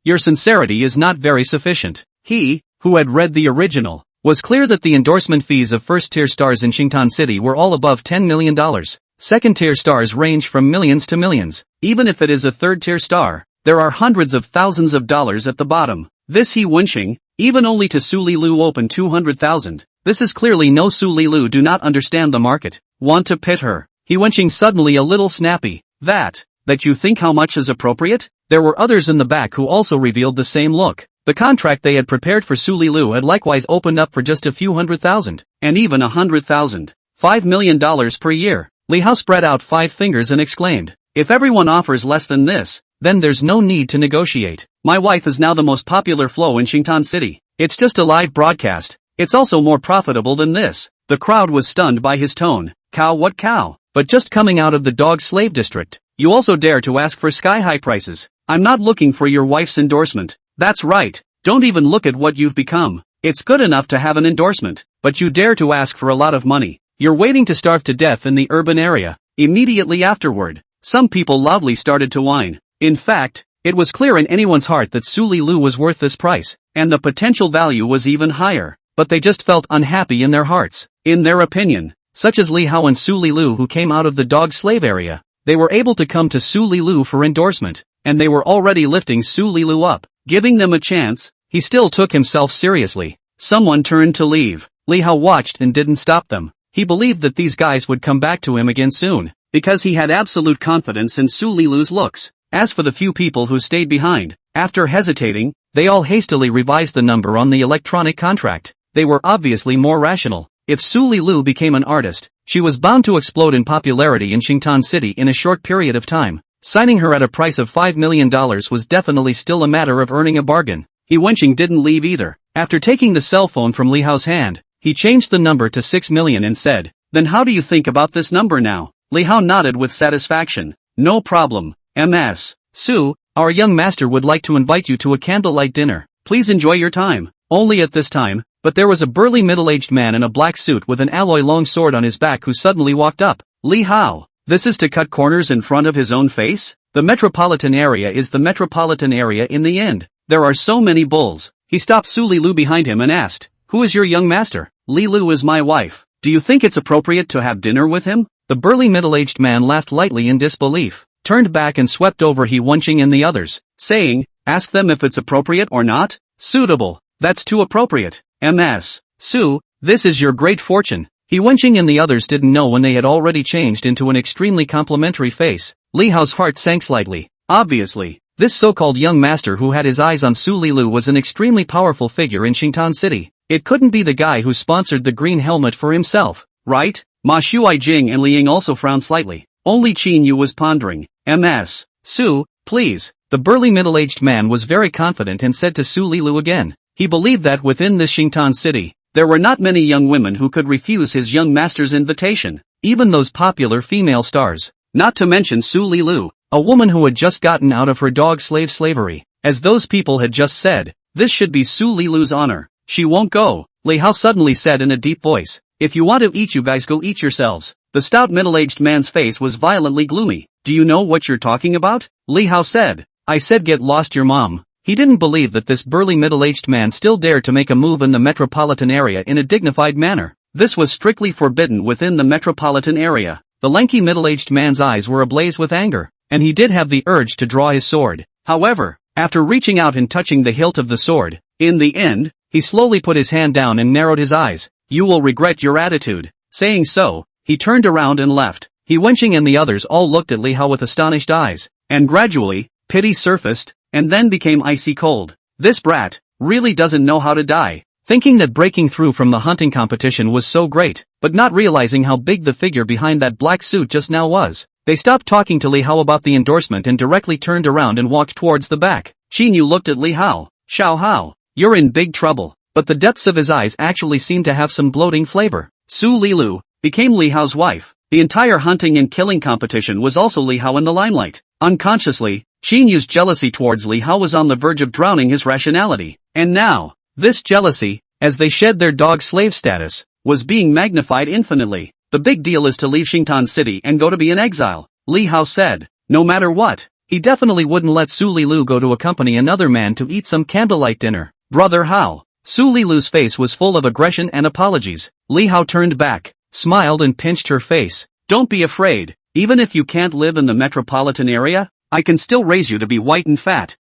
Speaker 1: your sincerity is not very sufficient." He, who had read the original, was clear that the endorsement fees of first-tier stars in Xingtan City were all above $10 million. Second-tier stars range from millions to millions. Even if it is a third-tier star, there are hundreds of thousands of dollars at the bottom. This He Wenqing, even only to Su Lilu opened 200,000. This is clearly no Su Lilu do not understand the market. Want to pit her. He Wenqing suddenly a little snappy. That you think how much is appropriate? There were others in the back who also revealed the same look. The contract they had prepared for Su Lilu had likewise opened up for just a few $100,000, and even $100,000. $5 million per year. Li Hao spread out 5 fingers and exclaimed, "If everyone offers less than this, then there's no need to negotiate. My wife is now the most popular flow in Xingtan City. It's just a live broadcast. It's also more profitable than this." The crowd was stunned by his tone. Cow what cow? But just coming out of the dog slave district, you also dare to ask for sky-high prices. I'm not looking for your wife's endorsement. That's right. Don't even look at what you've become. It's good enough to have an endorsement, but you dare to ask for a lot of money. You're waiting to starve to death in the urban area. Immediately afterward, some people loudly started to whine. In fact, it was clear in anyone's heart that Su Lilu was worth this price, and the potential value was even higher, but they just felt unhappy in their hearts. In their opinion, such as Li Hao and Su Lilu who came out of the dog slave area, they were able to come to Su Lilu for endorsement, and they were already lifting Su Lilu up, giving them a chance. He still took himself seriously. Someone turned to leave. Li Hao watched and didn't stop them. He believed that these guys would come back to him again soon, because he had absolute confidence in Su Lilu's looks. As for the few people who stayed behind, after hesitating, they all hastily revised the number on the electronic contract. They were obviously more rational. If Su Lilu became an artist, she was bound to explode in popularity in Xingtan City in a short period of time. Signing her at a price of $5 million was definitely still a matter of earning a bargain. He Wenqing didn't leave either. After taking the cell phone from Li Hao's hand, he changed the number to 6 million and said, "Then how do you think about this number now?" Li Hao nodded with satisfaction. "No problem, Ms. Su, our young master would like to invite you to a candlelight dinner. Please enjoy your time." Only at this time, but there was a burly middle-aged man in a black suit with an alloy long sword on his back who suddenly walked up. Li Hao, this is to cut corners in front of his own face? The metropolitan area is the metropolitan area in the end. There are so many bulls. He stopped Su Lilu behind him and asked, "Who is your young master?" "Lilu is my wife. Do you think it's appropriate to have dinner with him?" The burly middle-aged man laughed lightly in disbelief, turned back and swept over He Wenqing and the others, saying, "Ask them if it's appropriate or not." "Suitable. That's too appropriate. Ms. Su, this is your great fortune." He Wenqing and the others didn't know when they had already changed into an extremely complimentary face. Li Hao's heart sank slightly. Obviously, this so-called young master who had his eyes on Su Lilu was an extremely powerful figure in Xingtan City. It couldn't be the guy who sponsored the green helmet for himself, right? Ma Shuai-jing and Li Ying also frowned slightly. Only Qin Yu was pondering. "Ms. Su, please." The burly middle-aged man was very confident and said to Su Lilu again. He believed that within this Xingtan City, there were not many young women who could refuse his young master's invitation, even those popular female stars. Not to mention Su Lilu, a woman who had just gotten out of her dog slave slavery. As those people had just said, this should be Su Lilu's honor. "She won't go," Li Hao suddenly said in a deep voice. "If you want to eat, you guys go eat yourselves." The stout middle-aged man's face was violently gloomy. "Do you know what you're talking about?" Li Hao said. "I said get lost your mom." He didn't believe that this burly middle-aged man still dared to make a move in the metropolitan area in a dignified manner. This was strictly forbidden within the metropolitan area. The lanky middle-aged man's eyes were ablaze with anger, and he did have the urge to draw his sword. However, after reaching out and touching the hilt of the sword, in the end, He slowly put his hand down and narrowed his eyes. You will regret your attitude. Saying so, he turned around and left. He Wenqing and the others all looked at Li Hao with astonished eyes, and gradually, pity surfaced, and then became icy cold. This brat really doesn't know how to die. Thinking that breaking through from the hunting competition was so great, but not realizing how big the figure behind that black suit just now was, they stopped talking to Li Hao about the endorsement and directly turned around and walked towards the back. Qin Yu looked at Li Hao. Xiao Hao, you're in big trouble. But the depths of his eyes actually seemed to have some bloating flavor. Su Lilu became Li Hao's wife. The entire hunting and killing competition was also Li Hao in the limelight. Unconsciously, Qin Yu's jealousy towards Li Hao was on the verge of drowning his rationality. And now, this jealousy, as they shed their dog-slave status, was being magnified infinitely. The big deal is to leave Xingtan City and go to be in exile, Li Hao said. No matter what, he definitely wouldn't let Su Lilu go to accompany another man to eat some candlelight dinner. Brother Hao. Su Lilu's face was full of aggression and apologies. Li Hao turned back, smiled and pinched her face. Don't be afraid. Even if you can't live in the metropolitan area, I can still raise you to be white and fat.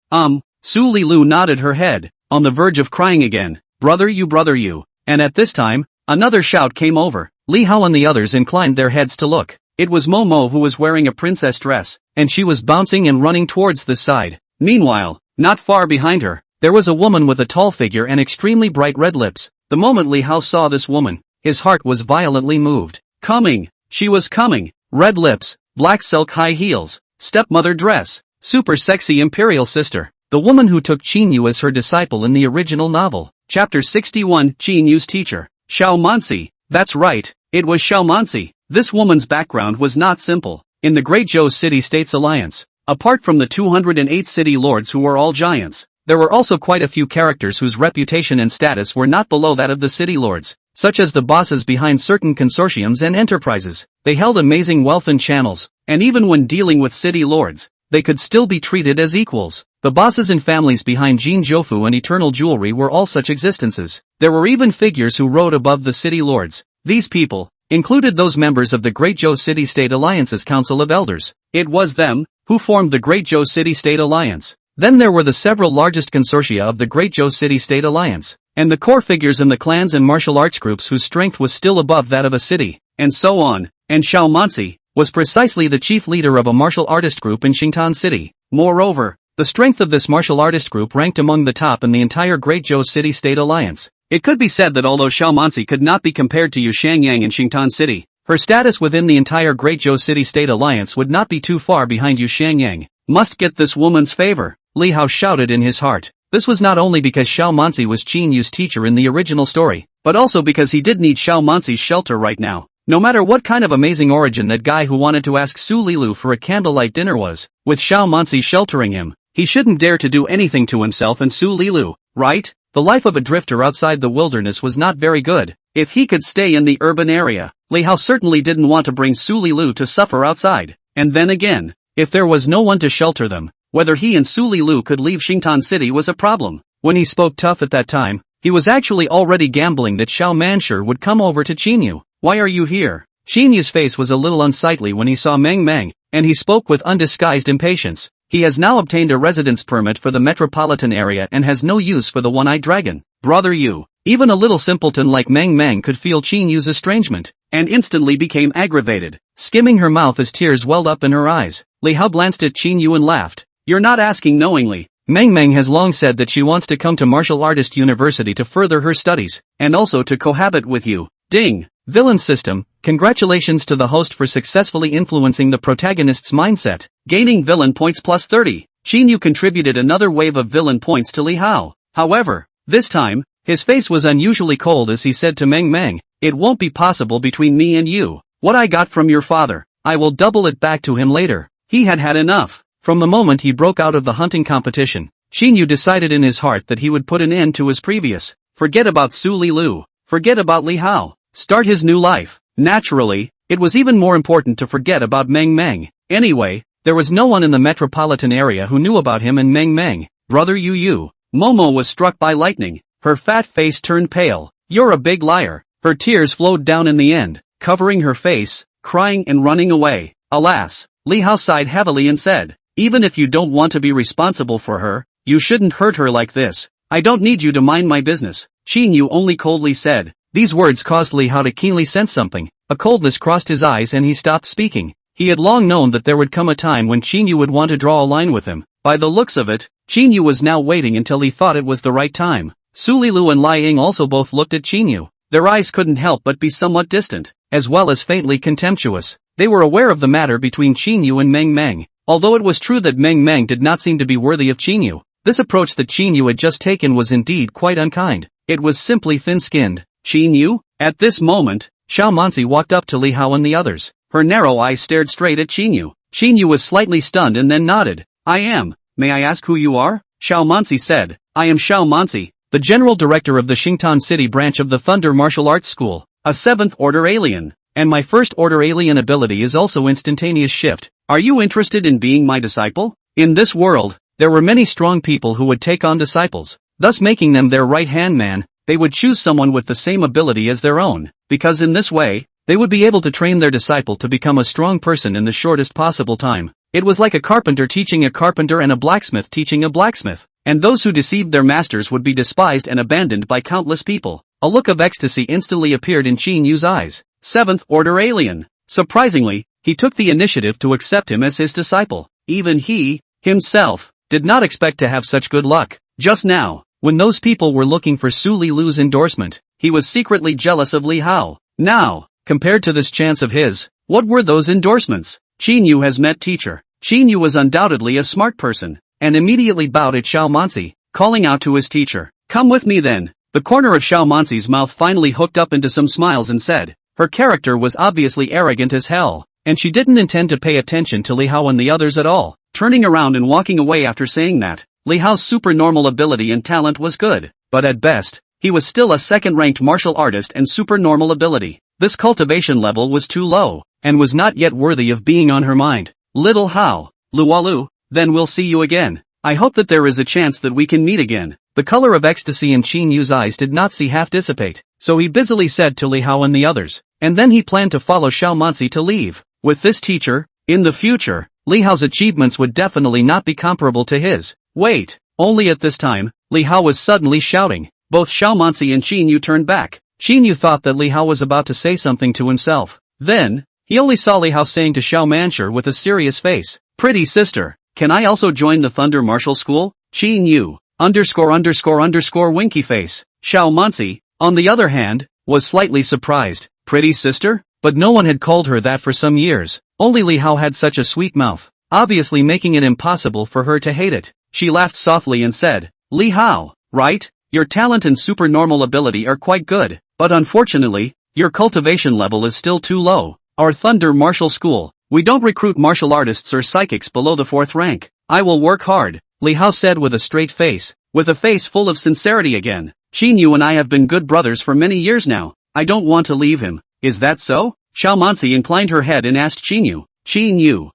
Speaker 1: Su Lilu nodded her head, on the verge of crying again. Brother you. And at this time, another shout came over. Li Hao and the others inclined their heads to look. It was Momo who was wearing a princess dress, and she was bouncing and running towards the side. Meanwhile, not far behind her, there was a woman with a tall figure and extremely bright red lips. The moment Li Hao saw this woman, his heart was violently moved. Coming! She was coming! Red lips, black silk high heels, stepmother dress, super sexy imperial sister. The woman who took Qin Yu as her disciple in the original novel. Chapter 61, Qin Yu's teacher. Xiao Mansi. That's right, it was Xiao Mansi. This woman's background was not simple. In the Great Zhou City-States Alliance, apart from the 208 city lords who were all giants, there were also quite a few characters whose reputation and status were not below that of the city lords, such as the bosses behind certain consortiums and enterprises. They held amazing wealth and channels, and even when dealing with city lords, they could still be treated as equals. The bosses and families behind Jin Zhoufu and Eternal Jewelry were all such existences. There were even figures who rode above the city lords. These people included those members of the Great Zhou City-State Alliance's Council of Elders. It was them who formed the Great Zhou City-State Alliance. Then there were the several largest consortia of the Great Zhou City-State Alliance, and the core figures in the clans and martial arts groups whose strength was still above that of a city, and so on. And Xiao Mansi was precisely the chief leader of a martial artist group in Xingtan City. Moreover, the strength of this martial artist group ranked among the top in the entire Great Zhou City-State Alliance. It could be said that although Xiao Mansi could not be compared to Yu Shangyang in Xingtan City, her status within the entire Great Zhou City-State Alliance would not be too far behind Yu Shangyang. Must get this woman's favor, Li Hao shouted in his heart. This was not only because Xiao Mansi was Qin Yu's teacher in the original story, but also because he did need Xiao Mansi's shelter right now. No matter what kind of amazing origin that guy who wanted to ask Su Lilu for a candlelight dinner was, with Xiao Mansi sheltering him, he shouldn't dare to do anything to himself and Su Lilu, right? The life of a drifter outside the wilderness was not very good. If he could stay in the urban area, Li Hao certainly didn't want to bring Su Lilu to suffer outside. And then again, if there was no one to shelter them, whether he and Su Lilu could leave Xingtan City was a problem. When he spoke tough at that time, he was actually already gambling that Xiao Manshur would come over to Qin Yu. Why are you here? Qin Yu's face was a little unsightly when he saw Meng Meng, and he spoke with undisguised impatience. He has now obtained a residence permit for the metropolitan area and has no use for the one-eyed dragon. Brother Yu. Even a little simpleton like Meng Meng could feel Qin Yu's estrangement, and instantly became aggravated, skimming her mouth as tears welled up in her eyes. Li Hao glanced at Qin Yu and laughed. You're not asking knowingly. Meng Meng has long said that she wants to come to Martial Artist University to further her studies, and also to cohabit with you. Ding! Villain system. Congratulations to the host for successfully influencing the protagonist's mindset, gaining villain points plus 30. Qin Yu contributed another wave of villain points to Li Hao. However, this time, his face was unusually cold as he said to Meng Meng, it won't be possible between me and you. What I got from your father, I will double it back to him later. He had had enough. From the moment he broke out of the hunting competition, Qin Yu decided in his heart that he would put an end to his previous. Forget about Su Lilu. Forget about Li Hao. Start his new life. Naturally, it was even more important to forget about Meng Meng. Anyway, there was no one in the metropolitan area who knew about him and Meng Meng. Brother Yu. Momo was struck by lightning. Her fat face turned pale. You're a big liar. Her tears flowed down in the end, covering her face, crying and running away. Alas, Li Hao sighed heavily and said, even if you don't want to be responsible for her, you shouldn't hurt her like this. I don't need you to mind my business. Qin Yu only coldly said. These words caused Li Hao to keenly sense something. A coldness crossed his eyes and he stopped speaking. He had long known that there would come a time when Qin Yu would want to draw a line with him. By the looks of it, Qin Yu was now waiting until he thought it was the right time. Su Lilu and Lai Ying also both looked at Qin Yu. Their eyes couldn't help but be somewhat distant, as well as faintly contemptuous. They were aware of the matter between Qin Yu and Meng Meng. Although it was true that Meng Meng did not seem to be worthy of Qin Yu, this approach that Qin Yu had just taken was indeed quite unkind. It was simply thin-skinned. Qin Yu? At this moment, Xiao Manzi walked up to Li Hao and the others. Her narrow eyes stared straight at Qin Yu. Qin Yu was slightly stunned and then nodded. I am. May I ask who you are? Xiao Manzi said. I am Xiao Manzi, the general director of the Xingtan City branch of the Thunder Martial Arts School, a 7th order alien. And my first order alien ability is also instantaneous shift. Are you interested in being my disciple? In this world, there were many strong people who would take on disciples, thus making them their right-hand man. They would choose someone with the same ability as their own, because in this way, they would be able to train their disciple to become a strong person in the shortest possible time. It was like a carpenter teaching a carpenter and a blacksmith teaching a blacksmith, and those who deceived their masters would be despised and abandoned by countless people. A look of ecstasy instantly appeared in Qin Yu's eyes. 7th order alien. Surprisingly, he took the initiative to accept him as his disciple. Even he, himself, did not expect to have such good luck. Just now, when those people were looking for Su Lilu's endorsement, he was secretly jealous of Li Hao. Now, compared to this chance of his, what were those endorsements? Qin Yu has met teacher. Qin Yu was undoubtedly a smart person, and immediately bowed at Xiao Manzi, calling out to his teacher. Come with me then. The corner of Xiao Manzi's mouth finally hooked up into some smiles and said. Her character was obviously arrogant as hell, and she didn't intend to pay attention to Li Hao and the others at all. Turning around and walking away after saying that, Li Hao's supernormal ability and talent was good, but at best, he was still a second-ranked martial artist and supernormal ability. This cultivation level was too low, and was not yet worthy of being on her mind. Little Hao, Lualu, then we'll see you again. I hope that there is a chance that we can meet again. The color of ecstasy in Qin Yu's eyes did not see half dissipate, so he busily said to Li Hao and the others, and then he planned to follow Xiao Manzi to leave. With this teacher, in the future, Li Hao's achievements would definitely not be comparable to his. Wait, only at this time, Li Hao was suddenly shouting. Both Xiao Manzi and Qin Yu turned back. Qin Yu thought that Li Hao was about to say something to himself. Then, he only saw Li Hao saying to Xiao Manshur with a serious face, Pretty sister, can I also join the Thunder Martial School? Qin Yu, ____ winky face. Xiao Manzi, on the other hand, was slightly surprised. Pretty sister? But no one had called her that for some years. Only Li Hao had such a sweet mouth, obviously making it impossible for her to hate it. She laughed softly and said, Li Hao, right? Your talent and supernormal ability are quite good, but unfortunately, your cultivation level is still too low. Our Thunder Martial School, we don't recruit martial artists or psychics below the 4th rank. I will work hard, Li Hao said with a straight face, with a face full of sincerity again. Qin Yu and I have been good brothers for many years now. I don't want to leave him. Is that so? Xiao Manzi inclined her head and asked Qin Yu. Qin Yu,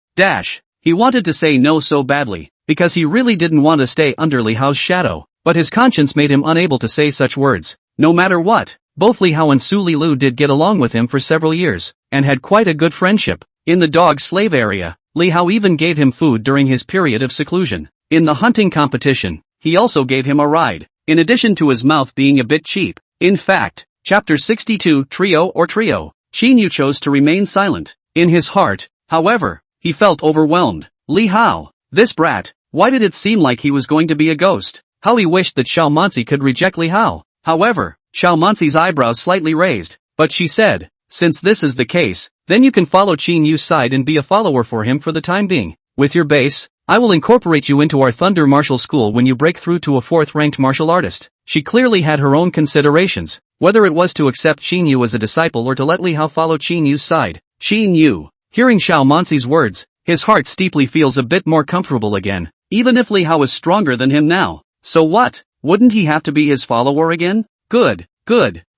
Speaker 1: he wanted to say no so badly, because he really didn't want to stay under Li Hao's shadow, but his conscience made him unable to say such words. No matter what, both Li Hao and Su Lilu did get along with him for several years, and had quite a good friendship. In the dog slave area, Li Hao even gave him food during his period of seclusion. In the hunting competition, he also gave him a ride, in addition to his mouth being a bit cheap. In fact, Chapter 62 Trio. Qin Yu chose to remain silent. In his heart, however, he felt overwhelmed. Li Hao, this brat, why did it seem like he was going to be a ghost? How he wished that Xiao Manzi could reject Li Hao. However, Xiao Manzi's eyebrows slightly raised, but she said, since this is the case, then you can follow Qin Yu's side and be a follower for him for the time being. With your base, I will incorporate you into our Thunder Martial School when you break through to a 4th-ranked martial artist. She clearly had her own considerations, whether it was to accept Qin Yu as a disciple or to let Li Hao follow Qin Yu's side. Qin Yu, hearing Xiao Manzi's words, his heart steeply feels a bit more comfortable again, even if Li Hao is stronger than him now. So what? Wouldn't he have to be his follower again? Good.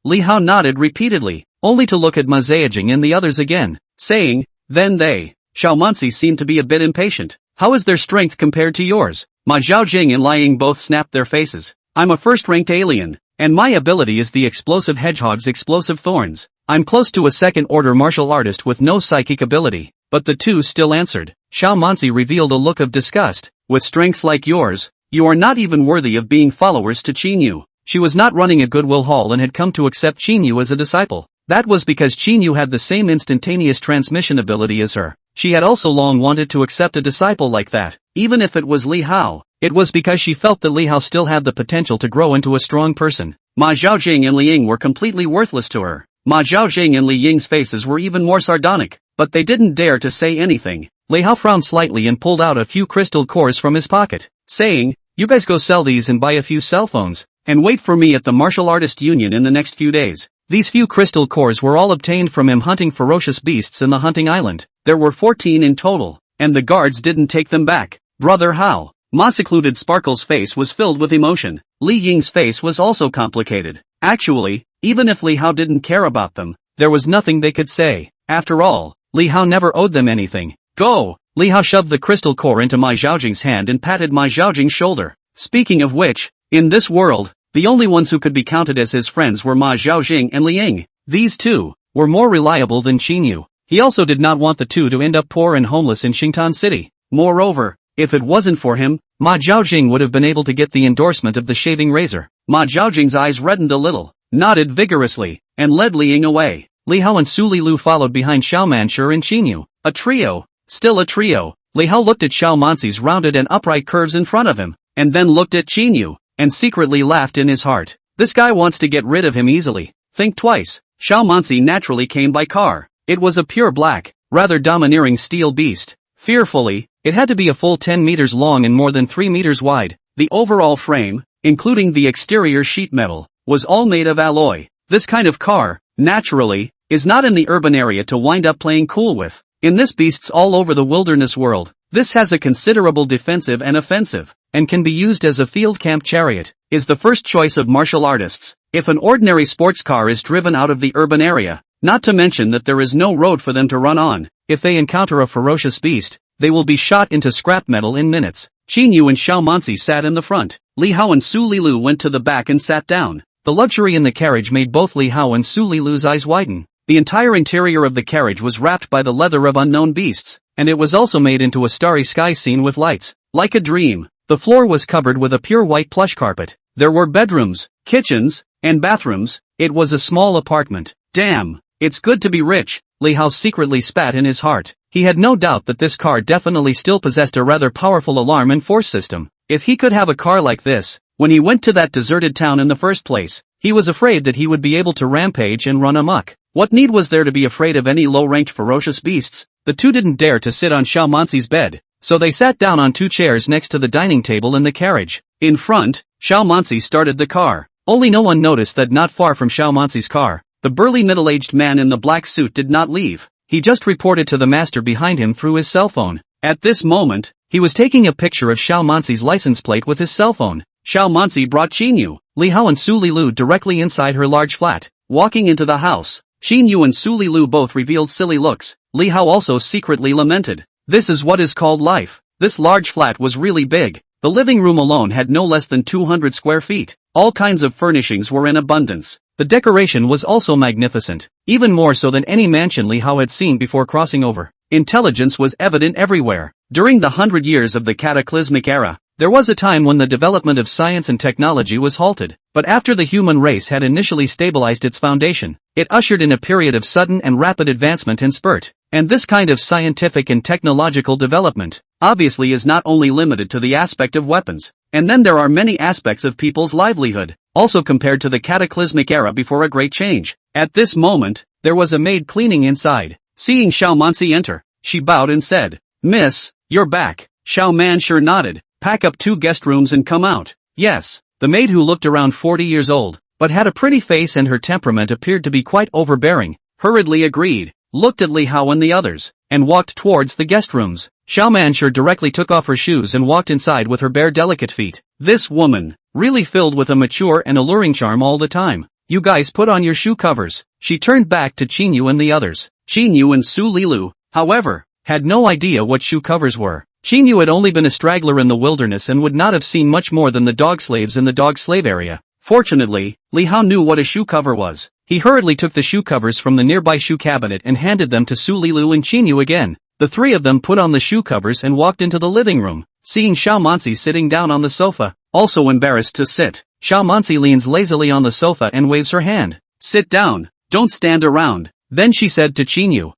Speaker 1: Li Hao nodded repeatedly, only to look at Ma Zhejiang and the others again, saying, then they. Xiao Manzi seemed to be a bit impatient. How is their strength compared to yours? Ma Zhaojing and Lai Ying both snapped their faces. I'm a first-ranked alien, and my ability is the explosive hedgehog's explosive thorns. I'm close to a second-order martial artist with no psychic ability, but the two still answered. Xiao Manzi revealed a look of disgust. With strengths like yours, you are not even worthy of being followers to Qin Yu. She was not running a Goodwill haul and had come to accept Chinyu as a disciple. That was because Chinyu had the same instantaneous transmission ability as her. She had also long wanted to accept a disciple like that, even if it was Li Hao. It was because she felt that Li Hao still had the potential to grow into a strong person. Ma Zhaojing and Li Ying were completely worthless to her. Ma Zhaojing and Li Ying's faces were even more sardonic, but they didn't dare to say anything. Li Hao frowned slightly and pulled out a few crystal cores from his pocket, saying, "You guys go sell these and buy a few cell phones, and wait for me at the Martial Artist Union in the next few days." These few crystal cores were all obtained from him hunting ferocious beasts in the hunting island. There were 14 in total, and the guards didn't take them back. Brother Hao. Ma secluded Sparkle's face was filled with emotion. Li Ying's face was also complicated. Actually, even if Li Hao didn't care about them, there was nothing they could say. After all, Li Hao never owed them anything. Go! Li Hao shoved the crystal core into Ma Zhaojing's hand and patted Ma Zhaojing's shoulder. Speaking of which, in this world, the only ones who could be counted as his friends were Ma Zhaojing and Li Ying. These two were more reliable than Chinyu. He also did not want the two to end up poor and homeless in Xingtan City. Moreover, if it wasn't for him, Ma Zhaojing would have been able to get the endorsement of the shaving razor. Ma Zhaojing's eyes reddened a little, nodded vigorously, and led Li Ying away. Li Hao and Su Lilu followed behind Xiao Manshur and Chinyu. A trio. Still a trio. Li Hao looked at Xiao Manxi's rounded and upright curves in front of him, and then looked at Chinyu, and secretly laughed in his heart. This guy wants to get rid of him easily. Think twice. Xiao Manxi naturally came by car. It was a pure black, rather domineering steel beast. Fearfully, it had to be a full 10 meters long and more than 3 meters wide. The overall frame, including the exterior sheet metal, was all made of alloy. This kind of car, naturally, is not in the urban area to wind up playing cool with. In this beast's all over the wilderness world, this has a considerable defensive and offensive, and can be used as a field camp chariot, is the first choice of martial artists. If an ordinary sports car is driven out of the urban area, not to mention that there is no road for them to run on, if they encounter a ferocious beast, they will be shot into scrap metal in minutes. Chinyu and Xiao Manxi sat in the front. Li Hao and Su Lilu went to the back and sat down. The luxury in the carriage made both Li Hao and Su Lilu's eyes widen. The entire interior of the carriage was wrapped by the leather of unknown beasts, and it was also made into a starry sky scene with lights. Like a dream, the floor was covered with a pure white plush carpet. There were bedrooms, kitchens, and bathrooms. It was a small apartment. Damn, it's good to be rich. Li Hao secretly spat in his heart. He had no doubt that this car definitely still possessed a rather powerful alarm and force system. If he could have a car like this, when he went to that deserted town in the first place, he was afraid that he would be able to rampage and run amok. What need was there to be afraid of any low-ranked ferocious beasts? The two didn't dare to sit on Xiao Manxi's bed, so they sat down on two chairs next to the dining table in the carriage. In front, Xiao Manxi started the car. Only no one noticed that not far from Xiao Manxi's car, the burly middle-aged man in the black suit did not leave. He just reported to the master behind him through his cell phone. At this moment, he was taking a picture of Xiao Manxi's license plate with his cell phone. Xiao Manxi brought Chinyu, Li Hao and Su Lilu directly inside her large flat. Walking into the house, Chinyu and Su Lilu both revealed silly looks. Li Hao also secretly lamented. This is what is called life. This large flat was really big. The living room alone had no less than 200 square feet. All kinds of furnishings were in abundance. The decoration was also magnificent, even more so than any mansion Li Hao had seen before crossing over. Intelligence was evident everywhere. During the 100 years of the cataclysmic era, there was a time when the development of science and technology was halted, but after the human race had initially stabilized its foundation, it ushered in a period of sudden and rapid advancement and spurt. And this kind of scientific and technological development, obviously is not only limited to the aspect of weapons, and then there are many aspects of people's livelihood, also compared to the cataclysmic era before a great change. At this moment, there was a maid cleaning inside. Seeing Xiao Manxi enter, she bowed and said, "Miss, you're back." Xiao Manshur nodded. "Pack up 2 guest rooms and come out." Yes, the maid, who looked around 40 years old, but had a pretty face and her temperament appeared to be quite overbearing, hurriedly agreed, looked at Li Hao and the others, and walked towards the guest rooms. Xiao Manshur directly took off her shoes and walked inside with her bare delicate feet. This woman, really filled with a mature and alluring charm all the time. "You guys put on your shoe covers." She turned back to Chinyu and the others. Chinyu and Su Lilu, however, had no idea what shoe covers were. Chinyu had only been a straggler in the wilderness and would not have seen much more than the dog slaves in the dog slave area. Fortunately, Li Hao knew what a shoe cover was. He hurriedly took the shoe covers from the nearby shoe cabinet and handed them to Su Lilu and Chinyu again. The three of them put on the shoe covers and walked into the living room. Seeing Xiao Manxi sitting down on the sofa, also embarrassed to sit, Xiaomanzi leans lazily on the sofa and waves her hand. Sit down, don't stand around. Then she said to Qin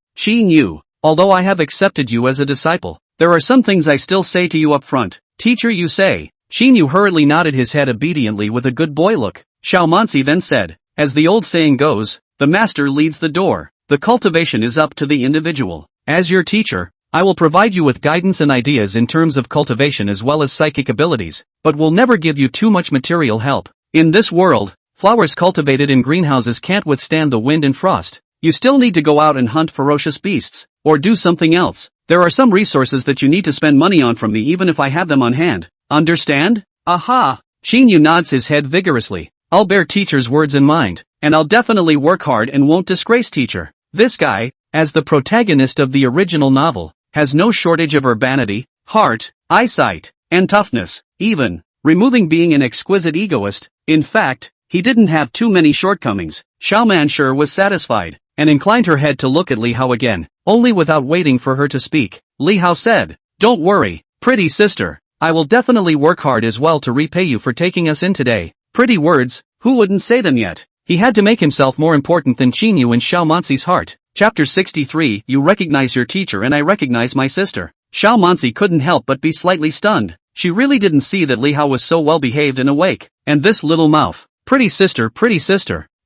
Speaker 1: Yu, although I have accepted you as a disciple, there are some things I still say to you up front. Teacher, you say. Qin Yu hurriedly nodded his head obediently with a good boy look. Xiaomanzi then said, as the old saying goes, the master leads the door. The cultivation is up to the individual. As your teacher, I will provide you with guidance and ideas in terms of cultivation as well as psychic abilities, but will never give you too much material help. In this world, flowers cultivated in greenhouses can't withstand the wind and frost. You still need to go out and hunt ferocious beasts, or do something else. There are some resources that you need to spend money on from me even if I have them on hand. Understand? Aha! Qin Yu nods his head vigorously. I'll bear teacher's words in mind, and I'll definitely work hard and won't disgrace teacher. This guy, as the protagonist of the original novel, has no shortage of urbanity, heart, eyesight, and toughness, even removing being an exquisite egoist. In fact, he didn't have too many shortcomings. Xiaoman sure was satisfied, and inclined her head to look at Li Hao again, only without waiting for her to speak. Li Hao said, don't worry, pretty sister, I will definitely work hard as well to repay you for taking us in today. Pretty words, who wouldn't say them yet? He had to make himself more important than Qin Yu in Xiaomanzi's heart. Chapter 63, You recognize your teacher and I recognize my sister. Xiaomanzi couldn't help but be slightly stunned. She really didn't see that Li Hao was so well behaved and awake, and this little mouth. Pretty sister,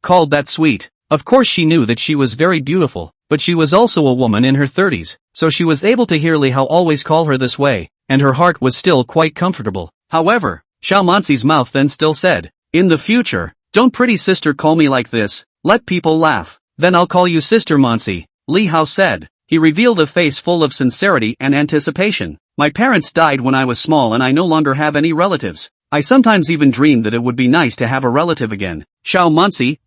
Speaker 1: called that sweet. Of course she knew that she was very beautiful, but she was also a woman in her 30s, so she was able to hear Li Hao always call her this way, and her heart was still quite comfortable. However, Xiaomanzi's mouth then still said, in the future, don't pretty sister call me like this, let people laugh. Then I'll call you Sister Mansi, Li Hao said. He revealed a face full of sincerity and anticipation. My parents died when I was small and I no longer have any relatives. I sometimes even dreamed that it would be nice to have a relative again. Xiaomanzi,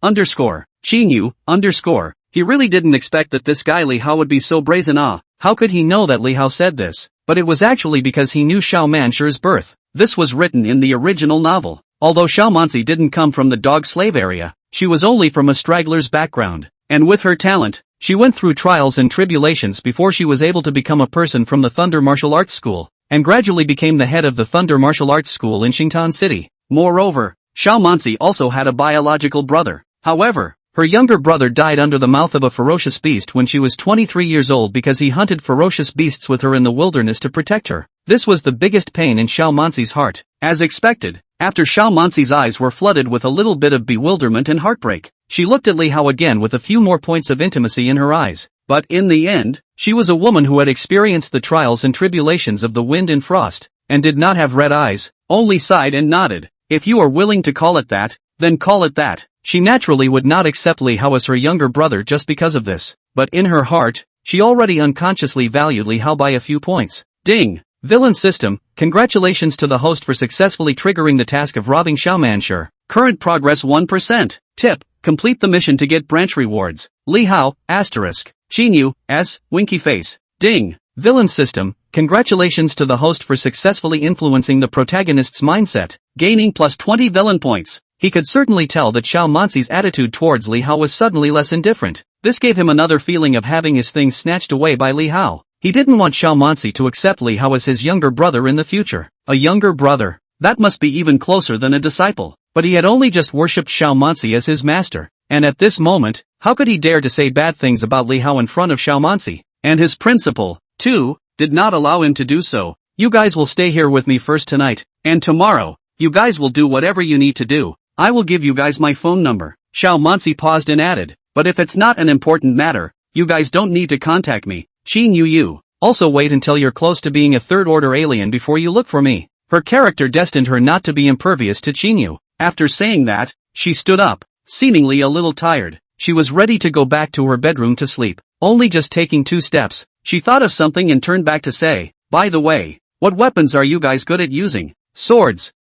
Speaker 1: Qin Yu, He really didn't expect that this guy Li Hao would be so brazen. How could he know that Li Hao said this? But it was actually because he knew Xiao Mansher's birth. This was written in the original novel. Although Xiaomanzi didn't come from the dog slave area, she was only from a straggler's background. And with her talent, she went through trials and tribulations before she was able to become a person from the Thunder Martial Arts School, and gradually became the head of the Thunder Martial Arts School in Xingtan City. Moreover, Xiaomanzi also had a biological brother. However, her younger brother died under the mouth of a ferocious beast when she was 23 years old because he hunted ferocious beasts with her in the wilderness to protect her. This was the biggest pain in Xiaomanzi's heart. As expected, after Xiaomanzi's eyes were flooded with a little bit of bewilderment and heartbreak, she looked at Li Hao again with a few more points of intimacy in her eyes. But in the end, she was a woman who had experienced the trials and tribulations of the wind and frost, and did not have red eyes, only sighed and nodded. If you are willing to call it that, then call it that. She naturally would not accept Li Hao as her younger brother just because of this, but in her heart, she already unconsciously valued Li Hao by a few points. Ding! Villain system, congratulations to the host for successfully triggering the task of robbing Xiaomansher. Current progress 1%. Tip, complete the mission to get branch rewards. Li Hao, asterisk. Qin Yu, S, winky face. Ding! Villain system, congratulations to the host for successfully influencing the protagonist's mindset, gaining plus 20 villain points. He could certainly tell that Xiaomanzi's attitude towards Li Hao was suddenly less indifferent. This gave him another feeling of having his things snatched away by Li Hao. He didn't want Xiaomanzi to accept Li Hao as his younger brother in the future. A younger brother? That must be even closer than a disciple. But he had only just worshipped Xiaomanzi as his master. And at this moment, how could he dare to say bad things about Li Hao in front of Xiaomanzi? And his principal, too, did not allow him to do so. You guys will stay here with me first tonight, and tomorrow, you guys will do whatever you need to do. I will give you guys my phone number. Xiaomanzi paused and added, but if it's not an important matter, you guys don't need to contact me. Qin Yu. Also wait until you're close to being a third-order alien before you look for me. Her character destined her not to be impervious to Qin Yu. After saying that, she stood up, seemingly a little tired. She was ready to go back to her bedroom to sleep. Only just taking 2 steps, she thought of something and turned back to say, by the way, what weapons are you guys good at using? Swords.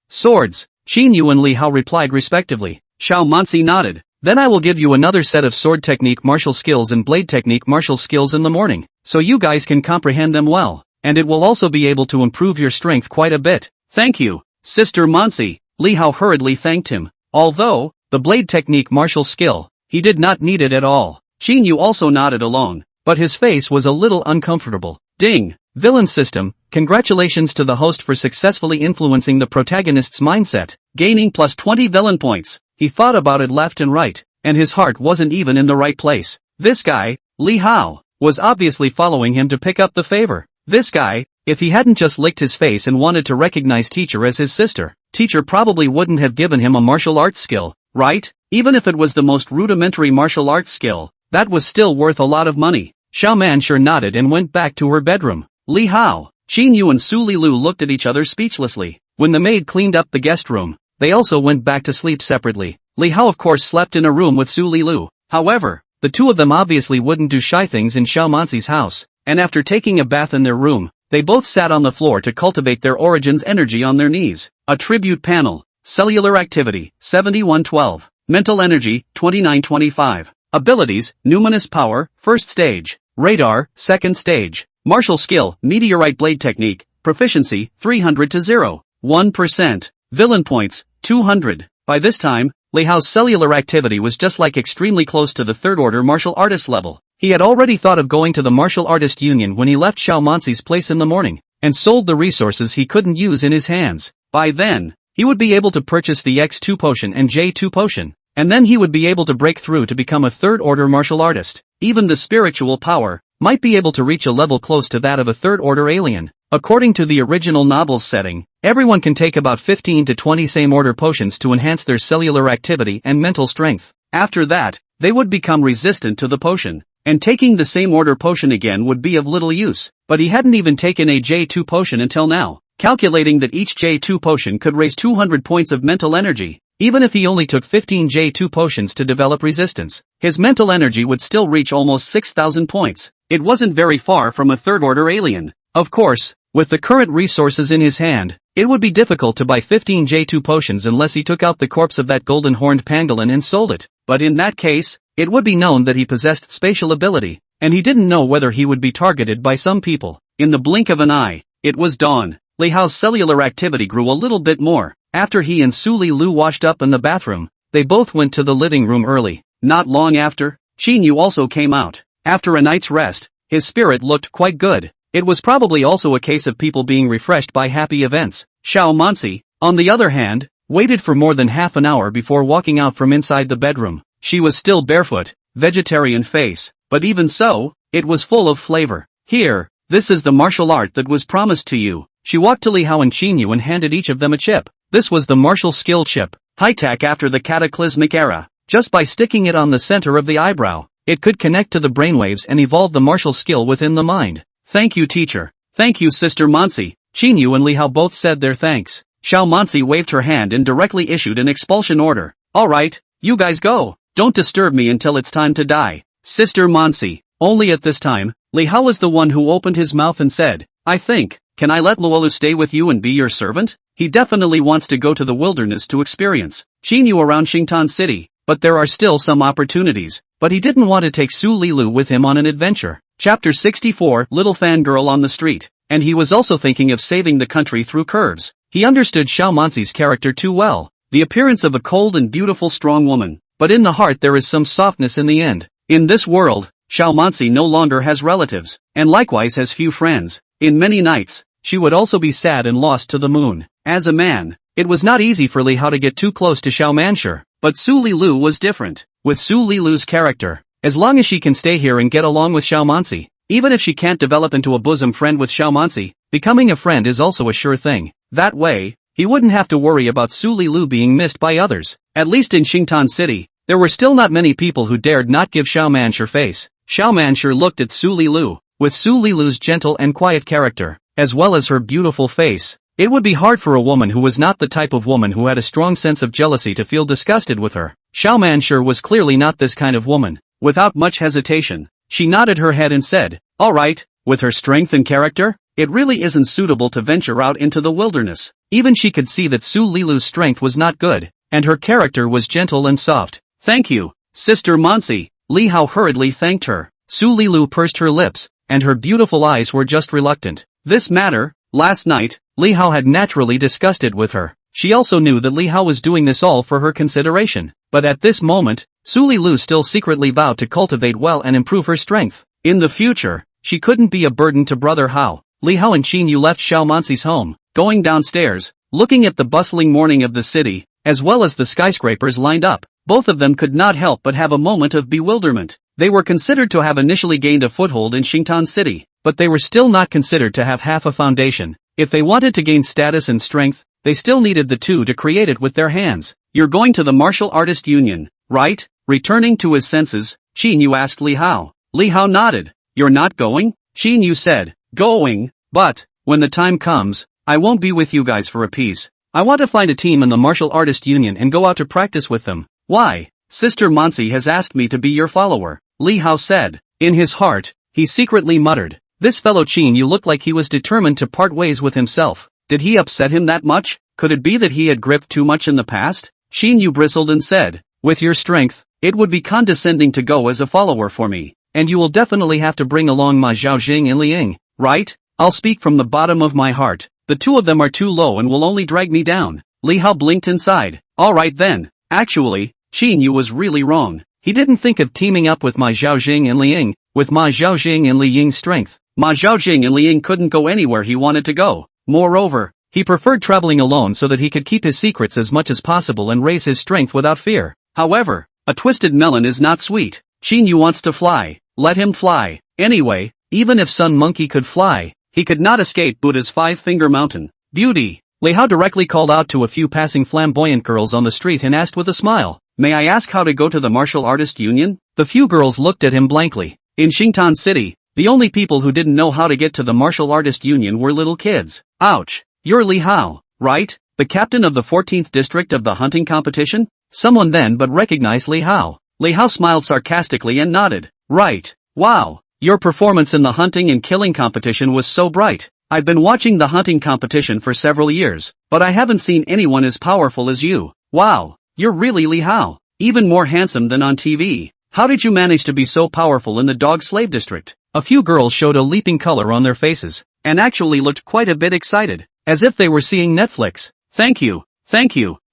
Speaker 1: Qin Yu and Li Hao replied respectively. Xiaomanzi nodded. Then I will give you another set of sword technique martial skills and blade technique martial skills in the morning, so you guys can comprehend them well, and it will also be able to improve your strength quite a bit. Thank you, Sister Mansi. Li Hao hurriedly thanked him. Although, the blade technique martial skill, he did not need it at all. Qin Yu also nodded along, but his face was a little uncomfortable. Ding! Villain system, congratulations to the host for successfully influencing the protagonist's mindset, gaining plus 20 villain points. He thought about it left and right, and his heart wasn't even in the right place. This guy, Li Hao, was obviously following him to pick up the favor. This guy, if he hadn't just licked his face and wanted to recognize Teacher as his sister, Teacher probably wouldn't have given him a martial arts skill, right? Even if it was the most rudimentary martial arts skill, that was still worth a lot of money. Xiaoman sure nodded and went back to her bedroom. Li Hao, Xin Yu and Su Lilu looked at each other speechlessly. When the maid cleaned up the guest room, they also went back to sleep separately. Li Hao of course slept in a room with Su Lilu. However, the two of them obviously wouldn't do shy things in Xiaomanxi's house, and after taking a bath in their room, they both sat on the floor to cultivate their origins energy on their knees. Attribute panel. Cellular activity, 7112. Mental energy, 2925. Abilities, numinous power, first stage. Radar, second stage. Martial skill, meteorite blade technique, proficiency, 300 to 0. 1%. Villain points, 200. By this time, Li Hao's cellular activity was just like extremely close to the third-order martial artist level. He had already thought of going to the martial artist union when he left Xiaomanxi's place in the morning, and sold the resources he couldn't use in his hands. By then, he would be able to purchase the X2 potion and J2 potion, and then he would be able to break through to become a third-order martial artist. Even the spiritual power might be able to reach a level close to that of a third-order alien. According to the original novel's setting, everyone can take about 15 to 20 same-order potions to enhance their cellular activity and mental strength. After that, they would become resistant to the potion, and taking the same order potion again would be of little use. But he hadn't even taken a J2 potion until now, calculating that each J2 potion could raise 200 points of mental energy. Even if he only took 15 J2 potions to develop resistance, his mental energy would still reach almost 6,000 points. It wasn't very far from a third-order alien. Of course, with the current resources in his hand, it would be difficult to buy 15 J2 potions unless he took out the corpse of that golden-horned pangolin and sold it. But in that case, it would be known that he possessed spatial ability, and he didn't know whether he would be targeted by some people. In the blink of an eye, it was dawn. Li Hao's cellular activity grew a little bit more. After he and Su Lilu washed up in the bathroom, they both went to the living room early. Not long after, Xin Yu also came out. After a night's rest, his spirit looked quite good. It was probably also a case of people being refreshed by happy events. Xiaomanxi, on the other hand, waited for more than half an hour before walking out from inside the bedroom. She was still barefoot, vegetarian face, but even so, it was full of flavor. Here, this is the martial art that was promised to you. She walked to Li Hao and Xin Yu and handed each of them a chip. This was the martial skill chip, high-tech after the cataclysmic era. Just by sticking it on the center of the eyebrow, it could connect to the brainwaves and evolve the martial skill within the mind. Thank you, teacher. Thank you, Sister Mansi. Xin Yu and Li Hao both said their thanks. Xiaomanxi waved her hand and directly issued an expulsion order. Alright, you guys go. Don't disturb me until it's time to die. Sister Mansi. Only at this time, Li Hao was the one who opened his mouth and said, I think, can I let Luolu stay with you and be your servant? He definitely wants to go to the wilderness to experience Xin Yu around Xingtan City, but there are still some opportunities. But he didn't want to take Su Lilu with him on an adventure. Chapter 64, Little Fangirl on the Street. And he was also thinking of saving the country through curves. He understood Xiaomanxi's character too well. The appearance of a cold and beautiful strong woman. But in the heart there is some softness in the end. In this world, Xiaomanxi no longer has relatives, and likewise has few friends. In many nights, she would also be sad and lost to the moon. As a man, it was not easy for Li Hao to get too close to Xiaomanshi. But Su Lilu was different. With Su Lilu's character, as long as she can stay here and get along with Xiaomanxi, even if she can't develop into a bosom friend with Xiaomanxi, becoming a friend is also a sure thing. That way, he wouldn't have to worry about Su Lilu being missed by others. At least in Xingtan City, there were still not many people who dared not give Xiaomanshi face. Xiaomanshi looked at Su Lilu. With Su Lilu's gentle and quiet character, as well as her beautiful face, it would be hard for a woman who was not the type of woman who had a strong sense of jealousy to feel disgusted with her. Xiaomanshi was clearly not this kind of woman. Without much hesitation, she nodded her head and said, all right, with her strength and character, it really isn't suitable to venture out into the wilderness. Even she could see that Su Lilu's strength was not good, and her character was gentle and soft. Thank you, Sister Mansi. Li Hao hurriedly thanked her. Su Lilu pursed her lips, and her beautiful eyes were just reluctant. This matter, last night, Li Hao had naturally discussed it with her. She also knew that Li Hao was doing this all for her consideration. But at this moment, Su Lilu still secretly vowed to cultivate well and improve her strength. In the future, she couldn't be a burden to Brother Hao. Li Hao and Xin Yu left Xiaomanxi's home. going downstairs, looking at the bustling morning of the city, as well as the skyscrapers lined up. Both of them could not help but have a moment of bewilderment. They were considered to have initially gained a foothold in Shingtan City, but they were still not considered to have half a foundation. If they wanted to gain status and strength, they still needed the two to create it with their hands. You're going to the Martial Artist Union, right? Returning to his senses, Xin Yu asked Li Hao. Li Hao nodded. You're not going? Xin Yu said. Going, but, when the time comes, I won't be with you guys for a piece. I want to find a team in the Martial Artist Union and go out to practice with them. Why? Sister Monsi has asked me to be your follower, Li Hao said. In his heart, he secretly muttered. This fellow Qin Yu looked like he was determined to part ways with himself. Did he upset him that much? Could it be that he had gripped too much in the past? Qin Yu bristled and said, with your strength, it would be condescending to go as a follower for me, and you will definitely have to bring along Ma Zhaojing and Liang, right? I'll speak from the bottom of my heart. The two of them are too low and will only drag me down. Li Hao blinked inside. Alright then. Actually, Qin Yu was really wrong. He didn't think of teaming up with Ma Zhaojing and Liang. With Ma Zhaojing and Li Ying's strength, Ma Zhaojing and Li Ying couldn't go anywhere he wanted to go. Moreover, he preferred traveling alone so that he could keep his secrets as much as possible and raise his strength without fear. However, a twisted melon is not sweet. Qin Yu wants to fly. Let him fly. Anyway, even if Sun Monkey could fly, he could not escape Buddha's five-finger mountain. Beauty. Li Hao directly called out to a few passing flamboyant girls on the street and asked with a smile, may I ask how to go to the Martial Artist Union? The few girls looked at him blankly. In Shingtan City, the only people who didn't know how to get to the Martial Artist Union were little kids. Ouch. You're Li Hao, right? The captain of the 14th district of the hunting competition? Someone then but recognized Li Hao. Li Hao smiled sarcastically and nodded. Right. Wow. Your performance in the hunting and killing competition was so bright. I've been watching the hunting competition for several years, but I haven't seen anyone as powerful as you. Wow. You're really Li Hao. Even more handsome than on TV. How did you manage to be so powerful in the dog slave district? A few girls showed a leaping color on their faces, and actually looked quite a bit excited, as if they were seeing Netflix. Thank you.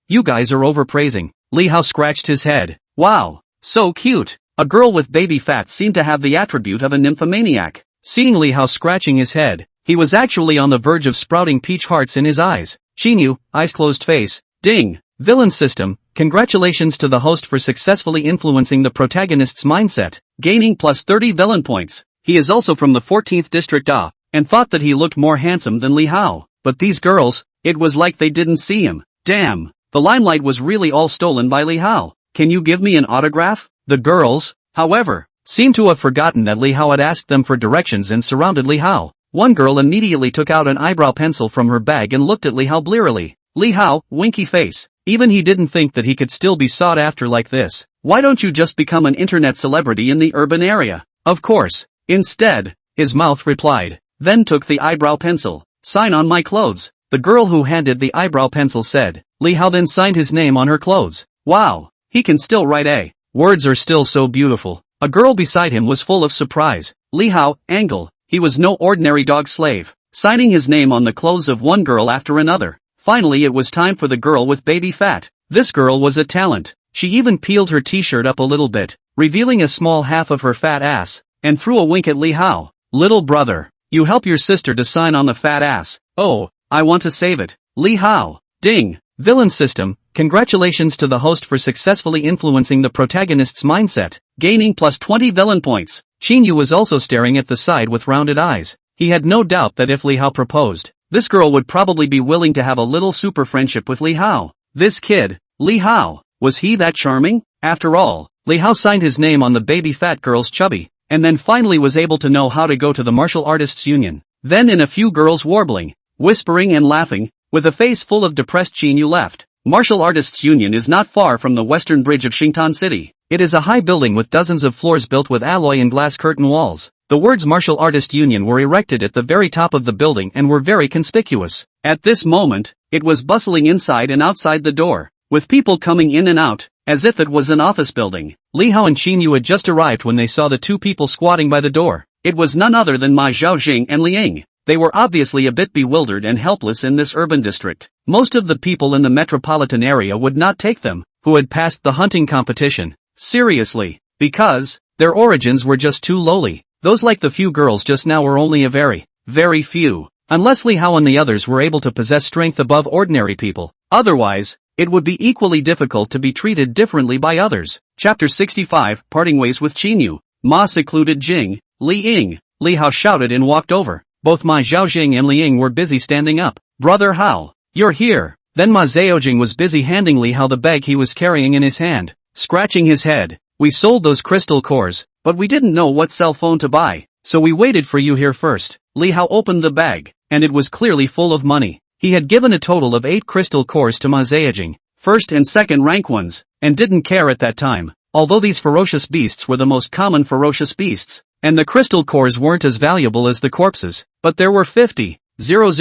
Speaker 1: You guys are overpraising. Li Hao scratched his head. Wow. So cute. A girl with baby fat seemed to have the attribute of a nymphomaniac. Seeing Li Hao scratching his head, he was actually on the verge of sprouting peach hearts in his eyes. Qin Yu, eyes closed face. Ding. Villain system. Congratulations to the host for successfully influencing the protagonist's mindset, gaining plus 30 villain points. He is also from the 14th district and thought that he looked more handsome than Li Hao. But these girls, it was like they didn't see him. Damn. The limelight was really all stolen by Li Hao. Can you give me an autograph? The girls, however, seemed to have forgotten that Li Hao had asked them for directions and surrounded Li Hao. One girl immediately took out an eyebrow pencil from her bag and looked at Li Hao blearily. Li Hao, winky face. Even he didn't think that he could still be sought after like this. Why don't you just become an internet celebrity in the urban area? Of course. Instead, his mouth replied. Then took the eyebrow pencil. Sign on my clothes. The girl who handed the eyebrow pencil said. Li Hao then signed his name on her clothes. Wow. He can still write A. Words are still so beautiful. A girl beside him was full of surprise. Li Hao, angle. He was no ordinary dog slave, signing his name on the clothes of one girl after another. Finally it was time for the girl with baby fat. This girl was a talent. She even peeled her t-shirt up a little bit, revealing a small half of her fat ass, and threw a wink at Li Hao. Little brother, you help your sister to sign on the fat ass. Oh, I want to save it. Li Hao. Ding. Villain system. Congratulations to the host for successfully influencing the protagonist's mindset, gaining plus 20 villain points. Qin Yu was also staring at the side with rounded eyes. He had no doubt that if Li Hao proposed, this girl would probably be willing to have a little super friendship with Li Hao. This kid, Li Hao, was he that charming? After all, Li Hao signed his name on the baby fat girl's chubby, and then finally was able to know how to go to the Martial Artists Union. Then in a few girls warbling, whispering and laughing, with a face full of depressed Qin Yu left. Martial Artists Union is not far from the western bridge of Shingtan City. It is a high building with dozens of floors built with alloy and glass curtain walls. The words Martial Artist Union were erected at the very top of the building and were very conspicuous. At this moment, it was bustling inside and outside the door, with people coming in and out, as if it was an office building. Li Hao and Qin Yu had just arrived when they saw the two people squatting by the door. It was none other than Ma Zhaojing and Liang. They were obviously a bit bewildered and helpless in this urban district. Most of the people in the metropolitan area would not take them, who had passed the hunting competition, seriously, because their origins were just too lowly. Those like the few girls just now were only a very, very few. Unless Li Hao and the others were able to possess strength above ordinary people. Otherwise, it would be equally difficult to be treated differently by others. Chapter 65, Parting Ways with Qinyu. Ma secluded Jing, Li Ying. Li Hao shouted and walked over. Both Ma Zhaojing and Li Ying were busy standing up. Brother Hao, you're here. Then Ma Zhaojing was busy handing Li Hao the bag he was carrying in his hand, scratching his head. We sold those crystal cores, but we didn't know what cell phone to buy, so we waited for you here first. Li Hao opened the bag, and it was clearly full of money. He had given a total of 8 crystal cores to Ma Zhaojing, first and second rank ones, and didn't care at that time. Although these ferocious beasts were the most common ferocious beasts, and the crystal cores weren't as valuable as the corpses, but there were 50, 000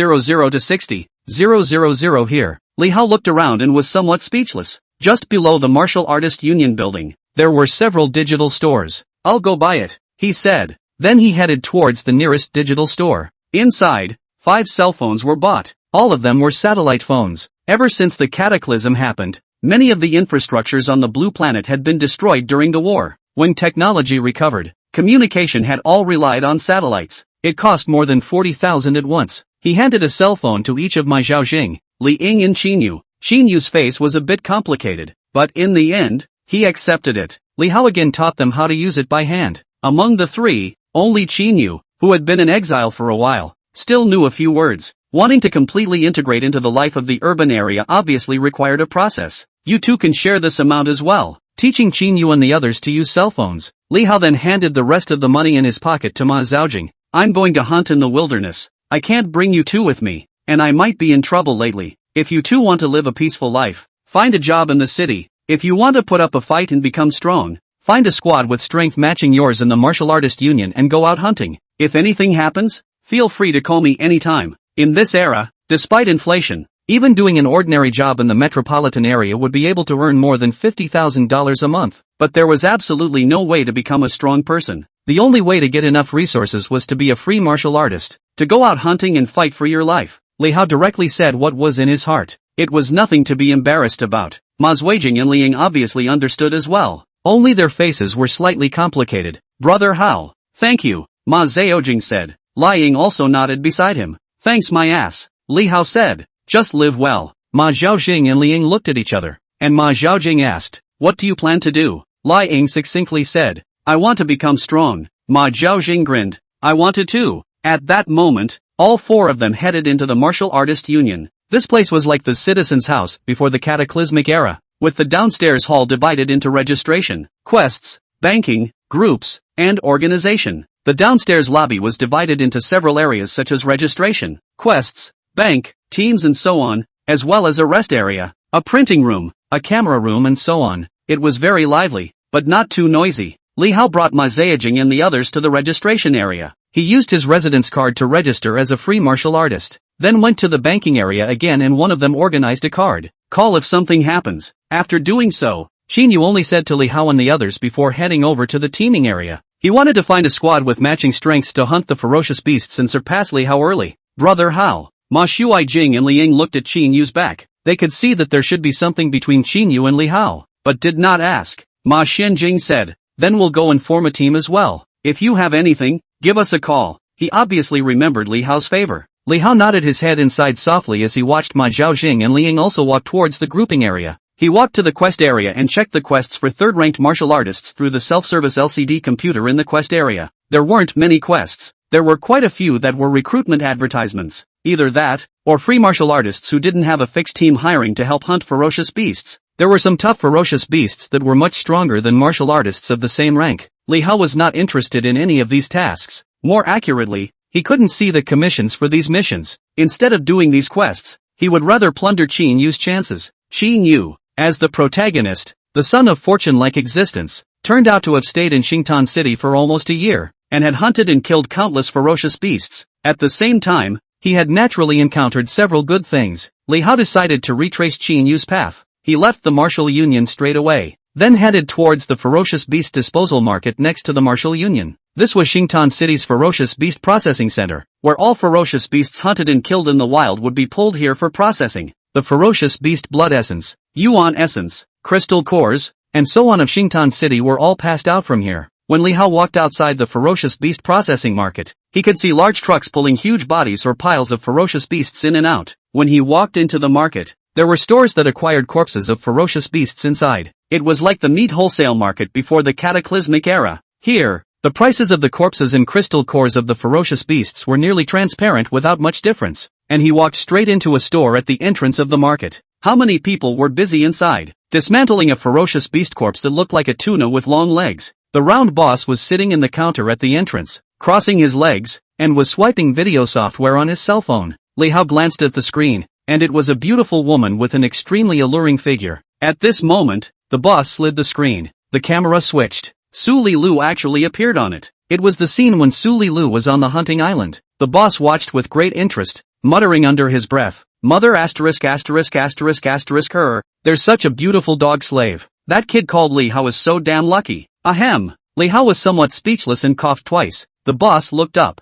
Speaker 1: to 60, 000 here. Li Hao looked around and was somewhat speechless. Just below the Martial Artist Union building, there were several digital stores. I'll go buy it, he said. Then he headed towards the nearest digital store. Inside, 5 cell phones were bought. All of them were satellite phones. Ever since the cataclysm happened, many of the infrastructures on the blue planet had been destroyed during the war. When technology recovered, communication had all relied on satellites. It cost more than 40,000 at once. He handed a cell phone to each of Ma Zhaojing, Li Ying and Qinyu. Qinyu's face was a bit complicated, but in the end, he accepted it. Li Hao again taught them how to use it by hand. Among the 3, only Qinyu, who had been in exile for a while, still knew a few words. Wanting to completely integrate into the life of the urban area obviously required a process. You two can share this amount as well. Teaching Qinyu and the others to use cell phones, Li Hao then handed the rest of the money in his pocket to Ma Zhaojing. I'm going to hunt in the wilderness. I can't bring you two with me, and I might be in trouble lately. If you two want to live a peaceful life, find a job in the city. If you want to put up a fight and become strong, find a squad with strength matching yours in the Martial Artist Union and go out hunting. If anything happens, feel free to call me anytime. In this era, despite inflation, even doing an ordinary job in the metropolitan area would be able to earn more than $50,000 a month. But there was absolutely no way to become a strong person. The only way to get enough resources was to be a free martial artist, to go out hunting and fight for your life. Li Hao directly said what was in his heart. It was nothing to be embarrassed about. Ma Zhaojing and Li Ying obviously understood as well. Only their faces were slightly complicated. Brother Hao, thank you, Ma Zhaojing said. Li Ying also nodded beside him. Thanks my ass, Li Hao said. Just live well. Ma Zhaojing and Li Ying looked at each other, and Ma Zhaojing asked, what do you plan to do? Li Ying succinctly said, I want to become strong. Ma Zhaojing grinned. I wanted to. At that moment, all 4 of them headed into the Martial Artist Union. This place was like the citizen's house before the cataclysmic era, with the downstairs hall divided into registration, quests, banking, groups, and organization. The downstairs lobby was divided into several areas such as registration, quests, bank, teams and so on, as well as a rest area, a printing room, a camera room and so on. It was very lively, but not too noisy. Li Hao brought Ma Zhaojing and the others to the registration area. He used his residence card to register as a free martial artist, then went to the banking area again and one of them organized a card. Call if something happens. After doing so, Qinyu only said to Li Hao and the others before heading over to the teaming area. He wanted to find a squad with matching strengths to hunt the ferocious beasts and surpass Li Hao early. Brother Hao, Ma Shuai-jing and Li Ying looked at Qinyu's back. They could see that there should be something between Qinyu and Li Hao, but did not ask. Ma Xianjing said, then we'll go and form a team as well. If you have anything, give us a call. He obviously remembered Li Hao's favor. Li Hao nodded his head and sighed softly as he watched Ma Zhaojing and Li Ying also walk towards the grouping area. He walked to the quest area and checked the quests for third-ranked martial artists through the self-service LCD computer in the quest area. There weren't many quests. There were quite a few that were recruitment advertisements. Either that, or free martial artists who didn't have a fixed team hiring to help hunt ferocious beasts. There were some tough ferocious beasts that were much stronger than martial artists of the same rank. Li Hao was not interested in any of these tasks. More accurately, he couldn't see the commissions for these missions. Instead of doing these quests, he would rather plunder Qinyu's chances. Qinyu, as the protagonist, the son of fortune-like existence, turned out to have stayed in Xingtan City for almost a year, and had hunted and killed countless ferocious beasts. At the same time, he had naturally encountered several good things. Li Hao decided to retrace Qinyu's path. He left the Martial Union straight away, then headed towards the ferocious beast disposal market next to the Martial Union. This was Xingtan City's ferocious beast processing center, where all ferocious beasts hunted and killed in the wild would be pulled here for processing. The ferocious beast blood essence, yuan essence, crystal cores, and so on of Xingtan City were all passed out from here. When Li Hao walked outside the ferocious beast processing market, he could see large trucks pulling huge bodies or piles of ferocious beasts in and out. When he walked into the market, there were stores that acquired corpses of ferocious beasts inside. It was like the meat wholesale market before the cataclysmic era. Here, the prices of the corpses and crystal cores of the ferocious beasts were nearly transparent without much difference, and he walked straight into a store at the entrance of the market. How many people were busy inside, dismantling a ferocious beast corpse that looked like a tuna with long legs? The round boss was sitting in the counter at the entrance, crossing his legs, and was swiping video software on his cell phone. Li Hao glanced at the screen, and it was a beautiful woman with an extremely alluring figure. At this moment, the boss slid the screen. The camera switched. Su Li Lu actually appeared on it. It was the scene when Su Li Lu was on the hunting island. The boss watched with great interest, muttering under his breath, "Mother asterisk asterisk asterisk asterisk her, there's such a beautiful dog slave. That kid called Li Hao is so damn lucky." Ahem. Li Hao was somewhat speechless and coughed twice. The boss looked up.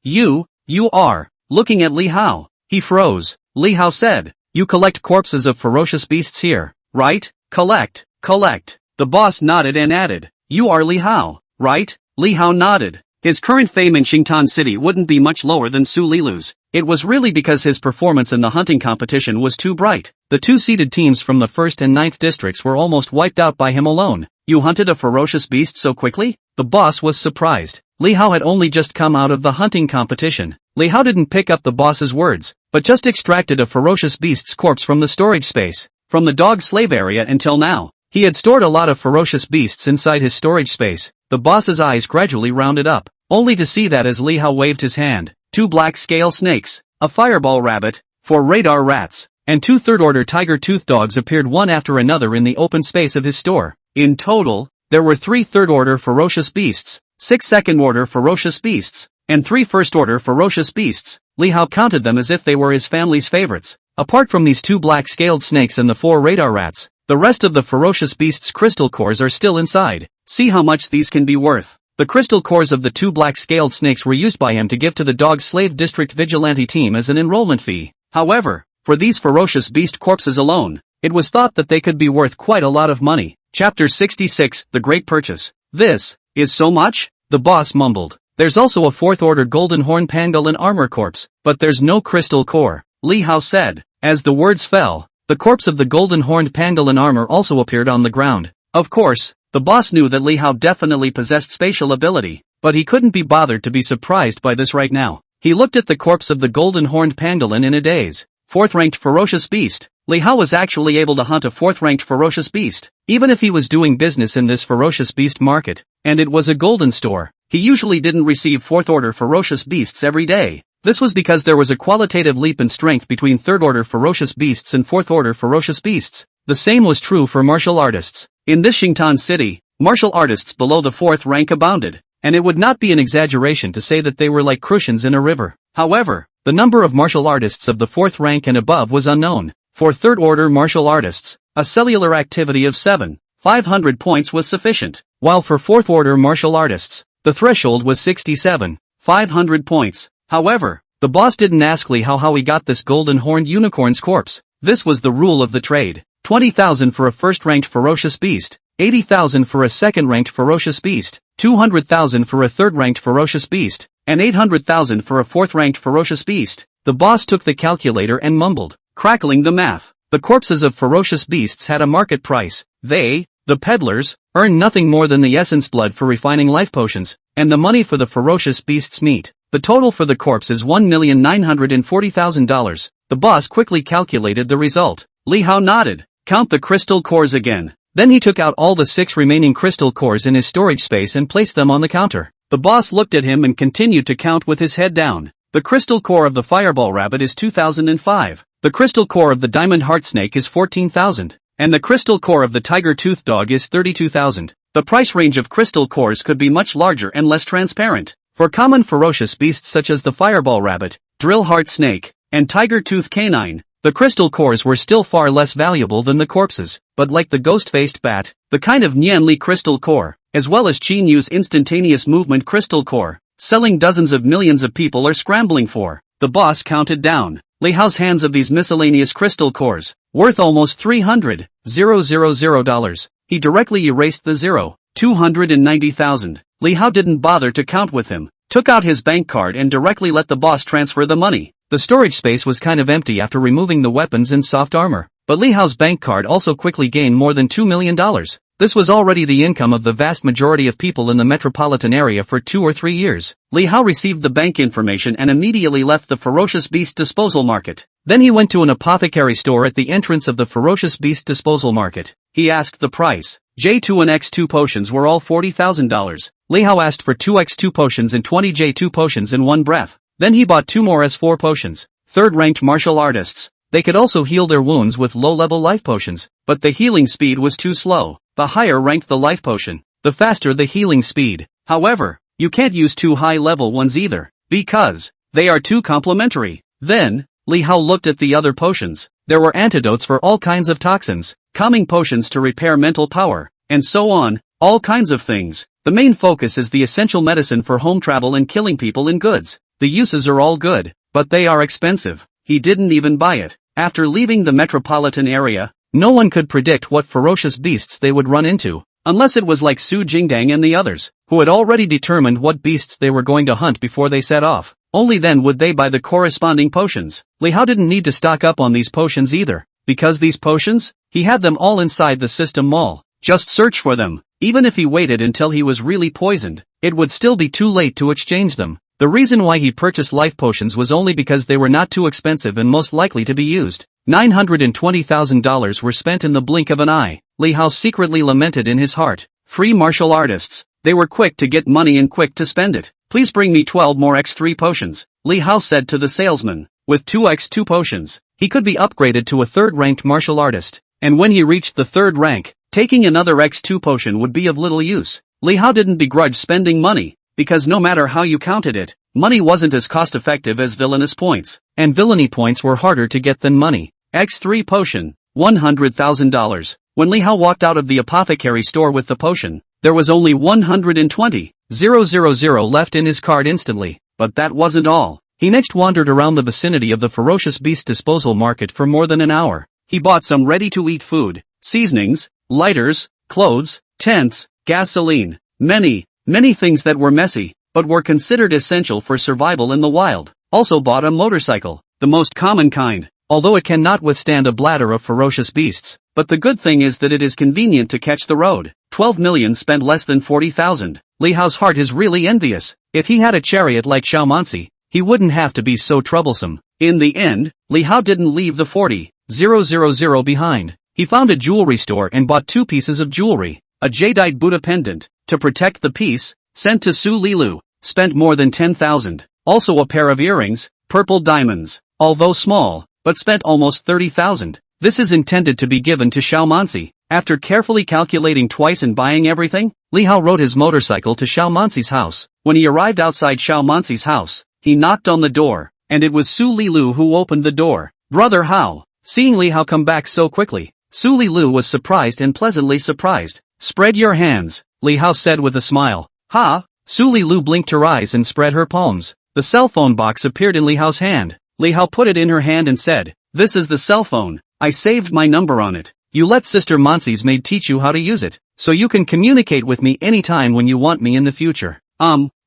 Speaker 1: You are looking at Li Hao. He froze. Li Hao said, "You collect corpses of ferocious beasts here, right?" Collect. The boss nodded and added, "You are Li Hao, right?" Li Hao nodded. His current fame in Xingtan City wouldn't be much lower than Su Lilu's. It was really because his performance in the hunting competition was too bright. The two-seeded teams from the 1st and 9th districts were almost wiped out by him alone. "You hunted a ferocious beast so quickly?" The boss was surprised. Li Hao had only just come out of the hunting competition. Li Hao didn't pick up the boss's words, but just extracted a ferocious beast's corpse from the storage space. From the dog slave area until now, he had stored a lot of ferocious beasts inside his storage space. The boss's eyes gradually rounded up, only to see that as Li Hao waved his hand, 2 black scale snakes, a fireball rabbit, 4 radar rats, and 2 third-order tiger-tooth dogs appeared one after another in the open space of his store. In total, there were 3 third-order ferocious beasts, 6 second-order ferocious beasts, and 3 first-order ferocious beasts. Li Hao counted them as if they were his family's favorites. Apart from these 2 black-scaled snakes and the 4 radar rats, the rest of the ferocious beast's crystal cores are still inside. See how much these can be worth. The crystal cores of the 2 black-scaled snakes were used by him to give to the dog slave district vigilante team as an enrollment fee. However, for these ferocious beast corpses alone, it was thought that they could be worth quite a lot of money. Chapter 66, The Great Purchase. "This is so much?" the boss mumbled. "There's also a 4th-order golden horn pangolin armor corpse, but there's no crystal core," Li Hao said. As the words fell, the corpse of the golden-horned pangolin armor also appeared on the ground. Of course, the boss knew that Li Hao definitely possessed spatial ability, but he couldn't be bothered to be surprised by this right now. He looked at the corpse of the golden-horned pangolin in a daze. 4th-ranked ferocious beast. Li Hao was actually able to hunt a 4th-ranked ferocious beast, even if he was doing business in this ferocious beast market, and it was a golden store. He usually didn't receive 4th-order ferocious beasts every day. This was because there was a qualitative leap in strength between 3rd-order ferocious beasts and 4th-order ferocious beasts. The same was true for martial artists. In this Xingtan city, martial artists below the 4th rank abounded, and it would not be an exaggeration to say that they were like crucians in a river. However, the number of martial artists of the 4th rank and above was unknown. For 3rd-order martial artists, a cellular activity of 7,500 points was sufficient, while for 4th-order martial artists, the threshold was 67,500 points. However, the boss didn't ask Li Hao how he got this golden-horned unicorn's corpse. This was the rule of the trade. 20,000 for a 1st-ranked ferocious beast, 80,000 for a 2nd-ranked ferocious beast, 200,000 for a 3rd-ranked ferocious beast, and 800,000 for a 4th-ranked ferocious beast. The boss took the calculator and mumbled, crackling the math. The corpses of ferocious beasts had a market price. They, the peddlers, earned nothing more than the essence blood for refining life potions, and the money for the ferocious beast's meat. The total for the corpse is $1,940,000. The boss quickly calculated the result. Li Hao nodded. "Count the crystal cores again." Then he took out all the 6 remaining crystal cores in his storage space and placed them on the counter. The boss looked at him and continued to count with his head down. The crystal core of the fireball rabbit is 2005. The crystal core of the diamond heart snake is 14,000. And the crystal core of the tiger tooth dog is 32,000. The price range of crystal cores could be much larger and less transparent. For common ferocious beasts such as the fireball rabbit, drill heart snake, and tiger tooth canine, the crystal cores were still far less valuable than the corpses. But like the ghost-faced bat, the kind of Nianli crystal core, as well as Qin Yu's instantaneous movement crystal core, selling dozens of millions of people are scrambling for. The boss counted down. Li Hao's hands of these miscellaneous crystal cores, worth almost $300,000. He directly erased the 0. 290,000. Li Hao didn't bother to count with him, took out his bank card and directly let the boss transfer the money. The storage space was kind of empty after removing the weapons and soft armor, but Li Hao's bank card also quickly gained more than $2 million. This was already the income of the vast majority of people in the metropolitan area for 2 or 3 years. Li Hao received the bank information and immediately left the Ferocious Beast Disposal Market. Then he went to an apothecary store at the entrance of the Ferocious Beast Disposal Market. He asked the price. J2 and X2 potions were all $40,000. Li Hao asked for 2 X2 potions and 20 J2 potions in one breath. Then he bought 2 more S4 potions. Third-ranked martial artists. They could also heal their wounds with low-level life potions, but the healing speed was too slow. The higher ranked the life potion, the faster the healing speed. However, you can't use 2 high-level ones either, because they are too complementary. Then, Li Hao looked at the other potions. There were antidotes for all kinds of toxins, calming potions to repair mental power, and so on, all kinds of things. The main focus is the essential medicine for home travel and killing people in goods. The uses are all good, but they are expensive. He didn't even buy it. After leaving the metropolitan area, no one could predict what ferocious beasts they would run into, unless it was like Su Jingdang and the others, who had already determined what beasts they were going to hunt before they set off. Only then would they buy the corresponding potions. Li Hao didn't need to stock up on these potions either, because these potions, he had them all inside the system mall. Just search for them. Even if he waited until he was really poisoned, it would still be too late to exchange them. The reason why he purchased life potions was only because they were not too expensive and most likely to be used. $920,000 were spent in the blink of an eye. Li Hao secretly lamented in his heart. Free martial artists. They were quick to get money and quick to spend it. Please bring me 12 more X3 potions, Li Hao said to the salesman. With 2 X2 potions, he could be upgraded to a third-ranked martial artist. And when he reached the 3rd rank, taking another X2 potion would be of little use. Li Hao didn't begrudge spending money, because no matter how you counted it, money wasn't as cost-effective as villainous points, and villainy points were harder to get than money. X3 potion, $100,000. When Li Hao walked out of the apothecary store with the potion, there was only 120,000 left in his card instantly, but that wasn't all. He next wandered around the vicinity of the Ferocious Beast Disposal Market for more than an hour. He bought some ready-to-eat food, seasonings, lighters, clothes, tents, gasoline, many things that were messy, but were considered essential for survival in the wild. Also bought a motorcycle, the most common kind, although it cannot withstand a bladder of ferocious beasts. But the good thing is that it is convenient to catch the road. 12 million spent less than 40,000. Li Hao's heart is really envious. If he had a chariot like Xiaomansi, he wouldn't have to be so troublesome. In the end, Li Hao didn't leave the 40,000 behind. He found a jewelry store and bought 2 pieces of jewelry. A jadeite Buddha pendant, to protect the piece, sent to Su Lilu, spent more than 10,000. Also a pair of earrings, purple diamonds, although small, but spent almost 30,000. This is intended to be given to Xiaomansi. After carefully calculating twice and buying everything, Li Hao rode his motorcycle to Xiaomansi's house. When he arrived outside Xiaomansi's house, he knocked on the door, and it was Su Lilu who opened the door. Brother Hao. Seeing Li Hao come back so quickly, Su Lilu was surprised and pleasantly surprised. Spread your hands, Li Hao said with a smile. Ha! Su Lilu blinked her eyes and spread her palms. The cell phone box appeared in Li Hao's hand. Li Hao put it in her hand and said, "This is the cell phone. I saved my number on it. You let Sister Mansi's maid teach you how to use it, so you can communicate with me anytime when you want me in the future."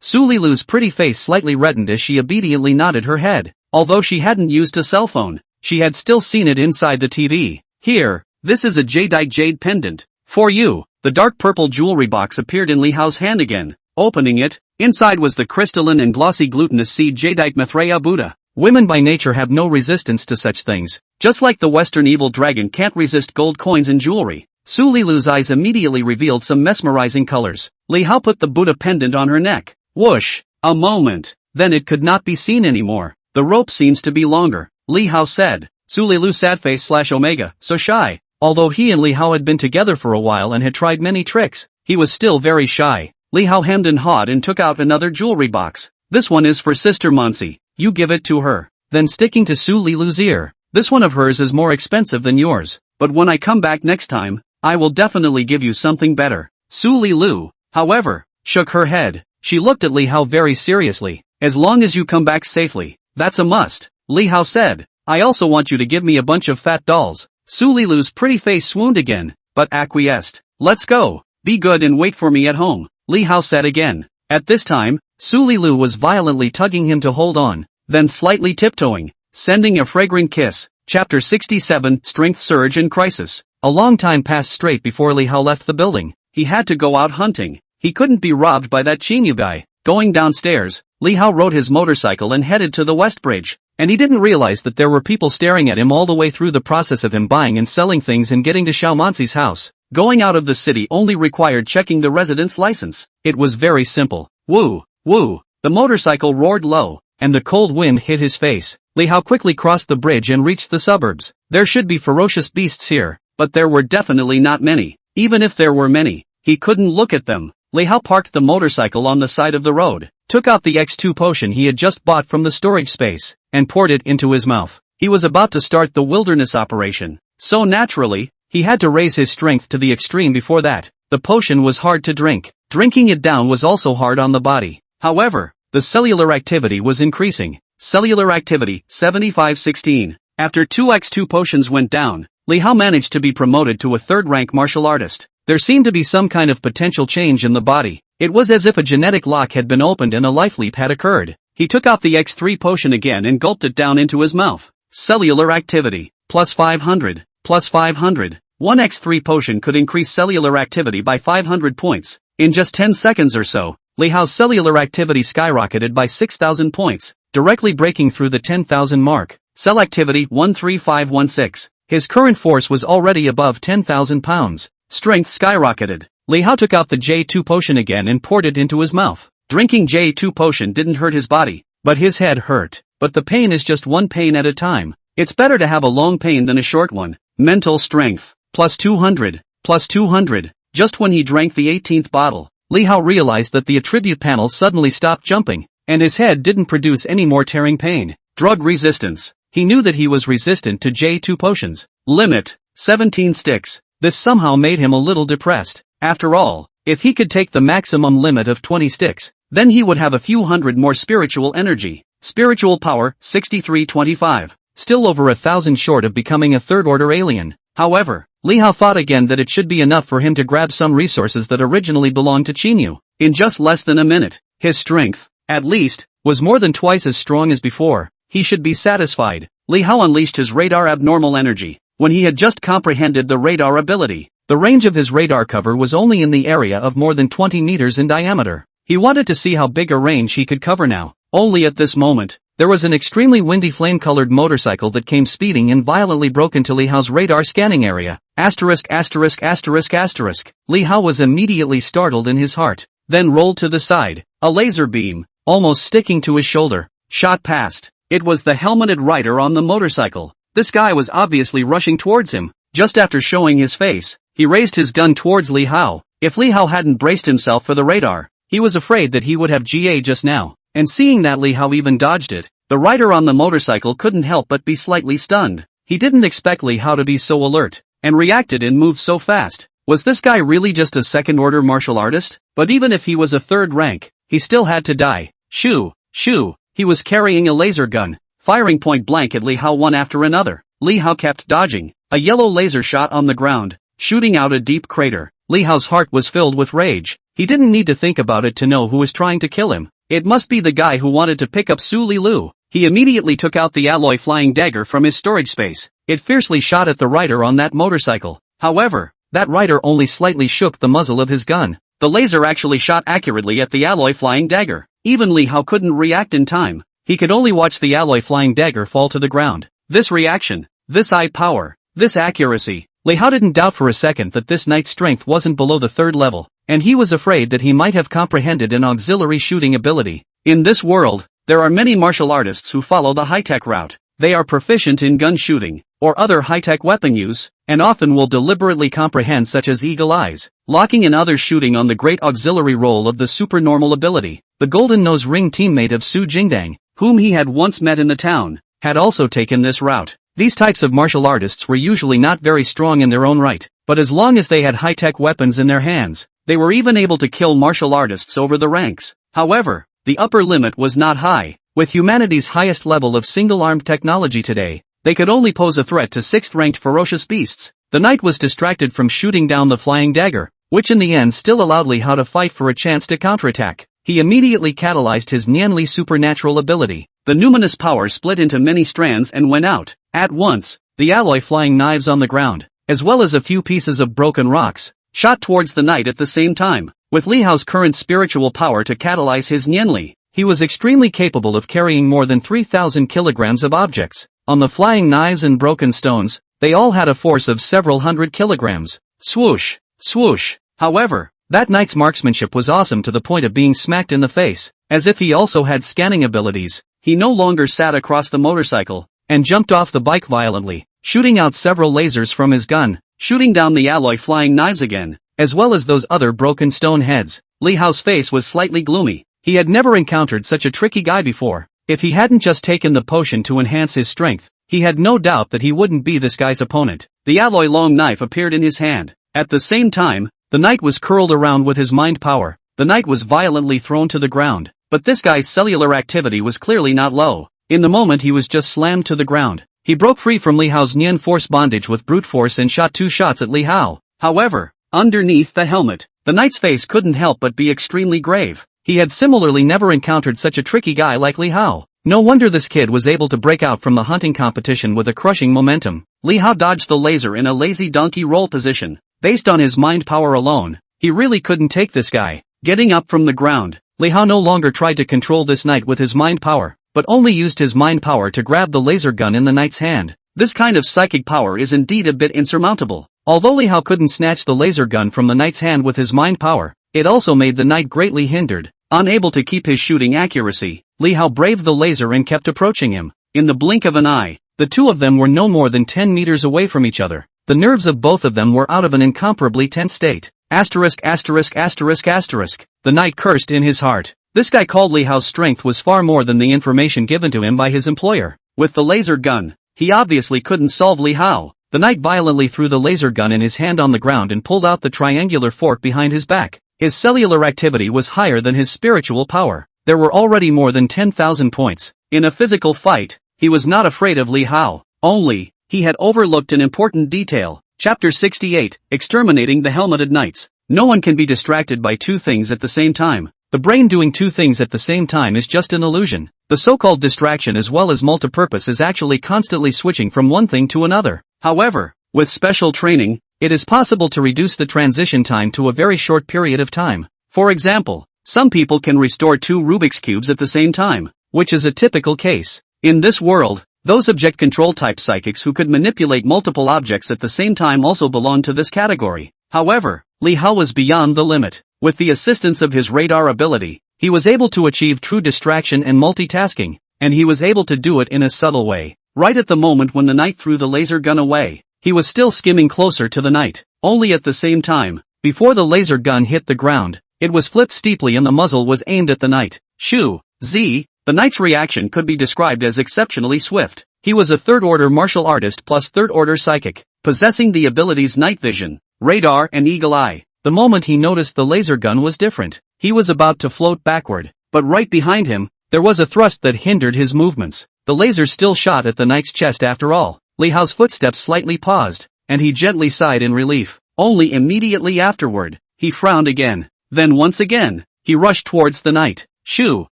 Speaker 1: Su Lilu's pretty face slightly reddened as she obediently nodded her head. Although she hadn't used a cell phone, she had still seen it inside the TV. Here, this is a jadeite jade pendant. For you. The dark purple jewelry box appeared in Li Hao's hand again. Opening it, inside was the crystalline and glossy glutinous seed jadeite Maitreya Buddha. Women by nature have no resistance to such things. Just like the Western evil dragon can't resist gold coins and jewelry. Su Lilu's eyes immediately revealed some mesmerizing colors. Li Hao put the Buddha pendant on her neck. Whoosh! A moment. Then it could not be seen anymore. The rope seems to be longer, Li Hao said. Su Lilu sadface/omega, so shy. Although he and Li Hao had been together for a while and had tried many tricks, he was still very shy. Li Hao hemmed and hawed and took out another jewelry box. This one is for Sister Mansi. You give it to her. Then sticking to Su Lilu's ear. This one of hers is more expensive than yours. But when I come back next time, I will definitely give you something better. Su Lilu, however, shook her head. She looked at Li Hao very seriously. As long as you come back safely, that's a must. Li Hao said. I also want you to give me a bunch of fat dolls. Su Lilu's pretty face swooned again, but acquiesced. Let's go. Be good and wait for me at home, Li Hao said again. At this time, Su Lilu was violently tugging him to hold on, then slightly tiptoeing, sending a fragrant kiss. Chapter 67 Strength Surge and Crisis. A long time passed straight before Li Hao left the building. He had to go out hunting. He couldn't be robbed by that Chinyu guy. Going downstairs, Li Hao rode his motorcycle and headed to the West Bridge. And he didn't realize that there were people staring at him all the way through the process of him buying and selling things and getting to Xiaomanxi's house. Going out of the city only required checking the residence license. It was very simple. Woo, woo. The motorcycle roared low, and the cold wind hit his face. Li Hao quickly crossed the bridge and reached the suburbs. There should be ferocious beasts here, but there were definitely not many. Even if there were many, he couldn't look at them. Li Hao parked the motorcycle on the side of the road, took out the X2 potion he had just bought from the storage space, and poured it into his mouth. He was about to start the wilderness operation, so naturally, he had to raise his strength to the extreme before that. The potion was hard to drink. Drinking it down was also hard on the body. However, the cellular activity was increasing. Cellular activity, 75-16. After 2 X2 potions went down, Li Hao managed to be promoted to a third-rank martial artist. There seemed to be some kind of potential change in the body. It was as if a genetic lock had been opened and a life leap had occurred. He took out the X3 potion again and gulped it down into his mouth. Cellular activity, plus 500, plus 500. One X3 potion could increase cellular activity by 500 points. In just 10 seconds or so, Li Hao's cellular activity skyrocketed by 6,000 points, directly breaking through the 10,000 mark. Cell activity 13516. His current force was already above 10,000 pounds. Strength skyrocketed. Li Hao took out the J2 potion again and poured it into his mouth. Drinking J2 potion didn't hurt his body, but his head hurt. But the pain is just one pain at a time. It's better to have a long pain than a short one. Mental strength, plus 200, plus 200. Just when he drank the 18th bottle, Li Hao realized that the attribute panel suddenly stopped jumping, and his head didn't produce any more tearing pain. Drug resistance. He knew that he was resistant to J2 potions. Limit, 17 sticks. This somehow made him a little depressed. After all, if he could take the maximum limit of 20 sticks, then he would have a few hundred more spiritual energy. Spiritual power, 6325. Still over 1,000 short of becoming a third-order alien. However, Li Hao thought again that it should be enough for him to grab some resources that originally belonged to Chinyu. In just less than a minute, his strength, at least, was more than twice as strong as before. He should be satisfied. Li Hao unleashed his radar abnormal energy. When he had just comprehended the radar ability, the range of his radar cover was only in the area of more than 20 meters in diameter. He wanted to see how big a range he could cover now. Only at this moment, there was an extremely windy flame-colored motorcycle that came speeding and violently broke into Li Hao's radar scanning area. Asterisk asterisk asterisk asterisk. Li Hao was immediately startled in his heart, then rolled to the side. A laser beam, almost sticking to his shoulder, shot past. It was the helmeted rider on the motorcycle. This guy was obviously rushing towards him. Just after showing his face, he raised his gun towards Li Hao. If Li Hao hadn't braced himself for the radar, he was afraid that he would have GA just now. And seeing that Li Hao even dodged it, the rider on the motorcycle couldn't help but be slightly stunned. He didn't expect Li Hao to be so alert, and reacted and moved so fast. Was this guy really just a second-order martial artist? But even if he was a third rank, he still had to die. Shoo, shoo, he was carrying a laser gun, firing point blank at Li Hao one after another. Li Hao kept dodging. A yellow laser shot on the ground, shooting out a deep crater. Li Hao's heart was filled with rage. He didn't need to think about it to know who was trying to kill him. It must be the guy who wanted to pick up Su Lilu. He immediately took out the alloy flying dagger from his storage space. It fiercely shot at the rider on that motorcycle. However, that rider only slightly shook the muzzle of his gun. The laser actually shot accurately at the alloy flying dagger. Even Li Hao couldn't react in time. He could only watch the alloy flying dagger fall to the ground. This reaction, this eye power, this accuracy. Li Hao didn't doubt for a second that this knight's strength wasn't below the third level, and he was afraid that he might have comprehended an auxiliary shooting ability. In this world, there are many martial artists who follow the high-tech route. They are proficient in gun shooting, or other high-tech weapon use, and often will deliberately comprehend such as eagle eyes, locking in others shooting on the great auxiliary role of the supernormal ability. The Golden Nose Ring teammate of Su Jingdang, whom he had once met in the town, had also taken this route. These types of martial artists were usually not very strong in their own right, but as long as they had high-tech weapons in their hands, they were even able to kill martial artists over the ranks. However, the upper limit was not high. With humanity's highest level of single-armed technology today, they could only pose a threat to 6th-ranked ferocious beasts. The knight was distracted from shooting down the flying dagger, which in the end still allowed Li Hao to fight for a chance to counterattack. He immediately catalyzed his Nianli supernatural ability. The numinous power split into many strands and went out. At once, the alloy flying knives on the ground, as well as a few pieces of broken rocks, shot towards the knight at the same time. With Li Hao's current spiritual power to catalyze his Nianli, he was extremely capable of carrying more than 3,000 kilograms of objects. On the flying knives and broken stones, they all had a force of several hundred kilograms. Swoosh, swoosh. However, that knight's marksmanship was awesome to the point of being smacked in the face. As if he also had scanning abilities, he no longer sat across the motorcycle and jumped off the bike violently, shooting out several lasers from his gun, shooting down the alloy flying knives again, as well as those other broken stone heads. Li Hao's face was slightly gloomy. He had never encountered such a tricky guy before. If he hadn't just taken the potion to enhance his strength, he had no doubt that he wouldn't be this guy's opponent. The alloy long knife appeared in his hand. At the same time, the knight was curled around with his mind power. The knight was violently thrown to the ground, but this guy's cellular activity was clearly not low. In the moment he was just slammed to the ground. He broke free from Li Hao's Nian force bondage with brute force and shot 2 shots at Li Hao. However, underneath the helmet, the knight's face couldn't help but be extremely grave. He had similarly never encountered such a tricky guy like Li Hao. No wonder this kid was able to break out from the hunting competition with a crushing momentum. Li Hao dodged the laser in a lazy donkey roll position. Based on his mind power alone, he really couldn't take this guy. Getting up from the ground, Li Hao no longer tried to control this knight with his mind power, but only used his mind power to grab the laser gun in the knight's hand. This kind of psychic power is indeed a bit insurmountable. Although Li Hao couldn't snatch the laser gun from the knight's hand with his mind power, it also made the knight greatly hindered. Unable to keep his shooting accuracy, Li Hao braved the laser and kept approaching him. In the blink of an eye, the two of them were no more than 10 meters away from each other. The nerves of both of them were out of an incomparably tense state. Asterisk asterisk asterisk asterisk. The knight cursed in his heart. This guy called Li Hao's strength was far more than the information given to him by his employer. With the laser gun, he obviously couldn't solve Li Hao. The knight violently threw the laser gun in his hand on the ground and pulled out the triangular fork behind his back. His cellular activity was higher than his spiritual power. There were already more than 10,000 points. In a physical fight, he was not afraid of Li Hao. Only, he had overlooked an important detail. Chapter 68, Exterminating the Helmeted Knights. No one can be distracted by 2 things at the same time. The brain doing 2 things at the same time is just an illusion. The so-called distraction as well as multipurpose is actually constantly switching from one thing to another. However, with special training, it is possible to reduce the transition time to a very short period of time. For example, some people can restore 2 Rubik's Cubes at the same time, which is a typical case. In this world, those object control type psychics who could manipulate multiple objects at the same time also belong to this category. However, Li Hao was beyond the limit. With the assistance of his radar ability, he was able to achieve true distraction and multitasking, and he was able to do it in a subtle way. Right at the moment when the knight threw the laser gun away, he was still skimming closer to the knight. Only at the same time, before the laser gun hit the ground, it was flipped steeply and the muzzle was aimed at the knight. Shoo, Z. The knight's reaction could be described as exceptionally swift. He was a 3rd-order martial artist plus 3rd-order psychic, possessing the abilities night vision, radar and eagle eye. The moment he noticed the laser gun was different. He was about to float backward, but right behind him, there was a thrust that hindered his movements. The laser still shot at the knight's chest after all. Li Hao's footsteps slightly paused, and he gently sighed in relief. Only immediately afterward, he frowned again. Then once again, he rushed towards the knight. Shoo,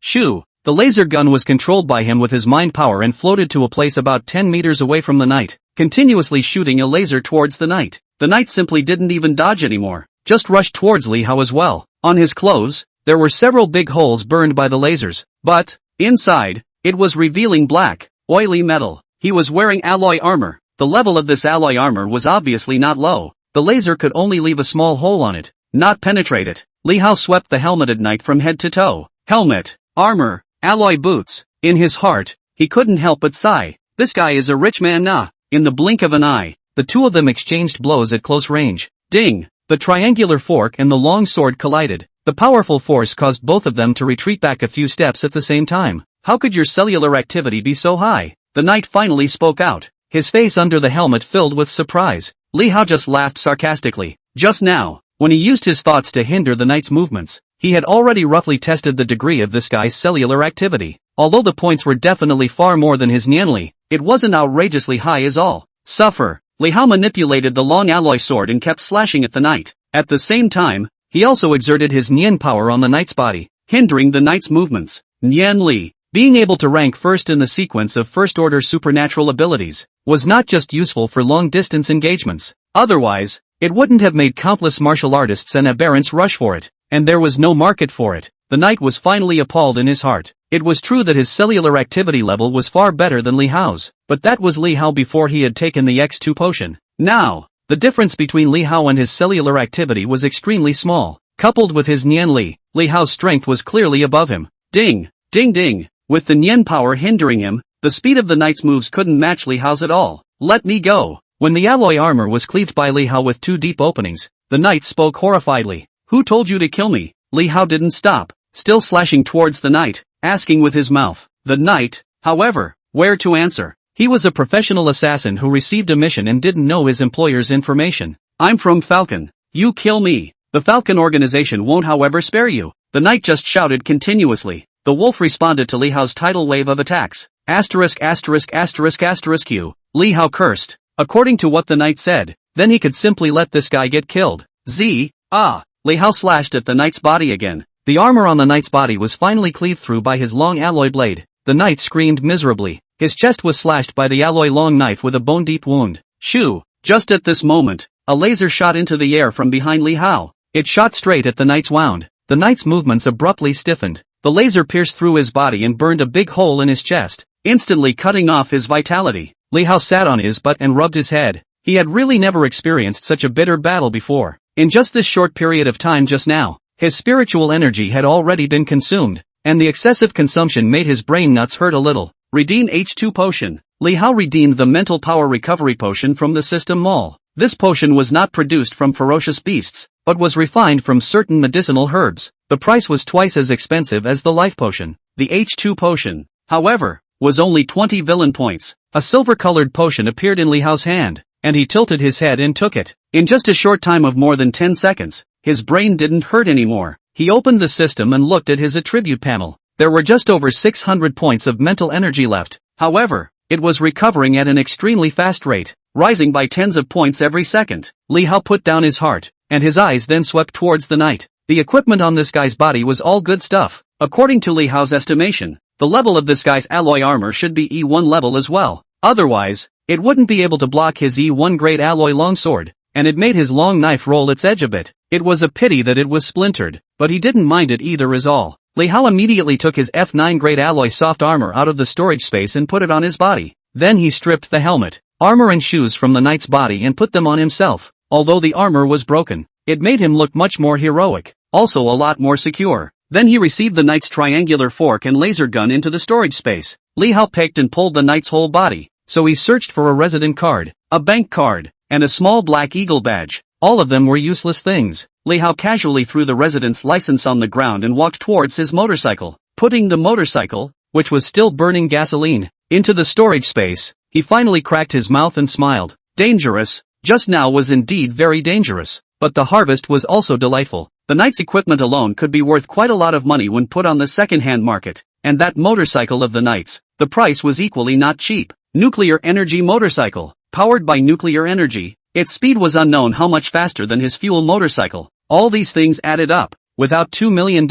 Speaker 1: shoo. The laser gun was controlled by him with his mind power and floated to a place about 10 meters away from the knight, continuously shooting a laser towards the knight. The knight simply didn't even dodge anymore, just rushed towards Li Hao as well. On his clothes, there were several big holes burned by the lasers, but, inside, it was revealing black, oily metal. He was wearing alloy armor. The level of this alloy armor was obviously not low. The laser could only leave a small hole on it, not penetrate it. Li Hao swept the helmeted knight from head to toe. Helmet, armor, alloy boots. In his heart, he couldn't help but sigh. This guy is a rich man nah. In the blink of an eye, the two of them exchanged blows at close range. Ding! The triangular fork and the long sword collided. The powerful force caused both of them to retreat back a few steps at the same time. How could your cellular activity be so high? The knight finally spoke out, his face under the helmet filled with surprise. Li Hao just laughed sarcastically. Just now, when he used his thoughts to hinder the knight's movements, he had already roughly tested the degree of this guy's cellular activity. Although the points were definitely far more than his Nianli, it wasn't outrageously high as all. Suffer. Li Hao manipulated the long alloy sword and kept slashing at the knight. At the same time, he also exerted his Nian power on the knight's body, hindering the knight's movements. Nian Li, being able to rank first in the sequence of first-order supernatural abilities, was not just useful for long-distance engagements. Otherwise, it wouldn't have made countless martial artists and aberrants rush for it, and there was no market for it. The knight was finally appalled in his heart. It was true that his cellular activity level was far better than Li Hao's, but that was Li Hao before he had taken the X2 potion. Now, the difference between Li Hao and his cellular activity was extremely small. Coupled with his Nian Li, Li Hao's strength was clearly above him. Ding! Ding ding! With the Nian power hindering him, the speed of the knight's moves couldn't match Li Hao's at all. Let me go! When the alloy armor was cleaved by Li Hao with 2 deep openings, the knight spoke horrifiedly. Who told you to kill me? Li Hao didn't stop, still slashing towards the knight, asking with his mouth. The knight, however, where to answer. He was a professional assassin who received a mission and didn't know his employer's information. I'm from Falcon. You kill me. The Falcon organization won't however spare you. The knight just shouted continuously. The wolf responded to Li Hao's tidal wave of attacks. Asterisk asterisk asterisk asterisk Q. Li Hao cursed. According to what the knight said, then he could simply let this guy get killed. Li Hao slashed at the knight's body again. The armor on the knight's body was finally cleaved through by his long alloy blade. The knight screamed miserably. His chest was slashed by the alloy long knife with a bone-deep wound. Shoo! Just at this moment, a laser shot into the air from behind Li Hao. It shot straight at the knight's wound. The knight's movements abruptly stiffened. The laser pierced through his body and burned a big hole in his chest, instantly cutting off his vitality. Li Hao sat on his butt and rubbed his head. He had really never experienced such a bitter battle before. In just this short period of time just now, his spiritual energy had already been consumed, and the excessive consumption made his brain nuts hurt a little. Redeem H2 potion. Li Hao redeemed the mental power recovery potion from the system mall. This potion was not produced from ferocious beasts, but was refined from certain medicinal herbs. The price was twice as expensive as the life potion. The H2 potion, however, was only 20 villain points. A silver-colored potion appeared in Li Hao's hand, and he tilted his head and took it. In just a short time of more than 10 seconds, his brain didn't hurt anymore. He opened the system and looked at his attribute panel. There were just over 600 points of mental energy left. However, it was recovering at an extremely fast rate, rising by tens of points every second. Li Hao put down his heart, and his eyes then swept towards the knight. The equipment on this guy's body was all good stuff. According to Li Hao's estimation, the level of this guy's alloy armor should be E1 level as well. Otherwise, it wouldn't be able to block his E1 grade alloy longsword, and it made his long knife roll its edge a bit. It was a pity that it was splintered, but he didn't mind it either as all. Li Hao immediately took his F9 grade alloy soft armor out of the storage space and put it on his body. Then he stripped the helmet, armor and shoes from the knight's body and put them on himself. Although the armor was broken, it made him look much more heroic, also a lot more secure. Then he received the knight's triangular fork and laser gun into the storage space. Li Hao picked and pulled the knight's whole body, so he searched for a resident card, a bank card, and a small black eagle badge. All of them were useless things. Li Hao casually threw the resident's license on the ground and walked towards his motorcycle. Putting the motorcycle, which was still burning gasoline, into the storage space, he finally cracked his mouth and smiled. Dangerous, just now was indeed very dangerous, but the harvest was also delightful. The knight's equipment alone could be worth quite a lot of money when put on the second-hand market, and that motorcycle of the knight's, the price was equally not cheap. Nuclear energy motorcycle, powered by nuclear energy. Its speed was unknown how much faster than his fuel motorcycle. All these things added up. Without $2 million,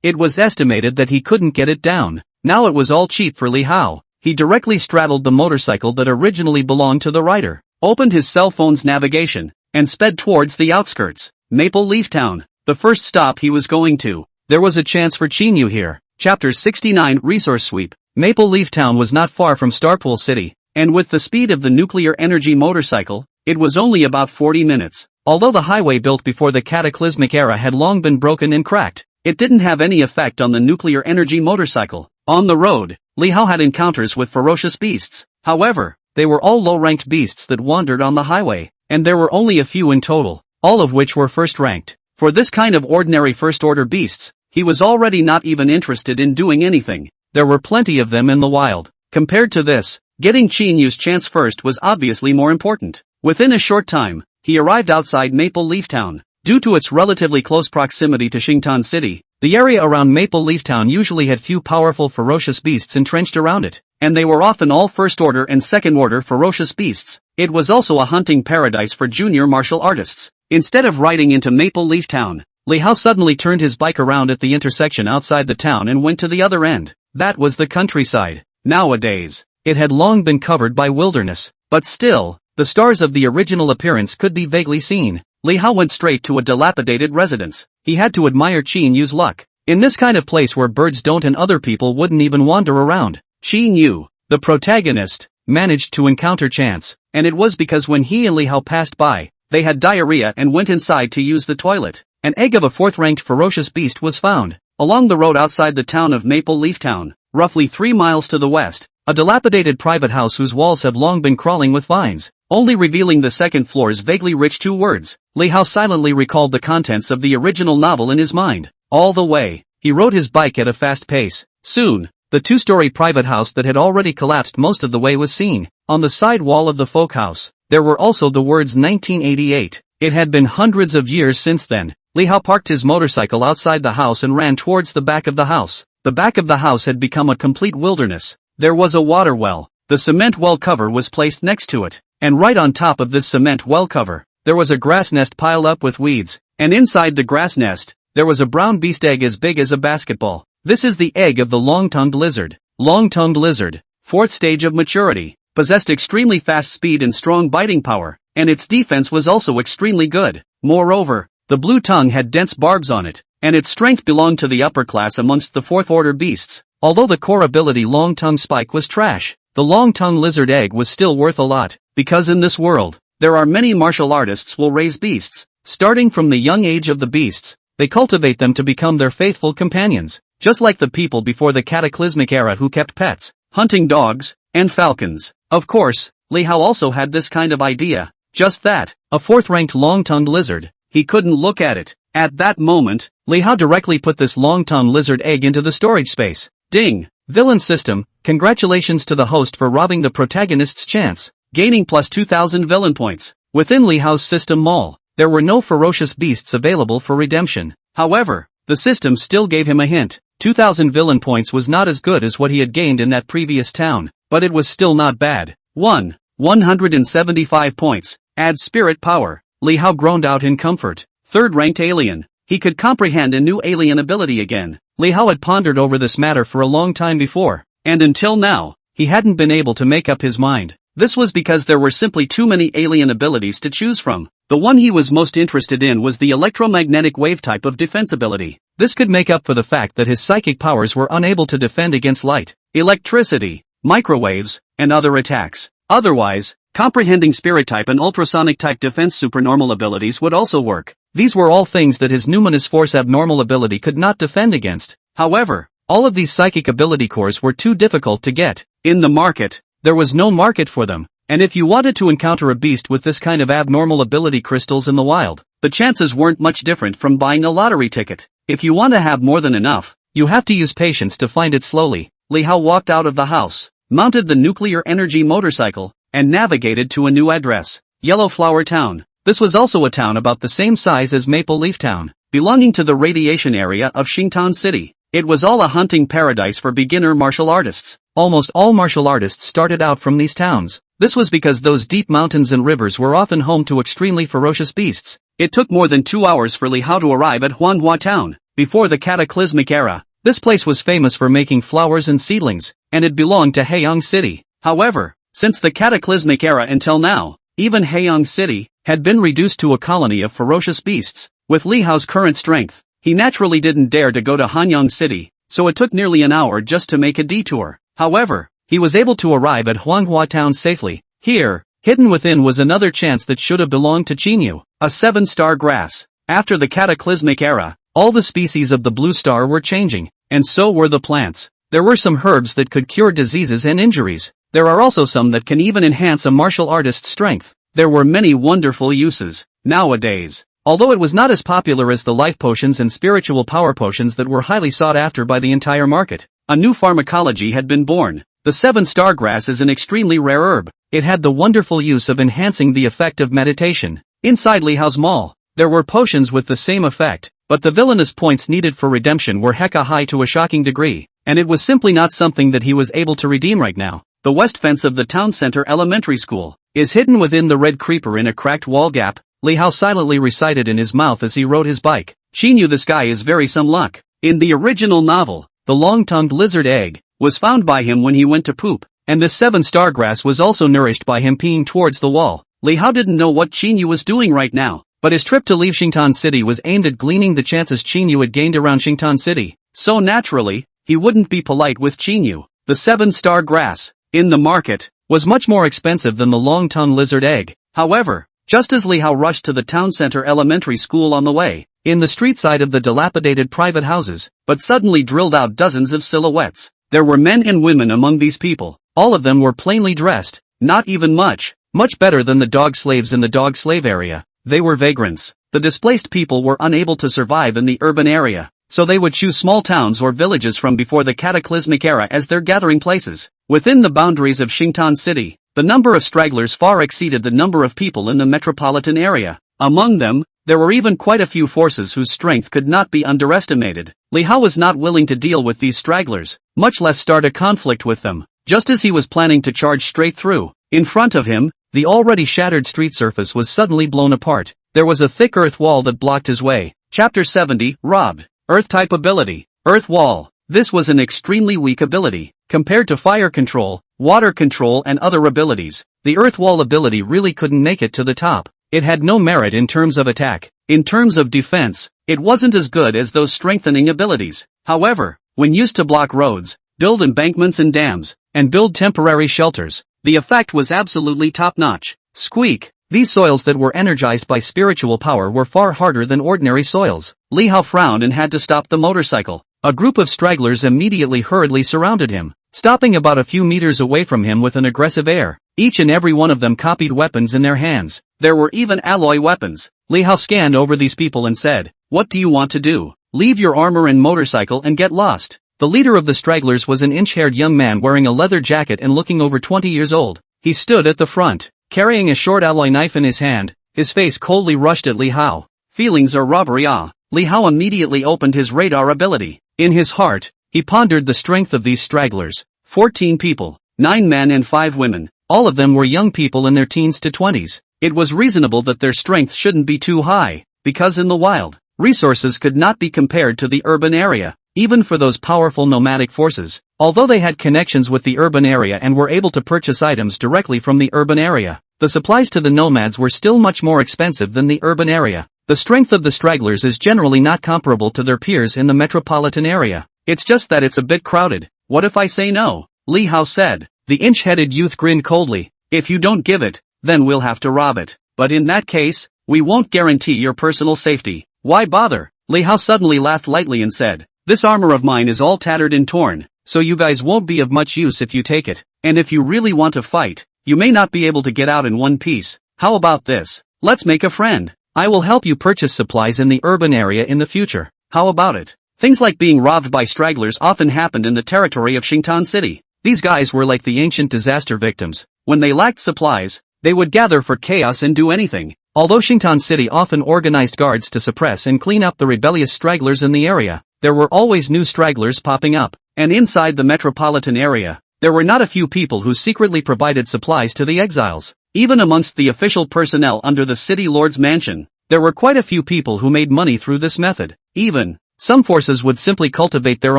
Speaker 1: it was estimated that he couldn't get it down. Now it was all cheap for Li Hao. He directly straddled the motorcycle that originally belonged to the rider, opened his cell phone's navigation, and sped towards the outskirts. Maple Leaf Town, the first stop he was going to. There was a chance for Chinyu here. Chapter 69 Resource Sweep. Maple Leaf Town was not far from Starpool City, and with the speed of the nuclear energy motorcycle, it was only about 40 minutes. Although the highway built before the cataclysmic era had long been broken and cracked, it didn't have any effect on the nuclear energy motorcycle. On the road, Li Hao had encounters with ferocious beasts. However, they were all low-ranked beasts that wandered on the highway, and there were only a few in total, all of which were first-ranked. For this kind of ordinary first-order beasts, he was already not even interested in doing anything. There were plenty of them in the wild. Compared to this, getting Chinyu's chance first was obviously more important. Within a short time, he arrived outside Maple Leaf Town. Due to its relatively close proximity to Xingtan City, the area around Maple Leaf Town usually had few powerful ferocious beasts entrenched around it, and they were often all first-order and second-order ferocious beasts. It was also a hunting paradise for junior martial artists. Instead of riding into Maple Leaf Town, Li Hao suddenly turned his bike around at the intersection outside the town and went to the other end. That was the countryside. Nowadays, it had long been covered by wilderness, but still, the stars of the original appearance could be vaguely seen. Li Hao went straight to a dilapidated residence. He had to admire Qin Yu's luck. In this kind of place where birds don't and other people wouldn't even wander around, Qin Yu, the protagonist, managed to encounter chance, and it was because when he and Li Hao passed by, they had diarrhea and went inside to use the toilet. An egg of a fourth-ranked ferocious beast was found. Along the road outside the town of Maple Leaf Town, roughly 3 miles to the west, a dilapidated private house whose walls have long been crawling with vines, only revealing the second floor's vaguely rich 2 words. Li Hao silently recalled the contents of the original novel in his mind. All the way, he rode his bike at a fast pace. Soon, the 2-story private house that had already collapsed most of the way was seen. On the side wall of the folk house, there were also the words 1988. It had been hundreds of years since then. Li Hao parked his motorcycle outside the house and ran towards the back of the house. The back of the house had become a complete wilderness. There was a water well. The cement well cover was placed next to it, and right on top of this cement well cover, there was a grass nest piled up with weeds, and inside the grass nest, there was a brown beast egg as big as a basketball. This is the egg of the long-tongued lizard. Long-tongued lizard, 4th stage of maturity, possessed extremely fast speed and strong biting power, and its defense was also extremely good. Moreover, the blue tongue had dense barbs on it, and its strength belonged to the upper class amongst the 4th-order beasts. Although the core ability long-tongue spike was trash, the long-tongue lizard egg was still worth a lot, because in this world, there are many martial artists will raise beasts. Starting from the young age of the beasts, they cultivate them to become their faithful companions, just like the people before the cataclysmic era who kept pets, hunting dogs, and falcons. Of course, Li Hao also had this kind of idea. Just that, a 4th-ranked long-tongued lizard. He couldn't look at it. At that moment, Li Hao directly put this long-tongued lizard egg into the storage space. Ding! Villain system, congratulations to the host for robbing the protagonist's chance, gaining plus 2,000 villain points. Within Li Hao's system mall, there were no ferocious beasts available for redemption. However, the system still gave him a hint. 2,000 villain points was not as good as what he had gained in that previous town, but it was still not bad. 175 points. Add spirit power. Li Hao groaned out in comfort. 3rd-ranked alien. He could comprehend a new alien ability again. Li Hao had pondered over this matter for a long time before, and until now, he hadn't been able to make up his mind. This was because there were simply too many alien abilities to choose from. The one he was most interested in was the electromagnetic wave type of defense ability. This could make up for the fact that his psychic powers were unable to defend against light, electricity, microwaves, and other attacks. Otherwise, comprehending spirit type and ultrasonic type defense supernormal abilities would also work. These were all things that his numinous force abnormal ability could not defend against. However, all of these psychic ability cores were too difficult to get. In the market, there was no market for them, and if you wanted to encounter a beast with this kind of abnormal ability crystals in the wild, the chances weren't much different from buying a lottery ticket. If you want to have more than enough, you have to use patience to find it slowly. Li Hao walked out of the house, mounted the nuclear energy motorcycle, and navigated to a new address, Yellow Flower Town. This was also a town about the same size as Maple Leaf Town, belonging to the radiation area of Xingtan City. It was all a hunting paradise for beginner martial artists. Almost all martial artists started out from these towns. This was because those deep mountains and rivers were often home to extremely ferocious beasts. It took more than 2 hours for Li Hao to arrive at Manhwa Town. Before the cataclysmic era, this place was famous for making flowers and seedlings, and it belonged to Haiyang City. However, since the cataclysmic era until now, even Haiyang City had been reduced to a colony of ferocious beasts. With Li Hao's current strength, he naturally didn't dare to go to Hanyang City, so it took nearly an hour just to make a detour. However, he was able to arrive at Huanghua Town safely. Here, hidden within was another chance that should have belonged to Qinyu, a 7-star grass. After the cataclysmic era, all the species of the blue star were changing, and so were the plants. There were some herbs that could cure diseases and injuries. There are also some that can even enhance a martial artist's strength. There were many wonderful uses. Nowadays, although it was not as popular as the life potions and spiritual power potions that were highly sought after by the entire market, a new pharmacology had been born. The 7-star grass is an extremely rare herb. It had the wonderful use of enhancing the effect of meditation. Inside Li Hao's mall, there were potions with the same effect, but the villainous points needed for redemption were hecka high to a shocking degree, and it was simply not something that he was able to redeem right now. The west fence of the town center elementary school. is hidden within the red creeper in a cracked wall gap, Li Hao silently recited in his mouth as he rode his bike. She knew this guy is very some luck. In the original novel, the long-tongued lizard egg was found by him when he went to poop, and the 7-star grass was also nourished by him peeing towards the wall. Li Hao didn't know what Qinyu was doing right now, but his trip to leave Xingtan City was aimed at gleaning the chances Qinyu had gained around Xingtan City, so naturally, he wouldn't be polite with Qinyu. The 7-star grass, in the market, was much more expensive than the long-tongued lizard egg. However, just as Li Hao rushed to the town center elementary school on the way, in the street side of the dilapidated private houses, but suddenly drilled out dozens of silhouettes. There were men and women among these people. All of them were plainly dressed, not even much better than the dog slaves in the dog slave area. They were vagrants. The displaced people were unable to survive in the urban area, so they would choose small towns or villages from before the cataclysmic era as their gathering places. Within the boundaries of Xingtan City, the number of stragglers far exceeded the number of people in the metropolitan area. Among them, there were even quite a few forces whose strength could not be underestimated. Li Hao was not willing to deal with these stragglers, much less start a conflict with them. Just as he was planning to charge straight through, in front of him, the already shattered street surface was suddenly blown apart. There was a thick earth wall that blocked his way. Chapter 70, Robbed. Earth-type ability. Earth wall. This was an extremely weak ability. Compared to fire control, water control and other abilities, the earth wall ability really couldn't make it to the top. It had no merit in terms of attack. In terms of defense, it wasn't as good as those strengthening abilities. However, when used to block roads, build embankments and dams, and build temporary shelters, the effect was absolutely top-notch. Squeak! These soils that were energized by spiritual power were far harder than ordinary soils. Li Hao frowned and had to stop the motorcycle. A group of stragglers immediately hurriedly surrounded him, stopping about a few meters away from him with an aggressive air. Each and every one of them copied weapons in their hands. There were even alloy weapons. Li Hao scanned over these people and said, "What do you want to do? Leave your armor and motorcycle and get lost." The leader of the stragglers was an inch-haired young man wearing a leather jacket and looking over 20 years old. He stood at the front, carrying a short alloy knife in his hand. His face coldly rushed at Li Hao. Feelings are robbery. Li Hao immediately opened his radar ability. In his heart, he pondered the strength of these stragglers. 14 people, 9 men and 5 women. All of them were young people in their teens to 20s. It was reasonable that their strength shouldn't be too high, because in the wild, resources could not be compared to the urban area, even for those powerful nomadic forces. Although they had connections with the urban area and were able to purchase items directly from the urban area, the supplies to the nomads were still much more expensive than the urban area. The strength of the stragglers is generally not comparable to their peers in the metropolitan area. It's just that it's a bit crowded. What if I say no? Li Hao said. The inch-headed youth grinned coldly. If you don't give it, then we'll have to rob it. But in that case, we won't guarantee your personal safety. Why bother? Li Hao suddenly laughed lightly and said, "This armor of mine is all tattered and torn, so you guys won't be of much use if you take it. And if you really want to fight, you may not be able to get out in one piece. How about this? Let's make a friend. I will help you purchase supplies in the urban area in the future. How about it?" Things like being robbed by stragglers often happened in the territory of Xingtan City. These guys were like the ancient disaster victims. When they lacked supplies, they would gather for chaos and do anything. Although Xingtan City often organized guards to suppress and clean up the rebellious stragglers in the area, there were always new stragglers popping up. And inside the metropolitan area, there were not a few people who secretly provided supplies to the exiles. Even amongst the official personnel under the city lord's mansion, there were quite a few people who made money through this method. Even some forces would simply cultivate their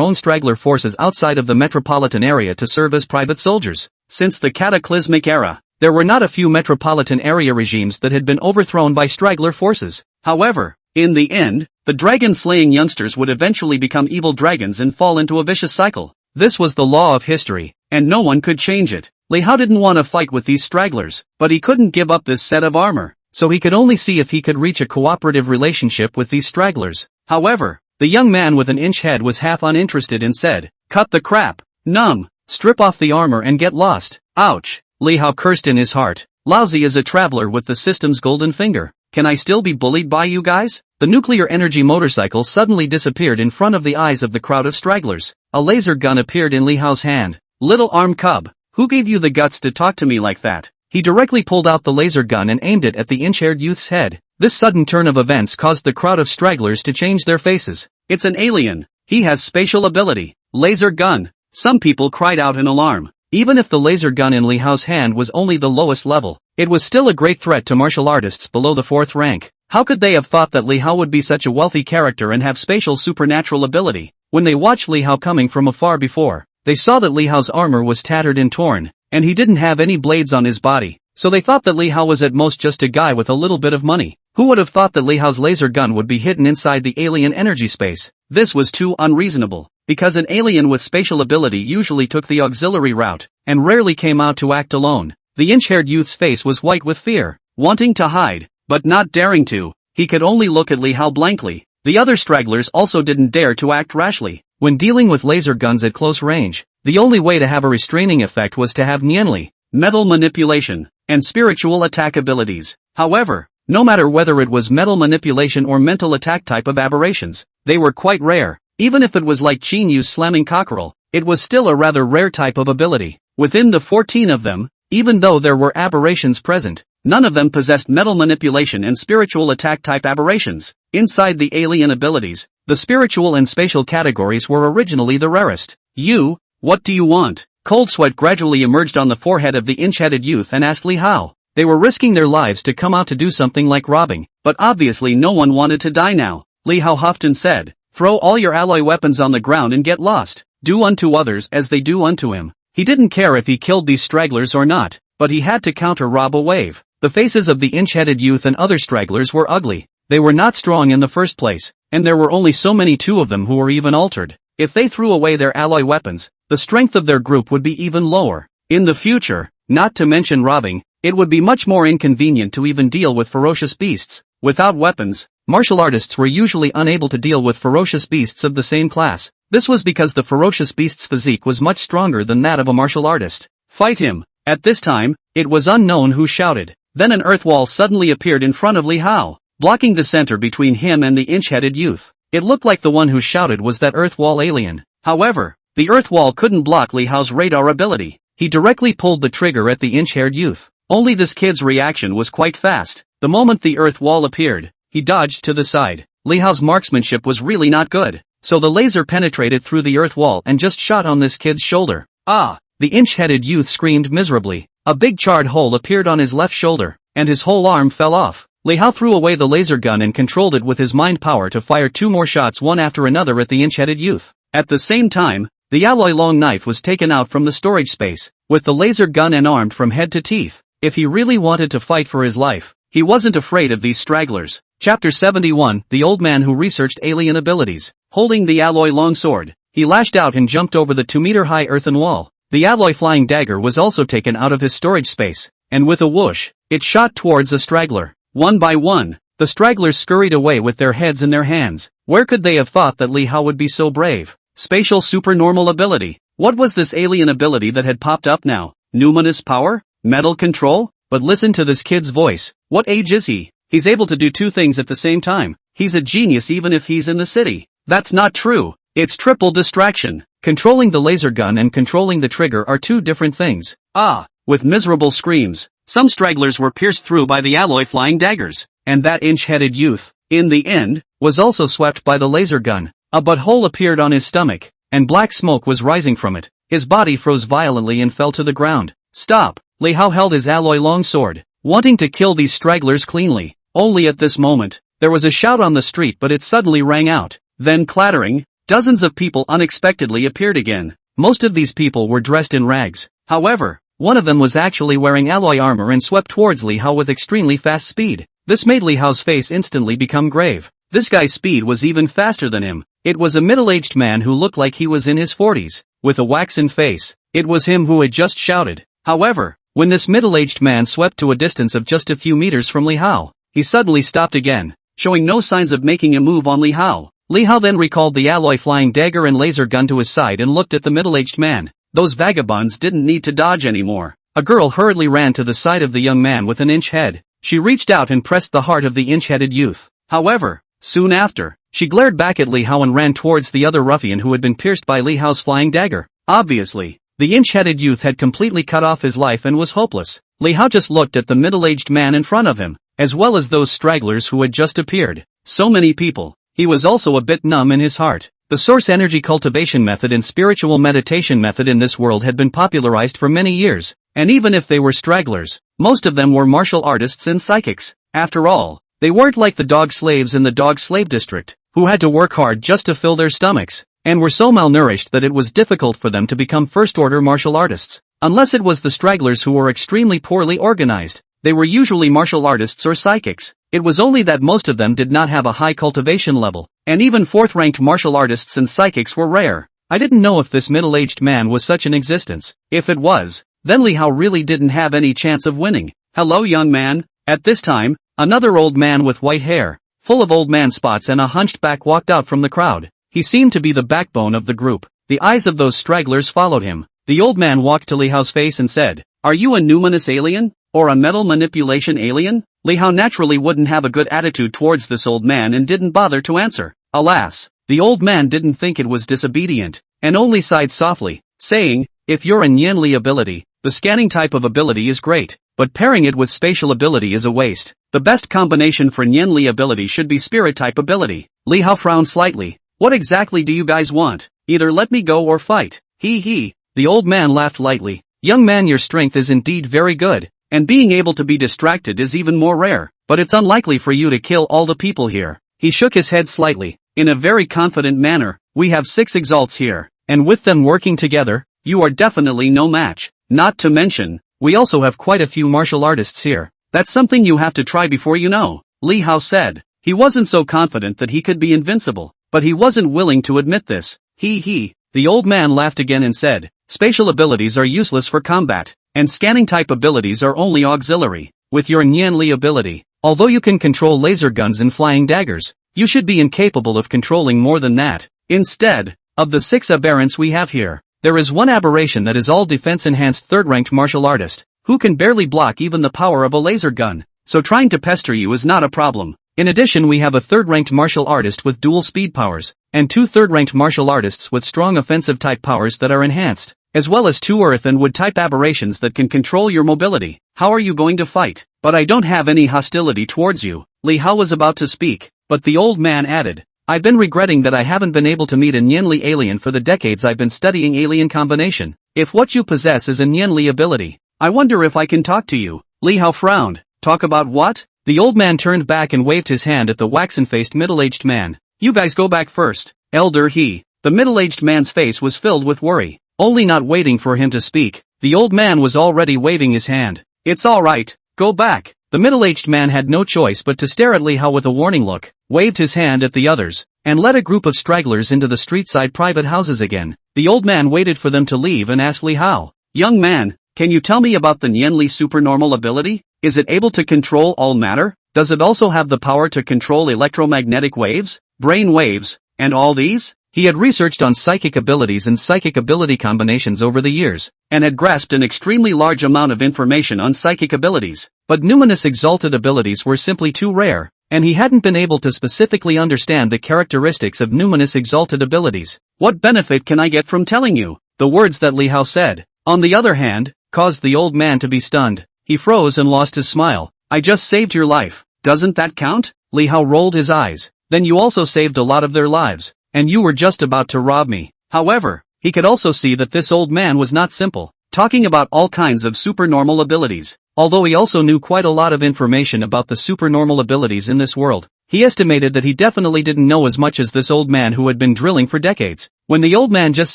Speaker 1: own straggler forces outside of the metropolitan area to serve as private soldiers. Since the cataclysmic era, there were not a few metropolitan area regimes that had been overthrown by straggler forces. However, in the end, the dragon-slaying youngsters would eventually become evil dragons and fall into a vicious cycle. This was the law of history, and no one could change it. Li Hao didn't want to fight with these stragglers, but he couldn't give up this set of armor, so he could only see if he could reach a cooperative relationship with these stragglers. However, the young man with an inch head was half uninterested and said, "Cut the crap. Numb. Strip off the armor and get lost." Ouch. Li Hao cursed in his heart. Lousy as a traveler with the system's golden finger. Can I still be bullied by you guys? The nuclear energy motorcycle suddenly disappeared in front of the eyes of the crowd of stragglers. A laser gun appeared in Li Hao's hand. "Little arm cub, who gave you the guts to talk to me like that?" He directly pulled out the laser gun and aimed it at the inch-haired youth's head. This sudden turn of events caused the crowd of stragglers to change their faces. "It's an alien. He has spatial ability. Laser gun." Some people cried out in alarm. Even if the laser gun in Li Hao's hand was only the lowest level, it was still a great threat to martial artists below the 4th rank. How could they have thought that Li Hao would be such a wealthy character and have spatial supernatural ability? When they watched Li Hao coming from afar before, they saw that Li Hao's armor was tattered and torn, and he didn't have any blades on his body, so they thought that Li Hao was at most just a guy with a little bit of money. Who would have thought that Li Hao's laser gun would be hidden inside the alien energy space? This was too unreasonable, because an alien with spatial ability usually took the auxiliary route, and rarely came out to act alone. The inch-haired youth's face was white with fear, wanting to hide, but not daring to. He could only look at Li Hao blankly. The other stragglers also didn't dare to act rashly. When dealing with laser guns at close range, the only way to have a restraining effect was to have nianli, metal manipulation, and spiritual attack abilities. However, no matter whether it was metal manipulation or mental attack type of aberrations, they were quite rare. Even if it was like Qin Yu's slamming cockerel, it was still a rather rare type of ability. Within the 14 of them, even though there were aberrations present, none of them possessed metal manipulation and spiritual attack type aberrations. Inside the alien abilities, the spiritual and spatial categories were originally the rarest. You, what do you want? Cold sweat gradually emerged on the forehead of the inch-headed youth and asked Li Hao. They were risking their lives to come out to do something like robbing, but obviously no one wanted to die now. Li Hao huffed and said, "Throw all your alloy weapons on the ground and get lost. Do unto others as they do unto him." He didn't care if he killed these stragglers or not, but he had to counter-rob a wave. The faces of the inch-headed youth and other stragglers were ugly. They were not strong in the first place, and there were only so many two of them who were even altered. If they threw away their alloy weapons, the strength of their group would be even lower. In the future, not to mention robbing, it would be much more inconvenient to even deal with ferocious beasts. Without weapons, martial artists were usually unable to deal with ferocious beasts of the same class. This was because the ferocious beast's physique was much stronger than that of a martial artist. Fight him! At this time, it was unknown who shouted. Then an earth wall suddenly appeared in front of Li Hao, blocking the center between him and the inch-headed youth. It looked like the one who shouted was that earth wall alien. However, the earth wall couldn't block Li Hao's radar ability. He directly pulled the trigger at the inch-haired youth. Only this kid's reaction was quite fast. The moment the earth wall appeared, he dodged to the side. Li Hao's marksmanship was really not good, so the laser penetrated through the earth wall and just shot on this kid's shoulder. Ah! The inch-headed youth screamed miserably. A big charred hole appeared on his left shoulder, and his whole arm fell off. Li Hao threw away the laser gun and controlled it with his mind power to fire 2 more shots one after another at the inch-headed youth. At the same time, the alloy long knife was taken out from the storage space, with the laser gun and armed from head to teeth. If he really wanted to fight for his life, he wasn't afraid of these stragglers. Chapter 71, The Old Man Who Researched Alien Abilities. Holding the alloy longsword, he lashed out and jumped over the 2-meter-high earthen wall. The alloy flying dagger was also taken out of his storage space, and with a whoosh, it shot towards a straggler. One by one, the stragglers scurried away with their heads in their hands. Where could they have thought that Li Hao would be so brave? Spatial supernormal ability. What was this alien ability that had popped up now? Numinous power? Metal control? But listen to this kid's voice. What age is he? He's able to do 2 things at the same time. He's a genius even if he's in the city. That's not true. It's triple distraction. Controlling the laser gun and controlling the trigger are 2 different things. Ah! With miserable screams, some stragglers were pierced through by the alloy flying daggers, and that inch-headed youth, in the end, was also swept by the laser gun. A butthole appeared on his stomach, and black smoke was rising from it. His body froze violently and fell to the ground. Stop! Li Hao held his alloy longsword, wanting to kill these stragglers cleanly. Only at this moment, there was a shout on the street, but it suddenly rang out. Then clattering, dozens of people unexpectedly appeared again. Most of these people were dressed in rags. However, one of them was actually wearing alloy armor and swept towards Li Hao with extremely fast speed. This made Li Hao's face instantly become grave. This guy's speed was even faster than him. It was a middle-aged man who looked like he was in his 40s, with a waxen face. It was him who had just shouted. However, when this middle-aged man swept to a distance of just a few meters from Li Hao, he suddenly stopped again, showing no signs of making a move on Li Hao. Li Hao then recalled the alloy flying dagger and laser gun to his side and looked at the middle-aged man. Those vagabonds didn't need to dodge anymore. A girl hurriedly ran to the side of the young man with an inch head. She reached out and pressed the heart of the inch-headed youth. However, soon after, she glared back at Li Hao and ran towards the other ruffian who had been pierced by Li Hao's flying dagger. Obviously, the inch-headed youth had completely cut off his life and was hopeless. Li Hao just looked at the middle-aged man in front of him, as well as those stragglers who had just appeared. So many people. He was also a bit numb in his heart. The source energy cultivation method and spiritual meditation method in this world had been popularized for many years, and even if they were stragglers, most of them were martial artists and psychics. After all, they weren't like the dog slaves in the dog slave district, who had to work hard just to fill their stomachs, and were so malnourished that it was difficult for them to become first-order martial artists. Unless it was the stragglers who were extremely poorly organized, they were usually martial artists or psychics. It was only that most of them did not have a high cultivation level, and even fourth-ranked martial artists and psychics were rare. I didn't know if this middle-aged man was such an existence. If it was, then Li Hao really didn't have any chance of winning. "Hello, young man." At this time, another old man with white hair, full of old man spots and a hunched back walked out from the crowd. He seemed to be the backbone of the group. The eyes of those stragglers followed him. The old man walked to Li Hao's face and said, "Are you a numinous alien? Or a metal manipulation alien?" Li Hao naturally wouldn't have a good attitude towards this old man and didn't bother to answer. Alas, the old man didn't think it was disobedient, and only sighed softly, saying, "If you're a Nianli ability, the scanning type of ability is great, but pairing it with spatial ability is a waste. The best combination for Nianli ability should be spirit type ability." Li Hao frowned slightly. "What exactly do you guys want? Either let me go or fight." He. The old man laughed lightly. "Young man, your strength is indeed very good, and being able to be distracted is even more rare, but it's unlikely for you to kill all the people here." He shook his head slightly, in a very confident manner. "We have 6 exalts here, and with them working together, you are definitely no match. Not to mention, we also have quite a few martial artists here. That's something you have to try before you know," Li Hao said. He wasn't so confident that he could be invincible, but he wasn't willing to admit this. He. The old man laughed again and said, "Spatial abilities are useless for combat, and scanning type abilities are only auxiliary. With your Nianli ability, although you can control laser guns and flying daggers, you should be incapable of controlling more than that. Instead, of the 6 aberrants we have here, there is one aberration that is all defense-enhanced third-ranked martial artist, who can barely block even the power of a laser gun, so trying to pester you is not a problem. In addition, we have a third-ranked martial artist with dual speed powers, and 2 third-ranked martial artists with strong offensive type powers that are enhanced, as well as 2 earth and wood type aberrations that can control your mobility. How are you going to fight? But I don't have any hostility towards you." Li Hao was about to speak, but the old man added, "I've been regretting that I haven't been able to meet a Nianli alien for the decades I've been studying alien combination. If what you possess is a Nianli ability, I wonder if I can talk to you." Li Hao frowned. "Talk about what?" The old man turned back and waved his hand at the waxen-faced middle-aged man. "You guys go back first, elder." The middle-aged man's face was filled with worry. Only not waiting for him to speak, the old man was already waving his hand. "It's all right, go back." The middle-aged man had no choice but to stare at Li Hao with a warning look, waved his hand at the others, and led a group of stragglers into the street-side private houses again. The old man waited for them to leave and asked Li Hao, "Young man, can you tell me about the Nianli supernormal ability? Is it able to control all matter? Does it also have the power to control electromagnetic waves, brain waves, and all these?" He had researched on psychic abilities and psychic ability combinations over the years, and had grasped an extremely large amount of information on psychic abilities, but numinous exalted abilities were simply too rare, and he hadn't been able to specifically understand the characteristics of numinous exalted abilities. "What benefit can I get from telling you?" The words that Li Hao said, on the other hand, caused the old man to be stunned. He froze and lost his smile. "I just saved your life. Doesn't that count?" Li Hao rolled his eyes. "Then you also saved a lot of their lives, and you were just about to rob me." However, he could also see that this old man was not simple, talking about all kinds of supernormal abilities. Although he also knew quite a lot of information about the supernormal abilities in this world, he estimated that he definitely didn't know as much as this old man who had been drilling for decades. When the old man just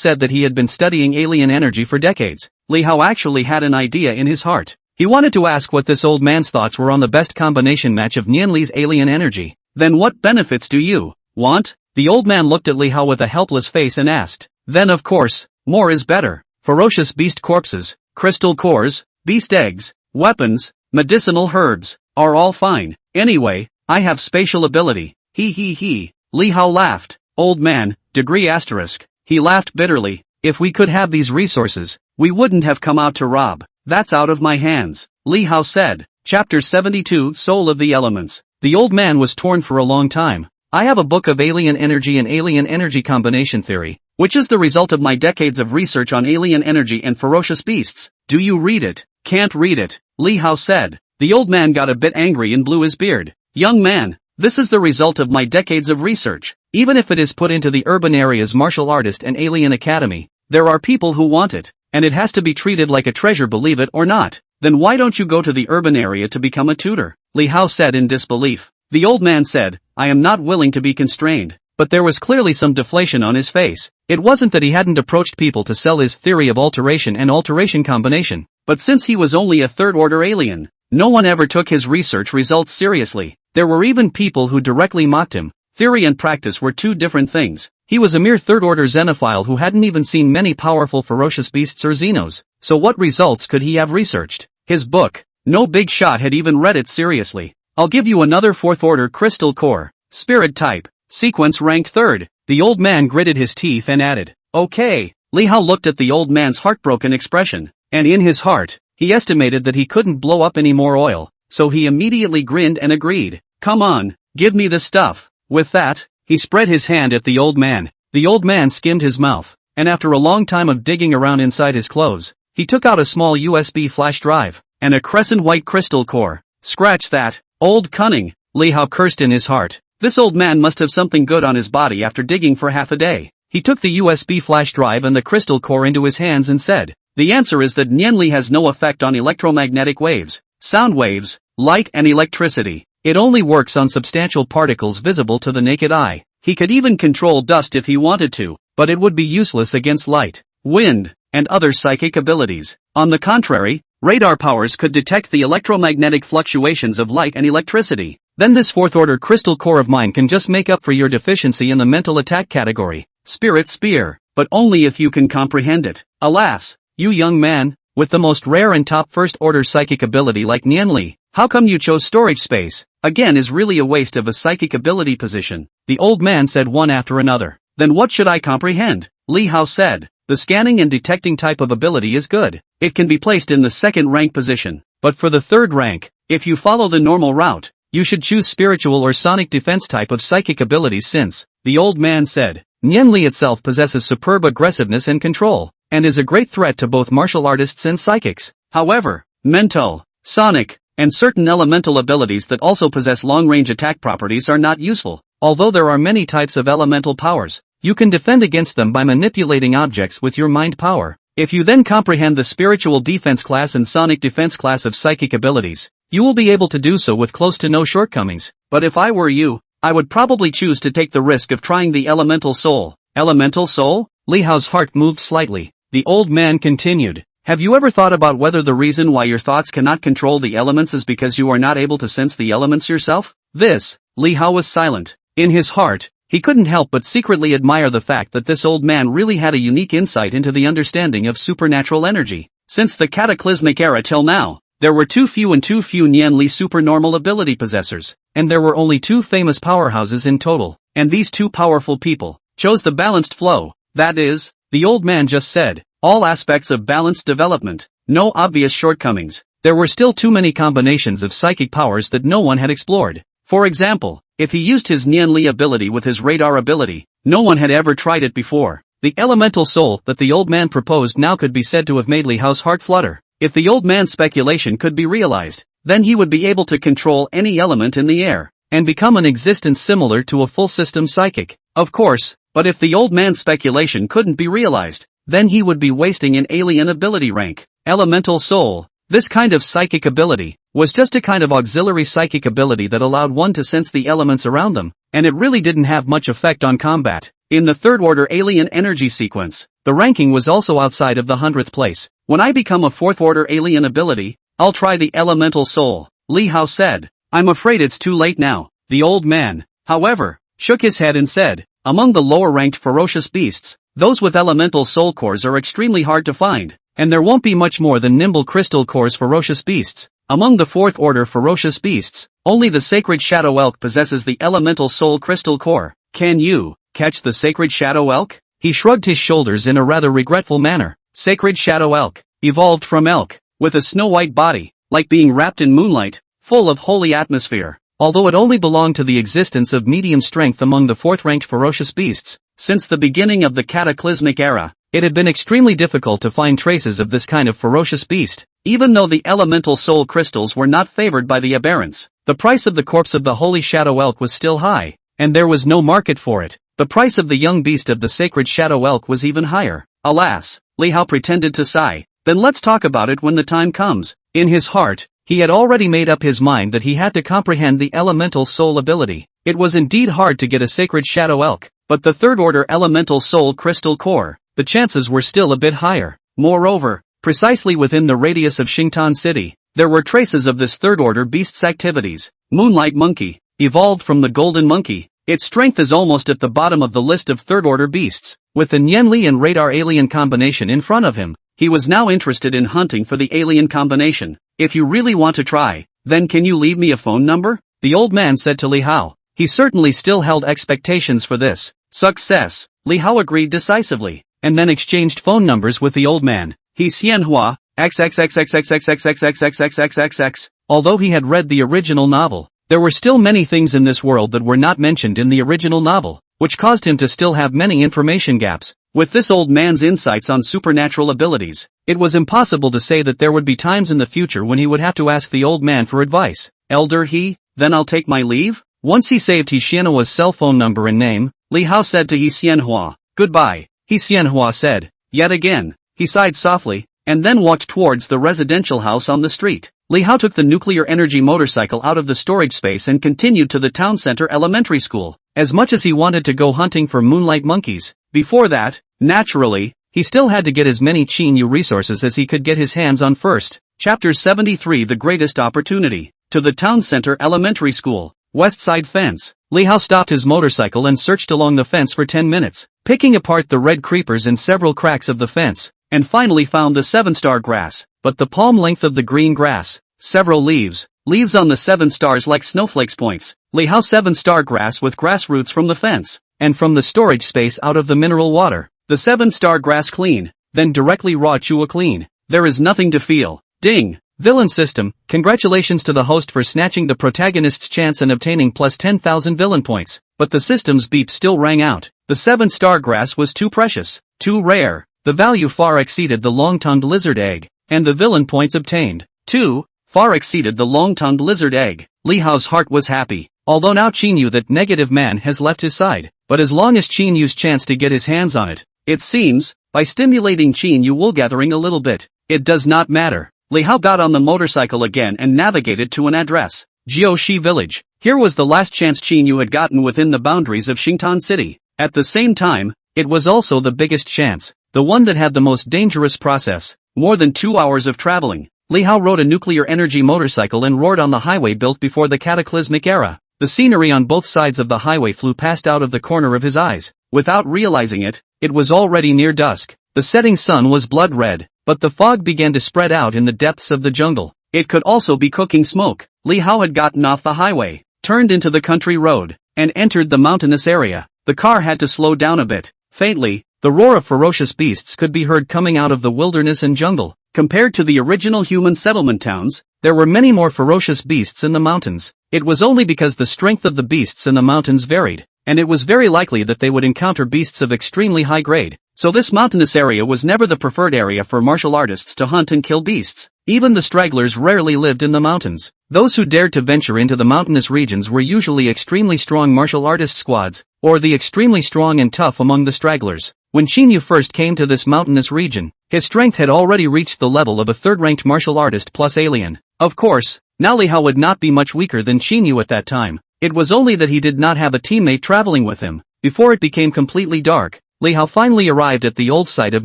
Speaker 1: said that he had been studying alien energy for decades, Li Hao actually had an idea in his heart. He wanted to ask what this old man's thoughts were on the best combination match of Nianli's alien energy. "Then what benefits do you want?" The old man looked at Li Hao with a helpless face and asked. "Then of course, more is better. Ferocious beast corpses, crystal cores, beast eggs, weapons, medicinal herbs, are all fine. Anyway, I have spatial ability." Li Hao laughed. "Old man, degree asterisk." He laughed bitterly. "If we could have these resources, we wouldn't have come out to rob. That's out of my hands," Li Hao said. Chapter 72, Soul of the Elements. The old man was torn for a long time. "I have a book of alien energy and alien energy combination theory, which is the result of my decades of research on alien energy and ferocious beasts. Do you read it?" "Can't read it," Li Hao said. The old man got a bit angry and blew his beard. "Young man, this is the result of my decades of research. Even if it is put into the urban area's martial artist and alien academy, there are people who want it, and it has to be treated like a treasure, believe it or not. Then why don't you go to the urban area to become a tutor? Li Hao said in disbelief. The old man said, I am not willing to be constrained. But there was clearly some deflation on his face. It wasn't that he hadn't approached people to sell his theory of alteration and alteration combination, but since he was only a third-order alien, no one ever took his research results seriously. There were even people who directly mocked him. Theory and practice were two different things. He was a mere third-order xenophile who hadn't even seen many powerful ferocious beasts or xenos, so what results could he have researched? His book. No big shot had even read it seriously. I'll give you another fourth-order crystal core, spirit type. Sequence ranked third. The old man gritted his teeth and added, okay. Li Hao looked at the old man's heartbroken expression, and in his heart, he estimated that he couldn't blow up any more oil, so he immediately grinned and agreed. Come on, give me the stuff. With that, he spread his hand at the old man. The old man skimmed his mouth, and after a long time of digging around inside his clothes, he took out a small USB flash drive, and a crescent white crystal core. Scratch that, old cunning, Li Hao cursed in his heart. This old man must have something good on his body after digging for half a day. He took the USB flash drive and the crystal core into his hands and said, the answer is that Nianli has no effect on electromagnetic waves, sound waves, light and electricity. It only works on substantial particles visible to the naked eye. He could even control dust if he wanted to, but it would be useless against light, wind, and other psychic abilities. On the contrary, radar powers could detect the electromagnetic fluctuations of light and electricity. Then this fourth-order crystal core of mine can just make up for your deficiency in the mental attack category, spirit spear, but only if you can comprehend it. Alas, you young man, with the most rare and top first-order psychic ability like Nianli, how come you chose storage space? Again is really a waste of a psychic ability position, the old man said one after another. Then what should I comprehend? Li Hao said, the scanning and detecting type of ability is good. It can be placed in the second rank position, but for the third rank, if you follow the normal route, you should choose spiritual or sonic defense type of psychic abilities since, the old man said, Nianli itself possesses superb aggressiveness and control, and is a great threat to both martial artists and psychics. However, mental, sonic, and certain elemental abilities that also possess long-range attack properties are not useful. Although there are many types of elemental powers, you can defend against them by manipulating objects with your mind power. If you then comprehend the spiritual defense class and sonic defense class of psychic abilities, you will be able to do so with close to no shortcomings. But if I were you, I would probably choose to take the risk of trying the elemental soul. Elemental soul? Li Hao's heart moved slightly. The old man continued. Have you ever thought about whether the reason why your thoughts cannot control the elements is because you are not able to sense the elements yourself? Li Hao was silent. In his heart, he couldn't help but secretly admire the fact that this old man really had a unique insight into the understanding of supernatural energy. Since the cataclysmic era till now, there were too few Nianli supernormal ability possessors, and there were only two famous powerhouses in total, and these two powerful people chose the balanced flow, that is, the old man just said, all aspects of balanced development, no obvious shortcomings. There were still too many combinations of psychic powers that no one had explored. For example, if he used his Nianli ability with his radar ability, no one had ever tried it before. The elemental soul that the old man proposed now could be said to have made Li Hao's heart flutter. If the old man's speculation could be realized, then he would be able to control any element in the air, and become an existence similar to a full system psychic. Of course, but if the old man's speculation couldn't be realized, then he would be wasting an alien ability rank. Elemental soul. This kind of psychic ability was just a kind of auxiliary psychic ability that allowed one to sense the elements around them, and it really didn't have much effect on combat. In the third-order alien energy sequence, the ranking was also outside of the 100th place. When I become a fourth-order alien ability, I'll try the elemental soul, Li Hao said. I'm afraid it's too late now. The old man, however, shook his head and said, among the lower-ranked ferocious beasts, those with elemental soul cores are extremely hard to find, and there won't be much more than nimble crystal cores ferocious beasts. Among the fourth-order ferocious beasts, only the sacred shadow elk possesses the elemental soul crystal core. Can you catch the sacred shadow elk? He shrugged his shoulders in a rather regretful manner. Sacred shadow elk, evolved from elk, with a snow-white body, like being wrapped in moonlight, full of holy atmosphere. Although it only belonged to the existence of medium strength among the fourth-ranked ferocious beasts, since the beginning of the cataclysmic era, it had been extremely difficult to find traces of this kind of ferocious beast. Even though the elemental soul crystals were not favored by the aberrants, the price of the corpse of the holy shadow elk was still high, and there was no market for it. The price of the young beast of the sacred shadow elk was even higher. Alas, Li Hao pretended to sigh. Then let's talk about it when the time comes. In his heart, he had already made up his mind that he had to comprehend the elemental soul ability. It was indeed hard to get a sacred shadow elk, but the third-order elemental soul crystal core, the chances were still a bit higher. Moreover, precisely within the radius of Xingtan City, there were traces of this third-order beast's activities. Moonlight Monkey, evolved from the Golden Monkey. Its strength is almost at the bottom of the list of third-order beasts. With the Nianli and Radar alien combination in front of him, he was now interested in hunting for the alien combination. If you really want to try, then can you leave me a phone number? The old man said to Li Hao. He certainly still held expectations for this success. Li Hao agreed decisively, and then exchanged phone numbers with the old man. He Xianhua, XXXXXXXXXXXXXXXX. Although he had read the original novel, there were still many things in this world that were not mentioned in the original novel, which caused him to still have many information gaps. With this old man's insights on supernatural abilities, it was impossible to say that there would be times in the future when he would have to ask the old man for advice. Elder he, then I'll take my leave? Once he saved He Xianhua's cell phone number and name, Li Hao said to He Xianhua, goodbye. He Xianhua said, yet again. He sighed softly, and then walked towards the residential house on the street. Li Hao took the nuclear energy motorcycle out of the storage space and continued to the town center elementary school. As much as he wanted to go hunting for moonlight monkeys, before that, naturally, he still had to get as many Qinyu resources as he could get his hands on first. Chapter 73 The Greatest Opportunity. To the town center elementary school. West side fence. Li Hao stopped his motorcycle and searched along the fence for 10 minutes, picking apart the red creepers in several cracks of the fence, and finally found the 7-star grass, but the palm length of the green grass, several leaves on the 7 stars like snowflakes points. Li Hao 7-star grass with grass roots from the fence, and from the storage space out of the mineral water. The 7-star grass clean, then directly raw chua clean. There is nothing to feel. Ding. Villain system, congratulations to the host for snatching the protagonist's chance and obtaining plus 10,000 villain points, but the system's beep still rang out. The 7-star grass was too precious, too rare, the value far exceeded the long-tongued lizard egg, and the villain points obtained, too, far exceeded the long-tongued lizard egg. Li Hao's heart was happy, although now Qinyu that negative man has left his side, but as long as Qinyu's chance to get his hands on it seems, by stimulating Qinyu wool gathering a little bit, it does not matter. Li Hao got on the motorcycle again and navigated to an address. Jiushi Village. Here was the last chance Qinyu had gotten within the boundaries of Xingtan City. At the same time, it was also the biggest chance, the one that had the most dangerous process. More than 2 hours of traveling. Li Hao rode a nuclear energy motorcycle and roared on the highway built before the cataclysmic era. The scenery on both sides of the highway flew past out of the corner of his eyes. Without realizing it, it was already near dusk. The setting sun was blood red, but the fog began to spread out in the depths of the jungle. It could also be cooking smoke. Li Hao had gotten off the highway, turned into the country road, and entered the mountainous area. The car had to slow down a bit. Faintly, the roar of ferocious beasts could be heard coming out of the wilderness and jungle. Compared to the original human settlement towns, there were many more ferocious beasts in the mountains. It was only because the strength of the beasts in the mountains varied, and it was very likely that they would encounter beasts of extremely high grade. So this mountainous area was never the preferred area for martial artists to hunt and kill beasts. Even the stragglers rarely lived in the mountains. Those who dared to venture into the mountainous regions were usually extremely strong martial artist squads, or the extremely strong and tough among the stragglers. When Qinyu first came to this mountainous region, his strength had already reached the level of a third-ranked martial artist plus alien. Of course, now Li Hao would not be much weaker than Qinyu at that time. It was only that he did not have a teammate traveling with him. Before it became completely dark, Li Hao finally arrived at the old site of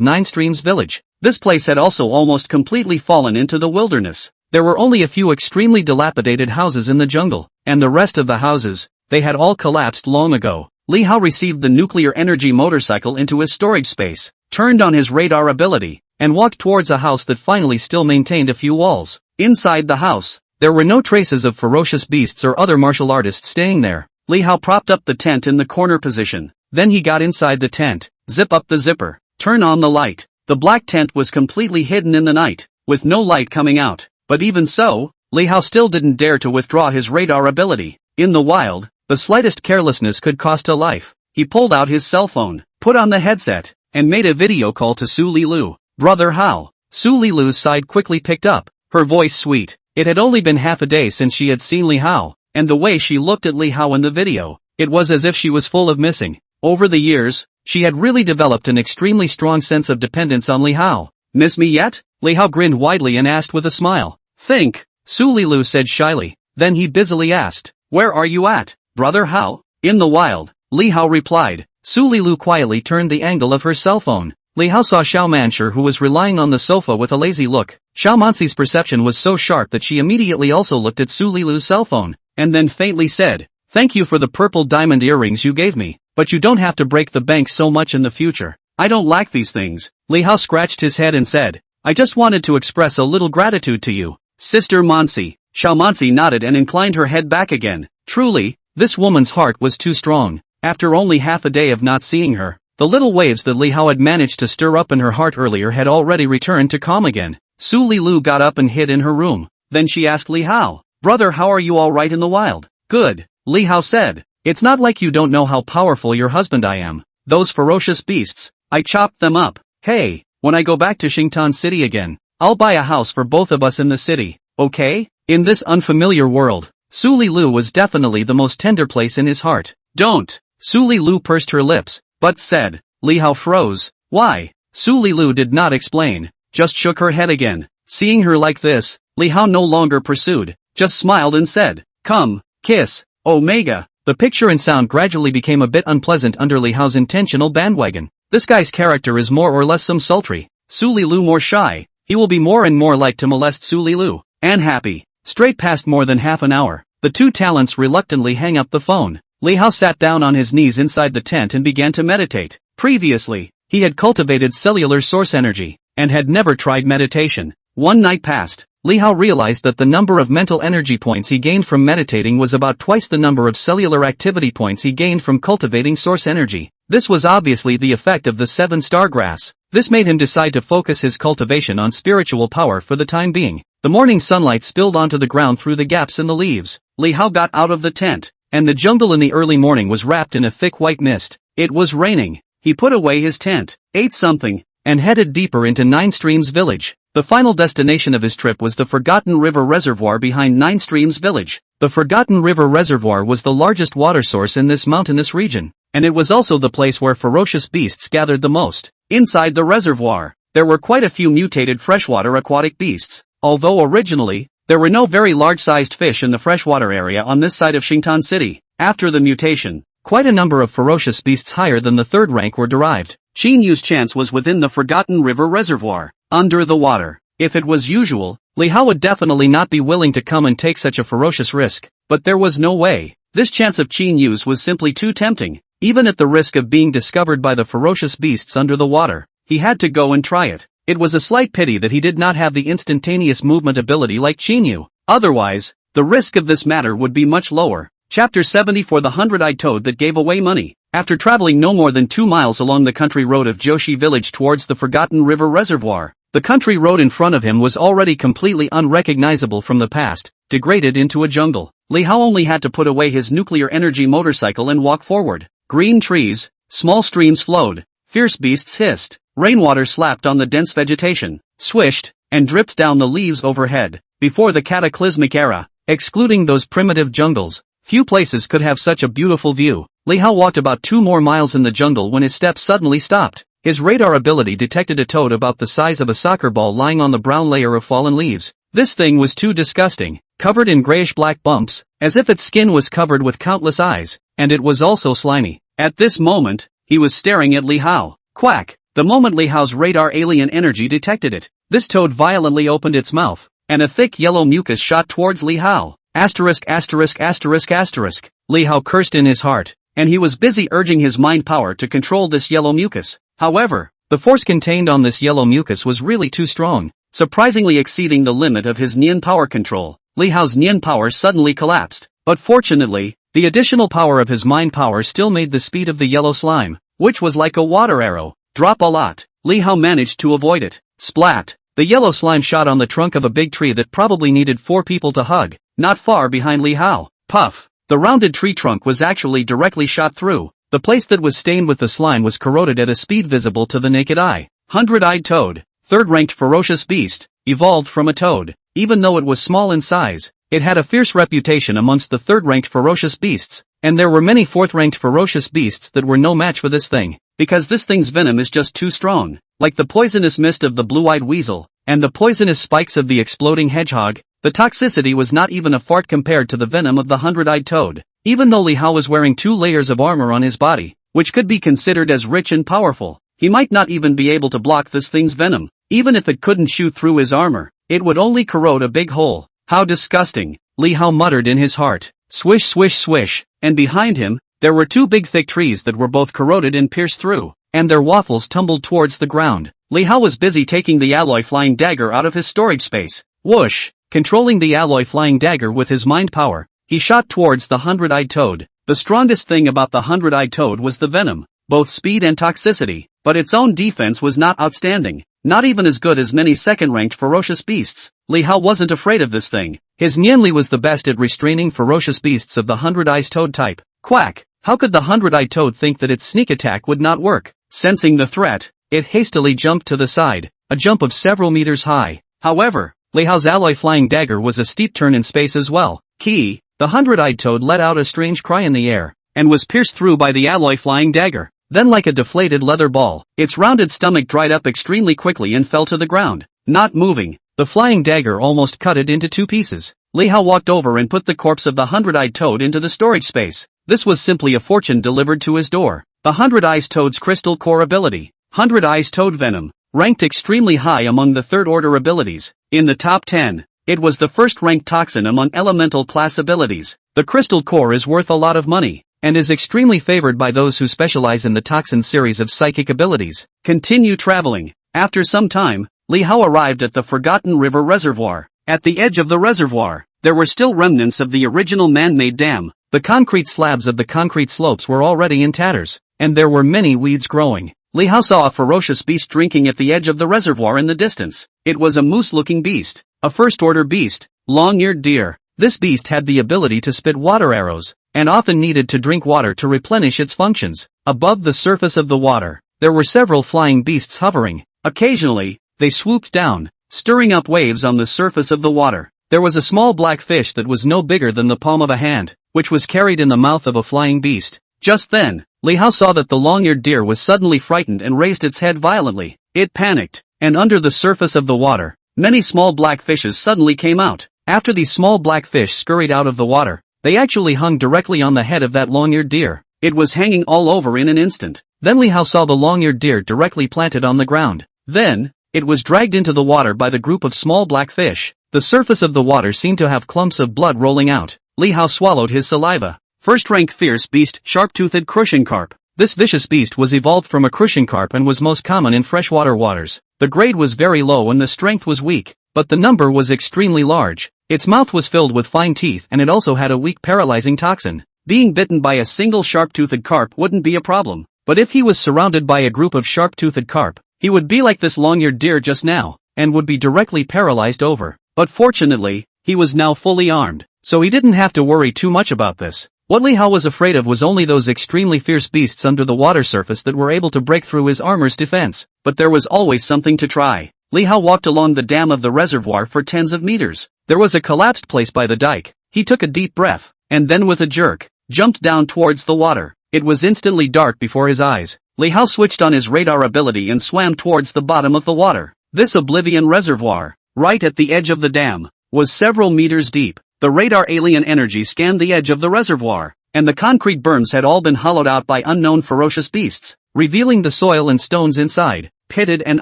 Speaker 1: Nine Streams Village. This place had also almost completely fallen into the wilderness. There were only a few extremely dilapidated houses in the jungle, and the rest of the houses, they had all collapsed long ago. Li Hao received the nuclear energy motorcycle into his storage space, turned on his radar ability, and walked towards a house that finally still maintained a few walls. Inside the house, there were no traces of ferocious beasts or other martial artists staying there. Li Hao propped up the tent in the corner position. Then he got inside the tent, zip up the zipper, turn on the light. The black tent was completely hidden in the night, with no light coming out. But even so, Li Hao still didn't dare to withdraw his radar ability. In the wild, the slightest carelessness could cost a life. He pulled out his cell phone, put on the headset, and made a video call to Su Lilu. Brother Hao. Su Lilu's side quickly picked up, her voice sweet. It had only been half a day since she had seen Li Hao, and the way she looked at Li Hao in the video, it was as if she was full of missing. Over the years, she had really developed an extremely strong sense of dependence on Li Hao. "Miss me yet?" Li Hao grinned widely and asked with a smile. "Think," Su Lilu said shyly. Then he busily asked, "Where are you at, Brother Hao?" "In the wild," Li Hao replied. Su Lilu quietly turned the angle of her cell phone. Li Hao saw Xiao Manshi, who was relying on the sofa with a lazy look. Xiao Manxi's perception was so sharp that she immediately also looked at Su Lilu's cell phone, and then faintly said, "Thank you for the purple diamond earrings you gave me, but you don't have to break the bank so much in the future. I don't lack these things." Li Hao scratched his head and said, "I just wanted to express a little gratitude to you, Sister Manxi." Xiao Manxi nodded and inclined her head back again. Truly, this woman's heart was too strong. After only half a day of not seeing her, the little waves that Li Hao had managed to stir up in her heart earlier had already returned to calm again. Su Lilu got up and hid in her room. Then she asked Li Hao, "Brother, how are you all right in the wild?" "Good," Li Hao said. "It's not like you don't know how powerful your husband I am. Those ferocious beasts, I chopped them up. Hey, when I go back to Xingtan City again, I'll buy a house for both of us in the city, okay?" In this unfamiliar world, Su Lilu was definitely the most tender place in his heart. "Don't." Su Lilu pursed her lips, but said. Li Hao froze. "Why?" Su Lilu did not explain, just shook her head again. Seeing her like this, Li Hao no longer pursued, just smiled and said, "Come, kiss, Omega." The picture and sound gradually became a bit unpleasant under Li Hao's intentional bandwagon. This guy's character is more or less some sultry, Su Lilu more shy, he will be more and more like to molest Su Lilu. And happy. Straight past more than half an hour, the two talents reluctantly hang up the phone. Li Hao sat down on his knees inside the tent and began to meditate. Previously, he had cultivated cellular source energy, and had never tried meditation. One night passed. Li Hao realized that the number of mental energy points he gained from meditating was about twice the number of cellular activity points he gained from cultivating source energy. This was obviously the effect of the 7-star grass. This made him decide to focus his cultivation on spiritual power for the time being. The morning sunlight spilled onto the ground through the gaps in the leaves. Li Hao got out of the tent, and the jungle in the early morning was wrapped in a thick white mist. It was raining. He put away his tent, ate something, and headed deeper into Nine Streams village. The final destination of his trip was the Forgotten River Reservoir behind Nine Streams village. The Forgotten River Reservoir was the largest water source in this mountainous region, and it was also the place where ferocious beasts gathered the most. Inside the reservoir, there were quite a few mutated freshwater aquatic beasts. Although originally, there were no very large-sized fish in the freshwater area on this side of Xingtan City, after the mutation, quite a number of ferocious beasts higher than the third rank were derived. Qin Yu's chance was within the Forgotten River Reservoir, under the water. If it was usual, Li Hao would definitely not be willing to come and take such a ferocious risk, but there was no way. This chance of Qin Yu's was simply too tempting. Even at the risk of being discovered by the ferocious beasts under the water, he had to go and try it. It was a slight pity that he did not have the instantaneous movement ability like Qin Yu. Otherwise, the risk of this matter would be much lower. Chapter 70 for the 100-eyed toad that gave away money. After traveling no more than 2 miles along the country road of Joshi village towards the Forgotten River Reservoir, the country road in front of him was already completely unrecognizable from the past, degraded into a jungle. Li Hao only had to put away his nuclear energy motorcycle and walk forward. Green trees, small streams flowed, fierce beasts hissed, rainwater slapped on the dense vegetation, swished, and dripped down the leaves overhead. Before the cataclysmic era, excluding those primitive jungles, few places could have such a beautiful view. Li Hao walked about 2 more miles in the jungle when his steps suddenly stopped. His radar ability detected a toad about the size of a soccer ball lying on the brown layer of fallen leaves. This thing was too disgusting, covered in grayish-black bumps, as if its skin was covered with countless eyes, and it was also slimy. At this moment, he was staring at Li Hao. Quack! The moment Li Hao's radar alien energy detected it, this toad violently opened its mouth, and a thick yellow mucus shot towards Li Hao. Asterisk asterisk asterisk asterisk. Li Hao cursed in his heart, and he was busy urging his mind power to control this yellow mucus. However, the force contained on this yellow mucus was really too strong, surprisingly exceeding the limit of his Nian power control. Li Hao's Nian power suddenly collapsed, but fortunately, the additional power of his mind power still made the speed of the yellow slime, which was like a water arrow, drop a lot. Li Hao managed to avoid it. Splat! The yellow slime shot on the trunk of a big tree that probably needed 4 people to hug, not far behind Li Hao. Puff! The rounded tree trunk was actually directly shot through. The place that was stained with the slime was corroded at a speed visible to the naked eye. 100-eyed toad, third-ranked ferocious beast, evolved from a toad. Even though it was small in size, it had a fierce reputation amongst the third-ranked ferocious beasts. And there were many fourth-ranked ferocious beasts that were no match for this thing, because this thing's venom is just too strong, like the poisonous mist of the blue-eyed weasel, and the poisonous spikes of the exploding hedgehog. The toxicity was not even a fart compared to the venom of the hundred-eyed toad. Even though Li Hao was wearing 2 layers of armor on his body, which could be considered as rich and powerful, he might not even be able to block this thing's venom. Even if it couldn't shoot through his armor, it would only corrode a big hole. How disgusting, Li Hao muttered in his heart. Swish swish swish, and behind him, there were 2 big thick trees that were both corroded and pierced through, and their wattles tumbled towards the ground. Li Hao was busy taking the alloy flying dagger out of his storage space. Whoosh! Controlling the alloy flying dagger with his mind power, he shot towards the hundred-eyed toad. The strongest thing about the hundred-eyed toad was the venom, both speed and toxicity, but its own defense was not outstanding, not even as good as many second-ranked ferocious beasts. Li Hao wasn't afraid of this thing. His Nianli was the best at restraining ferocious beasts of the hundred-eyed toad type. Quack! How could the hundred-eyed toad think that its sneak attack would not work? Sensing the threat, it hastily jumped to the side, a jump of several meters high. However, Li Hao's alloy flying dagger was a steep turn in space as well. Key! The hundred-eyed toad let out a strange cry in the air, and was pierced through by the alloy flying dagger. Then like a deflated leather ball, its rounded stomach dried up extremely quickly and fell to the ground. Not moving, the flying dagger almost cut it into 2 pieces. Li Hao walked over and put the corpse of the hundred-eyed toad into the storage space. This was simply a fortune delivered to his door. The hundred-eyed toad's crystal core ability, hundred-eyed toad venom, ranked extremely high among the third-order abilities. In the top 10, it was the first-ranked toxin among elemental class abilities. The crystal core is worth a lot of money, and is extremely favored by those who specialize in the toxin series of psychic abilities. Continue traveling. After some time, Li Hao arrived at the Forgotten River Reservoir. At the edge of the reservoir, there were still remnants of the original man-made dam. The concrete slabs of the concrete slopes were already in tatters, and there were many weeds growing. Li Hao saw a ferocious beast drinking at the edge of the reservoir in the distance. It was a moose-looking beast, a first-order beast, long-eared deer. This beast had the ability to spit water arrows, and often needed to drink water to replenish its functions. Above the surface of the water, there were several flying beasts hovering. Occasionally, they swooped down, stirring up waves on the surface of the water. There was a small black fish that was no bigger than the palm of a hand, which was carried in the mouth of a flying beast. Just then, Li Hao saw that the long-eared deer was suddenly frightened and raised its head violently. It panicked, and under the surface of the water, many small black fishes suddenly came out. After these small black fish scurried out of the water, they actually hung directly on the head of that long-eared deer. It was hanging all over in an instant. Then Li Hao saw the long-eared deer directly planted on the ground. Then, it was dragged into the water by the group of small black fish. The surface of the water seemed to have clumps of blood rolling out. Li Hao swallowed his saliva. First-rank fierce beast, sharp-toothed crushing carp. This vicious beast was evolved from a crushing carp and was most common in freshwater waters. The grade was very low and the strength was weak, but the number was extremely large. Its mouth was filled with fine teeth and it also had a weak paralyzing toxin. Being bitten by a single sharp-toothed carp wouldn't be a problem, but if he was surrounded by a group of sharp-toothed carp, he would be like this long-eared deer just now, and would be directly paralyzed over. But fortunately, he was now fully armed, so he didn't have to worry too much about this. What Li Hao was afraid of was only those extremely fierce beasts under the water surface that were able to break through his armor's defense. But there was always something to try. Li Hao walked along the dam of the reservoir for tens of meters. There was a collapsed place by the dike. He took a deep breath, and then with a jerk, jumped down towards the water. It was instantly dark before his eyes. Li Hao switched on his radar ability and swam towards the bottom of the water. This Oblivion Reservoir, right at the edge of the dam, was several meters deep. The radar alien energy scanned the edge of the reservoir, and the concrete berms had all been hollowed out by unknown ferocious beasts, revealing the soil and stones inside, pitted and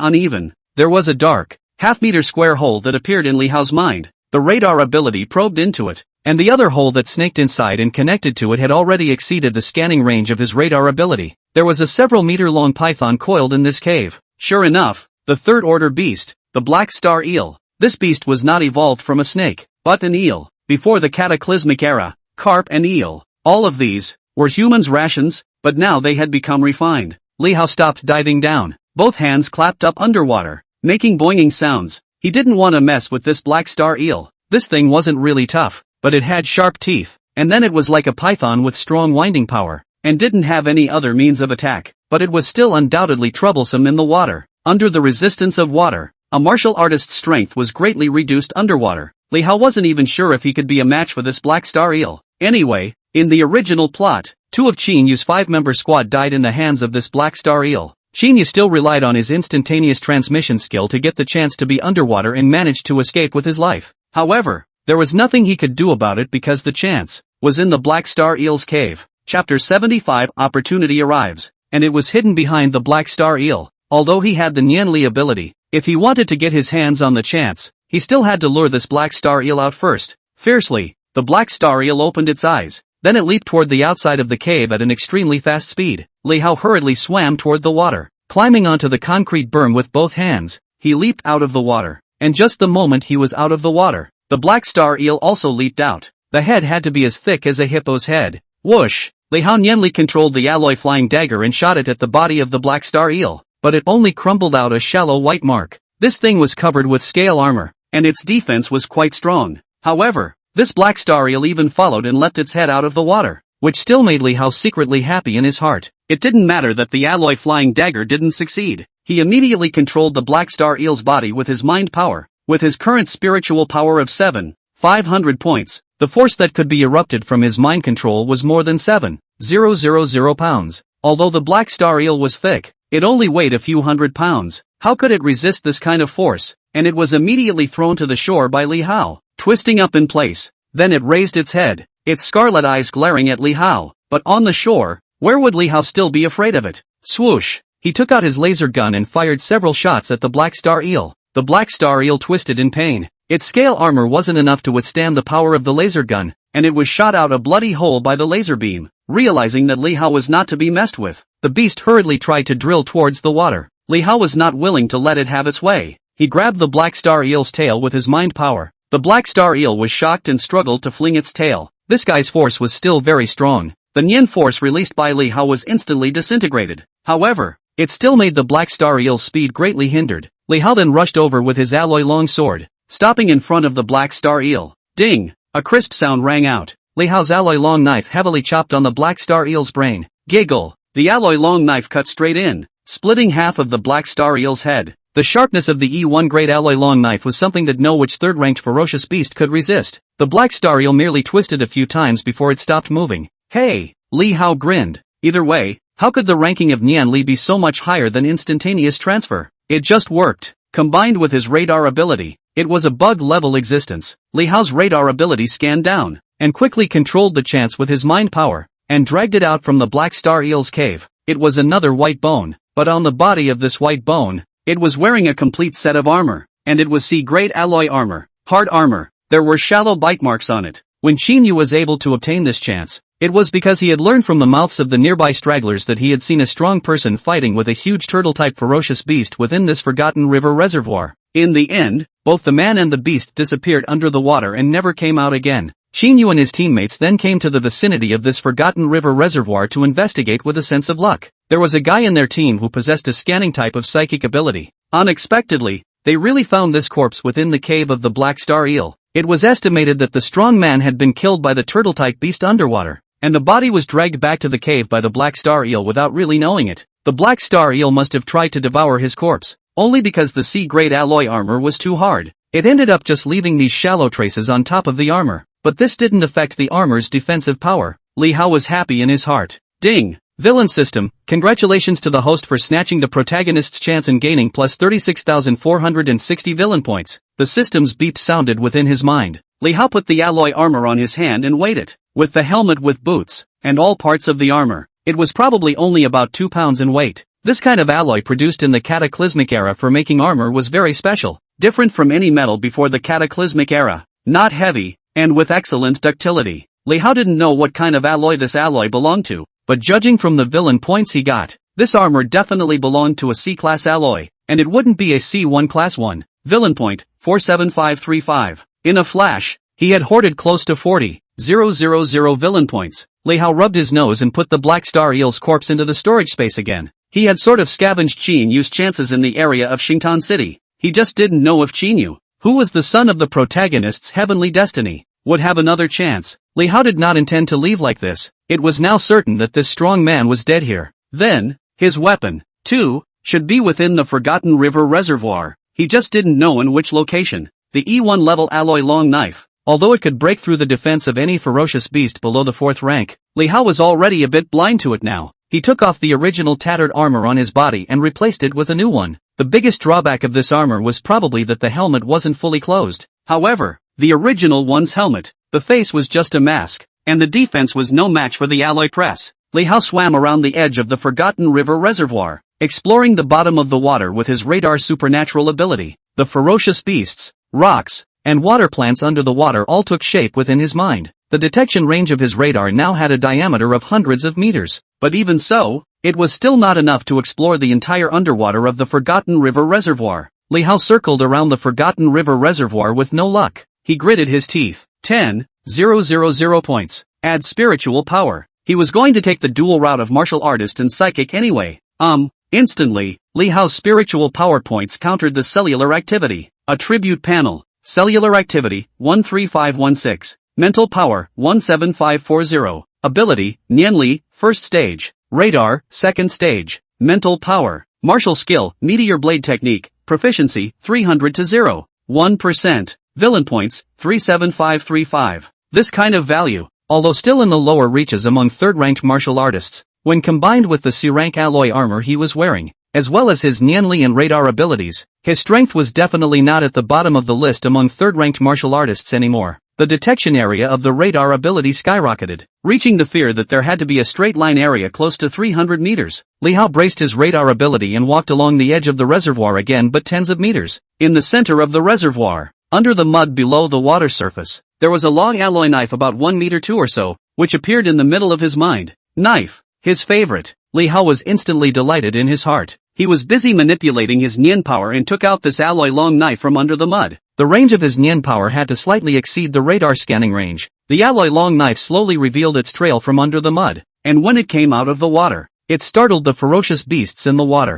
Speaker 1: uneven. There was a dark, half-meter square hole that appeared in Li Hao's mind. The radar ability probed into it, and the other hole that snaked inside and connected to it had already exceeded the scanning range of his radar ability. There was a several-meter-long python coiled in this cave. Sure enough, the third-order beast, the black star eel. This beast was not evolved from a snake, but an eel. Before the cataclysmic era, carp and eel, all of these, were humans' rations, but now they had become refined. Li Hao stopped diving down. Both hands clapped up underwater, making boinging sounds. He didn't want to mess with this black star eel. This thing wasn't really tough, but it had sharp teeth, and then it was like a python with strong winding power, and didn't have any other means of attack, but it was still undoubtedly troublesome in the water. Under the resistance of water, a martial artist's strength was greatly reduced underwater. Li Hao wasn't even sure if he could be a match for this black star eel. Anyway, in the original plot, 2 of Chinyu's 5-member squad died in the hands of this black star eel. Chinyu still relied on his instantaneous transmission skill to get the chance to be underwater and managed to escape with his life. However, there was nothing he could do about it because the chance was in the black star eel's cave. Chapter 75 Opportunity arrives, and it was hidden behind the black star eel. Although he had the Nianli ability, if he wanted to get his hands on the chance, he still had to lure this black star eel out first. Fiercely, the black star eel opened its eyes. Then it leaped toward the outside of the cave at an extremely fast speed. Li Hao hurriedly swam toward the water. Climbing onto the concrete berm with both hands, he leaped out of the water. And just the moment he was out of the water, the black star eel also leaped out. The head had to be as thick as a hippo's head. Whoosh! Li Hao nimbly controlled the alloy flying dagger and shot it at the body of the black star eel, but it only crumbled out a shallow white mark. This thing was covered with scale armor, and its defense was quite strong. However, this black star eel even followed and leapt its head out of the water, which still made Li Hao secretly happy in his heart. It didn't matter that the alloy flying dagger didn't succeed. He immediately controlled the black star eel's body with his mind power. With his current spiritual power of 7,500 points, the force that could be erupted from his mind control was more than 7,000 pounds. Although the black star eel was thick, it only weighed a few hundred pounds. How could it resist this kind of force? And it was immediately thrown to the shore by Li Hao, twisting up in place. Then it raised its head, its scarlet eyes glaring at Li Hao. But on the shore, where would Li Hao still be afraid of it? Swoosh! He took out his laser gun and fired several shots at the black star eel. The black star eel twisted in pain. Its scale armor wasn't enough to withstand the power of the laser gun, and it was shot out a bloody hole by the laser beam. Realizing that Li Hao was not to be messed with, the beast hurriedly tried to drill towards the water. Li Hao was not willing to let it have its way. He grabbed the black star eel's tail with his mind power. The black star eel was shocked and struggled to fling its tail. This guy's force was still very strong. The Nian force released by Li Hao was instantly disintegrated. However, it still made the black star eel's speed greatly hindered. Li Hao then rushed over with his alloy long sword, stopping in front of the black star eel. Ding! A crisp sound rang out. Li Hao's alloy long knife heavily chopped on the black star eel's brain. Giggle! The alloy long knife cut straight in, splitting half of the black star eel's head. The sharpness of the E1 grade alloy long knife was something that no which third-ranked ferocious beast could resist. The black star eel merely twisted a few times before it stopped moving. Hey! Li Hao grinned. Either way, how could the ranking of Nian Li be so much higher than instantaneous transfer? It just worked. Combined with his radar ability, it was a bug-level existence. Li Hao's radar ability scanned down, and quickly controlled the chance with his mind power, and dragged it out from the black star eel's cave. It was another white bone, but on the body of this white bone, it was wearing a complete set of armor, and it was C-grade alloy armor, hard armor. There were shallow bite marks on it. When Chinyu was able to obtain this chance, it was because he had learned from the mouths of the nearby stragglers that he had seen a strong person fighting with a huge turtle-type ferocious beast within this forgotten river reservoir. In the end, both the man and the beast disappeared under the water and never came out again. Chinyu and his teammates then came to the vicinity of this forgotten river reservoir to investigate with a sense of luck. There was a guy in their team who possessed a scanning type of psychic ability. Unexpectedly, they really found this corpse within the cave of the black star eel. It was estimated that the strong man had been killed by the turtle-type beast underwater, and the body was dragged back to the cave by the black star eel without really knowing it. The black star eel must have tried to devour his corpse, only because the C-grade alloy armor was too hard. It ended up just leaving these shallow traces on top of the armor, but this didn't affect the armor's defensive power. Li Hao was happy in his heart. Ding! Villain system, congratulations to the host for snatching the protagonist's chance and gaining plus 36,460 villain points. The system's beep sounded within his mind. Li Hao put the alloy armor on his hand and weighed it. With the helmet with boots, and all parts of the armor, it was probably only about 2 pounds in weight. This kind of alloy produced in the cataclysmic era for making armor was very special, different from any metal before the cataclysmic era, not heavy, and with excellent ductility. Li Hao didn't know what kind of alloy this alloy belonged to, but judging from the villain points he got, this armor definitely belonged to a C-class alloy, and it wouldn't be a C1 class one. Villain point, 47535. In a flash, he had hoarded close to 40,000 villain points. Li Hao rubbed his nose and put the black star eel's corpse into the storage space again. He had sort of scavenged Chinyu's chances in the area of Xingtan City. He just didn't know if Chinyu, who was the son of the protagonist's heavenly destiny, would have another chance. Li Hao did not intend to leave like this. It was now certain that this strong man was dead here. Then, his weapon, too, should be within the Forgotten River Reservoir. He just didn't know in which location. The E1 level alloy long knife, Although it could break through the defense of any ferocious beast below the 4th rank, Li Hao was already a bit blind to it now. He took off the original tattered armor on his body and replaced it with a new one. The biggest drawback of this armor was probably that the helmet wasn't fully closed. However, the original one's helmet, the face was just a mask, and the defense was no match for the alloy press. Li Hao swam around the edge of the Forgotten River Reservoir, exploring the bottom of the water with his radar supernatural ability. The ferocious beasts, rocks, and water plants under the water all took shape within his mind. The detection range of his radar now had a diameter of hundreds of meters. But even so, it was still not enough to explore the entire underwater of the Forgotten River Reservoir. Li Hao circled around the Forgotten River Reservoir with no luck. He gritted his teeth. 10,000 points. Add spiritual power. He was going to take the dual route of martial artist and psychic anyway. Instantly, Li Hao's spiritual power points countered the cellular activity. Attribute panel. Cellular activity, 13516. Mental power, 17540. Ability, Nianli, 1st stage. Radar, 2nd stage. Mental power. Martial skill, Meteor Blade Technique, proficiency, 300 to 0. 1%. Villain points, 37535. This kind of value, although still in the lower reaches among 3rd-ranked martial artists, when combined with the C-rank alloy armor he was wearing, as well as his Nianli and radar abilities, his strength was definitely not at the bottom of the list among 3rd-ranked martial artists anymore. The detection area of the radar ability skyrocketed, reaching the fear that there had to be a straight-line area close to 300 meters. Li Hao braced his radar ability and walked along the edge of the reservoir again, but tens of meters. In the center of the reservoir, under the mud below the water surface, there was a long alloy knife about 1 meter 2 or so, which appeared in the middle of his mind. Knife, his favorite. Li Hao was instantly delighted in his heart. He was busy manipulating his Nian power and took out this alloy long knife from under the mud. The range of his Nian power had to slightly exceed the radar scanning range. The alloy long knife slowly revealed its trail from under the mud, and when it came out of the water, it startled the ferocious beasts in the water.